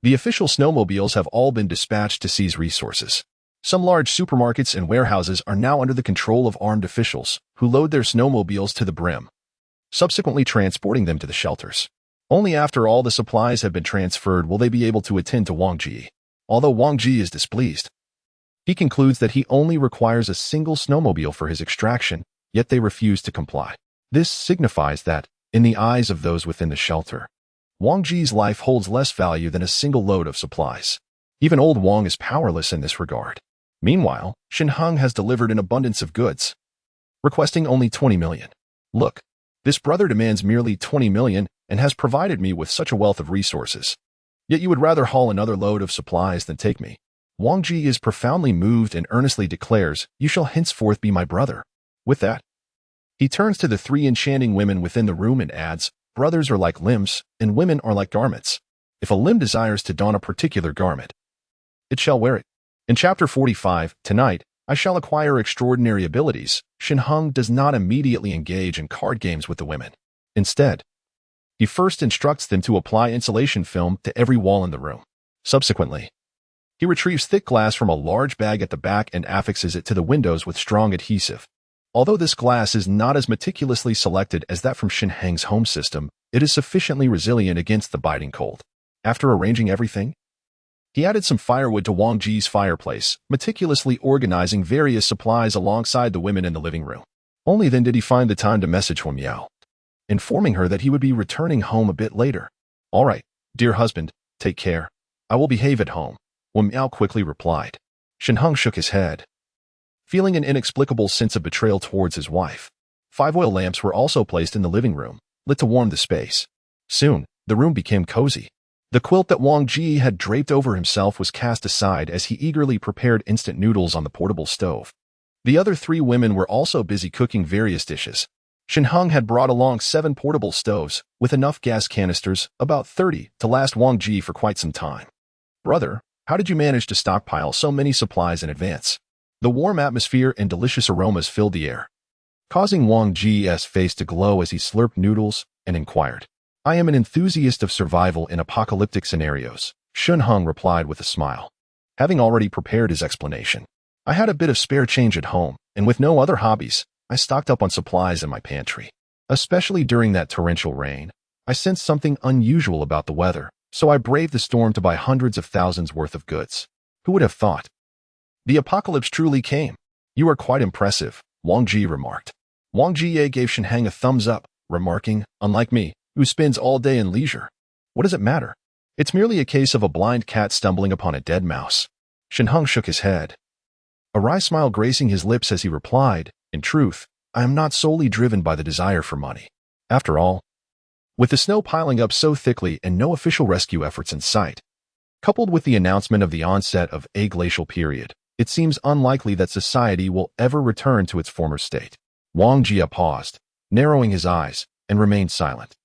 the official snowmobiles have all been dispatched to seize resources. Some large supermarkets and warehouses are now under the control of armed officials, who load their snowmobiles to the brim, subsequently transporting them to the shelters. Only after all the supplies have been transferred will they be able to attend to Wang Ji. Although Wang Ji is displeased, he concludes that he only requires a single snowmobile for his extraction, yet they refuse to comply. This signifies that, in the eyes of those within the shelter, Wang Ji's life holds less value than a single load of supplies. Even old Wang is powerless in this regard. Meanwhile, Shen Heng has delivered an abundance of goods, requesting only 20 million. Look, this brother demands merely 20 million and has provided me with such a wealth of resources. Yet you would rather haul another load of supplies than take me. Wang Ji is profoundly moved and earnestly declares, you shall henceforth be my brother. With that, he turns to the three enchanting women within the room and adds, brothers are like limbs, and women are like garments. If a limb desires to don a particular garment, it shall wear it. In Chapter 45, tonight, I shall acquire extraordinary abilities. Shen Heng does not immediately engage in card games with the women. Instead, he first instructs them to apply insulation film to every wall in the room. Subsequently, he retrieves thick glass from a large bag at the back and affixes it to the windows with strong adhesive. Although this glass is not as meticulously selected as that from Shen Heng's home system, it is sufficiently resilient against the biting cold. After arranging everything, he added some firewood to Wang Ji's fireplace, meticulously organizing various supplies alongside the women in the living room. Only then did he find the time to message Hu Miao, informing her that he would be returning home a bit later. All right, dear husband, take care. I will behave at home, Hu Miao quickly replied. Shen Heng shook his head, feeling an inexplicable sense of betrayal towards his wife. 5 oil lamps were also placed in the living room, lit to warm the space. Soon, The room became cozy. The quilt that Wang Ji had draped over himself was cast aside as he eagerly prepared instant noodles on the portable stove. The other 3 women were also busy cooking various dishes. Shen Heng had brought along 7 portable stoves, with enough gas canisters, about 30, to last Wang Ji for quite some time. "Brother, how did you manage to stockpile so many supplies in advance?" The warm atmosphere and delicious aromas filled the air, causing Wang Ji's face to glow as he slurped noodles and inquired. "I am an enthusiast of survival in apocalyptic scenarios," Shen Heng replied with a smile. Having already prepared his explanation, "I had a bit of spare change at home, and with no other hobbies, I stocked up on supplies in my pantry. Especially during that torrential rain, I sensed something unusual about the weather, so I braved the storm to buy hundreds of thousands worth of goods. Who would have thought? The apocalypse truly came. You are quite impressive," Wang Ji remarked. Wang Jie gave Shen Heng a thumbs up, remarking, "Unlike me, who spends all day in leisure. What does it matter? It's merely a case of a blind cat stumbling upon a dead mouse." Shen Heng shook his head, a wry smile gracing his lips as he replied, "In truth, I am not solely driven by the desire for money. After all, with the snow piling up so thickly and no official rescue efforts in sight, coupled with the announcement of the onset of a glacial period, it seems unlikely that society will ever return to its former state." Wang Jie paused, narrowing his eyes, and remained silent.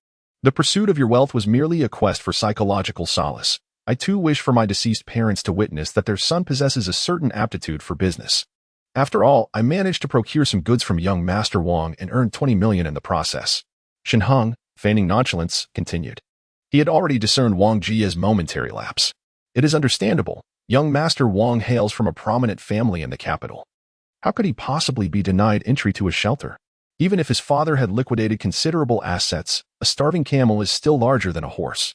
"The pursuit of your wealth was merely a quest for psychological solace. I too wish for my deceased parents to witness that their son possesses a certain aptitude for business. After all, I managed to procure some goods from young Master Wang and earned 20 million in the process." Shen Heng, feigning nonchalance, continued. He had already discerned Wang Jie's momentary lapse. It is understandable. Young Master Wang hails from a prominent family in the capital. How could he possibly be denied entry to a shelter? Even if his father had liquidated considerable assets, a starving camel is still larger than a horse.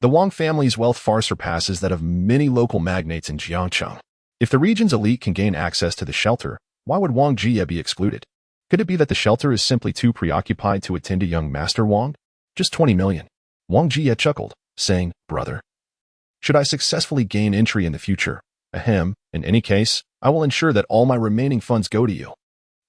The Wang family's wealth far surpasses that of many local magnates in Jiangcheng. If the region's elite can gain access to the shelter, why would Wang Jie be excluded? Could it be that the shelter is simply too preoccupied to attend to young Master Wang? Just 20 million. Wang Jie chuckled, saying, "Brother, should I successfully gain entry in the future, in any case, I will ensure that all my remaining funds go to you."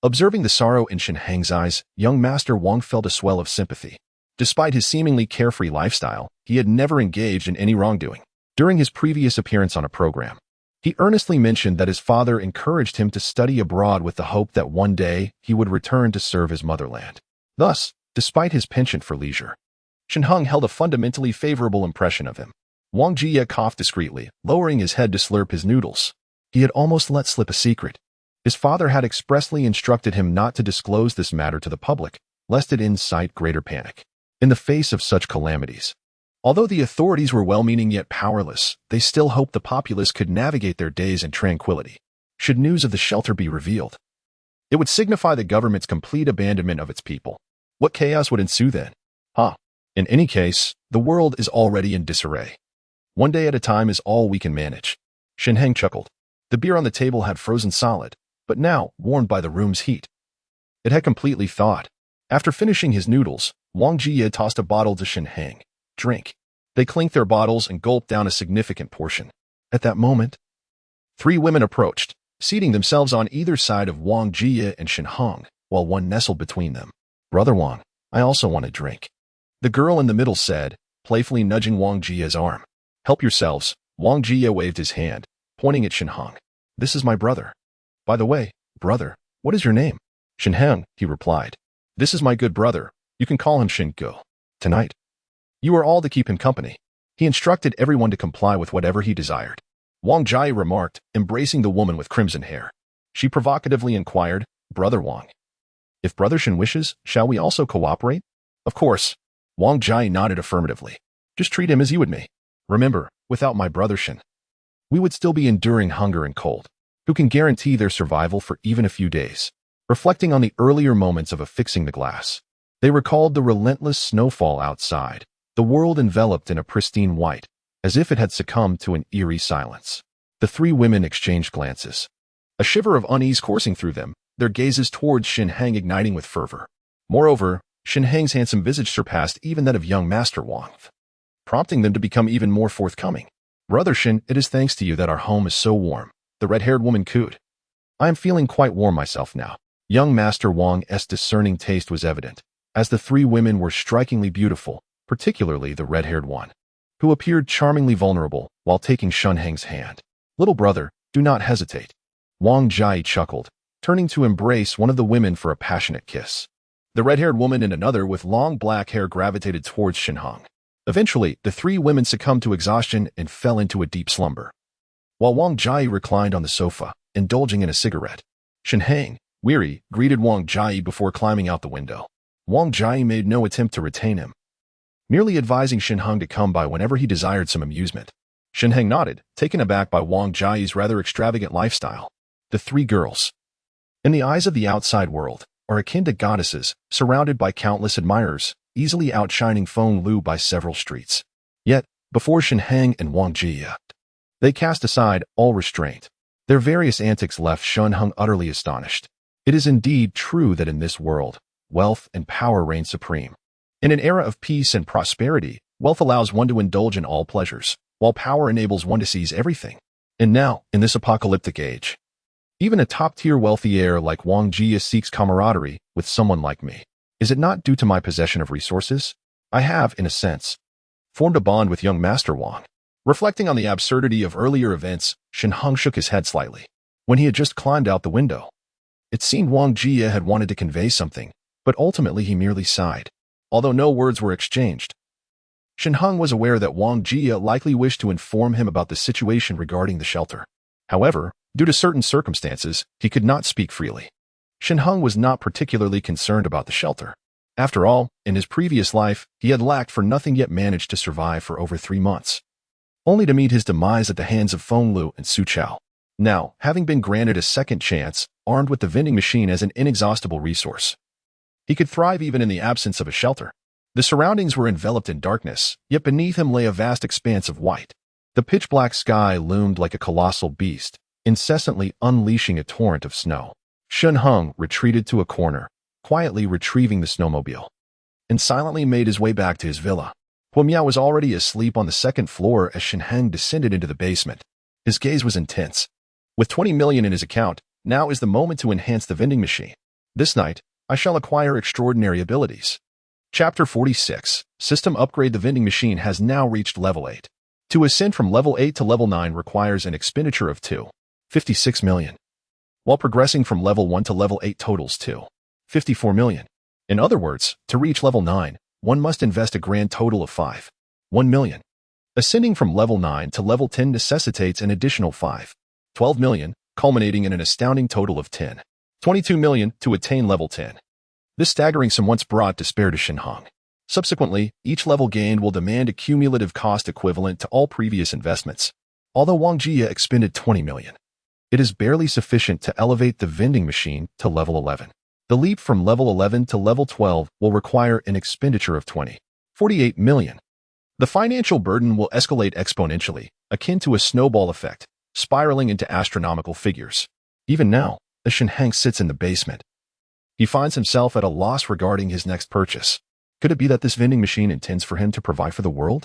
Observing the sorrow in Shen Heng's eyes, young Master Wang felt a swell of sympathy. Despite his seemingly carefree lifestyle, he had never engaged in any wrongdoing. During his previous appearance on a program, he earnestly mentioned that his father encouraged him to study abroad with the hope that one day he would return to serve his motherland. Thus, despite his penchant for leisure, Shen Heng held a fundamentally favorable impression of him. Wang Jie coughed discreetly, lowering his head to slurp his noodles. He had almost let slip a secret. His father had expressly instructed him not to disclose this matter to the public, lest it incite greater panic. In the face of such calamities, although the authorities were well-meaning yet powerless, they still hoped the populace could navigate their days in tranquility. Should news of the shelter be revealed, it would signify the government's complete abandonment of its people. What chaos would ensue then? In any case, the world is already in disarray. One day at a time is all we can manage. Shen Heng chuckled. The beer on the table had frozen solid, but now warmed by the room's heat. It had completely thawed. After finishing his noodles, Wang Jie tossed a bottle to Shen Heng. "Drink." They clinked their bottles and gulped down a significant portion. At that moment, 3 women approached, seating themselves on either side of Wang Jie and Shen Heng, while one nestled between them. "Brother Wang, I also want a drink," the girl in the middle said, playfully nudging Wang Jie's arm. "Help yourselves." Wang Jie waved his hand, pointing at Shen Heng. "This is my brother." "By the way, brother, what is your name?" "Shen Heng," he replied. "This is my good brother. You can call him Shen Ge. Tonight, you are all to keep him company." He instructed everyone to comply with whatever he desired. Wang Jie remarked, embracing the woman with crimson hair. She provocatively inquired, "Brother Wang, if Brother Shen wishes, shall we also cooperate?" "Of course." Wang Jie nodded affirmatively. "Just treat him as you would me. Remember, without my brother Shen, we would still be enduring hunger and cold. Who can guarantee their survival for even a few days?" Reflecting on the earlier moments of affixing the glass, they recalled the relentless snowfall outside, the world enveloped in a pristine white, as if it had succumbed to an eerie silence. The 3 women exchanged glances, a shiver of unease coursing through them, their gazes towards Shen Heng igniting with fervor. Moreover, Shen Heng's handsome visage surpassed even that of young Master Wang, prompting them to become even more forthcoming. "Brother Shen, it is thanks to you that our home is so warm," the red-haired woman cooed. "I am feeling quite warm myself now." Young Master Wang's discerning taste was evident, as the 3 women were strikingly beautiful, particularly the red-haired one, who appeared charmingly vulnerable while taking Shen Heng's hand. "Little brother, do not hesitate." Wang Jie chuckled, turning to embrace one of the women for a passionate kiss. The red-haired woman and another with long black hair gravitated towards Shen Heng. Eventually, the three women succumbed to exhaustion and fell into a deep slumber, while Wang Jie reclined on the sofa, indulging in a cigarette. Shen Heng, weary, greeted Wang Jie before climbing out the window. Wang Jie made no attempt to retain him, merely advising Shen Heng to come by whenever he desired some amusement. Shen Heng nodded, taken aback by Wang Jie's rather extravagant lifestyle. The three girls, in the eyes of the outside world, are akin to goddesses, surrounded by countless admirers, easily outshining Feng Lu by several streets. Yet, before Shen Heng and Wang Jie, they cast aside all restraint. Their various antics left Shen Heng utterly astonished. It is indeed true that in this world, wealth and power reign supreme. In an era of peace and prosperity, wealth allows one to indulge in all pleasures, while power enables one to seize everything. And now, in this apocalyptic age, even a top-tier wealthy heir like Wang Jie seeks camaraderie with someone like me. Is it not due to my possession of resources? I have, in a sense, formed a bond with young Master Wang. Reflecting on the absurdity of earlier events, Shen Heng shook his head slightly. When he had just climbed out the window, it seemed Wang Jie had wanted to convey something, but ultimately he merely sighed. Although no words were exchanged, Shen Heng was aware that Wang Jie likely wished to inform him about the situation regarding the shelter. However, due to certain circumstances, he could not speak freely. Shen Heng was not particularly concerned about the shelter. After all, in his previous life, he had lacked for nothing yet managed to survive for over 3 months, only to meet his demise at the hands of Feng Lu and Su Chao. Now, having been granted a second chance, armed with the vending machine as an inexhaustible resource, he could thrive even in the absence of a shelter. The surroundings were enveloped in darkness, yet beneath him lay a vast expanse of white. The pitch-black sky loomed like a colossal beast, incessantly unleashing a torrent of snow. Shen Heng retreated to a corner, quietly retrieving the snowmobile, and silently made his way back to his villa. Huo Miao was already asleep on the second floor as Shen Heng descended into the basement. His gaze was intense. With 20 million in his account, now is the moment to enhance the vending machine. This night, I shall acquire extraordinary abilities. Chapter 46, System Upgrade. The vending machine has now reached level 8. To ascend from level 8 to level 9 requires an expenditure of 2.56 million, while progressing from level 1 to level 8 totals 2.54 million. In other words, to reach level 9, one must invest a grand total of 5.1 million. Ascending from level 9 to level 10 necessitates an additional 5.12 million, culminating in an astounding total of 10.22 million to attain level 10. This staggering sum once brought despair to Shen Heng. Subsequently, each level gained will demand a cumulative cost equivalent to all previous investments. Although Wang Jie expended 20 million, it is barely sufficient to elevate the vending machine to level 11. The leap from level 11 to level 12 will require an expenditure of 20.48 million. The financial burden will escalate exponentially, akin to a snowball effect, spiraling into astronomical figures. Even now, as Shen Heng sits in the basement, he finds himself at a loss regarding his next purchase. Could it be that this vending machine intends for him to provide for the world?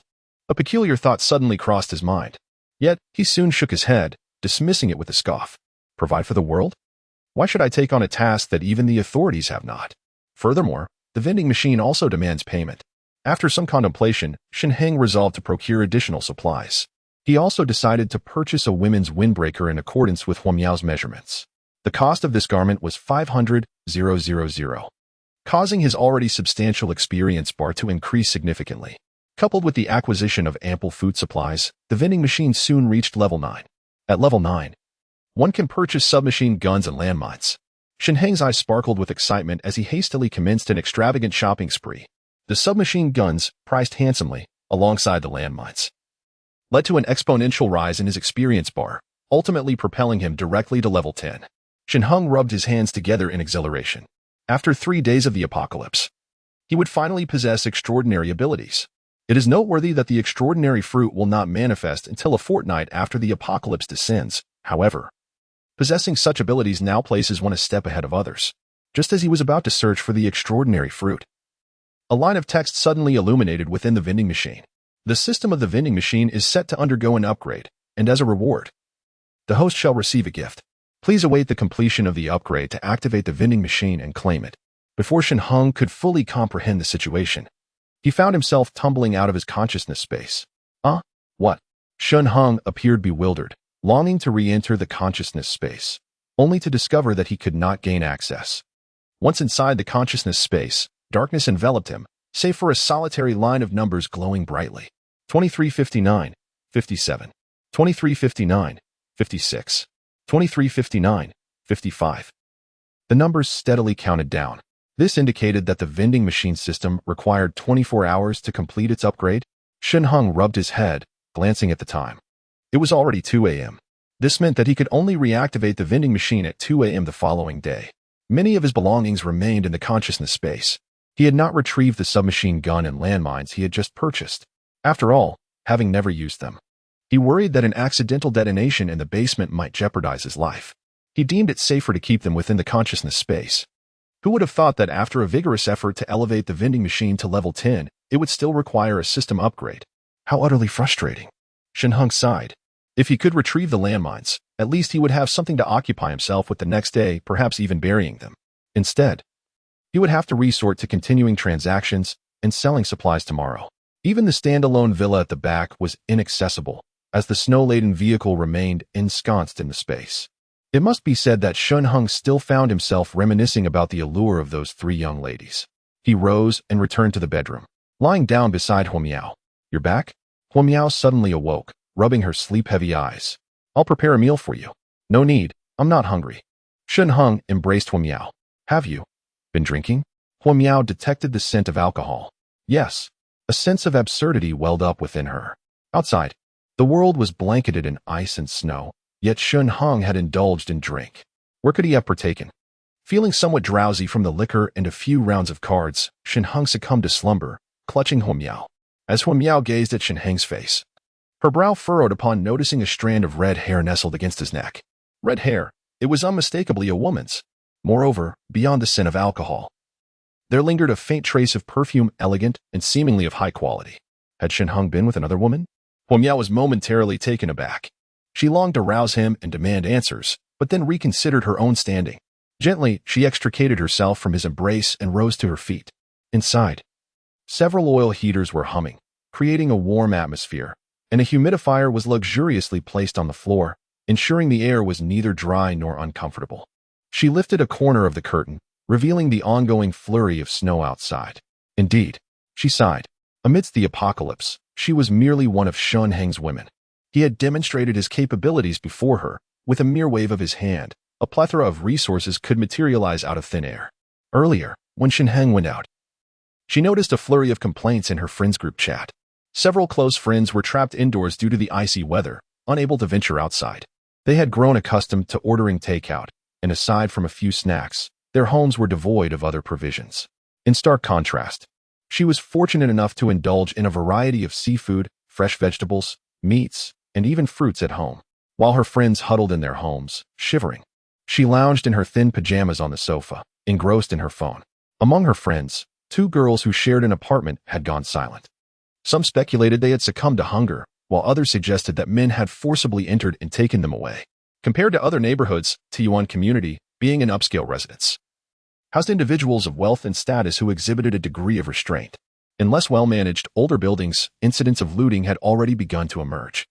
A peculiar thought suddenly crossed his mind. Yet, he soon shook his head, dismissing it with a scoff. Provide for the world? Why should I take on a task that even the authorities have not? Furthermore, the vending machine also demands payment. After some contemplation, Shen Heng resolved to procure additional supplies. He also decided to purchase a women's windbreaker in accordance with Huo Miao's measurements. The cost of this garment was 500,000, causing his already substantial experience bar to increase significantly. Coupled with the acquisition of ample food supplies, the vending machine soon reached level 9. At level 9, one can purchase submachine guns and landmines. Shen Heng's eyes sparkled with excitement as he hastily commenced an extravagant shopping spree. The submachine guns, priced handsomely, alongside the landmines, led to an exponential rise in his experience bar, ultimately propelling him directly to level 10. Shen Heng rubbed his hands together in exhilaration. After 3 days of the apocalypse, he would finally possess extraordinary abilities. It is noteworthy that the extraordinary fruit will not manifest until a fortnight after the apocalypse descends. However, possessing such abilities now places one a step ahead of others. Just as he was about to search for the extraordinary fruit, a line of text suddenly illuminated within the vending machine. The system of the vending machine is set to undergo an upgrade, and as a reward, the host shall receive a gift. Please await the completion of the upgrade to activate the vending machine and claim it. Before Shen Heng could fully comprehend the situation, He found himself tumbling out of his consciousness space. What? Shen Heng appeared bewildered, longing to re-enter the consciousness space, only to discover that he could not gain access. Once inside the consciousness space, darkness enveloped him, save for a solitary line of numbers glowing brightly. 2359, 57, 2359, 56, 2359, 55. The numbers steadily counted down. This indicated that the vending machine system required 24 hours to complete its upgrade. Shen Heng rubbed his head, glancing at the time. It was already 2 a.m. This meant that he could only reactivate the vending machine at 2 a.m. the following day. Many of his belongings remained in the consciousness space. He had not retrieved the submachine gun and landmines he had just purchased. After all, having never used them. He worried that an accidental detonation in the basement might jeopardize his life. He deemed it safer to keep them within the consciousness space. Who would have thought that after a vigorous effort to elevate the vending machine to level 10, it would still require a system upgrade? How utterly frustrating. Shen Heng sighed. If he could retrieve the landmines, at least he would have something to occupy himself with the next day, perhaps even burying them. Instead, he would have to resort to continuing transactions and selling supplies tomorrow. Even the standalone villa at the back was inaccessible, as the snow-laden vehicle remained ensconced in the space. It must be said that Shen Heng still found himself reminiscing about the allure of those 3 young ladies. He rose and returned to the bedroom, lying down beside Huo Miao. "You're back?" Huo Miao suddenly awoke, rubbing her sleep-heavy eyes. "I'll prepare a meal for you." "No need, I'm not hungry." Shen Heng embraced Huo Miao. "Have you been drinking?" Huo Miao detected the scent of alcohol. Yes. A sense of absurdity welled up within her. Outside, the world was blanketed in ice and snow, yet Shen Heng had indulged in drink. Where could he have partaken? Feeling somewhat drowsy from the liquor and a few rounds of cards, Shen Heng succumbed to slumber, clutching Huo Miao. As Huo Miao gazed at Shen Heng's face, her brow furrowed upon noticing a strand of red hair nestled against his neck. Red hair, it was unmistakably a woman's. Moreover, beyond the scent of alcohol, there lingered a faint trace of perfume, elegant and seemingly of high quality. Had Shen Heng been with another woman? Huo Miao was momentarily taken aback. She longed to rouse him and demand answers, but then reconsidered her own standing. Gently, she extricated herself from his embrace and rose to her feet. Inside, several oil heaters were humming, creating a warm atmosphere, and a humidifier was luxuriously placed on the floor, ensuring the air was neither dry nor uncomfortable. She lifted a corner of the curtain, revealing the ongoing flurry of snow outside. Indeed, she sighed. Amidst the apocalypse, she was merely one of Shen Heng's women. He had demonstrated his capabilities before her. With a mere wave of his hand, a plethora of resources could materialize out of thin air. Earlier, when Shen Heng went out, she noticed a flurry of complaints in her friends group chat. Several close friends were trapped indoors due to the icy weather, unable to venture outside. They had grown accustomed to ordering takeout, and aside from a few snacks, their homes were devoid of other provisions. In stark contrast, she was fortunate enough to indulge in a variety of seafood, fresh vegetables, meats, and even fruits at home. While her friends huddled in their homes, shivering, she lounged in her thin pajamas on the sofa, engrossed in her phone. Among her friends, 2 girls who shared an apartment had gone silent. Some speculated they had succumbed to hunger, while others suggested that men had forcibly entered and taken them away. Compared to other neighborhoods, Tiyuan community, being an upscale residence, housed individuals of wealth and status who exhibited a degree of restraint. In less well-managed, older buildings, incidents of looting had already begun to emerge.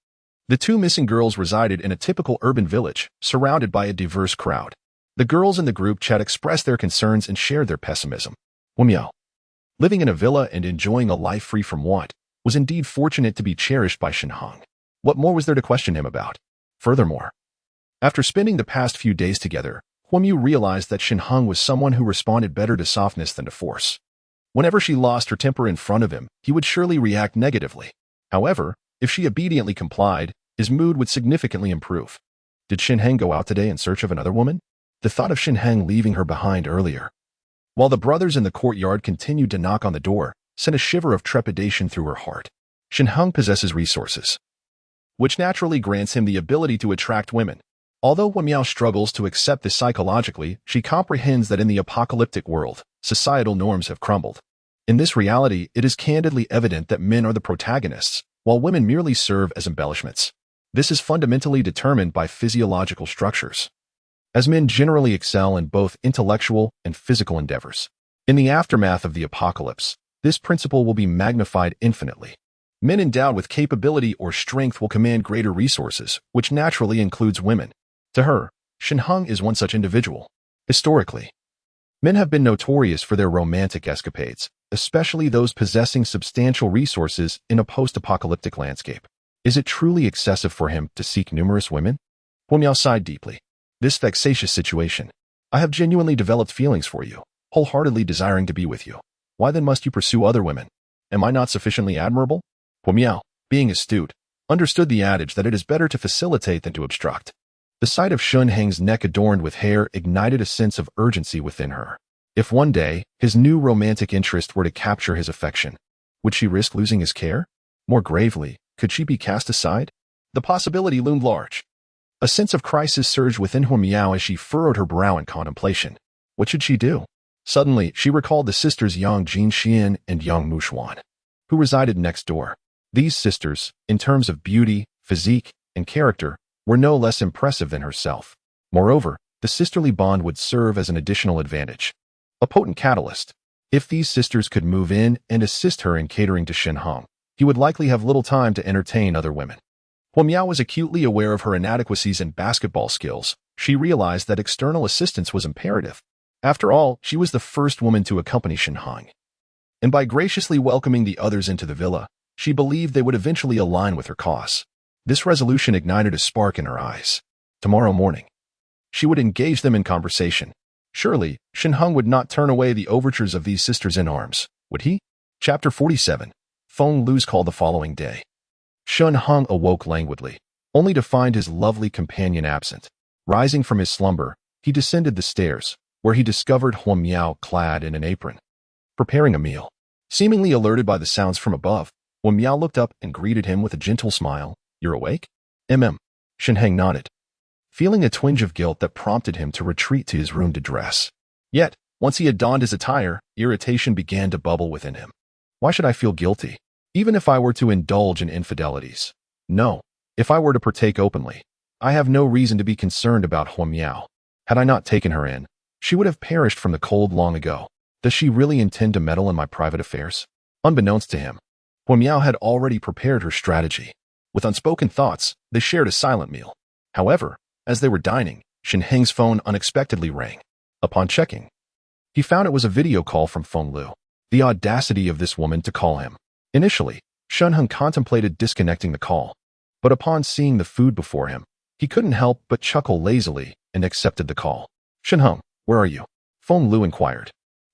The 2 missing girls resided in a typical urban village, surrounded by a diverse crowd. The girls in the group chat expressed their concerns and shared their pessimism. Huo Miao, living in a villa and enjoying a life free from want, was indeed fortunate to be cherished by Shen Heng. What more was there to question him about? Furthermore, after spending the past few days together, Huo Miao realized that Shen Heng was someone who responded better to softness than to force. Whenever she lost her temper in front of him, he would surely react negatively. However, if she obediently complied, his mood would significantly improve. Did Shen Heng go out today in search of another woman? The thought of Shen Heng leaving her behind earlier, while the brothers in the courtyard continued to knock on the door, sent a shiver of trepidation through her heart. Shen Heng possesses resources, which naturally grants him the ability to attract women. Although Huo Miao struggles to accept this psychologically, she comprehends that in the apocalyptic world, societal norms have crumbled. In this reality, it is candidly evident that men are the protagonists, while women merely serve as embellishments. This is fundamentally determined by physiological structures, as men generally excel in both intellectual and physical endeavors. In the aftermath of the apocalypse, this principle will be magnified infinitely. Men endowed with capability or strength will command greater resources, which naturally includes women. To her, Shen Heng is one such individual. Historically, men have been notorious for their romantic escapades, especially those possessing substantial resources in a post-apocalyptic landscape. Is it truly excessive for him to seek numerous women? Huo Miao sighed deeply. This vexatious situation. I have genuinely developed feelings for you, wholeheartedly desiring to be with you. Why then must you pursue other women? Am I not sufficiently admirable? Huo Miao, being astute, understood the adage that it is better to facilitate than to obstruct. The sight of Shen Heng's neck adorned with hair ignited a sense of urgency within her. If one day his new romantic interest were to capture his affection, would she risk losing his care? More gravely, could she be cast aside? The possibility loomed large. A sense of crisis surged within Huo Miao as she furrowed her brow in contemplation. What should she do? Suddenly, she recalled the sisters Yang Jinxian and Yang Mushuan, who resided next door. These sisters, in terms of beauty, physique, and character, were no less impressive than herself. Moreover, the sisterly bond would serve as an additional advantage, a potent catalyst. If these sisters could move in and assist her in catering to Shen Heng, he would likely have little time to entertain other women. Huo Miao was acutely aware of her inadequacies in basketball skills. She realized that external assistance was imperative. After all, she was the first woman to accompany Shen Heng. And by graciously welcoming the others into the villa, she believed they would eventually align with her cause. This resolution ignited a spark in her eyes. Tomorrow morning, she would engage them in conversation. Surely, Shen Heng would not turn away the overtures of these sisters in arms, would he? Chapter 47. Feng Lu's call the following day. Shen Heng awoke languidly, only to find his lovely companion absent. Rising from his slumber, he descended the stairs, where he discovered Huo Miao clad in an apron, preparing a meal. Seemingly alerted by the sounds from above, Huo Miao looked up and greeted him with a gentle smile. You're awake? Shen Heng nodded, feeling a twinge of guilt that prompted him to retreat to his room to dress. Yet, once he had donned his attire, irritation began to bubble within him. Why should I feel guilty? Even if I were to indulge in infidelities. No, if I were to partake openly, I have no reason to be concerned about Huo Miao. Had I not taken her in, she would have perished from the cold long ago. Does she really intend to meddle in my private affairs? Unbeknownst to him, Huo Miao had already prepared her strategy. With unspoken thoughts, they shared a silent meal. However, as they were dining, Shen Heng's phone unexpectedly rang. Upon checking, he found it was a video call from Feng Lu. The audacity of this woman to call him. Initially, Shen Heng contemplated disconnecting the call, but upon seeing the food before him, he couldn't help but chuckle lazily and accepted the call. Shen Heng, where are you? Feng Lu inquired,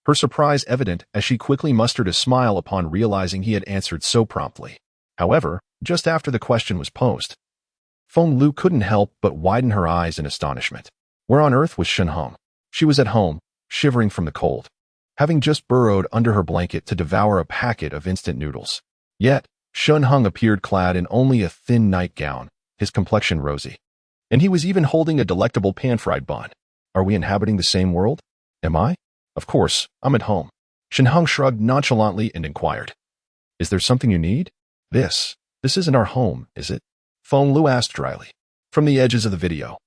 her surprise evident as she quickly mustered a smile upon realizing he had answered so promptly. However, just after the question was posed, Feng Lu couldn't help but widen her eyes in astonishment. Where on earth was Shen Heng? She was at home, shivering from the cold, having just burrowed under her blanket to devour a packet of instant noodles. Yet, Shen Heng appeared clad in only a thin nightgown, his complexion rosy. And he was even holding a delectable pan-fried bun. Are we inhabiting the same world? Am I? Of course, I'm at home. Shen Heng shrugged nonchalantly and inquired. Is there something you need? This isn't our home, is it? Feng Lu asked dryly. From the edges of the video,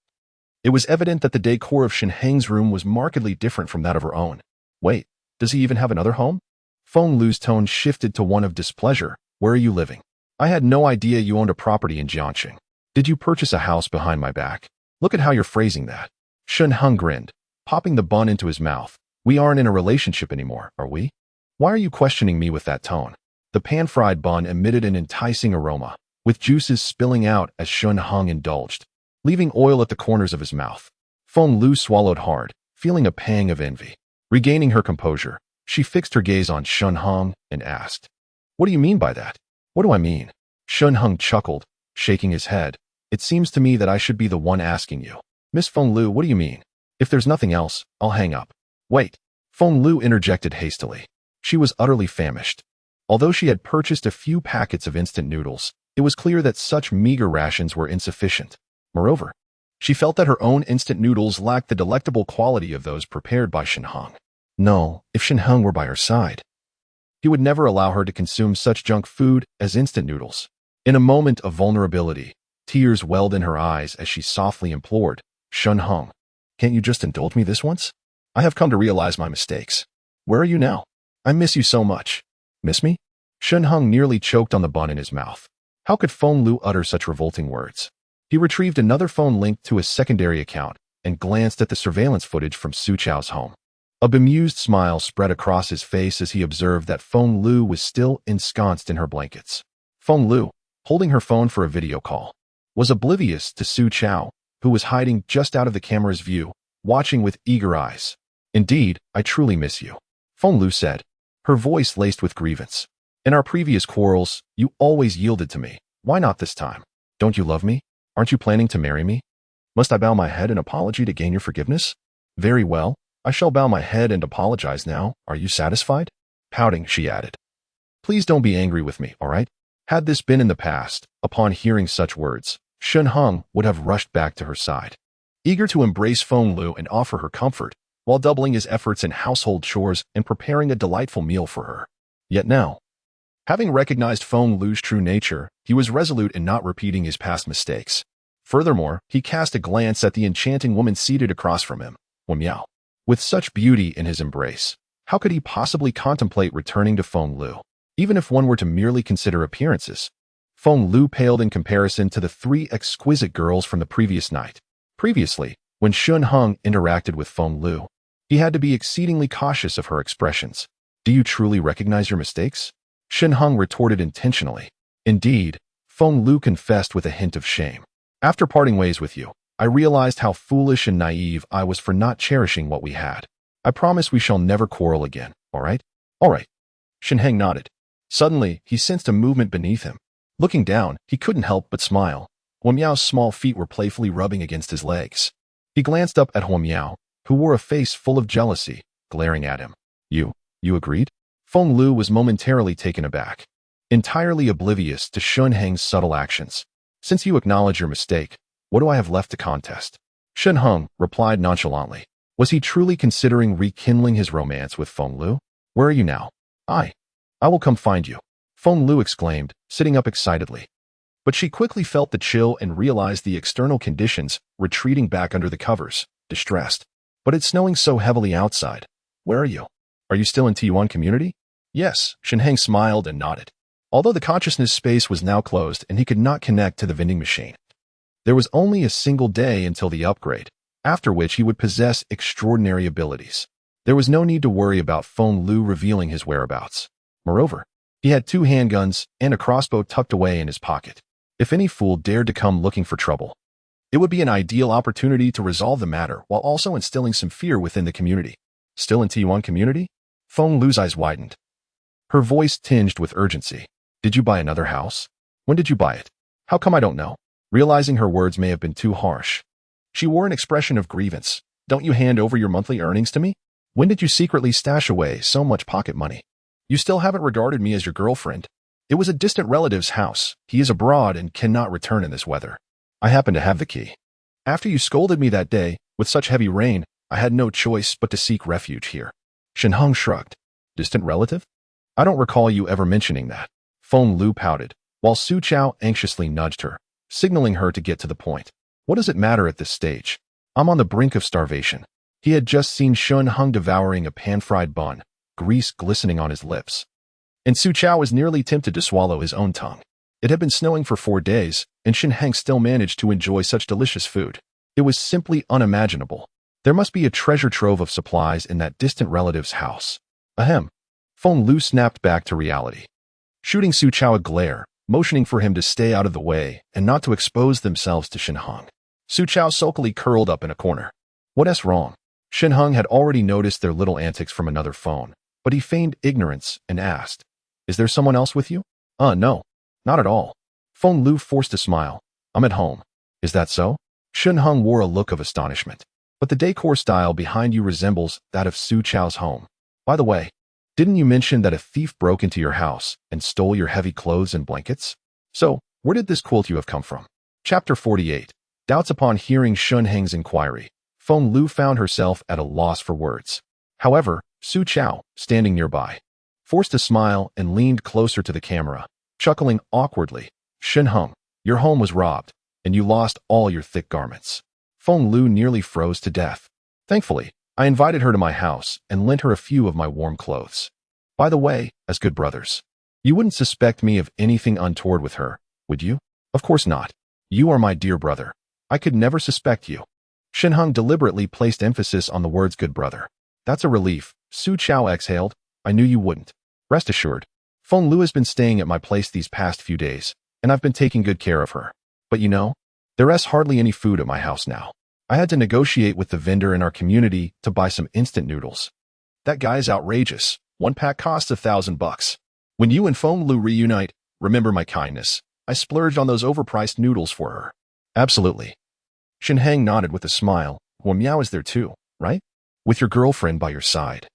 it was evident that the decor of Shen Heng's room was markedly different from that of her own. Wait, does he even have another home? Feng Lu's tone shifted to one of displeasure. Where are you living? I had no idea you owned a property in Jiangxing. Did you purchase a house behind my back? Look at how you're phrasing that. Shen Heng grinned, popping the bun into his mouth. We aren't in a relationship anymore, are we? Why are you questioning me with that tone? The pan-fried bun emitted an enticing aroma, with juices spilling out as Shen Heng indulged, leaving oil at the corners of his mouth. Feng Lu swallowed hard, feeling a pang of envy. Regaining her composure, she fixed her gaze on Shen Heng and asked, What do you mean by that? What do I mean? Shen Heng chuckled, shaking his head. It seems to me that I should be the one asking you. Miss Feng Lu, what do you mean? If there's nothing else, I'll hang up. Wait. Feng Lu interjected hastily. She was utterly famished. Although she had purchased a few packets of instant noodles, it was clear that such meager rations were insufficient. Moreover, she felt that her own instant noodles lacked the delectable quality of those prepared by Shen Heng. No, if Shen Heng were by her side, he would never allow her to consume such junk food as instant noodles. In a moment of vulnerability, tears welled in her eyes as she softly implored, Shen Heng, can't you just indulge me this once? I have come to realize my mistakes. Where are you now? I miss you so much. Miss me? Shen Heng nearly choked on the bun in his mouth. How could Feng Lu utter such revolting words? He retrieved another phone linked to his secondary account and glanced at the surveillance footage from Su Chao's home. A bemused smile spread across his face as he observed that Feng Lu was still ensconced in her blankets. Feng Lu, holding her phone for a video call, was oblivious to Su Chao, who was hiding just out of the camera's view, watching with eager eyes. Indeed, I truly miss you, Feng Lu said, her voice laced with grievance. In our previous quarrels, you always yielded to me. Why not this time? Don't you love me? Aren't you planning to marry me? Must I bow my head in apology to gain your forgiveness? Very well, I shall bow my head and apologize now. Are you satisfied? Pouting, she added. Please don't be angry with me, all right? Had this been in the past, upon hearing such words, Shen Heng would have rushed back to her side, eager to embrace Feng Lu and offer her comfort, while doubling his efforts in household chores and preparing a delightful meal for her. Yet now, having recognized Feng Lu's true nature, he was resolute in not repeating his past mistakes. Furthermore, he cast a glance at the enchanting woman seated across from him, Miao. With such beauty in his embrace, how could he possibly contemplate returning to Feng Lu, even if one were to merely consider appearances? Feng Lu paled in comparison to the three exquisite girls from the previous night. Previously, when Shen Heng interacted with Feng Lu, he had to be exceedingly cautious of her expressions. Do you truly recognize your mistakes? Shen Heng retorted intentionally. Indeed, Feng Lu confessed with a hint of shame. After parting ways with you, I realized how foolish and naive I was for not cherishing what we had. I promise we shall never quarrel again, all right? All right. Shen Heng nodded. Suddenly, he sensed a movement beneath him. Looking down, he couldn't help but smile. Miao's small feet were playfully rubbing against his legs. He glanced up at Miao, who wore a face full of jealousy, glaring at him. You agreed? Feng Lu was momentarily taken aback, entirely oblivious to Shen Heng's subtle actions. Since you acknowledge your mistake, what do I have left to contest? Shen Heng replied nonchalantly. Was he truly considering rekindling his romance with Feng Lu? Where are you now? I will come find you, Feng Lu exclaimed, sitting up excitedly. But she quickly felt the chill and realized the external conditions, retreating back under the covers, distressed. But it's snowing so heavily outside. Where are you? Are you still in T1 community? Yes, Shen Heng smiled and nodded. Although the consciousness space was now closed and he could not connect to the vending machine, there was only a single day until the upgrade, after which he would possess extraordinary abilities. There was no need to worry about Feng Lu revealing his whereabouts. Moreover, he had 2 handguns and a crossbow tucked away in his pocket. If any fool dared to come looking for trouble, it would be an ideal opportunity to resolve the matter while also instilling some fear within the community. Still in T1 community? Feng Lu's eyes widened, her voice tinged with urgency. Did you buy another house? When did you buy it? How come I don't know? Realizing her words may have been too harsh, she wore an expression of grievance. Don't you hand over your monthly earnings to me? When did you secretly stash away so much pocket money? You still haven't regarded me as your girlfriend. It was a distant relative's house. He is abroad and cannot return in this weather. I happen to have the key. After you scolded me that day, with such heavy rain, I had no choice but to seek refuge here. Shen Heng shrugged. Distant relative? I don't recall you ever mentioning that. Feng Lu pouted, while Su Chao anxiously nudged her, signaling her to get to the point. What does it matter at this stage? I'm on the brink of starvation. He had just seen Shen Heng devouring a pan-fried bun, grease glistening on his lips. And Su Chao was nearly tempted to swallow his own tongue. It had been snowing for 4 days, and Shen Heng still managed to enjoy such delicious food. It was simply unimaginable. There must be a treasure trove of supplies in that distant relative's house. Ahem. Feng Lu snapped back to reality, shooting Su Chao a glare, motioning for him to stay out of the way and not to expose themselves to Shen Heng. Su Chao sulkily curled up in a corner. What's wrong? Shen Heng had already noticed their little antics from another phone, but he feigned ignorance and asked, Is there someone else with you? No, not at all. Feng Lu forced a smile. I'm at home. Is that so? Shen Heng wore a look of astonishment. But the decor style behind you resembles that of Su Chao's home. By the way, didn't you mention that a thief broke into your house and stole your heavy clothes and blankets? So, where did this quilt you have come from? Chapter 48. Doubts upon hearing Shen Heng's inquiry, Feng Lu found herself at a loss for words. However, Su Chao, standing nearby, forced a smile and leaned closer to the camera, chuckling awkwardly. Shen Heng, your home was robbed, and you lost all your thick garments. Feng Lu nearly froze to death. Thankfully, I invited her to my house and lent her a few of my warm clothes. By the way, as good brothers, you wouldn't suspect me of anything untoward with her, would you? Of course not. You are my dear brother. I could never suspect you. Shen Heng deliberately placed emphasis on the words good brother. That's a relief, Su Chao exhaled. I knew you wouldn't. Rest assured. Feng Lu has been staying at my place these past few days, and I've been taking good care of her. But you know, there's hardly any food at my house now. I had to negotiate with the vendor in our community to buy some instant noodles. That guy is outrageous. One pack costs $1,000. When you and Feng Lu reunite, remember my kindness. I splurged on those overpriced noodles for her. Absolutely. Shen Heng nodded with a smile. Well, Miao is there too, right? With your girlfriend by your side.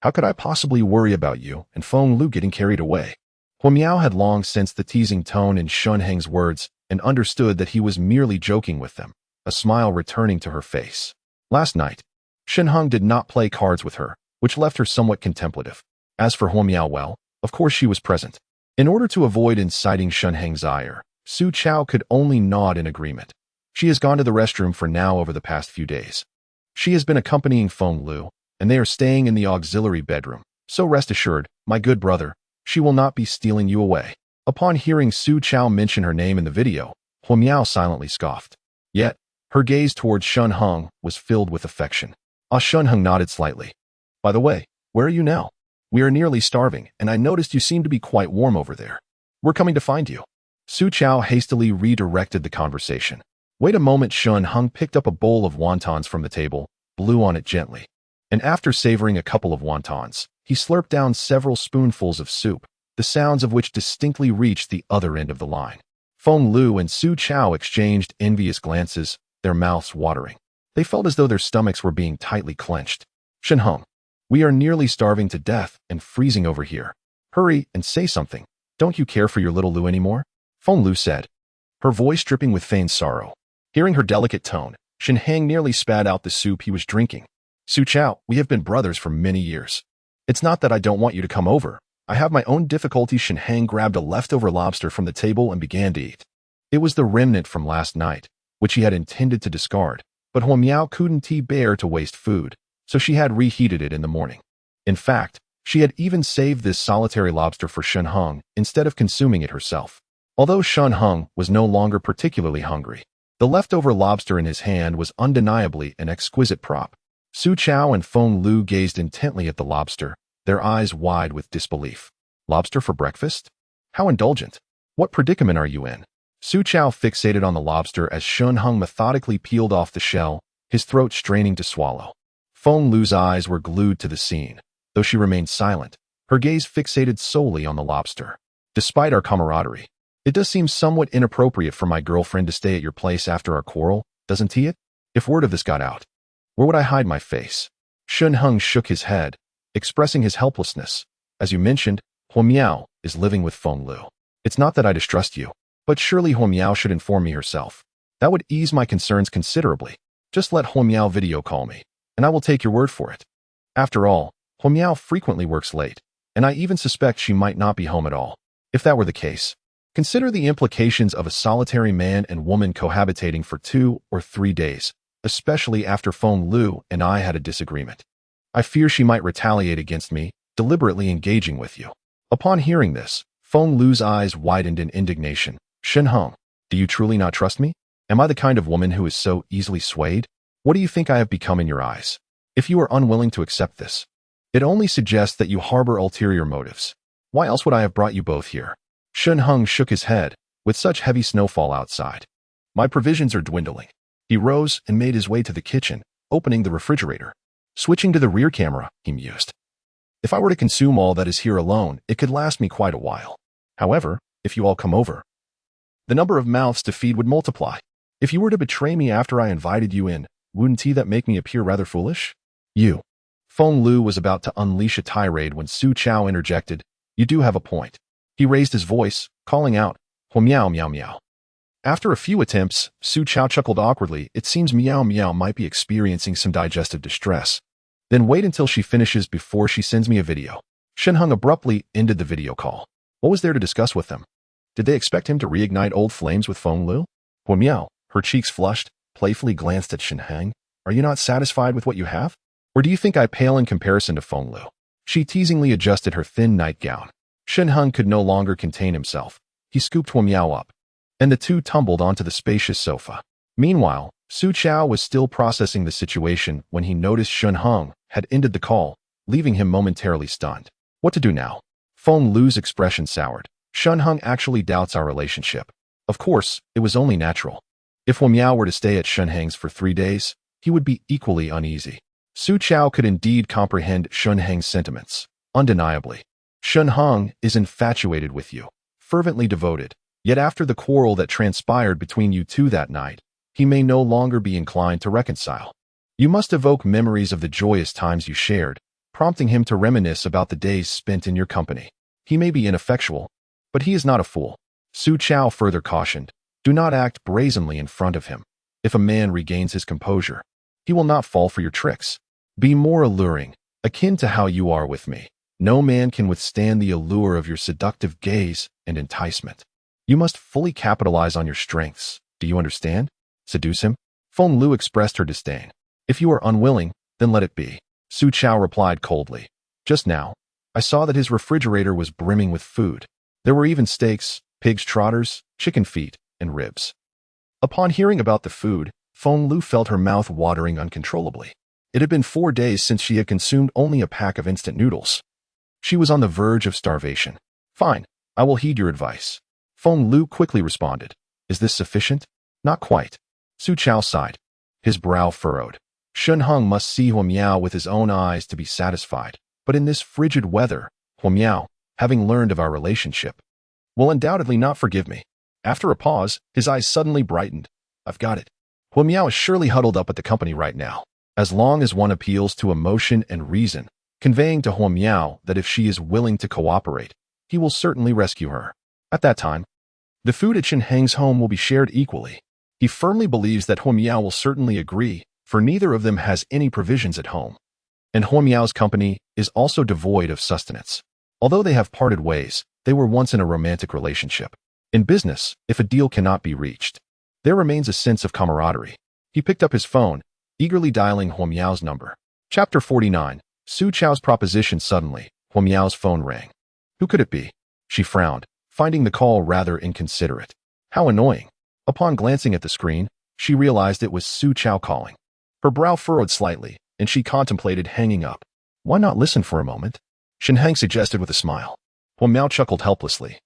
How could I possibly worry about you and Feng Lu getting carried away? Huo Miao had long sensed the teasing tone in Shen Heng's words and understood that he was merely joking with them, a smile returning to her face. Last night, Shen Heng did not play cards with her, which left her somewhat contemplative. As for Huo Miao, well, of course she was present. In order to avoid inciting Shen Heng's ire, Su Chao could only nod in agreement. She has gone to the restroom for now over the past few days. She has been accompanying Feng Lu, and they are staying in the auxiliary bedroom, so rest assured, my good brother, she will not be stealing you away. Upon hearing Su Chao mention her name in the video, Huo Miao silently scoffed. Yet, her gaze towards Shen Heng was filled with affection. Shen Heng nodded slightly. By the way, where are you now? We are nearly starving, and I noticed you seem to be quite warm over there. We're coming to find you. Su Chao hastily redirected the conversation. Wait a moment. Shen Heng picked up a bowl of wontons from the table, blew on it gently, and after savoring a couple of wontons, he slurped down several spoonfuls of soup, the sounds of which distinctly reached the other end of the line. Feng Lu and Su Chao exchanged envious glances, their mouths watering. They felt as though their stomachs were being tightly clenched. Shen Heng, we are nearly starving to death and freezing over here. Hurry and say something. Don't you care for your little Lu anymore? Feng Lu said, her voice dripping with feigned sorrow. Hearing her delicate tone, Shen Heng nearly spat out the soup he was drinking. Su Chao, we have been brothers for many years. It's not that I don't want you to come over. I have my own difficulties. Shen Heng grabbed a leftover lobster from the table and began to eat. It was the remnant from last night, which he had intended to discard, but Huo Miao couldn't bear to waste food, so she had reheated it in the morning. In fact, she had even saved this solitary lobster for Shen Heng instead of consuming it herself. Although Shen Heng was no longer particularly hungry, the leftover lobster in his hand was undeniably an exquisite prop. Su Chao and Feng Lu gazed intently at the lobster, their eyes wide with disbelief. Lobster for breakfast? How indulgent. What predicament are you in? Su Chao fixated on the lobster as Shen Heng methodically peeled off the shell, his throat straining to swallow. Feng Lu's eyes were glued to the scene, though she remained silent, her gaze fixated solely on the lobster. Despite our camaraderie, it does seem somewhat inappropriate for my girlfriend to stay at your place after our quarrel, doesn't it? If word of this got out, where would I hide my face? Shen Heng shook his head, expressing his helplessness. As you mentioned, Huo Miao is living with Feng Lu. It's not that I distrust you, but surely Huo Miao should inform me herself. That would ease my concerns considerably. Just let Huo Miao video call me, and I will take your word for it. After all, Huo Miao frequently works late, and I even suspect she might not be home at all. If that were the case, consider the implications of a solitary man and woman cohabitating for 2 or 3 days, especially after Feng Lu and I had a disagreement. I fear she might retaliate against me, deliberately engaging with you. Upon hearing this, Feng Lu's eyes widened in indignation. Shen Heng, do you truly not trust me? Am I the kind of woman who is so easily swayed? What do you think I have become in your eyes? If you are unwilling to accept this, it only suggests that you harbor ulterior motives. Why else would I have brought you both here? Shen Heng shook his head, with such heavy snowfall outside. My provisions are dwindling. He rose and made his way to the kitchen, opening the refrigerator. Switching to the rear camera, he mused. If I were to consume all that is here alone, it could last me quite a while. However, if you all come over, the number of mouths to feed would multiply. If you were to betray me after I invited you in, wouldn't that make me appear rather foolish? You. Feng Lu was about to unleash a tirade when Su Chao interjected. You do have a point. He raised his voice, calling out, Huo Miao Miao Miao. After a few attempts, Su Chao chuckled awkwardly. It seems Miao Miao might be experiencing some digestive distress. Then wait until she finishes before she sends me a video. Shen Heng abruptly ended the video call. What was there to discuss with them? Did they expect him to reignite old flames with Feng Lu? Huo Miao, her cheeks flushed, playfully glanced at Shen Heng. Are you not satisfied with what you have? Or do you think I pale in comparison to Feng Lu? She teasingly adjusted her thin nightgown. Shen Heng could no longer contain himself. He scooped Huo Miao up, and the two tumbled onto the spacious sofa. Meanwhile, Su Chao was still processing the situation when he noticed Shen Heng had ended the call, leaving him momentarily stunned. What to do now? Feng Lu's expression soured. Shen Heng actually doubts our relationship. Of course, it was only natural. If Huo Miao were to stay at Shen Heng's for 3 days, he would be equally uneasy. Su Chao could indeed comprehend Shen Heng's sentiments. Undeniably, Shen Heng is infatuated with you, fervently devoted. Yet after the quarrel that transpired between you two that night, he may no longer be inclined to reconcile. You must evoke memories of the joyous times you shared, prompting him to reminisce about the days spent in your company. He may be ineffectual, but he is not a fool. Su Chao further cautioned, do not act brazenly in front of him. If a man regains his composure, he will not fall for your tricks. Be more alluring, akin to how you are with me. No man can withstand the allure of your seductive gaze and enticement. You must fully capitalize on your strengths. Do you understand? Seduce him? Feng Lu expressed her disdain. If you are unwilling, then let it be. Su Chao replied coldly. Just now, I saw that his refrigerator was brimming with food. There were even steaks, pig's trotters, chicken feet, and ribs. Upon hearing about the food, Feng Lu felt her mouth watering uncontrollably. It had been 4 days since she had consumed only a pack of instant noodles. She was on the verge of starvation. Fine, I will heed your advice. Feng Lu quickly responded. Is this sufficient? Not quite. Su Chao sighed. His brow furrowed. Shen Heng must see Huo Miao with his own eyes to be satisfied. But in this frigid weather, Huo Miao, having learned of our relationship, will undoubtedly not forgive me. After a pause, his eyes suddenly brightened. I've got it. Huo Miao is surely huddled up at the company right now. As long as one appeals to emotion and reason, conveying to Huo Miao that if she is willing to cooperate, he will certainly rescue her. At that time, the food at Shen Heng's home will be shared equally. He firmly believes that Huo Miao will certainly agree, for neither of them has any provisions at home. And Huo Miao's company is also devoid of sustenance. Although they have parted ways, they were once in a romantic relationship. In business, if a deal cannot be reached, there remains a sense of camaraderie. He picked up his phone, eagerly dialing Huo Miao's number. Chapter 49. Su Chao's proposition. Suddenly, Huo Miao's phone rang. Who could it be? She frowned, finding the call rather inconsiderate. How annoying. Upon glancing at the screen, she realized it was Su Chao calling. Her brow furrowed slightly, and she contemplated hanging up. Why not listen for a moment? Shen Heng suggested with a smile. Huo Miao chuckled helplessly.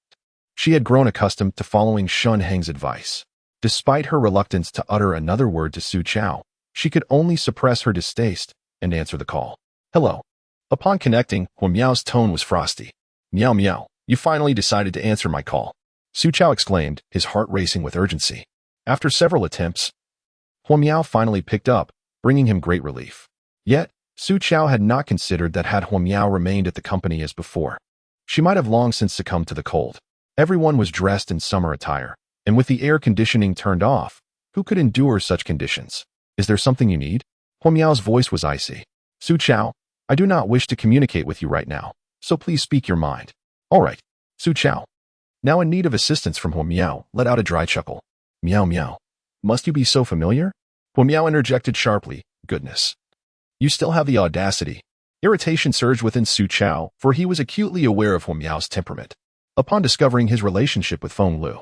She had grown accustomed to following Shen Heng's advice. Despite her reluctance to utter another word to Su Chao, she could only suppress her distaste and answer the call. Hello. Upon connecting, Huo Miao's tone was frosty. Miao Miao, you finally decided to answer my call. Su Chao exclaimed, his heart racing with urgency. After several attempts, Huo Miao finally picked up, bringing him great relief. Yet, Su Chao had not considered that had Huo Miao remained at the company as before, she might have long since succumbed to the cold. Everyone was dressed in summer attire, and with the air conditioning turned off, who could endure such conditions? Is there something you need? Huo Miao's voice was icy. Su Chao, I do not wish to communicate with you right now, so please speak your mind. All right. Su Chao, now in need of assistance from Huo Miao, let out a dry chuckle. Miao Miao. Must you be so familiar? Huo Miao interjected sharply. Goodness. You still have the audacity. Irritation surged within Su Chao, for he was acutely aware of Huo Miao's temperament. Upon discovering his relationship with Feng Lu,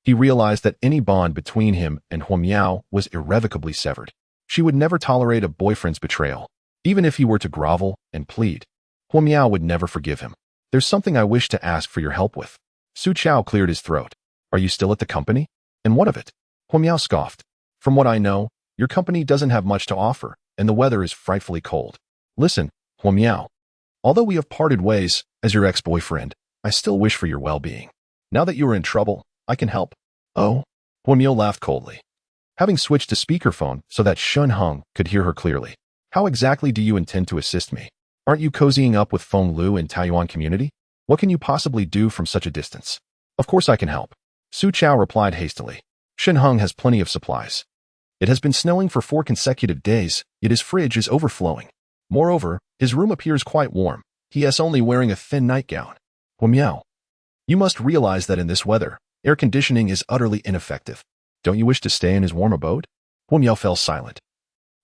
he realized that any bond between him and Huo Miao was irrevocably severed. She would never tolerate a boyfriend's betrayal. Even if he were to grovel and plead, Huo Miao would never forgive him. There's something I wish to ask for your help with. Su Chao cleared his throat. Are you still at the company? And what of it? Huo Miao scoffed. From what I know, your company doesn't have much to offer, and the weather is frightfully cold. Listen, Huo Miao. Although we have parted ways, as your ex-boyfriend, I still wish for your well-being. Now that you are in trouble, I can help. Oh? Huo Miao laughed coldly, having switched to speakerphone so that Shen Heng could hear her clearly. How exactly do you intend to assist me? Aren't you cozying up with Feng Lu and Taiyuan community? What can you possibly do from such a distance? Of course I can help. Su Chao replied hastily. Shen Heng has plenty of supplies. It has been snowing for 4 consecutive days, yet his fridge is overflowing. Moreover, his room appears quite warm. He is only wearing a thin nightgown. Huo Miao, you must realize that in this weather, air conditioning is utterly ineffective. Don't you wish to stay in his warm abode? Huo Miao fell silent,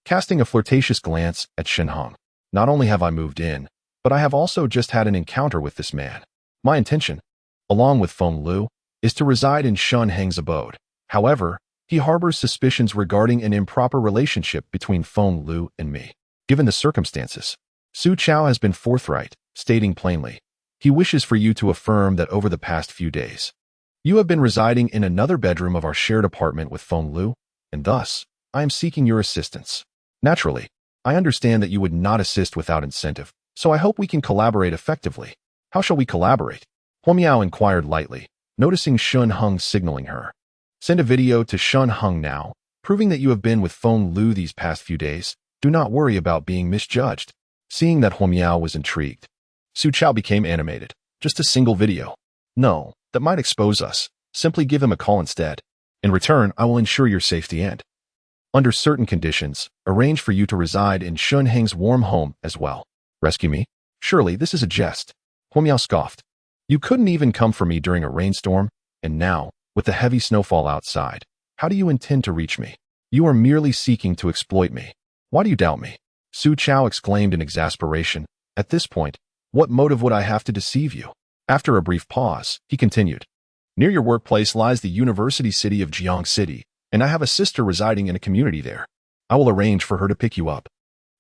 casting a flirtatious glance at Shen Heng. Not only have I moved in, But I have also just had an encounter with this man. My intention, along with Feng Lu, is to reside in Shen Heng's abode. However, he harbors suspicions regarding an improper relationship between Feng Lu and me. Given the circumstances, Su Chao has been forthright, stating plainly, he wishes for you to affirm that over the past few days, you have been residing in another bedroom of our shared apartment with Feng Lu, and thus, I am seeking your assistance. Naturally, I understand that you would not assist without incentive, so I hope we can collaborate effectively. How shall we collaborate? Huo Miao inquired lightly, noticing Shen Heng signaling her. Send a video to Shen Heng now, proving that you have been with Feng Lu these past few days. Do not worry about being misjudged. Seeing that Huo Miao was intrigued, Su Chao became animated. Just a single video. No, that might expose us. Simply give him a call instead. In return, I will ensure your safety and, under certain conditions, arrange for you to reside in Shen Heng's warm home as well. Rescue me? Surely this is a jest. Huo Miao scoffed. You couldn't even come for me during a rainstorm, and now, with the heavy snowfall outside, how do you intend to reach me? You are merely seeking to exploit me. Why do you doubt me? Su Chao exclaimed in exasperation. At this point, what motive would I have to deceive you? After a brief pause, he continued. Near your workplace lies the university city of Jiang City, and I have a sister residing in a community there. I will arrange for her to pick you up.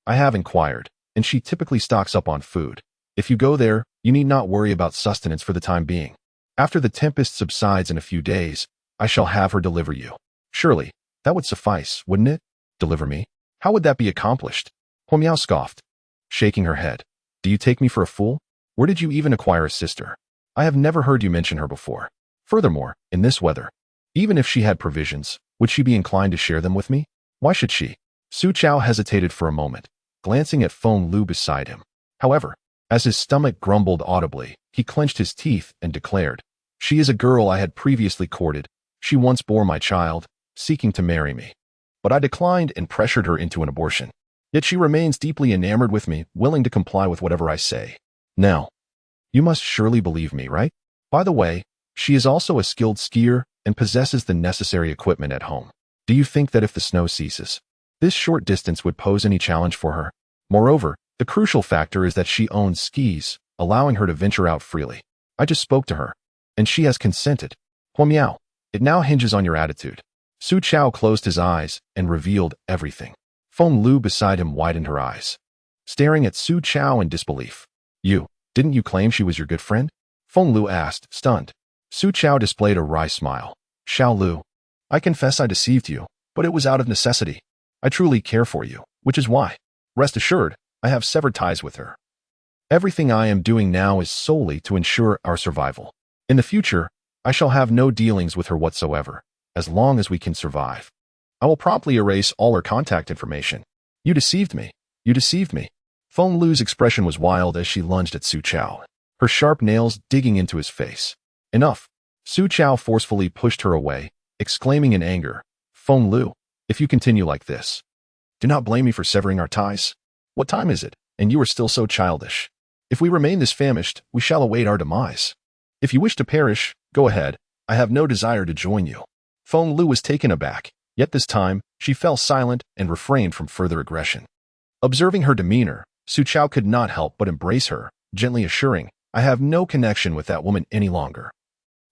I have inquired, and she typically stocks up on food. If you go there, you need not worry about sustenance for the time being. After the tempest subsides in a few days, I shall have her deliver you. Surely, that would suffice, wouldn't it? Deliver me? How would that be accomplished? Huo Miao scoffed, shaking her head. Do you take me for a fool? Where did you even acquire a sister? I have never heard you mention her before. Furthermore, in this weather, even if she had provisions, would she be inclined to share them with me? Why should she? Su Chao hesitated for a moment, glancing at Feng Lu beside him. However, as his stomach grumbled audibly, he clenched his teeth and declared, she is a girl I had previously courted. She once bore my child, seeking to marry me. But I declined and pressured her into an abortion. Yet she remains deeply enamored with me, willing to comply with whatever I say. Now, you must surely believe me, right? By the way, she is also a skilled skier and possesses the necessary equipment at home. Do you think that if the snow ceases, this short distance would pose any challenge for her? Moreover, the crucial factor is that she owns skis, allowing her to venture out freely. I just spoke to her, and she has consented. Huo Miao, it now hinges on your attitude. Su Chao closed his eyes and revealed everything. Feng Lu beside him widened her eyes, staring at Su Chao in disbelief. Didn't you claim she was your good friend? Feng Lu asked, stunned. Su Chao displayed a wry smile. Xiao Lu, I confess I deceived you, but it was out of necessity. I truly care for you, which is why, rest assured, I have severed ties with her. Everything I am doing now is solely to ensure our survival. In the future, I shall have no dealings with her whatsoever, as long as we can survive. I will promptly erase all her contact information. You deceived me. You deceived me. Feng Lu's expression was wild as she lunged at Su Chao, her sharp nails digging into his face. Enough. Su Chao forcefully pushed her away, exclaiming in anger, Feng Lu, if you continue like this, do not blame me for severing our ties. What time is it? And you are still so childish. If we remain this famished, we shall await our demise. If you wish to perish, go ahead. I have no desire to join you. Feng Lu was taken aback, yet this time, she fell silent and refrained from further aggression. Observing her demeanor, Su Chao could not help but embrace her, gently assuring, I have no connection with that woman any longer.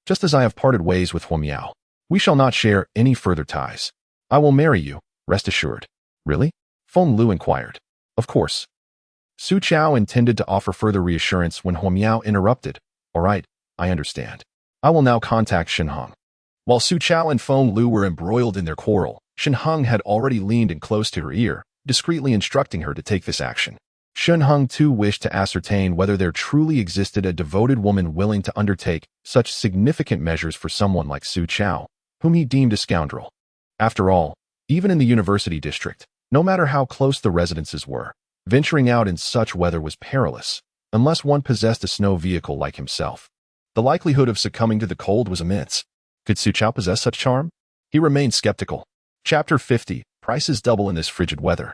Just as I have parted ways with Huo Miao, we shall not share any further ties. I will marry you, rest assured. Really? Feng Lu inquired. Of course. Su Chao intended to offer further reassurance when Huo Miao interrupted. All right, I understand. I will now contact Shen Heng. While Su Chao and Feng Lu were embroiled in their quarrel, Shen Heng had already leaned in close to her ear, discreetly instructing her to take this action. Shen Heng too wished to ascertain whether there truly existed a devoted woman willing to undertake such significant measures for someone like Su Chao, whom he deemed a scoundrel. After all, even in the university district, no matter how close the residences were, venturing out in such weather was perilous, unless one possessed a snow vehicle like himself. The likelihood of succumbing to the cold was immense. Could Su Chao possess such charm? He remained skeptical. Chapter 50, Prices double in this frigid weather.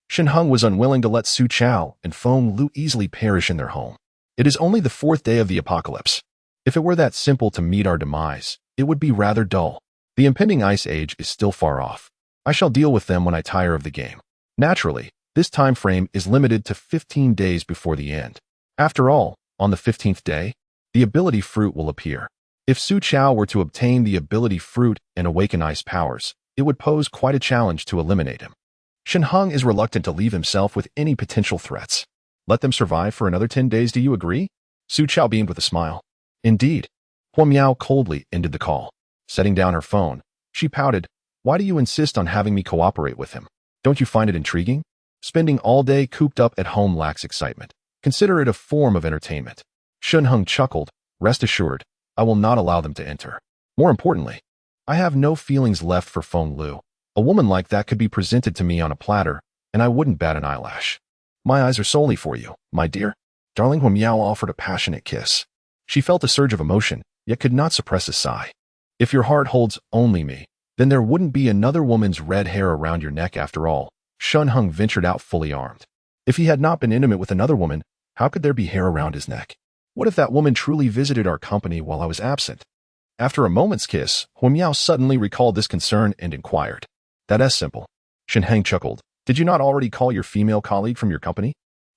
Shen Heng was unwilling to let Su Chao and Feng Lu easily perish in their home. It is only the 4th day of the apocalypse. If it were that simple to meet our demise, it would be rather dull. The impending ice age is still far off. I shall deal with them when I tire of the game. Naturally, This time frame is limited to 15 days before the end. After all, on the 15th day, the ability fruit will appear. If Su Chao were to obtain the ability fruit and awaken ice powers, it would pose quite a challenge to eliminate him. Shen Heng is reluctant to leave himself with any potential threats. Let them survive for another 10 days, do you agree? Su Chao beamed with a smile. Indeed. Huo Miao coldly ended the call. Setting down her phone, she pouted, Why do you insist on having me cooperate with him? Don't you find it intriguing? Spending all day cooped up at home lacks excitement. Consider it a form of entertainment. Shen Heng chuckled, Rest assured, I will not allow them to enter. More importantly, I have no feelings left for Feng Lu. A woman like that could be presented to me on a platter, and I wouldn't bat an eyelash. My eyes are solely for you, my dear. Darling Huo Miao offered a passionate kiss. She felt a surge of emotion, yet could not suppress a sigh. If your heart holds only me, then there wouldn't be another woman's red hair around your neck after all. Shen Heng ventured out fully armed. If he had not been intimate with another woman, how could there be hair around his neck? What if that woman truly visited our company while I was absent? After a moment's kiss, Huo Miao suddenly recalled this concern and inquired. That's simple. Shen Heng chuckled. Did you not already call your female colleague from your company?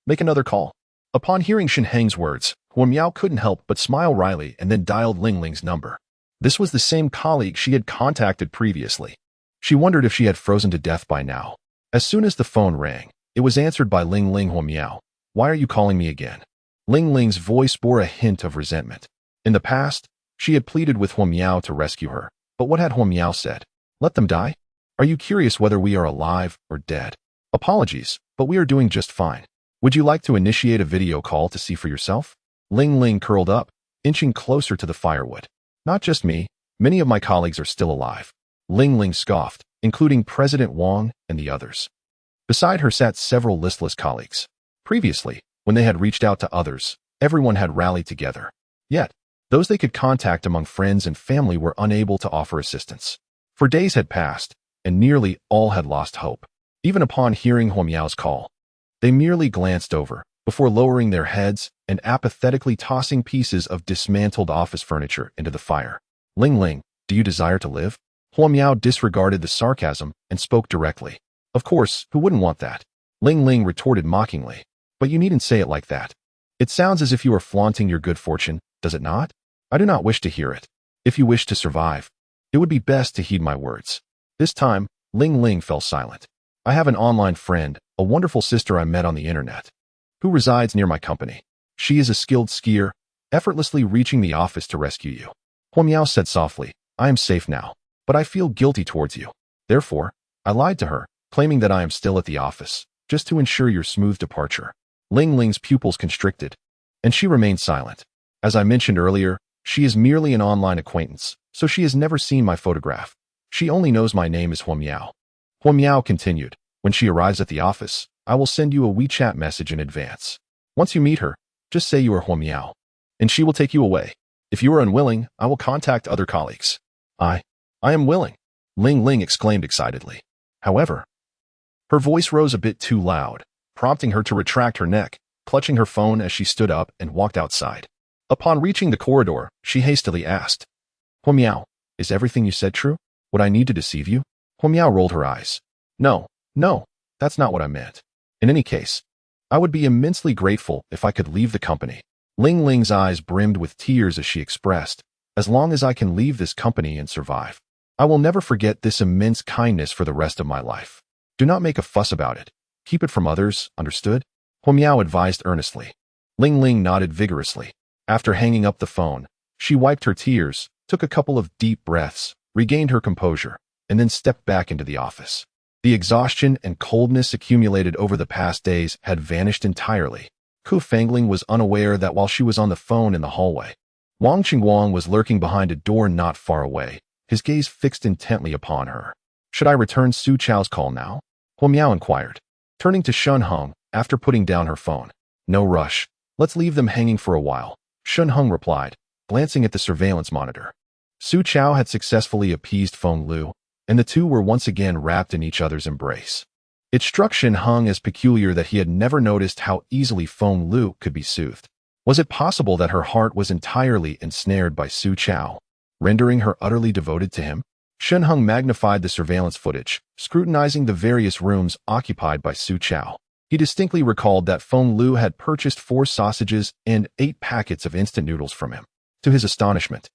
Make another call. Upon hearing Shen Heng's words, Huo Miao couldn't help but smile wryly and then dialed Ling Ling's number. This was the same colleague she had contacted previously. She wondered if she had frozen to death by now. As soon as the phone rang, it was answered by Ling Ling. Huo Miao. Why are you calling me again? Ling Ling's voice bore a hint of resentment. In the past, she had pleaded with Huo Miao to rescue her, but what had Huo Miao said? Let them die? Are you curious whether we are alive or dead? Apologies, but we are doing just fine. Would you like to initiate a video call to see for yourself? Ling Ling curled up, inching closer to the firewood. Not just me, many of my colleagues are still alive. Ling Ling scoffed, including President Wang and the others. Beside her sat several listless colleagues. Previously, when they had reached out to others, everyone had rallied together. Yet, those they could contact among friends and family were unable to offer assistance. For days had passed, and nearly all had lost hope. Even upon hearing Huo Miao's call, they merely glanced over, before lowering their heads and apathetically tossing pieces of dismantled office furniture into the fire. Ling Ling, do you desire to live? Huo Miao disregarded the sarcasm and spoke directly. Of course, who wouldn't want that? Ling Ling retorted mockingly. But you needn't say it like that. It sounds as if you are flaunting your good fortune, does it not? I do not wish to hear it. If you wish to survive, it would be best to heed my words. This time, Ling Ling fell silent. I have an online friend, a wonderful sister I met on the internet, who resides near my company. She is a skilled skier, effortlessly reaching the office to rescue you. Huo Miao said softly, I am safe now, but I feel guilty towards you. Therefore, I lied to her, claiming that I am still at the office, just to ensure your smooth departure. Ling Ling's pupils constricted, and she remained silent. As I mentioned earlier, she is merely an online acquaintance, so she has never seen my photograph. She only knows my name is Huo Miao. Huo Miao continued, when she arrives at the office, I will send you a WeChat message in advance. Once you meet her, just say you are Huo Miao, and she will take you away. If you are unwilling, I will contact other colleagues. I am willing, Ling Ling exclaimed excitedly. However, her voice rose a bit too loud, prompting her to retract her neck, clutching her phone as she stood up and walked outside. Upon reaching the corridor, she hastily asked, Huo Miao, is everything you said true? Would I need to deceive you? Huo Miao rolled her eyes. No, that's not what I meant. In any case, I would be immensely grateful if I could leave the company. Ling Ling's eyes brimmed with tears as she expressed, as long as I can leave this company and survive, I will never forget this immense kindness for the rest of my life. Do not make a fuss about it. Keep it from others, understood? Huo Miao advised earnestly. Ling Ling nodded vigorously. After hanging up the phone, she wiped her tears, took a couple of deep breaths, regained her composure, and then stepped back into the office. The exhaustion and coldness accumulated over the past days had vanished entirely. Ku Fangling was unaware that while she was on the phone in the hallway, Wang Qingguang was lurking behind a door not far away, his gaze fixed intently upon her. Should I return Su Chao's call now? Huo Miao inquired, turning to Shen Heng after putting down her phone. No rush. Let's leave them hanging for a while, Shen Heng replied, glancing at the surveillance monitor. Su Chao had successfully appeased Feng Lu, and the two were once again wrapped in each other's embrace. It struck Shen Heng as peculiar that he had never noticed how easily Feng Lu could be soothed. Was it possible that her heart was entirely ensnared by Su Chao, rendering her utterly devoted to him? Shen Heng magnified the surveillance footage, scrutinizing the various rooms occupied by Su Chao. He distinctly recalled that Feng Lu had purchased 4 sausages and 8 packets of instant noodles from him. To his astonishment,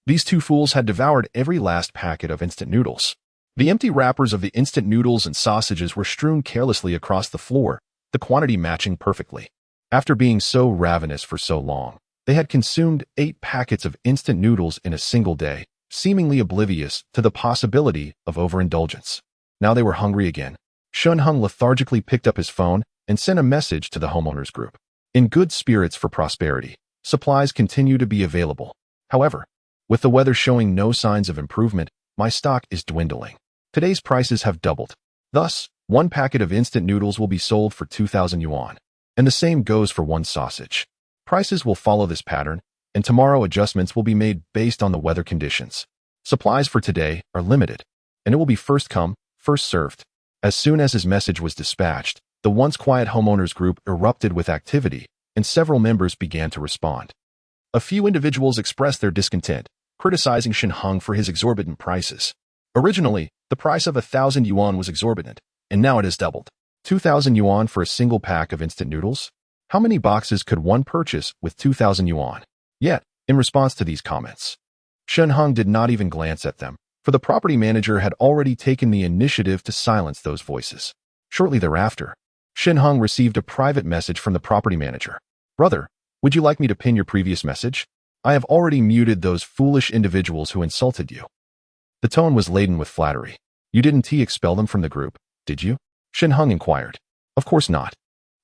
these 2 fools had devoured every last packet of instant noodles. The empty wrappers of the instant noodles and sausages were strewn carelessly across the floor, the quantity matching perfectly. After being so ravenous for so long, they had consumed 8 packets of instant noodles in a single day, seemingly oblivious to the possibility of overindulgence. Now they were hungry again. Shen Heng lethargically picked up his phone and sent a message to the homeowners group. In good spirits for prosperity, supplies continue to be available. However, with the weather showing no signs of improvement, my stock is dwindling. Today's prices have doubled. Thus, 1 packet of instant noodles will be sold for 2,000 yuan. And the same goes for 1 sausage. Prices will follow this pattern, and tomorrow adjustments will be made based on the weather conditions. Supplies for today are limited, and it will be first come, first served. As soon as his message was dispatched, the once quiet homeowners group erupted with activity, and several members began to respond. A few individuals expressed their discontent, criticizing Shen Heng for his exorbitant prices. Originally, the price of 1,000 yuan was exorbitant, and now it has doubled. 2,000 yuan for a single pack of instant noodles? How many boxes could one purchase with 2,000 yuan? Yet, in response to these comments, Shen Heng did not even glance at them, for the property manager had already taken the initiative to silence those voices. Shortly thereafter, Shen Heng received a private message from the property manager. "Brother, would you like me to pin your previous message? I have already muted those foolish individuals who insulted you." The tone was laden with flattery. "You didn't expel them from the group, did you?" Shen Heng inquired. "Of course not.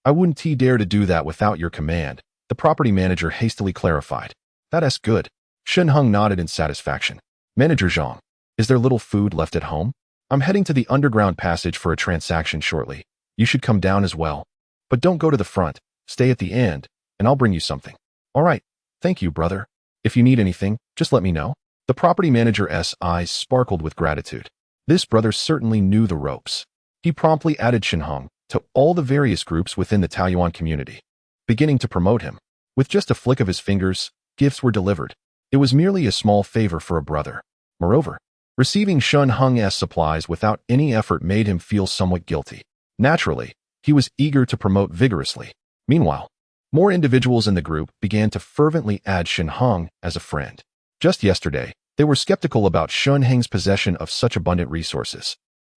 I wouldn't dare to do that without your command," the property manager hastily clarified. "That's good." Shen Heng nodded in satisfaction. "Manager Zhang, is there little food left at home? I'm heading to the underground passage for a transaction shortly. You should come down as well. But don't go to the front, stay at the end, and I'll bring you something." "All right, thank you, brother. If you need anything, just let me know." The property manager's eyes sparkled with gratitude. This brother certainly knew the ropes. He promptly added Shen Heng to all the various groups within the Taoyuan community, beginning to promote him. With just a flick of his fingers, gifts were delivered. It was merely a small favor for a brother. Moreover, receiving Shen Heng's supplies without any effort made him feel somewhat guilty. Naturally, he was eager to promote vigorously. Meanwhile, more individuals in the group began to fervently add Shen Heng as a friend. Just yesterday, they were skeptical about Shen Heng's possession of such abundant resources.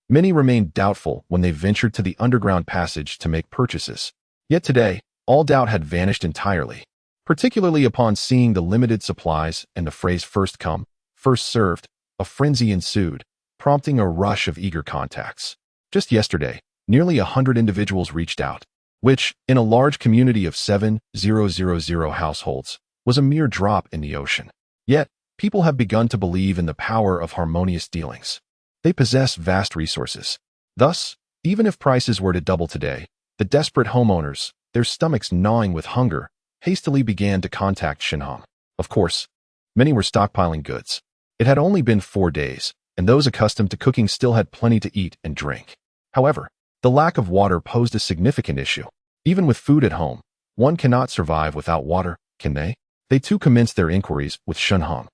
Many remained doubtful when they ventured to the underground passage to make purchases. Yet today, all doubt had vanished entirely, particularly upon seeing the limited supplies and the phrase "first come, first served." A frenzy ensued, prompting a rush of eager contacts. Just yesterday, nearly 100 individuals reached out, which, in a large community of 7,000 households, was a mere drop in the ocean. Yet, people have begun to believe in the power of harmonious dealings. They possess vast resources. Thus, even if prices were to double today, the desperate homeowners, their stomachs gnawing with hunger, hastily began to contact Shen Heng. Of course, many were stockpiling goods. It had only been 4 days, and those accustomed to cooking still had plenty to eat and drink. However, the lack of water posed a significant issue. Even with food at home, one cannot survive without water, can they? They too commenced their inquiries with Shen Heng.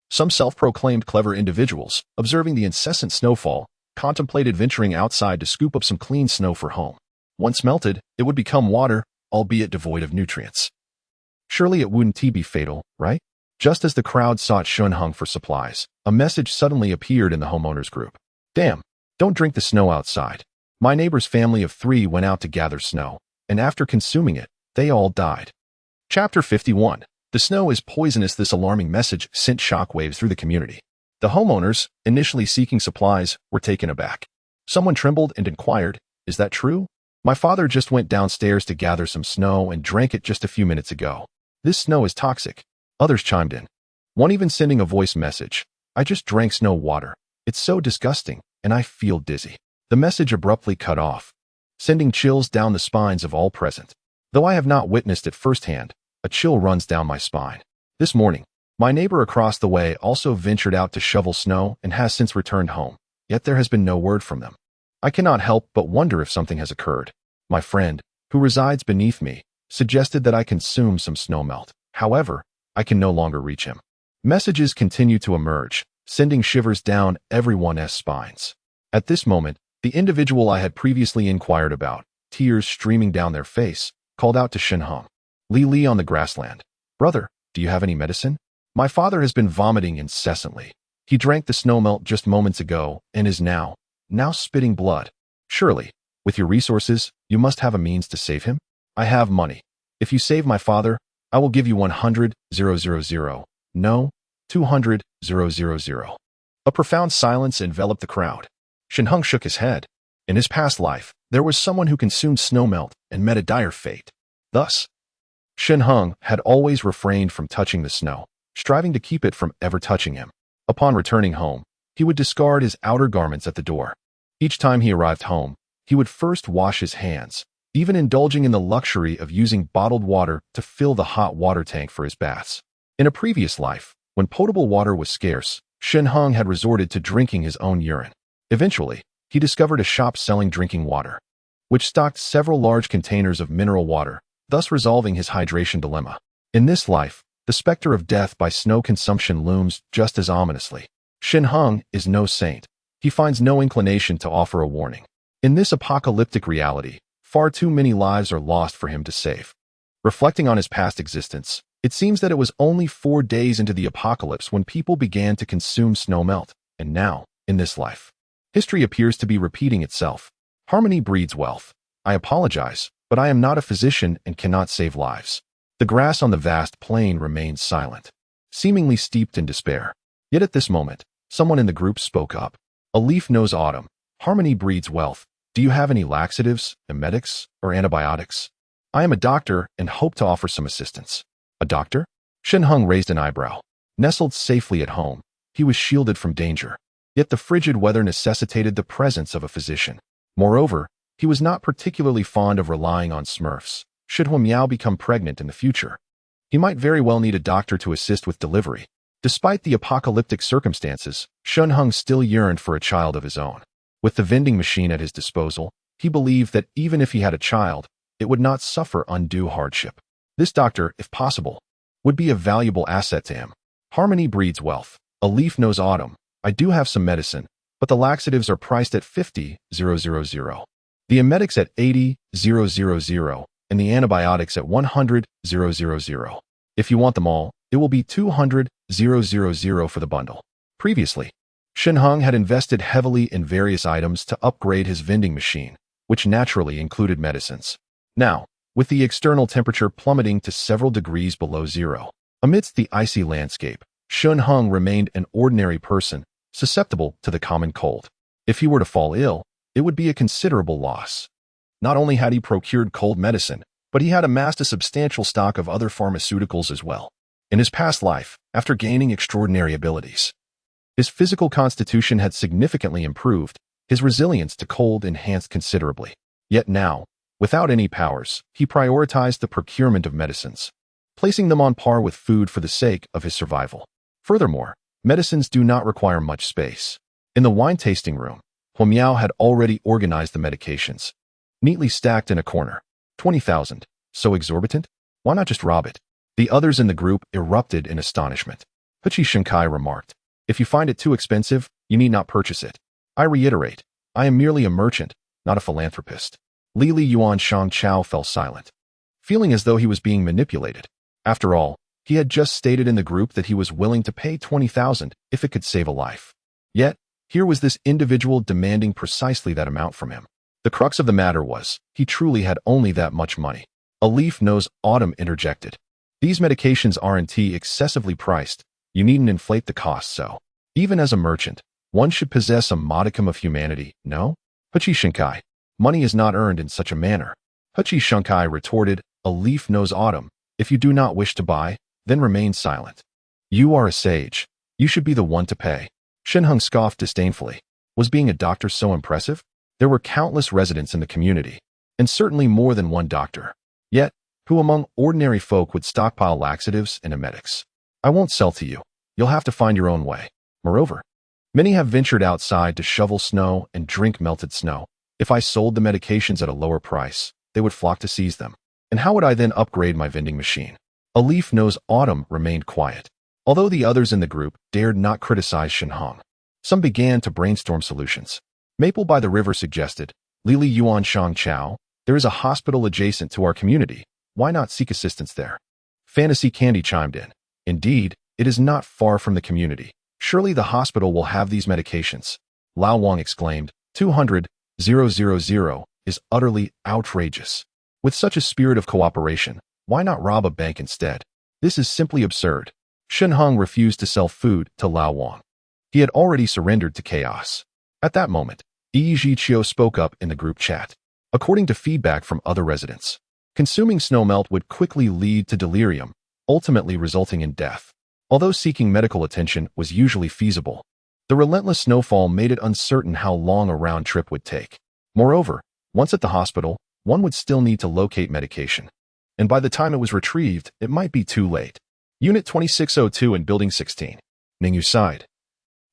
Some self-proclaimed clever individuals, observing the incessant snowfall, contemplated venturing outside to scoop up some clean snow for home. Once melted, it would become water, albeit devoid of nutrients. Surely it wouldn't be fatal, right? Just as the crowd sought Shen Heng for supplies, a message suddenly appeared in the homeowners group. "Damn, don't drink the snow outside. My neighbor's family of 3 went out to gather snow, and after consuming it, they all died." Chapter 51. The snow is poisonous. This alarming message sent shockwaves through the community. The homeowners, initially seeking supplies, were taken aback. Someone trembled and inquired, "Is that true? My father just went downstairs to gather some snow and drank it just a few minutes ago. This snow is toxic." Others chimed in, one even sending a voice message, "I just drank snow water. It's so disgusting, and I feel dizzy." The message abruptly cut off, sending chills down the spines of all present. Though I have not witnessed it firsthand, a chill runs down my spine. This morning, my neighbor across the way also ventured out to shovel snow and has since returned home, yet there has been no word from them. I cannot help but wonder if something has occurred. My friend, who resides beneath me, suggested that I consume some snow melt. However, I can no longer reach him. Messages continue to emerge, sending shivers down everyone's spines. At this moment, the individual I had previously inquired about, tears streaming down their face, called out to Shen Heng. Li on the grassland. Brother, do you have any medicine? My father has been vomiting incessantly. He drank the snowmelt just moments ago and is now spitting blood. Surely, with your resources, you must have a means to save him? I have money. If you save my father, I will give you 100,000. No, 200,000. A profound silence enveloped the crowd. Shen Heng shook his head. In his past life, there was someone who consumed snowmelt and met a dire fate. Thus, Shen Heng had always refrained from touching the snow, striving to keep it from ever touching him. Upon returning home, he would discard his outer garments at the door. Each time he arrived home, he would first wash his hands, even indulging in the luxury of using bottled water to fill the hot water tank for his baths. In a previous life, when potable water was scarce, Shen Heng had resorted to drinking his own urine. Eventually, he discovered a shop selling drinking water, which stocked several large containers of mineral water, thus resolving his hydration dilemma. In this life, the specter of death by snow consumption looms just as ominously. Shen Heng is no saint. He finds no inclination to offer a warning. In this apocalyptic reality, far too many lives are lost for him to save. Reflecting on his past existence, it seems that it was only 4 days into the apocalypse when people began to consume snowmelt, and now, in this life, history appears to be repeating itself. Harmony breeds wealth. I apologize, but I am not a physician and cannot save lives. The grass on the vast plain remains silent, seemingly steeped in despair. Yet at this moment, someone in the group spoke up. A leaf knows autumn. Harmony breeds wealth. Do you have any laxatives, emetics, or antibiotics? I am a doctor and hope to offer some assistance. A doctor? Shen Heng raised an eyebrow. Nestled safely at home, he was shielded from danger. Yet the frigid weather necessitated the presence of a physician. Moreover, he was not particularly fond of relying on smurfs. Should Hua Miao become pregnant in the future, he might very well need a doctor to assist with delivery. Despite the apocalyptic circumstances, Shen Heng still yearned for a child of his own. With the vending machine at his disposal, he believed that even if he had a child, it would not suffer undue hardship. This doctor, if possible, would be a valuable asset to him. Harmony breeds wealth. A leaf knows autumn. I do have some medicine, but the laxatives are priced at 50,000. The emetics at 80,000. And the antibiotics at 100,000. If you want them all, it will be 200,000 for the bundle. Previously, Shen Heng had invested heavily in various items to upgrade his vending machine, which naturally included medicines. Now, with the external temperature plummeting to several degrees below zero, amidst the icy landscape, Shen Heng remained an ordinary person, susceptible to the common cold. If he were to fall ill, it would be a considerable loss. Not only had he procured cold medicine, but he had amassed a substantial stock of other pharmaceuticals as well. In his past life, after gaining extraordinary abilities, his physical constitution had significantly improved, his resilience to cold enhanced considerably. Yet now, without any powers, he prioritized the procurement of medicines, placing them on par with food for the sake of his survival. Furthermore, medicines do not require much space. In the wine tasting room, Hua Miao had already organized the medications, neatly stacked in a corner. 20,000. So exorbitant? Why not just rob it? The others in the group erupted in astonishment. Puchi Shenkai remarked, if you find it too expensive, you need not purchase it. I reiterate, I am merely a merchant, not a philanthropist. Li Yuan Shang Chao fell silent, feeling as though he was being manipulated. After all, he had just stated in the group that he was willing to pay 20,000 if it could save a life. Yet, here was this individual demanding precisely that amount from him. The crux of the matter was, he truly had only that much money. A leaf knows autumn interjected. These medications aren't excessively priced. You needn't inflate the cost so. Even as a merchant, one should possess a modicum of humanity, no? Puchi Shenkai, money is not earned in such a manner. Puchi Shenkai retorted, a leaf knows autumn. If you do not wish to buy, then remain silent. You are a sage. You should be the one to pay. Shen Heng scoffed disdainfully. Was being a doctor so impressive? There were countless residents in the community, and certainly more than one doctor. Yet, who among ordinary folk would stockpile laxatives and emetics? I won't sell to you. You'll have to find your own way. Moreover, many have ventured outside to shovel snow and drink melted snow. If I sold the medications at a lower price, they would flock to seize them. And how would I then upgrade my vending machine? A leaf knows autumn remained quiet. Although the others in the group dared not criticize Shen Heng, some began to brainstorm solutions. Maple by the river suggested, Li Yuan Shang Chao, There is a hospital adjacent to our community. Why not seek assistance there? Fantasy Candy chimed in. Indeed, it is not far from the community. Surely the hospital will have these medications. Lao Wang exclaimed. 200,000 is utterly outrageous. With such a spirit of cooperation, why not rob a bank instead? This is simply absurd. Shen Heng refused to sell food to Lao Wang. He had already surrendered to chaos. At that moment, Yi Jiqiu spoke up in the group chat. According to feedback from other residents, consuming snowmelt would quickly lead to delirium, ultimately resulting in death. Although seeking medical attention was usually feasible, the relentless snowfall made it uncertain how long a round trip would take. Moreover, once at the hospital, one would still need to locate medication. And by the time it was retrieved, it might be too late. Unit 2602 in Building 16. Ningyu sighed,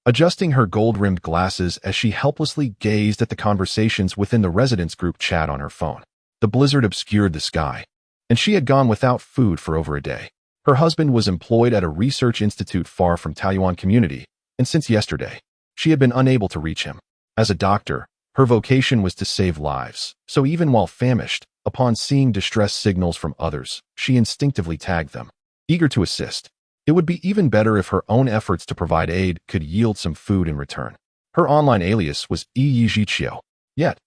adjusting her gold-rimmed glasses as she helplessly gazed at the conversations within the residents' group chat on her phone. The blizzard obscured the sky, and she had gone without food for over a day. Her husband was employed at a research institute far from Taiyuan community, and since yesterday, she had been unable to reach him. As a doctor, her vocation was to save lives, so even while famished, upon seeing distress signals from others, she instinctively tagged them, eager to assist. It would be even better if her own efforts to provide aid could yield some food in return. Her online alias was Yi Jiqiu. Yet,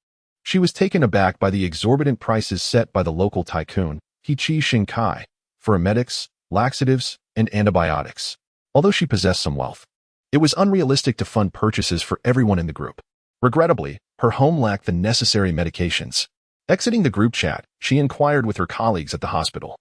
she was taken aback by the exorbitant prices set by the local tycoon, Heqi Xinkai, for emetics, laxatives, and antibiotics. Although she possessed some wealth, it was unrealistic to fund purchases for everyone in the group. Regrettably, her home lacked the necessary medications. Exiting the group chat, she inquired with her colleagues at the hospital.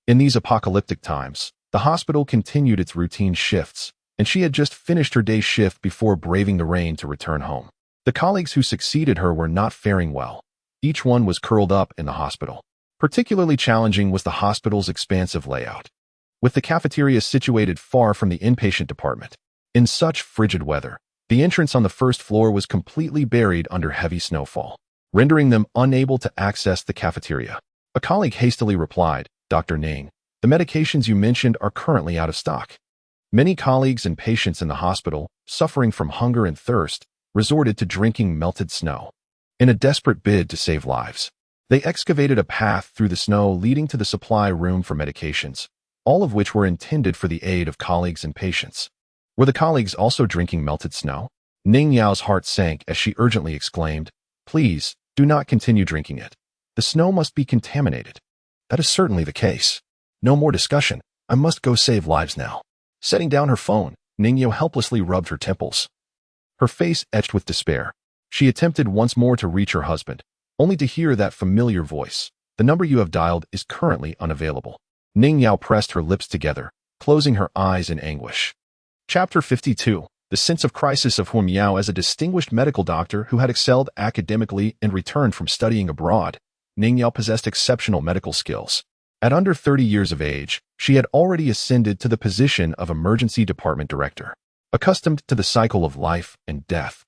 In these apocalyptic times, the hospital continued its routine shifts, and she had just finished her day's shift before braving the rain to return home. The colleagues who succeeded her were not faring well. Each one was curled up in the hospital. Particularly challenging was the hospital's expansive layout, with the cafeteria situated far from the inpatient department. In such frigid weather, the entrance on the first floor was completely buried under heavy snowfall, rendering them unable to access the cafeteria. A colleague hastily replied, Dr. Ning, the medications you mentioned are currently out of stock. Many colleagues and patients in the hospital, suffering from hunger and thirst, resorted to drinking melted snow. In a desperate bid to save lives, they excavated a path through the snow leading to the supply room for medications, all of which were intended for the aid of colleagues and patients. Were the colleagues also drinking melted snow? Ning Yao's heart sank as she urgently exclaimed, Please, do not continue drinking it. The snow must be contaminated. That is certainly the case. No more discussion. I must go save lives now. Setting down her phone, Ningyo helplessly rubbed her temples. Her face etched with despair. She attempted once more to reach her husband, only to hear that familiar voice. The number you have dialed is currently unavailable. Ning Yao pressed her lips together, closing her eyes in anguish. Chapter 52. The sense of crisis of Huan Yao. As a distinguished medical doctor who had excelled academically and returned from studying abroad, Ning Yao possessed exceptional medical skills. At under 30 years of age, she had already ascended to the position of emergency department director. Accustomed to the cycle of life and death,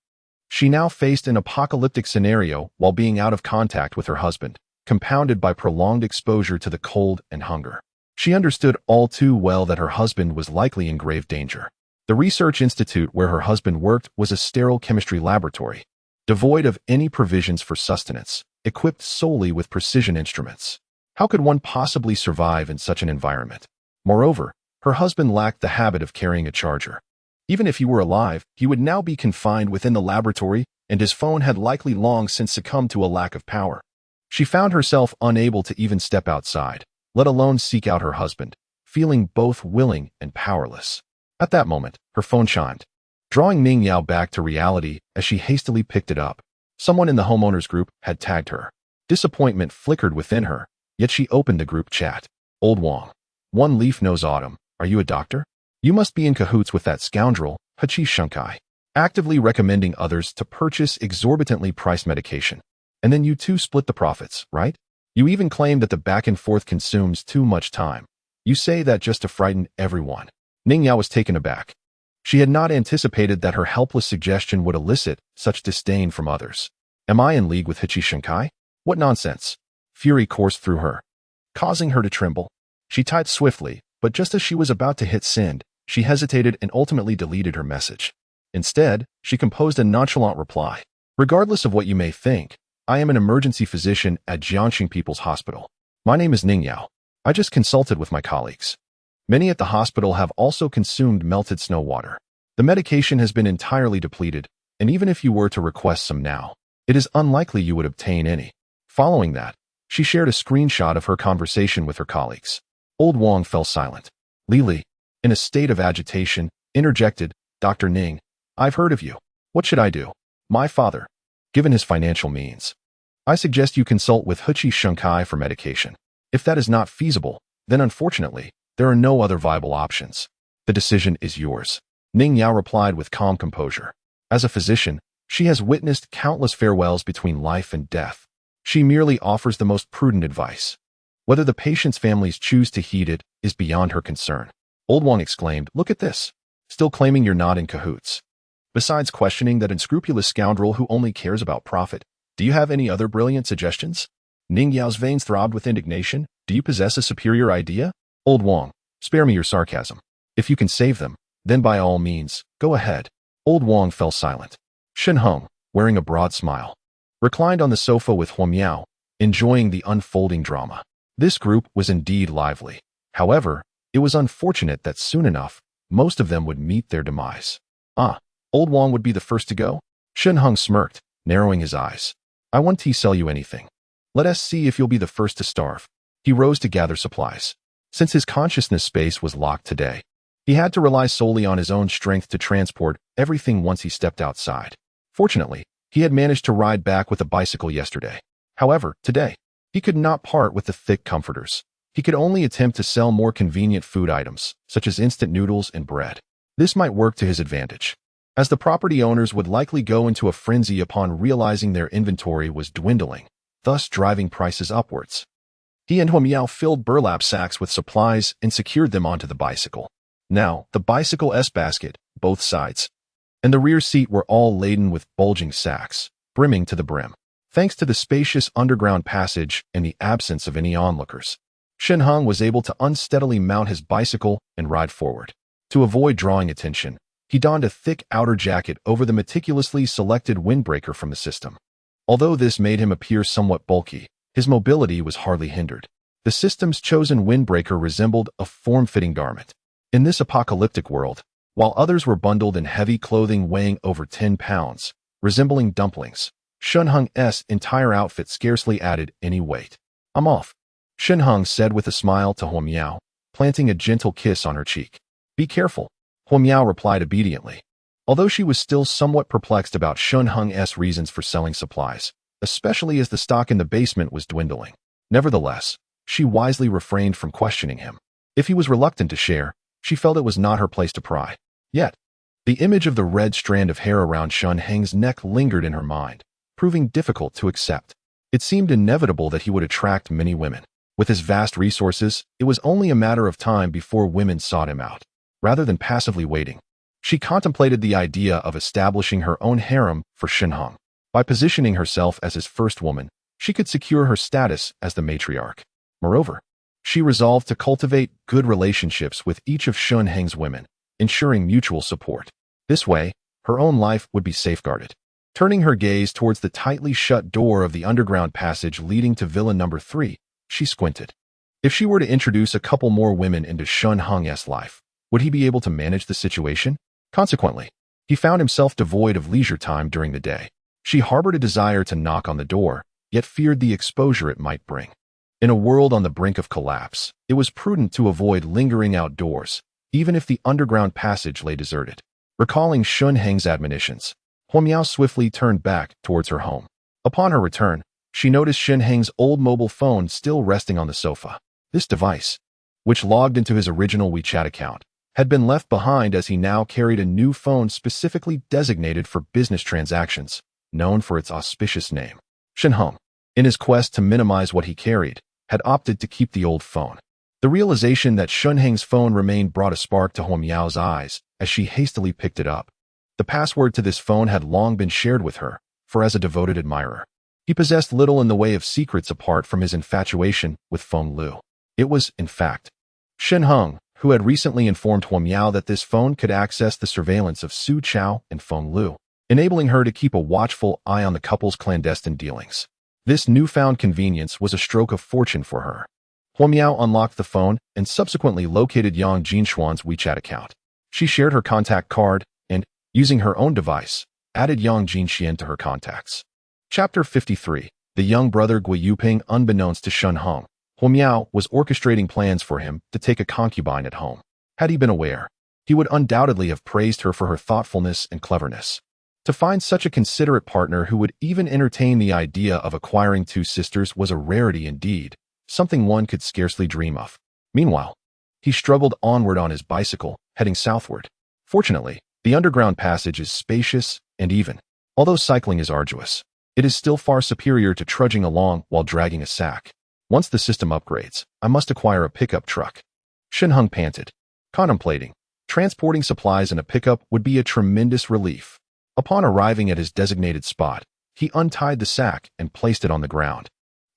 she now faced an apocalyptic scenario while being out of contact with her husband, compounded by prolonged exposure to the cold and hunger. She understood all too well that her husband was likely in grave danger. The research institute where her husband worked was a sterile chemistry laboratory, devoid of any provisions for sustenance, equipped solely with precision instruments. How could one possibly survive in such an environment? Moreover, her husband lacked the habit of carrying a charger. Even if he were alive, he would now be confined within the laboratory, and his phone had likely long since succumbed to a lack of power. She found herself unable to even step outside, let alone seek out her husband, feeling both willing and powerless. At that moment, her phone chimed, drawing Ning Yao back to reality as she hastily picked it up. Someone in the homeowners group had tagged her. Disappointment flickered within her, yet she opened the group chat. Old Wang. One leaf knows autumn. Are you a doctor? You must be in cahoots with that scoundrel, Heqi Xinkai, actively recommending others to purchase exorbitantly priced medication. And then you two split the profits, right? You even claim that the back and forth consumes too much time. You say that just to frighten everyone. Ning Yao was taken aback. She had not anticipated that her helpless suggestion would elicit such disdain from others. Am I in league with Heqi Xinkai? What nonsense! Fury coursed through her, causing her to tremble. She typed swiftly, but just as she was about to hit send, she hesitated and ultimately deleted her message. Instead, she composed a nonchalant reply. Regardless of what you may think, I am an emergency physician at Jiangxing People's Hospital. My name is Ning Yao. I just consulted with my colleagues. Many at the hospital have also consumed melted snow water. The medication has been entirely depleted, and even if you were to request some now, it is unlikely you would obtain any. Following that, she shared a screenshot of her conversation with her colleagues. Old Wang fell silent. Li, in a state of agitation, interjected, "Dr. Ning, I've heard of you. What should I do?" "My father, given his financial means, I suggest you consult with Huqi Shengkai for medication. If that is not feasible, then unfortunately, there are no other viable options. The decision is yours." Ning Yao replied with calm composure. As a physician, she has witnessed countless farewells between life and death. She merely offers the most prudent advice. Whether the patient's families choose to heed it is beyond her concern. Old Wang exclaimed, "Look at this. Still claiming you're not in cahoots. Besides questioning that unscrupulous scoundrel who only cares about profit, do you have any other brilliant suggestions?" Ning Yao's veins throbbed with indignation. "Do you possess a superior idea?" "Old Wang, spare me your sarcasm. If you can save them, then by all means, go ahead." Old Wang fell silent. Shen Heng, wearing a broad smile, reclined on the sofa with Huo Miao, enjoying the unfolding drama. This group was indeed lively. However, it was unfortunate that soon enough, most of them would meet their demise. Old Wang would be the first to go? Shen Heng smirked, narrowing his eyes. "I won't sell you anything. Let us see if you'll be the first to starve." He rose to gather supplies. Since his consciousness space was locked today, he had to rely solely on his own strength to transport everything once he stepped outside. Fortunately, he had managed to ride back with a bicycle yesterday. However, today, he could not part with the thick comforters. He could only attempt to sell more convenient food items, such as instant noodles and bread. This might work to his advantage, as the property owners would likely go into a frenzy upon realizing their inventory was dwindling, thus driving prices upwards. He and Huo Miao filled burlap sacks with supplies and secured them onto the bicycle. Now, the bicycle S-basket, both sides, and the rear seat were all laden with bulging sacks, brimming to the brim. Thanks to the spacious underground passage and the absence of any onlookers, Shen Heng was able to unsteadily mount his bicycle and ride forward. To avoid drawing attention, he donned a thick outer jacket over the meticulously selected windbreaker from the system. Although this made him appear somewhat bulky, his mobility was hardly hindered. The system's chosen windbreaker resembled a form-fitting garment. In this apocalyptic world, while others were bundled in heavy clothing weighing over 10 pounds, resembling dumplings, Shen Heng's entire outfit scarcely added any weight. "I'm off," Shen Heng said with a smile to Huo Miao, planting a gentle kiss on her cheek. "Be careful," Huo Miao replied obediently. Although she was still somewhat perplexed about Shen Heng's reasons for selling supplies, especially as the stock in the basement was dwindling. Nevertheless, she wisely refrained from questioning him. If he was reluctant to share, she felt it was not her place to pry. Yet, the image of the red strand of hair around Shen Heng's neck lingered in her mind, proving difficult to accept. It seemed inevitable that he would attract many women. With his vast resources, it was only a matter of time before women sought him out. Rather than passively waiting, she contemplated the idea of establishing her own harem for Shen Heng. By positioning herself as his first woman, she could secure her status as the matriarch. Moreover, she resolved to cultivate good relationships with each of Shen Heng's women, ensuring mutual support. This way, her own life would be safeguarded. Turning her gaze towards the tightly shut door of the underground passage leading to Villa number 3, she squinted. If she were to introduce a couple more women into Shen Heng's life, would he be able to manage the situation? Consequently, he found himself devoid of leisure time during the day. She harbored a desire to knock on the door, yet feared the exposure it might bring. In a world on the brink of collapse, it was prudent to avoid lingering outdoors, even if the underground passage lay deserted. Recalling Shen Heng's admonitions, Huo Miao swiftly turned back towards her home. Upon her return, she noticed Shen Heng's old mobile phone still resting on the sofa. This device, which logged into his original WeChat account, had been left behind as he now carried a new phone specifically designated for business transactions, known for its auspicious name. Shen Heng, in his quest to minimize what he carried, had opted to keep the old phone. The realization that Shen Heng's phone remained brought a spark to Huo Miao's eyes as she hastily picked it up. The password to this phone had long been shared with her, for as a devoted admirer, he possessed little in the way of secrets apart from his infatuation with Feng Lu. It was, in fact, Shen Heng who had recently informed Huo Miao that this phone could access the surveillance of Su Chao and Feng Lu, enabling her to keep a watchful eye on the couple's clandestine dealings. This newfound convenience was a stroke of fortune for her. Huomiao unlocked the phone and subsequently located Yang Jinshuan's WeChat account. She shared her contact card and, using her own device, added Yang Jinxian to her contacts. Chapter 53. The young brother Gui Yuping. Unbeknownst to Shen Heng, Huomiao was orchestrating plans for him to take a concubine at home. Had he been aware, he would undoubtedly have praised her for her thoughtfulness and cleverness. To find such a considerate partner who would even entertain the idea of acquiring two sisters was a rarity indeed, something one could scarcely dream of. Meanwhile, he struggled onward on his bicycle, heading southward. Fortunately, the underground passage is spacious and even. Although cycling is arduous, it is still far superior to trudging along while dragging a sack. Once the system upgrades, I must acquire a pickup truck. Shen Heng panted, contemplating. Transporting supplies in a pickup would be a tremendous relief. Upon arriving at his designated spot, he untied the sack and placed it on the ground,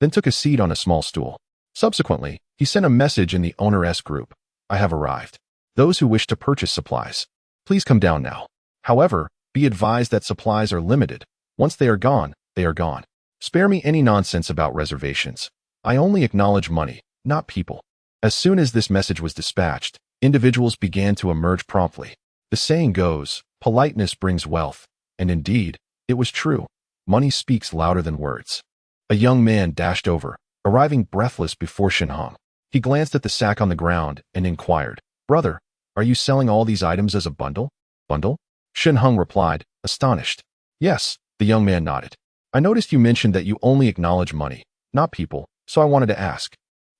then took a seat on a small stool. Subsequently, he sent a message in the Owner-S group. I have arrived. Those who wish to purchase supplies, please come down now. However, be advised that supplies are limited. Once they are gone, they are gone. Spare me any nonsense about reservations. I only acknowledge money, not people. As soon as this message was dispatched, individuals began to emerge promptly. The saying goes, politeness brings wealth, and indeed, it was true. Money speaks louder than words. A young man dashed over, arriving breathless before Shen Heng. He glanced at the sack on the ground and inquired, Brother, are you selling all these items as a bundle? Bundle? Shen Heng replied, astonished. Yes, the young man nodded. I noticed you mentioned that you only acknowledge money, not people, so I wanted to ask.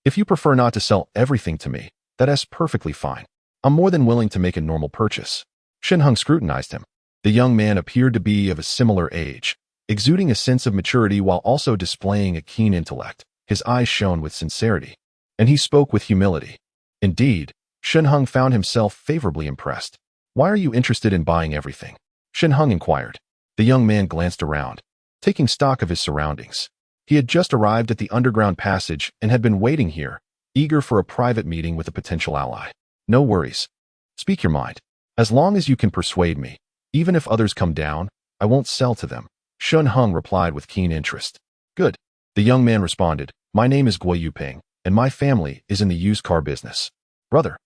If you prefer not to sell everything to me, that's perfectly fine. I'm more than willing to make a normal purchase. Shen Heng scrutinized him. The young man appeared to be of a similar age, exuding a sense of maturity while also displaying a keen intellect. His eyes shone with sincerity, and he spoke with humility. Indeed, Shen Heng found himself favorably impressed. Why are you interested in buying everything? Shen Heng inquired. The young man glanced around, taking stock of his surroundings. He had just arrived at the underground passage and had been waiting here, eager for a private meeting with a potential ally. No worries. Speak your mind. As long as you can persuade me, even if others come down, I won't sell to them. Shen Heng replied with keen interest. Good. The young man responded, My name is Gui Yuping, and my family is in the used car business. Brother,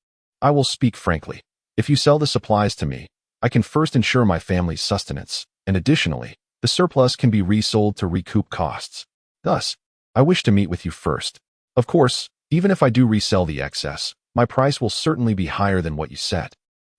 I will speak frankly. If you sell the supplies to me, I can first ensure my family's sustenance, and additionally, the surplus can be resold to recoup costs. Thus, I wish to meet with you first. Of course, even if I do resell the excess, my price will certainly be higher than what you set,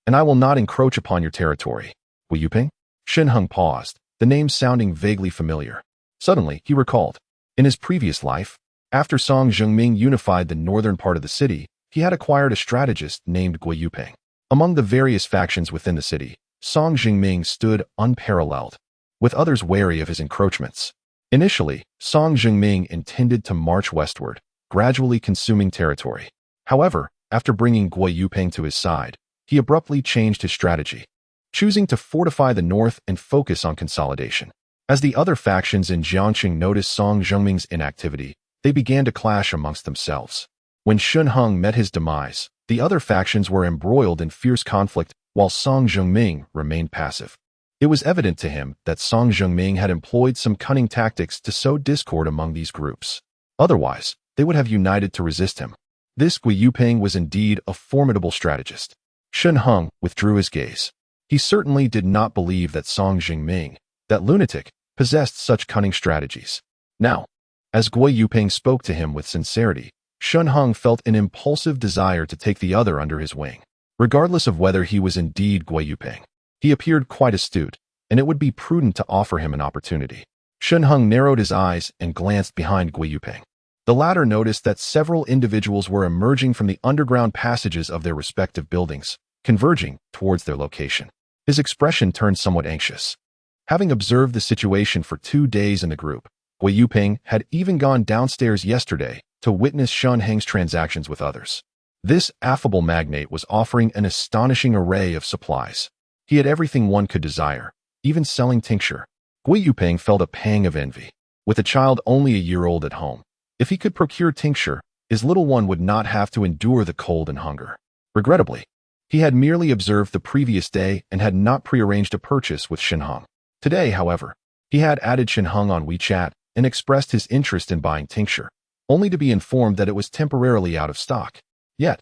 and I will not encroach upon your territory. Gui Yuping? Shen Heng paused, the name sounding vaguely familiar. Suddenly, he recalled. In his previous life, after Song Zhengming unified the northern part of the city, he had acquired a strategist named Gui Yuping. Among the various factions within the city, Song Zhengming stood unparalleled, with others wary of his encroachments. Initially, Song Zhengming intended to march westward, gradually consuming territory. However, after bringing Gui Yuping to his side, he abruptly changed his strategy, choosing to fortify the north and focus on consolidation. As the other factions in Jiangqing noticed Song Zhengming's inactivity, they began to clash amongst themselves. When Shen Heng met his demise, the other factions were embroiled in fierce conflict while Song Zhengming remained passive. It was evident to him that Song Zhengming had employed some cunning tactics to sow discord among these groups. Otherwise, they would have united to resist him. This Gui Yuping was indeed a formidable strategist. Shen Heng withdrew his gaze. He certainly did not believe that Song Zhengming, that lunatic, possessed such cunning strategies. Now, as Gui Yuping spoke to him with sincerity, Shen Heng felt an impulsive desire to take the other under his wing. Regardless of whether he was indeed Gui Yuping, he appeared quite astute, and it would be prudent to offer him an opportunity. Shen Heng narrowed his eyes and glanced behind Gui Yuping. The latter noticed that several individuals were emerging from the underground passages of their respective buildings, converging towards their location. His expression turned somewhat anxious. Having observed the situation for 2 days in the group, Gui Yuping had even gone downstairs yesterday to witness Shen Heng's transactions with others. This affable magnate was offering an astonishing array of supplies. He had everything one could desire, even selling tincture. Gui Yuping felt a pang of envy. With a child only a year old at home, if he could procure tincture, his little one would not have to endure the cold and hunger. Regrettably, he had merely observed the previous day and had not prearranged a purchase with Shen Heng. Today, however, he had added Shen Heng on WeChat and expressed his interest in buying tincture, only to be informed that it was temporarily out of stock. Yet,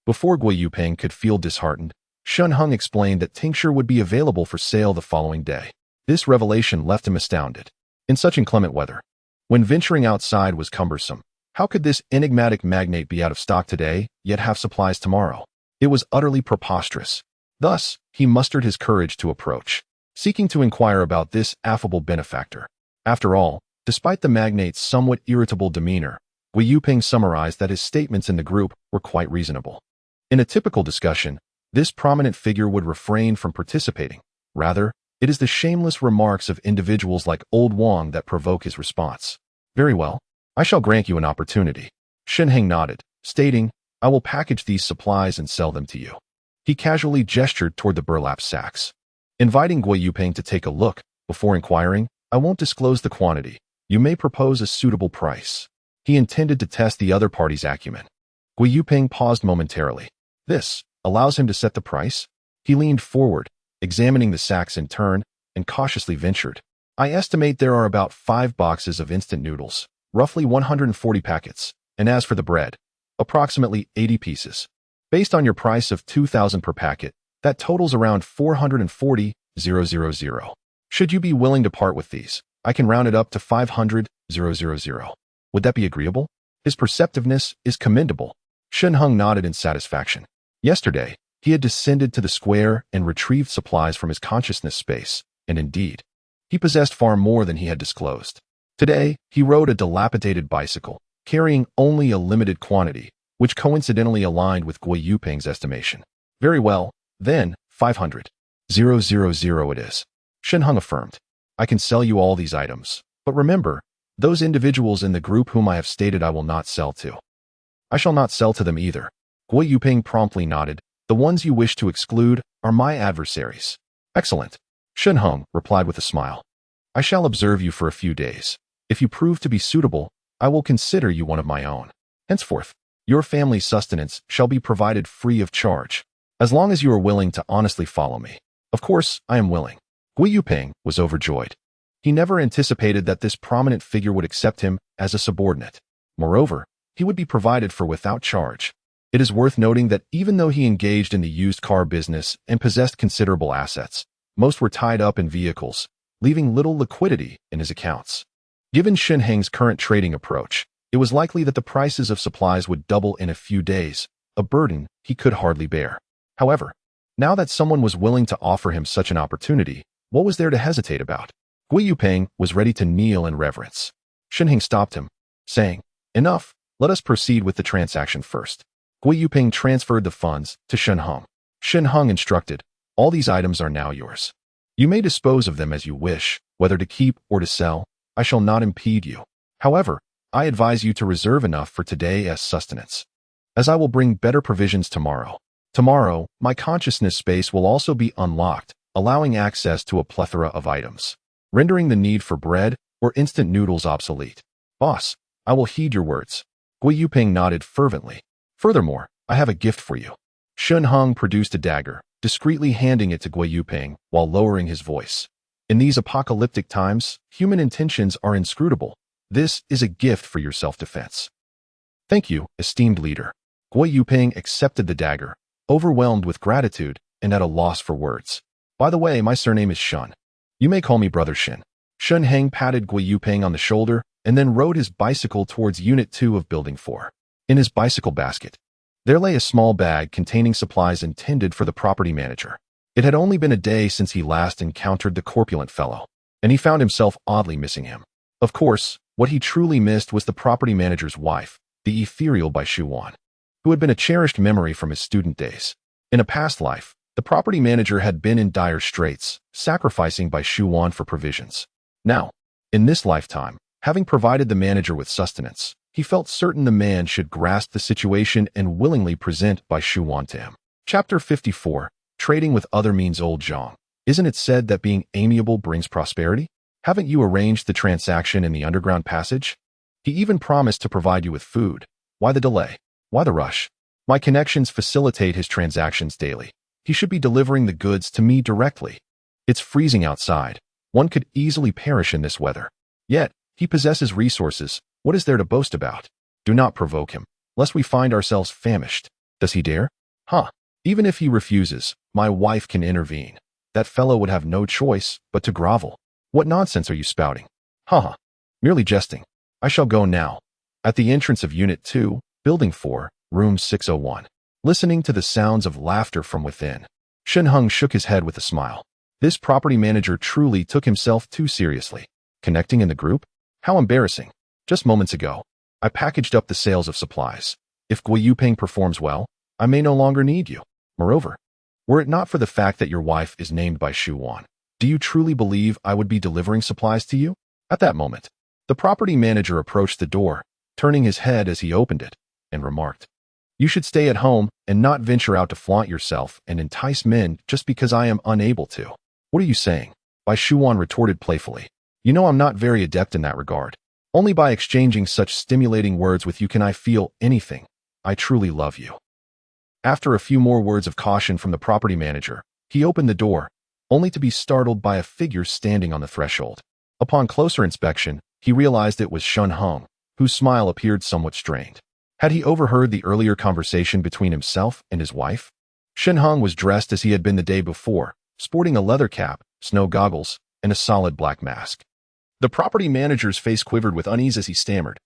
before Gui Yuping could feel disheartened, Shen Heng explained that tincture would be available for sale the following day. This revelation left him astounded. In such inclement weather, when venturing outside was cumbersome, how could this enigmatic magnate be out of stock today, yet have supplies tomorrow? It was utterly preposterous. Thus, he mustered his courage to approach, seeking to inquire about this affable benefactor. After all, despite the magnate's somewhat irritable demeanor, Gui Yuping summarized that his statements in the group were quite reasonable. In a typical discussion, this prominent figure would refrain from participating. Rather, it is the shameless remarks of individuals like Old Wang that provoke his response. Very well, I shall grant you an opportunity. Shen Heng nodded, stating, I will package these supplies and sell them to you. He casually gestured toward the burlap sacks, inviting Gui Yuping to take a look. Before inquiring, I won't disclose the quantity. You may propose a suitable price. He intended to test the other party's acumen. Gui Yuping paused momentarily. This allows him to set the price? He leaned forward, examining the sacks in turn, and cautiously ventured. I estimate there are about 5 boxes of instant noodles, roughly 140 packets, and as for the bread, approximately 80 pieces. Based on your price of 2,000 per packet, that totals around 440,000. Should you be willing to part with these, I can round it up to 500,000. Would that be agreeable? His perceptiveness is commendable. Shen Heng nodded in satisfaction. Yesterday, he had descended to the square and retrieved supplies from his consciousness space, and indeed, he possessed far more than he had disclosed. Today, he rode a dilapidated bicycle, carrying only a limited quantity, which coincidentally aligned with Gui Yuping's estimation. Very well, then, 500,000 it is. Shen Heng affirmed. I can sell you all these items, but remember, those individuals in the group whom I have stated I will not sell to. I shall not sell to them either. Gui Yuping promptly nodded. The ones you wish to exclude are my adversaries. Excellent. Shen Heng replied with a smile. I shall observe you for a few days. If you prove to be suitable, I will consider you one of my own. Henceforth, your family's sustenance shall be provided free of charge, as long as you are willing to honestly follow me. Of course, I am willing. Gui Yuping was overjoyed. He never anticipated that this prominent figure would accept him as a subordinate. Moreover, he would be provided for without charge. It is worth noting that even though he engaged in the used car business and possessed considerable assets, most were tied up in vehicles, leaving little liquidity in his accounts. Given Shen Heng's current trading approach, it was likely that the prices of supplies would double in a few days, a burden he could hardly bear. However, now that someone was willing to offer him such an opportunity, what was there to hesitate about? Gui Yuping was ready to kneel in reverence. Shen Heng stopped him, saying, Enough, let us proceed with the transaction first. Gui Yuping transferred the funds to Shen Heng. Shen Heng instructed, all these items are now yours. You may dispose of them as you wish, whether to keep or to sell. I shall not impede you. However, I advise you to reserve enough for today as sustenance, as I will bring better provisions tomorrow. Tomorrow, my consciousness space will also be unlocked, allowing access to a plethora of items, rendering the need for bread or instant noodles obsolete. Boss, I will heed your words. Gui Yuping nodded fervently. Furthermore, I have a gift for you. Shen Heng produced a dagger, discreetly handing it to Gui Yuping while lowering his voice. In these apocalyptic times, human intentions are inscrutable. This is a gift for your self-defense. Thank you, esteemed leader. Gui Yuping accepted the dagger, overwhelmed with gratitude and at a loss for words. By the way, my surname is Shen. You may call me Brother Shen. Shen Heng patted Gui Yuping on the shoulder and then rode his bicycle towards Unit 2 of Building 4. In his bicycle basket, there lay a small bag containing supplies intended for the property manager. It had only been a day since he last encountered the corpulent fellow, and he found himself oddly missing him. Of course, what he truly missed was the property manager's wife, the ethereal Bai Shuwan, who had been a cherished memory from his student days. In a past life, the property manager had been in dire straits, sacrificing Bai Shuwan for provisions. Now, in this lifetime, having provided the manager with sustenance, he felt certain the man should grasp the situation and willingly present Bai Shuwan to him. Chapter 54. Trading with other means. Old Zhang. Isn't it said that being amiable brings prosperity? Haven't you arranged the transaction in the underground passage? He even promised to provide you with food. Why the delay? Why the rush? My connections facilitate his transactions daily. He should be delivering the goods to me directly. It's freezing outside. One could easily perish in this weather. Yet, He possesses resources. What is there to boast about? Do not provoke him, lest we find ourselves famished. Does he dare? Huh. Even if he refuses, my wife can intervene. That fellow would have no choice but to grovel. What nonsense are you spouting? Haha. Merely jesting. I shall go now. At the entrance of Unit 2, Building 4, Room 601. Listening to the sounds of laughter from within, Shen Heng shook his head with a smile. This property manager truly took himself too seriously. Connecting in the group? How embarrassing. Just moments ago, I packaged up the sales of supplies. If Gui Yuping performs well, I may no longer need you. Moreover, were it not for the fact that your wife is named by Shu Wan, do you truly believe I would be delivering supplies to you? At that moment, the property manager approached the door, turning his head as he opened it, and remarked, "You should stay at home and not venture out to flaunt yourself and entice men just because I am unable to." "What are you saying?" Bai Shuan retorted playfully. "You know I'm not very adept in that regard. Only by exchanging such stimulating words with you can I feel anything. I truly love you." After a few more words of caution from the property manager, he opened the door, only to be startled by a figure standing on the threshold. Upon closer inspection, he realized it was Shen Heng, whose smile appeared somewhat strained. Had he overheard the earlier conversation between himself and his wife? Shen Heng was dressed as he had been the day before, sporting a leather cap, snow goggles, and a solid black mask. The property manager's face quivered with unease as he stammered,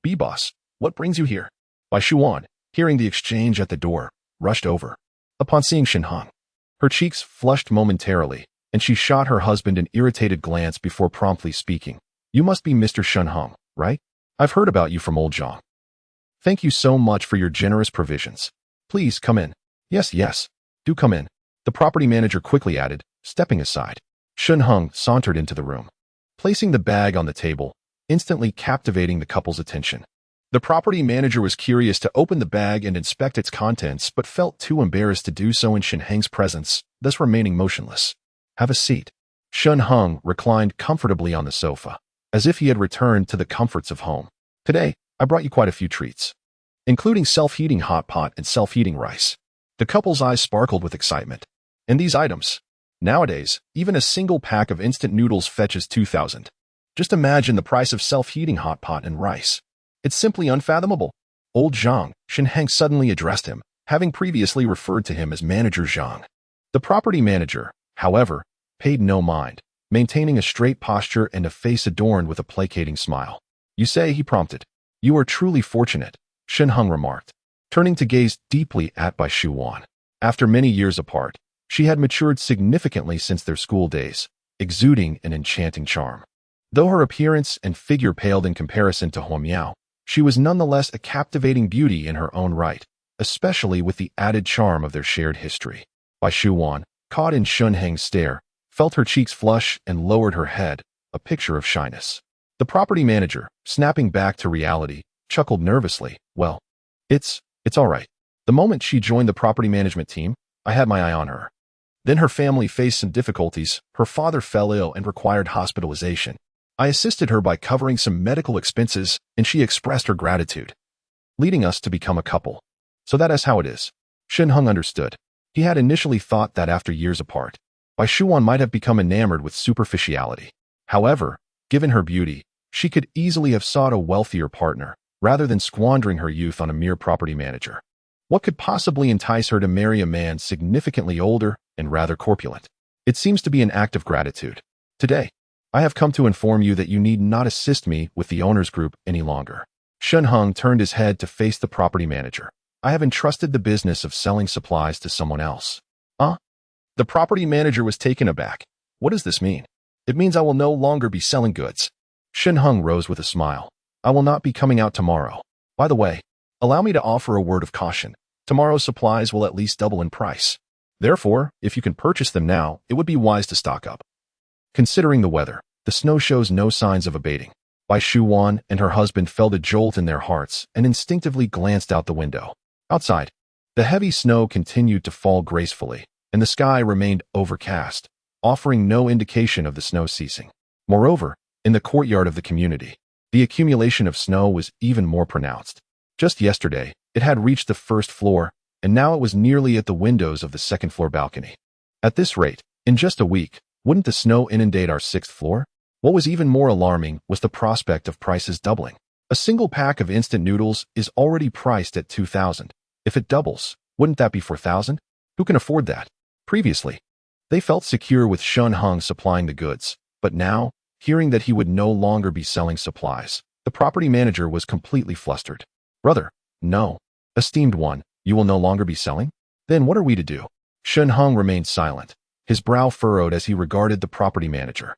B-boss, what brings you here?" Bai Shuan, hearing the exchange at the door, rushed over. Upon seeing Shen Heng, her cheeks flushed momentarily, and she shot her husband an irritated glance before promptly speaking. "You must be Mr. Shen Heng, right? I've heard about you from old Zhang. Thank you so much for your generous provisions. Please come in." Yes, do come in," the property manager quickly added, stepping aside. Shen Heng sauntered into the room, placing the bag on the table, instantly captivating the couple's attention. The property manager was curious to open the bag and inspect its contents, but felt too embarrassed to do so in Shen Heng's presence, thus remaining motionless. "Have a seat." Shen Heng reclined comfortably on the sofa, as if he had returned to the comforts of home. "Today, I brought you quite a few treats, including self-heating hot pot and self-heating rice." The couple's eyes sparkled with excitement. "And these items? Nowadays, even a single pack of instant noodles fetches 2,000. Just imagine the price of self-heating hot pot and rice. It's simply unfathomable." "Old Zhang," Shen Heng suddenly addressed him, having previously referred to him as Manager Zhang. The property manager, however, paid no mind, maintaining a straight posture and a face adorned with a placating smile. "You say," he prompted. "You are truly fortunate," Shen Heng remarked, turning to gaze deeply at Bai Shuan. After many years apart, she had matured significantly since their school days, exuding an enchanting charm. Though her appearance and figure paled in comparison to Huo Miao, she was nonetheless a captivating beauty in her own right, especially with the added charm of their shared history. Bai Shuan, caught in Shen Heng's stare, felt her cheeks flush and lowered her head, a picture of shyness. The property manager, snapping back to reality, chuckled nervously. "Well, it's all right. The moment she joined the property management team, I had my eye on her. Then her family faced some difficulties. Her father fell ill and required hospitalization. I assisted her by covering some medical expenses, and she expressed her gratitude, leading us to become a couple. So that is how it is." Shen Heng understood. He had initially thought that after years apart, Bai Shuan might have become enamored with superficiality. However, given her beauty, she could easily have sought a wealthier partner, rather than squandering her youth on a mere property manager. What could possibly entice her to marry a man significantly older and rather corpulent? It seems to be an act of gratitude. "Today, I have come to inform you that you need not assist me with the owners group any longer." Shen Heng turned his head to face the property manager. "I have entrusted the business of selling supplies to someone else." The property manager was taken aback. "What does this mean?" "It means I will no longer be selling goods." Shen Heng rose with a smile. "I will not be coming out tomorrow. By the way, allow me to offer a word of caution. Tomorrow's supplies will at least double in price. Therefore, if you can purchase them now, it would be wise to stock up." Considering the weather, the snow shows no signs of abating. Bai Shuan and her husband felt a jolt in their hearts and instinctively glanced out the window. Outside, the heavy snow continued to fall gracefully, and the sky remained overcast, offering no indication of the snow ceasing. Moreover, in the courtyard of the community, the accumulation of snow was even more pronounced. Just yesterday, it had reached the first floor, and now it was nearly at the windows of the second-floor balcony. At this rate, in just a week, wouldn't the snow inundate our sixth floor? What was even more alarming was the prospect of prices doubling. A single pack of instant noodles is already priced at 2,000. If it doubles, wouldn't that be 4,000? Who can afford that? Previously, they felt secure with Shen Heng supplying the goods, but now, hearing that he would no longer be selling supplies, the property manager was completely flustered. Brother, no. Esteemed one, you will no longer be selling? Then what are we to do? Shen Heng remained silent, his brow furrowed as he regarded the property manager.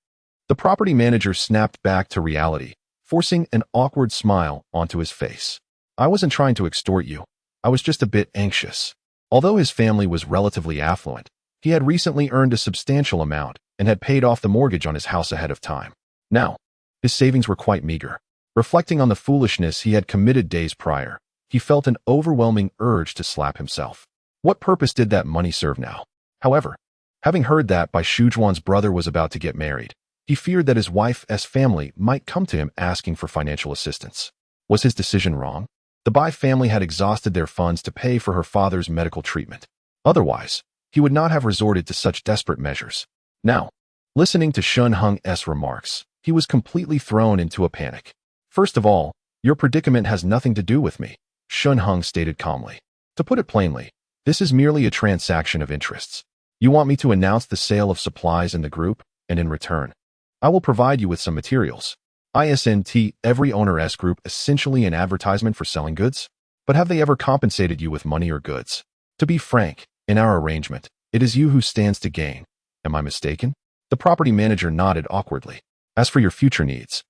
The property manager snapped back to reality, forcing an awkward smile onto his face. I wasn't trying to extort you. I was just a bit anxious. Although his family was relatively affluent, he had recently earned a substantial amount and had paid off the mortgage on his house ahead of time. Now, his savings were quite meager. Reflecting on the foolishness he had committed days prior, he felt an overwhelming urge to slap himself. What purpose did that money serve now? However, having heard that Bai Shujuan's brother was about to get married, he feared that his wife's family might come to him asking for financial assistance. Was his decision wrong? The Bai family had exhausted their funds to pay for her father's medical treatment. Otherwise, he would not have resorted to such desperate measures. Now, listening to Shen Heng's remarks, he was completely thrown into a panic. First of all, your predicament has nothing to do with me, Shen Heng stated calmly. To put it plainly, this is merely a transaction of interests. You want me to announce the sale of supplies in the group, and in return, I will provide you with some materials. Isn't every owner's group essentially an advertisement for selling goods? But have they ever compensated you with money or goods? To be frank, in our arrangement, it is you who stands to gain. Am I mistaken? The property manager nodded awkwardly. As for your future needs,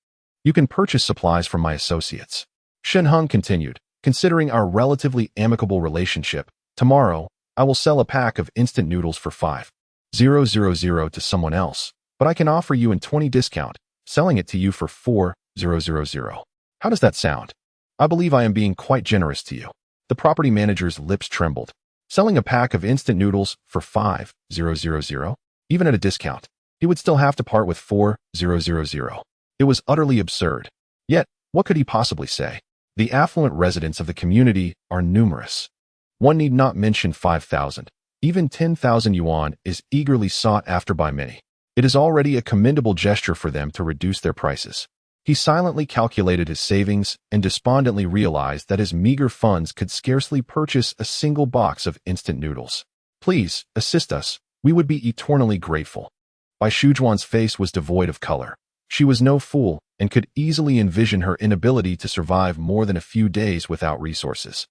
you can purchase supplies from my associates. Shen Heng continued, considering our relatively amicable relationship, tomorrow, I will sell a pack of instant noodles for 5,000 to someone else, but I can offer you a 20% discount, selling it to you for 4,000. How does that sound? I believe I am being quite generous to you. The property manager's lips trembled. Selling a pack of instant noodles for 5,000? Even at a discount, he would still have to part with 4,000. It was utterly absurd. Yet, what could he possibly say? The affluent residents of the community are numerous. One need not mention 5,000. Even 10,000 yuan is eagerly sought after by many. It is already a commendable gesture for them to reduce their prices. He silently calculated his savings and despondently realized that his meager funds could scarcely purchase a single box of instant noodles. Please, assist us. We would be eternally grateful. Bai Shujuan's face was devoid of color. She was no fool and could easily envision her inability to survive more than a few days without resources.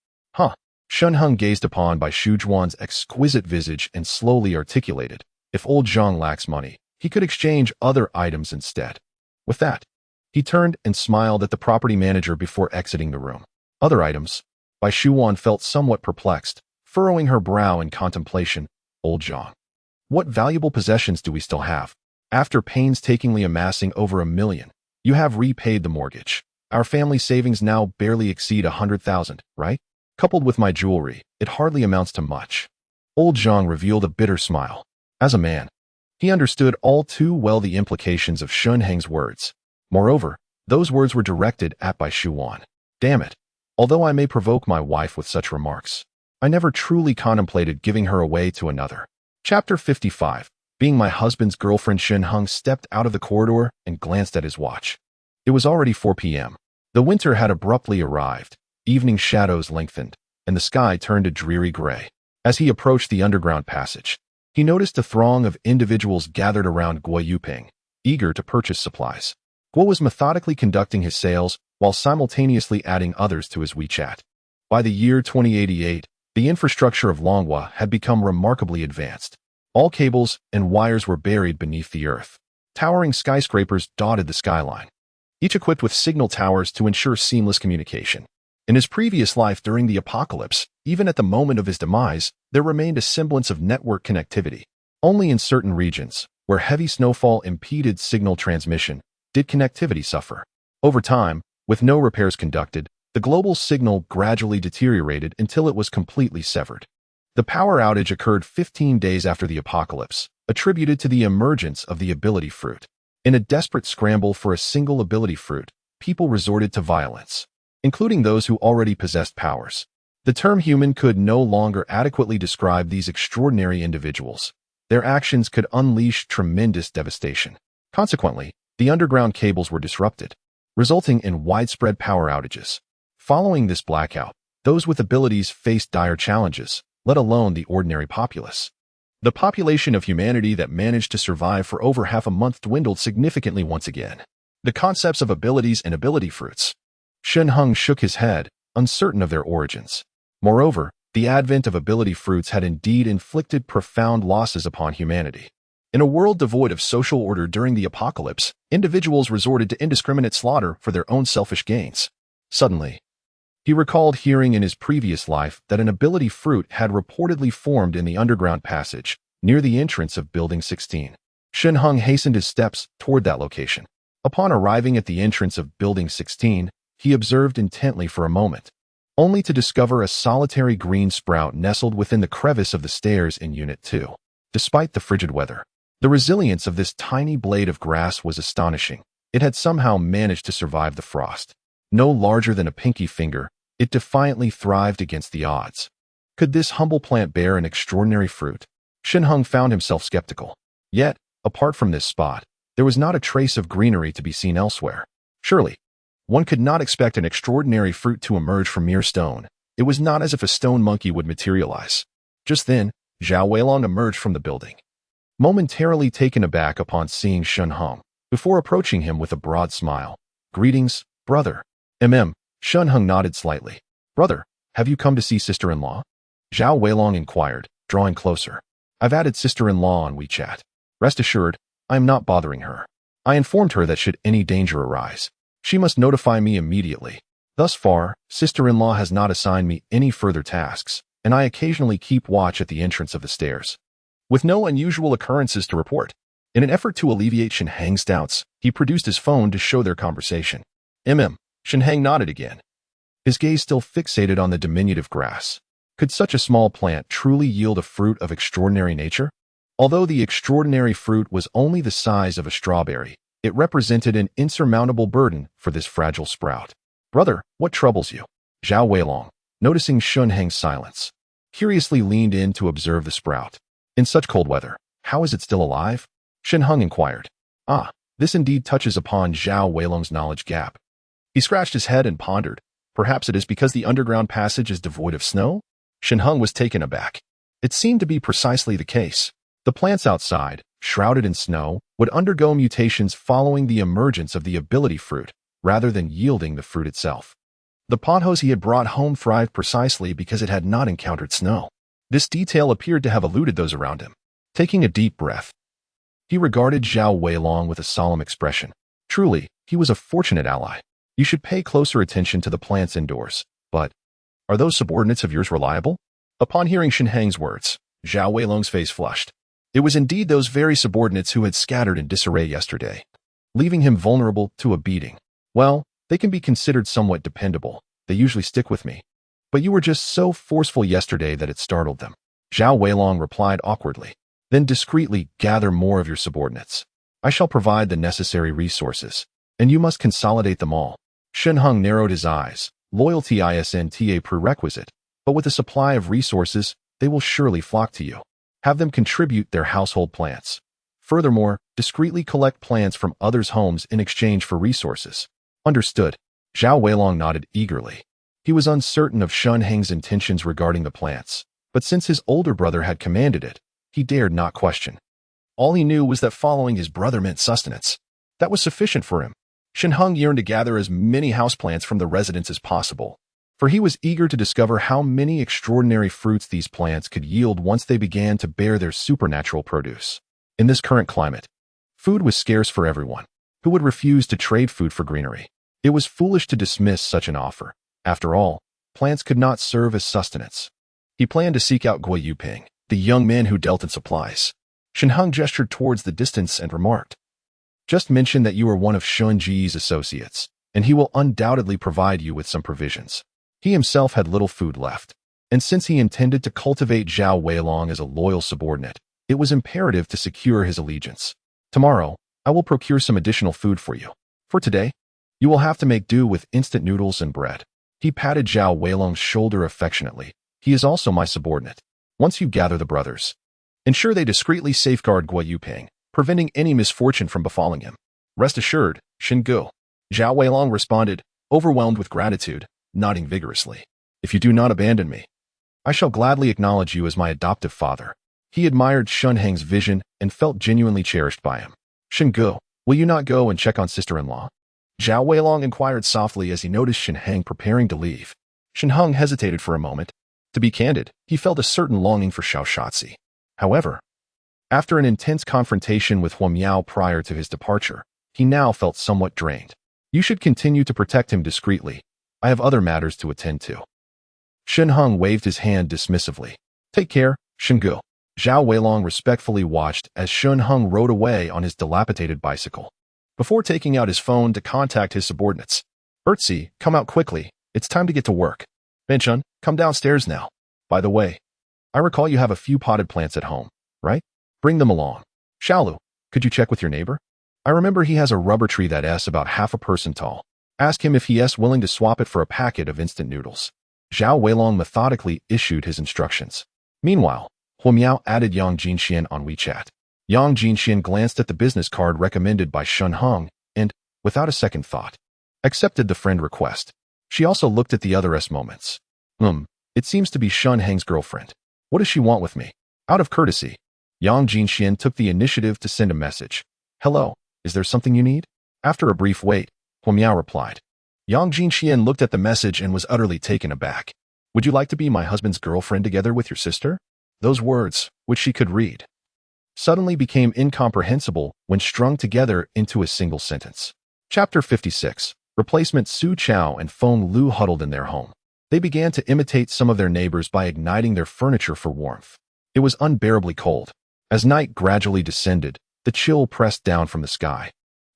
Shen Heng gazed upon Bai Shujuan's exquisite visage and slowly articulated, if old Zhang lacks money, he could exchange other items instead. With that, he turned and smiled at the property manager before exiting the room. Other items? Bai Shujuan felt somewhat perplexed, furrowing her brow in contemplation. Old Zhang. What valuable possessions do we still have? After painstakingly amassing over 1 million, you have repaid the mortgage. Our family savings now barely exceed 100,000, right? Coupled with my jewelry, it hardly amounts to much. Old Zhang revealed a bitter smile. As a man, he understood all too well the implications of Shen Heng's words. Moreover, those words were directed at Bai Shujuan. Damn it. Although I may provoke my wife with such remarks, I never truly contemplated giving her away to another. Chapter 55. Being my husband's girlfriend. Shen Heng stepped out of the corridor and glanced at his watch. It was already 4 p.m. The winter had abruptly arrived, evening shadows lengthened, and the sky turned a dreary gray. As he approached the underground passage, he noticed a throng of individuals gathered around Guo Yuping, eager to purchase supplies. Guo was methodically conducting his sales while simultaneously adding others to his WeChat. By the year 2088, the infrastructure of Longhua had become remarkably advanced. All cables and wires were buried beneath the earth. Towering skyscrapers dotted the skyline, each equipped with signal towers to ensure seamless communication. In his previous life during the apocalypse, even at the moment of his demise, there remained a semblance of network connectivity. Only in certain regions, where heavy snowfall impeded signal transmission, did connectivity suffer. Over time, with no repairs conducted, the global signal gradually deteriorated until it was completely severed. The power outage occurred 15 days after the apocalypse, attributed to the emergence of the ability fruit. In a desperate scramble for a single ability fruit, people resorted to violence, including those who already possessed powers. The term human could no longer adequately describe these extraordinary individuals. Their actions could unleash tremendous devastation. Consequently, the underground cables were disrupted, resulting in widespread power outages. Following this blackout, those with abilities faced dire challenges, let alone the ordinary populace. The population of humanity that managed to survive for over half a month dwindled significantly once again. The concepts of abilities and ability fruits. Shen Heng shook his head, uncertain of their origins. Moreover, the advent of ability fruits had indeed inflicted profound losses upon humanity. In a world devoid of social order during the apocalypse, individuals resorted to indiscriminate slaughter for their own selfish gains. Suddenly, he recalled hearing in his previous life that an ability fruit had reportedly formed in the underground passage, near the entrance of Building 16. Shen Heng hastened his steps toward that location. Upon arriving at the entrance of Building 16, he observed intently for a moment, only to discover a solitary green sprout nestled within the crevice of the stairs in Unit 2. Despite the frigid weather, the resilience of this tiny blade of grass was astonishing. It had somehow managed to survive the frost. No larger than a pinky finger, it defiantly thrived against the odds. Could this humble plant bear an extraordinary fruit? Shen Heng found himself skeptical. Yet, apart from this spot, there was not a trace of greenery to be seen elsewhere. Surely, one could not expect an extraordinary fruit to emerge from mere stone. It was not as if a stone monkey would materialize. Just then, Zhao Weilong emerged from the building, momentarily taken aback upon seeing Shen Heng, before approaching him with a broad smile. "Greetings, brother." Shen Heng nodded slightly. "Brother, have you come to see sister-in-law?" Zhao Weilong inquired, drawing closer. "I've added sister-in-law on WeChat. Rest assured, I am not bothering her. I informed her that should any danger arise, she must notify me immediately. Thus far, sister-in-law has not assigned me any further tasks, and I occasionally keep watch at the entrance of the stairs, with no unusual occurrences to report." In an effort to alleviate Shen Heng's doubts, he produced his phone to show their conversation. Shen Heng nodded again, his gaze still fixated on the diminutive grass. Could such a small plant truly yield a fruit of extraordinary nature? Although the extraordinary fruit was only the size of a strawberry, it represented an insurmountable burden for this fragile sprout. "Brother, what troubles you?" Zhao Weilong, noticing Shen Heng's silence, curiously leaned in to observe the sprout. "In such cold weather, how is it still alive?" Shen Heng inquired. This indeed touches upon Zhao Weilong's knowledge gap. He scratched his head and pondered. Perhaps it is because the underground passage is devoid of snow? Shen Heng was taken aback. It seemed to be precisely the case. The plants outside, shrouded in snow, would undergo mutations following the emergence of the ability fruit, rather than yielding the fruit itself. The potholes he had brought home thrived precisely because it had not encountered snow. This detail appeared to have eluded those around him. Taking a deep breath, he regarded Zhao Weilong with a solemn expression. Truly, he was a fortunate ally. You should pay closer attention to the plants indoors. But, are those subordinates of yours reliable? Upon hearing Shen Heng's words, Zhao Weilong's face flushed. It was indeed those very subordinates who had scattered in disarray yesterday, leaving him vulnerable to a beating. Well, they can be considered somewhat dependable. They usually stick with me. But you were just so forceful yesterday that it startled them. Zhao Weilong replied awkwardly. Then discreetly gather more of your subordinates. I shall provide the necessary resources, and you must consolidate them all. Shen Heng narrowed his eyes. Loyalty isn't a prerequisite, but with a supply of resources, they will surely flock to you. Have them contribute their household plants. Furthermore, discreetly collect plants from others' homes in exchange for resources. Understood. Zhao Weilong nodded eagerly. He was uncertain of Shen Heng's intentions regarding the plants, but since his older brother had commanded it, he dared not question. All he knew was that following his brother meant sustenance. That was sufficient for him. Shen Heng yearned to gather as many houseplants from the residents as possible, for he was eager to discover how many extraordinary fruits these plants could yield once they began to bear their supernatural produce. In this current climate, food was scarce for everyone. Who would refuse to trade food for greenery? It was foolish to dismiss such an offer. After all, plants could not serve as sustenance. He planned to seek out Guo Yuping, the young man who dealt in supplies. Shen Heng gestured towards the distance and remarked, "Just mention that you are one of Shun Ji's associates, and he will undoubtedly provide you with some provisions." He himself had little food left, and since he intended to cultivate Zhao Weilong as a loyal subordinate, it was imperative to secure his allegiance. "Tomorrow, I will procure some additional food for you. For today, you will have to make do with instant noodles and bread." He patted Zhao Weilong's shoulder affectionately. "He is also my subordinate. Once you gather the brothers, ensure they discreetly safeguard Guo Yuping, preventing any misfortune from befalling him. Rest assured, Shen Gu. Zhao Weilong responded, overwhelmed with gratitude, nodding vigorously. If you do not abandon me, I shall gladly acknowledge you as my adoptive father. He admired Shen Heng's vision and felt genuinely cherished by him. Shen Gu, will you not go and check on sister-in-law? Zhao Weilong inquired softly as he noticed Shen Heng preparing to leave. Shen Heng hesitated for a moment. To be candid, he felt a certain longing for Xiaoshatzi. However, after an intense confrontation with Huo Miao prior to his departure, he now felt somewhat drained. You should continue to protect him discreetly. I have other matters to attend to. Shen Heng waved his hand dismissively. Take care, Shen Gu. Zhao Weilong respectfully watched as Shen Heng rode away on his dilapidated bicycle. Before taking out his phone to contact his subordinates, Ertzi, come out quickly. It's time to get to work. Benchun, come downstairs now. By the way, I recall you have a few potted plants at home, right? Bring them along. Xiaolu, could you check with your neighbor? I remember he has a rubber tree that's about half a person tall. Ask him if he is willing to swap it for a packet of instant noodles. Zhao Weilong methodically issued his instructions. Meanwhile, Huo Miao added Yang Jinxian on WeChat. Yang Jinxian glanced at the business card recommended by Shen Heng and, without a second thought, accepted the friend request. She also looked at the other moments. It seems to be Shen Heng's girlfriend. What does she want with me? Out of courtesy, Yang Jinxian took the initiative to send a message. Hello, is there something you need? After a brief wait, Huo Miao replied. Yang Jinxian looked at the message and was utterly taken aback. Would you like to be my husband's girlfriend together with your sister? Those words, which she could read, suddenly became incomprehensible when strung together into a single sentence. Chapter 56. Replacement. Su Chao and Feng Lu huddled in their home. They began to imitate some of their neighbors by igniting their furniture for warmth. It was unbearably cold. As night gradually descended, the chill pressed down from the sky.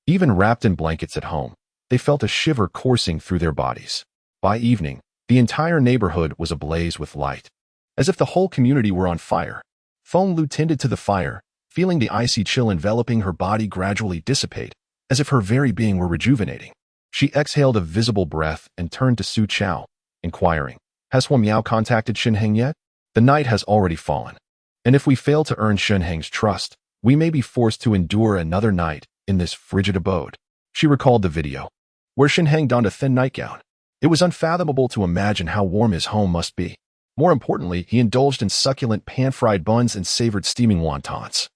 Even wrapped in blankets at home, they felt a shiver coursing through their bodies. By evening, the entire neighborhood was ablaze with light. As if the whole community were on fire, Feng Lu tended to the fire, feeling the icy chill enveloping her body gradually dissipate, as if her very being were rejuvenating. She exhaled a visible breath and turned to Su Chao, inquiring, Has Huo Miao contacted Shen Heng yet? The night has already fallen, and if we fail to earn Shen Heng's trust, we may be forced to endure another night in this frigid abode. She recalled the video, where Shen Heng donned a thin nightgown. It was unfathomable to imagine how warm his home must be. More importantly, he indulged in succulent pan-fried buns and savored steaming wontons.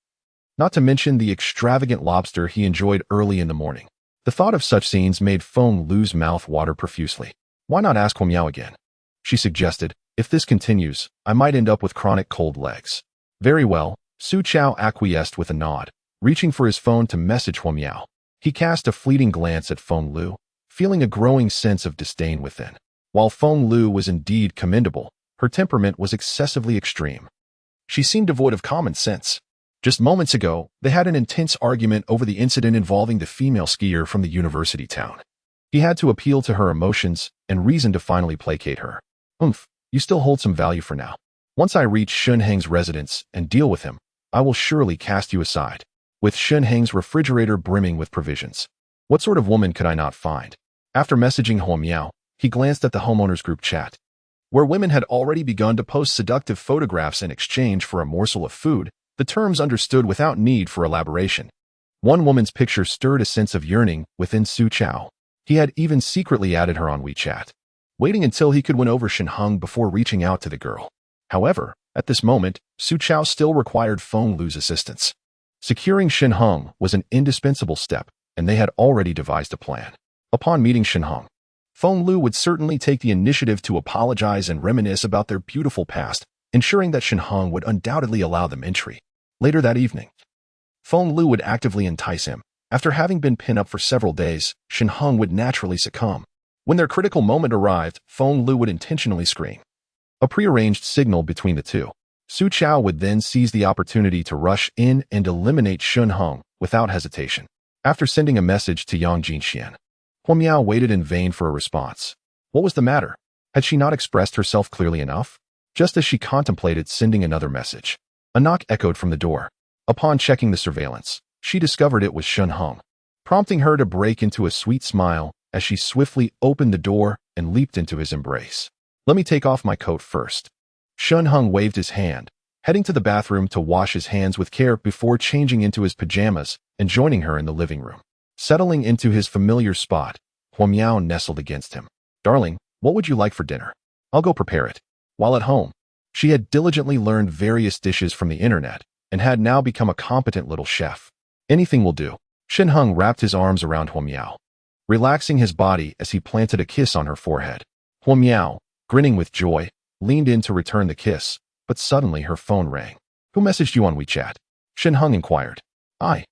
Not to mention the extravagant lobster he enjoyed early in the morning. The thought of such scenes made Feng Lu's mouth water profusely. Why not ask Huo Miao again? She suggested, if this continues, I might end up with chronic cold legs. Very well, Su Chao acquiesced with a nod, reaching for his phone to message Huo Miao. He cast a fleeting glance at Feng Lu, feeling a growing sense of disdain within. While Feng Lu was indeed commendable, her temperament was excessively extreme. She seemed devoid of common sense. Just moments ago, they had an intense argument over the incident involving the female skier from the university town. He had to appeal to her emotions and reason to finally placate her. You still hold some value for now. Once I reach Shen Heng's residence and deal with him, I will surely cast you aside. With Shen Heng's refrigerator brimming with provisions, what sort of woman could I not find? After messaging Huo Miao, he glanced at the homeowners group chat, where women had already begun to post seductive photographs in exchange for a morsel of food, the terms understood without need for elaboration. One woman's picture stirred a sense of yearning within Su Chao. He had even secretly added her on WeChat, waiting until he could win over Shen Heng before reaching out to the girl. However, at this moment, Su Chao still required Feng Lu's assistance. Securing Shen Heng was an indispensable step, and they had already devised a plan. Upon meeting Shen Heng, Feng Lu would certainly take the initiative to apologize and reminisce about their beautiful past, ensuring that Shen Heng would undoubtedly allow them entry. Later that evening, Feng Lu would actively entice him. After having been pinned up for several days, Shen Heng would naturally succumb. When their critical moment arrived, Feng Lu would intentionally scream. A prearranged signal between the two. Su Chao would then seize the opportunity to rush in and eliminate Shen Heng without hesitation. After sending a message to Yang Jinxian, Huo Miao waited in vain for a response. What was the matter? Had she not expressed herself clearly enough? Just as she contemplated sending another message, a knock echoed from the door. Upon checking the surveillance, she discovered it was Shen Heng, prompting her to break into a sweet smile as she swiftly opened the door and leaped into his embrace. Let me take off my coat first. Shen Heng waved his hand, heading to the bathroom to wash his hands with care before changing into his pajamas and joining her in the living room. Settling into his familiar spot, Huo Miao nestled against him. Darling, what would you like for dinner? I'll go prepare it. While at home, she had diligently learned various dishes from the internet and had now become a competent little chef. Anything will do. Shen Heng wrapped his arms around Huo Miao, relaxing his body as he planted a kiss on her forehead. Huo Miao, grinning with joy, leaned in to return the kiss, but suddenly her phone rang. Who messaged you on WeChat? Shen Heng inquired. I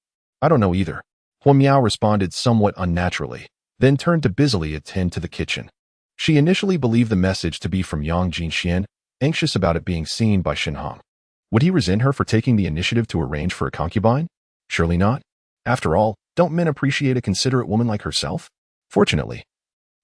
don't know either. Huo Miao responded somewhat unnaturally, then turned to busily attend to the kitchen. She initially believed the message to be from Yang Jinxian, anxious about it being seen by Shen Heng. Would he resent her for taking the initiative to arrange for a concubine? Surely not. After all, don't men appreciate a considerate woman like herself? Fortunately,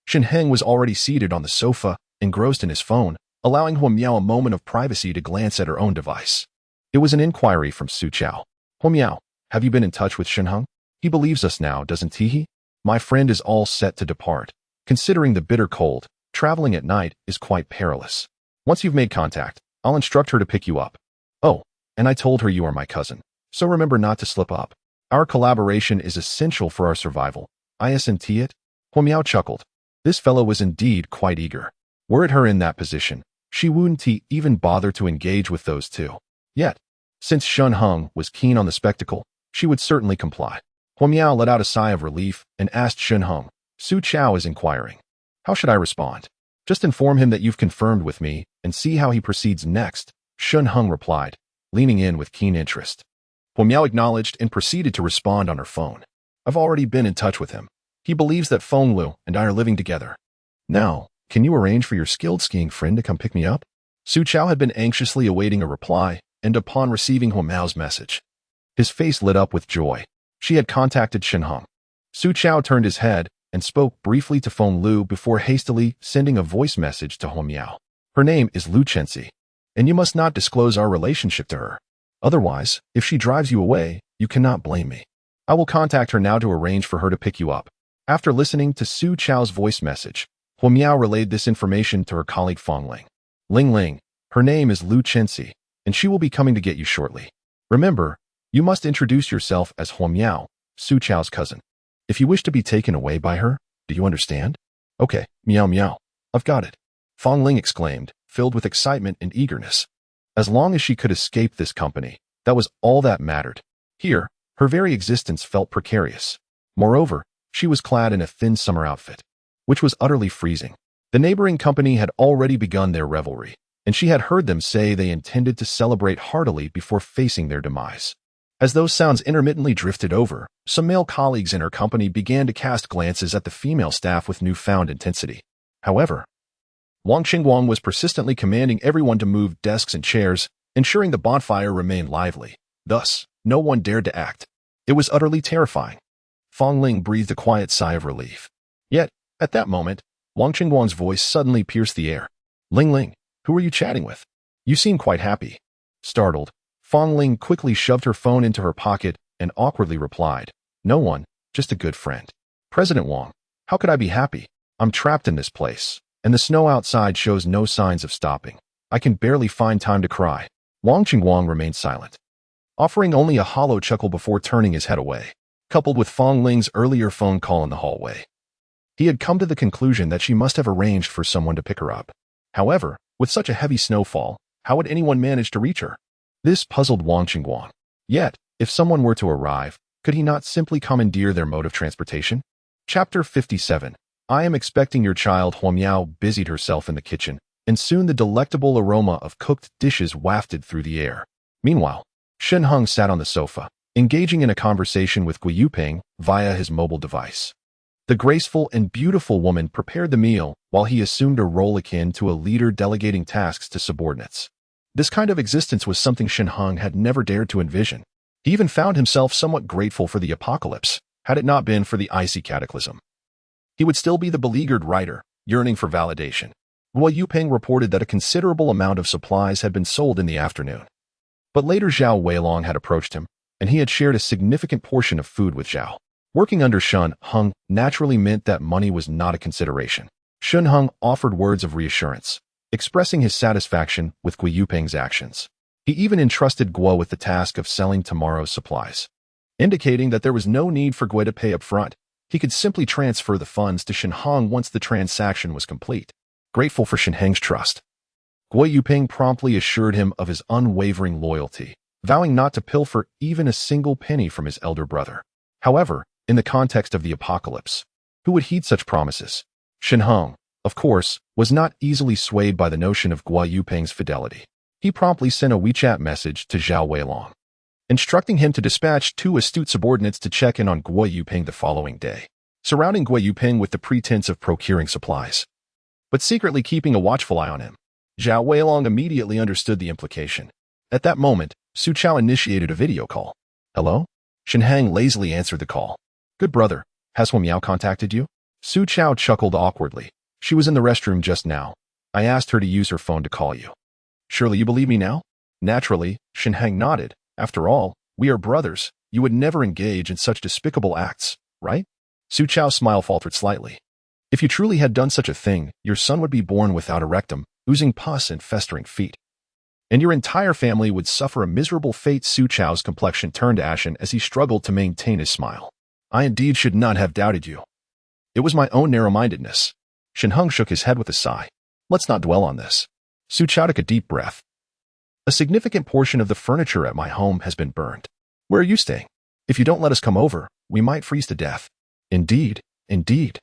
Shen Heng was already seated on the sofa, engrossed in his phone, allowing Huo Miao a moment of privacy to glance at her own device. It was an inquiry from Su Chao. Huo Miao, have you been in touch with Shen Heng? He believes us now, doesn't he? My friend is all set to depart. Considering the bitter cold, traveling at night is quite perilous. Once you've made contact, I'll instruct her to pick you up. Oh, and I told her you are my cousin, so remember not to slip up. Our collaboration is essential for our survival. Isn't it? Huo Miao chuckled. This fellow was indeed quite eager. Were it her in that position, she wouldn't even bother to engage with those two. Yet, since Shen Heng was keen on the spectacle, she would certainly comply. Huo Miao let out a sigh of relief and asked Shen Heng, Su Chao is inquiring. How should I respond? Just inform him that you've confirmed with me and see how he proceeds next, Shen Heng replied, leaning in with keen interest. Huo Miao acknowledged and proceeded to respond on her phone. I've already been in touch with him. He believes that Feng Lu and I are living together. Now, can you arrange for your skilled skiing friend to come pick me up? Su Chao had been anxiously awaiting a reply, and upon receiving Huo Miao's message, his face lit up with joy. She had contacted Shen Heng. Su Chao turned his head and spoke briefly to Feng Lu before hastily sending a voice message to Huo Miao. Her name is Lu Chenxi, and you must not disclose our relationship to her. Otherwise, if she drives you away, you cannot blame me. I will contact her now to arrange for her to pick you up. After listening to Su Chao's voice message, Huo Miao relayed this information to her colleague Fong Ling. Ling, her name is Lu Chenxi, and she will be coming to get you shortly. Remember, you must introduce yourself as Huo Miao, Su Chao's cousin. If you wish to be taken away by her, do you understand? Okay, meow meow. I've got it. Fong Ling exclaimed, filled with excitement and eagerness. As long as she could escape this company, that was all that mattered. Here, her very existence felt precarious. Moreover, she was clad in a thin summer outfit, which was utterly freezing. The neighboring company had already begun their revelry, and she had heard them say they intended to celebrate heartily before facing their demise. As those sounds intermittently drifted over, some male colleagues in her company began to cast glances at the female staff with newfound intensity. However, Wang Qingguang was persistently commanding everyone to move desks and chairs, ensuring the bonfire remained lively. Thus, no one dared to act. It was utterly terrifying. Fong Ling breathed a quiet sigh of relief. Yet, at that moment, Wang Qingguang's voice suddenly pierced the air. Ling, who are you chatting with? You seem quite happy. Startled, Fong Ling quickly shoved her phone into her pocket and awkwardly replied, No one, just a good friend. President Wang, how could I be happy? I'm trapped in this place, and the snow outside shows no signs of stopping. I can barely find time to cry. Wang Qingguang remained silent, offering only a hollow chuckle before turning his head away, coupled with Fong Ling's earlier phone call in the hallway. He had come to the conclusion that she must have arranged for someone to pick her up. However, with such a heavy snowfall, how would anyone manage to reach her? This puzzled Wang Qingguang. Yet, if someone were to arrive, could he not simply commandeer their mode of transportation? Chapter 57. I am expecting your child. Huo Miao busied herself in the kitchen, and soon the delectable aroma of cooked dishes wafted through the air. Meanwhile, Shen Heng sat on the sofa, engaging in a conversation with Gui Yuping via his mobile device. The graceful and beautiful woman prepared the meal while he assumed a role akin to a leader delegating tasks to subordinates. This kind of existence was something Shen Heng had never dared to envision. He even found himself somewhat grateful for the apocalypse, had it not been for the icy cataclysm. He would still be the beleaguered writer, yearning for validation. Gui Yuping reported that a considerable amount of supplies had been sold in the afternoon. But later Zhao Weilong had approached him, and he had shared a significant portion of food with Zhao. Working under Shen Heng naturally meant that money was not a consideration. Shen Heng offered words of reassurance, expressing his satisfaction with Gui Yuping's actions. He even entrusted Guo with the task of selling tomorrow's supplies. indicating that there was no need for Gui to pay up front. He could simply transfer the funds to Shen Heng once the transaction was complete. Grateful for Shen Heng's trust, Gui Yuping promptly assured him of his unwavering loyalty, vowing not to pilfer even a single penny from his elder brother. However, in the context of the apocalypse, who would heed such promises? Shen Heng, of course, was not easily swayed by the notion of Gui Yuping's fidelity. He promptly sent a WeChat message to Zhao Weilong, instructing him to dispatch 2 astute subordinates to check in on Gui Yuping the following day, surrounding Gui Yuping with the pretense of procuring supplies, but secretly keeping a watchful eye on him. Zhao Weilong immediately understood the implication. At that moment, Su Chao initiated a video call. Hello? Shen Heng lazily answered the call. Good brother, has Huo Miao contacted you? Su Chao chuckled awkwardly. She was in the restroom just now. I asked her to use her phone to call you. Surely you believe me now? Naturally, Shen Heng nodded. After all, we are brothers. You would never engage in such despicable acts, right? Su Chao's smile faltered slightly. If you truly had done such a thing, your son would be born without a rectum, oozing pus and festering feet, and your entire family would suffer a miserable fate. Su Chao's complexion turned ashen as he struggled to maintain his smile. I indeed should not have doubted you. It was my own narrow-mindedness. Shen Heng shook his head with a sigh. Let's not dwell on this. Su Chao took a deep breath. A significant portion of the furniture at my home has been burned. Where are you staying? If you don't let us come over, we might freeze to death. Indeed, indeed.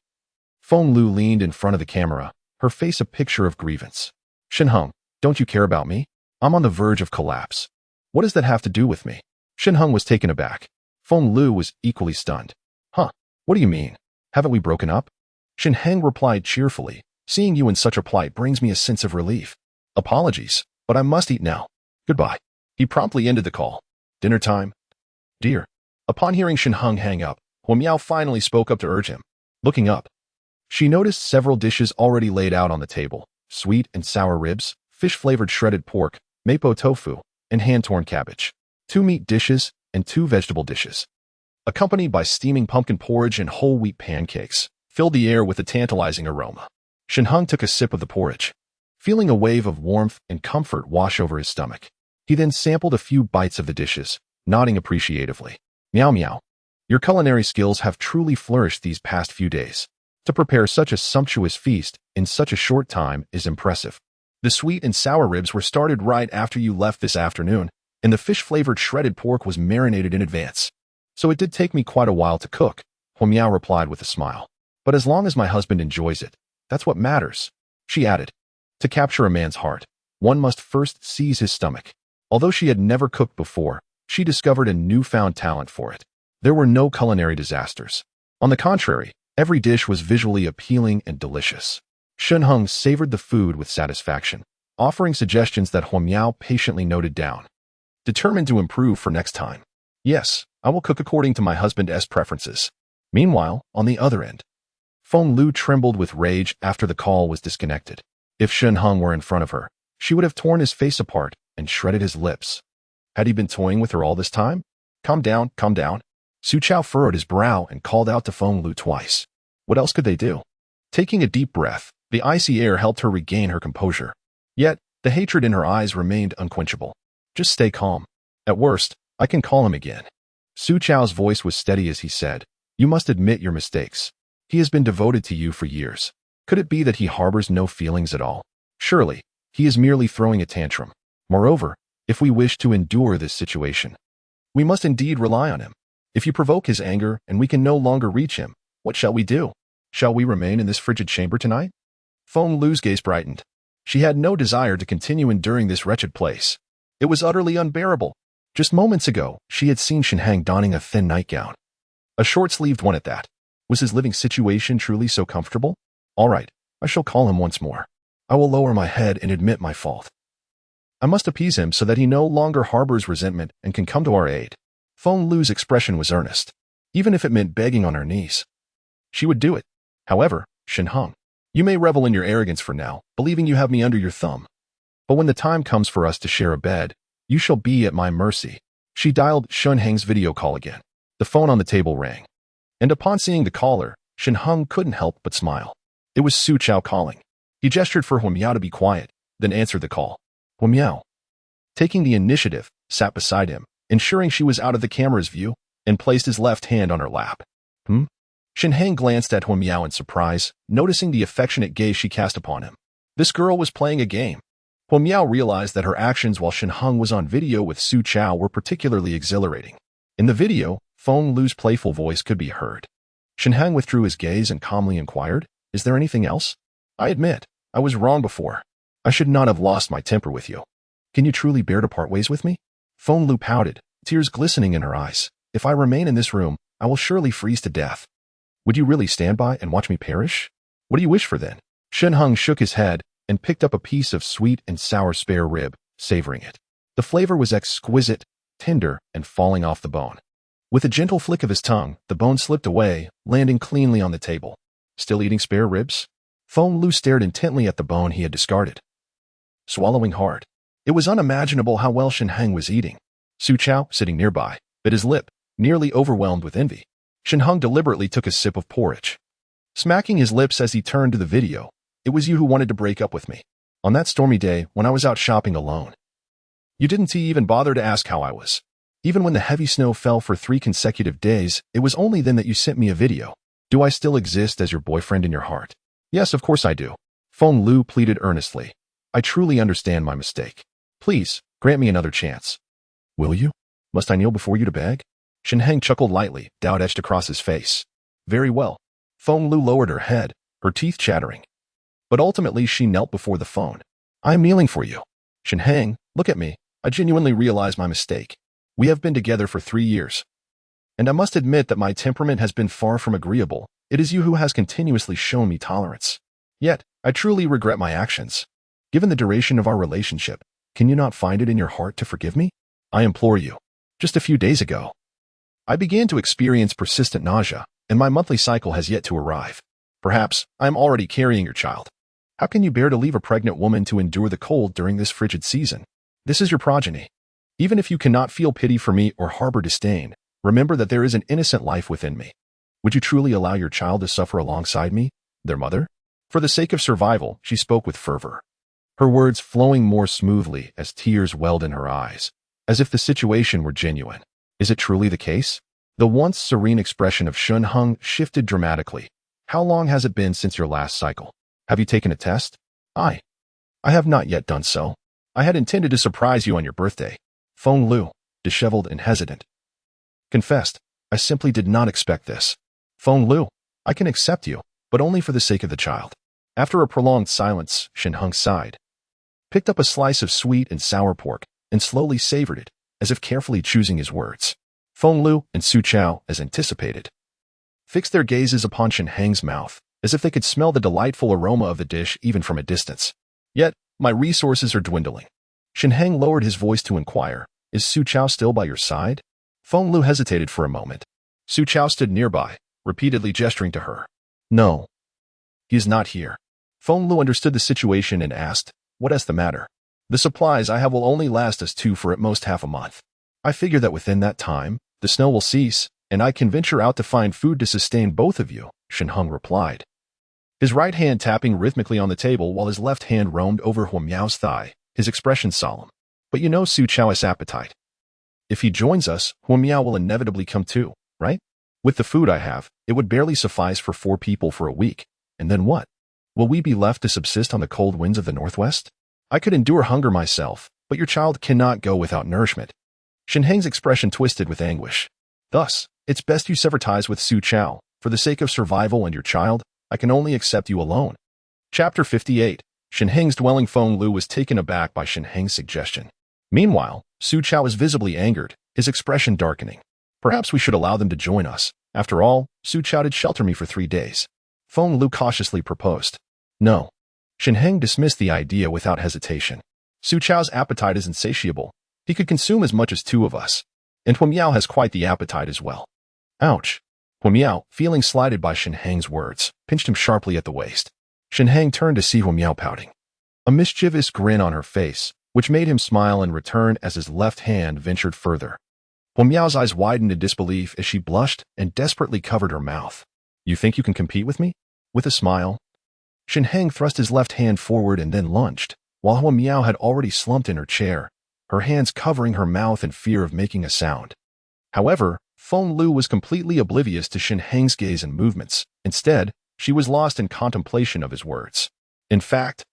Feng Lu leaned in front of the camera, her face a picture of grievance. Shen Heng, don't you care about me? I'm on the verge of collapse. What does that have to do with me? Shen Heng was taken aback. Feng Lu was equally stunned. Huh, what do you mean? Haven't we broken up? Shen Heng replied cheerfully. Seeing you in such a plight brings me a sense of relief. Apologies, but I must eat now. Goodbye. He promptly ended the call. Dinner time? Dear. Upon hearing Shen Heng hang up, Huo Miao finally spoke up to urge him. Looking up, she noticed several dishes already laid out on the table. Sweet and sour ribs, fish-flavored shredded pork, mapo tofu, and hand-torn cabbage. 2 meat dishes and 2 vegetable dishes, accompanied by steaming pumpkin porridge and whole wheat pancakes, filled the air with a tantalizing aroma. Shen Heng took a sip of the porridge, feeling a wave of warmth and comfort wash over his stomach. He then sampled a few bites of the dishes, nodding appreciatively. Meow meow. Your culinary skills have truly flourished these past few days. To prepare such a sumptuous feast in such a short time is impressive. The sweet and sour ribs were started right after you left this afternoon, and the fish-flavored shredded pork was marinated in advance. So it did take me quite a while to cook, Huo Miao replied with a smile. But as long as my husband enjoys it, that's what matters. She added, to capture a man's heart, one must first seize his stomach. Although she had never cooked before, she discovered a newfound talent for it. There were no culinary disasters. On the contrary, every dish was visually appealing and delicious. Shen Heng savored the food with satisfaction, offering suggestions that Huo Miao patiently noted down. Determined to improve for next time. Yes, I will cook according to my husband's preferences. Meanwhile, on the other end, Feng Lu trembled with rage after the call was disconnected. If Shen Heng were in front of her, she would have torn his face apart and shredded his lips. Had he been toying with her all this time? Calm down, calm down. Su Chao furrowed his brow and called out to Feng Lu twice. What else could they do? Taking a deep breath, the icy air helped her regain her composure. Yet, the hatred in her eyes remained unquenchable. Just stay calm. At worst, I can call him again. Su Chao's voice was steady as he said, You must admit your mistakes. He has been devoted to you for years. Could it be that he harbors no feelings at all? Surely, he is merely throwing a tantrum. Moreover, if we wish to endure this situation, we must indeed rely on him. If you provoke his anger and we can no longer reach him, what shall we do? Shall we remain in this frigid chamber tonight? Feng Lu's gaze brightened. She had no desire to continue enduring this wretched place. It was utterly unbearable. Just moments ago, she had seen Shen Heng donning a thin nightgown. A short-sleeved one at that. Was his living situation truly so comfortable? All right, I shall call him once more. I will lower my head and admit my fault. I must appease him so that he no longer harbors resentment and can come to our aid. Feng Lu's expression was earnest. Even if it meant begging on her knees, she would do it. However, Shen Heng, you may revel in your arrogance for now, believing you have me under your thumb. But when the time comes for us to share a bed, you shall be at my mercy. She dialed Shen Heng's video call again. The phone on the table rang. And upon seeing the caller, Shen Heng couldn't help but smile. It was Su Chao calling. He gestured for Huo Miao to be quiet, then answered the call. Huo Miao, taking the initiative, sat beside him, ensuring she was out of the camera's view, and placed his left hand on her lap. Hmm? Shen Heng glanced at Huan Miao in surprise, noticing the affectionate gaze she cast upon him. This girl was playing a game. Huan Miao realized that her actions while Shen Heng was on video with Su Chao were particularly exhilarating. In the video, Feng Lu's playful voice could be heard. Shen Heng withdrew his gaze and calmly inquired, "Is there anything else? I admit, I was wrong before. I should not have lost my temper with you. Can you truly bear to part ways with me?" Feng Lu pouted, tears glistening in her eyes. "If I remain in this room, I will surely freeze to death. Would you really stand by and watch me perish? What do you wish for then?" Shen Heng shook his head and picked up a piece of sweet and sour spare rib, savoring it. The flavor was exquisite, tender, and falling off the bone. With a gentle flick of his tongue, the bone slipped away, landing cleanly on the table. Still eating spare ribs? Feng Lu stared intently at the bone he had discarded, swallowing hard. It was unimaginable how well Shen Heng was eating. Su Chao, sitting nearby, bit his lip, nearly overwhelmed with envy. Shen Heng deliberately took a sip of porridge, smacking his lips as he turned to the video. "It was you who wanted to break up with me. On that stormy day when I was out shopping alone. You didn't even bother to ask how I was. Even when the heavy snow fell for 3 consecutive days, it was only then that you sent me a video. Do I still exist as your boyfriend in your heart?" "Yes, of course I do." Feng Lu pleaded earnestly. "I truly understand my mistake. Please, grant me another chance." "Will you? Must I kneel before you to beg?" Shen Heng chuckled lightly, doubt etched across his face. "Very well." Feng Lu lowered her head, her teeth chattering. But ultimately she knelt before the phone. "I am kneeling for you. Shen Heng, look at me. I genuinely realize my mistake. We have been together for 3 years. And I must admit that my temperament has been far from agreeable. It is you who has continuously shown me tolerance. Yet, I truly regret my actions. Given the duration of our relationship, can you not find it in your heart to forgive me? I implore you. Just a few days ago, I began to experience persistent nausea, and my monthly cycle has yet to arrive. Perhaps I am already carrying your child. How can you bear to leave a pregnant woman to endure the cold during this frigid season? This is your progeny. Even if you cannot feel pity for me or harbor disdain, remember that there is an innocent life within me. Would you truly allow your child to suffer alongside me, their mother?" For the sake of survival, she spoke with fervor, her words flowing more smoothly as tears welled in her eyes, as if the situation were genuine. Is it truly the case? The once serene expression of Shen Heng shifted dramatically. "How long has it been since your last cycle? Have you taken a test?" I have not yet done so. I had intended to surprise you on your birthday." Feng Lu, disheveled and hesitant, confessed, "I simply did not expect this." "Feng Lu, I can accept you, but only for the sake of the child." After a prolonged silence, Shen Heng sighed, picked up a slice of sweet and sour pork, and slowly savored it, as if carefully choosing his words. Feng Lu and Su Chao, as anticipated, fixed their gazes upon Shen Heng's mouth, as if they could smell the delightful aroma of the dish even from a distance. "Yet, my resources are dwindling." Shen Heng lowered his voice to inquire, "Is Su Chao still by your side?" Feng Lu hesitated for a moment. Su Chao stood nearby, repeatedly gesturing to her. "No, he is not here." Feng Lu understood the situation and asked, "What is the matter?" "The supplies I have will only last us 2 for at most half a month. I figure that within that time, the snow will cease, and I can venture out to find food to sustain both of you," Shen Heng replied, his right hand tapping rhythmically on the table while his left hand roamed over Huan Miao's thigh, his expression solemn. "But you know Su Chao's appetite. If he joins us, Huan Miao will inevitably come too, right? With the food I have, it would barely suffice for 4 people for a week. And then what? Will we be left to subsist on the cold winds of the northwest? I could endure hunger myself, but your child cannot go without nourishment." Shen Heng's expression twisted with anguish. "Thus, it's best you sever ties with Su Chao. For the sake of survival and your child, I can only accept you alone." Chapter 58. Shen Heng's dwelling. Feng Lu was taken aback by Shen Heng's suggestion. Meanwhile, Su Chao was visibly angered, his expression darkening. "Perhaps we should allow them to join us. After all, Su Chao did shelter me for 3 days. Feng Lu cautiously proposed. "No." Shen Heng dismissed the idea without hesitation. "Su Chao's appetite is insatiable. He could consume as much as 2 of us. And Huan Miao has quite the appetite as well." Ouch. Huan Miao, feeling slighted by Shen Heng's words, pinched him sharply at the waist. Shen Heng turned to see Huan Miao pouting, a mischievous grin on her face, which made him smile in return as his left hand ventured further. Huan Miao's eyes widened in disbelief as she blushed and desperately covered her mouth. "You think you can compete with me?" With a smile, Shen Heng thrust his left hand forward and then lunged, while Huan Miao had already slumped in her chair, her hands covering her mouth in fear of making a sound. However, Feng Lu was completely oblivious to Shen Heng's gaze and movements. Instead, she was lost in contemplation of his words. In fact,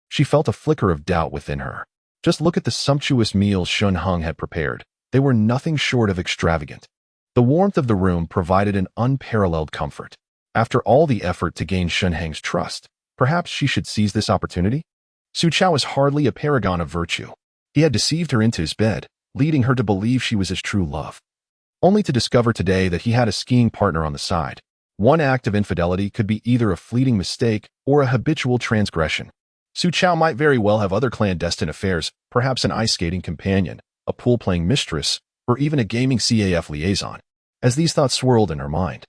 she felt a flicker of doubt within her. Just look at the sumptuous meals Shen Heng had prepared. They were nothing short of extravagant. The warmth of the room provided an unparalleled comfort. After all the effort to gain Shen Heng's trust, perhaps she should seize this opportunity? Su Chao was hardly a paragon of virtue. He had deceived her into his bed, leading her to believe she was his true love. Only to discover today that he had a skiing partner on the side. One act of infidelity could be either a fleeting mistake or a habitual transgression. Su Chao might very well have other clandestine affairs, perhaps an ice skating companion, a pool-playing mistress, or even a gaming CAF liaison. As these thoughts swirled in her mind,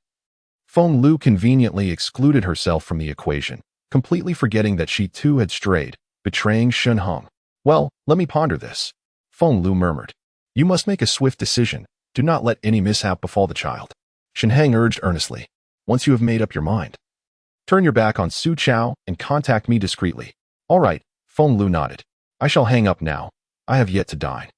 Feng Lu conveniently excluded herself from the equation, completely forgetting that she too had strayed, betraying Shen Heng. Well, let me ponder this, Feng Lu murmured. You must make a swift decision. Do not let any mishap befall the child. Shen Heng urged earnestly. Once you have made up your mind, turn your back on Su Chao and contact me discreetly. All right, Feng Lu nodded. I shall hang up now. I have yet to dine.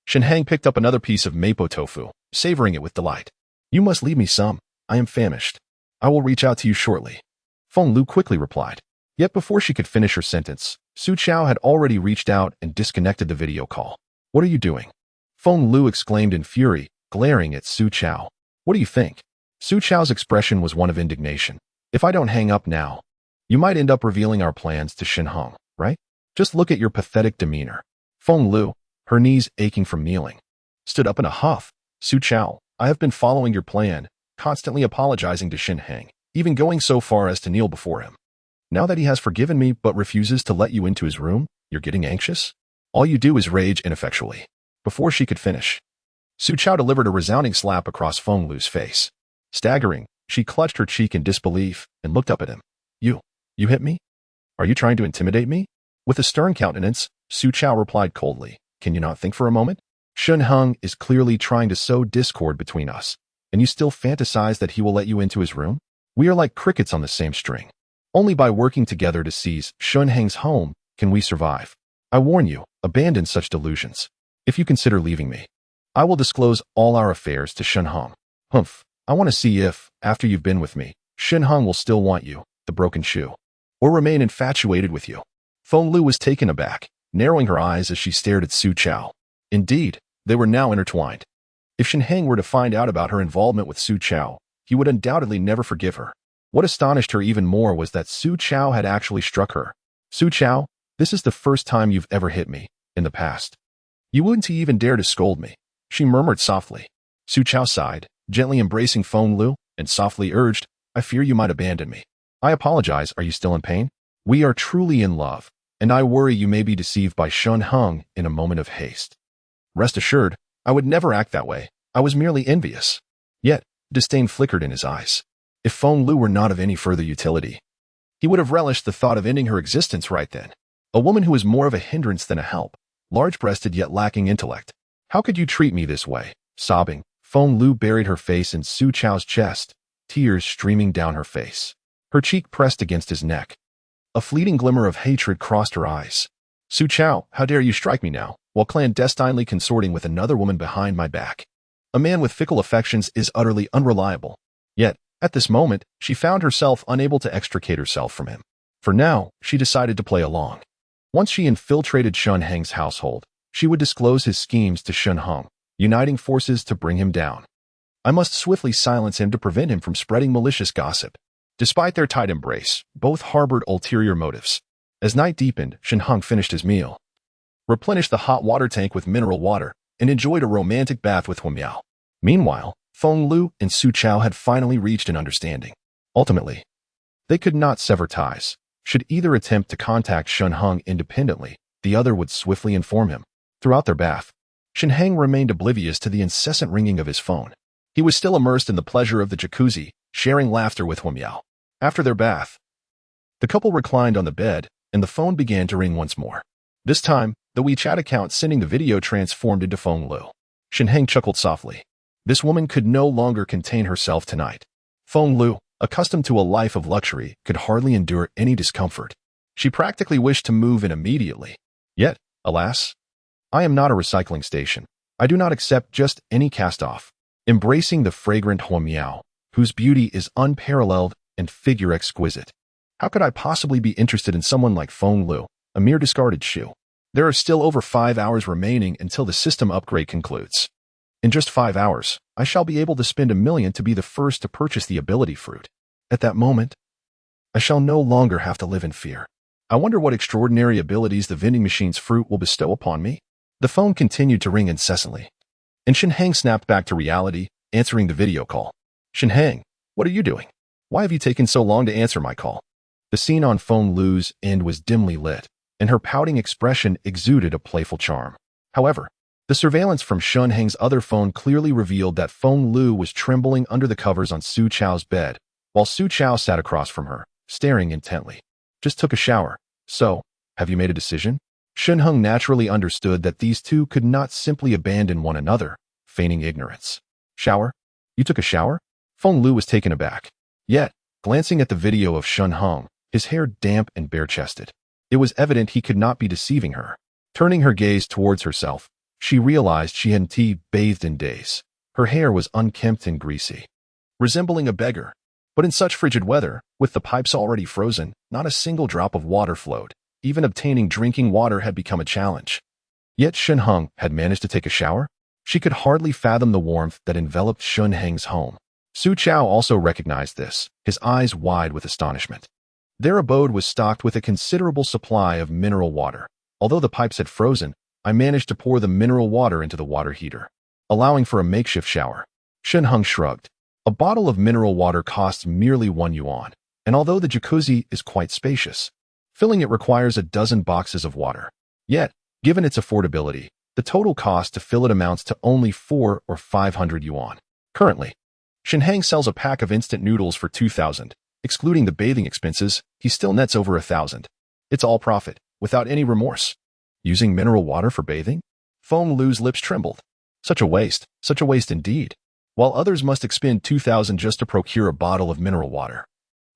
Shen Heng picked up another piece of mapo tofu, savoring it with delight. You must leave me some. I am famished. I will reach out to you shortly. Feng Lu quickly replied. Yet before she could finish her sentence, Su Chao had already reached out and disconnected the video call. What are you doing? Feng Lu exclaimed in fury, glaring at Su Chao. What do you think? Su Chao's expression was one of indignation. If I don't hang up now, you might end up revealing our plans to Shen Heng, right? Just look at your pathetic demeanor. Feng Lu, her knees aching from kneeling, stood up in a huff. Su Chao, I have been following your plan, constantly apologizing to Shen Heng, even going so far as to kneel before him. Now that he has forgiven me but refuses to let you into his room, you're getting anxious? All you do is rage ineffectually. Before she could finish, Su Chao delivered a resounding slap across Feng Lu's face. Staggering, she clutched her cheek in disbelief and looked up at him. You hit me? Are you trying to intimidate me? With a stern countenance, Su Chao replied coldly. Can you not think for a moment? Shen Heng is clearly trying to sow discord between us, and you still fantasize that he will let you into his room? We are like crickets on the same string. Only by working together to seize Shen Heng's home can we survive. I warn you, abandon such delusions. If you consider leaving me, I will disclose all our affairs to Shen Heng. Humph, I want to see if, after you've been with me, Shen Heng will still want you, the broken shoe, or remain infatuated with you. Feng Lu was taken aback, narrowing her eyes as she stared at Su Chao. Indeed, they were now intertwined. If Shen Heng were to find out about her involvement with Su Chao, he would undoubtedly never forgive her. What astonished her even more was that Su Chao had actually struck her. Su Chao, this is the first time you've ever hit me, in the past. You wouldn't even dare to scold me, she murmured softly. Su Chao sighed, gently embracing Feng Lu, and softly urged, I fear you might abandon me. I apologize, are you still in pain? We are truly in love, and I worry you may be deceived by Shen Heng in a moment of haste. Rest assured, I would never act that way. I was merely envious. Yet, disdain flickered in his eyes. If Feng Lu were not of any further utility, he would have relished the thought of ending her existence right then. A woman who is more of a hindrance than a help, large-breasted yet lacking intellect. How could you treat me this way? Sobbing, Feng Lu buried her face in Su Chao's chest, tears streaming down her face. Her cheek pressed against his neck. A fleeting glimmer of hatred crossed her eyes. Su Chao, how dare you strike me now, while clandestinely consorting with another woman behind my back? A man with fickle affections is utterly unreliable. Yet, at this moment, she found herself unable to extricate herself from him. For now, she decided to play along. Once she infiltrated Shen Heng's household, she would disclose his schemes to Shen Heng, uniting forces to bring him down. I must swiftly silence him to prevent him from spreading malicious gossip. Despite their tight embrace, both harbored ulterior motives. As night deepened, Shen Heng finished his meal, replenished the hot water tank with mineral water, and enjoyed a romantic bath with Huang Miao. Meanwhile, Feng Lu and Su Chao had finally reached an understanding. Ultimately, they could not sever ties. Should either attempt to contact Shen Heng independently, the other would swiftly inform him. Throughout their bath, Shen Heng remained oblivious to the incessant ringing of his phone. He was still immersed in the pleasure of the jacuzzi, sharing laughter with Huang Miao. After their bath, the couple reclined on the bed, and the phone began to ring once more. This time, the WeChat account sending the video transformed into Feng Lu. Shen Heng chuckled softly. This woman could no longer contain herself tonight. Feng Lu, accustomed to a life of luxury, could hardly endure any discomfort. She practically wished to move in immediately. Yet, alas, I am not a recycling station. I do not accept just any cast-off. embracing the fragrant Hua Miao, whose beauty is unparalleled and figure exquisite. How could I possibly be interested in someone like Feng Lu, a mere discarded shoe? There are still over 5 hours remaining until the system upgrade concludes. In just 5 hours, I shall be able to spend 1,000,000 to be the first to purchase the ability fruit. At that moment, I shall no longer have to live in fear. I wonder what extraordinary abilities the vending machine's fruit will bestow upon me. The phone continued to ring incessantly, and Shen Heng snapped back to reality, answering the video call. Shen Heng, what are you doing? Why have you taken so long to answer my call? The scene on Feng Lu's end was dimly lit, and her pouting expression exuded a playful charm. However, the surveillance from Shen Heng's other phone clearly revealed that Feng Lu was trembling under the covers on Su Chao's bed, while Su Chao sat across from her, staring intently. Just took a shower. So, have you made a decision? Shen Heng naturally understood that these two could not simply abandon one another, feigning ignorance. Shower? You took a shower? Feng Lu was taken aback. Yet, glancing at the video of Shen Heng, his hair damp and bare-chested, it was evident he could not be deceiving her. Turning her gaze towards herself, she realized she hadn't bathed in days. Her hair was unkempt and greasy, resembling a beggar. But in such frigid weather, with the pipes already frozen, not a single drop of water flowed. Even obtaining drinking water had become a challenge. Yet Shen Heng had managed to take a shower? She could hardly fathom the warmth that enveloped Shen Heng's home. Su Chao also recognized this, his eyes wide with astonishment. Their abode was stocked with a considerable supply of mineral water. Although the pipes had frozen, I managed to pour the mineral water into the water heater, allowing for a makeshift shower. Shen Heng shrugged. A bottle of mineral water costs merely 1 yuan, and although the jacuzzi is quite spacious, filling it requires a dozen boxes of water. Yet, given its affordability, the total cost to fill it amounts to only 4 or 500 yuan. Currently, Shen Heng sells a pack of instant noodles for 2,000. Excluding the bathing expenses, he still nets over 1,000. It's all profit, without any remorse. Using mineral water for bathing? Feng Lu's lips trembled. Such a waste indeed. While others must expend 2,000 just to procure a bottle of mineral water,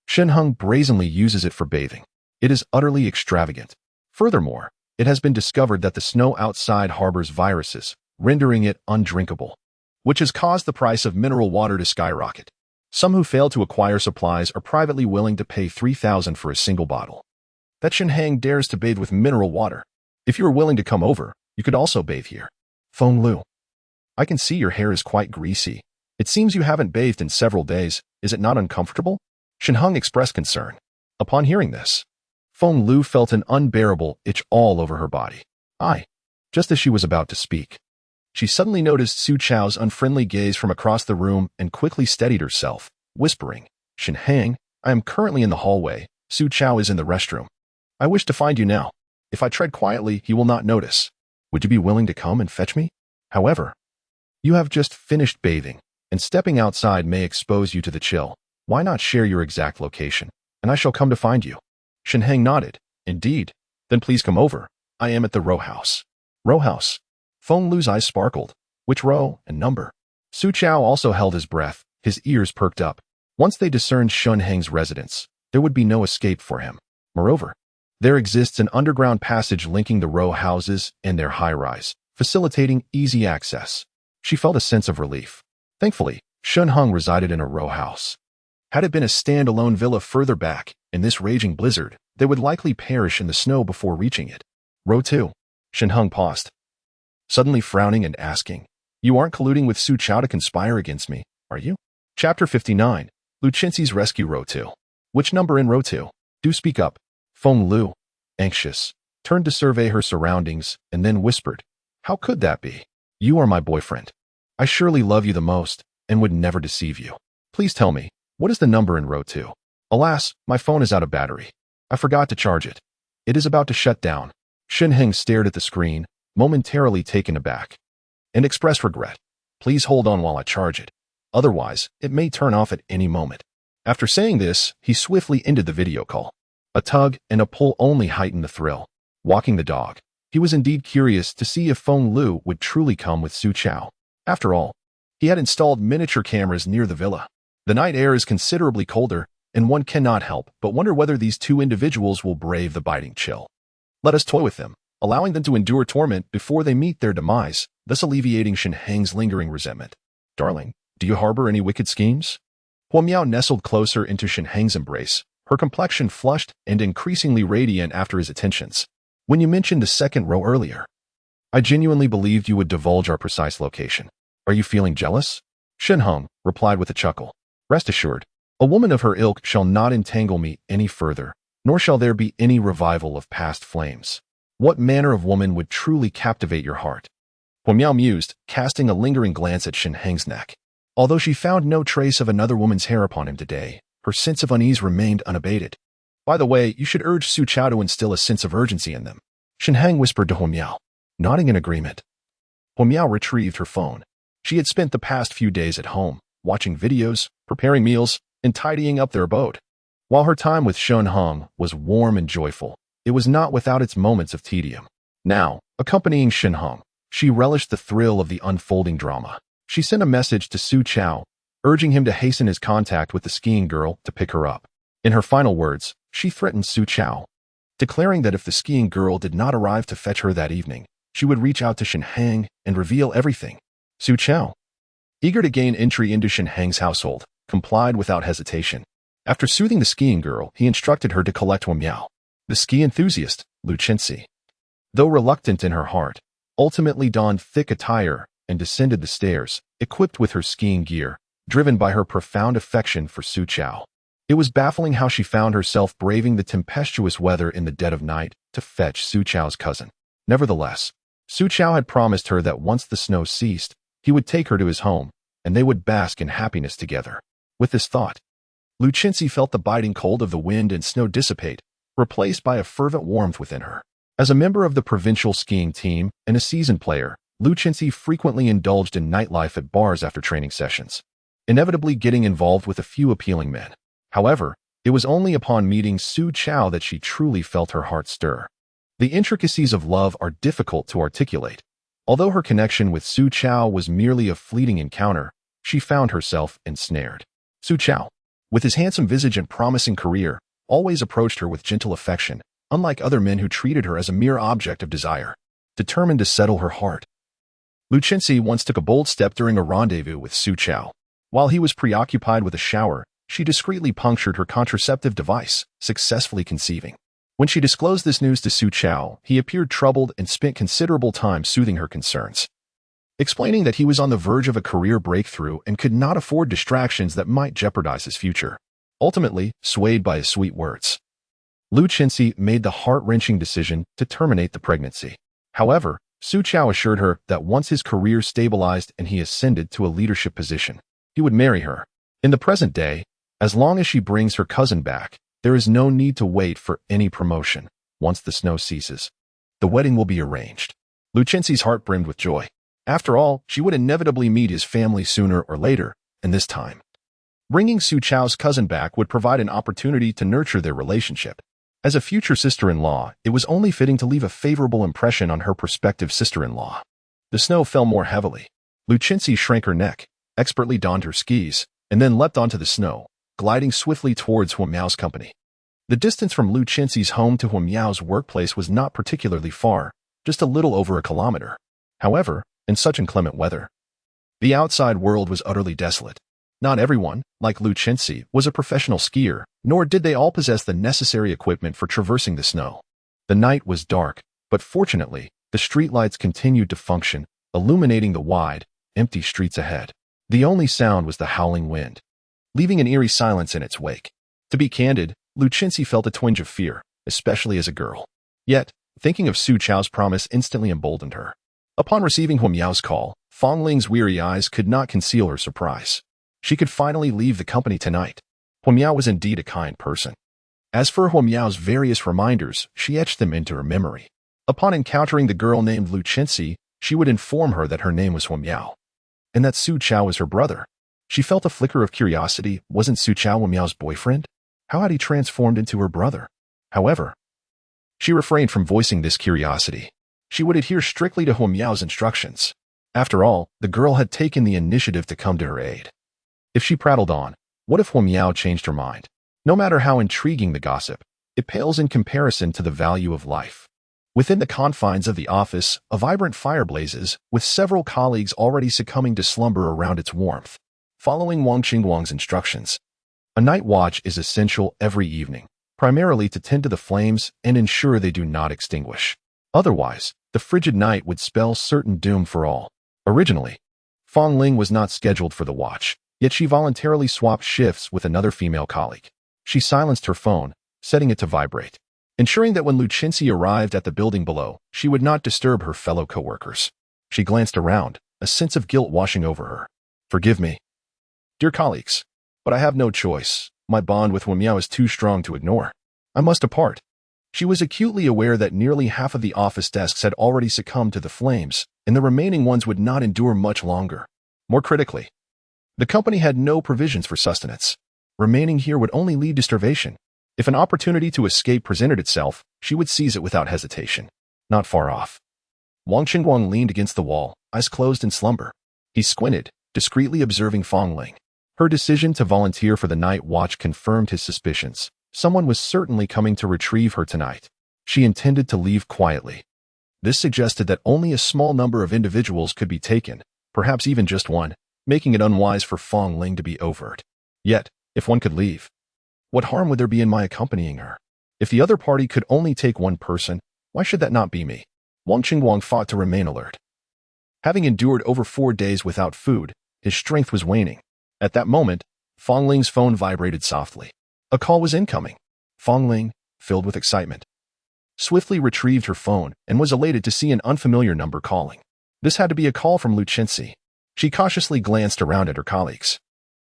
Shen Heng brazenly uses it for bathing. It is utterly extravagant. Furthermore, it has been discovered that the snow outside harbors viruses, rendering it undrinkable, which has caused the price of mineral water to skyrocket. Some who fail to acquire supplies are privately willing to pay 3,000 for a single bottle. That Shen Heng dares to bathe with mineral water. If you are willing to come over, you could also bathe here. Feng Lu, I can see your hair is quite greasy. It seems you haven't bathed in several days. Is it not uncomfortable? Shen Heng expressed concern. Upon hearing this, Feng Lu felt an unbearable itch all over her body. Just as she was about to speak, she suddenly noticed Su Chao's unfriendly gaze from across the room and quickly steadied herself, whispering, Shen Heng, I am currently in the hallway. Su Chao is in the restroom. I wish to find you now. If I tread quietly, he will not notice. Would you be willing to come and fetch me? However, you have just finished bathing, and stepping outside may expose you to the chill. Why not share your exact location, and I shall come to find you? Shen Heng nodded. Indeed. Then please come over. I am at the row house. Row house. Feng Lu's eyes sparkled. Which row and number? Su Chao also held his breath, his ears perked up. Once they discerned Shen Heng's residence, there would be no escape for him. Moreover, there exists an underground passage linking the row houses and their high-rise, facilitating easy access. She felt a sense of relief. Thankfully, Shen Heng resided in a row house. Had it been a standalone villa further back, in this raging blizzard, they would likely perish in the snow before reaching it. Row 2. Shen Heng paused, suddenly frowning and asking, You aren't colluding with Su Chao to conspire against me, are you? Chapter 59. Luchenzi's Rescue. Row 2. Which number in row 2? Do speak up. Feng Lu, anxious, turned to survey her surroundings and then whispered, How could that be? You are my boyfriend. I surely love you the most and would never deceive you. Please tell me, what is the number in row 2? Alas, my phone is out of battery. I forgot to charge it. It is about to shut down. Shen Heng stared at the screen, momentarily taken aback, and expressed regret. Please hold on while I charge it. Otherwise, it may turn off at any moment. After saying this, he swiftly ended the video call. A tug and a pull only heightened the thrill. Walking the dog, he was indeed curious to see if Feng Lu would truly come with Su Chao. After all, he had installed miniature cameras near the villa. The night air is considerably colder, and one cannot help but wonder whether these two individuals will brave the biting chill. Let us toy with them, allowing them to endure torment before they meet their demise, thus alleviating Shen Heng's lingering resentment. Darling, Do you harbor any wicked schemes? Huo Miao nestled closer into Shen Heng's embrace, her complexion flushed and increasingly radiant after his attentions. When you mentioned the second row earlier, I genuinely believed you would divulge our precise location. Are you feeling jealous? Shen Heng replied with a chuckle. Rest assured, a woman of her ilk shall not entangle me any further, nor shall there be any revival of past flames. What manner of woman would truly captivate your heart? Huo Miao mused, casting a lingering glance at Shen Heng's neck. Although she found no trace of another woman's hair upon him today, her sense of unease remained unabated. By the way, you should urge Su Chao to instill a sense of urgency in them, Shen Heng whispered to Huo Miao, nodding in agreement. Huo Miao retrieved her phone. She had spent the past few days at home, watching videos, preparing meals, and tidying up their abode. While her time with Shen Heng was warm and joyful, it was not without its moments of tedium. Now, accompanying Shen Heng, she relished the thrill of the unfolding drama. She sent a message to Su Chao, urging him to hasten his contact with the skiing girl to pick her up. In her final words, she threatened Su Chao, declaring that if the skiing girl did not arrive to fetch her that evening, she would reach out to Shen Heng and reveal everything. Su Chao, eager to gain entry into Shen Heng's household, complied without hesitation. After soothing the skiing girl, he instructed her to collect Huo Miao, the ski enthusiast, Lu Chenxi. Though reluctant in her heart, ultimately donned thick attire and descended the stairs, equipped with her skiing gear, driven by her profound affection for Su Chao. It was baffling how she found herself braving the tempestuous weather in the dead of night to fetch Su Chao's cousin. Nevertheless, Su Chao had promised her that once the snow ceased, he would take her to his home, and they would bask in happiness together. With this thought, Lu Chenxi felt the biting cold of the wind and snow dissipate, replaced by a fervent warmth within her. As a member of the provincial skiing team and a seasoned player, Lu Chenxi frequently indulged in nightlife at bars after training sessions, inevitably getting involved with a few appealing men. However, it was only upon meeting Su Chao that she truly felt her heart stir. The intricacies of love are difficult to articulate. Although her connection with Su Chao was merely a fleeting encounter, she found herself ensnared. Su Chao, with his handsome visage and promising career, always approached her with gentle affection, unlike other men who treated her as a mere object of desire. Determined to settle her heart, Lu Chenxi once took a bold step during a rendezvous with Su Chao. While he was preoccupied with a shower, she discreetly punctured her contraceptive device, successfully conceiving. When she disclosed this news to Su Chao, he appeared troubled and spent considerable time soothing her concerns, explaining that he was on the verge of a career breakthrough and could not afford distractions that might jeopardize his future. Ultimately, swayed by his sweet words, Lu Chenxi made the heart-wrenching decision to terminate the pregnancy. However, Su Chao assured her that once his career stabilized and he ascended to a leadership position, he would marry her. In the present day, as long as she brings her cousin back, there is no need to wait for any promotion. Once the snow ceases, the wedding will be arranged. Lu Chenxi's heart brimmed with joy. After all, she would inevitably meet his family sooner or later, and this time, bringing Su Chao's cousin back would provide an opportunity to nurture their relationship. As a future sister-in-law, it was only fitting to leave a favorable impression on her prospective sister-in-law. The snow fell more heavily. Lu Chenxi shrank her neck, expertly donned her skis, and then leapt onto the snow, gliding swiftly towards Huo Miao's company. The distance from Lu Chenxi's home to Huo Miao's workplace was not particularly far, just a little over a kilometer. However, in such inclement weather, the outside world was utterly desolate. Not everyone, like Lu Chenxi, was a professional skier, nor did they all possess the necessary equipment for traversing the snow. The night was dark, but fortunately, the streetlights continued to function, illuminating the wide, empty streets ahead. The only sound was the howling wind, leaving an eerie silence in its wake. To be candid, Lu Chenxi felt a twinge of fear, especially as a girl. Yet, thinking of Su Chao's promise instantly emboldened her. Upon receiving Huo Miao's call, Fong Ling's weary eyes could not conceal her surprise. She could finally leave the company tonight. Huo Miao was indeed a kind person. As for Huo Miao's various reminders, she etched them into her memory. Upon encountering the girl named Lu Chenxi, she would inform her that her name was Huo Miao, and that Su Chao was her brother. She felt a flicker of curiosity. Wasn't Su Chao Huo Miao's boyfriend? How had he transformed into her brother? However, she refrained from voicing this curiosity. She would adhere strictly to Huo Miao's instructions. After all, the girl had taken the initiative to come to her aid. If she prattled on, what if Huo Miao changed her mind? No matter how intriguing the gossip, it pales in comparison to the value of life. Within the confines of the office, a vibrant fire blazes, with several colleagues already succumbing to slumber around its warmth. following Wang Qingguang's instructions. A night watch is essential every evening, primarily to tend to the flames and ensure they do not extinguish. Otherwise, the frigid night would spell certain doom for all. Originally, Fong Ling was not scheduled for the watch, yet she voluntarily swapped shifts with another female colleague. She silenced her phone, setting it to vibrate, ensuring that when Lu Qinxi arrived at the building below, she would not disturb her fellow coworkers. She glanced around, a sense of guilt washing over her. Forgive me, dear colleagues, but I have no choice. My bond with Wen Miao is too strong to ignore. I must depart. She was acutely aware that nearly half of the office desks had already succumbed to the flames, and the remaining ones would not endure much longer. More critically, the company had no provisions for sustenance. Remaining here would only lead to starvation. If an opportunity to escape presented itself, she would seize it without hesitation. Not far off, Wang Qingguang leaned against the wall, eyes closed in slumber. He squinted, discreetly observing Fong Ling. Her decision to volunteer for the night watch confirmed his suspicions. Someone was certainly coming to retrieve her tonight. She intended to leave quietly. This suggested that only a small number of individuals could be taken, perhaps even just one, making it unwise for Fong Ling to be overt. Yet, if one could leave, what harm would there be in my accompanying her? If the other party could only take one person, why should that not be me? Wang Qingguang fought to remain alert. Having endured over 4 days without food, his strength was waning. At that moment, Fong Ling's phone vibrated softly. A call was incoming. Fong Ling, filled with excitement, swiftly retrieved her phone and was elated to see an unfamiliar number calling. This had to be a call from Lu Qinxi. She cautiously glanced around at her colleagues.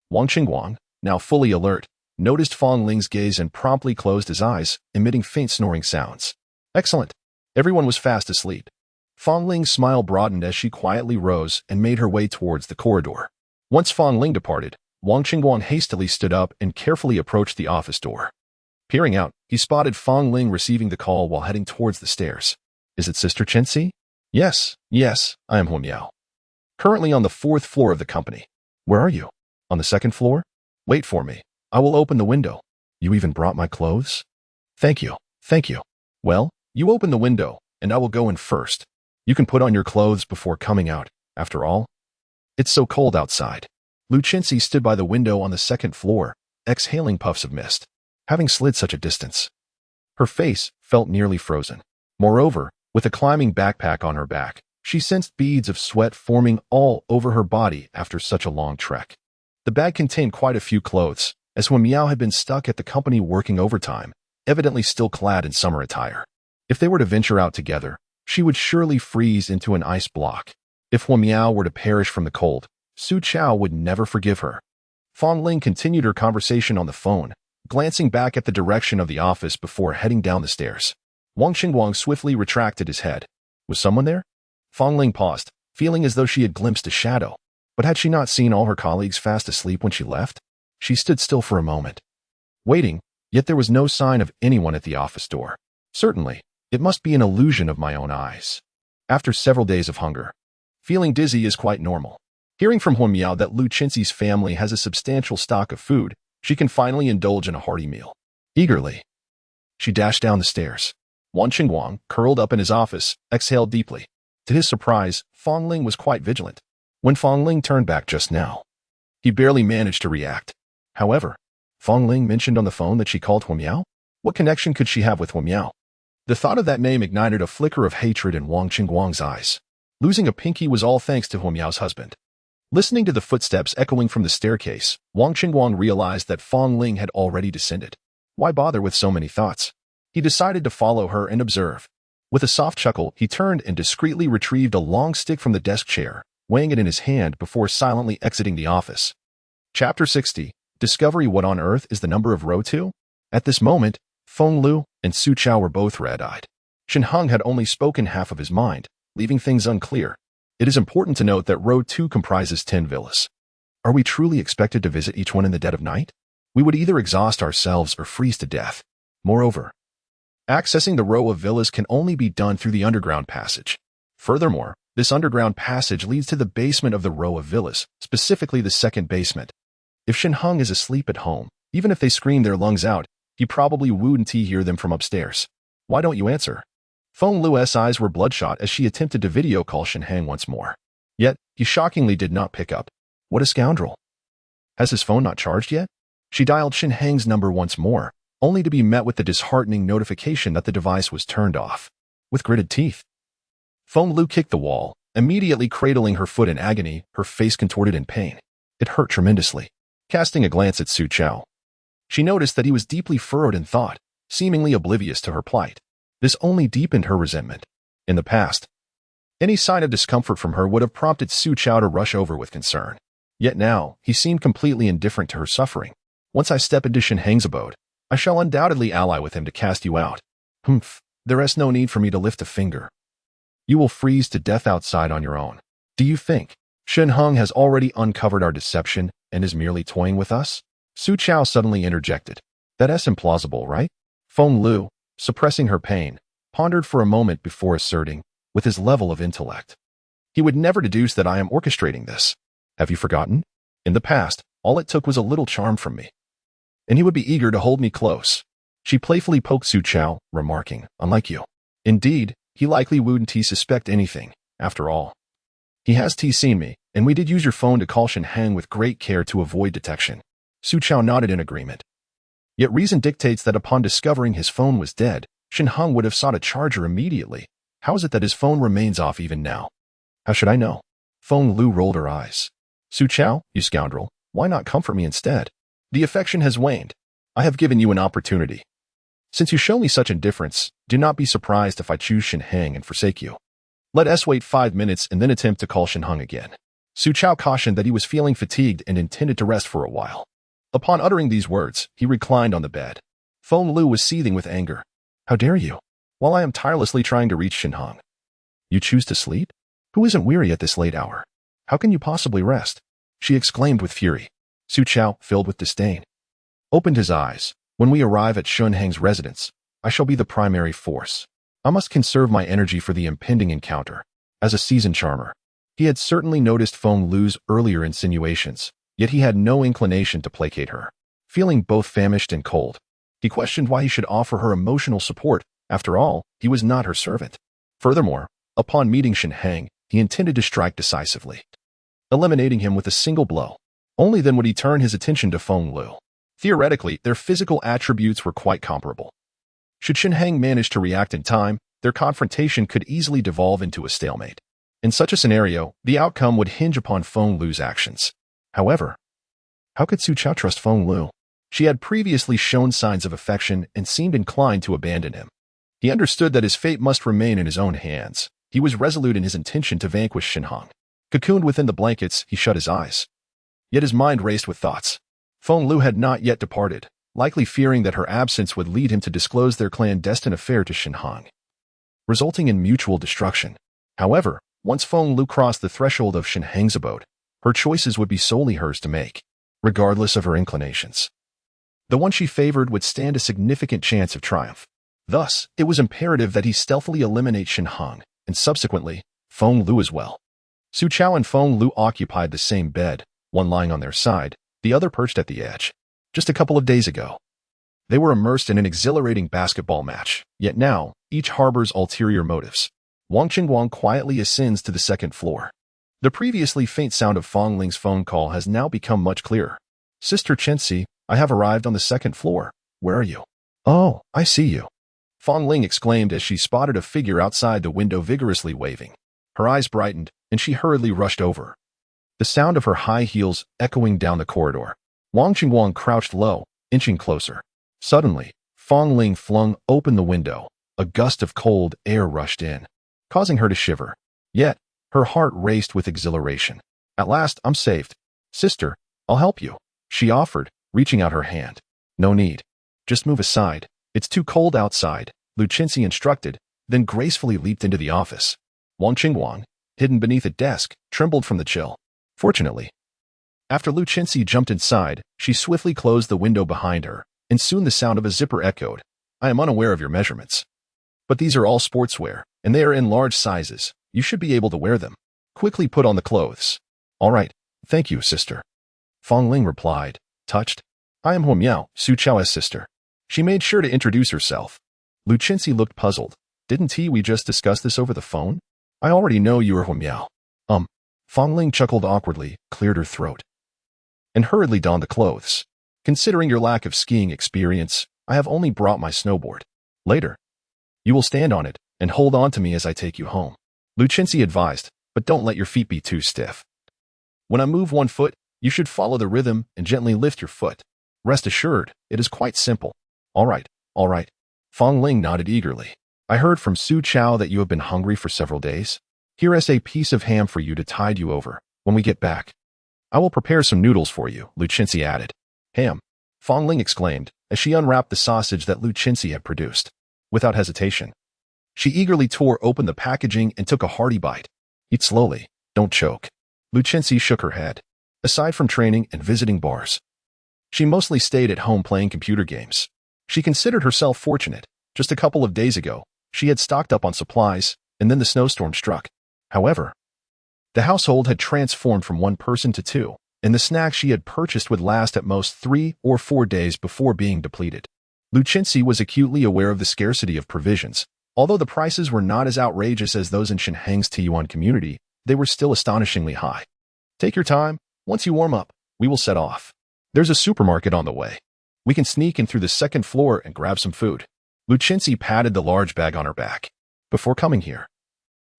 Wang Qingguang, now fully alert, noticed Fong Ling's gaze and promptly closed his eyes, emitting faint snoring sounds. Excellent. Everyone was fast asleep. Fong Ling's smile broadened as she quietly rose and made her way towards the corridor. Once Fong Ling departed, Wang Qingguang hastily stood up and carefully approached the office door. Peering out, he spotted Fong Ling receiving the call while heading towards the stairs. Is it Sister Qinxi? Yes, I am Wen Miao. Currently on the 4th floor of the company. Where are you? On the 2nd floor? Wait for me. I will open the window. You even brought my clothes? Thank you. Well, you open the window, and I will go in first. You can put on your clothes before coming out, after all. It's so cold outside. Lu Qinxi stood by the window on the 2nd floor, exhaling puffs of mist. Having slid such a distance, her face felt nearly frozen. Moreover, with a climbing backpack on her back, she sensed beads of sweat forming all over her body after such a long trek. The bag contained quite a few clothes, as Wen Miao had been stuck at the company working overtime, evidently still clad in summer attire. If they were to venture out together, she would surely freeze into an ice block. If Wen Miao were to perish from the cold, Su Chao would never forgive her. Fong Ling continued her conversation on the phone, glancing back at the direction of the office before heading down the stairs. Wang Qingguang swiftly retracted his head. Was someone there? Fong Ling paused, feeling as though she had glimpsed a shadow. But had she not seen all her colleagues fast asleep when she left? She stood still for a moment, waiting, yet there was no sign of anyone at the office door. Certainly, it must be an illusion of my own eyes. After several days of hunger, feeling dizzy is quite normal. Hearing from Wen Miao that Lu Qinxi's family has a substantial stock of food, she can finally indulge in a hearty meal. Eagerly, she dashed down the stairs. Wang Qingguang, curled up in his office, exhaled deeply. To his surprise, Fong Ling was quite vigilant. When Fong Ling turned back just now, he barely managed to react. However, Fong Ling mentioned on the phone that she called Wen Miao. What connection could she have with Wen Miao? The thought of that name ignited a flicker of hatred in Wang Qingguang's eyes. Losing a pinky was all thanks to Wen Miao's husband. Listening to the footsteps echoing from the staircase, Wang Qingguang realized that Fong Ling had already descended. Why bother with so many thoughts? He decided to follow her and observe. With a soft chuckle, he turned and discreetly retrieved a long stick from the desk chair, weighing it in his hand before silently exiting the office. Chapter 60. Discovery. What on earth is the number of row 2? At this moment, Feng Lu and Su Chao were both red-eyed. Shen Heng had only spoken half of his mind, leaving things unclear. It is important to note that row 2 comprises 10 villas. Are we truly expected to visit each one in the dead of night? We would either exhaust ourselves or freeze to death. Moreover, accessing the row of villas can only be done through the underground passage. Furthermore, this underground passage leads to the basement of the row of villas, specifically the 2nd basement. If Shen Heng is asleep at home, even if they scream their lungs out, he probably wouldn't hear them from upstairs. Why don't you answer? Feng Lu's eyes were bloodshot as she attempted to video call Shen Heng once more. Yet, he shockingly did not pick up. What a scoundrel. Has his phone not charged yet? She dialed Shen Heng's number once more, only to be met with the disheartening notification that the device was turned off. With gritted teeth, Feng Lu kicked the wall, immediately cradling her foot in agony, her face contorted in pain. It hurt tremendously. Casting a glance at Su Chao, she noticed that he was deeply furrowed in thought, seemingly oblivious to her plight. This only deepened her resentment. In the past, any sign of discomfort from her would have prompted Su Chao to rush over with concern. Yet now, he seemed completely indifferent to her suffering. Once I step into Shen Heng's abode, I shall undoubtedly ally with him to cast you out. Humph, there is no need for me to lift a finger. You will freeze to death outside on your own. Do you think Shen Heng has already uncovered our deception and is merely toying with us? Su Chao suddenly interjected. That is implausible, right? Feng Lu, suppressing her pain, pondered for a moment before asserting, with his level of intellect. He would never deduce that I am orchestrating this. Have you forgotten? In the past, all it took was a little charm from me, and he would be eager to hold me close. She playfully poked Su Chao, remarking, unlike you. Indeed, he likely wouldn't suspect anything, after all. He has seen me, and we did use your phone to call Shen Heng with great care to avoid detection. Su Chao nodded in agreement. Yet reason dictates that upon discovering his phone was dead, Shen Heng would have sought a charger immediately. How is it that his phone remains off even now? How should I know? Feng Lu rolled her eyes. Su Chao, you scoundrel, why not comfort me instead? The affection has waned. I have given you an opportunity. Since you show me such indifference, do not be surprised if I choose Shen Heng and forsake you. Let us wait 5 minutes and then attempt to call Shen Heng again. Su Chao cautioned that he was feeling fatigued and intended to rest for a while. Upon uttering these words, he reclined on the bed. Feng Lu was seething with anger. How dare you? While I am tirelessly trying to reach Shen Heng, you choose to sleep? Who isn't weary at this late hour? How can you possibly rest? She exclaimed with fury. Su Chao, filled with disdain, opened his eyes. When we arrive at Shen Heng's residence, I shall be the primary force. I must conserve my energy for the impending encounter. As a seasoned charmer, he had certainly noticed Feng Lu's earlier insinuations, yet he had no inclination to placate her. Feeling both famished and cold, he questioned why he should offer her emotional support. After all, he was not her servant. Furthermore, upon meeting Shen Heng, he intended to strike decisively, eliminating him with a single blow. Only then would he turn his attention to Feng Lu. Theoretically, their physical attributes were quite comparable. Should Shen Heng manage to react in time, their confrontation could easily devolve into a stalemate. In such a scenario, the outcome would hinge upon Feng Lu's actions. However, how could Su Chao trust Feng Lu? She had previously shown signs of affection and seemed inclined to abandon him. He understood that his fate must remain in his own hands. He was resolute in his intention to vanquish Shen Heng. Cocooned within the blankets, he shut his eyes. Yet his mind raced with thoughts. Feng Lu had not yet departed, likely fearing that her absence would lead him to disclose their clandestine affair to Shen Heng, resulting in mutual destruction. However, once Feng Lu crossed the threshold of Shen Heng's abode, her choices would be solely hers to make, regardless of her inclinations. The one she favored would stand a significant chance of triumph. Thus, it was imperative that he stealthily eliminate Shen Heng, and subsequently, Feng Lu as well. Su Chao and Feng Lu occupied the same bed, one lying on their side, the other perched at the edge. Just a couple of days ago, they were immersed in an exhilarating basketball match, yet now, each harbors ulterior motives. Wang Qingguang quietly ascends to the second floor. The previously faint sound of Feng Ling's phone call has now become much clearer. Sister Chenxi, I have arrived on the second floor. Where are you? Oh, I see you. Feng Ling exclaimed as she spotted a figure outside the window vigorously waving. Her eyes brightened, and she hurriedly rushed over, the sound of her high heels echoing down the corridor. Wang Qingguang crouched low, inching closer. Suddenly, Feng Ling flung open the window. A gust of cold air rushed in, causing her to shiver. Yet, her heart raced with exhilaration. At last, I'm saved. Sister, I'll help you, she offered, reaching out her hand. No need. Just move aside. It's too cold outside, Lu Chenxi instructed, then gracefully leaped into the office. Wang Qingguang, hidden beneath a desk, trembled from the chill. Fortunately, after Lu Chenxi jumped inside, she swiftly closed the window behind her, and soon the sound of a zipper echoed. I am unaware of your measurements, but these are all sportswear, and they are in large sizes. You should be able to wear them. Quickly put on the clothes. All right, thank you, sister. Feng Ling replied, touched. I am Huo Miao, Su Chao's sister. She made sure to introduce herself. Lu Chenxi looked puzzled. Didn't we just discuss this over the phone? I already know you are Huo Miao. Feng Ling chuckled awkwardly, cleared her throat. and hurriedly donned the clothes. Considering your lack of skiing experience, I have only brought my snowboard. Later, you will stand on it and hold on to me as I take you home. Luchinsi advised, but don't let your feet be too stiff. When I move one foot, you should follow the rhythm and gently lift your foot. Rest assured, it is quite simple. All right, all right. Fong Ling nodded eagerly. I heard from Su Chao that you have been hungry for several days. Here is a piece of ham for you to tide you over. When we get back, I will prepare some noodles for you, Luchinsi added. Ham, Fong Ling exclaimed as she unwrapped the sausage that Luchinsi had produced. Without hesitation, she eagerly tore open the packaging and took a hearty bite. Eat slowly, don't choke. Luchinsi shook her head. Aside from training and visiting bars, she mostly stayed at home playing computer games. She considered herself fortunate. Just a couple of days ago, she had stocked up on supplies, and then the snowstorm struck. However, the household had transformed from one person to two, and the snacks she had purchased would last at most 3 or 4 days before being depleted. Luchinsi was acutely aware of the scarcity of provisions. Although the prices were not as outrageous as those in Shen Heng's Tiyuan community, they were still astonishingly high. Take your time. Once you warm up, we will set off. There's a supermarket on the way. We can sneak in through the second floor and grab some food. Luchinsi patted the large bag on her back. Before coming here,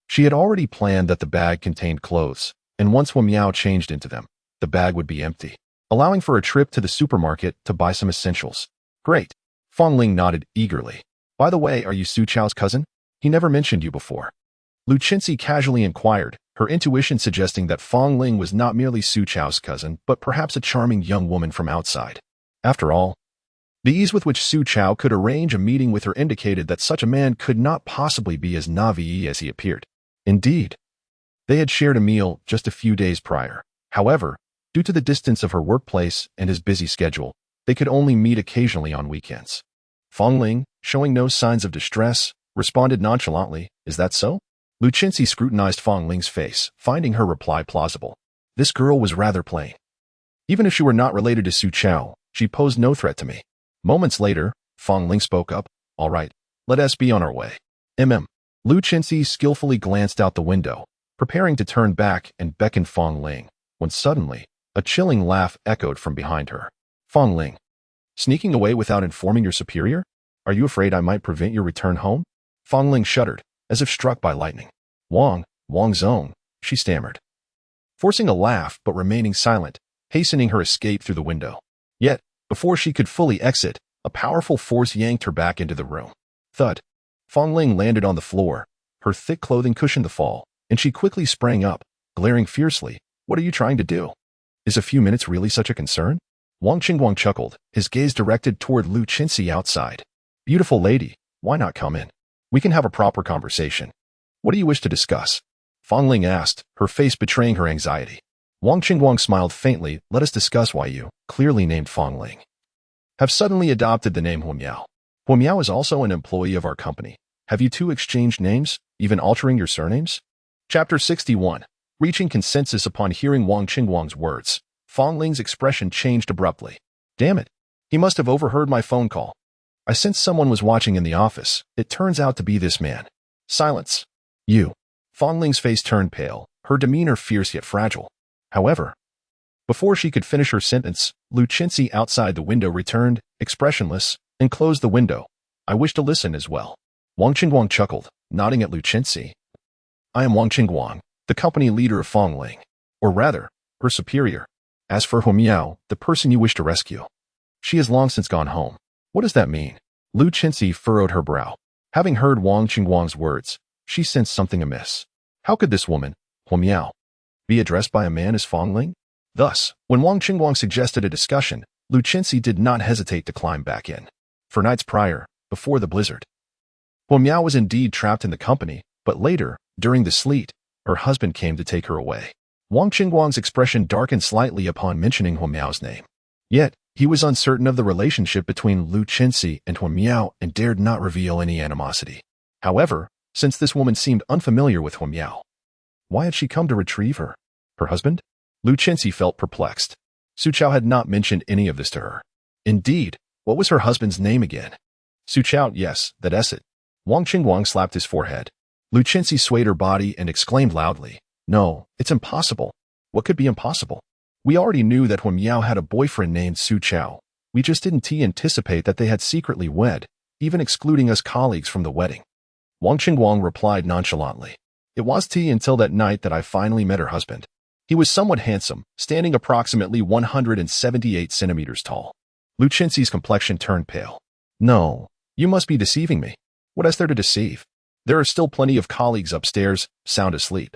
she had already planned that the bag contained clothes, and once Hu Miao changed into them, the bag would be empty, allowing for a trip to the supermarket to buy some essentials. Great. Fong Ling nodded eagerly. By the way, are you Su Chao's cousin? He never mentioned you before. Luchinsi casually inquired, her intuition suggesting that Fong Ling was not merely Su Chao's cousin, but perhaps a charming young woman from outside. After all, the ease with which Su Chao could arrange a meeting with her indicated that such a man could not possibly be as naive as he appeared. Indeed, they had shared a meal just a few days prior. However, due to the distance of her workplace and his busy schedule, they could only meet occasionally on weekends. Fong Ling, showing no signs of distress, responded nonchalantly, "Is that so?" Luchinsi scrutinized Fong Ling's face, finding her reply plausible. This girl was rather plain. Even if she were not related to Su Chao, she posed no threat to me. Moments later, Fong Ling spoke up. All right, let us be on our way. Luchinsi skillfully glanced out the window, preparing to turn back and beckon Fong Ling, when suddenly, a chilling laugh echoed from behind her. Fong Ling, sneaking away without informing your superior? Are you afraid I might prevent your return home? Fong Ling shuddered, as if struck by lightning. Wang Zong, she stammered, forcing a laugh but remaining silent, hastening her escape through the window. Yet, before she could fully exit, a powerful force yanked her back into the room. Thud. Fong Ling landed on the floor. Her thick clothing cushioned the fall, and she quickly sprang up, glaring fiercely. What are you trying to do? Is a few minutes really such a concern? Wang Qingguang chuckled, his gaze directed toward Luchinsi outside. Beautiful lady, why not come in? We can have a proper conversation. What do you wish to discuss? Fong Ling asked, her face betraying her anxiety. Wang Qingguang smiled faintly. Let us discuss why you, clearly named Fong Ling, have suddenly adopted the name Hu Miao. Hu Miao is also an employee of our company. Have you two exchanged names, even altering your surnames? Chapter 61. Reaching consensus upon hearing Wang Qingguang's words, Fong Ling's expression changed abruptly. Damn it. He must have overheard my phone call. I sensed someone was watching in the office. It turns out to be this man. Silence. You. Fong Ling's face turned pale, her demeanor fierce yet fragile. However, before she could finish her sentence, Luchinsi outside the window returned, expressionless, and closed the window. I wish to listen as well. Wang Qingguang chuckled, nodding at Luchinsi. I am Wang Qingguang, the company leader of Fong Ling, or rather, her superior. As for Hu Miao, the person you wish to rescue, she has long since gone home. What does that mean? Luchinsi furrowed her brow. Having heard Wang Qingguang's words, she sensed something amiss. How could this woman, Hu Miao, be addressed by a man as Fong Ling? Thus, when Wang Qingguang suggested a discussion, Luchinsi did not hesitate to climb back in. For nights prior, before the blizzard, Hu Miao was indeed trapped in the company, but later, during the sleet, her husband came to take her away. Wang Qingguang's expression darkened slightly upon mentioning Hu Miao's name. Yet, he was uncertain of the relationship between Luchinsi and Hu Miao and dared not reveal any animosity. However, since this woman seemed unfamiliar with Hu Miao, why had she come to retrieve her? Her husband? Luchinsi felt perplexed. Su Chao had not mentioned any of this to her. Indeed, what was her husband's name again? Su Chao, yes, that is it. Wang Qingguang slapped his forehead. Luchinsi swayed her body and exclaimed loudly, No, it's impossible. What could be impossible? We already knew that Huan Miao had a boyfriend named Su Chao. We just didn't anticipate that they had secretly wed, even excluding us colleagues from the wedding. Wang Qingguang replied nonchalantly. It was until that night that I finally met her husband. He was somewhat handsome, standing approximately 178 centimeters tall. Lu Qinxi's complexion turned pale. No, you must be deceiving me. What is there to deceive? There are still plenty of colleagues upstairs, sound asleep.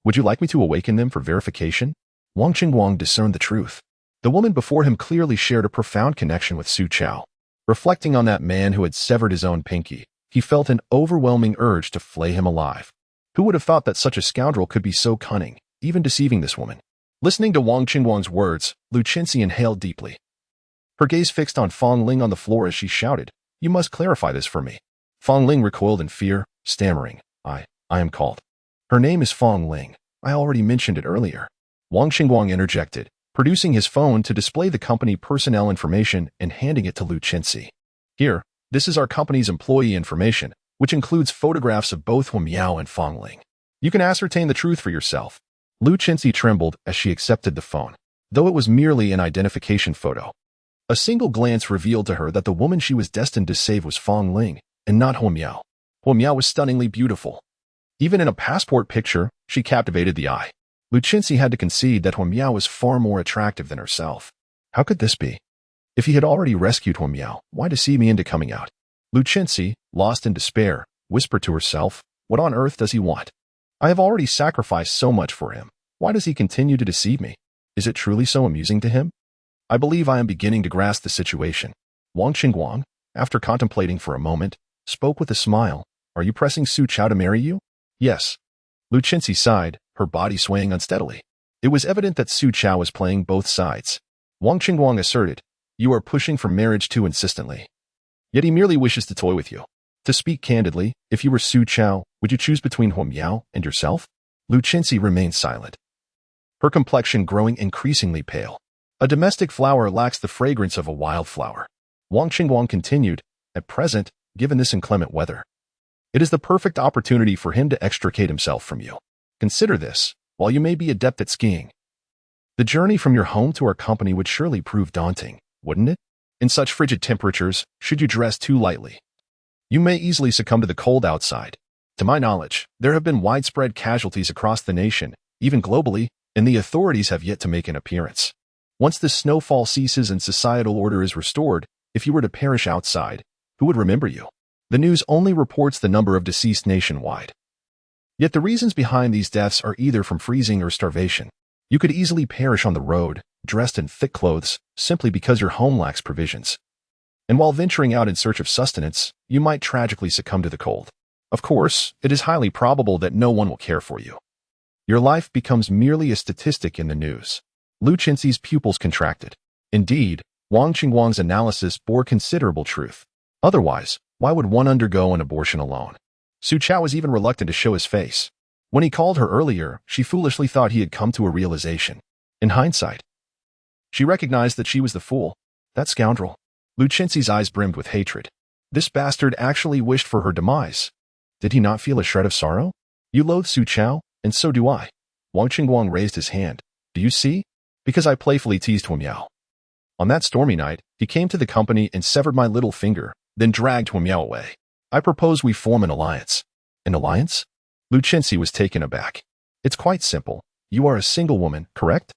Would you like me to awaken them for verification? Wang Qingguang discerned the truth. The woman before him clearly shared a profound connection with Su Chao. Reflecting on that man who had severed his own pinky, he felt an overwhelming urge to flay him alive. Who would have thought that such a scoundrel could be so cunning, even deceiving this woman? Listening to Wang Qingguang's words, Lu Qinxi inhaled deeply. Her gaze fixed on Fong Ling on the floor as she shouted, "You must clarify this for me." Fong Ling recoiled in fear, stammering, I am called. Her name is Fong Ling. I already mentioned it earlier. Wang Qingguang interjected, producing his phone to display the company personnel information and handing it to Lu Qinxi. Here, this is our company's employee information, which includes photographs of both Huan Miao and Fong Ling. You can ascertain the truth for yourself. Lu Qinxi trembled as she accepted the phone, though it was merely an identification photo. A single glance revealed to her that the woman she was destined to save was Fong Ling, and not Huan Miao. Huan Miao was stunningly beautiful. Even in a passport picture, she captivated the eye. Lu Qinxi had to concede that Huan Miao was far more attractive than herself. How could this be? If he had already rescued Huan Miao, why deceive me into coming out? Lu Qinxi, lost in despair, whispered to herself, what on earth does he want? I have already sacrificed so much for him. Why does he continue to deceive me? Is it truly so amusing to him? I believe I am beginning to grasp the situation. Wang Qingguang, after contemplating for a moment, spoke with a smile. Are you pressing Su Chao to marry you? Yes. Lu Qinxi sighed, her body swaying unsteadily. It was evident that Su Chao was playing both sides. Wang Qingguang asserted, you are pushing for marriage too insistently. Yet he merely wishes to toy with you. To speak candidly, if you were Su Chao, would you choose between Huan Miao and yourself? Lu Qinxi remained silent, her complexion growing increasingly pale. A domestic flower lacks the fragrance of a wildflower. Wang Qingguang continued, at present, given this inclement weather, it is the perfect opportunity for him to extricate himself from you. Consider this, while you may be adept at skiing. The journey from your home to our company would surely prove daunting, wouldn't it? In such frigid temperatures, should you dress too lightly, you may easily succumb to the cold outside. To my knowledge, there have been widespread casualties across the nation, even globally, and the authorities have yet to make an appearance. Once the snowfall ceases and societal order is restored, if you were to perish outside, who would remember you? The news only reports the number of deceased nationwide. Yet the reasons behind these deaths are either from freezing or starvation. You could easily perish on the road, dressed in thick clothes, simply because your home lacks provisions. And while venturing out in search of sustenance, you might tragically succumb to the cold. Of course, it is highly probable that no one will care for you. Your life becomes merely a statistic in the news. Lu Qinxi's pupils contracted. Indeed, Wang Qingguang's analysis bore considerable truth. Otherwise, why would one undergo an abortion alone? Su Chao was even reluctant to show his face. When he called her earlier, she foolishly thought he had come to a realization. In hindsight, she recognized that she was the fool. That scoundrel. Lu Qinxi's eyes brimmed with hatred. This bastard actually wished for her demise. Did he not feel a shred of sorrow? You loathe Su Chao, and so do I. Wang Qingguang raised his hand. Do you see? Because I playfully teased Huan Miao. On that stormy night, he came to the company and severed my little finger, then dragged Huan Miao away. I propose we form an alliance. An alliance? Lu Qinxi was taken aback. It's quite simple. You are a single woman, correct?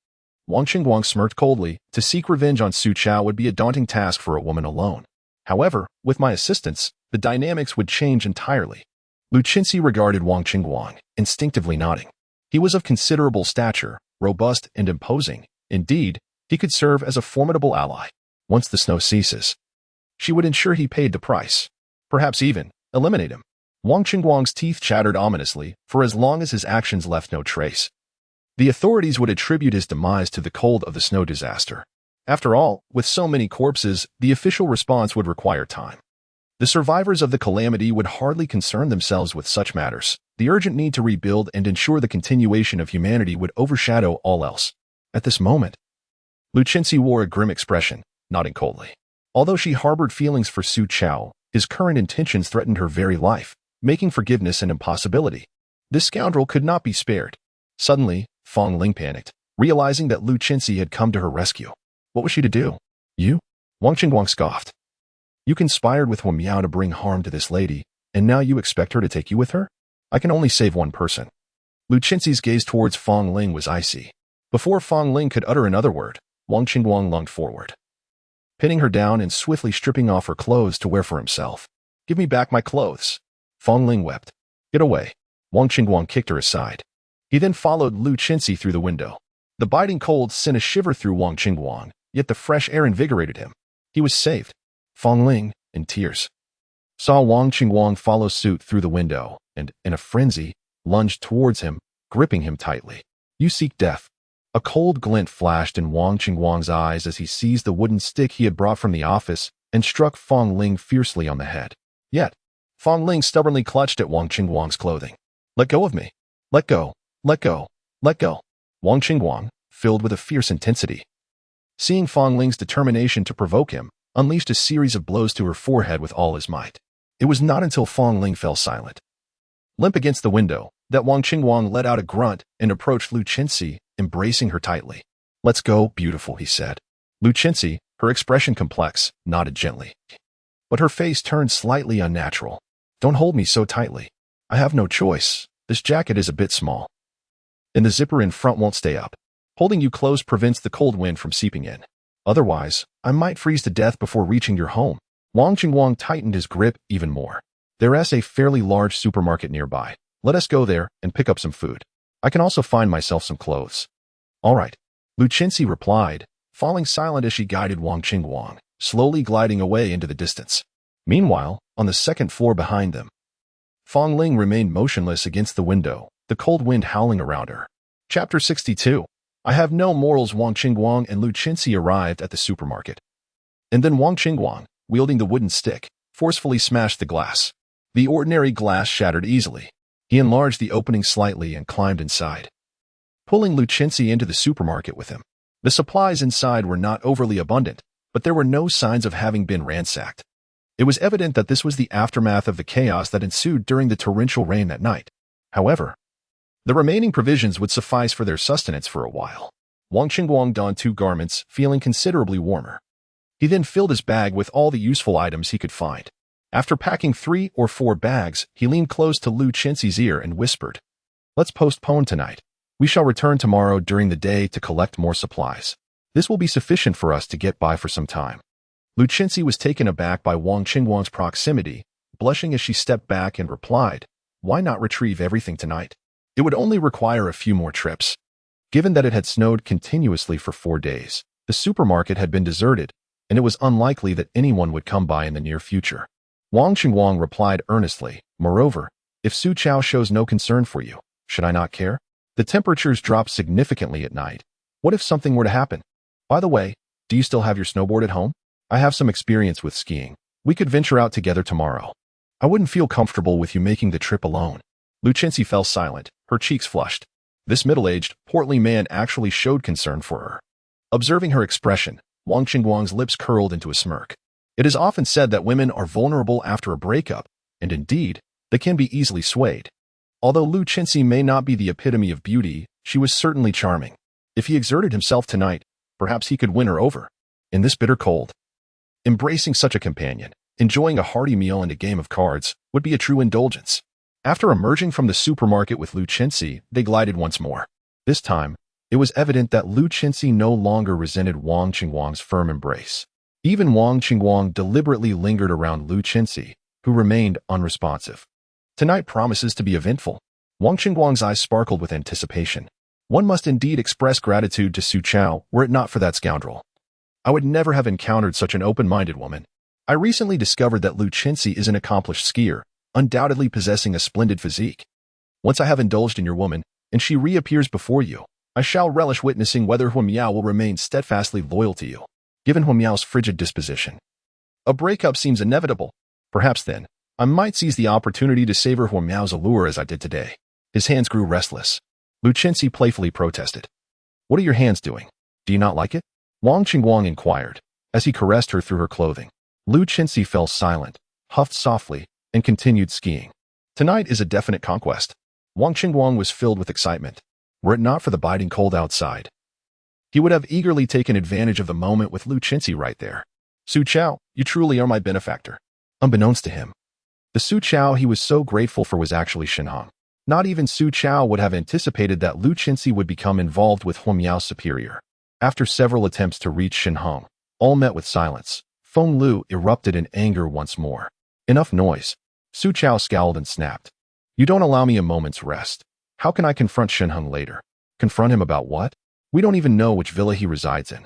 Wang Qingguang smirked coldly. To seek revenge on Su Chao would be a daunting task for a woman alone. However, with my assistance, the dynamics would change entirely. Lu Qinxi regarded Wang Qingguang, instinctively nodding. He was of considerable stature, robust and imposing. Indeed, he could serve as a formidable ally. Once the snow ceases, she would ensure he paid the price. Perhaps even eliminate him. Wang Qingguang's teeth chattered ominously, for as long as his actions left no trace, the authorities would attribute his demise to the cold of the snow disaster. After all, with so many corpses, the official response would require time. The survivors of the calamity would hardly concern themselves with such matters. The urgent need to rebuild and ensure the continuation of humanity would overshadow all else. At this moment, Lu Qinxi wore a grim expression, nodding coldly. Although she harbored feelings for Su Chao, his current intentions threatened her very life, making forgiveness an impossibility. This scoundrel could not be spared. Suddenly, Fong Ling panicked. realizing that Lu Qinxi had come to her rescue. What was she to do? You? Wang Qingguang scoffed. You conspired with Hua Miao to bring harm to this lady, and now you expect her to take you with her? I can only save one person. Lu Qinxi's gaze towards Fong Ling was icy. Before Fong Ling could utter another word, Wang Qingguang lunged forward, pinning her down and swiftly stripping off her clothes to wear for himself. Give me back my clothes. Fong Ling wept. Get away. Wang Qingguang kicked her aside. He then followed Lu Qinxi through the window. The biting cold sent a shiver through Wang Qingguang, yet the fresh air invigorated him. He was saved. Fong Ling, in tears, saw Wang Qingguang follow suit through the window and, in a frenzy, lunged towards him, gripping him tightly. You seek death. A cold glint flashed in Wang Qingguang's eyes as he seized the wooden stick he had brought from the office and struck Fong Ling fiercely on the head. Yet, Fong Ling stubbornly clutched at Wang Qingguang's clothing. Let go of me. Let go. Let go. Let go. Wang Qingguang, filled with a fierce intensity, seeing Fong Ling's determination to provoke him, unleashed a series of blows to her forehead with all his might. It was not until Fong Ling fell silent, limp against the window, that Wang Qingguang let out a grunt and approached Lu Qinxi, embracing her tightly. Let's go, beautiful, he said. Lu Qinxi, her expression complex, nodded gently, but her face turned slightly unnatural. Don't hold me so tightly. I have no choice. This jacket is a bit small, and the zipper in front won't stay up. Holding you close prevents the cold wind from seeping in. Otherwise, I might freeze to death before reaching your home. Wang Qingguang tightened his grip even more. There's a fairly large supermarket nearby. Let us go there and pick up some food. I can also find myself some clothes. All right, Lu Qinxi replied, falling silent as she guided Wang Qingguang, slowly gliding away into the distance. Meanwhile, on the second floor behind them, Fong Ling remained motionless against the window, the cold wind howling around her. Chapter 62. I have no morals. Wang Qingguang and Lu Qinxi arrived at the supermarket. And then Wang Qingguang, wielding the wooden stick, forcefully smashed the glass. The ordinary glass shattered easily. He enlarged the opening slightly and climbed inside, pulling Lu Qinxi into the supermarket with him. The supplies inside were not overly abundant, but there were no signs of having been ransacked. It was evident that this was the aftermath of the chaos that ensued during the torrential rain that night. However, the remaining provisions would suffice for their sustenance for a while. Wang Qingguang donned 2 garments, feeling considerably warmer. He then filled his bag with all the useful items he could find. After packing 3 or 4 bags, he leaned close to Lu Qinxi's ear and whispered, Let's postpone tonight. We shall return tomorrow during the day to collect more supplies. This will be sufficient for us to get by for some time. Lu Qinxi was taken aback by Wang Qingguang's proximity, blushing as she stepped back and replied, Why not retrieve everything tonight? It would only require a few more trips. Given that it had snowed continuously for 4 days, the supermarket had been deserted, and it was unlikely that anyone would come by in the near future. Wang Qingguang replied earnestly, Moreover, if Su Chao shows no concern for you, should I not care? The temperatures drop significantly at night. What if something were to happen? By the way, do you still have your snowboard at home? I have some experience with skiing. We could venture out together tomorrow. I wouldn't feel comfortable with you making the trip alone. Lu Qinxi fell silent, her cheeks flushed. This middle-aged, portly man actually showed concern for her. Observing her expression, Wang Qingguang's lips curled into a smirk. It is often said that women are vulnerable after a breakup, and indeed, they can be easily swayed. Although Lu Qinxi may not be the epitome of beauty, she was certainly charming. If he exerted himself tonight, perhaps he could win her over. In this bitter cold, embracing such a companion, enjoying a hearty meal and a game of cards, would be a true indulgence. After emerging from the supermarket with Lu Qinxi, they glided once more. This time, it was evident that Lu Qinxi no longer resented Wang Qingguang's firm embrace. Even Wang Qingguang deliberately lingered around Lu Qinxi, who remained unresponsive. Tonight promises to be eventful. Wang Qingguang's eyes sparkled with anticipation. One must indeed express gratitude to Su Chao were it not for that scoundrel. I would never have encountered such an open-minded woman. I recently discovered that Lu Qinxi is an accomplished skier, undoubtedly possessing a splendid physique. Once I have indulged in your woman, and she reappears before you, I shall relish witnessing whether Hua Miao will remain steadfastly loyal to you, given Hua Miao's frigid disposition. A breakup seems inevitable. Perhaps then, I might seize the opportunity to savor Hua Miao's allure as I did today. His hands grew restless. Lu Qinxi playfully protested. What are your hands doing? Do you not like it? Wang Qingguang inquired, as he caressed her through her clothing. Lu Qinxi fell silent, huffed softly, and continued skiing. Tonight is a definite conquest. Wang Qingguang was filled with excitement. Were it not for the biting cold outside, He would have eagerly taken advantage of the moment with Lu Chinzi right there. Su Chao, you truly are my benefactor. Unbeknownst to him, the Su Chao he was so grateful for was actually Shen Heng. Not even Su Chao would have anticipated that Lu Chinzi would become involved with Huo Miao's superior. After several attempts to reach Shen Heng, all met with silence. Feng Lu erupted in anger once more. Enough noise. Su Chao scowled and snapped. You don't allow me a moment's rest. How can I confront Shen Heng later? Confront him about what? We don't even know which villa he resides in.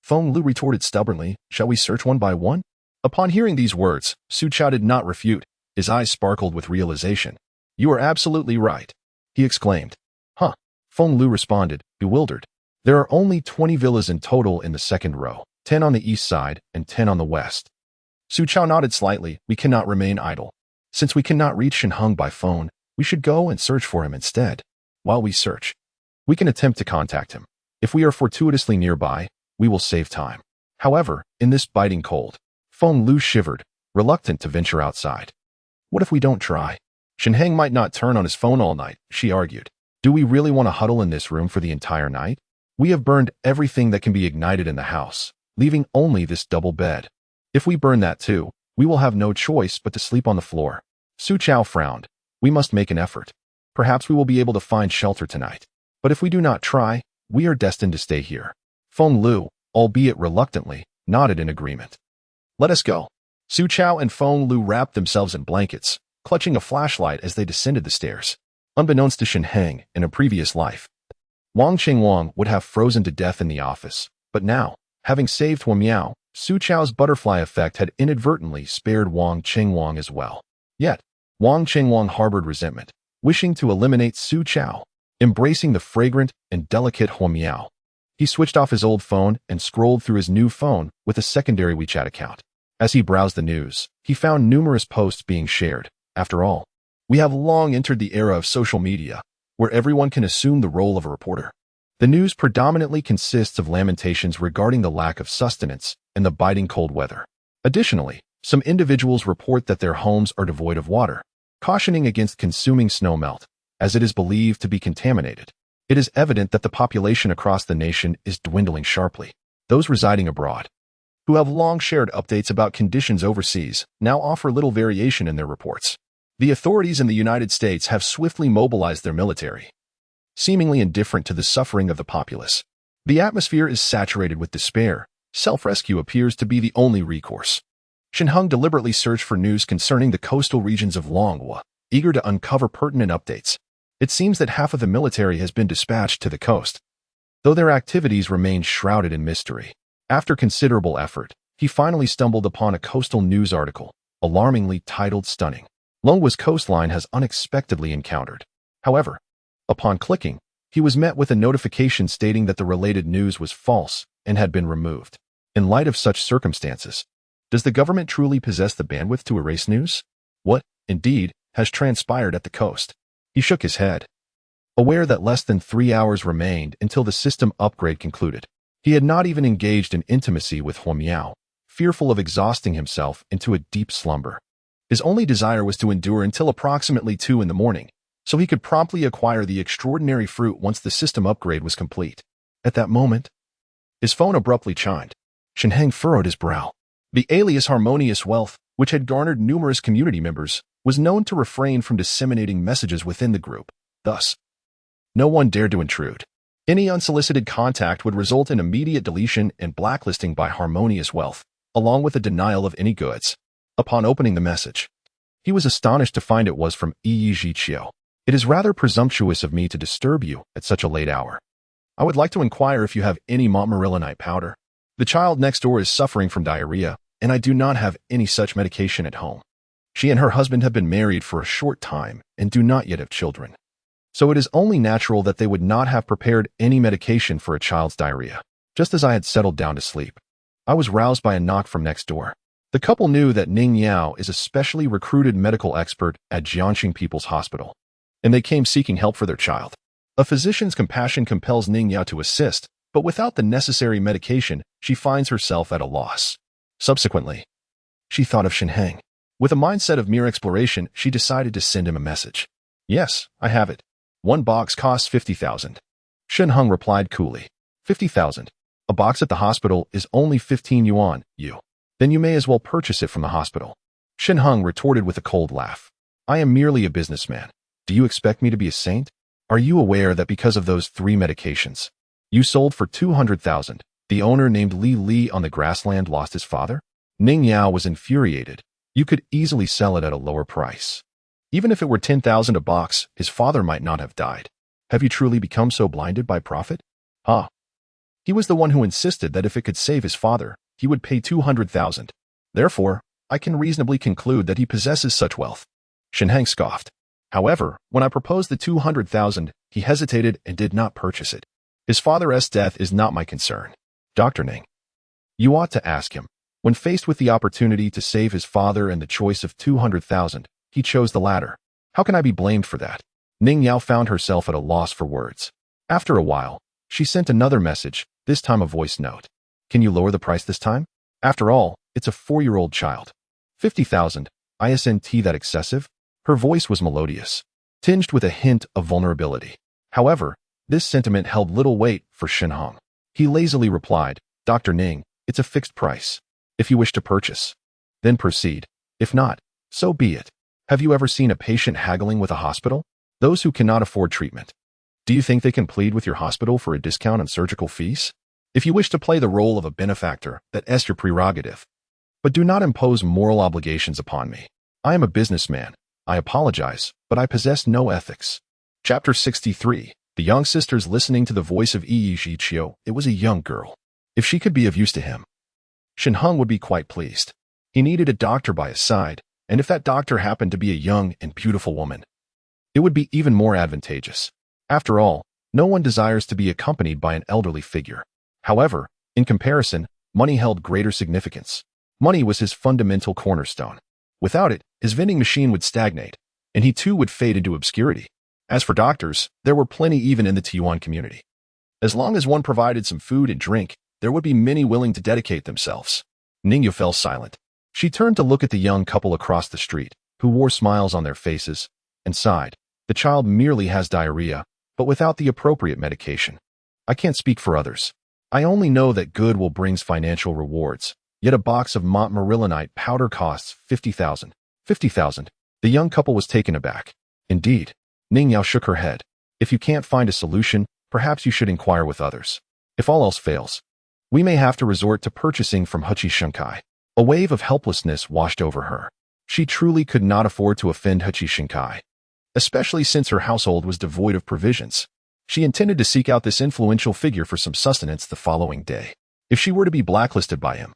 Feng Lu retorted stubbornly, shall we search one by one? Upon hearing these words, Su Chao did not refute. His eyes sparkled with realization. You are absolutely right, he exclaimed. Huh? Feng Lu responded, bewildered. There are only 20 villas in total in the second row, 10 on the east side and 10 on the west. Su Chao nodded slightly. We cannot remain idle. Since we cannot reach Shen Heng by phone, we should go and search for him instead. While we search, we can attempt to contact him. If we are fortuitously nearby, we will save time. However, in this biting cold, Feng Lu shivered, reluctant to venture outside. What if we don't try? Shen Heng might not turn on his phone all night, she argued. Do we really want to huddle in this room for the entire night? We have burned everything that can be ignited in the house, leaving only this double bed. If we burn that too, we will have no choice but to sleep on the floor. Su Chao frowned. We must make an effort. Perhaps we will be able to find shelter tonight. But if we do not try, we are destined to stay here. Feng Lu, albeit reluctantly, nodded in agreement. Let us go. Su Chao and Feng Lu wrapped themselves in blankets, clutching a flashlight as they descended the stairs. Unbeknownst to Shen Heng, in a previous life, Wang Qingwang would have frozen to death in the office. But now, having saved Huo Miao, Su Chao's butterfly effect had inadvertently spared Wang Qingwang as well. Yet, Wang Qingwang harbored resentment, wishing to eliminate Su Chao, embracing the fragrant and delicate Huo Miao. He switched off his old phone and scrolled through his new phone with a secondary WeChat account. As he browsed the news, he found numerous posts being shared. After all, we have long entered the era of social media, where everyone can assume the role of a reporter. The news predominantly consists of lamentations regarding the lack of sustenance and the biting cold weather. Additionally, some individuals report that their homes are devoid of water, cautioning against consuming snowmelt, as it is believed to be contaminated. It is evident that the population across the nation is dwindling sharply. Those residing abroad, who have long shared updates about conditions overseas, now offer little variation in their reports. The authorities in the United States have swiftly mobilized their military, seemingly indifferent to the suffering of the populace. The atmosphere is saturated with despair. Self-rescue appears to be the only recourse. Shen Heng deliberately searched for news concerning the coastal regions of Longhua, eager to uncover pertinent updates. It seems that half of the military has been dispatched to the coast, though their activities remain shrouded in mystery. After considerable effort, he finally stumbled upon a coastal news article, alarmingly titled Stunning. Longhua's coastline has unexpectedly encountered. However, upon clicking, he was met with a notification stating that the related news was false and had been removed. In light of such circumstances, does the government truly possess the bandwidth to erase news? What, indeed, has transpired at the coast? He shook his head, aware that less than 3 hours remained until the system upgrade concluded. He had not even engaged in intimacy with Huo Miao, fearful of exhausting himself into a deep slumber. His only desire was to endure until approximately 2 in the morning, so he could promptly acquire the extraordinary fruit once the system upgrade was complete. At that moment, his phone abruptly chimed. Shen Heng furrowed his brow. The alias Harmonious Wealth, which had garnered numerous community members, was known to refrain from disseminating messages within the group. Thus, no one dared to intrude. Any unsolicited contact would result in immediate deletion and blacklisting by Harmonious Wealth, along with a denial of any goods. Upon opening the message, he was astonished to find it was from Yi Zhiqiu. It is rather presumptuous of me to disturb you at such a late hour. I would like to inquire if you have any montmorillonite powder. The child next door is suffering from diarrhea, and I do not have any such medication at home. She and her husband have been married for a short time and do not yet have children. So it is only natural that they would not have prepared any medication for a child's diarrhea. Just as I had settled down to sleep, I was roused by a knock from next door. The couple knew that Ning Yao is a specially recruited medical expert at Jiangxing People's Hospital, and they came seeking help for their child. A physician's compassion compels Ning Yao to assist, but without the necessary medication, she finds herself at a loss. Subsequently, she thought of Shen Heng. With a mindset of mere exploration, she decided to send him a message. Yes, I have it. 1 box costs 50,000. Shen Heng replied coolly. 50,000. A box at the hospital is only 15 yuan, you. Then you may as well purchase it from the hospital. Shen Heng retorted with a cold laugh. I am merely a businessman. Do you expect me to be a saint? Are you aware that because of those 3 medications, you sold for 200,000? The owner named Li on the grassland lost his father? Ning Yao was infuriated. You could easily sell it at a lower price. Even if it were 10,000 a box, his father might not have died. Have you truly become so blinded by profit? Ah. He was the one who insisted that if it could save his father, he would pay 200,000. Therefore, I can reasonably conclude that he possesses such wealth. Shen Heng scoffed. However, when I proposed the 200,000, he hesitated and did not purchase it. His father's death is not my concern. Dr. Ning, you ought to ask him. When faced with the opportunity to save his father and the choice of 200,000, he chose the latter. How can I be blamed for that? Ning Yao found herself at a loss for words. After a while, she sent another message, this time a voice note. Can you lower the price this time? After all, it's a 4-year-old child. 50,000. Isn't that excessive? Her voice was melodious, tinged with a hint of vulnerability. However, this sentiment held little weight for Shen Heng. He lazily replied, Dr. Ning, it's a fixed price. If you wish to purchase, then proceed. If not, so be it. Have you ever seen a patient haggling with a hospital? Those who cannot afford treatment. Do you think they can plead with your hospital for a discount on surgical fees? If you wish to play the role of a benefactor, that's your prerogative. But do not impose moral obligations upon me. I am a businessman. I apologize, but I possess no ethics. Chapter 63. The young sisters listening to the voice of Yi Zhiqiu. It was a young girl. If she could be of use to him, Shen Heng would be quite pleased. He needed a doctor by his side, and if that doctor happened to be a young and beautiful woman, it would be even more advantageous. After all, no one desires to be accompanied by an elderly figure. However, in comparison, money held greater significance. Money was his fundamental cornerstone. Without it, his vending machine would stagnate, and he too would fade into obscurity. As for doctors, there were plenty even in the Taiwan community. As long as one provided some food and drink, there would be many willing to dedicate themselves. Ningyu fell silent. She turned to look at the young couple across the street, who wore smiles on their faces, and sighed. The child merely has diarrhea, but without the appropriate medication. I can't speak for others. I only know that good will brings financial rewards. Yet a box of montmorillonite powder costs 50,000. 50,000. The young couple was taken aback. Indeed. Ning Yao shook her head. If you can't find a solution, perhaps you should inquire with others. If all else fails, we may have to resort to purchasing from Huqi Shenkai. A wave of helplessness washed over her. She truly could not afford to offend Huqi Shenkai, especially since her household was devoid of provisions. She intended to seek out this influential figure for some sustenance the following day. If she were to be blacklisted by him,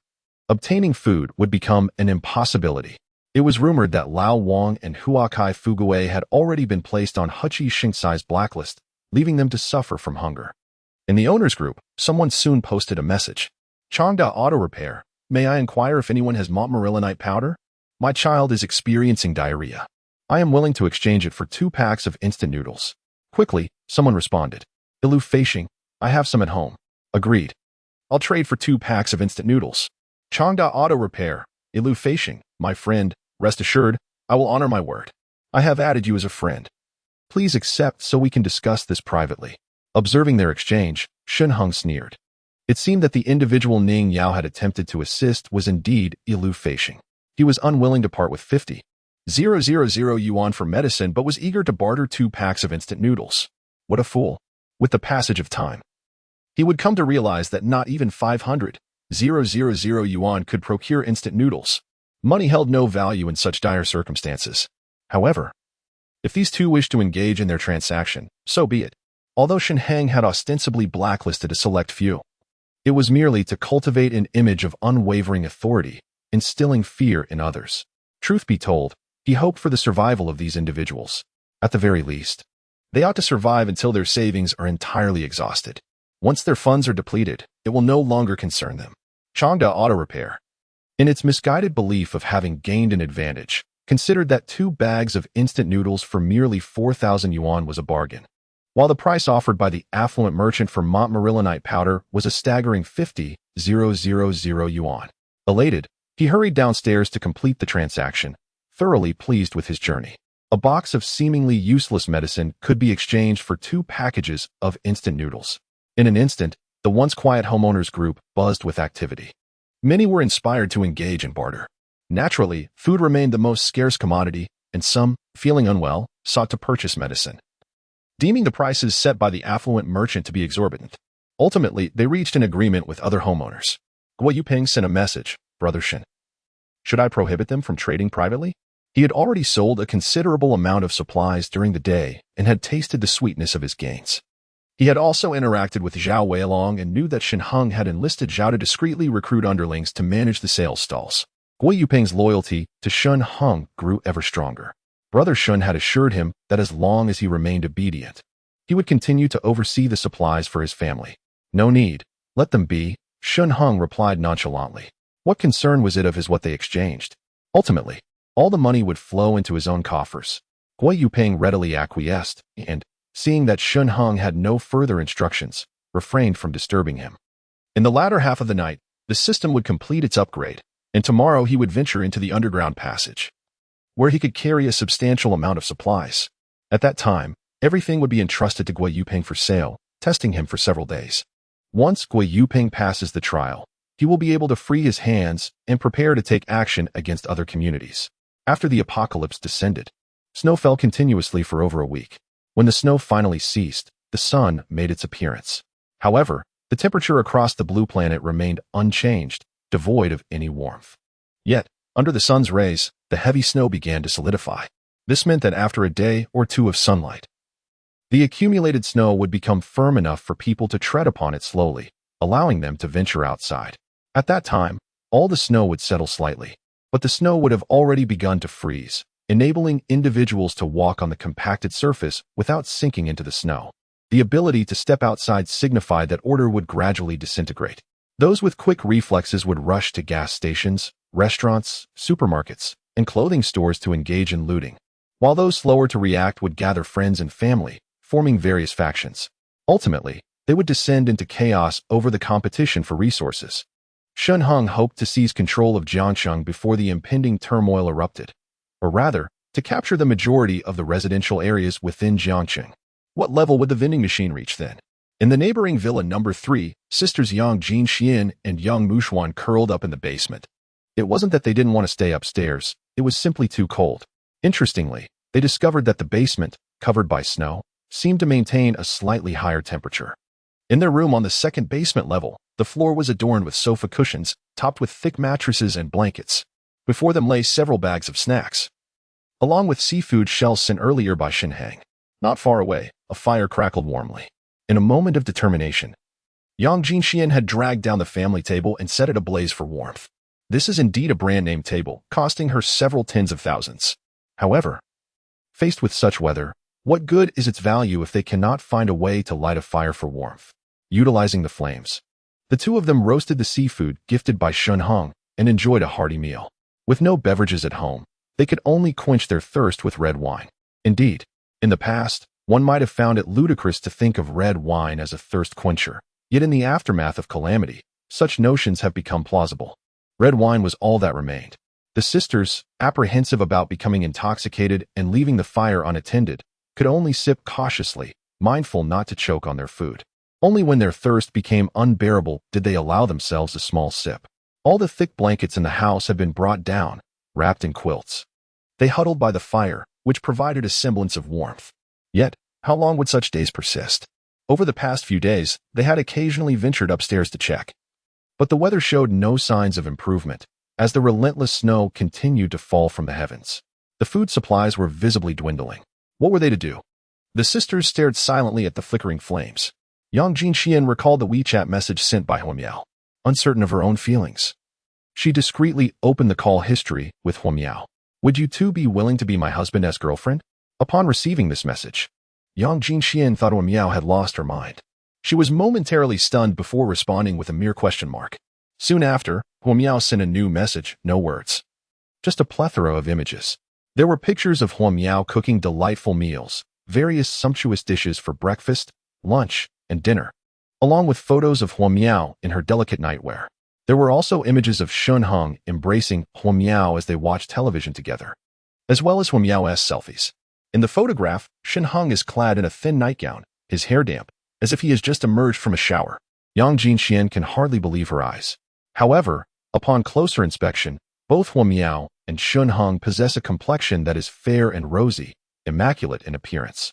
obtaining food would become an impossibility. It was rumored that Lao Wang and Huakai Fugue had already been placed on Huqi Shenksai's blacklist, leaving them to suffer from hunger. In the owner's group, someone soon posted a message. Changda Auto Repair, may I inquire if anyone has montmorillonite powder? My child is experiencing diarrhea. I am willing to exchange it for 2 packs of instant noodles. Quickly, someone responded. Ilu Feishing, I have some at home. Agreed. I'll trade for 2 packs of instant noodles. Changda Auto Repair, Ilu Feishing, my friend, rest assured, I will honor my word. I have added you as a friend. Please accept so we can discuss this privately. Observing their exchange, Shen Heng sneered. It seemed that the individual Ning Yao had attempted to assist was indeed Ilu Feishing. He was unwilling to part with 50,000 yuan for medicine but was eager to barter 2 packs of instant noodles. What a fool. With the passage of time, he would come to realize that not even 500,000 yuan could procure instant noodles. Money held no value in such dire circumstances. However, if these two wished to engage in their transaction, so be it. Although Shen Heng had ostensibly blacklisted a select few, it was merely to cultivate an image of unwavering authority, instilling fear in others. Truth be told, he hoped for the survival of these individuals. At the very least, they ought to survive until their savings are entirely exhausted. Once their funds are depleted, it will no longer concern them. Changda Auto Repair, in its misguided belief of having gained an advantage, considered that 2 bags of instant noodles for merely 4,000 yuan was a bargain, while the price offered by the affluent merchant for montmorillonite powder was a staggering 50,000 yuan. Elated, he hurried downstairs to complete the transaction, thoroughly pleased with his journey. A box of seemingly useless medicine could be exchanged for 2 packages of instant noodles. In an instant, The once quiet homeowners group buzzed with activity. Many were inspired to engage in barter. Naturally, food remained the most scarce commodity, and some, feeling unwell, sought to purchase medicine, deeming the prices set by the affluent merchant to be exorbitant. Ultimately, they reached an agreement with other homeowners. Guo Yuping sent a message, Brother Shen. Should I prohibit them from trading privately? He had already sold a considerable amount of supplies during the day and had tasted the sweetness of his gains. He had also interacted with Zhao Weilong and knew that Shen Heng had enlisted Zhao to discreetly recruit underlings to manage the sales stalls. Guo Yuping's loyalty to Shen Heng grew ever stronger. Brother Shen had assured him that as long as he remained obedient, he would continue to oversee the supplies for his family. No need. Let them be, Shen Heng replied nonchalantly. What concern was it of his what they exchanged? Ultimately, all the money would flow into his own coffers. Guo Yuping readily acquiesced and, seeing that Shen Heng had no further instructions, refrained from disturbing him. In the latter half of the night, the system would complete its upgrade, and tomorrow he would venture into the underground passage, where he could carry a substantial amount of supplies. At that time, everything would be entrusted to Guo Yuping for sale, testing him for several days. Once Guo Yuping passes the trial, he will be able to free his hands and prepare to take action against other communities. After the apocalypse descended, snow fell continuously for over a week. When the snow finally ceased, the sun made its appearance. However, the temperature across the blue planet remained unchanged, devoid of any warmth. Yet, under the sun's rays, the heavy snow began to solidify. This meant that after a day or two of sunlight, the accumulated snow would become firm enough for people to tread upon it slowly, allowing them to venture outside. At that time, all the snow would settle slightly, but the snow would have already begun to freeze, enabling individuals to walk on the compacted surface without sinking into the snow. The ability to step outside signified that order would gradually disintegrate. Those with quick reflexes would rush to gas stations, restaurants, supermarkets, and clothing stores to engage in looting, while those slower to react would gather friends and family, forming various factions. Ultimately, they would descend into chaos over the competition for resources. Shen Heng hoped to seize control of Jiangcheng before the impending turmoil erupted, or rather, to capture the majority of the residential areas within Jiangcheng. What level would the vending machine reach then? In the neighboring villa number 3, sisters Yang Jinxian and Yang Mushuan curled up in the basement. It wasn't that they didn't want to stay upstairs, it was simply too cold. Interestingly, they discovered that the basement, covered by snow, seemed to maintain a slightly higher temperature. In their room on the second basement level, the floor was adorned with sofa cushions, topped with thick mattresses and blankets. Before them lay several bags of snacks, along with seafood shells sent earlier by Shen Heng. Not far away, a fire crackled warmly. In a moment of determination, Yang Jinxian had dragged down the family table and set it ablaze for warmth. This is indeed a brand-name table, costing her several tens of thousands. However, faced with such weather, what good is its value if they cannot find a way to light a fire for warmth? Utilizing the flames, the two of them roasted the seafood gifted by Shen Heng and enjoyed a hearty meal. With no beverages at home, they could only quench their thirst with red wine. Indeed, in the past, one might have found it ludicrous to think of red wine as a thirst quencher, yet in the aftermath of calamity, such notions have become plausible. Red wine was all that remained. The sisters, apprehensive about becoming intoxicated and leaving the fire unattended, could only sip cautiously, mindful not to choke on their food. Only when their thirst became unbearable did they allow themselves a small sip. All the thick blankets in the house had been brought down, wrapped in quilts. They huddled by the fire, which provided a semblance of warmth. Yet, how long would such days persist? Over the past few days, they had occasionally ventured upstairs to check. But the weather showed no signs of improvement, as the relentless snow continued to fall from the heavens. The food supplies were visibly dwindling. What were they to do? The sisters stared silently at the flickering flames. Yang Jinxian recalled the WeChat message sent by Huamiao. Uncertain of her own feelings, she discreetly opened the call history with Huamiao. Would you two be willing to be my husband as girlfriend? Upon receiving this message, Yang Jinxian thought Huamiao had lost her mind. She was momentarily stunned before responding with a mere question mark. Soon after, Huamiao sent a new message, no words. Just a plethora of images. There were pictures of Huamiao cooking delightful meals, various sumptuous dishes for breakfast, lunch, and dinner, along with photos of Huamiao in her delicate nightwear. There were also images of Shen Heng embracing Huamiao as they watched television together, as well as Huamiao's selfies. In the photograph, Shen Heng is clad in a thin nightgown, his hair damp, as if he has just emerged from a shower. Yang Jinxian can hardly believe her eyes. However, upon closer inspection, both Huo Miao and Shen Heng possess a complexion that is fair and rosy, immaculate in appearance.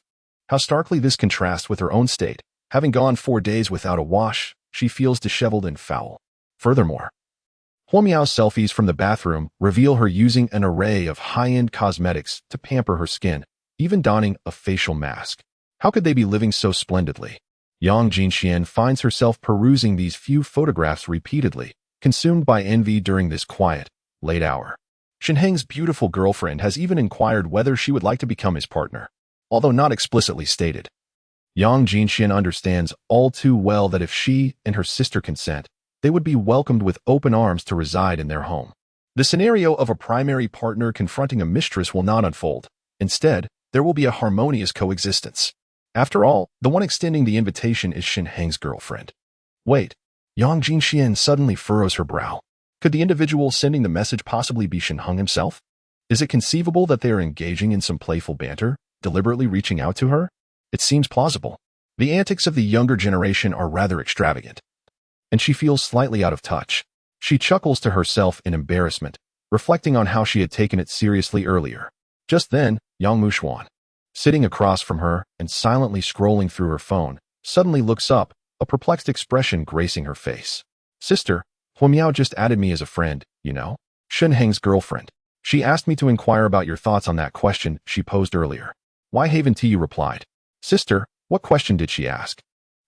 How starkly this contrasts with her own state. Having gone 4 days without a wash, she feels disheveled and foul. Furthermore, Huo Miao's selfies from the bathroom reveal her using an array of high-end cosmetics to pamper her skin, even donning a facial mask. How could they be living so splendidly? Yang Jinxian finds herself perusing these few photographs repeatedly, consumed by envy during this quiet, late hour. Shen Heng's beautiful girlfriend has even inquired whether she would like to become his partner, although not explicitly stated. Yang Jinxian understands all too well that if she and her sister consent, they would be welcomed with open arms to reside in their home. The scenario of a primary partner confronting a mistress will not unfold. Instead, there will be a harmonious coexistence. After all, the one extending the invitation is Shen Heng's girlfriend. Wait, Yang Jinxian suddenly furrows her brow. Could the individual sending the message possibly be Shen Heng himself? Is it conceivable that they are engaging in some playful banter, deliberately reaching out to her? It seems plausible. The antics of the younger generation are rather extravagant, and she feels slightly out of touch. She chuckles to herself in embarrassment, reflecting on how she had taken it seriously earlier. Just then, Yang Mushuan, sitting across from her and silently scrolling through her phone, suddenly looks up, a perplexed expression gracing her face. Sister, Huo Miao just added me as a friend, you know? Shen Heng's girlfriend. She asked me to inquire about your thoughts on that question she posed earlier. Why haven't you replied? Sister, what question did she ask?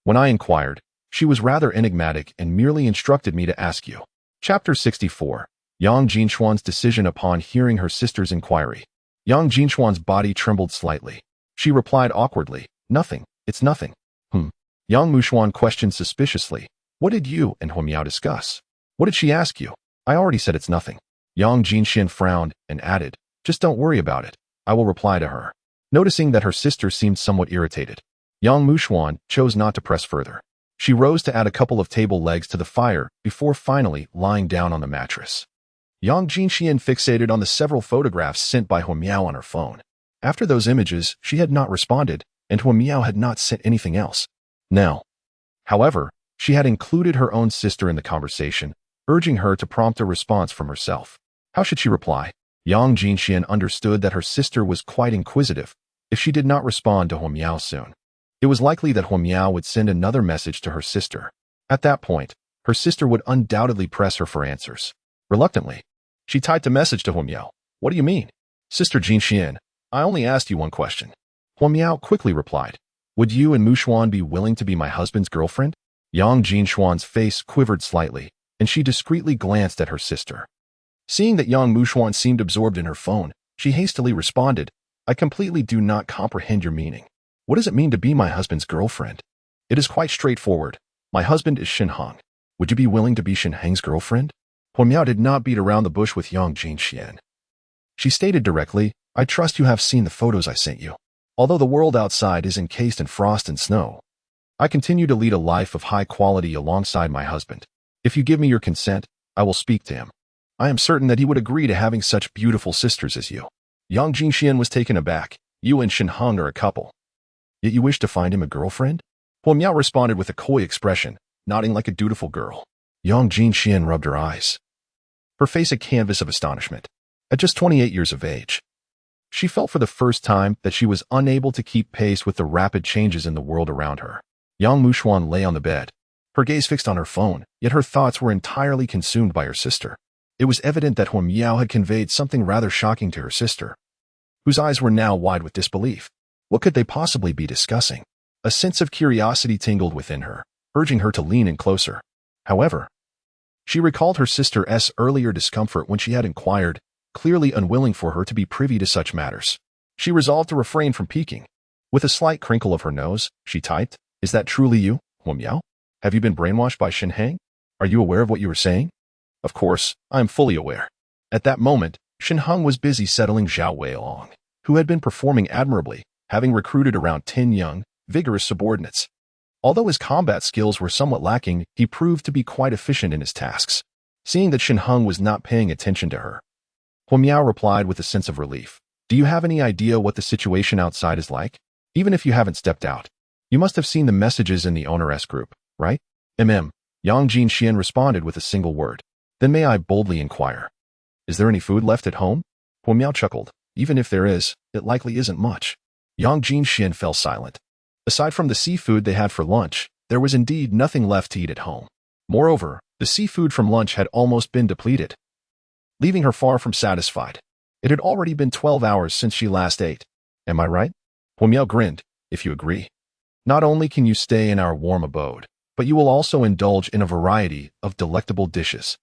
When I inquired, she was rather enigmatic and merely instructed me to ask you. Chapter 64. Yang Jinxuan's decision upon hearing her sister's inquiry. Yang Jinxuan's body trembled slightly. She replied awkwardly, nothing, it's nothing. Yang Mushuan questioned suspiciously, what did you and Huo Miao discuss? What did she ask you? I already said it's nothing. Yang Jinxian frowned and added, just don't worry about it. I will reply to her. Noticing that her sister seemed somewhat irritated, Yang Mushuan chose not to press further. She rose to add a couple of table legs to the fire before finally lying down on the mattress. Yang Jinxian fixated on the several photographs sent by Huo Miao on her phone. After those images, she had not responded, and Huo Miao had not sent anything else. Now, however, she had included her own sister in the conversation, urging her to prompt a response from herself. How should she reply? Yang Jinxian understood that her sister was quite inquisitive. If she did not respond to Huo Miao soon, it was likely that Huo Miao would send another message to her sister. At that point, her sister would undoubtedly press her for answers. Reluctantly, she typed a message to Huo Miao. What do you mean? Sister Jinxian, I only asked you one question. Huo Miao quickly replied. Would you and Mushuan be willing to be my husband's girlfriend? Yang Jinxuan's face quivered slightly, and she discreetly glanced at her sister. Seeing that Yang Mushuan seemed absorbed in her phone, she hastily responded, I completely do not comprehend your meaning. What does it mean to be my husband's girlfriend? It is quite straightforward. My husband is Shen Heng. Would you be willing to be Shen Heng's girlfriend? Huo Miao did not beat around the bush with Yang Jinxian. She stated directly, I trust you have seen the photos I sent you. Although the world outside is encased in frost and snow, I continue to lead a life of high quality alongside my husband. If you give me your consent, I will speak to him. I am certain that he would agree to having such beautiful sisters as you. Yang Jinxian was taken aback. You and Shen Heng are a couple. Yet you wish to find him a girlfriend? Huo Miao responded with a coy expression, nodding like a dutiful girl. Yang Jinxian rubbed her eyes, her face a canvas of astonishment. At just 28 years of age, she felt for the first time that she was unable to keep pace with the rapid changes in the world around her. Yang Mushuan lay on the bed, her gaze fixed on her phone, yet her thoughts were entirely consumed by her sister. It was evident that Huo Miao had conveyed something rather shocking to her sister, whose eyes were now wide with disbelief. What could they possibly be discussing? A sense of curiosity tingled within her, urging her to lean in closer. However, she recalled her sister's earlier discomfort when she had inquired, clearly unwilling for her to be privy to such matters. She resolved to refrain from peeking. With a slight crinkle of her nose, she typed, Is that truly you, Huo Miao? Have you been brainwashed by Shen Heng? Are you aware of what you were saying? Of course, I am fully aware. At that moment, Shen Heng was busy settling Zhao Weilong, who had been performing admirably, having recruited around 10 young, vigorous subordinates. Although his combat skills were somewhat lacking, he proved to be quite efficient in his tasks. Seeing that Shen Heng was not paying attention to her, Huo Miao replied with a sense of relief. Do you have any idea what the situation outside is like? Even if you haven't stepped out, you must have seen the messages in the owner's group, right? Yang Jinxian responded with a single word. Then may I boldly inquire, is there any food left at home? Huo Miao chuckled. Even if there is, it likely isn't much. Yang Jinxian fell silent. Aside from the seafood they had for lunch, there was indeed nothing left to eat at home. Moreover, the seafood from lunch had almost been depleted, leaving her far from satisfied. It had already been 12 hours since she last ate. Am I right? Huo Miao grinned. If you agree. Not only can you stay in our warm abode, but you will also indulge in a variety of delectable dishes.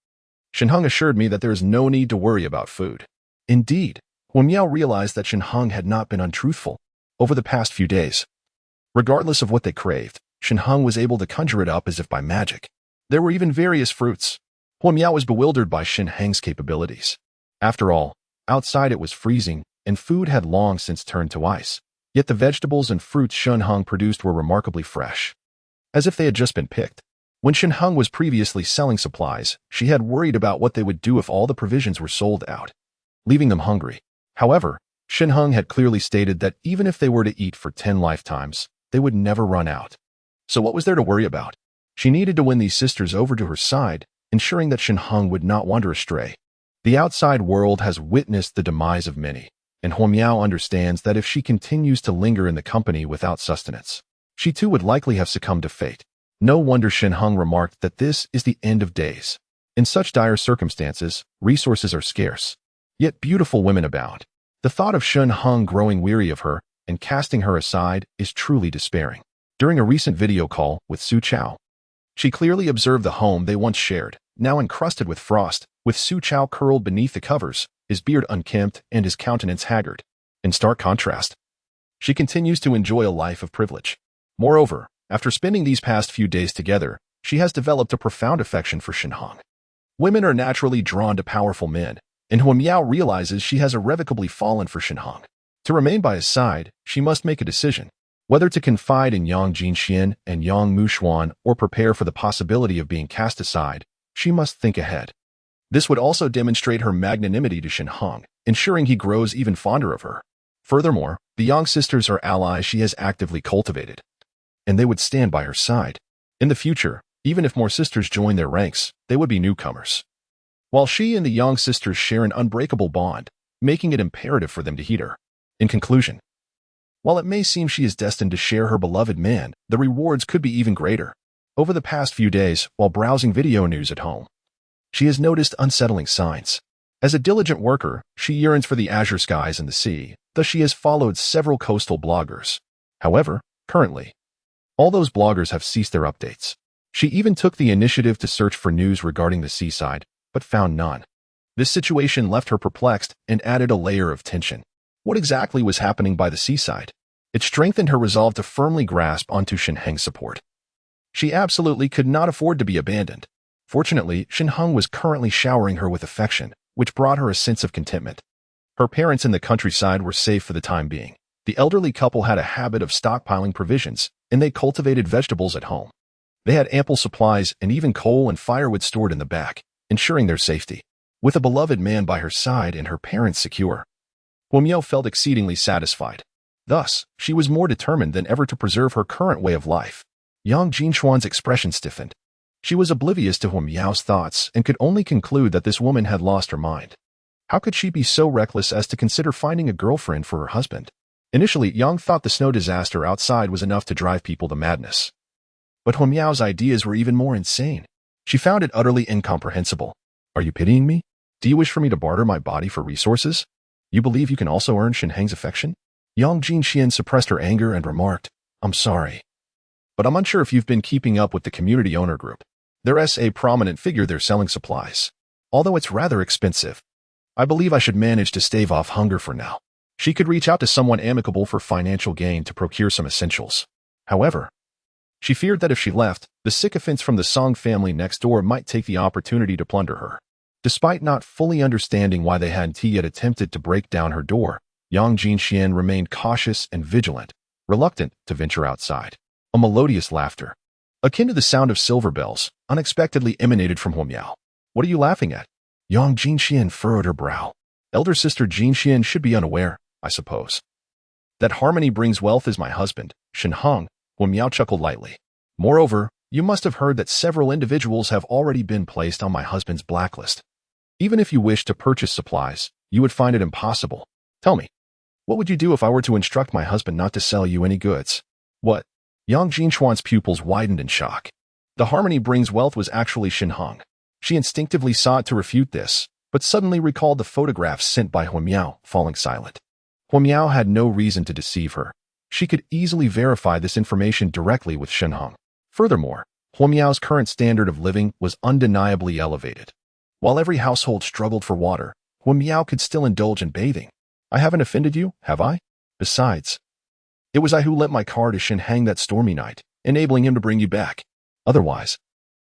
Shen Heng assured me that there is no need to worry about food. Indeed, Huo Miao realized that Shen Heng had not been untruthful over the past few days. Regardless of what they craved, Shen Heng was able to conjure it up as if by magic. There were even various fruits. Huo Miao was bewildered by Shen Heng's capabilities. After all, outside it was freezing, and food had long since turned to ice. Yet the vegetables and fruits Shen Heng produced were remarkably fresh, as if they had just been picked. When Shen Heng was previously selling supplies, she had worried about what they would do if all the provisions were sold out, leaving them hungry. However, Shen Heng had clearly stated that even if they were to eat for 10 lifetimes, they would never run out. So what was there to worry about? She needed to win these sisters over to her side, ensuring that Shen Heng would not wander astray. The outside world has witnessed the demise of many, and Huo Miao understands that if she continues to linger in the company without sustenance, she too would likely have succumbed to fate. No wonder Shen Heng remarked that this is the end of days. In such dire circumstances, resources are scarce. Yet beautiful women abound. The thought of Shen Heng growing weary of her and casting her aside is truly despairing. During a recent video call with Su Chao, she clearly observed the home they once shared, now encrusted with frost, with Su Chao curled beneath the covers, his beard unkempt and his countenance haggard. In stark contrast, she continues to enjoy a life of privilege. Moreover, after spending these past few days together, she has developed a profound affection for Shen Heng. Women are naturally drawn to powerful men, and Huo Miao realizes she has irrevocably fallen for Shen Heng. To remain by his side, she must make a decision, whether to confide in Yang Jinxian and Yang Mushuan or prepare for the possibility of being cast aside. She must think ahead. This would also demonstrate her magnanimity to Shen Heng, ensuring he grows even fonder of her. Furthermore, the Yang sisters are allies she has actively cultivated, and they would stand by her side. In the future, even if more sisters join their ranks, they would be newcomers, while she and the Yang sisters share an unbreakable bond, making it imperative for them to heed her. In conclusion, while it may seem she is destined to share her beloved man, the rewards could be even greater. Over the past few days, while browsing video news at home, she has noticed unsettling signs. As a diligent worker, she yearns for the azure skies and the sea, thus she has followed several coastal bloggers. However, currently, all those bloggers have ceased their updates. She even took the initiative to search for news regarding the seaside, but found none. This situation left her perplexed and added a layer of tension. What exactly was happening by the seaside? It strengthened her resolve to firmly grasp onto Shen Heng's support. She absolutely could not afford to be abandoned. Fortunately, Shen Heng was currently showering her with affection, which brought her a sense of contentment. Her parents in the countryside were safe for the time being. The elderly couple had a habit of stockpiling provisions, and they cultivated vegetables at home. They had ample supplies and even coal and firewood stored in the back, ensuring their safety. With a beloved man by her side and her parents secure, Huo Miao felt exceedingly satisfied. Thus, she was more determined than ever to preserve her current way of life. Yang Jinxuan's expression stiffened. She was oblivious to Huo Miao's thoughts and could only conclude that this woman had lost her mind. How could she be so reckless as to consider finding a girlfriend for her husband? Initially, Yang thought the snow disaster outside was enough to drive people to madness. But Huo Miao's ideas were even more insane. She found it utterly incomprehensible. Are you pitying me? Do you wish for me to barter my body for resources? You believe you can also earn Shen Heng's affection? Yang Jinxian suppressed her anger and remarked, I'm sorry, but I'm unsure if you've been keeping up with the community owner group. There's a prominent figure there selling supplies. Although it's rather expensive, I believe I should manage to stave off hunger for now. She could reach out to someone amicable for financial gain to procure some essentials. However, she feared that if she left, the sycophants from the Song family next door might take the opportunity to plunder her. Despite not fully understanding why they hadn't yet attempted to break down her door, Yang Jinxian remained cautious and vigilant, reluctant to venture outside. A melodious laughter, akin to the sound of silver bells, unexpectedly emanated from Huo Miao. What are you laughing at? Yang Jinxian furrowed her brow. Elder sister Jinxian should be unaware, I suppose. That harmony brings wealth is my husband, Shen Heng. Huo Miao chuckled lightly. Moreover, You must have heard that several individuals have already been placed on my husband's blacklist. Even if you wish to purchase supplies, you would find it impossible. Tell me, what would you do if I were to instruct my husband not to sell you any goods? What? Yang Jinchuan's pupils widened in shock. The harmony brings wealth was actually Shen Heng. She instinctively sought to refute this, but suddenly recalled the photographs sent by Huo Miao, falling silent. Huo Miao had no reason to deceive her. She could easily verify this information directly with Shen Heng. Furthermore, Huo Miao's current standard of living was undeniably elevated. While every household struggled for water, Huo Miao could still indulge in bathing. I haven't offended you, have I? Besides, it was I who lent my car to Shen Heng that stormy night, enabling him to bring you back. Otherwise,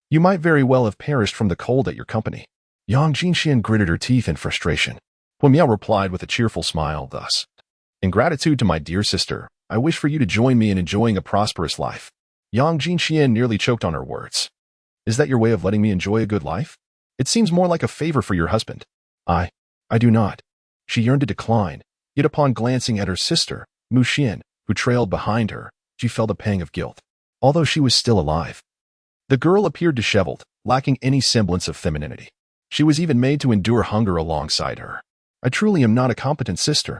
you might very well have perished from the cold at your company. Yang Jinxian gritted her teeth in frustration. Huo Miao replied with a cheerful smile thus. In gratitude to my dear sister, I wish for you to join me in enjoying a prosperous life. Yang Jinxian nearly choked on her words. Is that your way of letting me enjoy a good life? It seems more like a favor for your husband. I do not. She yearned to decline, yet upon glancing at her sister, Mu Xian, who trailed behind her, she felt a pang of guilt. Although she was still alive, the girl appeared disheveled, lacking any semblance of femininity. She was even made to endure hunger alongside her. I truly am not a competent sister.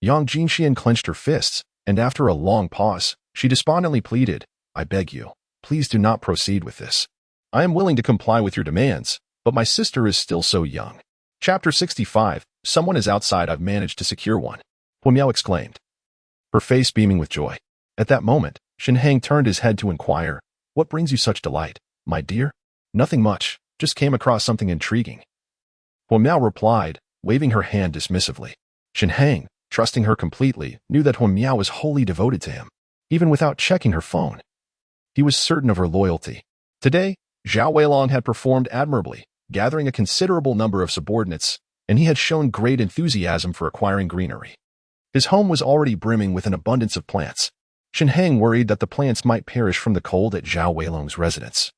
Yang Jinxian clenched her fists, and after a long pause, she despondently pleaded, I beg you, please do not proceed with this. I am willing to comply with your demands, but my sister is still so young. Chapter 65, Someone is outside, I've managed to secure one. Huo Miao exclaimed, her face beaming with joy. At that moment, Shen Heng turned his head to inquire, what brings you such delight, my dear? Nothing much, just came across something intriguing. Huo Miao replied, waving her hand dismissively. Shen Heng, trusting her completely, knew that Huo Miao was wholly devoted to him, even without checking her phone. He was certain of her loyalty. Today, Zhao Weilong had performed admirably, gathering a considerable number of subordinates, and he had shown great enthusiasm for acquiring greenery. His home was already brimming with an abundance of plants. Shen Heng worried that the plants might perish from the cold at Zhao Weilong's residence.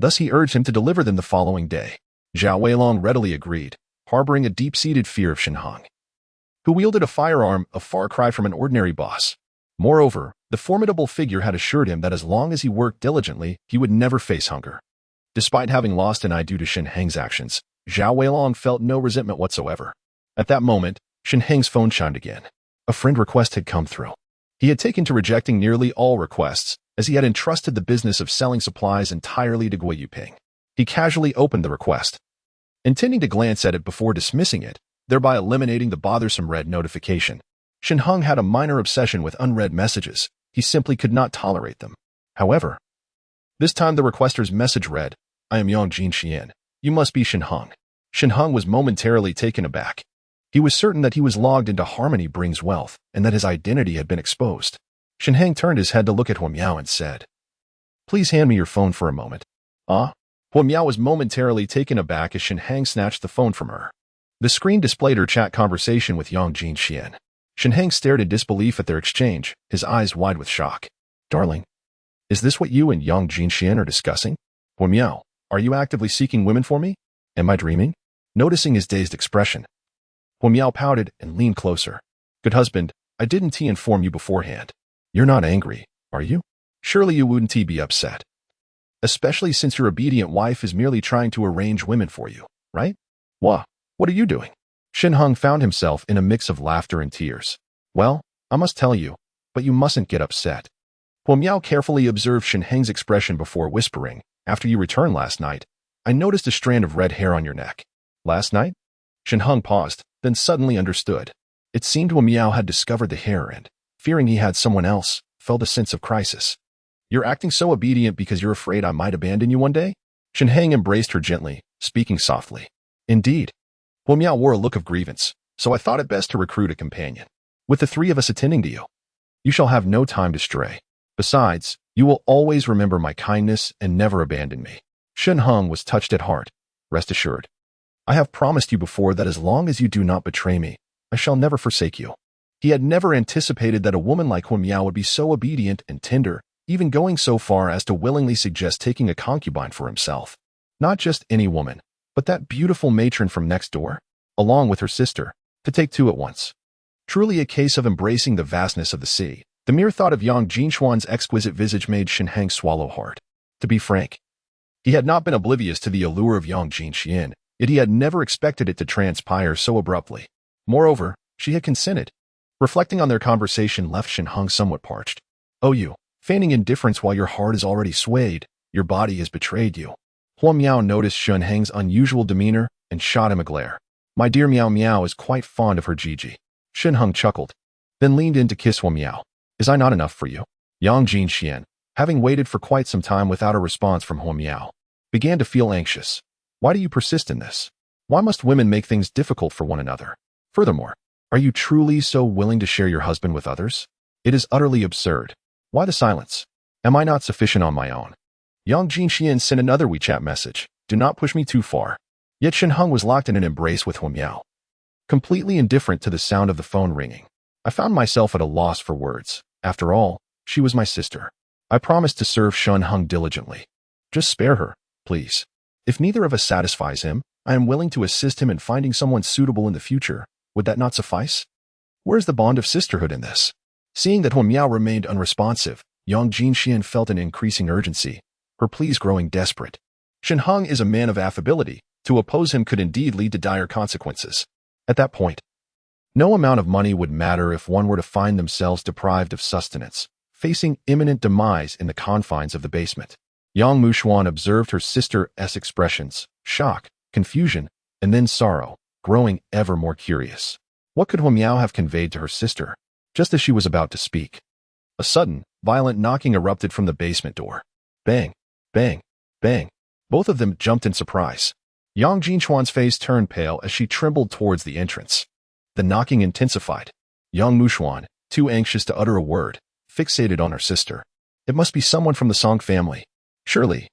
Thus he urged him to deliver them the following day. Zhao Weilong readily agreed, harboring a deep-seated fear of Shen Heng, who wielded a firearm, a far cry from an ordinary boss. Moreover, the formidable figure had assured him that as long as he worked diligently, he would never face hunger. Despite having lost an eye due to Shen Heng's actions, Zhao Weilong felt no resentment whatsoever. At that moment, Shen Heng's phone chimed again. A friend request had come through. He had taken to rejecting nearly all requests, as he had entrusted the business of selling supplies entirely to Gui Yuping. He casually opened the request, intending to glance at it before dismissing it, thereby eliminating the bothersome red notification. Shen Heng had a minor obsession with unread messages. He simply could not tolerate them. However, this time the requester's message read, I am Yang Jinxian. You must be Shen Heng. Shen Heng was momentarily taken aback. He was certain that he was logged into Harmony Brings Wealth and that his identity had been exposed. Shen Heng turned his head to look at Huo Miao and said, Please hand me your phone for a moment. Ah? Huo Miao was momentarily taken aback as Shen Heng snatched the phone from her. The screen displayed her chat conversation with Yang Jinxian. Shen Heng stared in disbelief at their exchange, his eyes wide with shock. Darling, is this what you and Yang Jinxian are discussing? Huo Miao, are you actively seeking women for me? Am I dreaming? Noticing his dazed expression, Huo Miao pouted and leaned closer. Good husband, I didn't inform you beforehand. You're not angry, are you? Surely you wouldn't be upset. Especially since your obedient wife is merely trying to arrange women for you, right? What are you doing? Shen Heng found himself in a mix of laughter and tears. Well, I must tell you, but you mustn't get upset. Huo Miao carefully observed Shen Heng's expression before whispering, After you returned last night, I noticed a strand of red hair on your neck. Last night? Shen Heng paused, then suddenly understood. It seemed Huo Miao had discovered the hair and, fearing he had someone else, felt a sense of crisis. You're acting so obedient because you're afraid I might abandon you one day? Shen Heng embraced her gently, speaking softly. Indeed. Huo Miao wore a look of grievance, so I thought it best to recruit a companion. With the three of us attending to you, you shall have no time to stray. Besides, you will always remember my kindness and never abandon me. Shen Heng was touched at heart. Rest assured. I have promised you before that as long as you do not betray me, I shall never forsake you. He had never anticipated that a woman like Huo Miao would be so obedient and tender, even going so far as to willingly suggest taking a concubine for himself. Not just any woman, but that beautiful matron from next door, along with her sister, to take two at once. Truly a case of embracing the vastness of the sea. The mere thought of Yang Jinchuan's exquisite visage made Shen Heng swallow hard. To be frank, he had not been oblivious to the allure of Yang Jinxian, yet he had never expected it to transpire so abruptly. Moreover, she had consented. Reflecting on their conversation left Shen Heng somewhat parched. Oh, you, feigning indifference while your heart is already swayed, your body has betrayed you. Huan Miao noticed Shen Heng's unusual demeanor and shot him a glare. My dear Miao Miao is quite fond of her Gigi. Shen Heng chuckled, then leaned in to kiss Huan Miao. Is I not enough for you? Yang Jinxian, having waited for quite some time without a response from Huan Miao, began to feel anxious. Why do you persist in this? Why must women make things difficult for one another? Furthermore, are you truly so willing to share your husband with others? It is utterly absurd. Why the silence? Am I not sufficient on my own? Yang Jinxian sent another WeChat message. Do not push me too far. Yet Shen Heng was locked in an embrace with Huan Miao. Completely indifferent to the sound of the phone ringing, I found myself at a loss for words. After all, she was my sister. I promised to serve Shen Heng diligently. Just spare her, please. If neither of us satisfies him, I am willing to assist him in finding someone suitable in the future. Would that not suffice? Where's the bond of sisterhood in this? Seeing that Huan Miao remained unresponsive, Yang Jinxian felt an increasing urgency, her pleas growing desperate. Shen Heng is a man of affability. To oppose him could indeed lead to dire consequences. At that point, no amount of money would matter if one were to find themselves deprived of sustenance, facing imminent demise in the confines of the basement. Yang Mushuan observed her sister's expressions, shock, confusion, and then sorrow, growing ever more curious. What could Huan Miao have conveyed to her sister? Just as she was about to speak, a sudden, violent knocking erupted from the basement door. Bang, bang, bang. Both of them jumped in surprise. Yang Jinchuan's face turned pale as she trembled towards the entrance. The knocking intensified. Yang Mushuan, too anxious to utter a word, fixated on her sister. It must be someone from the Song family. Surely.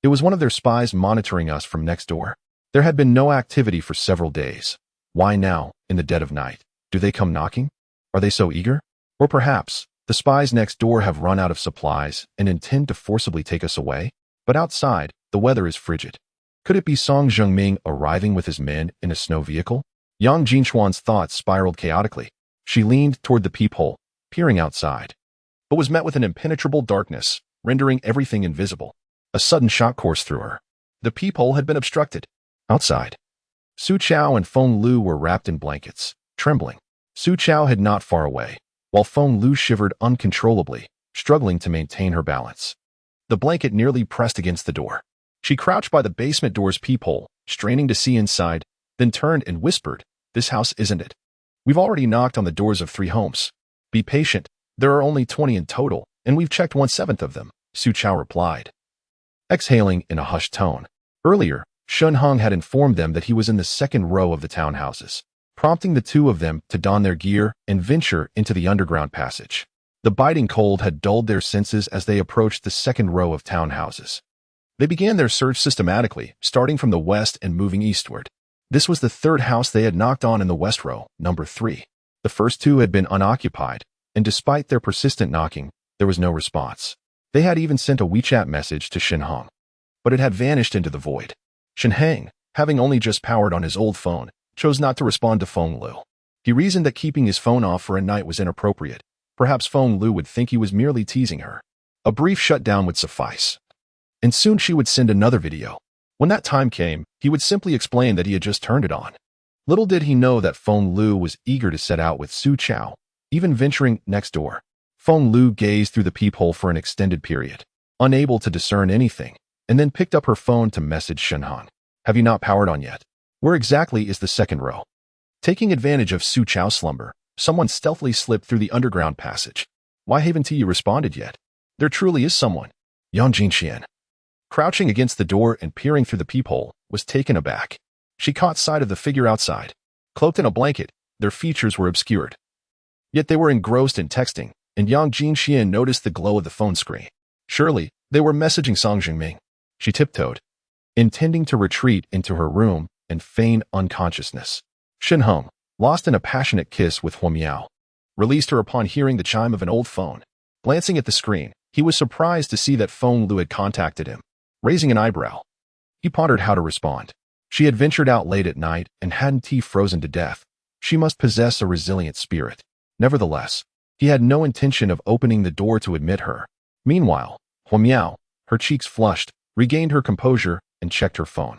It was one of their spies monitoring us from next door. There had been no activity for several days. Why now, in the dead of night, do they come knocking? Are they so eager? Or perhaps, the spies next door have run out of supplies and intend to forcibly take us away? But outside, the weather is frigid. Could it be Song Zhengming arriving with his men in a snow vehicle? Yang Jinchuan's thoughts spiraled chaotically. She leaned toward the peephole, peering outside, but was met with an impenetrable darkness, rendering everything invisible. A sudden shock coursed through her. The peephole had been obstructed. Outside, Su Chao and Feng Lu were wrapped in blankets, trembling. Su Chao hid not far away, while Feng Lu shivered uncontrollably, struggling to maintain her balance. The blanket nearly pressed against the door. She crouched by the basement door's peephole, straining to see inside, then turned and whispered, "This house isn't it? We've already knocked on the doors of 3 homes. Be patient, there are only 20 in total, and we've checked 1/7 of them," Su Chao replied, exhaling in a hushed tone. Earlier, Shen Heng had informed them that he was in the 2nd row of the townhouses, prompting the two of them to don their gear and venture into the underground passage. The biting cold had dulled their senses as they approached the 2nd row of townhouses. They began their search systematically, starting from the west and moving eastward. This was the 3rd house they had knocked on in the west row, number 3. The first 2 had been unoccupied, and despite their persistent knocking, there was no response. They had even sent a WeChat message to Shen Heng, but it had vanished into the void. Shen Heng, having only just powered on his old phone, chose not to respond to Feng Lu. He reasoned that keeping his phone off for a night was inappropriate. Perhaps Feng Lu would think he was merely teasing her. A brief shutdown would suffice. And soon she would send another video. When that time came, he would simply explain that he had just turned it on. Little did he know that Feng Lu was eager to set out with Su Chao, even venturing next door. Feng Lu gazed through the peephole for an extended period, unable to discern anything, and then picked up her phone to message Shen Heng. "Have you not powered on yet? Where exactly is the 2nd row?" Taking advantage of Su Chao's slumber, someone stealthily slipped through the underground passage. "Why haven't you responded yet? There truly is someone." Yang Jinxian, crouching against the door and peering through the peephole, was taken aback. She caught sight of the figure outside. Cloaked in a blanket, their features were obscured. Yet they were engrossed in texting, and Yang Jinxian noticed the glow of the phone screen. Surely, they were messaging Song Zhengming. She tiptoed, intending to retreat into her room and feign unconsciousness. Shen Heng, lost in a passionate kiss with Huan Miao, released her upon hearing the chime of an old phone. Glancing at the screen, he was surprised to see that Feng Lu had contacted him. Raising an eyebrow, he pondered how to respond. She had ventured out late at night and hadn't he frozen to death. She must possess a resilient spirit. Nevertheless, he had no intention of opening the door to admit her. Meanwhile, Huan Miao, Her cheeks flushed, regained her composure, and checked her phone.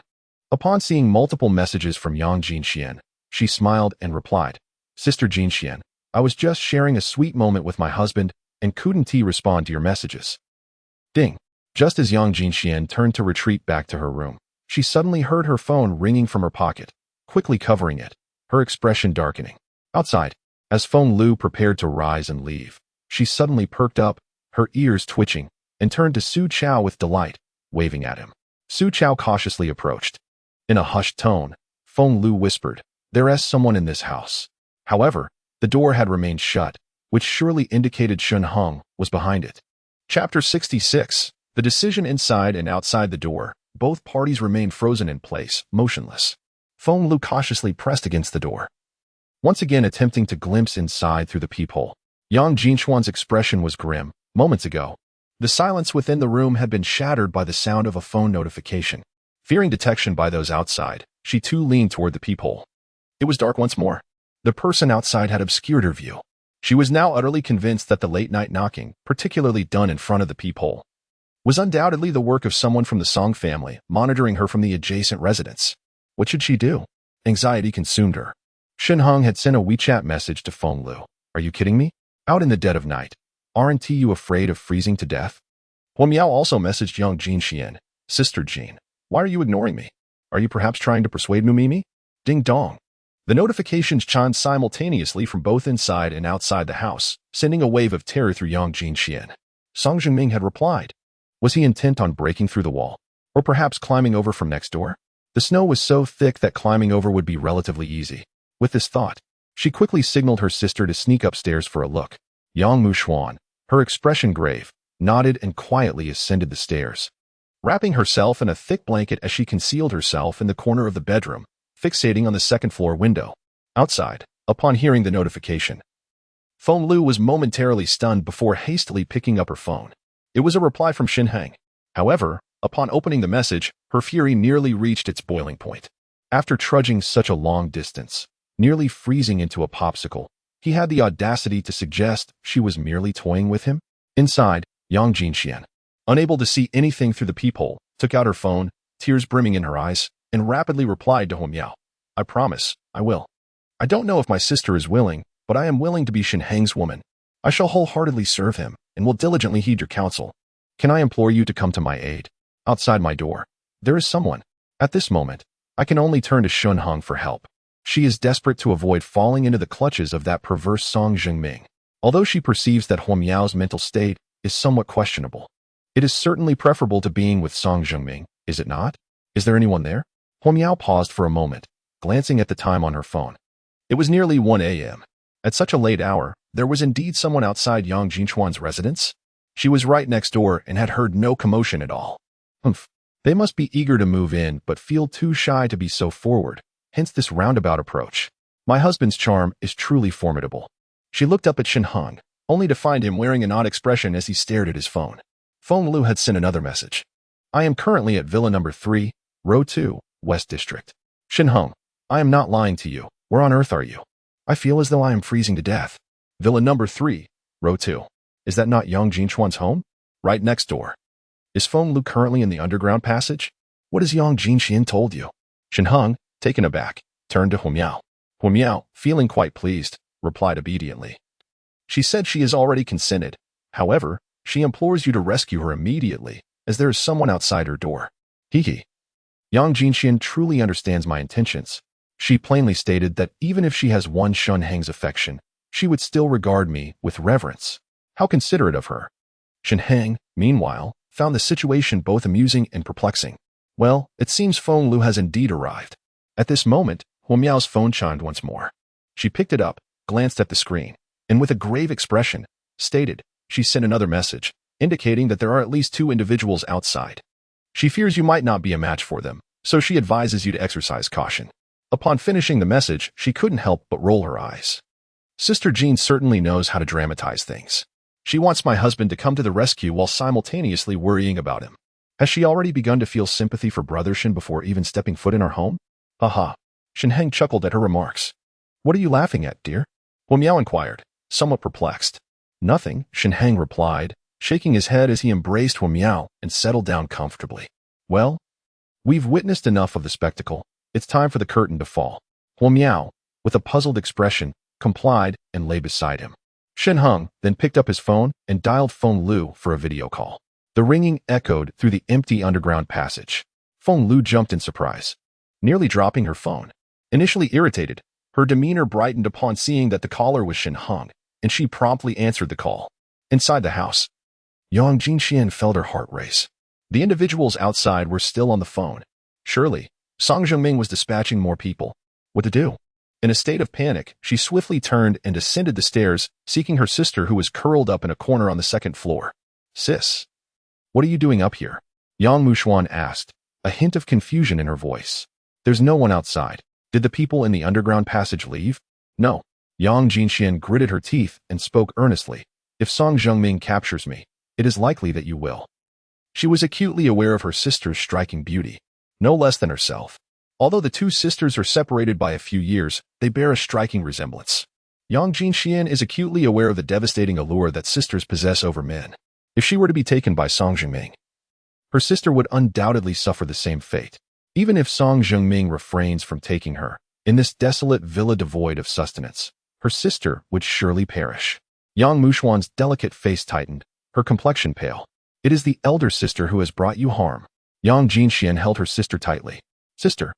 Upon seeing multiple messages from Yang Jinxian, she smiled and replied, "Sister Jinxian, I was just sharing a sweet moment with my husband and couldn't respond to your messages." Ding. Just as Yang Jinxian turned to retreat back to her room, she suddenly heard her phone ringing from her pocket, quickly covering it, her expression darkening. Outside, as Feng Lu prepared to rise and leave, she suddenly perked up, her ears twitching, and turned to Su Chao with delight, waving at him. Su Chao cautiously approached. In a hushed tone, Feng Lu whispered, "There is someone in this house." However, the door had remained shut, which surely indicated Shen Heng was behind it. Chapter 66. The decision inside and outside the door. Both parties remained frozen in place, motionless. Feng Lu cautiously pressed against the door, once again attempting to glimpse inside through the peephole. Yang Jinchuan's expression was grim. Moments ago, the silence within the room had been shattered by the sound of a phone notification. Fearing detection by those outside, she too leaned toward the peephole. It was dark once more. The person outside had obscured her view. She was now utterly convinced that the late-night knocking, particularly done in front of the peephole, was undoubtedly the work of someone from the Song family, monitoring her from the adjacent residence. What should she do? Anxiety consumed her. Shen Heng had sent a WeChat message to Feng Lu. "Are you kidding me? Out in the dead of night. Aren't you afraid of freezing to death?" Huo Miao also messaged Yang Jinxian. "Sister Jin, why are you ignoring me? Are you perhaps trying to persuade Mumimi?" Ding dong. The notifications chimed simultaneously from both inside and outside the house, sending a wave of terror through Yang Jinxian. Song Jingming had replied. Was he intent on breaking through the wall? Or perhaps climbing over from next door? The snow was so thick that climbing over would be relatively easy. With this thought, she quickly signaled her sister to sneak upstairs for a look. Yang Mushuan, her expression grave, nodded and quietly ascended the stairs, wrapping herself in a thick blanket as she concealed herself in the corner of the bedroom, fixating on the second-floor window. Outside, upon hearing the notification, Feng Lu was momentarily stunned before hastily picking up her phone. It was a reply from Shen Heng. However, upon opening the message, her fury nearly reached its boiling point. After trudging such a long distance, nearly freezing into a popsicle, he had the audacity to suggest she was merely toying with him. Inside, Yang Jinxian, unable to see anything through the peephole, took out her phone, tears brimming in her eyes, and rapidly replied to Huo Miao, "I promise, I will. I don't know if my sister is willing, but I am willing to be Shen Heng's woman. I shall wholeheartedly serve him, and will diligently heed your counsel. Can I implore you to come to my aid? Outside my door, there is someone. At this moment, I can only turn to Shen Heng for help. She is desperate to avoid falling into the clutches of that perverse Song Jingming. Although she perceives that Huo Miao's mental state is somewhat questionable, it is certainly preferable to being with Song Jingming, is it not? Is there anyone there?" Huo Miao paused for a moment, glancing at the time on her phone. It was nearly 1 a.m. At such a late hour, there was indeed someone outside Yang Jinchuan's residence. She was right next door and had heard no commotion at all. Humph. They must be eager to move in but feel too shy to be so forward, hence this roundabout approach. My husband's charm is truly formidable. She looked up at Shen Heng, only to find him wearing an odd expression as he stared at his phone. Feng Lu had sent another message. "I am currently at Villa number 3, Row 2, West District. Shen Heng, I am not lying to you. Where on earth are you? I feel as though I am freezing to death." "Villa number 3, Row 2. Is that not Yang Jinchuan's home? Right next door. Is Feng Lu currently in the underground passage? What has Yang Jinxian told you?" Shen Heng, taken aback, turned to Huo Miao. Huo Miao, feeling quite pleased, replied obediently. "She said she has already consented. However, she implores you to rescue her immediately, as there is someone outside her door." Hee. Yang Jinxian truly understands my intentions. She plainly stated that even if she has won Shen Heng's affection, she would still regard me with reverence. How considerate of her. Shen Heng, meanwhile, found the situation both amusing and perplexing. Well, it seems Feng Lu has indeed arrived. At this moment, Huo Miao's phone chimed once more. She picked it up, glanced at the screen, and with a grave expression, stated she sent another message, indicating that there are at least 2 individuals outside. She fears you might not be a match for them, so she advises you to exercise caution. Upon finishing the message, she couldn't help but roll her eyes. Sister Jean certainly knows how to dramatize things. She wants my husband to come to the rescue while simultaneously worrying about him. Has she already begun to feel sympathy for Brother Shen before even stepping foot in our home? Haha. Shen Heng chuckled at her remarks. "What are you laughing at, dear?" Huo Miao inquired, somewhat perplexed. "Nothing," Shen Heng replied, shaking his head as he embraced Huo Miao and settled down comfortably. Well, we've witnessed enough of the spectacle. It's time for the curtain to fall. Huo Miao, with a puzzled expression, complied and lay beside him. Shen Heng then picked up his phone and dialed Feng Lu for a video call. The ringing echoed through the empty underground passage. Feng Lu jumped in surprise, nearly dropping her phone. Initially irritated, her demeanor brightened upon seeing that the caller was Shen Heng, and she promptly answered the call. Inside the house, Yang Jinxian felt her heart race. The individuals outside were still on the phone. Surely, Song Zhengming was dispatching more people. What to do? In a state of panic, she swiftly turned and descended the stairs, seeking her sister who was curled up in a corner on the second floor. Sis, what are you doing up here? Yang Mushuan asked, a hint of confusion in her voice. There's no one outside. Did the people in the underground passage leave? No. Yang Jinxian gritted her teeth and spoke earnestly. If Song Zhengming captures me, it is likely that you will. She was acutely aware of her sister's striking beauty, no less than herself. Although the two sisters are separated by a few years, they bear a striking resemblance. Yang Jinxian is acutely aware of the devastating allure that sisters possess over men. If she were to be taken by Song Zhengming, her sister would undoubtedly suffer the same fate. Even if Song Zhengming refrains from taking her, in this desolate villa devoid of sustenance, her sister would surely perish. Yang Mushuan's delicate face tightened, her complexion pale. It is the elder sister who has brought you harm. Yang Jinxian held her sister tightly. Sister,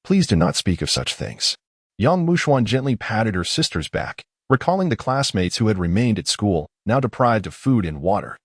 please do not speak of such things. Yang Mushuan gently patted her sister's back, recalling the classmates who had remained at school, now deprived of food and water.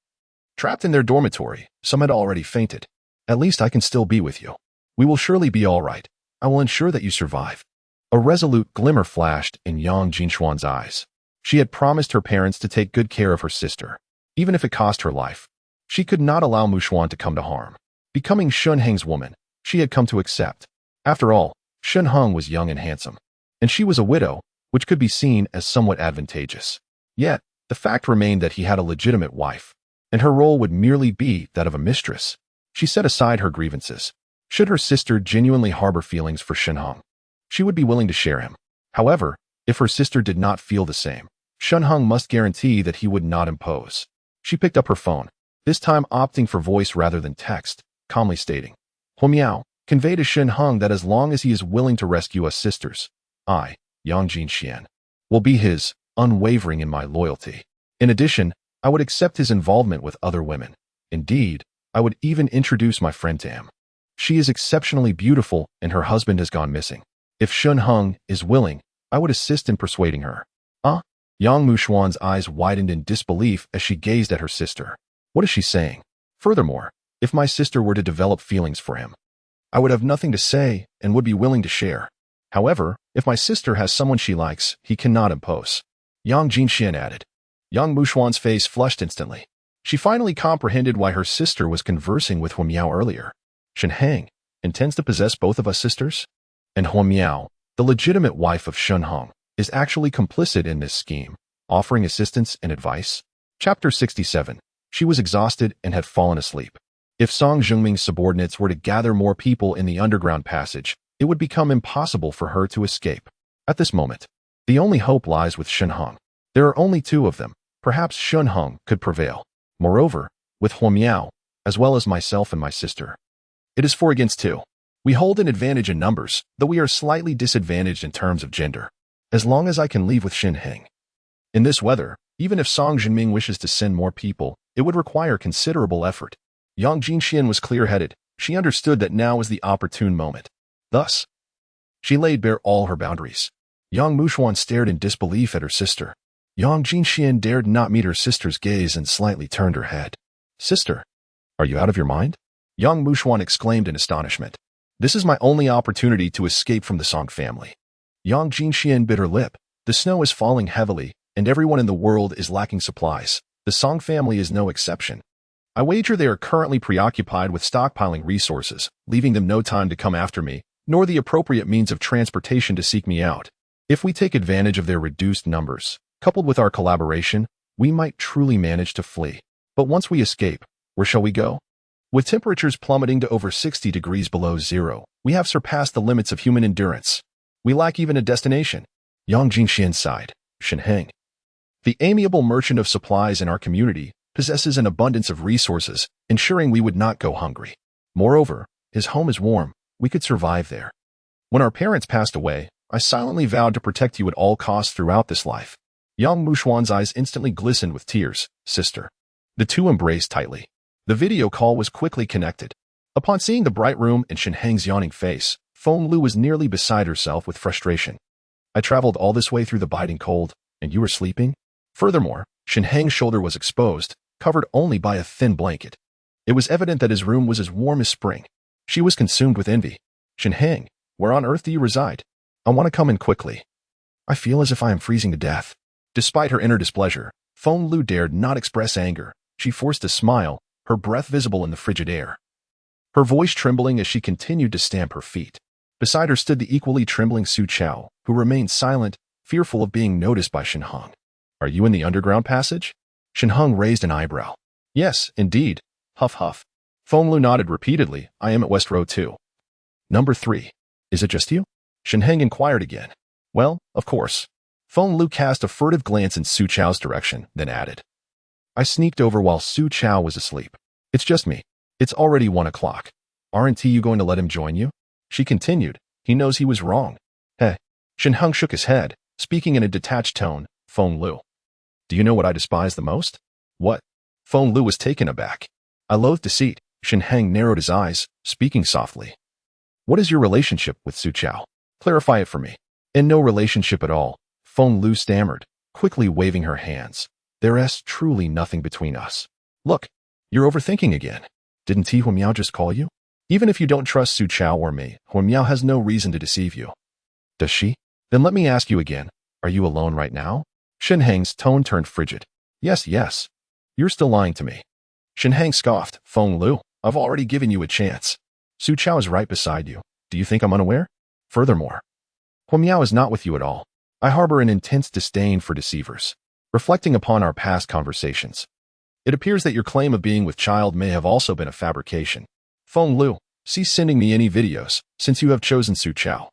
Trapped in their dormitory, some had already fainted. At least I can still be with you. We will surely be all right. I will ensure that you survive. A resolute glimmer flashed in Yang Jinxuan's eyes. She had promised her parents to take good care of her sister, even if it cost her life. She could not allow Mushuan to come to harm. Becoming Shen Heng's woman, she had come to accept. After all, Shen Heng was young and handsome, and she was a widow, which could be seen as somewhat advantageous. Yet, the fact remained that he had a legitimate wife, and her role would merely be that of a mistress. She set aside her grievances. Should her sister genuinely harbor feelings for Shen Heng, she would be willing to share him. However, if her sister did not feel the same, Shen Heng must guarantee that he would not impose. She picked up her phone, this time opting for voice rather than text, calmly stating, Huo Miao, convey to Shen Heng that as long as he is willing to rescue us sisters, I, Yang Jinxian, will be his, unwavering in my loyalty. In addition, I would accept his involvement with other women. Indeed, I would even introduce my friend to him. She is exceptionally beautiful and her husband has gone missing. If Shen Heng is willing, I would assist in persuading her. Yang Mushuan's eyes widened in disbelief as she gazed at her sister. What is she saying? Furthermore, if my sister were to develop feelings for him, I would have nothing to say and would be willing to share. However, if my sister has someone she likes, he cannot impose. Yang Jinxian added. Yang Mushuan's face flushed instantly. She finally comprehended why her sister was conversing with Huo Miao earlier. Shen Heng intends to possess both of us sisters? And Huo Miao, the legitimate wife of Shen Heng, is actually complicit in this scheme, offering assistance and advice? Chapter 67. She was exhausted and had fallen asleep. If Song Zhengming's subordinates were to gather more people in the underground passage, it would become impossible for her to escape. At this moment, the only hope lies with Shen Heng. There are only two of them. Perhaps Shen Heng could prevail. Moreover, with Huo Miao, as well as myself and my sister, it is 4 against 2. We hold an advantage in numbers, though we are slightly disadvantaged in terms of gender. As long as I can leave with Shen Heng. In this weather, even if Song Zhengming wishes to send more people, it would require considerable effort. Yang Jinxian was clear-headed. She understood that now was the opportune moment. Thus, she laid bare all her boundaries. Yang Mushuan stared in disbelief at her sister. Yang Jinxian dared not meet her sister's gaze and slightly turned her head. Sister, are you out of your mind? Yang Mushuan exclaimed in astonishment. This is my only opportunity to escape from the Song family. Yang Jinxian bit her lip. The snow is falling heavily, and everyone in the world is lacking supplies. The Song family is no exception. I wager they are currently preoccupied with stockpiling resources, leaving them no time to come after me, nor the appropriate means of transportation to seek me out. If we take advantage of their reduced numbers, coupled with our collaboration, we might truly manage to flee. But once we escape, where shall we go? With temperatures plummeting to over 60 degrees below zero, we have surpassed the limits of human endurance. We lack even a destination. Yang Jinxian sighed. Shen Heng, the amiable merchant of supplies in our community, possesses an abundance of resources, ensuring we would not go hungry. Moreover, his home is warm. We could survive there. When our parents passed away, I silently vowed to protect you at all costs throughout this life. Yang Mushuan's eyes instantly glistened with tears. Sister. The two embraced tightly. The video call was quickly connected. Upon seeing the bright room and Shen Heng's yawning face, Feng Lu was nearly beside herself with frustration. I traveled all this way through the biting cold, and you were sleeping? Furthermore, Shen Heng's shoulder was exposed, covered only by a thin blanket. It was evident that his room was as warm as spring. She was consumed with envy. Shen Heng, where on earth do you reside? I want to come in quickly. I feel as if I am freezing to death. Despite her inner displeasure, Feng Lu dared not express anger. She forced a smile, her breath visible in the frigid air. Her voice trembling as she continued to stamp her feet. Beside her stood the equally trembling Su Chao, who remained silent, fearful of being noticed by Shen Heng. Are you in the underground passage? Shen Heng raised an eyebrow. Yes, indeed. Huff huff. Feng Lu nodded repeatedly. I am at West Row 2. Number 3. Is it just you? Shen Heng inquired again. Well, of course. Feng Lu cast a furtive glance in Su Chao's direction, then added. I sneaked over while Su Chao was asleep. It's just me. It's already 1 o'clock. Aren't you going to let him join you? She continued. He knows he was wrong. Hey. Shen Heng shook his head, speaking in a detached tone. Feng Lu. Do you know what I despise the most? What? Feng Lu was taken aback. I loathe deceit. Shen Heng narrowed his eyes, speaking softly. What is your relationship with Su Chao? Clarify it for me. In no relationship at all. Feng Lu stammered, quickly waving her hands. There is truly nothing between us. Look, you're overthinking again. Didn't Ti Huamiao just call you? Even if you don't trust Su Chao or me, Huamiao has no reason to deceive you. Does she? Then let me ask you again. Are you alone right now? Shen Heng's tone turned frigid. Yes. You're still lying to me. Shen Heng scoffed. Feng Lu, I've already given you a chance. Su Chao is right beside you. Do you think I'm unaware? Furthermore, Huamiao is not with you at all. I harbor an intense disdain for deceivers. Reflecting upon our past conversations, it appears that your claim of being with child may have also been a fabrication. Feng Lu, cease sending me any videos, since you have chosen Su Chao.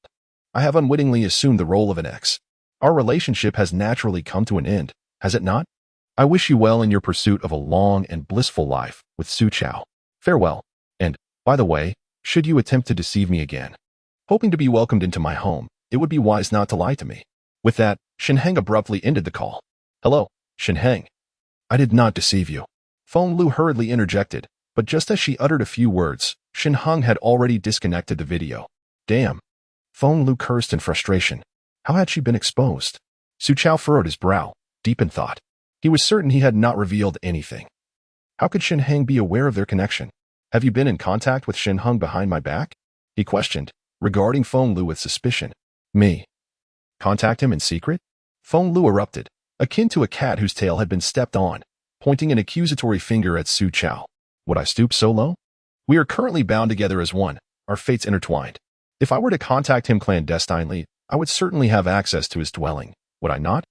I have unwittingly assumed the role of an ex. Our relationship has naturally come to an end, has it not? I wish you well in your pursuit of a long and blissful life with Su Chao. Farewell. And, by the way, should you attempt to deceive me again, hoping to be welcomed into my home, it would be wise not to lie to me. With that, Shen Heng abruptly ended the call. Hello, Shen Heng. I did not deceive you. Feng Lu hurriedly interjected, but just as she uttered a few words, Shen Heng had already disconnected the video. Damn. Feng Lu cursed in frustration. How had she been exposed? Su Chao furrowed his brow, deep in thought. He was certain he had not revealed anything. How could Shen Heng be aware of their connection? Have you been in contact with Shen Heng behind my back? He questioned, regarding Feng Lu with suspicion. Me. Contact him in secret? Feng Lu erupted, akin to a cat whose tail had been stepped on, pointing an accusatory finger at Su Chao. Would I stoop so low? We are currently bound together as one, our fates intertwined. If I were to contact him clandestinely, I would certainly have access to his dwelling, would I not?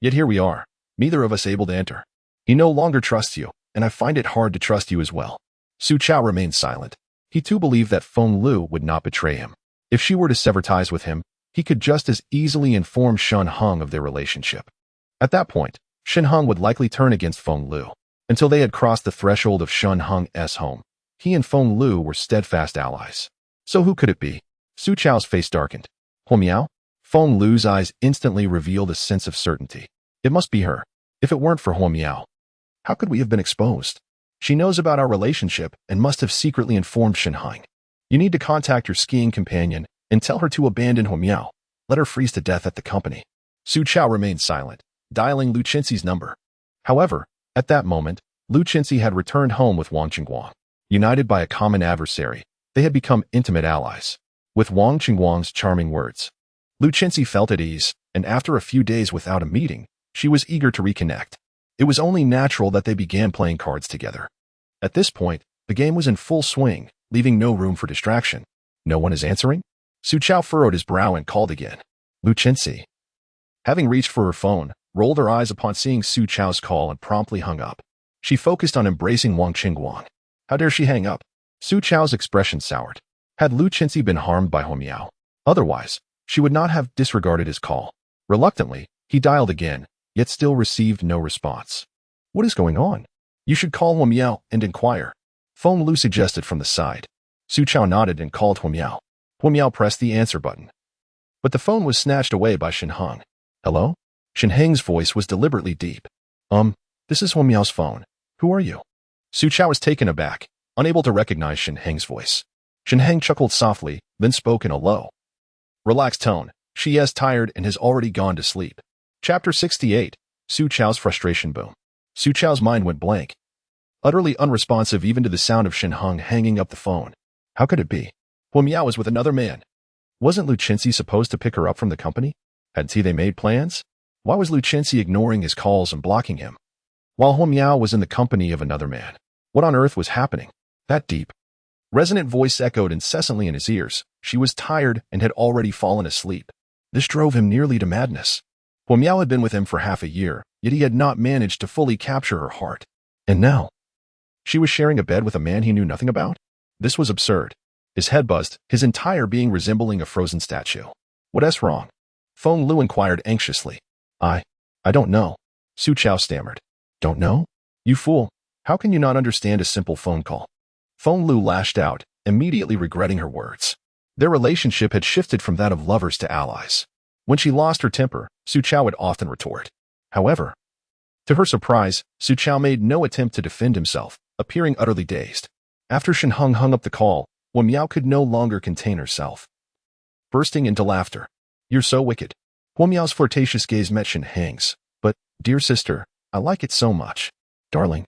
Yet here we are, neither of us able to enter. He no longer trusts you, and I find it hard to trust you as well. Su Chao remained silent. He too believed that Feng Lu would not betray him. If she were to sever ties with him, he could just as easily inform Shen Heng of their relationship. At that point, Shen Heng would likely turn against Feng Lu. Until they had crossed the threshold of Shen Heng's home, he and Feng Lu were steadfast allies. So who could it be? Su Chao's face darkened. Huamiao? Feng Lu's eyes instantly revealed a sense of certainty. It must be her. If it weren't for Huamiao, how could we have been exposed? She knows about our relationship and must have secretly informed Shen Heng. You need to contact your skiing companion and tell her to abandon Huamiao. Let her freeze to death at the company. Su Chao remained silent, dialing Lu Chenxi's number. However, at that moment, Lu Chenxi had returned home with Wang Qingguang. United by a common adversary, they had become intimate allies. With Wang Qingguang's charming words, Lu Chenxi felt at ease, and after a few days without a meeting, she was eager to reconnect. It was only natural that they began playing cards together. At this point, the game was in full swing, leaving no room for distraction. No one is answering? Su Chao furrowed his brow and called again. Lu Chenxi. Having reached for her phone, rolled her eyes upon seeing Su Chao's call and promptly hung up. She focused on embracing Wang Qingguang. How dare she hang up? Su Chao's expression soured. Had Lu Chenxi been harmed by Huamiao? Otherwise, she would not have disregarded his call. Reluctantly, he dialed again, yet still received no response. What is going on? You should call Hua Miao and inquire. Feng Lu suggested from the side. Su Chao nodded and called Hua Miao. Hua Miao pressed the answer button. But the phone was snatched away by Shen Heng. Hello? Shen Heng's voice was deliberately deep. This is Hua Miao's phone. Who are you? Su Chao was taken aback, unable to recognize Shen Heng's voice. Shen Heng chuckled softly, then spoke in a low, relaxed tone. She is tired and has already gone to sleep. Chapter 68. Su Chao's frustration boom. Su Chao's mind went blank, utterly unresponsive even to the sound of Shen Heng hanging up the phone. How could it be? Hua Miao was with another man. Wasn't Lu Qinxi supposed to pick her up from the company? Hadn't they made plans? Why was Lu Qinxi ignoring his calls and blocking him, while Hua Miao was in the company of another man? What on earth was happening? That deep, resonant voice echoed incessantly in his ears. She was tired and had already fallen asleep. This drove him nearly to madness. Hua Miao had been with him for half a year, yet he had not managed to fully capture her heart. And now, she was sharing a bed with a man he knew nothing about? This was absurd. His head buzzed, his entire being resembling a frozen statue. What's wrong? Feng Lu inquired anxiously. I don't know. Su Chao stammered. Don't know? You fool. How can you not understand a simple phone call? Feng Lu lashed out, immediately regretting her words. Their relationship had shifted from that of lovers to allies. When she lost her temper, Su Chao would often retort. However, to her surprise, Su Chao made no attempt to defend himself, appearing utterly dazed. After Shen Heng hung up the call, Hua Miao could no longer contain herself, bursting into laughter. You're so wicked. Hua Miao's flirtatious gaze met Shen Heng's. But, dear sister, I like it so much. Darling,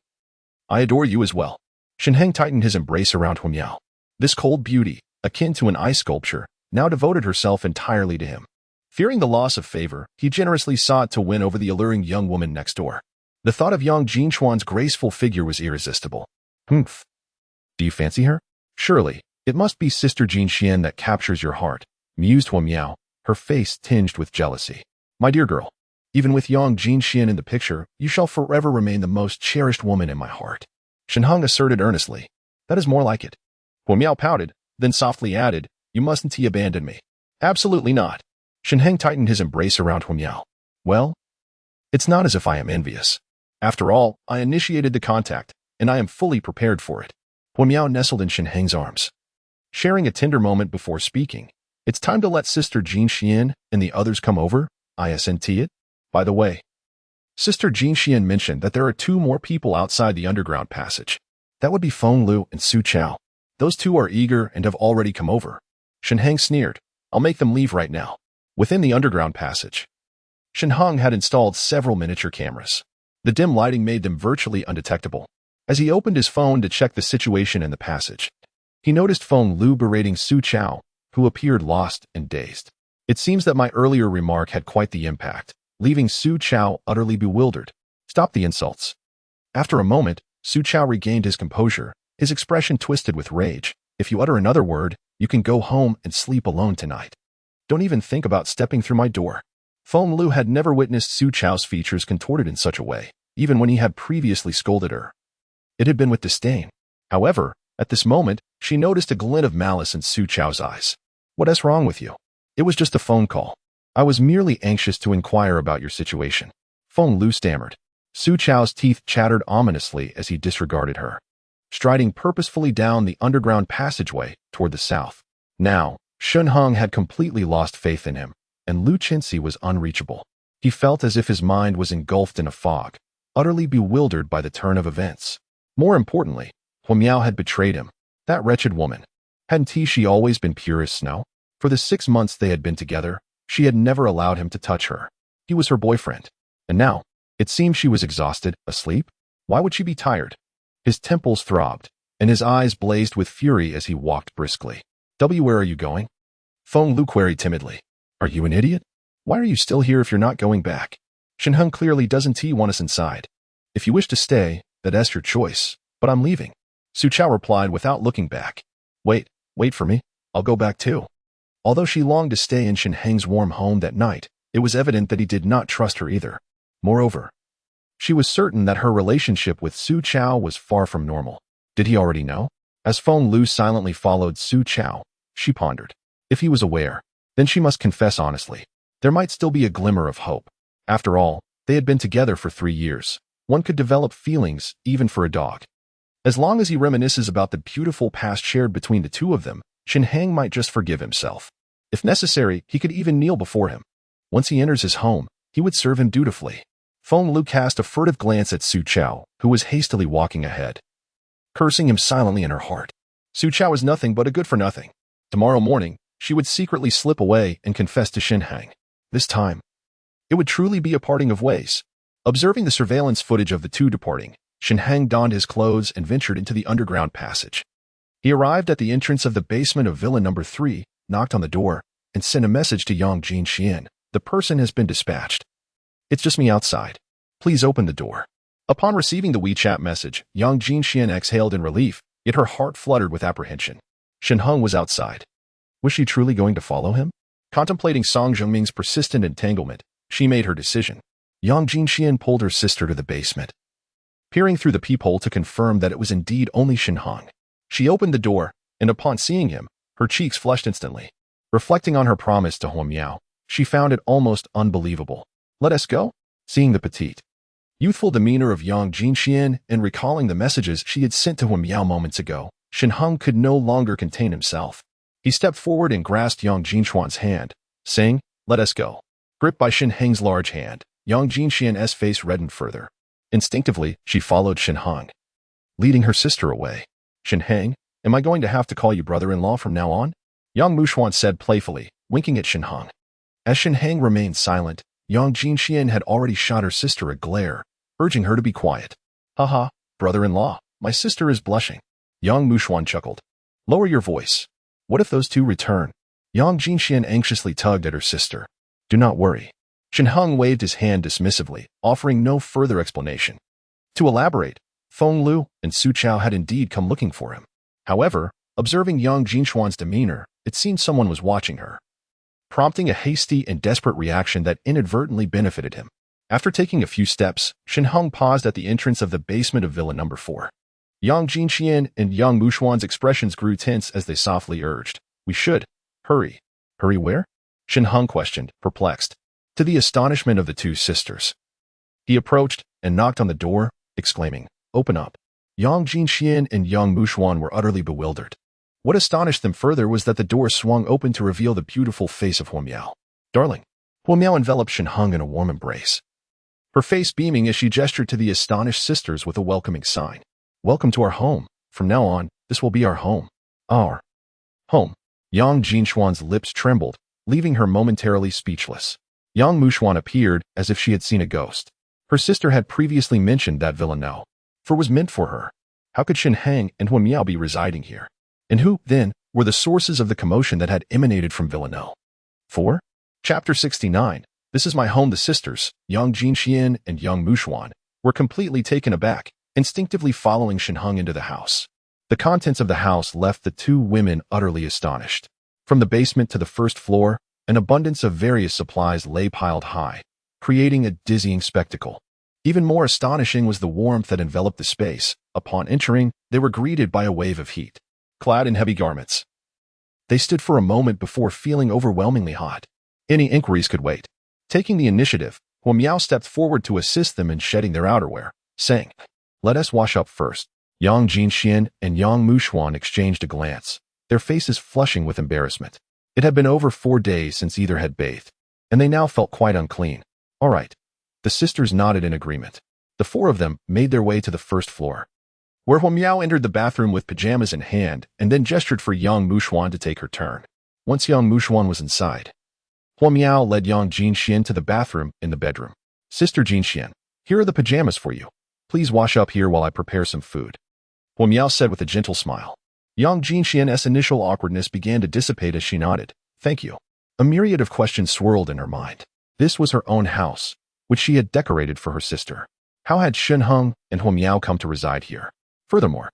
I adore you as well. Shen Heng tightened his embrace around Hua Miao. This cold beauty, akin to an ice sculpture, now devoted herself entirely to him. Fearing the loss of favor, he generously sought to win over the alluring young woman next door. The thought of young Jin Chuan's graceful figure was irresistible. Humph. Do you fancy her? Surely, it must be Sister Jin Xian that captures your heart, mused Hua Miao, her face tinged with jealousy. My dear girl, even with young Jin Xian in the picture, you shall forever remain the most cherished woman in my heart. Shen Heng asserted earnestly. That is more like it. Hua Miao pouted, then softly added, You mustn't abandon me. Absolutely not. Shen Heng tightened his embrace around Hua Miao. Well, it's not as if I am envious. After all, I initiated the contact, and I am fully prepared for it. Hua Miao nestled in Shen Heng's arms, sharing a tender moment before speaking. It's time to let Sister Jin Xian and the others come over, isn't it? By the way, Sister Jin Xian mentioned that there are 2 more people outside the underground passage. That would be Feng Lu and Su Chao. Those 2 are eager and have already come over. Shen Heng sneered. I'll make them leave right now. Within the underground passage, Shen Heng had installed several miniature cameras. The dim lighting made them virtually undetectable. As he opened his phone to check the situation in the passage, he noticed Feng Lu berating Su Chao, who appeared lost and dazed. It seems that my earlier remark had quite the impact, leaving Su Chao utterly bewildered. Stop the insults. After a moment, Su Chao regained his composure, his expression twisted with rage. If you utter another word, you can go home and sleep alone tonight. Don't even think about stepping through my door. Feng Lu had never witnessed Su Chao's features contorted in such a way, even when he had previously scolded her. It had been with disdain. However, at this moment, she noticed a glint of malice in Su Chao's eyes. What's wrong with you? It was just a phone call. I was merely anxious to inquire about your situation. Feng Lu stammered. Su Chao's teeth chattered ominously as he disregarded her, striding purposefully down the underground passageway toward the south. Now, Shen Heng had completely lost faith in him, and Lu Qinxi was unreachable. He felt as if his mind was engulfed in a fog, utterly bewildered by the turn of events. More importantly, Hua Miao had betrayed him. That wretched woman. Hadn't she always been pure as snow? For the 6 months they had been together, she had never allowed him to touch her. He was her boyfriend. And now, it seemed she was exhausted, asleep. Why would she be tired? His temples throbbed, and his eyes blazed with fury as he walked briskly. Where are you going? Feng Lu queried timidly. Are you an idiot? Why are you still here if you're not going back? Shen Heng clearly doesn't want us inside. If you wish to stay, that's your choice, but I'm leaving. Su Chao replied without looking back. Wait for me. I'll go back too. Although she longed to stay in Shen Heng's warm home that night, it was evident that he did not trust her either. Moreover, she was certain that her relationship with Su Chao was far from normal. Did he already know? As Feng Lu silently followed Su Chao, she pondered. If he was aware, then she must confess honestly. There might still be a glimmer of hope. After all, they had been together for 3 years. One could develop feelings, even for a dog. As long as he reminisces about the beautiful past shared between the two of them, Shen Heng might just forgive himself. If necessary, he could even kneel before him. Once he enters his home, he would serve him dutifully. Feng Lu cast a furtive glance at Su Chao, who was hastily walking ahead, cursing him silently in her heart. Su Chao is nothing but a good-for-nothing. Tomorrow morning, she would secretly slip away and confess to Shen Heng. This time, it would truly be a parting of ways. Observing the surveillance footage of the two departing, Shen Heng donned his clothes and ventured into the underground passage. He arrived at the entrance of the basement of Villa Number 3, knocked on the door, and sent a message to Yang Jinxian. The person has been dispatched. It's just me outside. Please open the door. Upon receiving the WeChat message, Yang Jinxian exhaled in relief, yet her heart fluttered with apprehension. Shen Heng was outside. Was she truly going to follow him? Contemplating Song Zhengming's persistent entanglement, she made her decision. Yang Jinxian pulled her sister to the basement, peering through the peephole to confirm that it was indeed only Shen Heng. She opened the door, and upon seeing him, her cheeks flushed instantly. Reflecting on her promise to Huo Miao, she found it almost unbelievable. Let us go? Seeing the petite, youthful demeanor of Yang Jinxian and recalling the messages she had sent to Huo Miao moments ago, Shen Heng could no longer contain himself. He stepped forward and grasped Yang Jinxuan's hand, saying, "Let us go." Gripped by Shen Heng's large hand, Yang Jinxian's face reddened further. Instinctively, she followed Shen Heng, leading her sister away. "Shen Heng, am I going to have to call you brother-in-law from now on?" Yang Mushuan said playfully, winking at Shen Heng. As Shen Heng remained silent, Yang Jinxian had already shot her sister a glare, urging her to be quiet. "Haha, brother-in-law, my sister is blushing." Yang Mushuan chuckled. "Lower your voice. What if those two return?" Yang Jinxian anxiously tugged at her sister. "Do not worry." Shen Heng waved his hand dismissively, offering no further explanation. To elaborate, Feng Lu and Su Chao had indeed come looking for him. However, observing Yang Jinxuan's demeanor, it seemed someone was watching her, prompting a hasty and desperate reaction that inadvertently benefited him. After taking a few steps, Shen Heng paused at the entrance of the basement of Villa Number 4. Yang Jinxian and Yang Mushuan's expressions grew tense as they softly urged, "We should. Hurry." "Hurry where?" Shen Heng questioned, perplexed. To the astonishment of the two sisters, he approached and knocked on the door, exclaiming, "Open up." Yang Jinxian and Yang Mushuan were utterly bewildered. What astonished them further was that the door swung open to reveal the beautiful face of Huo Miao. "Darling." Huo Miao enveloped Shen Heng in a warm embrace, her face beaming as she gestured to the astonished sisters with a welcoming sign. "Welcome to our home. From now on, this will be our home." "Our home." Yang Jinxuan's lips trembled, leaving her momentarily speechless. Yang Mushuan appeared as if she had seen a ghost. Her sister had previously mentioned that Villa No. 4 was meant for her. How could Shen Heng and Huo Miao be residing here? And who, then, were the sources of the commotion that had emanated from Villa No. 4? Chapter 69. This is my home. The sisters, Yang Jinxian and Yang Mushuan, were completely taken aback, instinctively following Shen Heng into the house. The contents of the house left the two women utterly astonished. From the basement to the first floor, an abundance of various supplies lay piled high, creating a dizzying spectacle. Even more astonishing was the warmth that enveloped the space. Upon entering, they were greeted by a wave of heat. Clad in heavy garments, they stood for a moment before feeling overwhelmingly hot. Any inquiries could wait. Taking the initiative, Huo Miao stepped forward to assist them in shedding their outerwear, saying, "Let us wash up first." Yang Jinxian and Yang Mushuan exchanged a glance, their faces flushing with embarrassment. It had been over 4 days since either had bathed, and they now felt quite unclean. "All right." The sisters nodded in agreement. The four of them made their way to the first floor, where Huo Miao entered the bathroom with pajamas in hand and then gestured for Yang Mushuan to take her turn. Once Yang Mushuan was inside, Huo Miao led Yang Jinxian to the bathroom in the bedroom. "Sister Jinxian, here are the pajamas for you. Please wash up here while I prepare some food," Huo Miao said with a gentle smile. Yang Jinxian's initial awkwardness began to dissipate as she nodded. "Thank you." A myriad of questions swirled in her mind. This was her own house, which she had decorated for her sister. How had Shen Heng and Huo Miao come to reside here? Furthermore,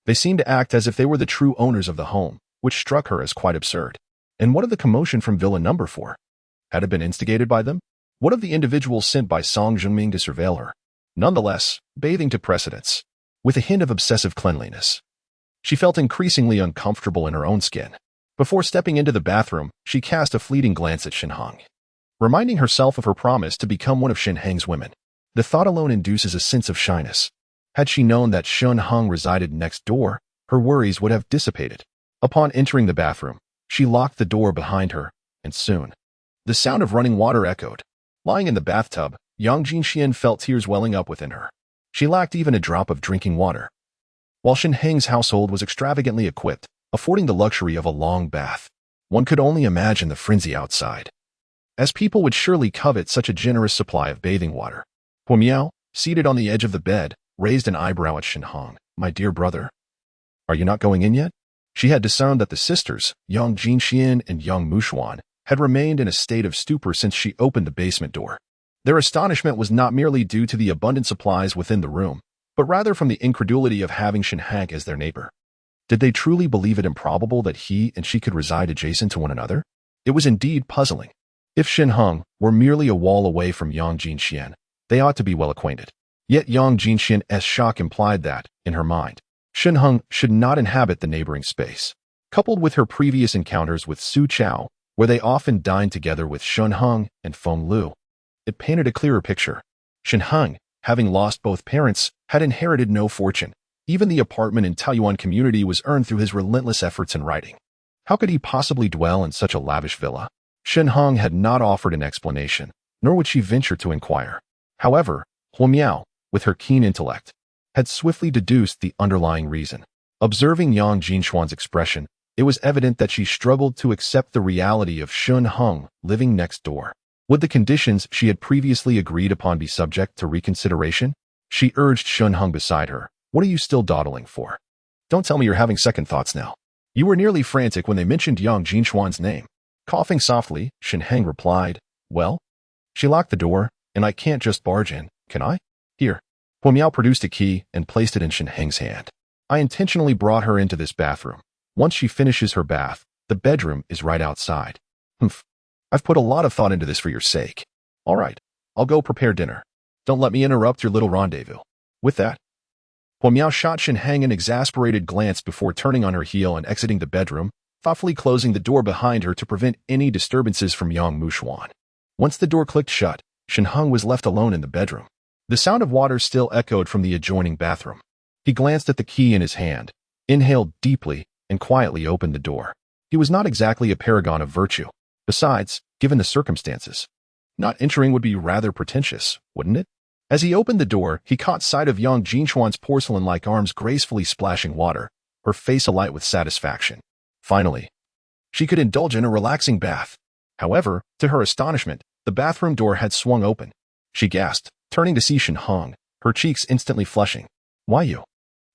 they seemed to act as if they were the true owners of the home, which struck her as quite absurd. And what of the commotion from Villa Number 4? Had it been instigated by them? What of the individuals sent by Song Zhengming to surveil her? Nonetheless, bathing to precedence, with a hint of obsessive cleanliness, she felt increasingly uncomfortable in her own skin. Before stepping into the bathroom, she cast a fleeting glance at Shen Heng, reminding herself of her promise to become one of Shen Heng's women. The thought alone induces a sense of shyness. Had she known that Shen Heng resided next door, her worries would have dissipated. Upon entering the bathroom, she locked the door behind her, and soon, the sound of running water echoed. Lying in the bathtub, Yang Jinxian felt tears welling up within her. She lacked even a drop of drinking water. While Shen Heng's household was extravagantly equipped, affording the luxury of a long bath, one could only imagine the frenzy outside, as people would surely covet such a generous supply of bathing water. Hu Miao, seated on the edge of the bed, raised an eyebrow at Shen Heng. "My dear brother, are you not going in yet?" She had discerned that the sisters, Yang Jinxian and Yang Mushuan, had remained in a state of stupor since she opened the basement door. Their astonishment was not merely due to the abundant supplies within the room, but rather from the incredulity of having Shen Heng as their neighbor. Did they truly believe it improbable that he and she could reside adjacent to one another? It was indeed puzzling. If Shen Heng were merely a wall away from Yang Jinxian, they ought to be well acquainted. Yet Yang Jinxian's shock implied that, in her mind, Shen Heng should not inhabit the neighboring space. Coupled with her previous encounters with Su Chao, where they often dined together with Shen Heng and Feng Lu, it painted a clearer picture. Shen Heng, having lost both parents, had inherited no fortune. Even the apartment in Taoyuan community was earned through his relentless efforts in writing. How could he possibly dwell in such a lavish villa? Shen Heng had not offered an explanation, nor would she venture to inquire. However, Hu Miao, with her keen intellect, had swiftly deduced the underlying reason. Observing Yang Jinshuan's expression, it was evident that she struggled to accept the reality of Shen Heng living next door. Would the conditions she had previously agreed upon be subject to reconsideration? She urged Shen Heng beside her. "What are you still dawdling for? Don't tell me you're having second thoughts now. You were nearly frantic when they mentioned Yang Jinshuan's name." Coughing softly, Shen Heng replied, "Well, she locked the door, and I can't just barge in, can I? Here." Hu Miao produced a key and placed it in Shen Heng's hand. "I intentionally brought her into this bathroom. Once she finishes her bath, the bedroom is right outside." "Humph. I've put a lot of thought into this for your sake. All right, I'll go prepare dinner. Don't let me interrupt your little rendezvous." With that, Hu Miao shot Shen Heng an exasperated glance before turning on her heel and exiting the bedroom, thoughtfully closing the door behind her to prevent any disturbances from Yang Mushuan. Once the door clicked shut, Shen Heng was left alone in the bedroom. The sound of water still echoed from the adjoining bathroom. He glanced at the key in his hand, inhaled deeply, and quietly opened the door. He was not exactly a paragon of virtue. Besides, given the circumstances, not entering would be rather pretentious, wouldn't it? As he opened the door, he caught sight of Yang Jinshuan's porcelain-like arms gracefully splashing water, her face alight with satisfaction. Finally, she could indulge in a relaxing bath. However, to her astonishment, the bathroom door had swung open. She gasped, turning to see Shen Heng, her cheeks instantly flushing. "Why you?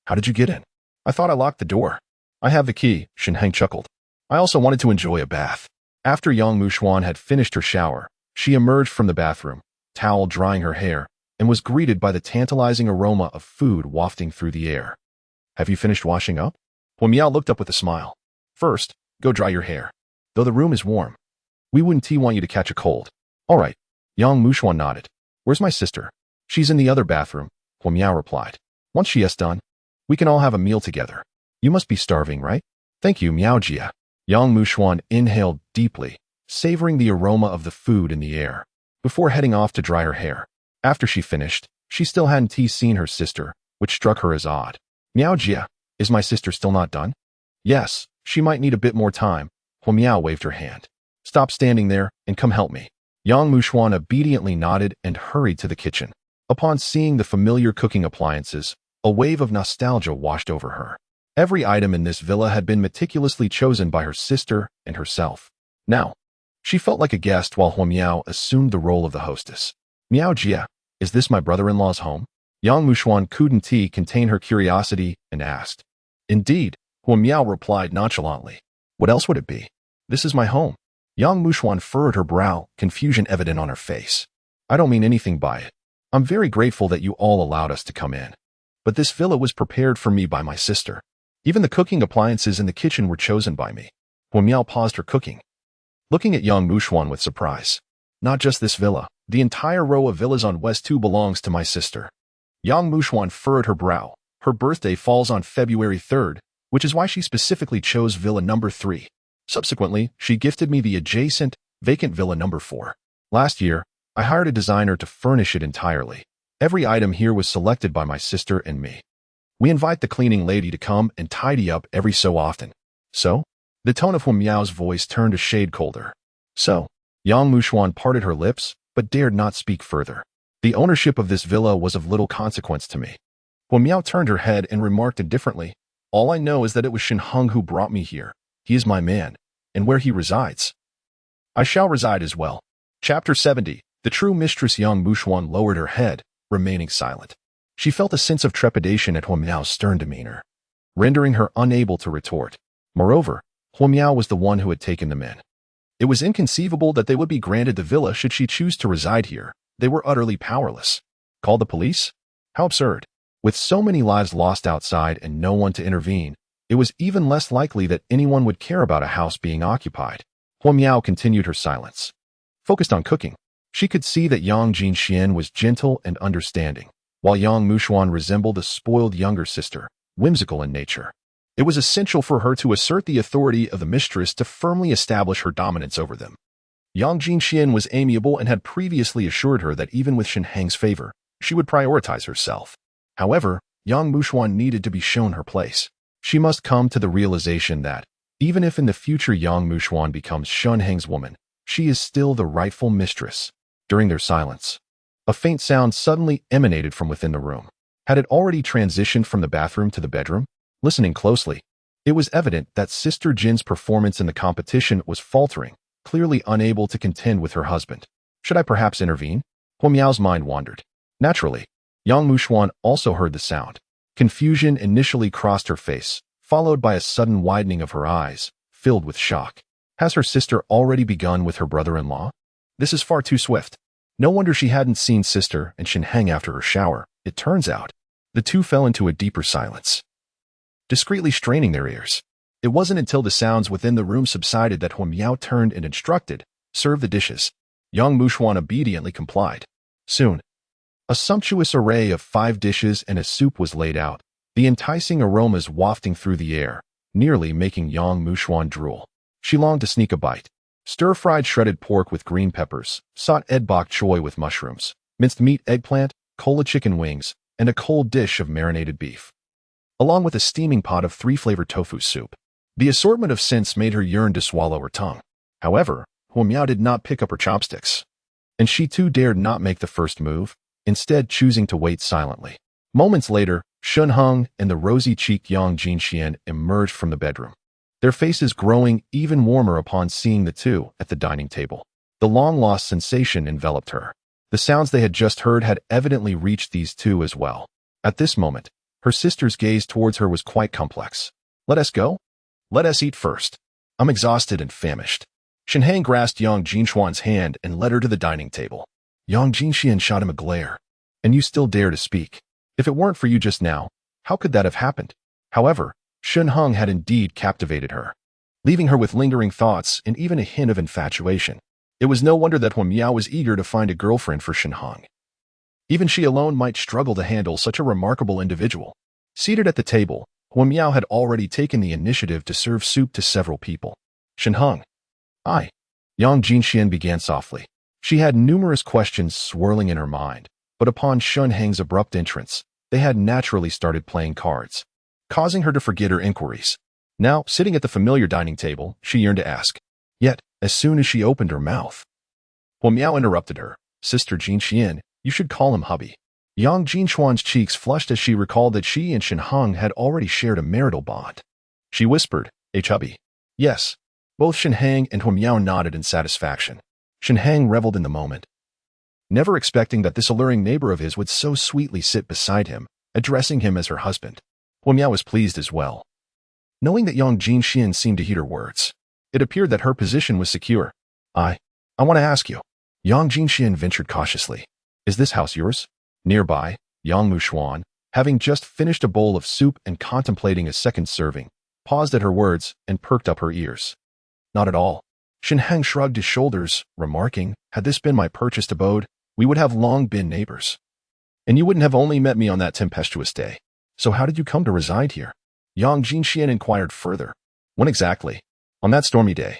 How did you get in?" "I thought I locked the door." "I have the key," Shen Heng chuckled. "I also wanted to enjoy a bath." After Yang Mushuan had finished her shower, she emerged from the bathroom, towel drying her hair, and was greeted by the tantalizing aroma of food wafting through the air. "Have you finished washing up?" Hu Miao looked up with a smile. "First, go dry your hair. Though the room is warm, we wouldn't want you to catch a cold." "All right." Yang Mushuan nodded. "Where's my sister?" "She's in the other bathroom," Hu Miao replied. "Once she has done, we can all have a meal together. You must be starving, right?" "Thank you, Miao Jia." Yang Mushuan inhaled deeply, savoring the aroma of the food in the air, before heading off to dry her hair. After she finished, she still hadn't seen her sister, which struck her as odd. "Miao Jia, is my sister still not done?" "Yes, she might need a bit more time." Hu Miao waved her hand. "Stop standing there and come help me." Yang Mushuan obediently nodded and hurried to the kitchen. Upon seeing the familiar cooking appliances, a wave of nostalgia washed over her. Every item in this villa had been meticulously chosen by her sister and herself. Now, she felt like a guest while Hu Miao assumed the role of the hostess. "Miao Jia, is this my brother-in-law's home?" Yang Mushuan couldn't contain her curiosity and asked. "Indeed," Hu Miao replied nonchalantly. "What else would it be? This is my home." Yang Mushuan furrowed her brow, confusion evident on her face. "I don't mean anything by it. I'm very grateful that you all allowed us to come in. But this villa was prepared for me by my sister. Even the cooking appliances in the kitchen were chosen by me." Hu Miao paused her cooking, looking at Yang Mushuan with surprise. "Not just this villa. The entire row of villas on West 2 belongs to my sister." Yang Mushuan furrowed her brow. "Her birthday falls on February 3rd, which is why she specifically chose Villa number 3. Subsequently, she gifted me the adjacent, vacant Villa number 4. Last year, I hired a designer to furnish it entirely. Every item here was selected by my sister and me. We invite the cleaning lady to come and tidy up every so often. So? The tone of Huo Miao's voice turned a shade colder. So? Yang Mushuan parted her lips, but dared not speak further. The ownership of this villa was of little consequence to me. Huo Miao turned her head and remarked indifferently, all I know is that it was Shen Heng who brought me here. He is my man, and where he resides, I shall reside as well. Chapter 70. The true mistress. Yang Mushuan lowered her head, remaining silent. She felt a sense of trepidation at Huo Miao's stern demeanor, rendering her unable to retort. Moreover, Huo Miao was the one who had taken them in. It was inconceivable that they would be granted the villa should she choose to reside here. They were utterly powerless. Call the police? How absurd. With so many lives lost outside and no one to intervene, it was even less likely that anyone would care about a house being occupied. Huo Miao continued her silence. Focused on cooking, she could see that Yang Jinxian was gentle and understanding, while Yang Mushuan resembled a spoiled younger sister, whimsical in nature. It was essential for her to assert the authority of the mistress to firmly establish her dominance over them. Yang Jinxian was amiable and had previously assured her that even with Shen Heng's favor, she would prioritize herself. However, Yang Mushuan needed to be shown her place. She must come to the realization that, even if in the future Yang Mushuan becomes Shen Heng's woman, she is still the rightful mistress. During their silence, a faint sound suddenly emanated from within the room. Had it already transitioned from the bathroom to the bedroom? Listening closely, it was evident that Sister Jin's performance in the competition was faltering, clearly unable to contend with her husband. Should I perhaps intervene? Huo Miao's mind wandered. Naturally, Yang Mushuan also heard the sound. Confusion initially crossed her face, followed by a sudden widening of her eyes, filled with shock. Has her sister already begun with her brother-in-law? This is far too swift. No wonder she hadn't seen Sister and Shen Heng after her shower. It turns out, the two fell into a deeper silence, discreetly straining their ears. It wasn't until the sounds within the room subsided that Huo Miao turned and instructed, serve the dishes. Yang Mushuan obediently complied. Soon, a sumptuous array of 5 dishes and a soup was laid out, the enticing aromas wafting through the air, nearly making Yang Mushuan drool. She longed to sneak a bite. Stir-fried shredded pork with green peppers, sot ed bok choy with mushrooms, minced meat eggplant, cola chicken wings, and a cold dish of marinated beef, along with a steaming pot of 3-flavored tofu soup. The assortment of scents made her yearn to swallow her tongue. However, Huo Miao did not pick up her chopsticks, and she too dared not make the first move, instead choosing to wait silently. Moments later, Shen Heng and the rosy-cheeked Yang Jinxian emerged from the bedroom, their faces growing even warmer upon seeing the two at the dining table. The long-lost sensation enveloped her. The sounds they had just heard had evidently reached these two as well. At this moment, her sister's gaze towards her was quite complex. Let us go? Let us eat first. I'm exhausted and famished. Shen Heng grasped Yang Jinxuan's hand and led her to the dining table. Yang Jinxian shot him a glare. And you still dare to speak? If it weren't for you just now, how could that have happened? However, Shen Heng had indeed captivated her, leaving her with lingering thoughts and even a hint of infatuation. It was no wonder that Huo Miao was eager to find a girlfriend for Shen Heng. Even she alone might struggle to handle such a remarkable individual. Seated at the table, Huo Miao had already taken the initiative to serve soup to several people. Shen Heng. I. Yang Jinxian began softly. She had numerous questions swirling in her mind, but upon Shen Heng's abrupt entrance, they had naturally started playing cards, causing her to forget her inquiries. Now, sitting at the familiar dining table, she yearned to ask. Yet, as soon as she opened her mouth, Huo Miao interrupted her. Sister Jinxian, you should call him hubby. Yang Jinxuan's cheeks flushed as she recalled that she and Shen Heng had already shared a marital bond. She whispered, hubby. Yes. Both Shen Heng and Huo Miao nodded in satisfaction. Shen Heng reveled in the moment, never expecting that this alluring neighbor of his would so sweetly sit beside him, addressing him as her husband. Huo Miao was pleased as well, knowing that Yang Jinxian seemed to heed her words. It appeared that her position was secure. I want to ask you. Yang Jinxian ventured cautiously. Is this house yours? Nearby, Yang Mushuan, having just finished a bowl of soup and contemplating a second serving, paused at her words and perked up her ears. Not at all. Shen Heng shrugged his shoulders, remarking, had this been my purchased abode, we would have long been neighbors. And you wouldn't have only met me on that tempestuous day. So how did you come to reside here? Yang Jinxian inquired further. When exactly? On that stormy day.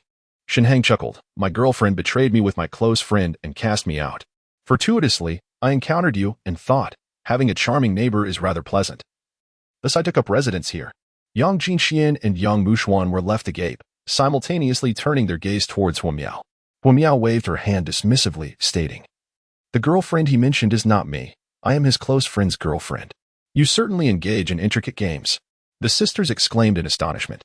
Shen Heng chuckled. My girlfriend betrayed me with my close friend and cast me out. Fortuitously, I encountered you and thought, having a charming neighbor is rather pleasant. Thus I took up residence here. Yang Jinxian and Yang Mushuan were left agape, simultaneously turning their gaze towards Huo Miao. Huo Miao waved her hand dismissively, stating, "The girlfriend he mentioned is not me. I am his close friend's girlfriend. You certainly engage in intricate games." The sisters exclaimed in astonishment.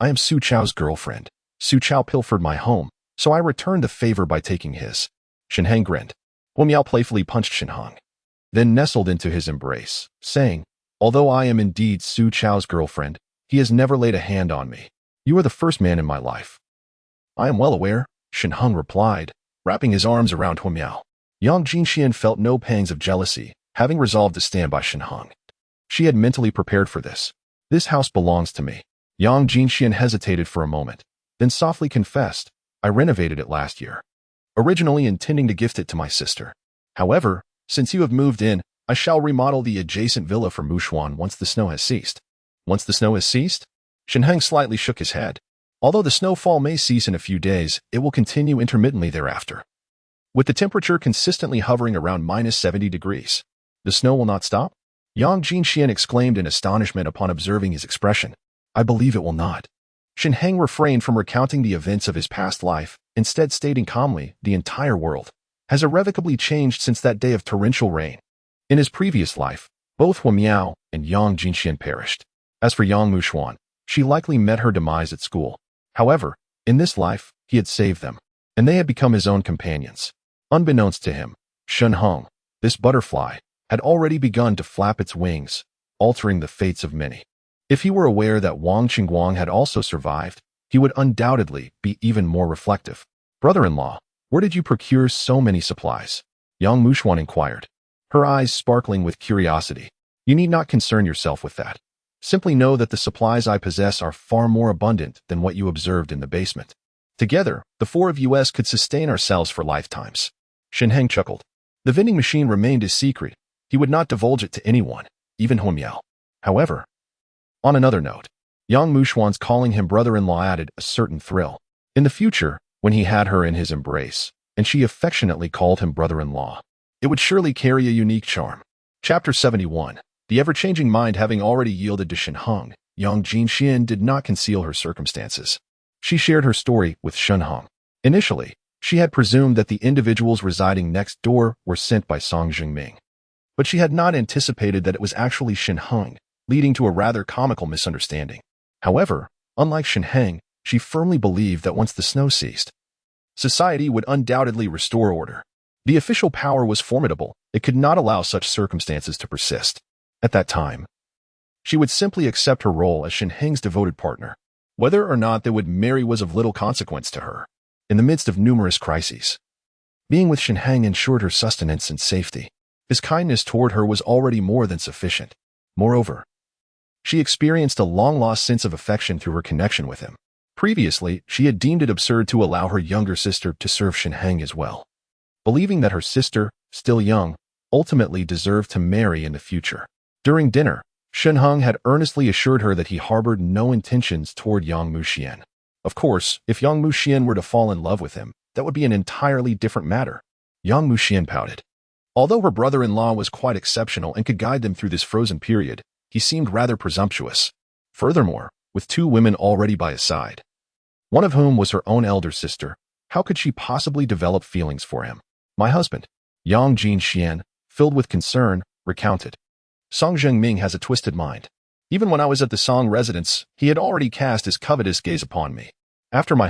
"I am Su Chao's girlfriend. Su Chao pilfered my home, so I returned the favor by taking his." Shen Heng grinned. Huo Miao playfully punched Shen Heng, then nestled into his embrace, saying, "Although I am indeed Su Chao's girlfriend, he has never laid a hand on me. You are the first man in my life." "I am well aware," Shen Heng replied, wrapping his arms around Huo Miao. Yang Jinxian felt no pangs of jealousy, having resolved to stand by Shen Heng. She had mentally prepared for this. "This house belongs to me." Yang Jinxian hesitated for a moment, then softly confessed, "I renovated it last year, originally intending to gift it to my sister. However, since you have moved in, I shall remodel the adjacent villa for Mushuan once the snow has ceased." "Once the snow has ceased?" Shen Heng slightly shook his head. "Although the snowfall may cease in a few days, it will continue intermittently thereafter. With the temperature consistently hovering around -70 degrees. The snow will not stop?" Yang Jinxian exclaimed in astonishment upon observing his expression. "I believe it will not." Shen Heng refrained from recounting the events of his past life, instead stating calmly, "The entire world has irrevocably changed since that day of torrential rain. In his previous life, both Huo Miao and Yang Jinxian perished. As for Yang Mushuan, she likely met her demise at school. However, in this life, he had saved them, and they had become his own companions. Unbeknownst to him, Shen Heng, this butterfly, had already begun to flap its wings, altering the fates of many. If he were aware that Wang Qingguang had also survived, he would undoubtedly be even more reflective. "Brother-in-law, where did you procure so many supplies?" Yang Mushuan inquired, her eyes sparkling with curiosity. "You need not concern yourself with that. Simply know that the supplies I possess are far more abundant than what you observed in the basement. Together, the four of us could sustain ourselves for lifetimes." Shen Heng chuckled. The vending machine remained his secret. He would not divulge it to anyone, even Huo Miao. However, on another note, Yang Mushuan's calling him brother-in-law added a certain thrill. In the future, when he had her in his embrace, and she affectionately called him brother-in-law, it would surely carry a unique charm. Chapter 71. The ever-changing mind having already yielded to Shen Heng, Yang Jinxian did not conceal her circumstances. She shared her story with Shen Heng. Initially, she had presumed that the individuals residing next door were sent by Song Jingming. But she had not anticipated that it was actually Shen Heng, leading to a rather comical misunderstanding. However, unlike Shen Heng, she firmly believed that once the snow ceased, society would undoubtedly restore order. The official power was formidable. It could not allow such circumstances to persist. At that time, she would simply accept her role as Shen Heng's devoted partner. Whether or not they would marry was of little consequence to her. In the midst of numerous crises, being with Shen Heng ensured her sustenance and safety. His kindness toward her was already more than sufficient. Moreover, she experienced a long-lost sense of affection through her connection with him. Previously, she had deemed it absurd to allow her younger sister to serve Shen Heng as well, believing that her sister, still young, ultimately deserved to marry in the future. During dinner, Shen Heng had earnestly assured her that he harbored no intentions toward Yang Mushian. Of course, if Yang Mushian were to fall in love with him, that would be an entirely different matter. Yang Mushian pouted. Although her brother-in-law was quite exceptional and could guide them through this frozen period, he seemed rather presumptuous. Furthermore, with two women already by his side, one of whom was her own elder sister, how could she possibly develop feelings for him? "My husband," Yang Jinxian, filled with concern, recounted. "Song Zhengming has a twisted mind. Even when I was at the Song residence, he had already cast his covetous gaze upon me. After my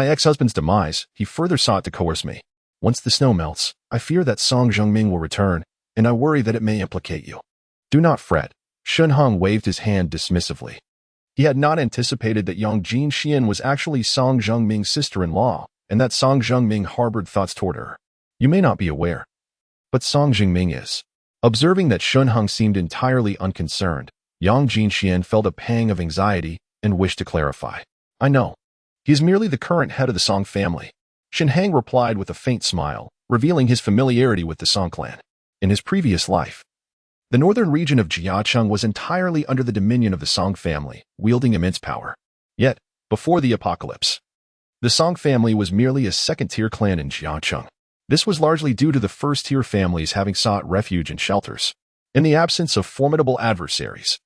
ex-husband's demise, he further sought to coerce me. Once the snow melts, I fear that Song Zhengming will return, and I worry that it may implicate you." "Do not fret." Shen Heng waved his hand dismissively. He had not anticipated that Yang Jinxian was actually Song Zhengming's sister-in-law, and that Song Zhengming harbored thoughts toward her. "You may not be aware, but Song Jingming is." Observing that Shen Heng seemed entirely unconcerned, Yang Jinxian felt a pang of anxiety and wished to clarify. "I know. He is merely the current head of the Song family." Shen Heng replied with a faint smile, revealing his familiarity with the Song clan. In his previous life, the northern region of Jiacheng was entirely under the dominion of the Song family, wielding immense power. Yet, before the apocalypse, the Song family was merely a second-tier clan in Jiacheng. This was largely due to the first-tier families having sought refuge in shelters. In the absence of formidable adversaries,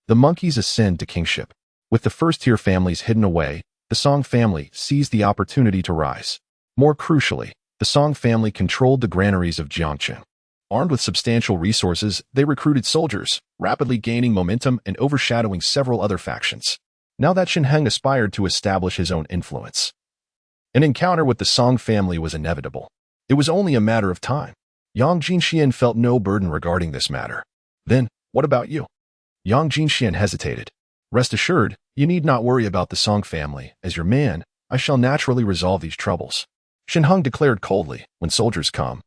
the monkeys ascend to kingship. With the first-tier families hidden away, the Song family seized the opportunity to rise. More crucially, the Song family controlled the granaries of Jiangchen. Armed with substantial resources, they recruited soldiers, rapidly gaining momentum and overshadowing several other factions. Now that Shen Heng aspired to establish his own influence, an encounter with the Song family was inevitable. It was only a matter of time. Yang Jinxian felt no burden regarding this matter. Then, what about you? Yang Jinxian hesitated. Rest assured, you need not worry about the Song family. As your man, I shall naturally resolve these troubles. Shen Heng declared coldly, when soldiers come,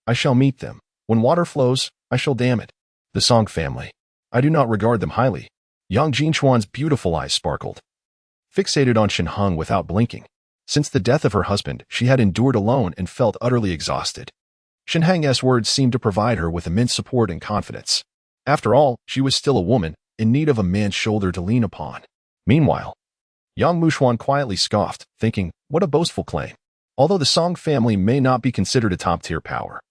I shall meet them. When water flows, I shall dam it. The Song family. I do not regard them highly. Yang Jinchuan's beautiful eyes sparkled. Fixated on Shen Heng without blinking. Since the death of her husband, she had endured alone and felt utterly exhausted. Shen Heng's words seemed to provide her with immense support and confidence. After all, she was still a woman, in need of a man's shoulder to lean upon. Meanwhile, Yang Mushuan quietly scoffed, thinking, what a boastful claim. Although the Song family may not be considered a top-tier power,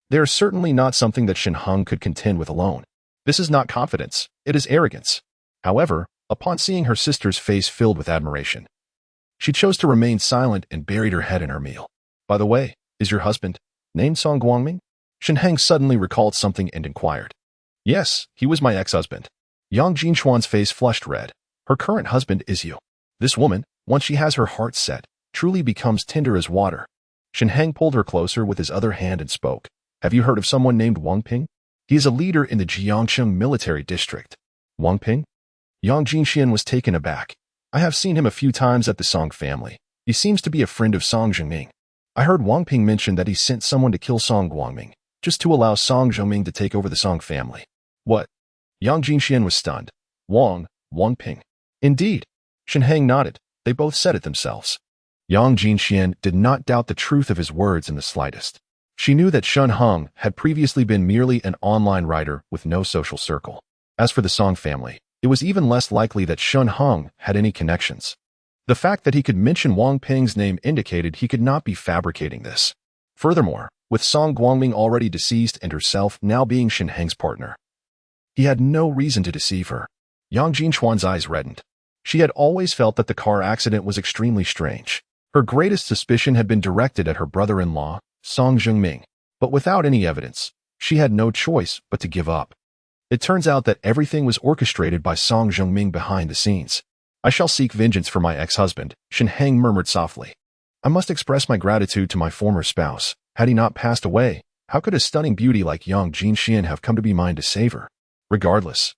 they are certainly not something that Shen Heng could contend with alone. This is not confidence, it is arrogance. However, upon seeing her sister's face filled with admiration, she chose to remain silent and buried her head in her meal. By the way, is your husband named Song Guangming? Shen Heng suddenly recalled something and inquired. Yes, he was my ex-husband. Yang Jinchuan's face flushed red. Her current husband is you. This woman, once she has her heart set, truly becomes tender as water. Shen Heng pulled her closer with his other hand and spoke. Have you heard of someone named Wang Ping? He is a leader in the Jiangcheng military district. Wang Ping? Yang Jinxian was taken aback. I have seen him a few times at the Song family. He seems to be a friend of Song Zhengming. I heard Wang Ping mention that he sent someone to kill Song Guangming, just to allow Song Zhengming to take over the Song family. What? Yang Jinxian was stunned. Wang Ping. Indeed. Shen Heng nodded. They both said it themselves. Yang Jinxian did not doubt the truth of his words in the slightest. She knew that Shen Heng had previously been merely an online writer with no social circle. As for the Song family, it was even less likely that Shen Heng had any connections. The fact that he could mention Wang Ping's name indicated he could not be fabricating this. Furthermore, with Song Guangming already deceased and herself now being Shen Heng's partner, he had no reason to deceive her. Yang Jinchuan's eyes reddened. She had always felt that the car accident was extremely strange. Her greatest suspicion had been directed at her brother-in-law, Song Zhengming, but without any evidence, she had no choice but to give up. It turns out that everything was orchestrated by Song Zhengming behind the scenes. I shall seek vengeance for my ex-husband, Shen Heng murmured softly. I must express my gratitude to my former spouse. Had he not passed away, how could a stunning beauty like Yang Jinxian have come to be mine to save her? Regardless,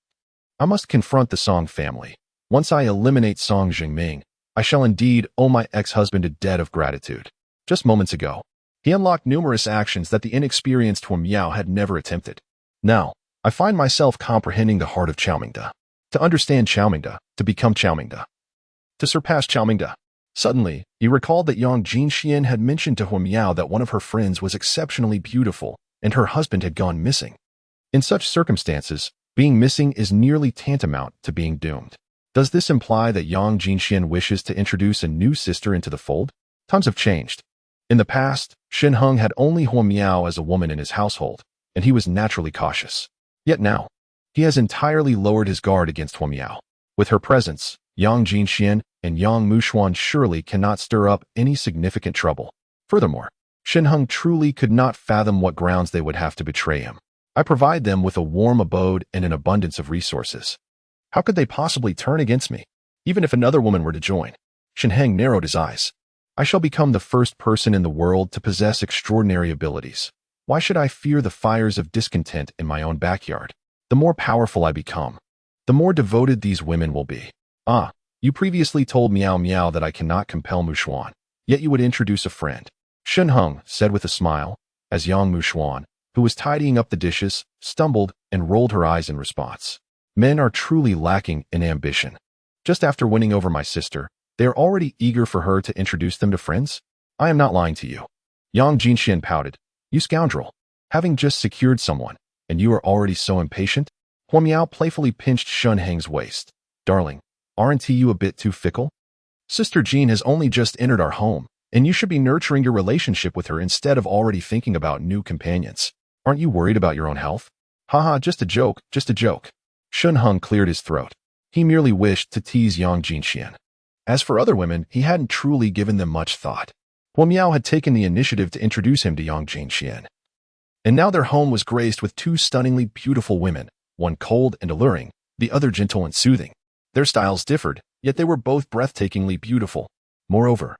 I must confront the Song family. Once I eliminate Song Zhengming, I shall indeed owe my ex-husband a debt of gratitude. Just moments ago, he unlocked numerous actions that the inexperienced Huo Miao had never attempted. Now, I find myself comprehending the heart of Qiaomingde. To understand Qiaomingde, to become Qiaomingde, to surpass Qiaomingde. Suddenly, he recalled that Yang Jinxian had mentioned to Huo Miao that one of her friends was exceptionally beautiful and her husband had gone missing. In such circumstances, being missing is nearly tantamount to being doomed. Does this imply that Yang Jinxian wishes to introduce a new sister into the fold? Times have changed. In the past, Shen Heng had only Huo Miao as a woman in his household, and he was naturally cautious. Yet now, he has entirely lowered his guard against Huo Miao. With her presence, Yang Jinxian and Yang Mushuan surely cannot stir up any significant trouble. Furthermore, Shen Heng truly could not fathom what grounds they would have to betray him. I provide them with a warm abode and an abundance of resources. How could they possibly turn against me, even if another woman were to join? Shen Heng narrowed his eyes. I shall become the first person in the world to possess extraordinary abilities. Why should I fear the fires of discontent in my own backyard? The more powerful I become, the more devoted these women will be. Ah, you previously told Miao Miao that I cannot compel Mushuan, yet you would introduce a friend. Shen Heng said with a smile, as Yang Mushuan, who was tidying up the dishes, stumbled and rolled her eyes in response. Men are truly lacking in ambition. Just after winning over my sister, they are already eager for her to introduce them to friends? I am not lying to you. Yang Jinxian pouted. You scoundrel. Having just secured someone, and you are already so impatient? Huo Miao playfully pinched Shen Heng's waist. Darling, aren't you a bit too fickle? Sister Jean has only just entered our home, And you should be nurturing your relationship with her instead of already thinking about new companions. Aren't you worried about your own health? Haha, just a joke, just a joke. Shen Heng cleared his throat. He merely wished to tease Yang Jinxian. As for other women, he hadn't truly given them much thought. Huo Miao had taken the initiative to introduce him to Yang Jinxian. And now their home was graced with two stunningly beautiful women, one cold and alluring, the other gentle and soothing. Their styles differed, yet they were both breathtakingly beautiful. Moreover,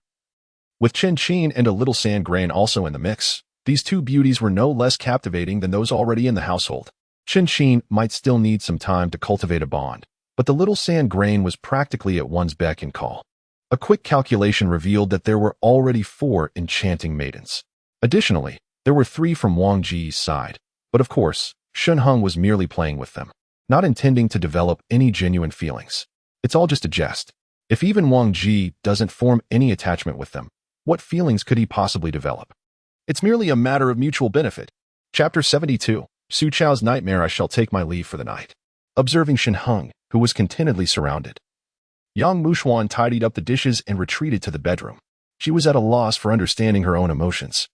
with Chen Qin and a little sand grain also in the mix, these two beauties were no less captivating than those already in the household. Chen Qin might still need some time to cultivate a bond, but the little sand grain was practically at one's beck and call. A quick calculation revealed that there were already 4 enchanting maidens. Additionally, there were 3 from Wang Ji's side, but of course, Shen Heng was merely playing with them, not intending to develop any genuine feelings. It's all just a jest. If even Wang Ji doesn't form any attachment with them, what feelings could he possibly develop? It's merely a matter of mutual benefit. Chapter 72, Su Chao's Nightmare. I shall take my leave for the night. Observing Shen Heng, who was contentedly surrounded, Yang Mushuan tidied up the dishes and retreated to the bedroom. She was at a loss for understanding her own emotions.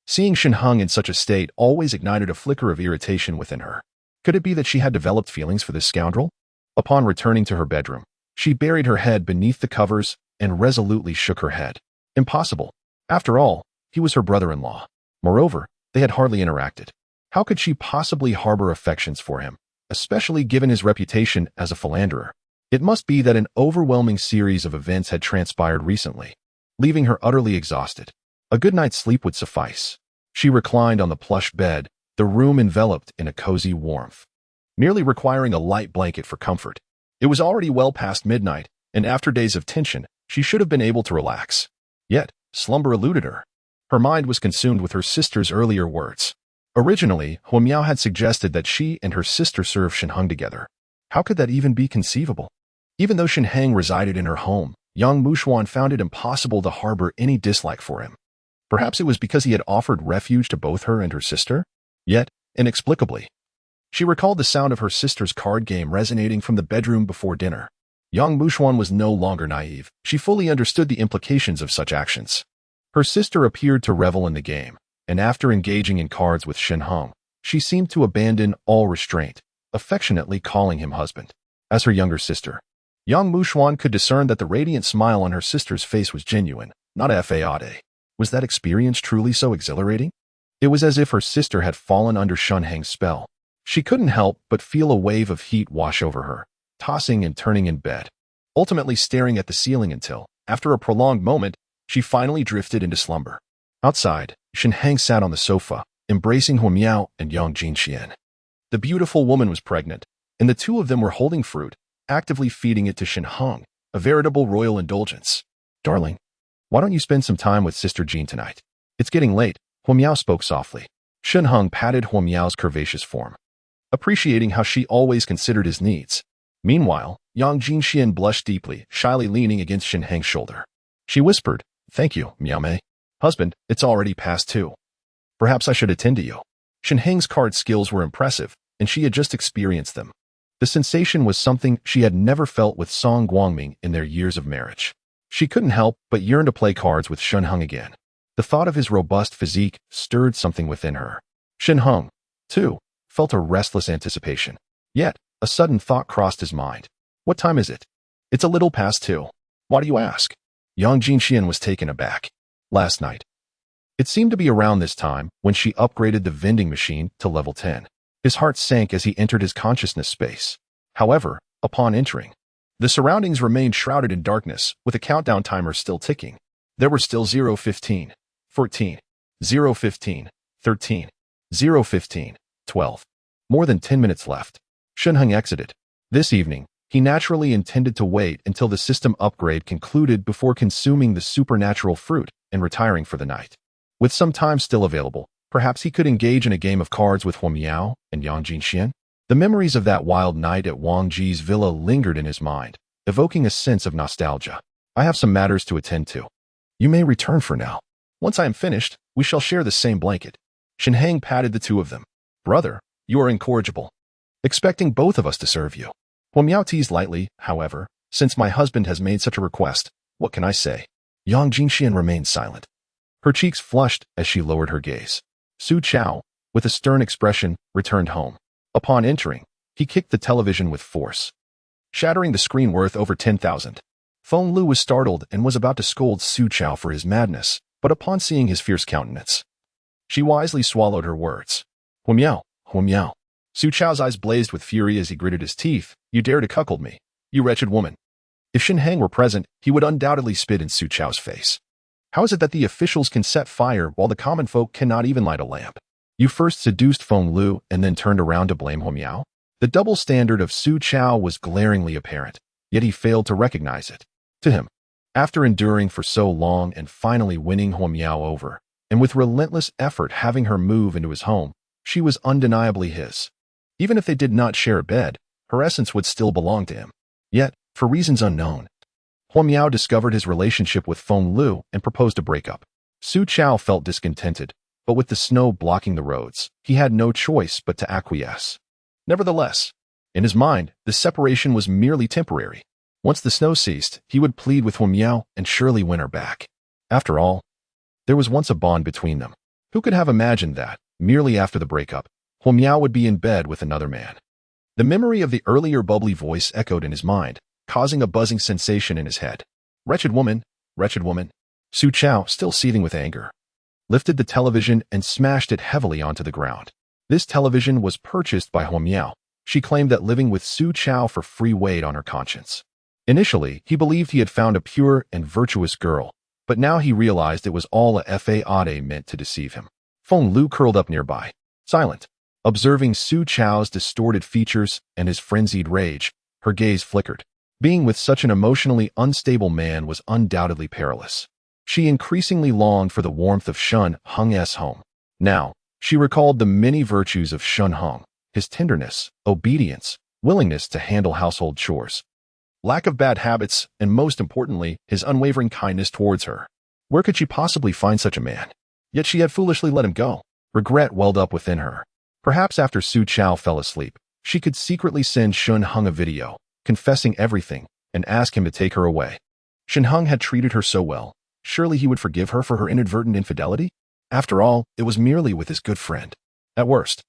Seeing Shen Heng in such a state always ignited a flicker of irritation within her. Could it be that she had developed feelings for this scoundrel? Upon returning to her bedroom, she buried her head beneath the covers and resolutely shook her head. Impossible. After all, he was her brother-in-law. Moreover, they had hardly interacted. How could she possibly harbor affections for him, especially given his reputation as a philanderer? It must be that an overwhelming series of events had transpired recently, leaving her utterly exhausted. A good night's sleep would suffice. She reclined on the plush bed, the room enveloped in a cozy warmth, merely requiring a light blanket for comfort. It was already well past midnight, and after days of tension, she should have been able to relax. Yet, slumber eluded her. Her mind was consumed with her sister's earlier words. Originally, Huo Miao had suggested that she and her sister serve Shen Heng together. How could that even be conceivable? Even though Shen Heng resided in her home, Yang Mushuan found it impossible to harbor any dislike for him. Perhaps it was because he had offered refuge to both her and her sister? Yet, inexplicably, she recalled the sound of her sister's card game resonating from the bedroom before dinner. Yang Mushuan was no longer naive. She fully understood the implications of such actions. Her sister appeared to revel in the game, and after engaging in cards with Shen Heng, she seemed to abandon all restraint, affectionately calling him husband. As her younger sister, Yang Mushuan could discern that the radiant smile on her sister's face was genuine, not fade. Was that experience truly so exhilarating? It was as if her sister had fallen under Shen Heng's spell. She couldn't help but feel a wave of heat wash over her, tossing and turning in bed, ultimately staring at the ceiling until, after a prolonged moment, she finally drifted into slumber. Outside, Shen Heng sat on the sofa, embracing Huo Miao and Yang Jinxian. The beautiful woman was pregnant, and the two of them were holding fruit, actively feeding it to Shen Heng, a veritable royal indulgence. Darling, why don't you spend some time with Sister Jean tonight? It's getting late, Huo Miao spoke softly. Shen Heng patted Huo Miao's curvaceous form, appreciating how she always considered his needs. Meanwhile, Yang Jinxian blushed deeply, shyly leaning against Shen Heng's shoulder. She whispered, "Thank you, Miao Mei. Husband, it's already past 2. Perhaps I should attend to you." Shen Heng's card skills were impressive, and she had just experienced them. The sensation was something she had never felt with Song Guangming in their years of marriage. She couldn't help but yearn to play cards with Shen Heng again. The thought of his robust physique stirred something within her. Shen Heng, too, felt a restless anticipation. Yet, a sudden thought crossed his mind. What time is it? It's a little past 2. Why do you ask? Yang Jinxian was taken aback. Last night. It seemed to be around this time when she upgraded the vending machine to level 10. His heart sank as he entered his consciousness space. However, upon entering, the surroundings remained shrouded in darkness, with a countdown timer still ticking. There were still 0:15, 14, 0:15, 13, 0:15, 12. More than 10 minutes left. Shen Heng exited. This evening, he naturally intended to wait until the system upgrade concluded before consuming the supernatural fruit and retiring for the night. With some time still available, perhaps he could engage in a game of cards with Huo Miao and Yang Jinxian. The memories of that wild night at Wang Ji's villa lingered in his mind, evoking a sense of nostalgia. I have some matters to attend to. You may return for now. Once I am finished, we shall share the same blanket. Shen Heng patted the two of them. Brother, you are incorrigible. Expecting both of us to serve you. Huo Miao teased lightly, however, since my husband has made such a request, what can I say? Yang Jingxian remained silent. Her cheeks flushed as she lowered her gaze. Su Chao, with a stern expression, returned home. Upon entering, he kicked the television with force, shattering the screen worth over 10,000. Feng Lu was startled and was about to scold Su Chao for his madness, but upon seeing his fierce countenance, she wisely swallowed her words. Huamiao, Huamiao. Su Chao's eyes blazed with fury as he gritted his teeth. You dare to cuckold me, you wretched woman. If Shen Heng were present, he would undoubtedly spit in Su Chao's face. How is it that the officials can set fire while the common folk cannot even light a lamp? You first seduced Feng Lu and then turned around to blame Huamiao? The double standard of Su Chao was glaringly apparent, yet he failed to recognize it. To him, after enduring for so long and finally winning Huamiao over, and with relentless effort having her move into his home, she was undeniably his. Even if they did not share a bed, her essence would still belong to him. Yet, for reasons unknown, Huamiao discovered his relationship with Feng Lu and proposed a breakup. Su Chao felt discontented, but with the snow blocking the roads, he had no choice but to acquiesce. Nevertheless, in his mind, the separation was merely temporary. Once the snow ceased, he would plead with Huamiao and surely win her back. After all, there was once a bond between them. Who could have imagined that, merely after the breakup, Huamiao would be in bed with another man? The memory of the earlier bubbly voice echoed in his mind, causing a buzzing sensation in his head. Wretched woman, wretched woman. Su Chao, still seething with anger, lifted the television and smashed it heavily onto the ground. This television was purchased by Huamiao. She claimed that living with Su Chao for free weighed on her conscience. Initially, he believed he had found a pure and virtuous girl, but now he realized it was all a fade meant to deceive him. Feng Lu curled up nearby, silent, observing Su Chao's distorted features and his frenzied rage. Her gaze flickered. Being with such an emotionally unstable man was undoubtedly perilous. She increasingly longed for the warmth of Shen Heng's home. Now, she recalled the many virtues of Shen Heng, his tenderness, obedience, willingness to handle household chores, lack of bad habits, and most importantly, his unwavering kindness towards her. Where could she possibly find such a man? Yet she had foolishly let him go. Regret welled up within her. Perhaps after Su Chao fell asleep, she could secretly send Shen Heng a video, confessing everything, and ask him to take her away. Shen Heng had treated her so well. Surely he would forgive her for her inadvertent infidelity? After all, it was merely with his good friend. At worst,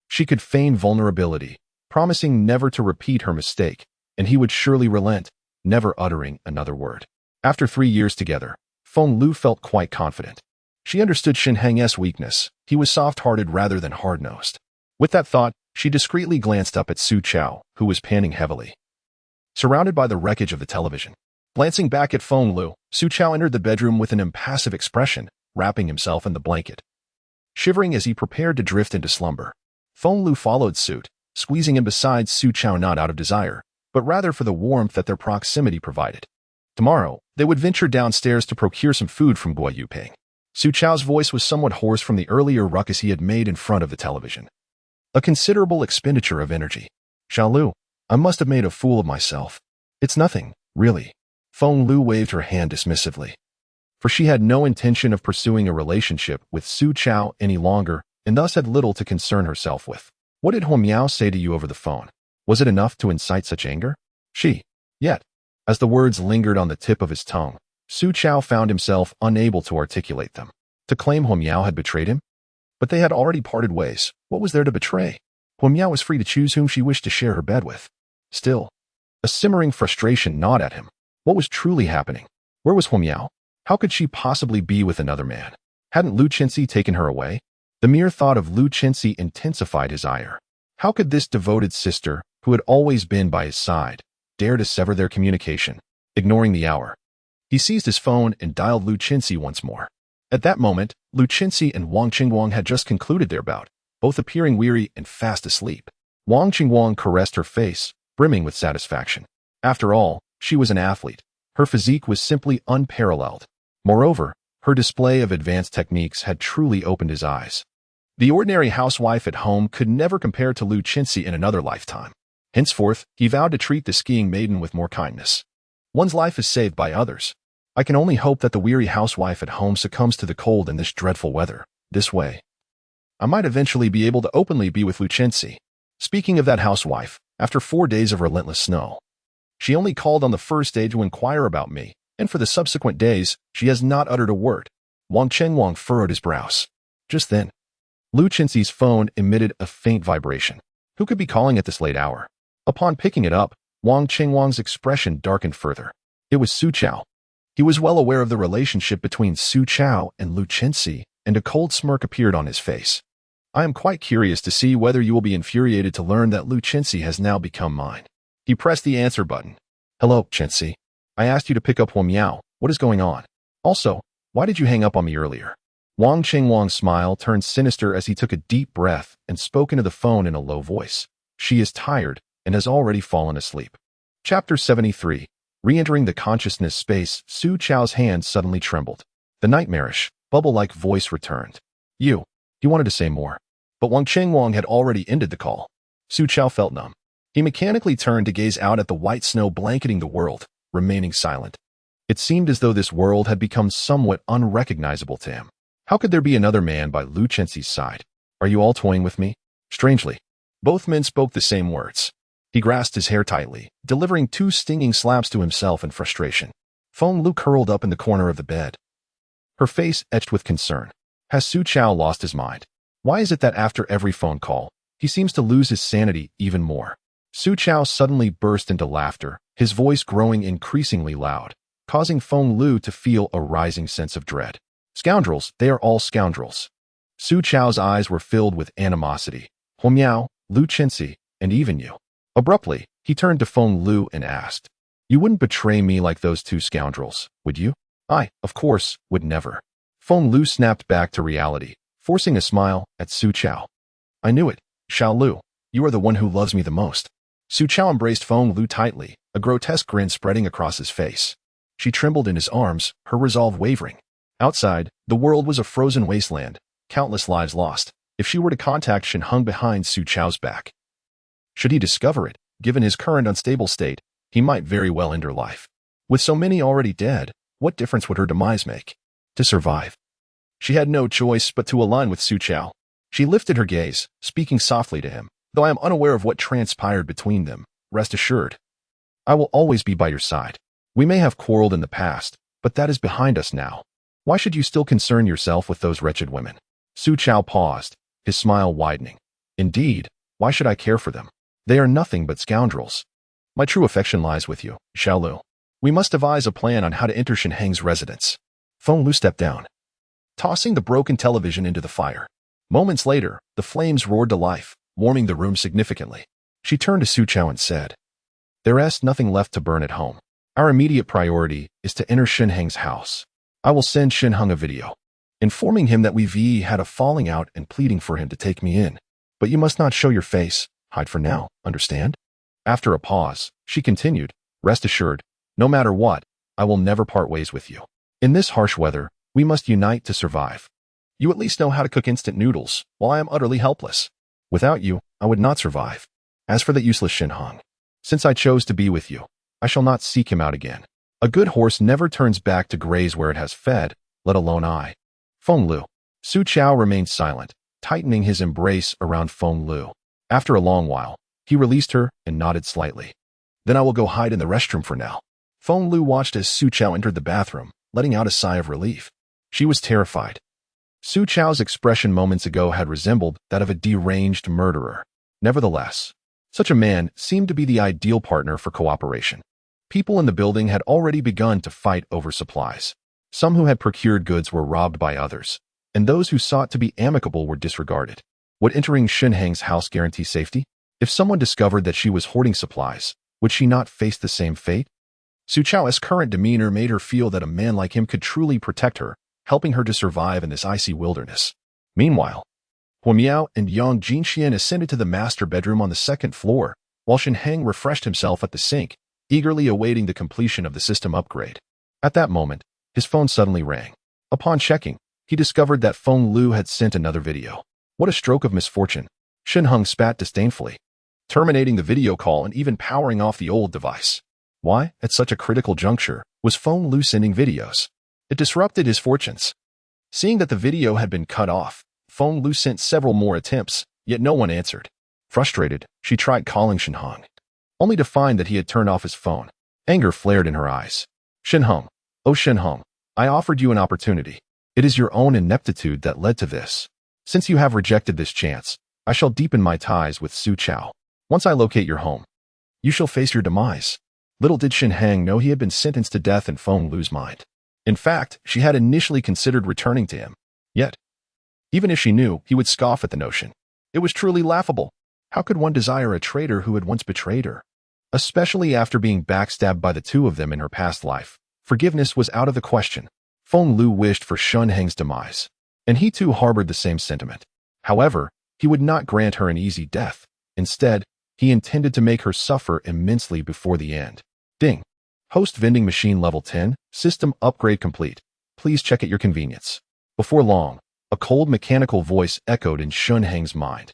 she could feign vulnerability, promising never to repeat her mistake, and he would surely relent, never uttering another word. After 3 years together, Feng Lu felt quite confident. She understood Shen Heng's weakness. He was soft-hearted rather than hard-nosed. With that thought, she discreetly glanced up at Su Chao, who was panting heavily, surrounded by the wreckage of the television. Glancing back at Feng Lu, Su Chao entered the bedroom with an impassive expression, wrapping himself in the blanket, shivering as he prepared to drift into slumber. Feng Lu followed suit, squeezing in beside Su Chao not out of desire, but rather for the warmth that their proximity provided. Tomorrow, they would venture downstairs to procure some food from Guo Yuping. Su Chao's voice was somewhat hoarse from the earlier ruckus he had made in front of the television. A considerable expenditure of energy. Xiao Lu, I must have made a fool of myself. It's nothing, really. Feng Lu waved her hand dismissively, for she had no intention of pursuing a relationship with Su Chao any longer and thus had little to concern herself with. What did Huamiao say to you over the phone? Was it enough to incite such anger? Yet, as the words lingered on the tip of his tongue, Su Chao found himself unable to articulate them. To claim Huamiao had betrayed him? But they had already parted ways. What was there to betray? Huamiao was free to choose whom she wished to share her bed with. Still, a simmering frustration gnawed at him. What was truly happening? Where was Huamiao? How could she possibly be with another man? Hadn't Lu Chenxi taken her away? The mere thought of Lu Chenxi intensified his ire. How could this devoted sister, who had always been by his side, dare to sever their communication? Ignoring the hour, he seized his phone and dialed Lu Chenxi once more. At that moment, Lu Chenxi and Wang Qingguang had just concluded their bout, both appearing weary and fast asleep. Wang Qingguang caressed her face, brimming with satisfaction. After all, she was an athlete. Her physique was simply unparalleled. Moreover, her display of advanced techniques had truly opened his eyes. The ordinary housewife at home could never compare to Lu Chenxi in another lifetime. Henceforth, he vowed to treat the skiing maiden with more kindness. One's life is saved by others. I can only hope that the weary housewife at home succumbs to the cold in this dreadful weather. This way, I might eventually be able to openly be with Lu Chenxi. Speaking of that housewife, after 4 days of relentless snow, she only called on the first day to inquire about me, and for the subsequent days, she has not uttered a word. Wang Chenguang furrowed his brows. Just then, Lu Chenxi's phone emitted a faint vibration. Who could be calling at this late hour? Upon picking it up, Wang Chenguang's expression darkened further. It was Su Chao. He was well aware of the relationship between Su Chao and Lu Chenxi, and a cold smirk appeared on his face. I am quite curious to see whether you will be infuriated to learn that Lu Chenxi has now become mine. He pressed the answer button. Hello, Chenxi. I asked you to pick up Huo Miao. What is going on? Also, why did you hang up on me earlier? Wang Chenguang's smile turned sinister as he took a deep breath and spoke into the phone in a low voice. She is tired and has already fallen asleep. Chapter 73. Re-entering the consciousness space, Su Chao's hand suddenly trembled. The nightmarish, bubble-like voice returned. You wanted to say more. But Wang Chenguang had already ended the call. Su Chao felt numb. He mechanically turned to gaze out at the white snow blanketing the world, remaining silent. It seemed as though this world had become somewhat unrecognizable to him. How could there be another man by Lu Chenxi's side? Are you all toying with me? Strangely, both men spoke the same words. He grasped his hair tightly, delivering 2 stinging slaps to himself in frustration. Feng Lu curled up in the corner of the bed, her face etched with concern. Has Su Chao lost his mind? Why is it that after every phone call, he seems to lose his sanity even more? Su Chao suddenly burst into laughter, his voice growing increasingly loud, causing Feng Lu to feel a rising sense of dread. Scoundrels, they are all scoundrels. Su Chao's eyes were filled with animosity. Huo Miao, Lu Chenxi, and even you. Abruptly, he turned to Feng Lu and asked, You wouldn't betray me like those 2 scoundrels, would you? I, of course, would never. Feng Lu snapped back to reality, forcing a smile at Su Chao. I knew it, Xiao Lu. You are the one who loves me the most. Su Chao embraced Feng Lu tightly, a grotesque grin spreading across his face. She trembled in his arms, her resolve wavering. Outside, the world was a frozen wasteland, countless lives lost. If she were to contact Shen Heng behind Su Chao's back, should he discover it, given his current unstable state, he might very well end her life. With so many already dead, what difference would her demise make? To survive, she had no choice but to align with Su Chao. She lifted her gaze, speaking softly to him. Though I am unaware of what transpired between them, rest assured, I will always be by your side. We may have quarreled in the past, but that is behind us now. Why should you still concern yourself with those wretched women? Su Chao paused, his smile widening. Indeed, why should I care for them? They are nothing but scoundrels. My true affection lies with you, Xiao Lu. We must devise a plan on how to enter Shen Heng's residence. Feng Lu stepped down, tossing the broken television into the fire. Moments later, the flames roared to life, warming the room significantly. She turned to Su Chao and said, There is nothing left to burn at home. Our immediate priority is to enter Shen Heng's house. I will send Shen Heng a video, informing him that we had a falling out and pleading for him to take me in. But you must not show your face. Hide for now, understand? After a pause, she continued, Rest assured, no matter what, I will never part ways with you. In this harsh weather, we must unite to survive. You at least know how to cook instant noodles, while I am utterly helpless. Without you, I would not survive. As for that useless Shen Heng, since I chose to be with you, I shall not seek him out again. A good horse never turns back to graze where it has fed, let alone I. Feng Lu. Su Chao remained silent, tightening his embrace around Feng Lu. After a long while, he released her and nodded slightly. Then I will go hide in the restroom for now. Feng Lu watched as Su Chao entered the bathroom, letting out a sigh of relief. She was terrified. Su Chao's expression moments ago had resembled that of a deranged murderer. Nevertheless, such a man seemed to be the ideal partner for cooperation. People in the building had already begun to fight over supplies. Some who had procured goods were robbed by others, and those who sought to be amicable were disregarded. Would entering Shen Heng's house guarantee safety? If someone discovered that she was hoarding supplies, would she not face the same fate? Su Chao's current demeanor made her feel that a man like him could truly protect her, helping her to survive in this icy wilderness. Meanwhile, Huo Miao and Yang Jinxian ascended to the master bedroom on the 2nd floor, while Shen Heng refreshed himself at the sink, eagerly awaiting the completion of the system upgrade. At that moment, his phone suddenly rang. Upon checking, he discovered that Feng Lu had sent another video. What a stroke of misfortune. Shen Heng spat disdainfully, terminating the video call and even powering off the old device. Why, at such a critical juncture, was Feng Lu sending videos? It disrupted his fortunes. Seeing that the video had been cut off, Feng Lu sent several more attempts, yet no one answered. Frustrated, she tried calling Shen Heng, only to find that he had turned off his phone. Anger flared in her eyes. Shen Heng, "Oh Shen Heng, I offered you an opportunity. It is your own ineptitude that led to this. Since you have rejected this chance, I shall deepen my ties with Su Chao. Once I locate your home, you shall face your demise." Little did Shen Heng know he had been sentenced to death in Feng Lu's mind. In fact, she had initially considered returning to him. Yet, even if she knew, he would scoff at the notion. It was truly laughable. How could one desire a traitor who had once betrayed her? Especially after being backstabbed by the two of them in her past life. Forgiveness was out of the question. Feng Lu wished for Shen Heng's demise, and he too harbored the same sentiment. However, he would not grant her an easy death. Instead, he intended to make her suffer immensely before the end. Ding. Host vending machine level 10, system upgrade complete. Please check at your convenience. Before long, a cold mechanical voice echoed in Shen Heng's mind.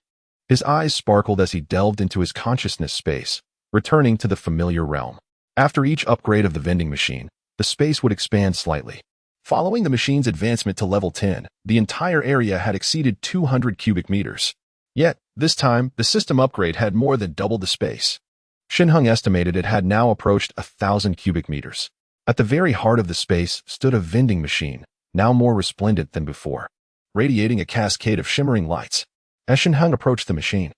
His eyes sparkled as he delved into his consciousness space, returning to the familiar realm. After each upgrade of the vending machine, the space would expand slightly. Following the machine's advancement to level 10, the entire area had exceeded 200 cubic meters. Yet, this time, the system upgrade had more than doubled the space. Shen Heng estimated it had now approached 1,000 cubic meters. At the very heart of the space stood a vending machine, now more resplendent than before, radiating a cascade of shimmering lights. As Shen Heng approached the machine,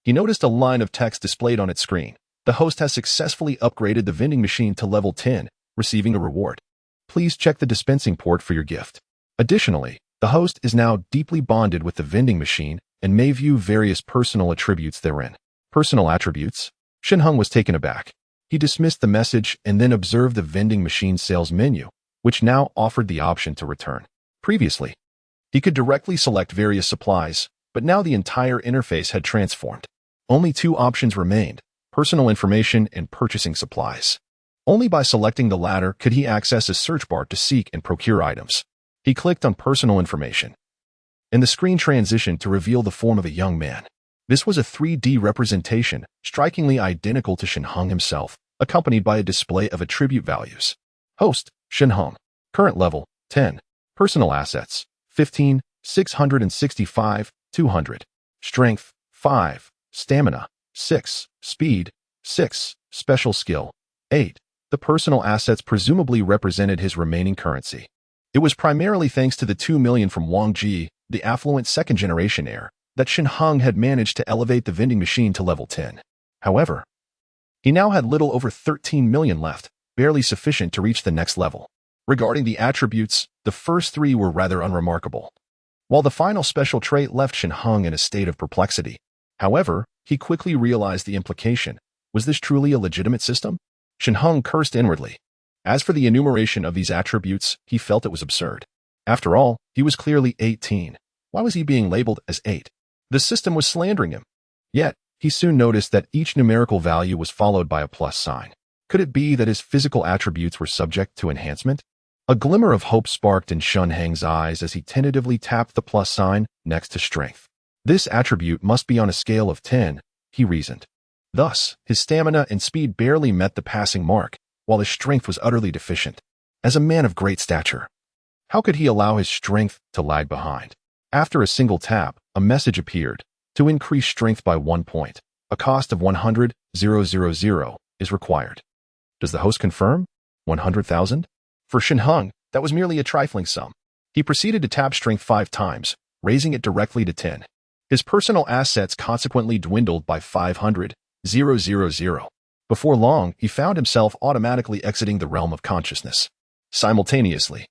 he noticed a line of text displayed on its screen. The host has successfully upgraded the vending machine to level 10, receiving a reward. Please check the dispensing port for your gift. Additionally, the host is now deeply bonded with the vending machine and may view various personal attributes therein. Personal attributes? Shen Heng was taken aback. He dismissed the message and then observed the vending machine sales menu, which now offered the option to return. Previously, he could directly select various supplies, but now the entire interface had transformed. Only two options remained: personal information and purchasing supplies. Only by selecting the latter could he access a search bar to seek and procure items. He clicked on personal information, and the screen transitioned to reveal the form of a young man. This was a 3D representation, strikingly identical to Shen Heng himself, accompanied by a display of attribute values. Host, Shen Heng. Current level, 10. Personal assets, 15, 665, 200. Strength, 5. Stamina, 6. Speed, 6. Special skill, 8. The personal assets presumably represented his remaining currency. It was primarily thanks to the 2 million from Wang Ji, the affluent second-generation heir, that Shen Heng had managed to elevate the vending machine to level 10. However, he now had little over 13 million left, barely sufficient to reach the next level. Regarding the attributes, the first three were rather unremarkable, while the final special trait left Shen Heng in a state of perplexity. However, he quickly realized the implication. Was this truly a legitimate system? Shen Heng cursed inwardly. As for the enumeration of these attributes, he felt it was absurd. After all, he was clearly 18. Why was he being labeled as 8? The system was slandering him. Yet, he soon noticed that each numerical value was followed by a plus sign. Could it be that his physical attributes were subject to enhancement? A glimmer of hope sparked in Shen Heng's eyes as he tentatively tapped the plus sign next to strength. This attribute must be on a scale of 10, he reasoned. Thus, his stamina and speed barely met the passing mark, while his strength was utterly deficient. As a man of great stature, how could he allow his strength to lag behind? After a single tap, a message appeared. To increase strength by 1 point, a cost of 100,000 is required. Does the host confirm? 100,000? For Shen Heng, that was merely a trifling sum. He proceeded to tap strength 5 times, raising it directly to 10. His personal assets consequently dwindled by 500,000. Before long, he found himself automatically exiting the realm of consciousness. Simultaneously,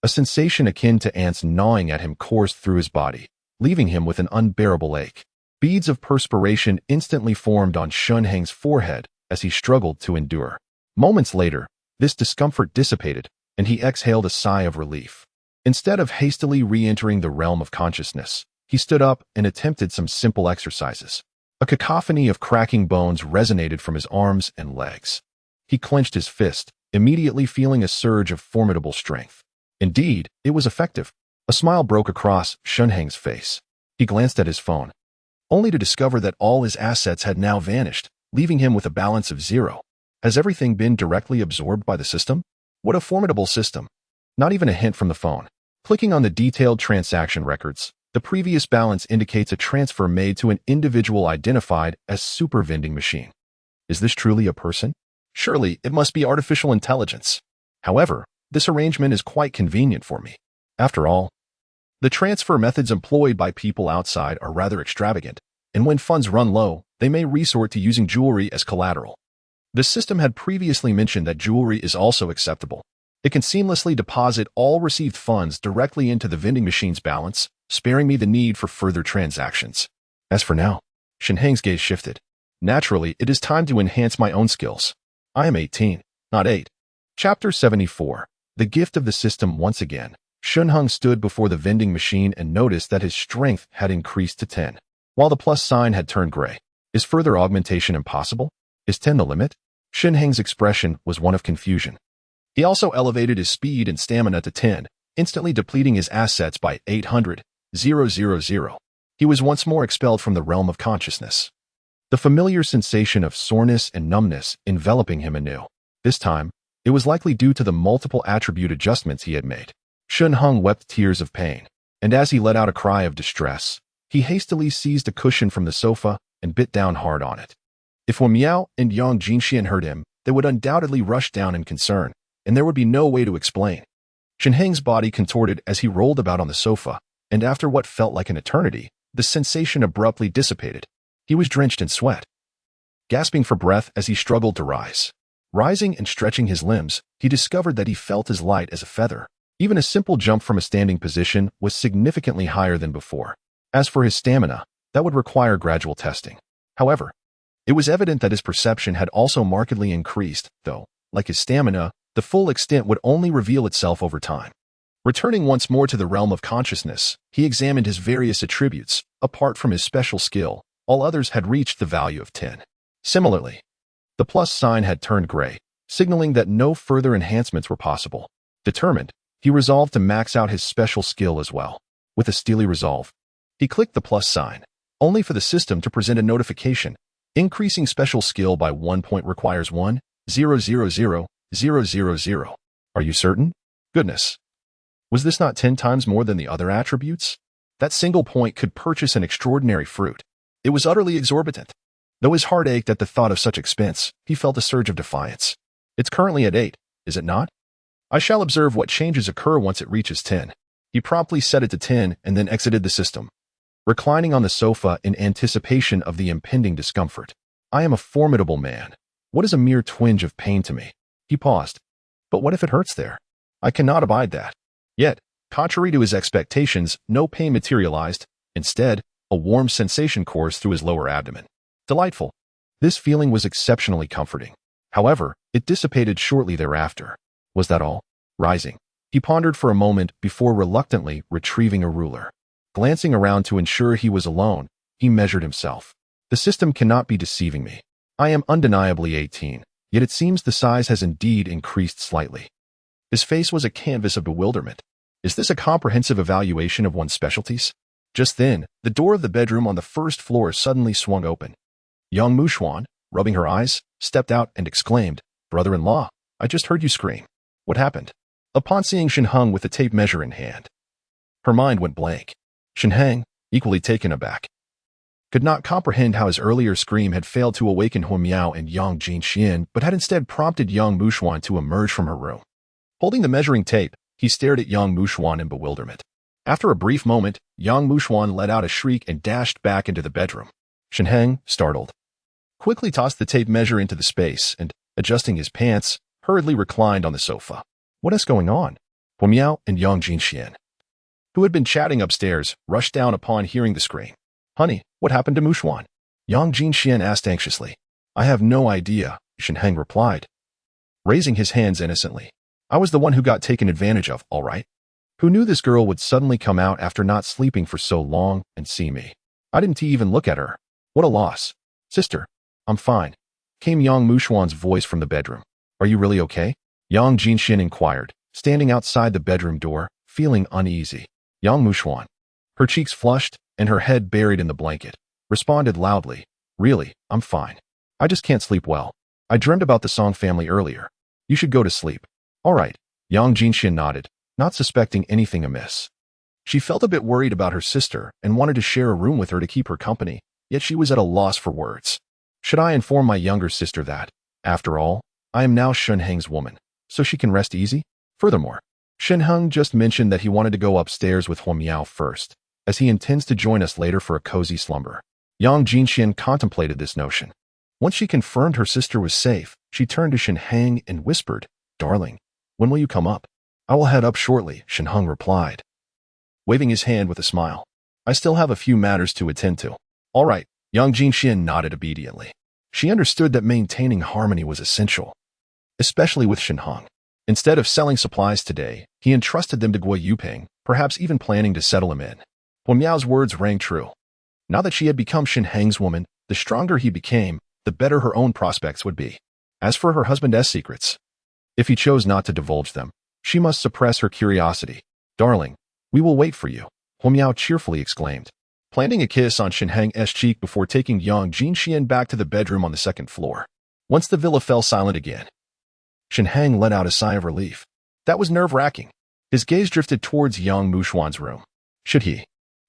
a sensation akin to ants gnawing at him coursed through his body, leaving him with an unbearable ache. Beads of perspiration instantly formed on Shen Heng's forehead as he struggled to endure. Moments later, this discomfort dissipated, and he exhaled a sigh of relief. Instead of hastily re-entering the realm of consciousness, he stood up and attempted some simple exercises. A cacophony of cracking bones resonated from his arms and legs. He clenched his fist, immediately feeling a surge of formidable strength. Indeed, it was effective. A smile broke across Shen Heng's face. He glanced at his phone, only to discover that all his assets had now vanished, leaving him with a balance of 0. Has everything been directly absorbed by the system? What a formidable system. Not even a hint from the phone. Clicking on the detailed transaction records, the previous balance indicates a transfer made to an individual identified as Super Vending Machine. Is this truly a person? Surely, it must be artificial intelligence. However, This arrangement is quite convenient for me. After all, the transfer methods employed by people outside are rather extravagant, and when funds run low, they may resort to using jewelry as collateral. The system had previously mentioned that jewelry is also acceptable. It can seamlessly deposit all received funds directly into the vending machine's balance, sparing me the need for further transactions. As for now, Shen Heng's gaze shifted. Naturally, it is time to enhance my own skills. I am 18, not 8. Chapter 74. The Gift of the System. Once again, Shen Heng stood before the vending machine and noticed that his strength had increased to 10, while the plus sign had turned gray. Is further augmentation impossible? Is 10 the limit? Shen Heng's expression was one of confusion. He also elevated his speed and stamina to 10, instantly depleting his assets by 800,000. He was once more expelled from the realm of consciousness. The familiar sensation of soreness and numbness enveloping him anew. This time, it was likely due to the multiple attribute adjustments he had made. Shen Heng wept tears of pain, and as he let out a cry of distress, he hastily seized a cushion from the sofa and bit down hard on it. If Wen Miao and Yang Jinxian heard him, they would undoubtedly rush down in concern, and there would be no way to explain. Shen Heng's body contorted as he rolled about on the sofa, and after what felt like an eternity, the sensation abruptly dissipated. He was drenched in sweat, gasping for breath as he struggled to rise. Rising and stretching his limbs, he discovered that he felt as light as a feather. Even a simple jump from a standing position was significantly higher than before. As for his stamina, that would require gradual testing. However, it was evident that his perception had also markedly increased, though, like his stamina, the full extent would only reveal itself over time. Returning once more to the realm of consciousness, he examined his various attributes. Apart from his special skill, all others had reached the value of 10. Similarly, the plus sign had turned gray, signaling that no further enhancements were possible. Determined, he resolved to max out his special skill as well. With a steely resolve, he clicked the plus sign, only for the system to present a notification. Increasing special skill by 1 point requires 1,000,000. Are you certain? Goodness. Was this not 10 times more than the other attributes? That single point could purchase an extraordinary fruit. It was utterly exorbitant. Though his heart ached at the thought of such expense, he felt a surge of defiance. It's currently at 8, is it not? I shall observe what changes occur once it reaches 10. He promptly set it to 10 and then exited the system, reclining on the sofa in anticipation of the impending discomfort. I am a formidable man. What is a mere twinge of pain to me? He paused. But what if it hurts there? I cannot abide that. Yet, contrary to his expectations, no pain materialized. Instead, a warm sensation coursed through his lower abdomen. Delightful. This feeling was exceptionally comforting. However, it dissipated shortly thereafter. Was that all? Rising, he pondered for a moment before reluctantly retrieving a ruler. Glancing around to ensure he was alone, he measured himself. The system cannot be deceiving me. I am undeniably 18, yet it seems the size has indeed increased slightly. His face was a canvas of bewilderment. Is this a comprehensive evaluation of one's specialties? Just then, the door of the bedroom on the first floor suddenly swung open. Yang Mushuan, rubbing her eyes, stepped out and exclaimed, "Brother-in-law, I just heard you scream. What happened?" Upon seeing Shen Heng with the tape measure in hand, her mind went blank. Shen Heng, equally taken aback, could not comprehend how his earlier scream had failed to awaken Wen Miao and Yang Jinxian, but had instead prompted Yang Mushuan to emerge from her room. Holding the measuring tape, he stared at Yang Mushuan in bewilderment. After a brief moment, Yang Mushuan let out a shriek and dashed back into the bedroom. Shen Heng, startled, quickly tossed the tape measure into the space and, adjusting his pants, hurriedly reclined on the sofa. What is going on? Wen Miao and Yang Jinxian, who had been chatting upstairs, rushed down upon hearing the scream. Honey, what happened to Mushuan? Yang Jinxian asked anxiously. I have no idea, Shen Heng replied, raising his hands innocently. I was the one who got taken advantage of, all right. Who knew this girl would suddenly come out after not sleeping for so long and see me? I didn't even look at her. What a loss. Sister, I'm fine, came Yang Mushuan's voice from the bedroom. Are you really okay? Yang Jinxian inquired, standing outside the bedroom door, feeling uneasy. Yang Mushuan, her cheeks flushed and her head buried in the blanket, responded loudly, Really, I'm fine. I just can't sleep well. I dreamed about the Song family earlier. You should go to sleep. All right. Yang Jinxian nodded, not suspecting anything amiss. She felt a bit worried about her sister and wanted to share a room with her to keep her company, yet she was at a loss for words. Should I inform my younger sister that, after all, I am now Shen Heng's woman, so she can rest easy? Furthermore, Shen Heng just mentioned that he wanted to go upstairs with Huo Miao first, as he intends to join us later for a cozy slumber. Yang Jinxian contemplated this notion. Once she confirmed her sister was safe, she turned to Shen Heng and whispered, "Darling, when will you come up?" "I will head up shortly," Shen Heng replied, waving his hand with a smile. "I still have a few matters to attend to." "All right," Yang Jinxian nodded obediently. She understood that maintaining harmony was essential, especially with Shen Heng. Instead of selling supplies today, he entrusted them to Guo Yuping, perhaps even planning to settle him in. Huo Miao's words rang true. Now that she had become Shen Heng's woman, the stronger he became, the better her own prospects would be. As for her husband's secrets, if he chose not to divulge them, she must suppress her curiosity. "Darling, we will wait for you," Huo Miao cheerfully exclaimed, planting a kiss on Shen Heng's cheek before taking Yang Jinxian back to the bedroom on the second floor. Once the villa fell silent again, Shen Heng let out a sigh of relief. That was nerve-wracking. His gaze drifted towards Yang Mushuan's room. Should he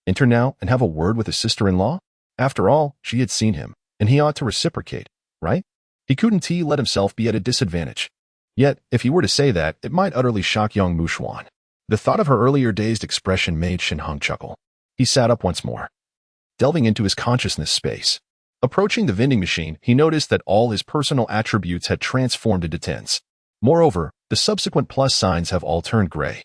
enter now and have a word with his sister-in-law? After all, she had seen him, and he ought to reciprocate, right? He couldn't let himself be at a disadvantage. Yet, if he were to say that, it might utterly shock Yang Mushuan. The thought of her earlier dazed expression made Shen Heng chuckle. He sat up once more, delving into his consciousness space. Approaching the vending machine, he noticed that all his personal attributes had transformed into tens. Moreover, the subsequent plus signs have all turned gray,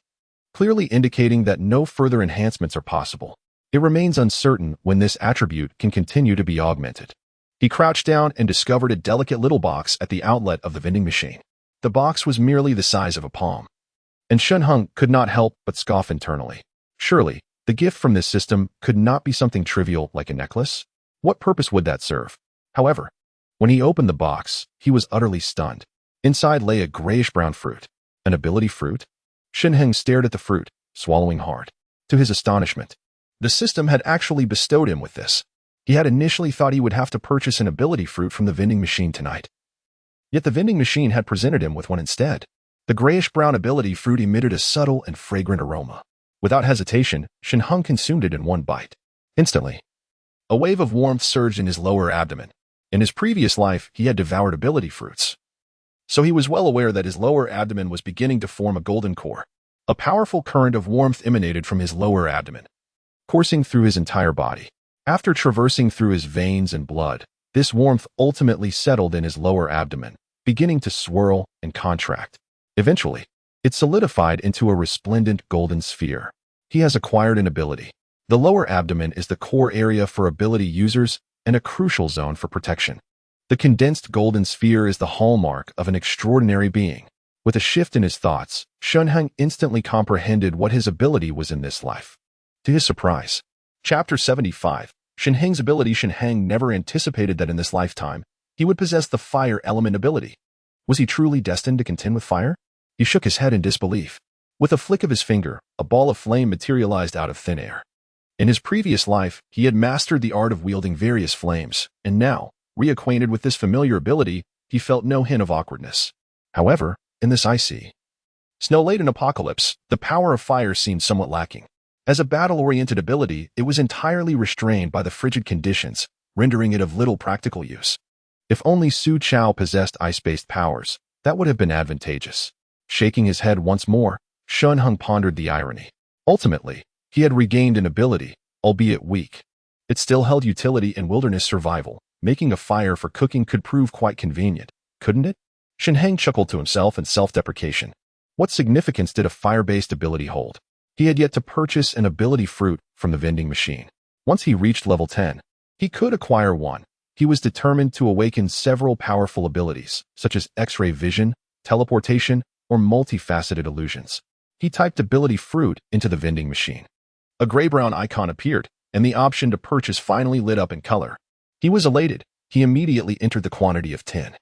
clearly indicating that no further enhancements are possible. It remains uncertain when this attribute can continue to be augmented. He crouched down and discovered a delicate little box at the outlet of the vending machine. The box was merely the size of a palm, and Shen Heng could not help but scoff internally. Surely, the gift from this system could not be something trivial like a necklace? What purpose would that serve? However, when he opened the box, he was utterly stunned. Inside lay a grayish-brown fruit. An ability fruit? Shen Heng stared at the fruit, swallowing hard. To his astonishment, the system had actually bestowed him with this. He had initially thought he would have to purchase an ability fruit from the vending machine tonight. Yet the vending machine had presented him with one instead. The grayish-brown ability fruit emitted a subtle and fragrant aroma. Without hesitation, Shen Heng consumed it in one bite. Instantly, a wave of warmth surged in his lower abdomen. In his previous life, he had devoured ability fruits, so he was well aware that his lower abdomen was beginning to form a golden core. A powerful current of warmth emanated from his lower abdomen, coursing through his entire body. After traversing through his veins and blood, this warmth ultimately settled in his lower abdomen, beginning to swirl and contract. Eventually, it solidified into a resplendent golden sphere. He has acquired an ability. The lower abdomen is the core area for ability users and a crucial zone for protection. The condensed golden sphere is the hallmark of an extraordinary being. With a shift in his thoughts, Shen Heng instantly comprehended what his ability was in this life. To his surprise, Chapter 75, Shen Heng's ability. Shen Heng never anticipated that in this lifetime, he would possess the fire element ability. Was he truly destined to contend with fire? He shook his head in disbelief. With a flick of his finger, a ball of flame materialized out of thin air. In his previous life, he had mastered the art of wielding various flames, and now, reacquainted with this familiar ability, he felt no hint of awkwardness. However, in this icy, snow-laden apocalypse, the power of fire seemed somewhat lacking. As a battle-oriented ability, it was entirely restrained by the frigid conditions, rendering it of little practical use. If only Su Chao possessed ice-based powers, that would have been advantageous. Shaking his head once more, Shen Heng pondered the irony. Ultimately, he had regained an ability, albeit weak. It still held utility in wilderness survival. Making a fire for cooking could prove quite convenient, couldn't it? Shen Heng chuckled to himself in self-deprecation. What significance did a fire-based ability hold? He had yet to purchase an ability fruit from the vending machine. Once he reached level 10, he could acquire one. He was determined to awaken several powerful abilities, such as X-ray vision, teleportation, or multifaceted illusions. He typed ability fruit into the vending machine. A gray-brown icon appeared, and the option to purchase finally lit up in color. He was elated. He immediately entered the quantity of 10.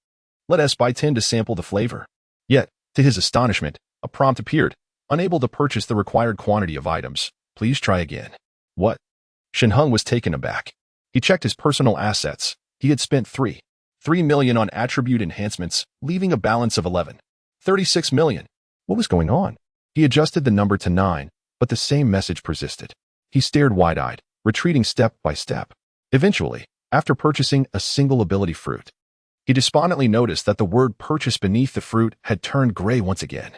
Let us buy 10 to sample the flavor. Yet, to his astonishment, a prompt appeared. Unable to purchase the required quantity of items, please try again. What? Shen Heng was taken aback. He checked his personal assets. He had spent 3 million on attribute enhancements, leaving a balance of 36 million. What was going on? He adjusted the number to 9, but the same message persisted. He stared wide-eyed, retreating step by step. Eventually, after purchasing a single ability fruit, he despondently noticed that the word purchase beneath the fruit had turned gray once again.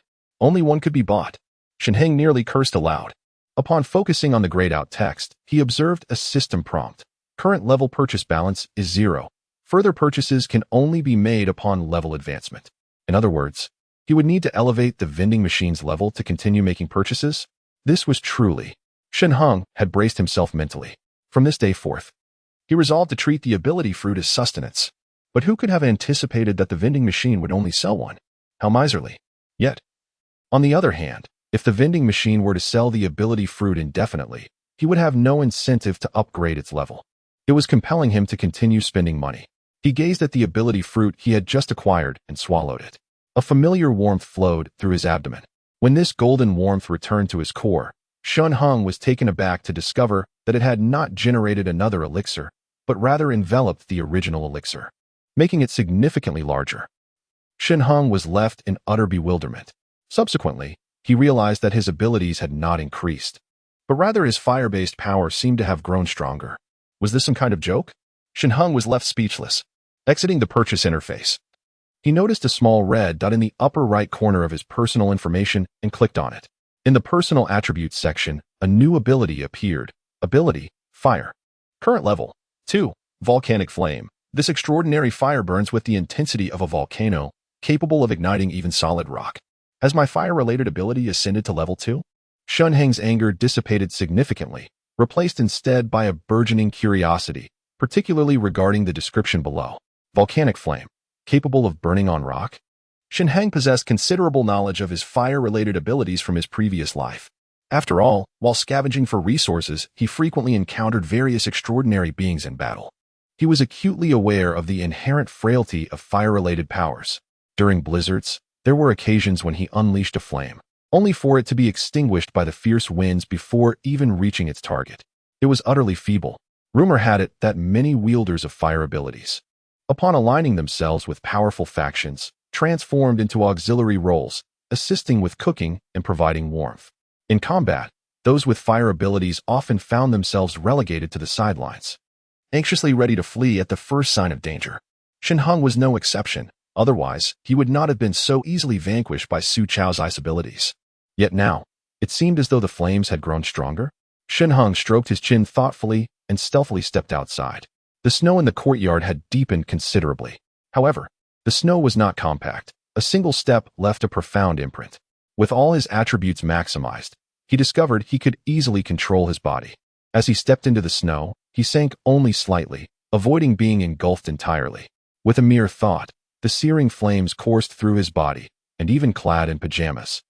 Only one could be bought. Shen Heng nearly cursed aloud. Upon focusing on the grayed out text, he observed a system prompt. Current level purchase balance is 0. Further purchases can only be made upon level advancement. In other words, he would need to elevate the vending machine's level to continue making purchases. This was truly. Shen Heng had braced himself mentally. From this day forth, he resolved to treat the ability fruit as sustenance. But who could have anticipated that the vending machine would only sell one? How miserly. Yet, on the other hand, if the vending machine were to sell the ability fruit indefinitely, he would have no incentive to upgrade its level. It was compelling him to continue spending money. He gazed at the ability fruit he had just acquired and swallowed it. A familiar warmth flowed through his abdomen. When this golden warmth returned to his core, Shen Heng was taken aback to discover that it had not generated another elixir, but rather enveloped the original elixir, making it significantly larger. Shen Heng was left in utter bewilderment. Subsequently, he realized that his abilities had not increased, but rather his fire-based power seemed to have grown stronger. Was this some kind of joke? Shen Heng was left speechless. Exiting the purchase interface, he noticed a small red dot in the upper right corner of his personal information and clicked on it. In the personal attributes section, a new ability appeared. Ability, Fire. Current level, 2, Volcanic Flame. This extraordinary fire burns with the intensity of a volcano, capable of igniting even solid rock. Has my fire-related ability ascended to level 2? Shen Heng's anger dissipated significantly, replaced instead by a burgeoning curiosity, particularly regarding the description below. Volcanic Flame. Capable of burning on rock? Shen Heng possessed considerable knowledge of his fire-related abilities from his previous life. After all, while scavenging for resources, he frequently encountered various extraordinary beings in battle. He was acutely aware of the inherent frailty of fire-related powers. During blizzards, there were occasions when he unleashed a flame, only for it to be extinguished by the fierce winds before even reaching its target. It was utterly feeble. Rumor had it that many wielders of fire abilities, upon aligning themselves with powerful factions, transformed into auxiliary roles, assisting with cooking and providing warmth. In combat, those with fire abilities often found themselves relegated to the sidelines, anxiously ready to flee at the first sign of danger. Shen Heng was no exception. Otherwise, he would not have been so easily vanquished by Su Chao's ice abilities. Yet now, it seemed as though the flames had grown stronger. Shen Heng stroked his chin thoughtfully and stealthily stepped outside. The snow in the courtyard had deepened considerably. However, the snow was not compact. A single step left a profound imprint. With all his attributes maximized, he discovered he could easily control his body. As he stepped into the snow, he sank only slightly, avoiding being engulfed entirely. With a mere thought, the searing flames coursed through his body, and even clad in pajamas,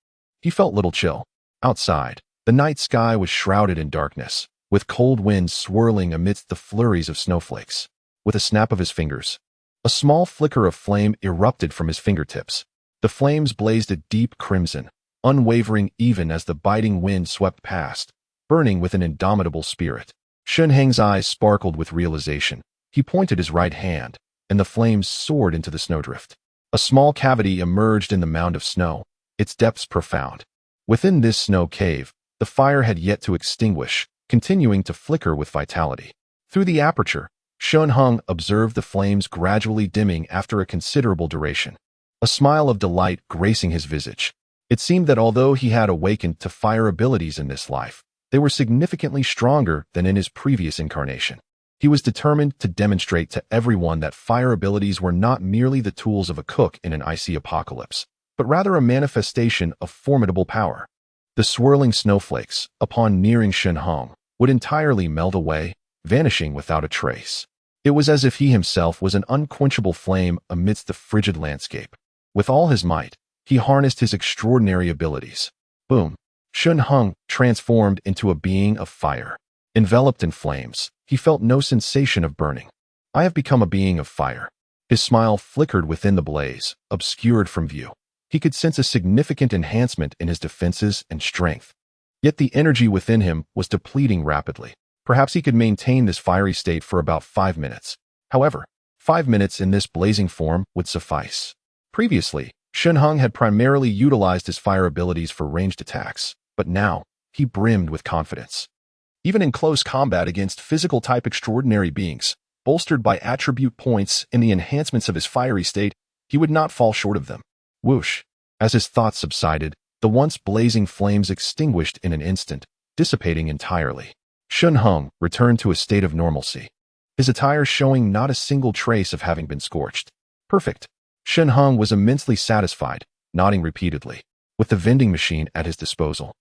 he felt little chill. Outside, the night sky was shrouded in darkness, with cold winds swirling amidst the flurries of snowflakes. With a snap of his fingers, a small flicker of flame erupted from his fingertips. The flames blazed a deep crimson, unwavering even as the biting wind swept past, burning with an indomitable spirit. Shen Heng's eyes sparkled with realization. He pointed his right hand, and the flames soared into the snowdrift. A small cavity emerged in the mound of snow, its depths profound. Within this snow cave, the fire had yet to extinguish, continuing to flicker with vitality. Through the aperture, Shen Heng observed the flames gradually dimming after a considerable duration, a smile of delight gracing his visage. It seemed that although he had awakened to fire abilities in this life, they were significantly stronger than in his previous incarnation. He was determined to demonstrate to everyone that fire abilities were not merely the tools of a cook in an icy apocalypse, but rather a manifestation of formidable power. The swirling snowflakes, upon nearing Shen Heng, would entirely melt away, vanishing without a trace. It was as if he himself was an unquenchable flame amidst the frigid landscape. With all his might, he harnessed his extraordinary abilities. Boom! Shen Heng transformed into a being of fire. Enveloped in flames, he felt no sensation of burning. I have become a being of fire. His smile flickered within the blaze, obscured from view. He could sense a significant enhancement in his defenses and strength. Yet the energy within him was depleting rapidly. Perhaps he could maintain this fiery state for about 5 minutes. However, 5 minutes in this blazing form would suffice. Previously, Shen Heng had primarily utilized his fire abilities for ranged attacks, but now, he brimmed with confidence. Even in close combat against physical-type extraordinary beings, bolstered by attribute points and the enhancements of his fiery state, he would not fall short of them. Whoosh! As his thoughts subsided, The once blazing flames extinguished in an instant, dissipating entirely. Shen Heng returned to a state of normalcy, his attire showing not a single trace of having been scorched. Perfect. Shen Heng was immensely satisfied, nodding repeatedly, with the vending machine at his disposal.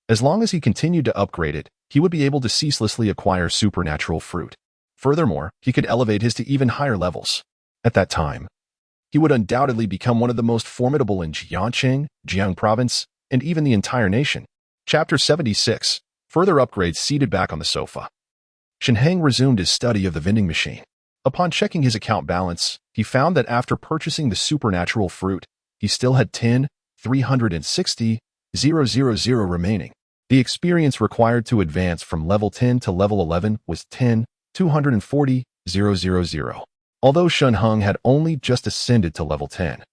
As long as he continued to upgrade it, he would be able to ceaselessly acquire supernatural fruit. Furthermore, he could elevate his to even higher levels. At that time, he would undoubtedly become one of the most formidable in Jiangqing, Jiang Province, and even the entire nation. Chapter 76. Further upgrades. Seated back on the sofa, Shen Heng resumed his study of the vending machine. Upon checking his account balance, he found that after purchasing the supernatural fruit, he still had 10,360,000 remaining. The experience required to advance from level 10 to level 11 was 10,240,000. Although Shen Heng had only just ascended to level 10,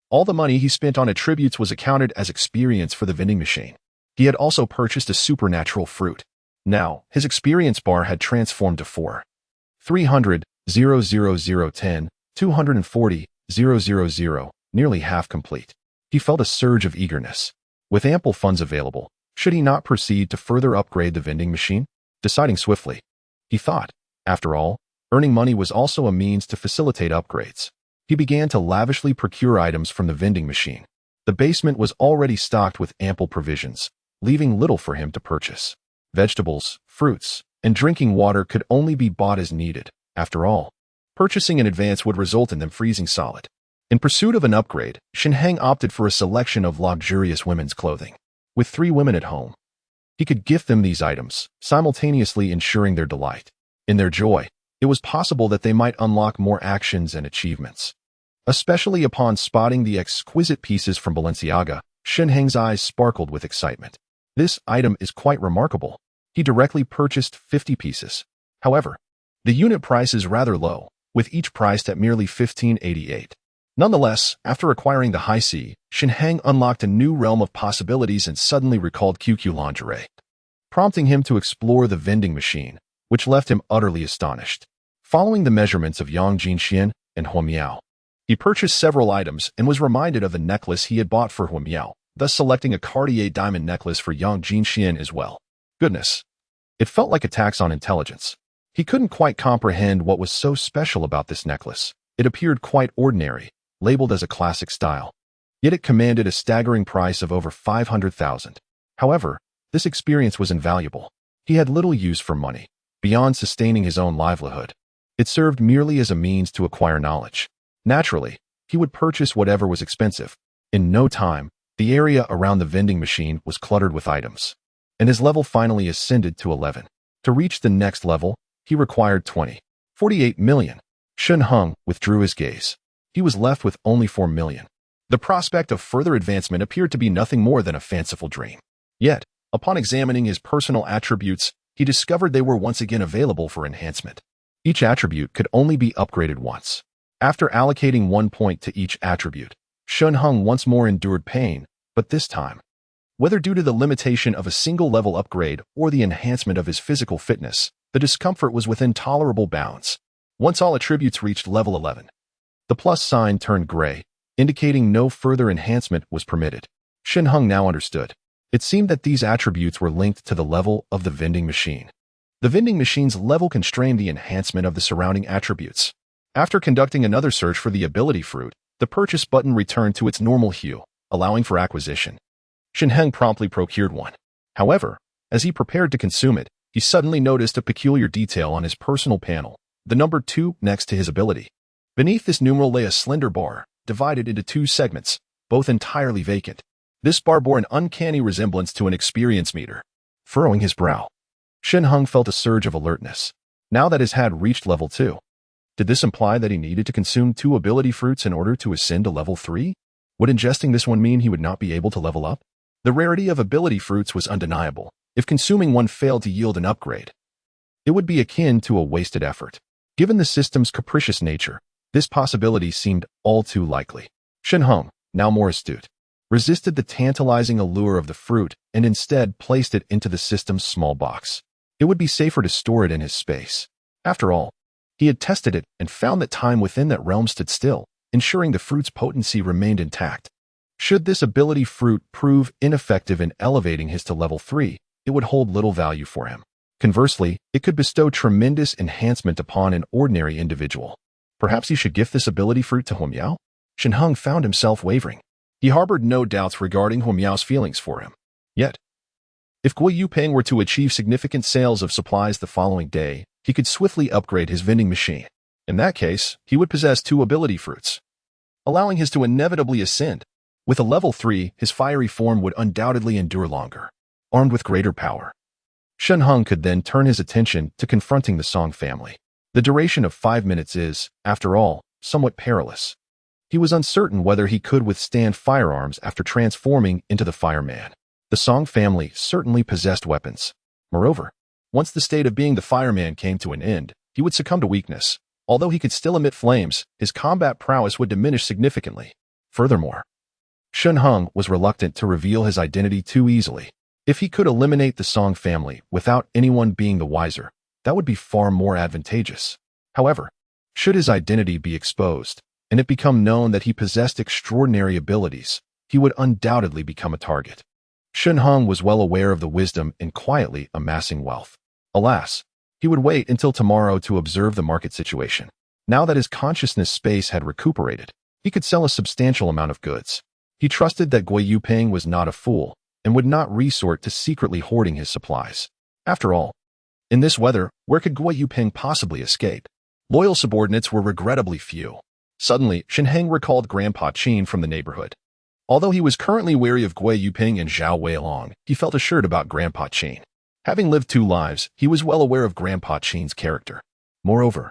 all the money he spent on attributes was accounted as experience for the vending machine. He had also purchased a supernatural fruit. Now, his experience bar had transformed to 4,300,010,240,000, nearly half complete. He felt a surge of eagerness. With ample funds available, should he not proceed to further upgrade the vending machine? Deciding swiftly, he thought, after all, earning money was also a means to facilitate upgrades. He began to lavishly procure items from the vending machine. The basement was already stocked with ample provisions, leaving little for him to purchase. Vegetables, fruits, and drinking water could only be bought as needed. After all, purchasing in advance would result in them freezing solid. In pursuit of an upgrade, Shen Heng opted for a selection of luxurious women's clothing. With 3 women at home, he could gift them these items, simultaneously ensuring their delight. In their joy, it was possible that they might unlock more actions and achievements. Especially upon spotting the exquisite pieces from Balenciaga, Shen Heng's eyes sparkled with excitement. This item is quite remarkable. He directly purchased 50 pieces. However, the unit price is rather low, with each priced at merely 1588. Nonetheless, after acquiring the high C, Shen Heng unlocked a new realm of possibilities and suddenly recalled QQ lingerie, prompting him to explore the vending machine, which left him utterly astonished. Following the measurements of Yang Jinxian and Huo Miao, he purchased several items and was reminded of the necklace he had bought for Huo Miao, thus selecting a Cartier diamond necklace for Yang Jinxian as well. Goodness. It felt like a tax on intelligence. He couldn't quite comprehend what was so special about this necklace. It appeared quite ordinary, labeled as a classic style. Yet it commanded a staggering price of over 500,000. However, this experience was invaluable. He had little use for money, beyond sustaining his own livelihood. It served merely as a means to acquire knowledge. Naturally, he would purchase whatever was expensive. In no time, the area around the vending machine was cluttered with items, and his level finally ascended to 11. To reach the next level, he required 48 million. Shen Heng withdrew his gaze. He was left with only 4 million. The prospect of further advancement appeared to be nothing more than a fanciful dream. Yet, upon examining his personal attributes, he discovered they were once again available for enhancement. Each attribute could only be upgraded once. After allocating 1 point to each attribute, Shen Heng once more endured pain, but this time, whether due to the limitation of a single level upgrade or the enhancement of his physical fitness, the discomfort was within tolerable bounds. Once all attributes reached level 11, the plus sign turned gray, indicating no further enhancement was permitted. Shen Heng now understood. It seemed that these attributes were linked to the level of the vending machine. The vending machine's level constrained the enhancement of the surrounding attributes. After conducting another search for the ability fruit, the purchase button returned to its normal hue, allowing for acquisition. Shen Heng promptly procured one. However, as he prepared to consume it, he suddenly noticed a peculiar detail on his personal panel, the number 2 next to his ability. Beneath this numeral lay a slender bar, divided into 2 segments, both entirely vacant. This bar bore an uncanny resemblance to an experience meter. Furrowing his brow, Shen Heng felt a surge of alertness. Now that his had reached level 2, did this imply that he needed to consume 2 ability fruits in order to ascend to level 3? Would ingesting this one mean he would not be able to level up? The rarity of ability fruits was undeniable. If consuming one failed to yield an upgrade, it would be akin to a wasted effort. Given the system's capricious nature, this possibility seemed all too likely. Shen Heng, now more astute, resisted the tantalizing allure of the fruit and instead placed it into the system's small box. It would be safer to store it in his space. After all, he had tested it and found that time within that realm stood still, ensuring the fruit's potency remained intact. Should this ability fruit prove ineffective in elevating his to level 3, it would hold little value for him. Conversely, it could bestow tremendous enhancement upon an ordinary individual. Perhaps he should gift this ability fruit to Huamiao? Shen Heng found himself wavering. He harbored no doubts regarding Huamiao's feelings for him. Yet, if Guo Yupeng were to achieve significant sales of supplies the following day, he could swiftly upgrade his vending machine. In that case, he would possess 2 ability fruits, allowing his to inevitably ascend. With a level 3, his fiery form would undoubtedly endure longer, armed with greater power. Shen Heng could then turn his attention to confronting the Song family. The duration of 5 minutes is, after all, somewhat perilous. He was uncertain whether he could withstand firearms after transforming into the fireman. The Song family certainly possessed weapons. Moreover, once the state of being the fireman came to an end, he would succumb to weakness. Although he could still emit flames, his combat prowess would diminish significantly. Furthermore, Shen Heng was reluctant to reveal his identity too easily. If he could eliminate the Song family without anyone being the wiser, that would be far more advantageous. However, should his identity be exposed, and it become known that he possessed extraordinary abilities, he would undoubtedly become a target. Shen Heng was well aware of the wisdom in quietly amassing wealth. Alas, he would wait until tomorrow to observe the market situation. Now that his consciousness space had recuperated, he could sell a substantial amount of goods. He trusted that Guo Yupeng was not a fool and would not resort to secretly hoarding his supplies. After all, in this weather, where could Guo Yupeng possibly escape? Loyal subordinates were regrettably few. Suddenly, Shen Heng recalled Grandpa Qin from the neighborhood. Although he was currently wary of Guo Yupeng and Zhao Weilong, he felt assured about Grandpa Qin. Having lived 2 lives, he was well aware of Grandpa Qin's character. Moreover,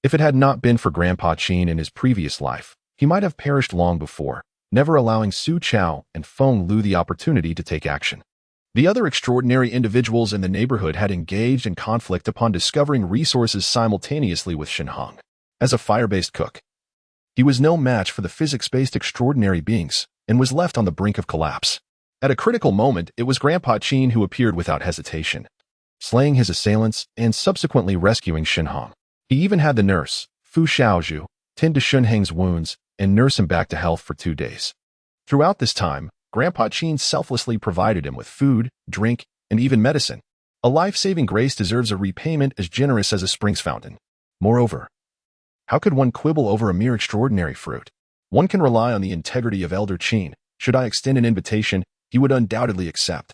if it had not been for Grandpa Qin in his previous life, he might have perished long before, never allowing Su Chao and Feng Lu the opportunity to take action. The other extraordinary individuals in the neighborhood had engaged in conflict upon discovering resources simultaneously with Shen Heng. As a fire-based cook, he was no match for the physics-based extraordinary beings and was left on the brink of collapse. At a critical moment, it was Grandpa Qin who appeared without hesitation, slaying his assailants and subsequently rescuing Shen Heng. He even had the nurse, Fu Xiaozhu, tend to Shen Heng's wounds and nurse him back to health for 2 days. Throughout this time, Grandpa Qin selflessly provided him with food, drink, and even medicine. A life-saving grace deserves a repayment as generous as a spring's fountain. Moreover, how could one quibble over a mere extraordinary fruit? One can rely on the integrity of Elder Qin. Should I extend an invitation, he would undoubtedly accept.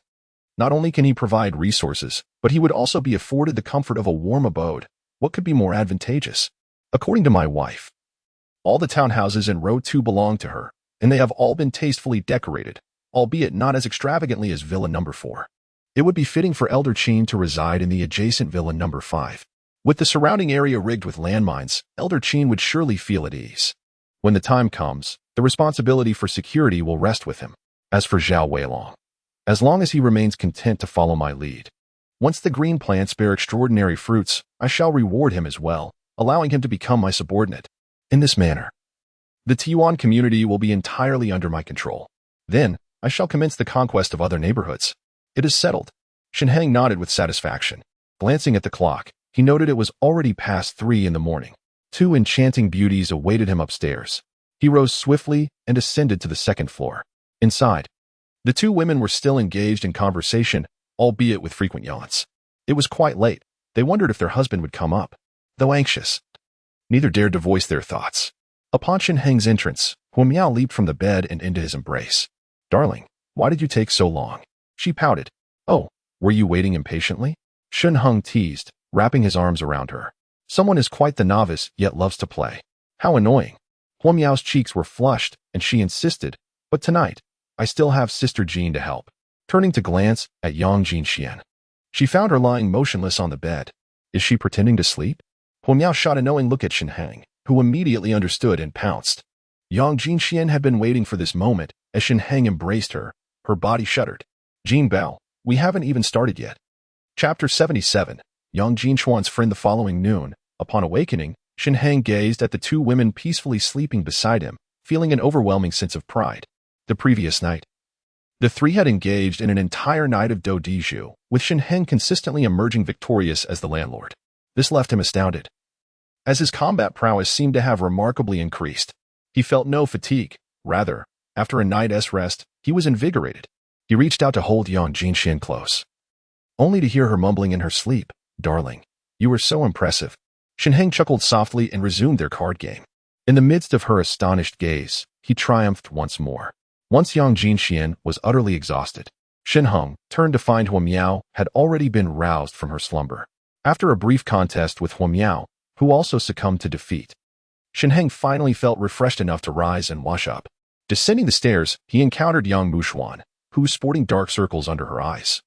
Not only can he provide resources, but he would also be afforded the comfort of a warm abode. What could be more advantageous? According to my wife, all the townhouses in Row 2 belong to her, and they have all been tastefully decorated, albeit not as extravagantly as Villa No. 4. It would be fitting for Elder Qin to reside in the adjacent Villa No. 5. With the surrounding area rigged with landmines, Elder Qin would surely feel at ease. When the time comes, the responsibility for security will rest with him. As for Zhao Weilong, as long as he remains content to follow my lead, once the green plants bear extraordinary fruits, I shall reward him as well, allowing him to become my subordinate. In this manner, the Tiyuan community will be entirely under my control. Then, I shall commence the conquest of other neighborhoods. It is settled. Shen Heng nodded with satisfaction. Glancing at the clock, he noted it was already past 3 in the morning. 2 enchanting beauties awaited him upstairs. He rose swiftly and ascended to the 2nd floor. Inside, the 2 women were still engaged in conversation, albeit with frequent yawns. It was quite late. They wondered if their husband would come up. Though anxious, neither dared to voice their thoughts. Upon Shen Heng's entrance, Huamiao leaped from the bed and into his embrace. "Darling, why did you take so long?" She pouted. "Oh, were you waiting impatiently?" Shen Heng teased, wrapping his arms around her. Someone is quite the novice, yet loves to play. How annoying. Huamiao's cheeks were flushed, and she insisted, "But tonight, I still have Sister Jean to help." Turning to glance at Yang Jinxian, she found her lying motionless on the bed. Is she pretending to sleep? Huamiao shot a knowing look at Shen Heng, who immediately understood and pounced. Yang Jinxian had been waiting for this moment. As Shen Heng embraced her, her body shuddered. "Jean Bao, we haven't even started yet." Chapter 77. Yang Jinxuan's friend. The following noon, upon awakening, Shen Heng gazed at the 2 women peacefully sleeping beside him, feeling an overwhelming sense of pride. The previous night, the 3 had engaged in an entire night of dodiju, with Shen Heng consistently emerging victorious as the landlord. This left him astounded, as his combat prowess seemed to have remarkably increased. He felt no fatigue. Rather, After a night's rest, he was invigorated. He reached out to hold Yang Jinxian close, only to hear her mumbling in her sleep, "Darling, you were so impressive." Shen Heng chuckled softly and resumed their card game. In the midst of her astonished gaze, he triumphed once more. Once Yang Jinxian was utterly exhausted, Shen Heng turned to find Hua Miao had already been roused from her slumber. After a brief contest with Hua Miao, who also succumbed to defeat, Shen Heng finally felt refreshed enough to rise and wash up. Descending the stairs, he encountered Yang Mushuan, who was sporting dark circles under her eyes,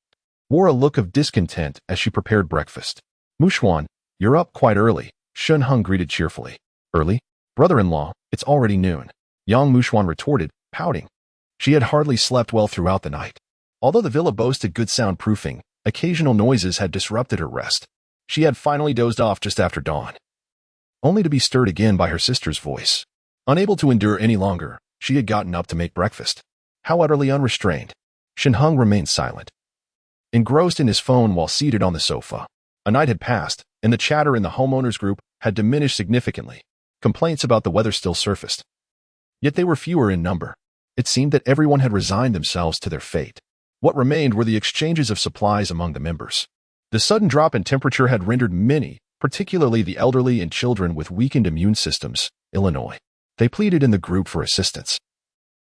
wore a look of discontent as she prepared breakfast. "Mushuan, you're up quite early," Shen Heng greeted cheerfully. "Early? Brother-in-law, it's already noon," Yang Mushuan retorted, pouting. She had hardly slept well throughout the night. Although the villa boasted good soundproofing, occasional noises had disrupted her rest. She had finally dozed off just after dawn, only to be stirred again by her sister's voice. Unable to endure any longer, she had gotten up to make breakfast. How utterly unrestrained. Shen Heng remained silent, engrossed in his phone while seated on the sofa. A night had passed, and the chatter in the homeowners group had diminished significantly. Complaints about the weather still surfaced, yet they were fewer in number. It seemed that everyone had resigned themselves to their fate. What remained were the exchanges of supplies among the members. The sudden drop in temperature had rendered many, particularly the elderly and children with weakened immune systems, Illinois. They pleaded in the group for assistance,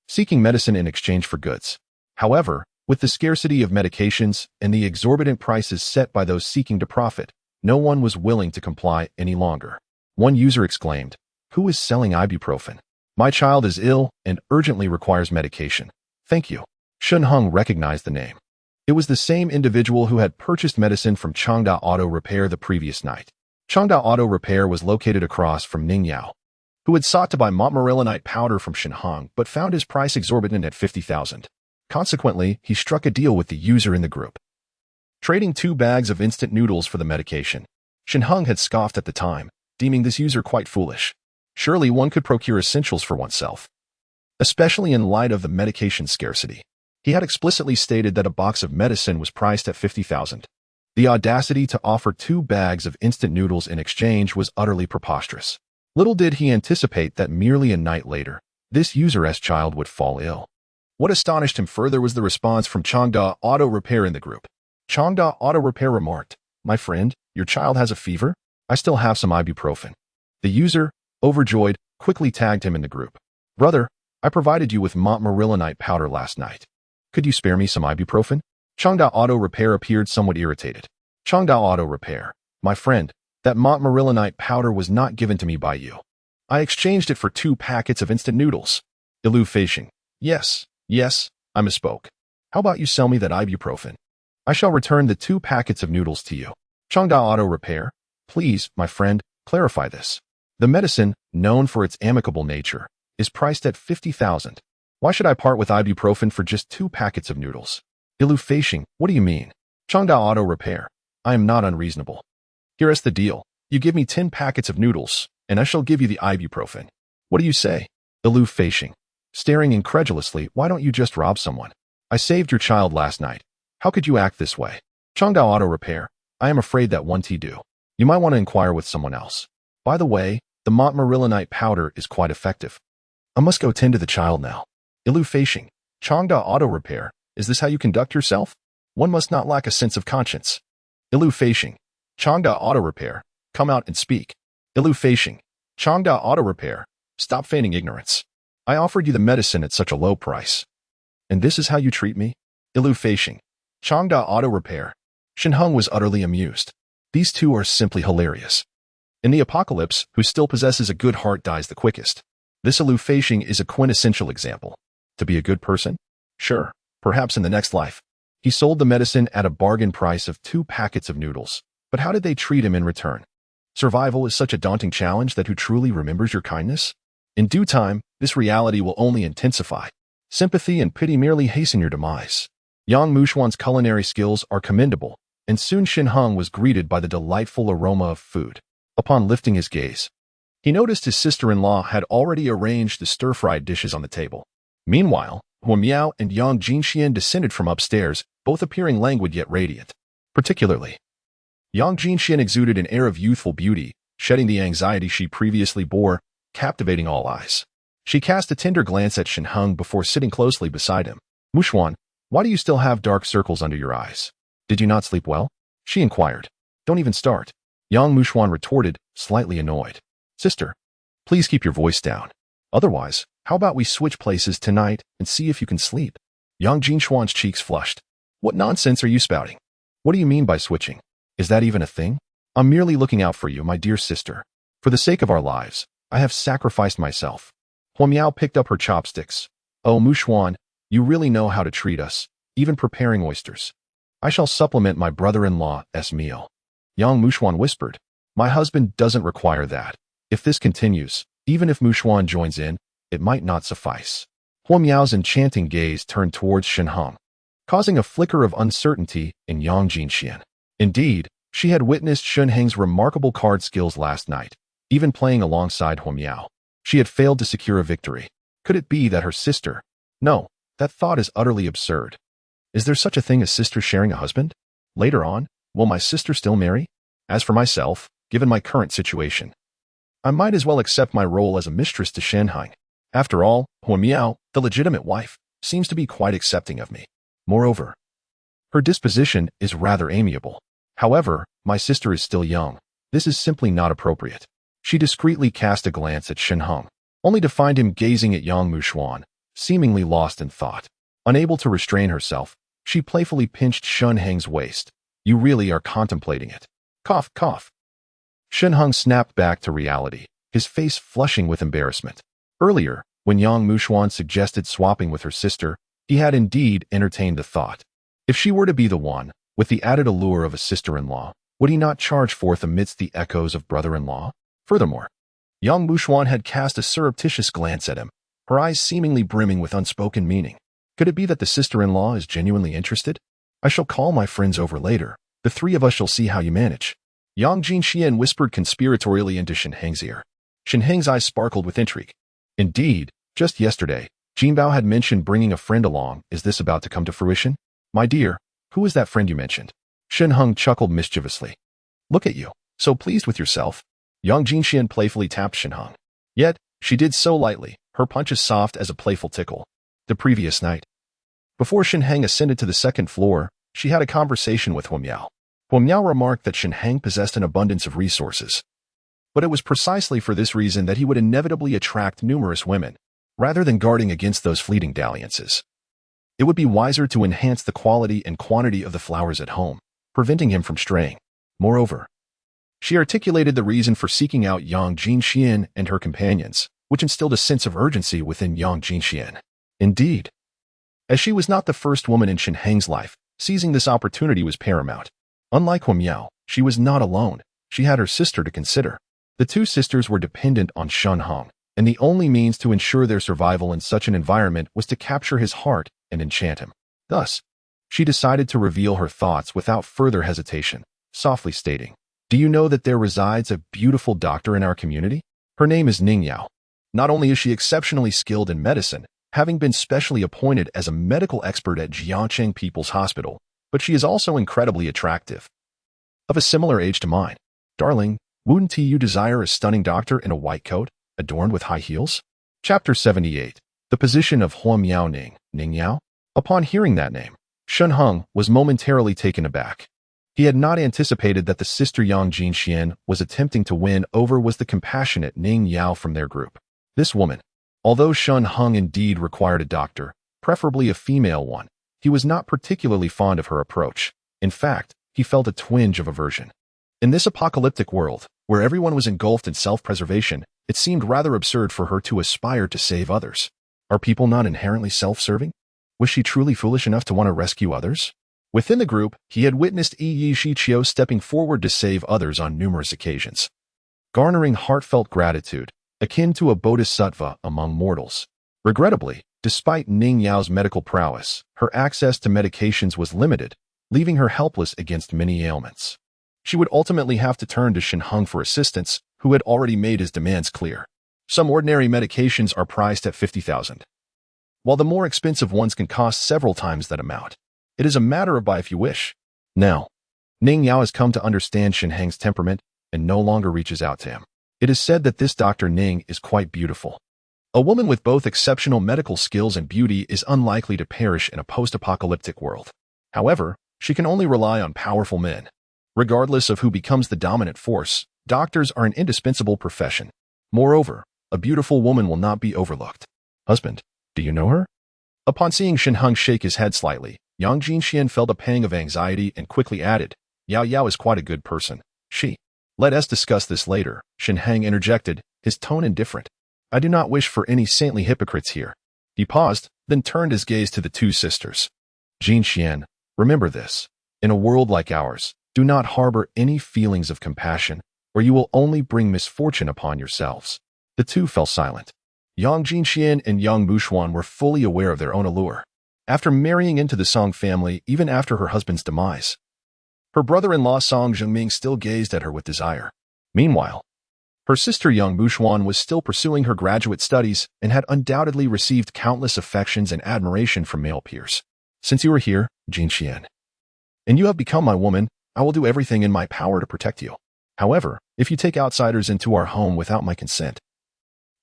seeking medicine in exchange for goods. However, with the scarcity of medications and the exorbitant prices set by those seeking to profit, no one was willing to comply any longer. One user exclaimed, "Who is selling ibuprofen? My child is ill and urgently requires medication. Thank you." Shen Heng recognized the name. It was the same individual who had purchased medicine from Changda Auto Repair the previous night. Changda Auto Repair was located across from Ning Yao, who had sought to buy montmorillonite powder from Shen Heng but found his price exorbitant at 50,000. Consequently, he struck a deal with the user in the group, trading 2 bags of instant noodles for the medication. Shen Heng had scoffed at the time, deeming this user quite foolish. Surely one could procure essentials for oneself, especially in light of the medication scarcity. He had explicitly stated that a box of medicine was priced at 50,000. The audacity to offer 2 bags of instant noodles in exchange was utterly preposterous. Little did he anticipate that merely a night later, this user's child would fall ill. What astonished him further was the response from Changda Auto Repair in the group. Changda Auto Repair remarked, "My friend, your child has a fever? I still have some ibuprofen." The user, overjoyed, quickly tagged him in the group. "Brother, I provided you with montmorillonite powder last night. Could you spare me some ibuprofen?" Changda Auto Repair appeared somewhat irritated. "Changda Auto Repair, my friend, that montmorillonite powder was not given to me by you. I exchanged it for 2 packets of instant noodles." Ilu Feishing, Yes, I misspoke. How about you sell me that ibuprofen? I shall return the 2 packets of noodles to you." Changda Auto Repair, please, my friend, clarify this. The medicine, known for its amicable nature, is priced at 50,000. Why should I part with ibuprofen for just 2 packets of noodles? Ilu Feishing, what do you mean? Changda Auto Repair, I am not unreasonable. Here is the deal. You give me 10 packets of noodles, and I shall give you the ibuprofen. What do you say? Ilu Feishing, staring incredulously, why don't you just rob someone? I saved your child last night. How could you act this way? Changda Auto Repair, I am afraid that won't do. You might want to inquire with someone else. By the way, the montmorillonite powder is quite effective. I must go tend to the child now. Ilu Feishing, Changda Auto Repair, is this how you conduct yourself? One must not lack a sense of conscience. Ilu Feishing, Changda Auto Repair, come out and speak. Ilu Feishing, Changda Auto Repair, stop feigning ignorance. I offered you the medicine at such a low price, and this is how you treat me? Ilu Feishing, Changda Auto Repair. Shen Heng was utterly amused. These two are simply hilarious. In the apocalypse, who still possesses a good heart dies the quickest. This Ilu Feishing is a quintessential example. To be a good person? Sure, perhaps in the next life. He sold the medicine at a bargain price of 2 packets of noodles. But how did they treat him in return? Survival is such a daunting challenge that who truly remembers your kindness? In due time, this reality will only intensify. Sympathy and pity merely hasten your demise. Yang Mushuan's culinary skills are commendable, and soon Shen Heng was greeted by the delightful aroma of food. Upon lifting his gaze, he noticed his sister-in-law had already arranged the stir-fried dishes on the table. Meanwhile, Hua Miao and Yang Jinxian descended from upstairs, both appearing languid yet radiant. Particularly, Yang Jinxian exuded an air of youthful beauty, shedding the anxiety she previously bore, captivating all eyes. She cast a tender glance at Shen Heng before sitting closely beside him. Mushuan, why do you still have dark circles under your eyes? Did you not sleep well? She inquired. Don't even start. Yang Mushuan retorted, slightly annoyed. Sister, please keep your voice down. Otherwise, how about we switch places tonight and see if you can sleep? Yang Jinshuan's cheeks flushed. What nonsense are you spouting? What do you mean by switching? Is that even a thing? I'm merely looking out for you, my dear sister. For the sake of our lives, I have sacrificed myself. Huo Miao picked up her chopsticks. Oh, Mushuan, you really know how to treat us, even preparing oysters. I shall supplement my brother-in-law's meal. Yang Mushuan whispered. My husband doesn't require that. If this continues, even if Mushuan joins in, it might not suffice. Huo Miao's enchanting gaze turned towards Shen Heng, causing a flicker of uncertainty in Yang Jinxian. Indeed, she had witnessed Shen Heng's remarkable card skills last night, even playing alongside Huo Miao. She had failed to secure a victory. Could it be that her sister? No, that thought is utterly absurd. Is there such a thing as sisters sharing a husband? Later on, will my sister still marry? As for myself, given my current situation, I might as well accept my role as a mistress to Shen Heng. After all, Huo Miao, the legitimate wife, seems to be quite accepting of me. Moreover, her disposition is rather amiable. However, my sister is still young. This is simply not appropriate. She discreetly cast a glance at Shen Heng, only to find him gazing at Yang Mushuan, seemingly lost in thought. Unable to restrain herself, she playfully pinched Shen Heng's waist. You really are contemplating it. Cough, cough. Shen Heng snapped back to reality, his face flushing with embarrassment. Earlier, when Yang Mushuan suggested swapping with her sister, he had indeed entertained the thought. If she were to be the one, with the added allure of a sister-in-law, would he not charge forth amidst the echoes of brother-in-law? Furthermore, Yang Mushuan had cast a surreptitious glance at him, her eyes seemingly brimming with unspoken meaning. Could it be that the sister-in-law is genuinely interested? I shall call my friends over later. The three of us shall see how you manage. Yang Jinxian whispered conspiratorially into Shen Heng's ear. Shen Heng's eyes sparkled with intrigue. Indeed, just yesterday, Jinbao had mentioned bringing a friend along. Is this about to come to fruition? My dear, who is that friend you mentioned? Shen Heng chuckled mischievously. Look at you, so pleased with yourself. Yang Jinxian playfully tapped Shen Heng. Yet, she did so lightly, her punch as soft as a playful tickle. The previous night, before Shen Heng ascended to the second floor, she had a conversation with Huo Miao. Huo Miao remarked that Shen Heng possessed an abundance of resources. But it was precisely for this reason that he would inevitably attract numerous women, rather than guarding against those fleeting dalliances. It would be wiser to enhance the quality and quantity of the flowers at home, preventing him from straying. Moreover, she articulated the reason for seeking out Yang Jinxian and her companions, which instilled a sense of urgency within Yang Jinxian. Indeed, as she was not the first woman in Shen Heng's life, seizing this opportunity was paramount. Unlike Huo Miao, she was not alone. She had her sister to consider. The two sisters were dependent on Shen Heng, and the only means to ensure their survival in such an environment was to capture his heart and enchant him. Thus, she decided to reveal her thoughts without further hesitation, softly stating, Do you know that there resides a beautiful doctor in our community? Her name is Ning Yao. Not only is she exceptionally skilled in medicine, having been specially appointed as a medical expert at Jiangcheng People's Hospital, but she is also incredibly attractive. Of a similar age to mine. Darling, wouldn't you desire a stunning doctor in a white coat, adorned with high heels? Chapter 78. The Position of Huo Miao Ning Yao? Upon hearing that name, Shen Heng was momentarily taken aback. He had not anticipated that the sister Yang Jinxian was attempting to win over was the compassionate Ning Yao from their group. This woman, although Shen Heng indeed required a doctor, preferably a female one, he was not particularly fond of her approach. In fact, he felt a twinge of aversion. In this apocalyptic world, where everyone was engulfed in self-preservation, it seemed rather absurd for her to aspire to save others. Are people not inherently self-serving? Was she truly foolish enough to want to rescue others? Within the group, he had witnessed Yi Shiqiu stepping forward to save others on numerous occasions, garnering heartfelt gratitude, akin to a bodhisattva among mortals. Regrettably, despite Ning Yao's medical prowess, her access to medications was limited, leaving her helpless against many ailments. She would ultimately have to turn to Shen Heng for assistance, who had already made his demands clear. Some ordinary medications are priced at 50,000, while the more expensive ones can cost several times that amount. It is a matter of buy if you wish. Now, Ning Yao has come to understand Shen Heng's temperament and no longer reaches out to him. It is said that this Dr. Ning is quite beautiful. A woman with both exceptional medical skills and beauty is unlikely to perish in a post-apocalyptic world. However, she can only rely on powerful men. Regardless of who becomes the dominant force, doctors are an indispensable profession. Moreover, a beautiful woman will not be overlooked. Husband, do you know her? Upon seeing Shen Heng shake his head slightly, Yang Jinxian felt a pang of anxiety and quickly added, Yao Yao is quite a good person. Let us discuss this later, Shen Heng interjected, his tone indifferent. I do not wish for any saintly hypocrites here. He paused, then turned his gaze to the two sisters. Jinxian, remember this. In a world like ours, do not harbor any feelings of compassion, or you will only bring misfortune upon yourselves. The two fell silent. Yang Jinxian and Yang Mushuan were fully aware of their own allure. After marrying into the Song family, even after her husband's demise, her brother-in-law Song Zhengming still gazed at her with desire. Meanwhile, her sister Yang Mushuan was still pursuing her graduate studies and had undoubtedly received countless affections and admiration from male peers. Since you are here, Jinxian, and you have become my woman, I will do everything in my power to protect you. However, if you take outsiders into our home without my consent,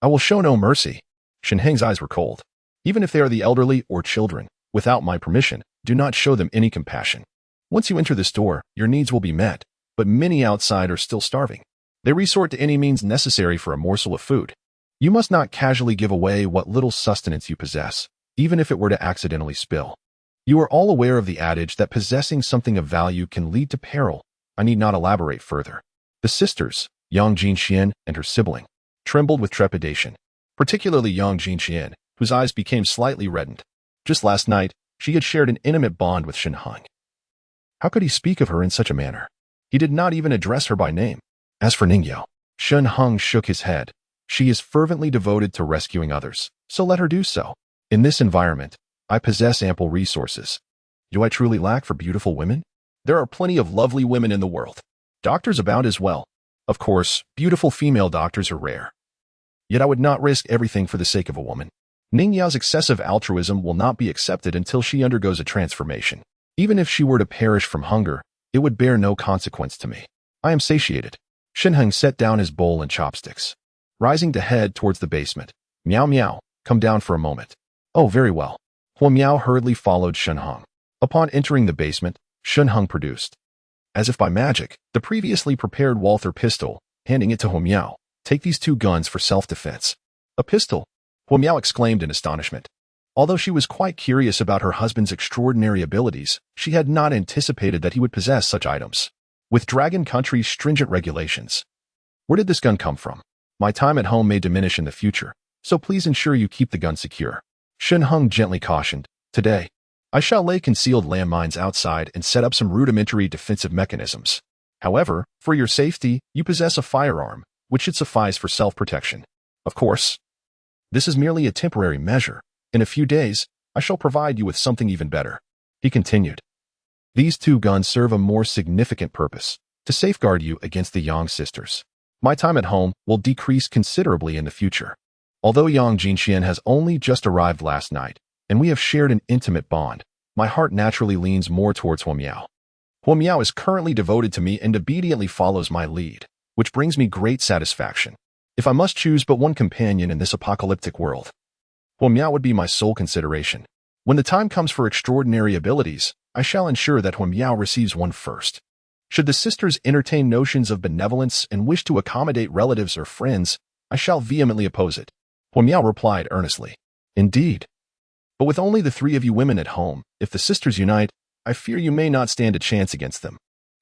I will show no mercy. Shen Heng's eyes were cold. Even if they are the elderly or children, without my permission, do not show them any compassion. Once you enter this door, your needs will be met, but many outside are still starving. They resort to any means necessary for a morsel of food. You must not casually give away what little sustenance you possess, even if it were to accidentally spill. You are all aware of the adage that possessing something of value can lead to peril. I need not elaborate further. The sisters, Yang Jinxian and her sibling, trembled with trepidation, particularly Yang Jinxian, whose eyes became slightly reddened. Just last night, she had shared an intimate bond with Shen Heng. How could he speak of her in such a manner? He did not even address her by name. As for Ningyao, Shen Heng shook his head. She is fervently devoted to rescuing others, so let her do so. In this environment, I possess ample resources. Do I truly lack for beautiful women? There are plenty of lovely women in the world. Doctors abound as well. Of course, beautiful female doctors are rare. Yet I would not risk everything for the sake of a woman. Ningyao's excessive altruism will not be accepted until she undergoes a transformation. Even if she were to perish from hunger, it would bear no consequence to me. I am satiated. Shen Heng set down his bowl and chopsticks. Rising to head towards the basement. Meow meow, come down for a moment. Oh, very well. Huo Miao hurriedly followed Shen Heng. Upon entering the basement, Shen Heng produced, as if by magic, the previously prepared Walther pistol, handing it to Huo Miao. Take these two guns for self-defense. A pistol? Huo Miao exclaimed in astonishment. Although she was quite curious about her husband's extraordinary abilities, she had not anticipated that he would possess such items. With Dragon Country's stringent regulations, where did this gun come from? My time at home may diminish in the future, so please ensure you keep the gun secure. Shen Heng gently cautioned. Today, I shall lay concealed landmines outside and set up some rudimentary defensive mechanisms. However, for your safety, you possess a firearm, which should suffice for self-protection. Of course, this is merely a temporary measure. In a few days, I shall provide you with something even better. He continued. These two guns serve a more significant purpose, to safeguard you against the Yang sisters. My time at home will decrease considerably in the future. Although Yang Jinxian has only just arrived last night, and we have shared an intimate bond, my heart naturally leans more towards Huo Miao. Huo Miao is currently devoted to me and obediently follows my lead, which brings me great satisfaction. If I must choose but one companion in this apocalyptic world, Huo Miao would be my sole consideration. When the time comes for extraordinary abilities, I shall ensure that Huo Miao receives one first. Should the sisters entertain notions of benevolence and wish to accommodate relatives or friends, I shall vehemently oppose it. Huo Miao replied earnestly. Indeed. But with only the three of you women at home, if the sisters unite, I fear you may not stand a chance against them.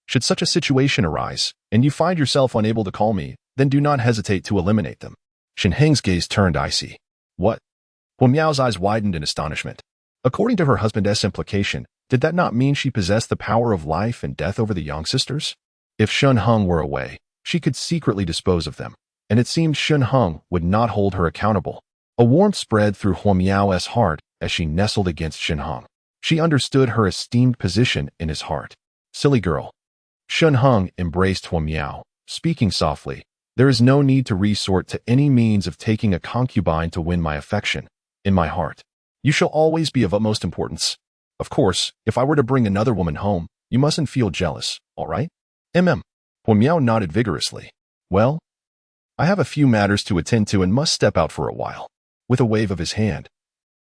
Should such a situation arise, and you find yourself unable to call me, then do not hesitate to eliminate them. Shen Heng's gaze turned icy. What? Huo Miao's eyes widened in astonishment. According to her husband's implication, did that not mean she possessed the power of life and death over the Yang sisters? If Shen Heng were away, she could secretly dispose of them, and it seemed Shen Heng would not hold her accountable. A warmth spread through Huo Miao's heart as she nestled against Shen Heng. She understood her esteemed position in his heart. Silly girl. Shen Heng embraced Huo Miao, speaking softly. There is no need to resort to any means of taking a concubine to win my affection. In my heart, you shall always be of utmost importance. Of course, if I were to bring another woman home, you mustn't feel jealous, all right? Huo Miao nodded vigorously. Well, I have a few matters to attend to and must step out for a while. with a wave of his hand.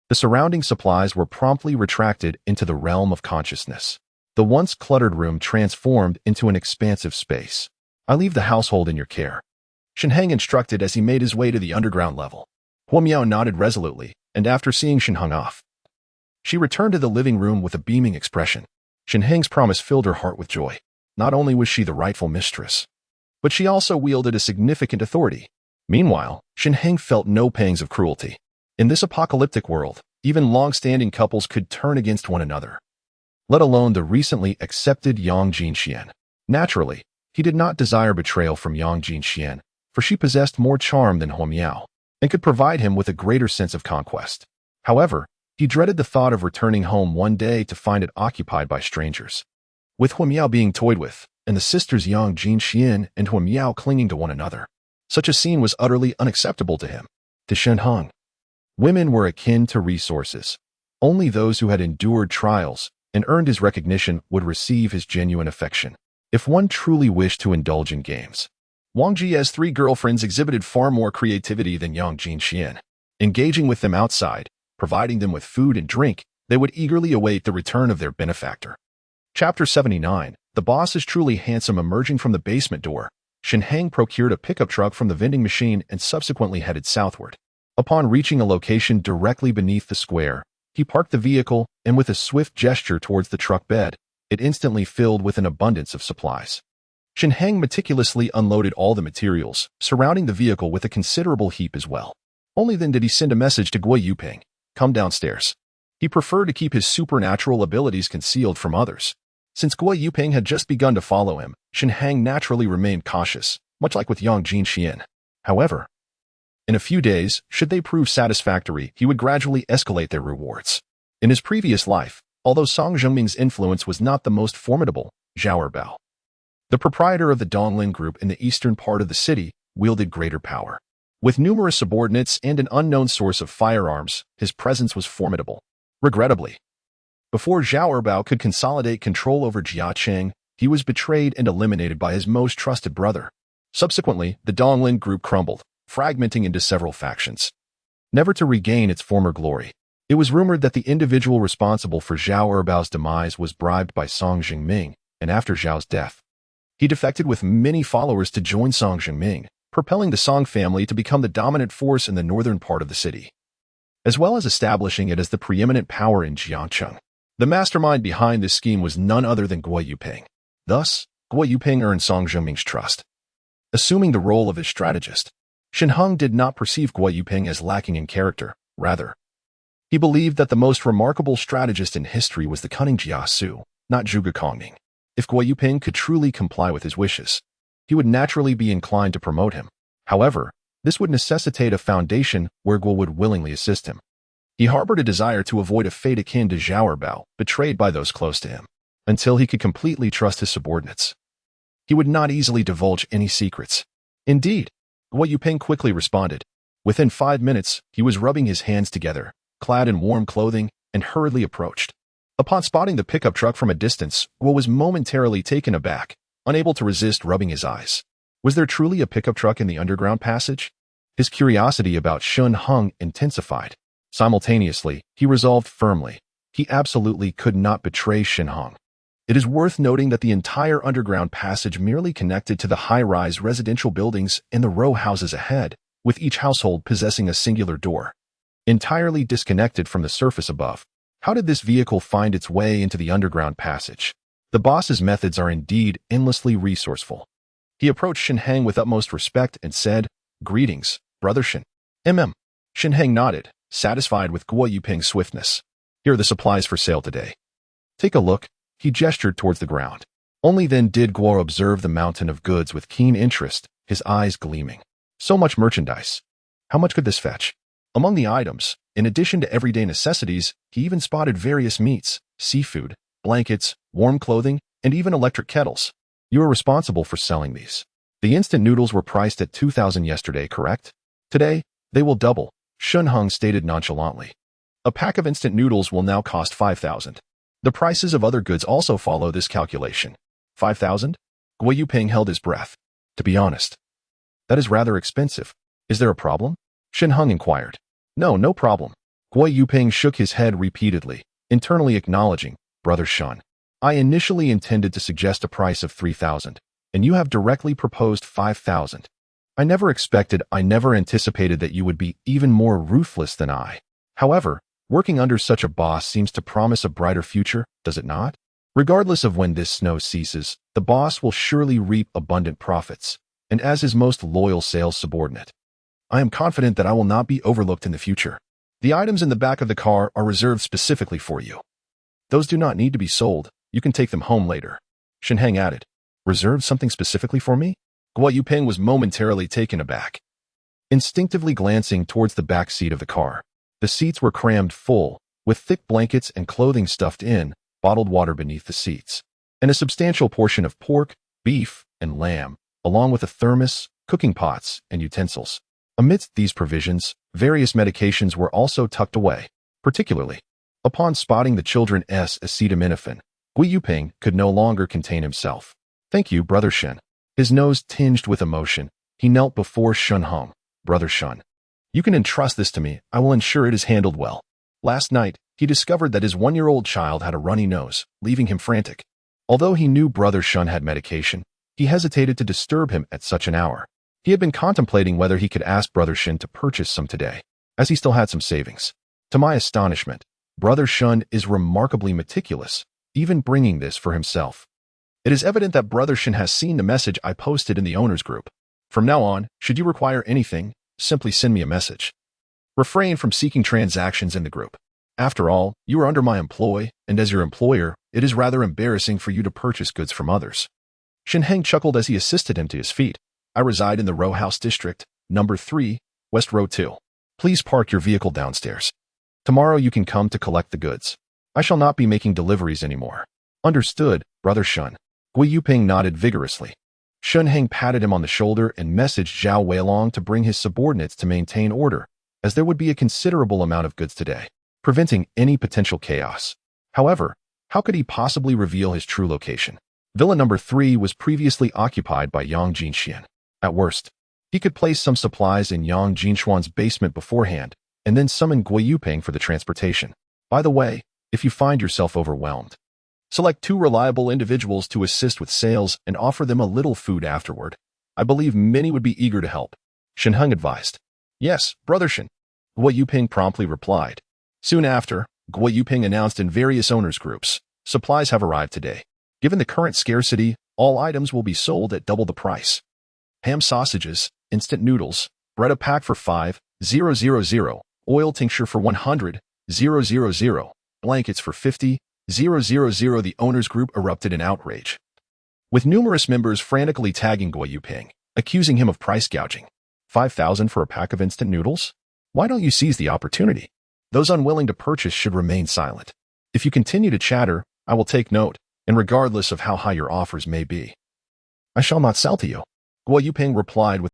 The surrounding supplies were promptly retracted into the realm of consciousness. The once cluttered room transformed into an expansive space. "I leave the household in your care," Shen Heng instructed as he made his way to the underground level. Huo Miao nodded resolutely, and after seeing Shen Heng off, she returned to the living room with a beaming expression. Shen Heng's promise filled her heart with joy. Not only was she the rightful mistress, but she also wielded a significant authority. Meanwhile, Shen Heng felt no pangs of cruelty. In this apocalyptic world, even long-standing couples could turn against one another, let alone the recently accepted Yang Jinxian. Naturally, he did not desire betrayal from Yang Jinxian, for she possessed more charm than Huo Miao, and could provide him with a greater sense of conquest. However, he dreaded the thought of returning home one day to find it occupied by strangers, with Huo Miao being toyed with, and the sisters Yang Jinxian and Huo Miao clinging to one another. Such a scene was utterly unacceptable to him. To Shen Heng, women were akin to resources. Only those who had endured trials and earned his recognition would receive his genuine affection. If one truly wished to indulge in games, Wang Ji's 3 girlfriends exhibited far more creativity than Yang Jinxian. Engaging with them outside, providing them with food and drink, they would eagerly await the return of their benefactor. Chapter 79. The boss is truly handsome. Emerging from the basement door, Shen Heng procured a pickup truck from the vending machine and subsequently headed southward. Upon reaching a location directly beneath the square, he parked the vehicle and with a swift gesture towards the truck bed, it instantly filled with an abundance of supplies. Shen Heng meticulously unloaded all the materials, surrounding the vehicle with a considerable heap as well. Only then did he send a message to Guo Yuping, "Come downstairs." He preferred to keep his supernatural abilities concealed from others. Since Guo Yuping had just begun to follow him, Shen Heng naturally remained cautious, much like with Yang Jinxian. However, in a few days, should they prove satisfactory, he would gradually escalate their rewards. In his previous life, although Song Zhengming's influence was not the most formidable, Zhao Erbao, the proprietor of the Donglin Group in the eastern part of the city, wielded greater power. With numerous subordinates and an unknown source of firearms, his presence was formidable. Regrettably, before Zhao Erbao could consolidate control over Jia Cheng, he was betrayed and eliminated by his most trusted brother. Subsequently, the Donglin Group crumbled, fragmenting into several factions, never to regain its former glory. It was rumored that the individual responsible for Zhao Erbao's demise was bribed by Song Zhengming, and after Zhao's death, he defected with many followers to join Song Zhengming, propelling the Song family to become the dominant force in the northern part of the city, as well as establishing it as the preeminent power in Jiangcheng. The mastermind behind this scheme was none other than Guo Yuping. Thus, Guo Yuping earned Song Zhengming's trust, assuming the role of his strategist. Shen Heng did not perceive Guo Yuping as lacking in character. Rather, he believed that the most remarkable strategist in history was the cunning Jia Su, not Zhuge Kongning. If Guo Yuping could truly comply with his wishes, he would naturally be inclined to promote him. However, this would necessitate a foundation where Guo would willingly assist him. He harbored a desire to avoid a fate akin to Zhao Erbao, betrayed by those close to him. Until he could completely trust his subordinates, he would not easily divulge any secrets. Indeed, Guo Yuping quickly responded. Within 5 minutes, he was rubbing his hands together, clad in warm clothing, and hurriedly approached. Upon spotting the pickup truck from a distance, Guo was momentarily taken aback, unable to resist rubbing his eyes. Was there truly a pickup truck in the underground passage? His curiosity about Shen Heng intensified. Simultaneously, he resolved firmly. He absolutely could not betray Shen Heng. It is worth noting that the entire underground passage merely connected to the high-rise residential buildings and the row houses ahead, with each household possessing a singular door, entirely disconnected from the surface above. How did this vehicle find its way into the underground passage? The boss's methods are indeed endlessly resourceful. He approached Shen Heng with utmost respect and said, "Greetings, Brother Shen." Shen Heng nodded, satisfied with Guo Yuping's swiftness. "Here are the supplies for sale today. Take a look." He gestured towards the ground. Only then did Guo observe the mountain of goods with keen interest, his eyes gleaming. So much merchandise. How much could this fetch? Among the items, in addition to everyday necessities, he even spotted various meats, seafood, blankets, warm clothing, and even electric kettles. You are responsible for selling these. The instant noodles were priced at 2,000 yesterday, correct? Today, they will double, Shen Heng stated nonchalantly. A pack of instant noodles will now cost 5,000. The prices of other goods also follow this calculation. 5,000? Guo Yuping held his breath. To be honest, that is rather expensive. Is there a problem? Shen Heng inquired. No problem. Guo Yuping shook his head repeatedly, internally acknowledging, Brother Shen. I initially intended to suggest a price of 3,000, and you have directly proposed 5,000. I never anticipated that you would be even more ruthless than I. However, working under such a boss seems to promise a brighter future, does it not? Regardless of when this snow ceases, the boss will surely reap abundant profits, and as his most loyal sales subordinate, I am confident that I will not be overlooked in the future. The items in the back of the car are reserved specifically for you. Those do not need to be sold. You can take them home later. Shen Heng added. Reserved something specifically for me? Guo Yuping was momentarily taken aback. Instinctively glancing towards the back seat of the car, the seats were crammed full, with thick blankets and clothing stuffed in, bottled water beneath the seats, and a substantial portion of pork, beef, and lamb, along with a thermos, cooking pots, and utensils. Amidst these provisions, various medications were also tucked away. Particularly, upon spotting the children's acetaminophen, Guo Yuping could no longer contain himself. Thank you, Brother Shen. His nose tinged with emotion, he knelt before Shen Heng. Brother Shen, you can entrust this to me. I will ensure it is handled well. Last night, he discovered that his 1-year-old child had a runny nose, leaving him frantic. Although he knew Brother Shen had medication, he hesitated to disturb him at such an hour. He had been contemplating whether he could ask Brother Shen to purchase some today, as he still had some savings. To my astonishment, Brother Shen is remarkably meticulous, even bringing this for himself. It is evident that Brother Shen has seen the message I posted in the owners group. From now on, should you require anything, simply send me a message. Refrain from seeking transactions in the group. After all, you are under my employ, and as your employer, it is rather embarrassing for you to purchase goods from others. Shen Heng chuckled as he assisted him to his feet. I reside in the row house district, number 3, West Row 2. Please park your vehicle downstairs. Tomorrow you can come to collect the goods. I shall not be making deliveries anymore. Understood, Brother Shen. Guo Yuping nodded vigorously. Shen Heng patted him on the shoulder and messaged Zhao Weilong to bring his subordinates to maintain order, as there would be a considerable amount of goods today, preventing any potential chaos. However, how could he possibly reveal his true location? Villa number 3 was previously occupied by Yang Jinxian. At worst, he could place some supplies in Yang Jinxuan's basement beforehand, and then summon Guo Yuping for the transportation. By the way, if you find yourself overwhelmed, select 2 reliable individuals to assist with sales and offer them a little food afterward. I believe many would be eager to help. Shen Heng advised. Yes, Brother Shen. Guo Yuping promptly replied. Soon after, Guo Yuping announced in various owners groups, supplies have arrived today. Given the current scarcity, all items will be sold at double the price. Ham sausages, instant noodles, bread a pack for 5,000, oil tincture for 100,000, blankets for 50,000. The owners group erupted in outrage, with numerous members frantically tagging Guo Yuping, accusing him of price gouging. 5,000 for a pack of instant noodles? Why don't you seize the opportunity? Those unwilling to purchase should remain silent. If you continue to chatter, I will take note, and regardless of how high your offers may be, I shall not sell to you. Guo Yuping replied with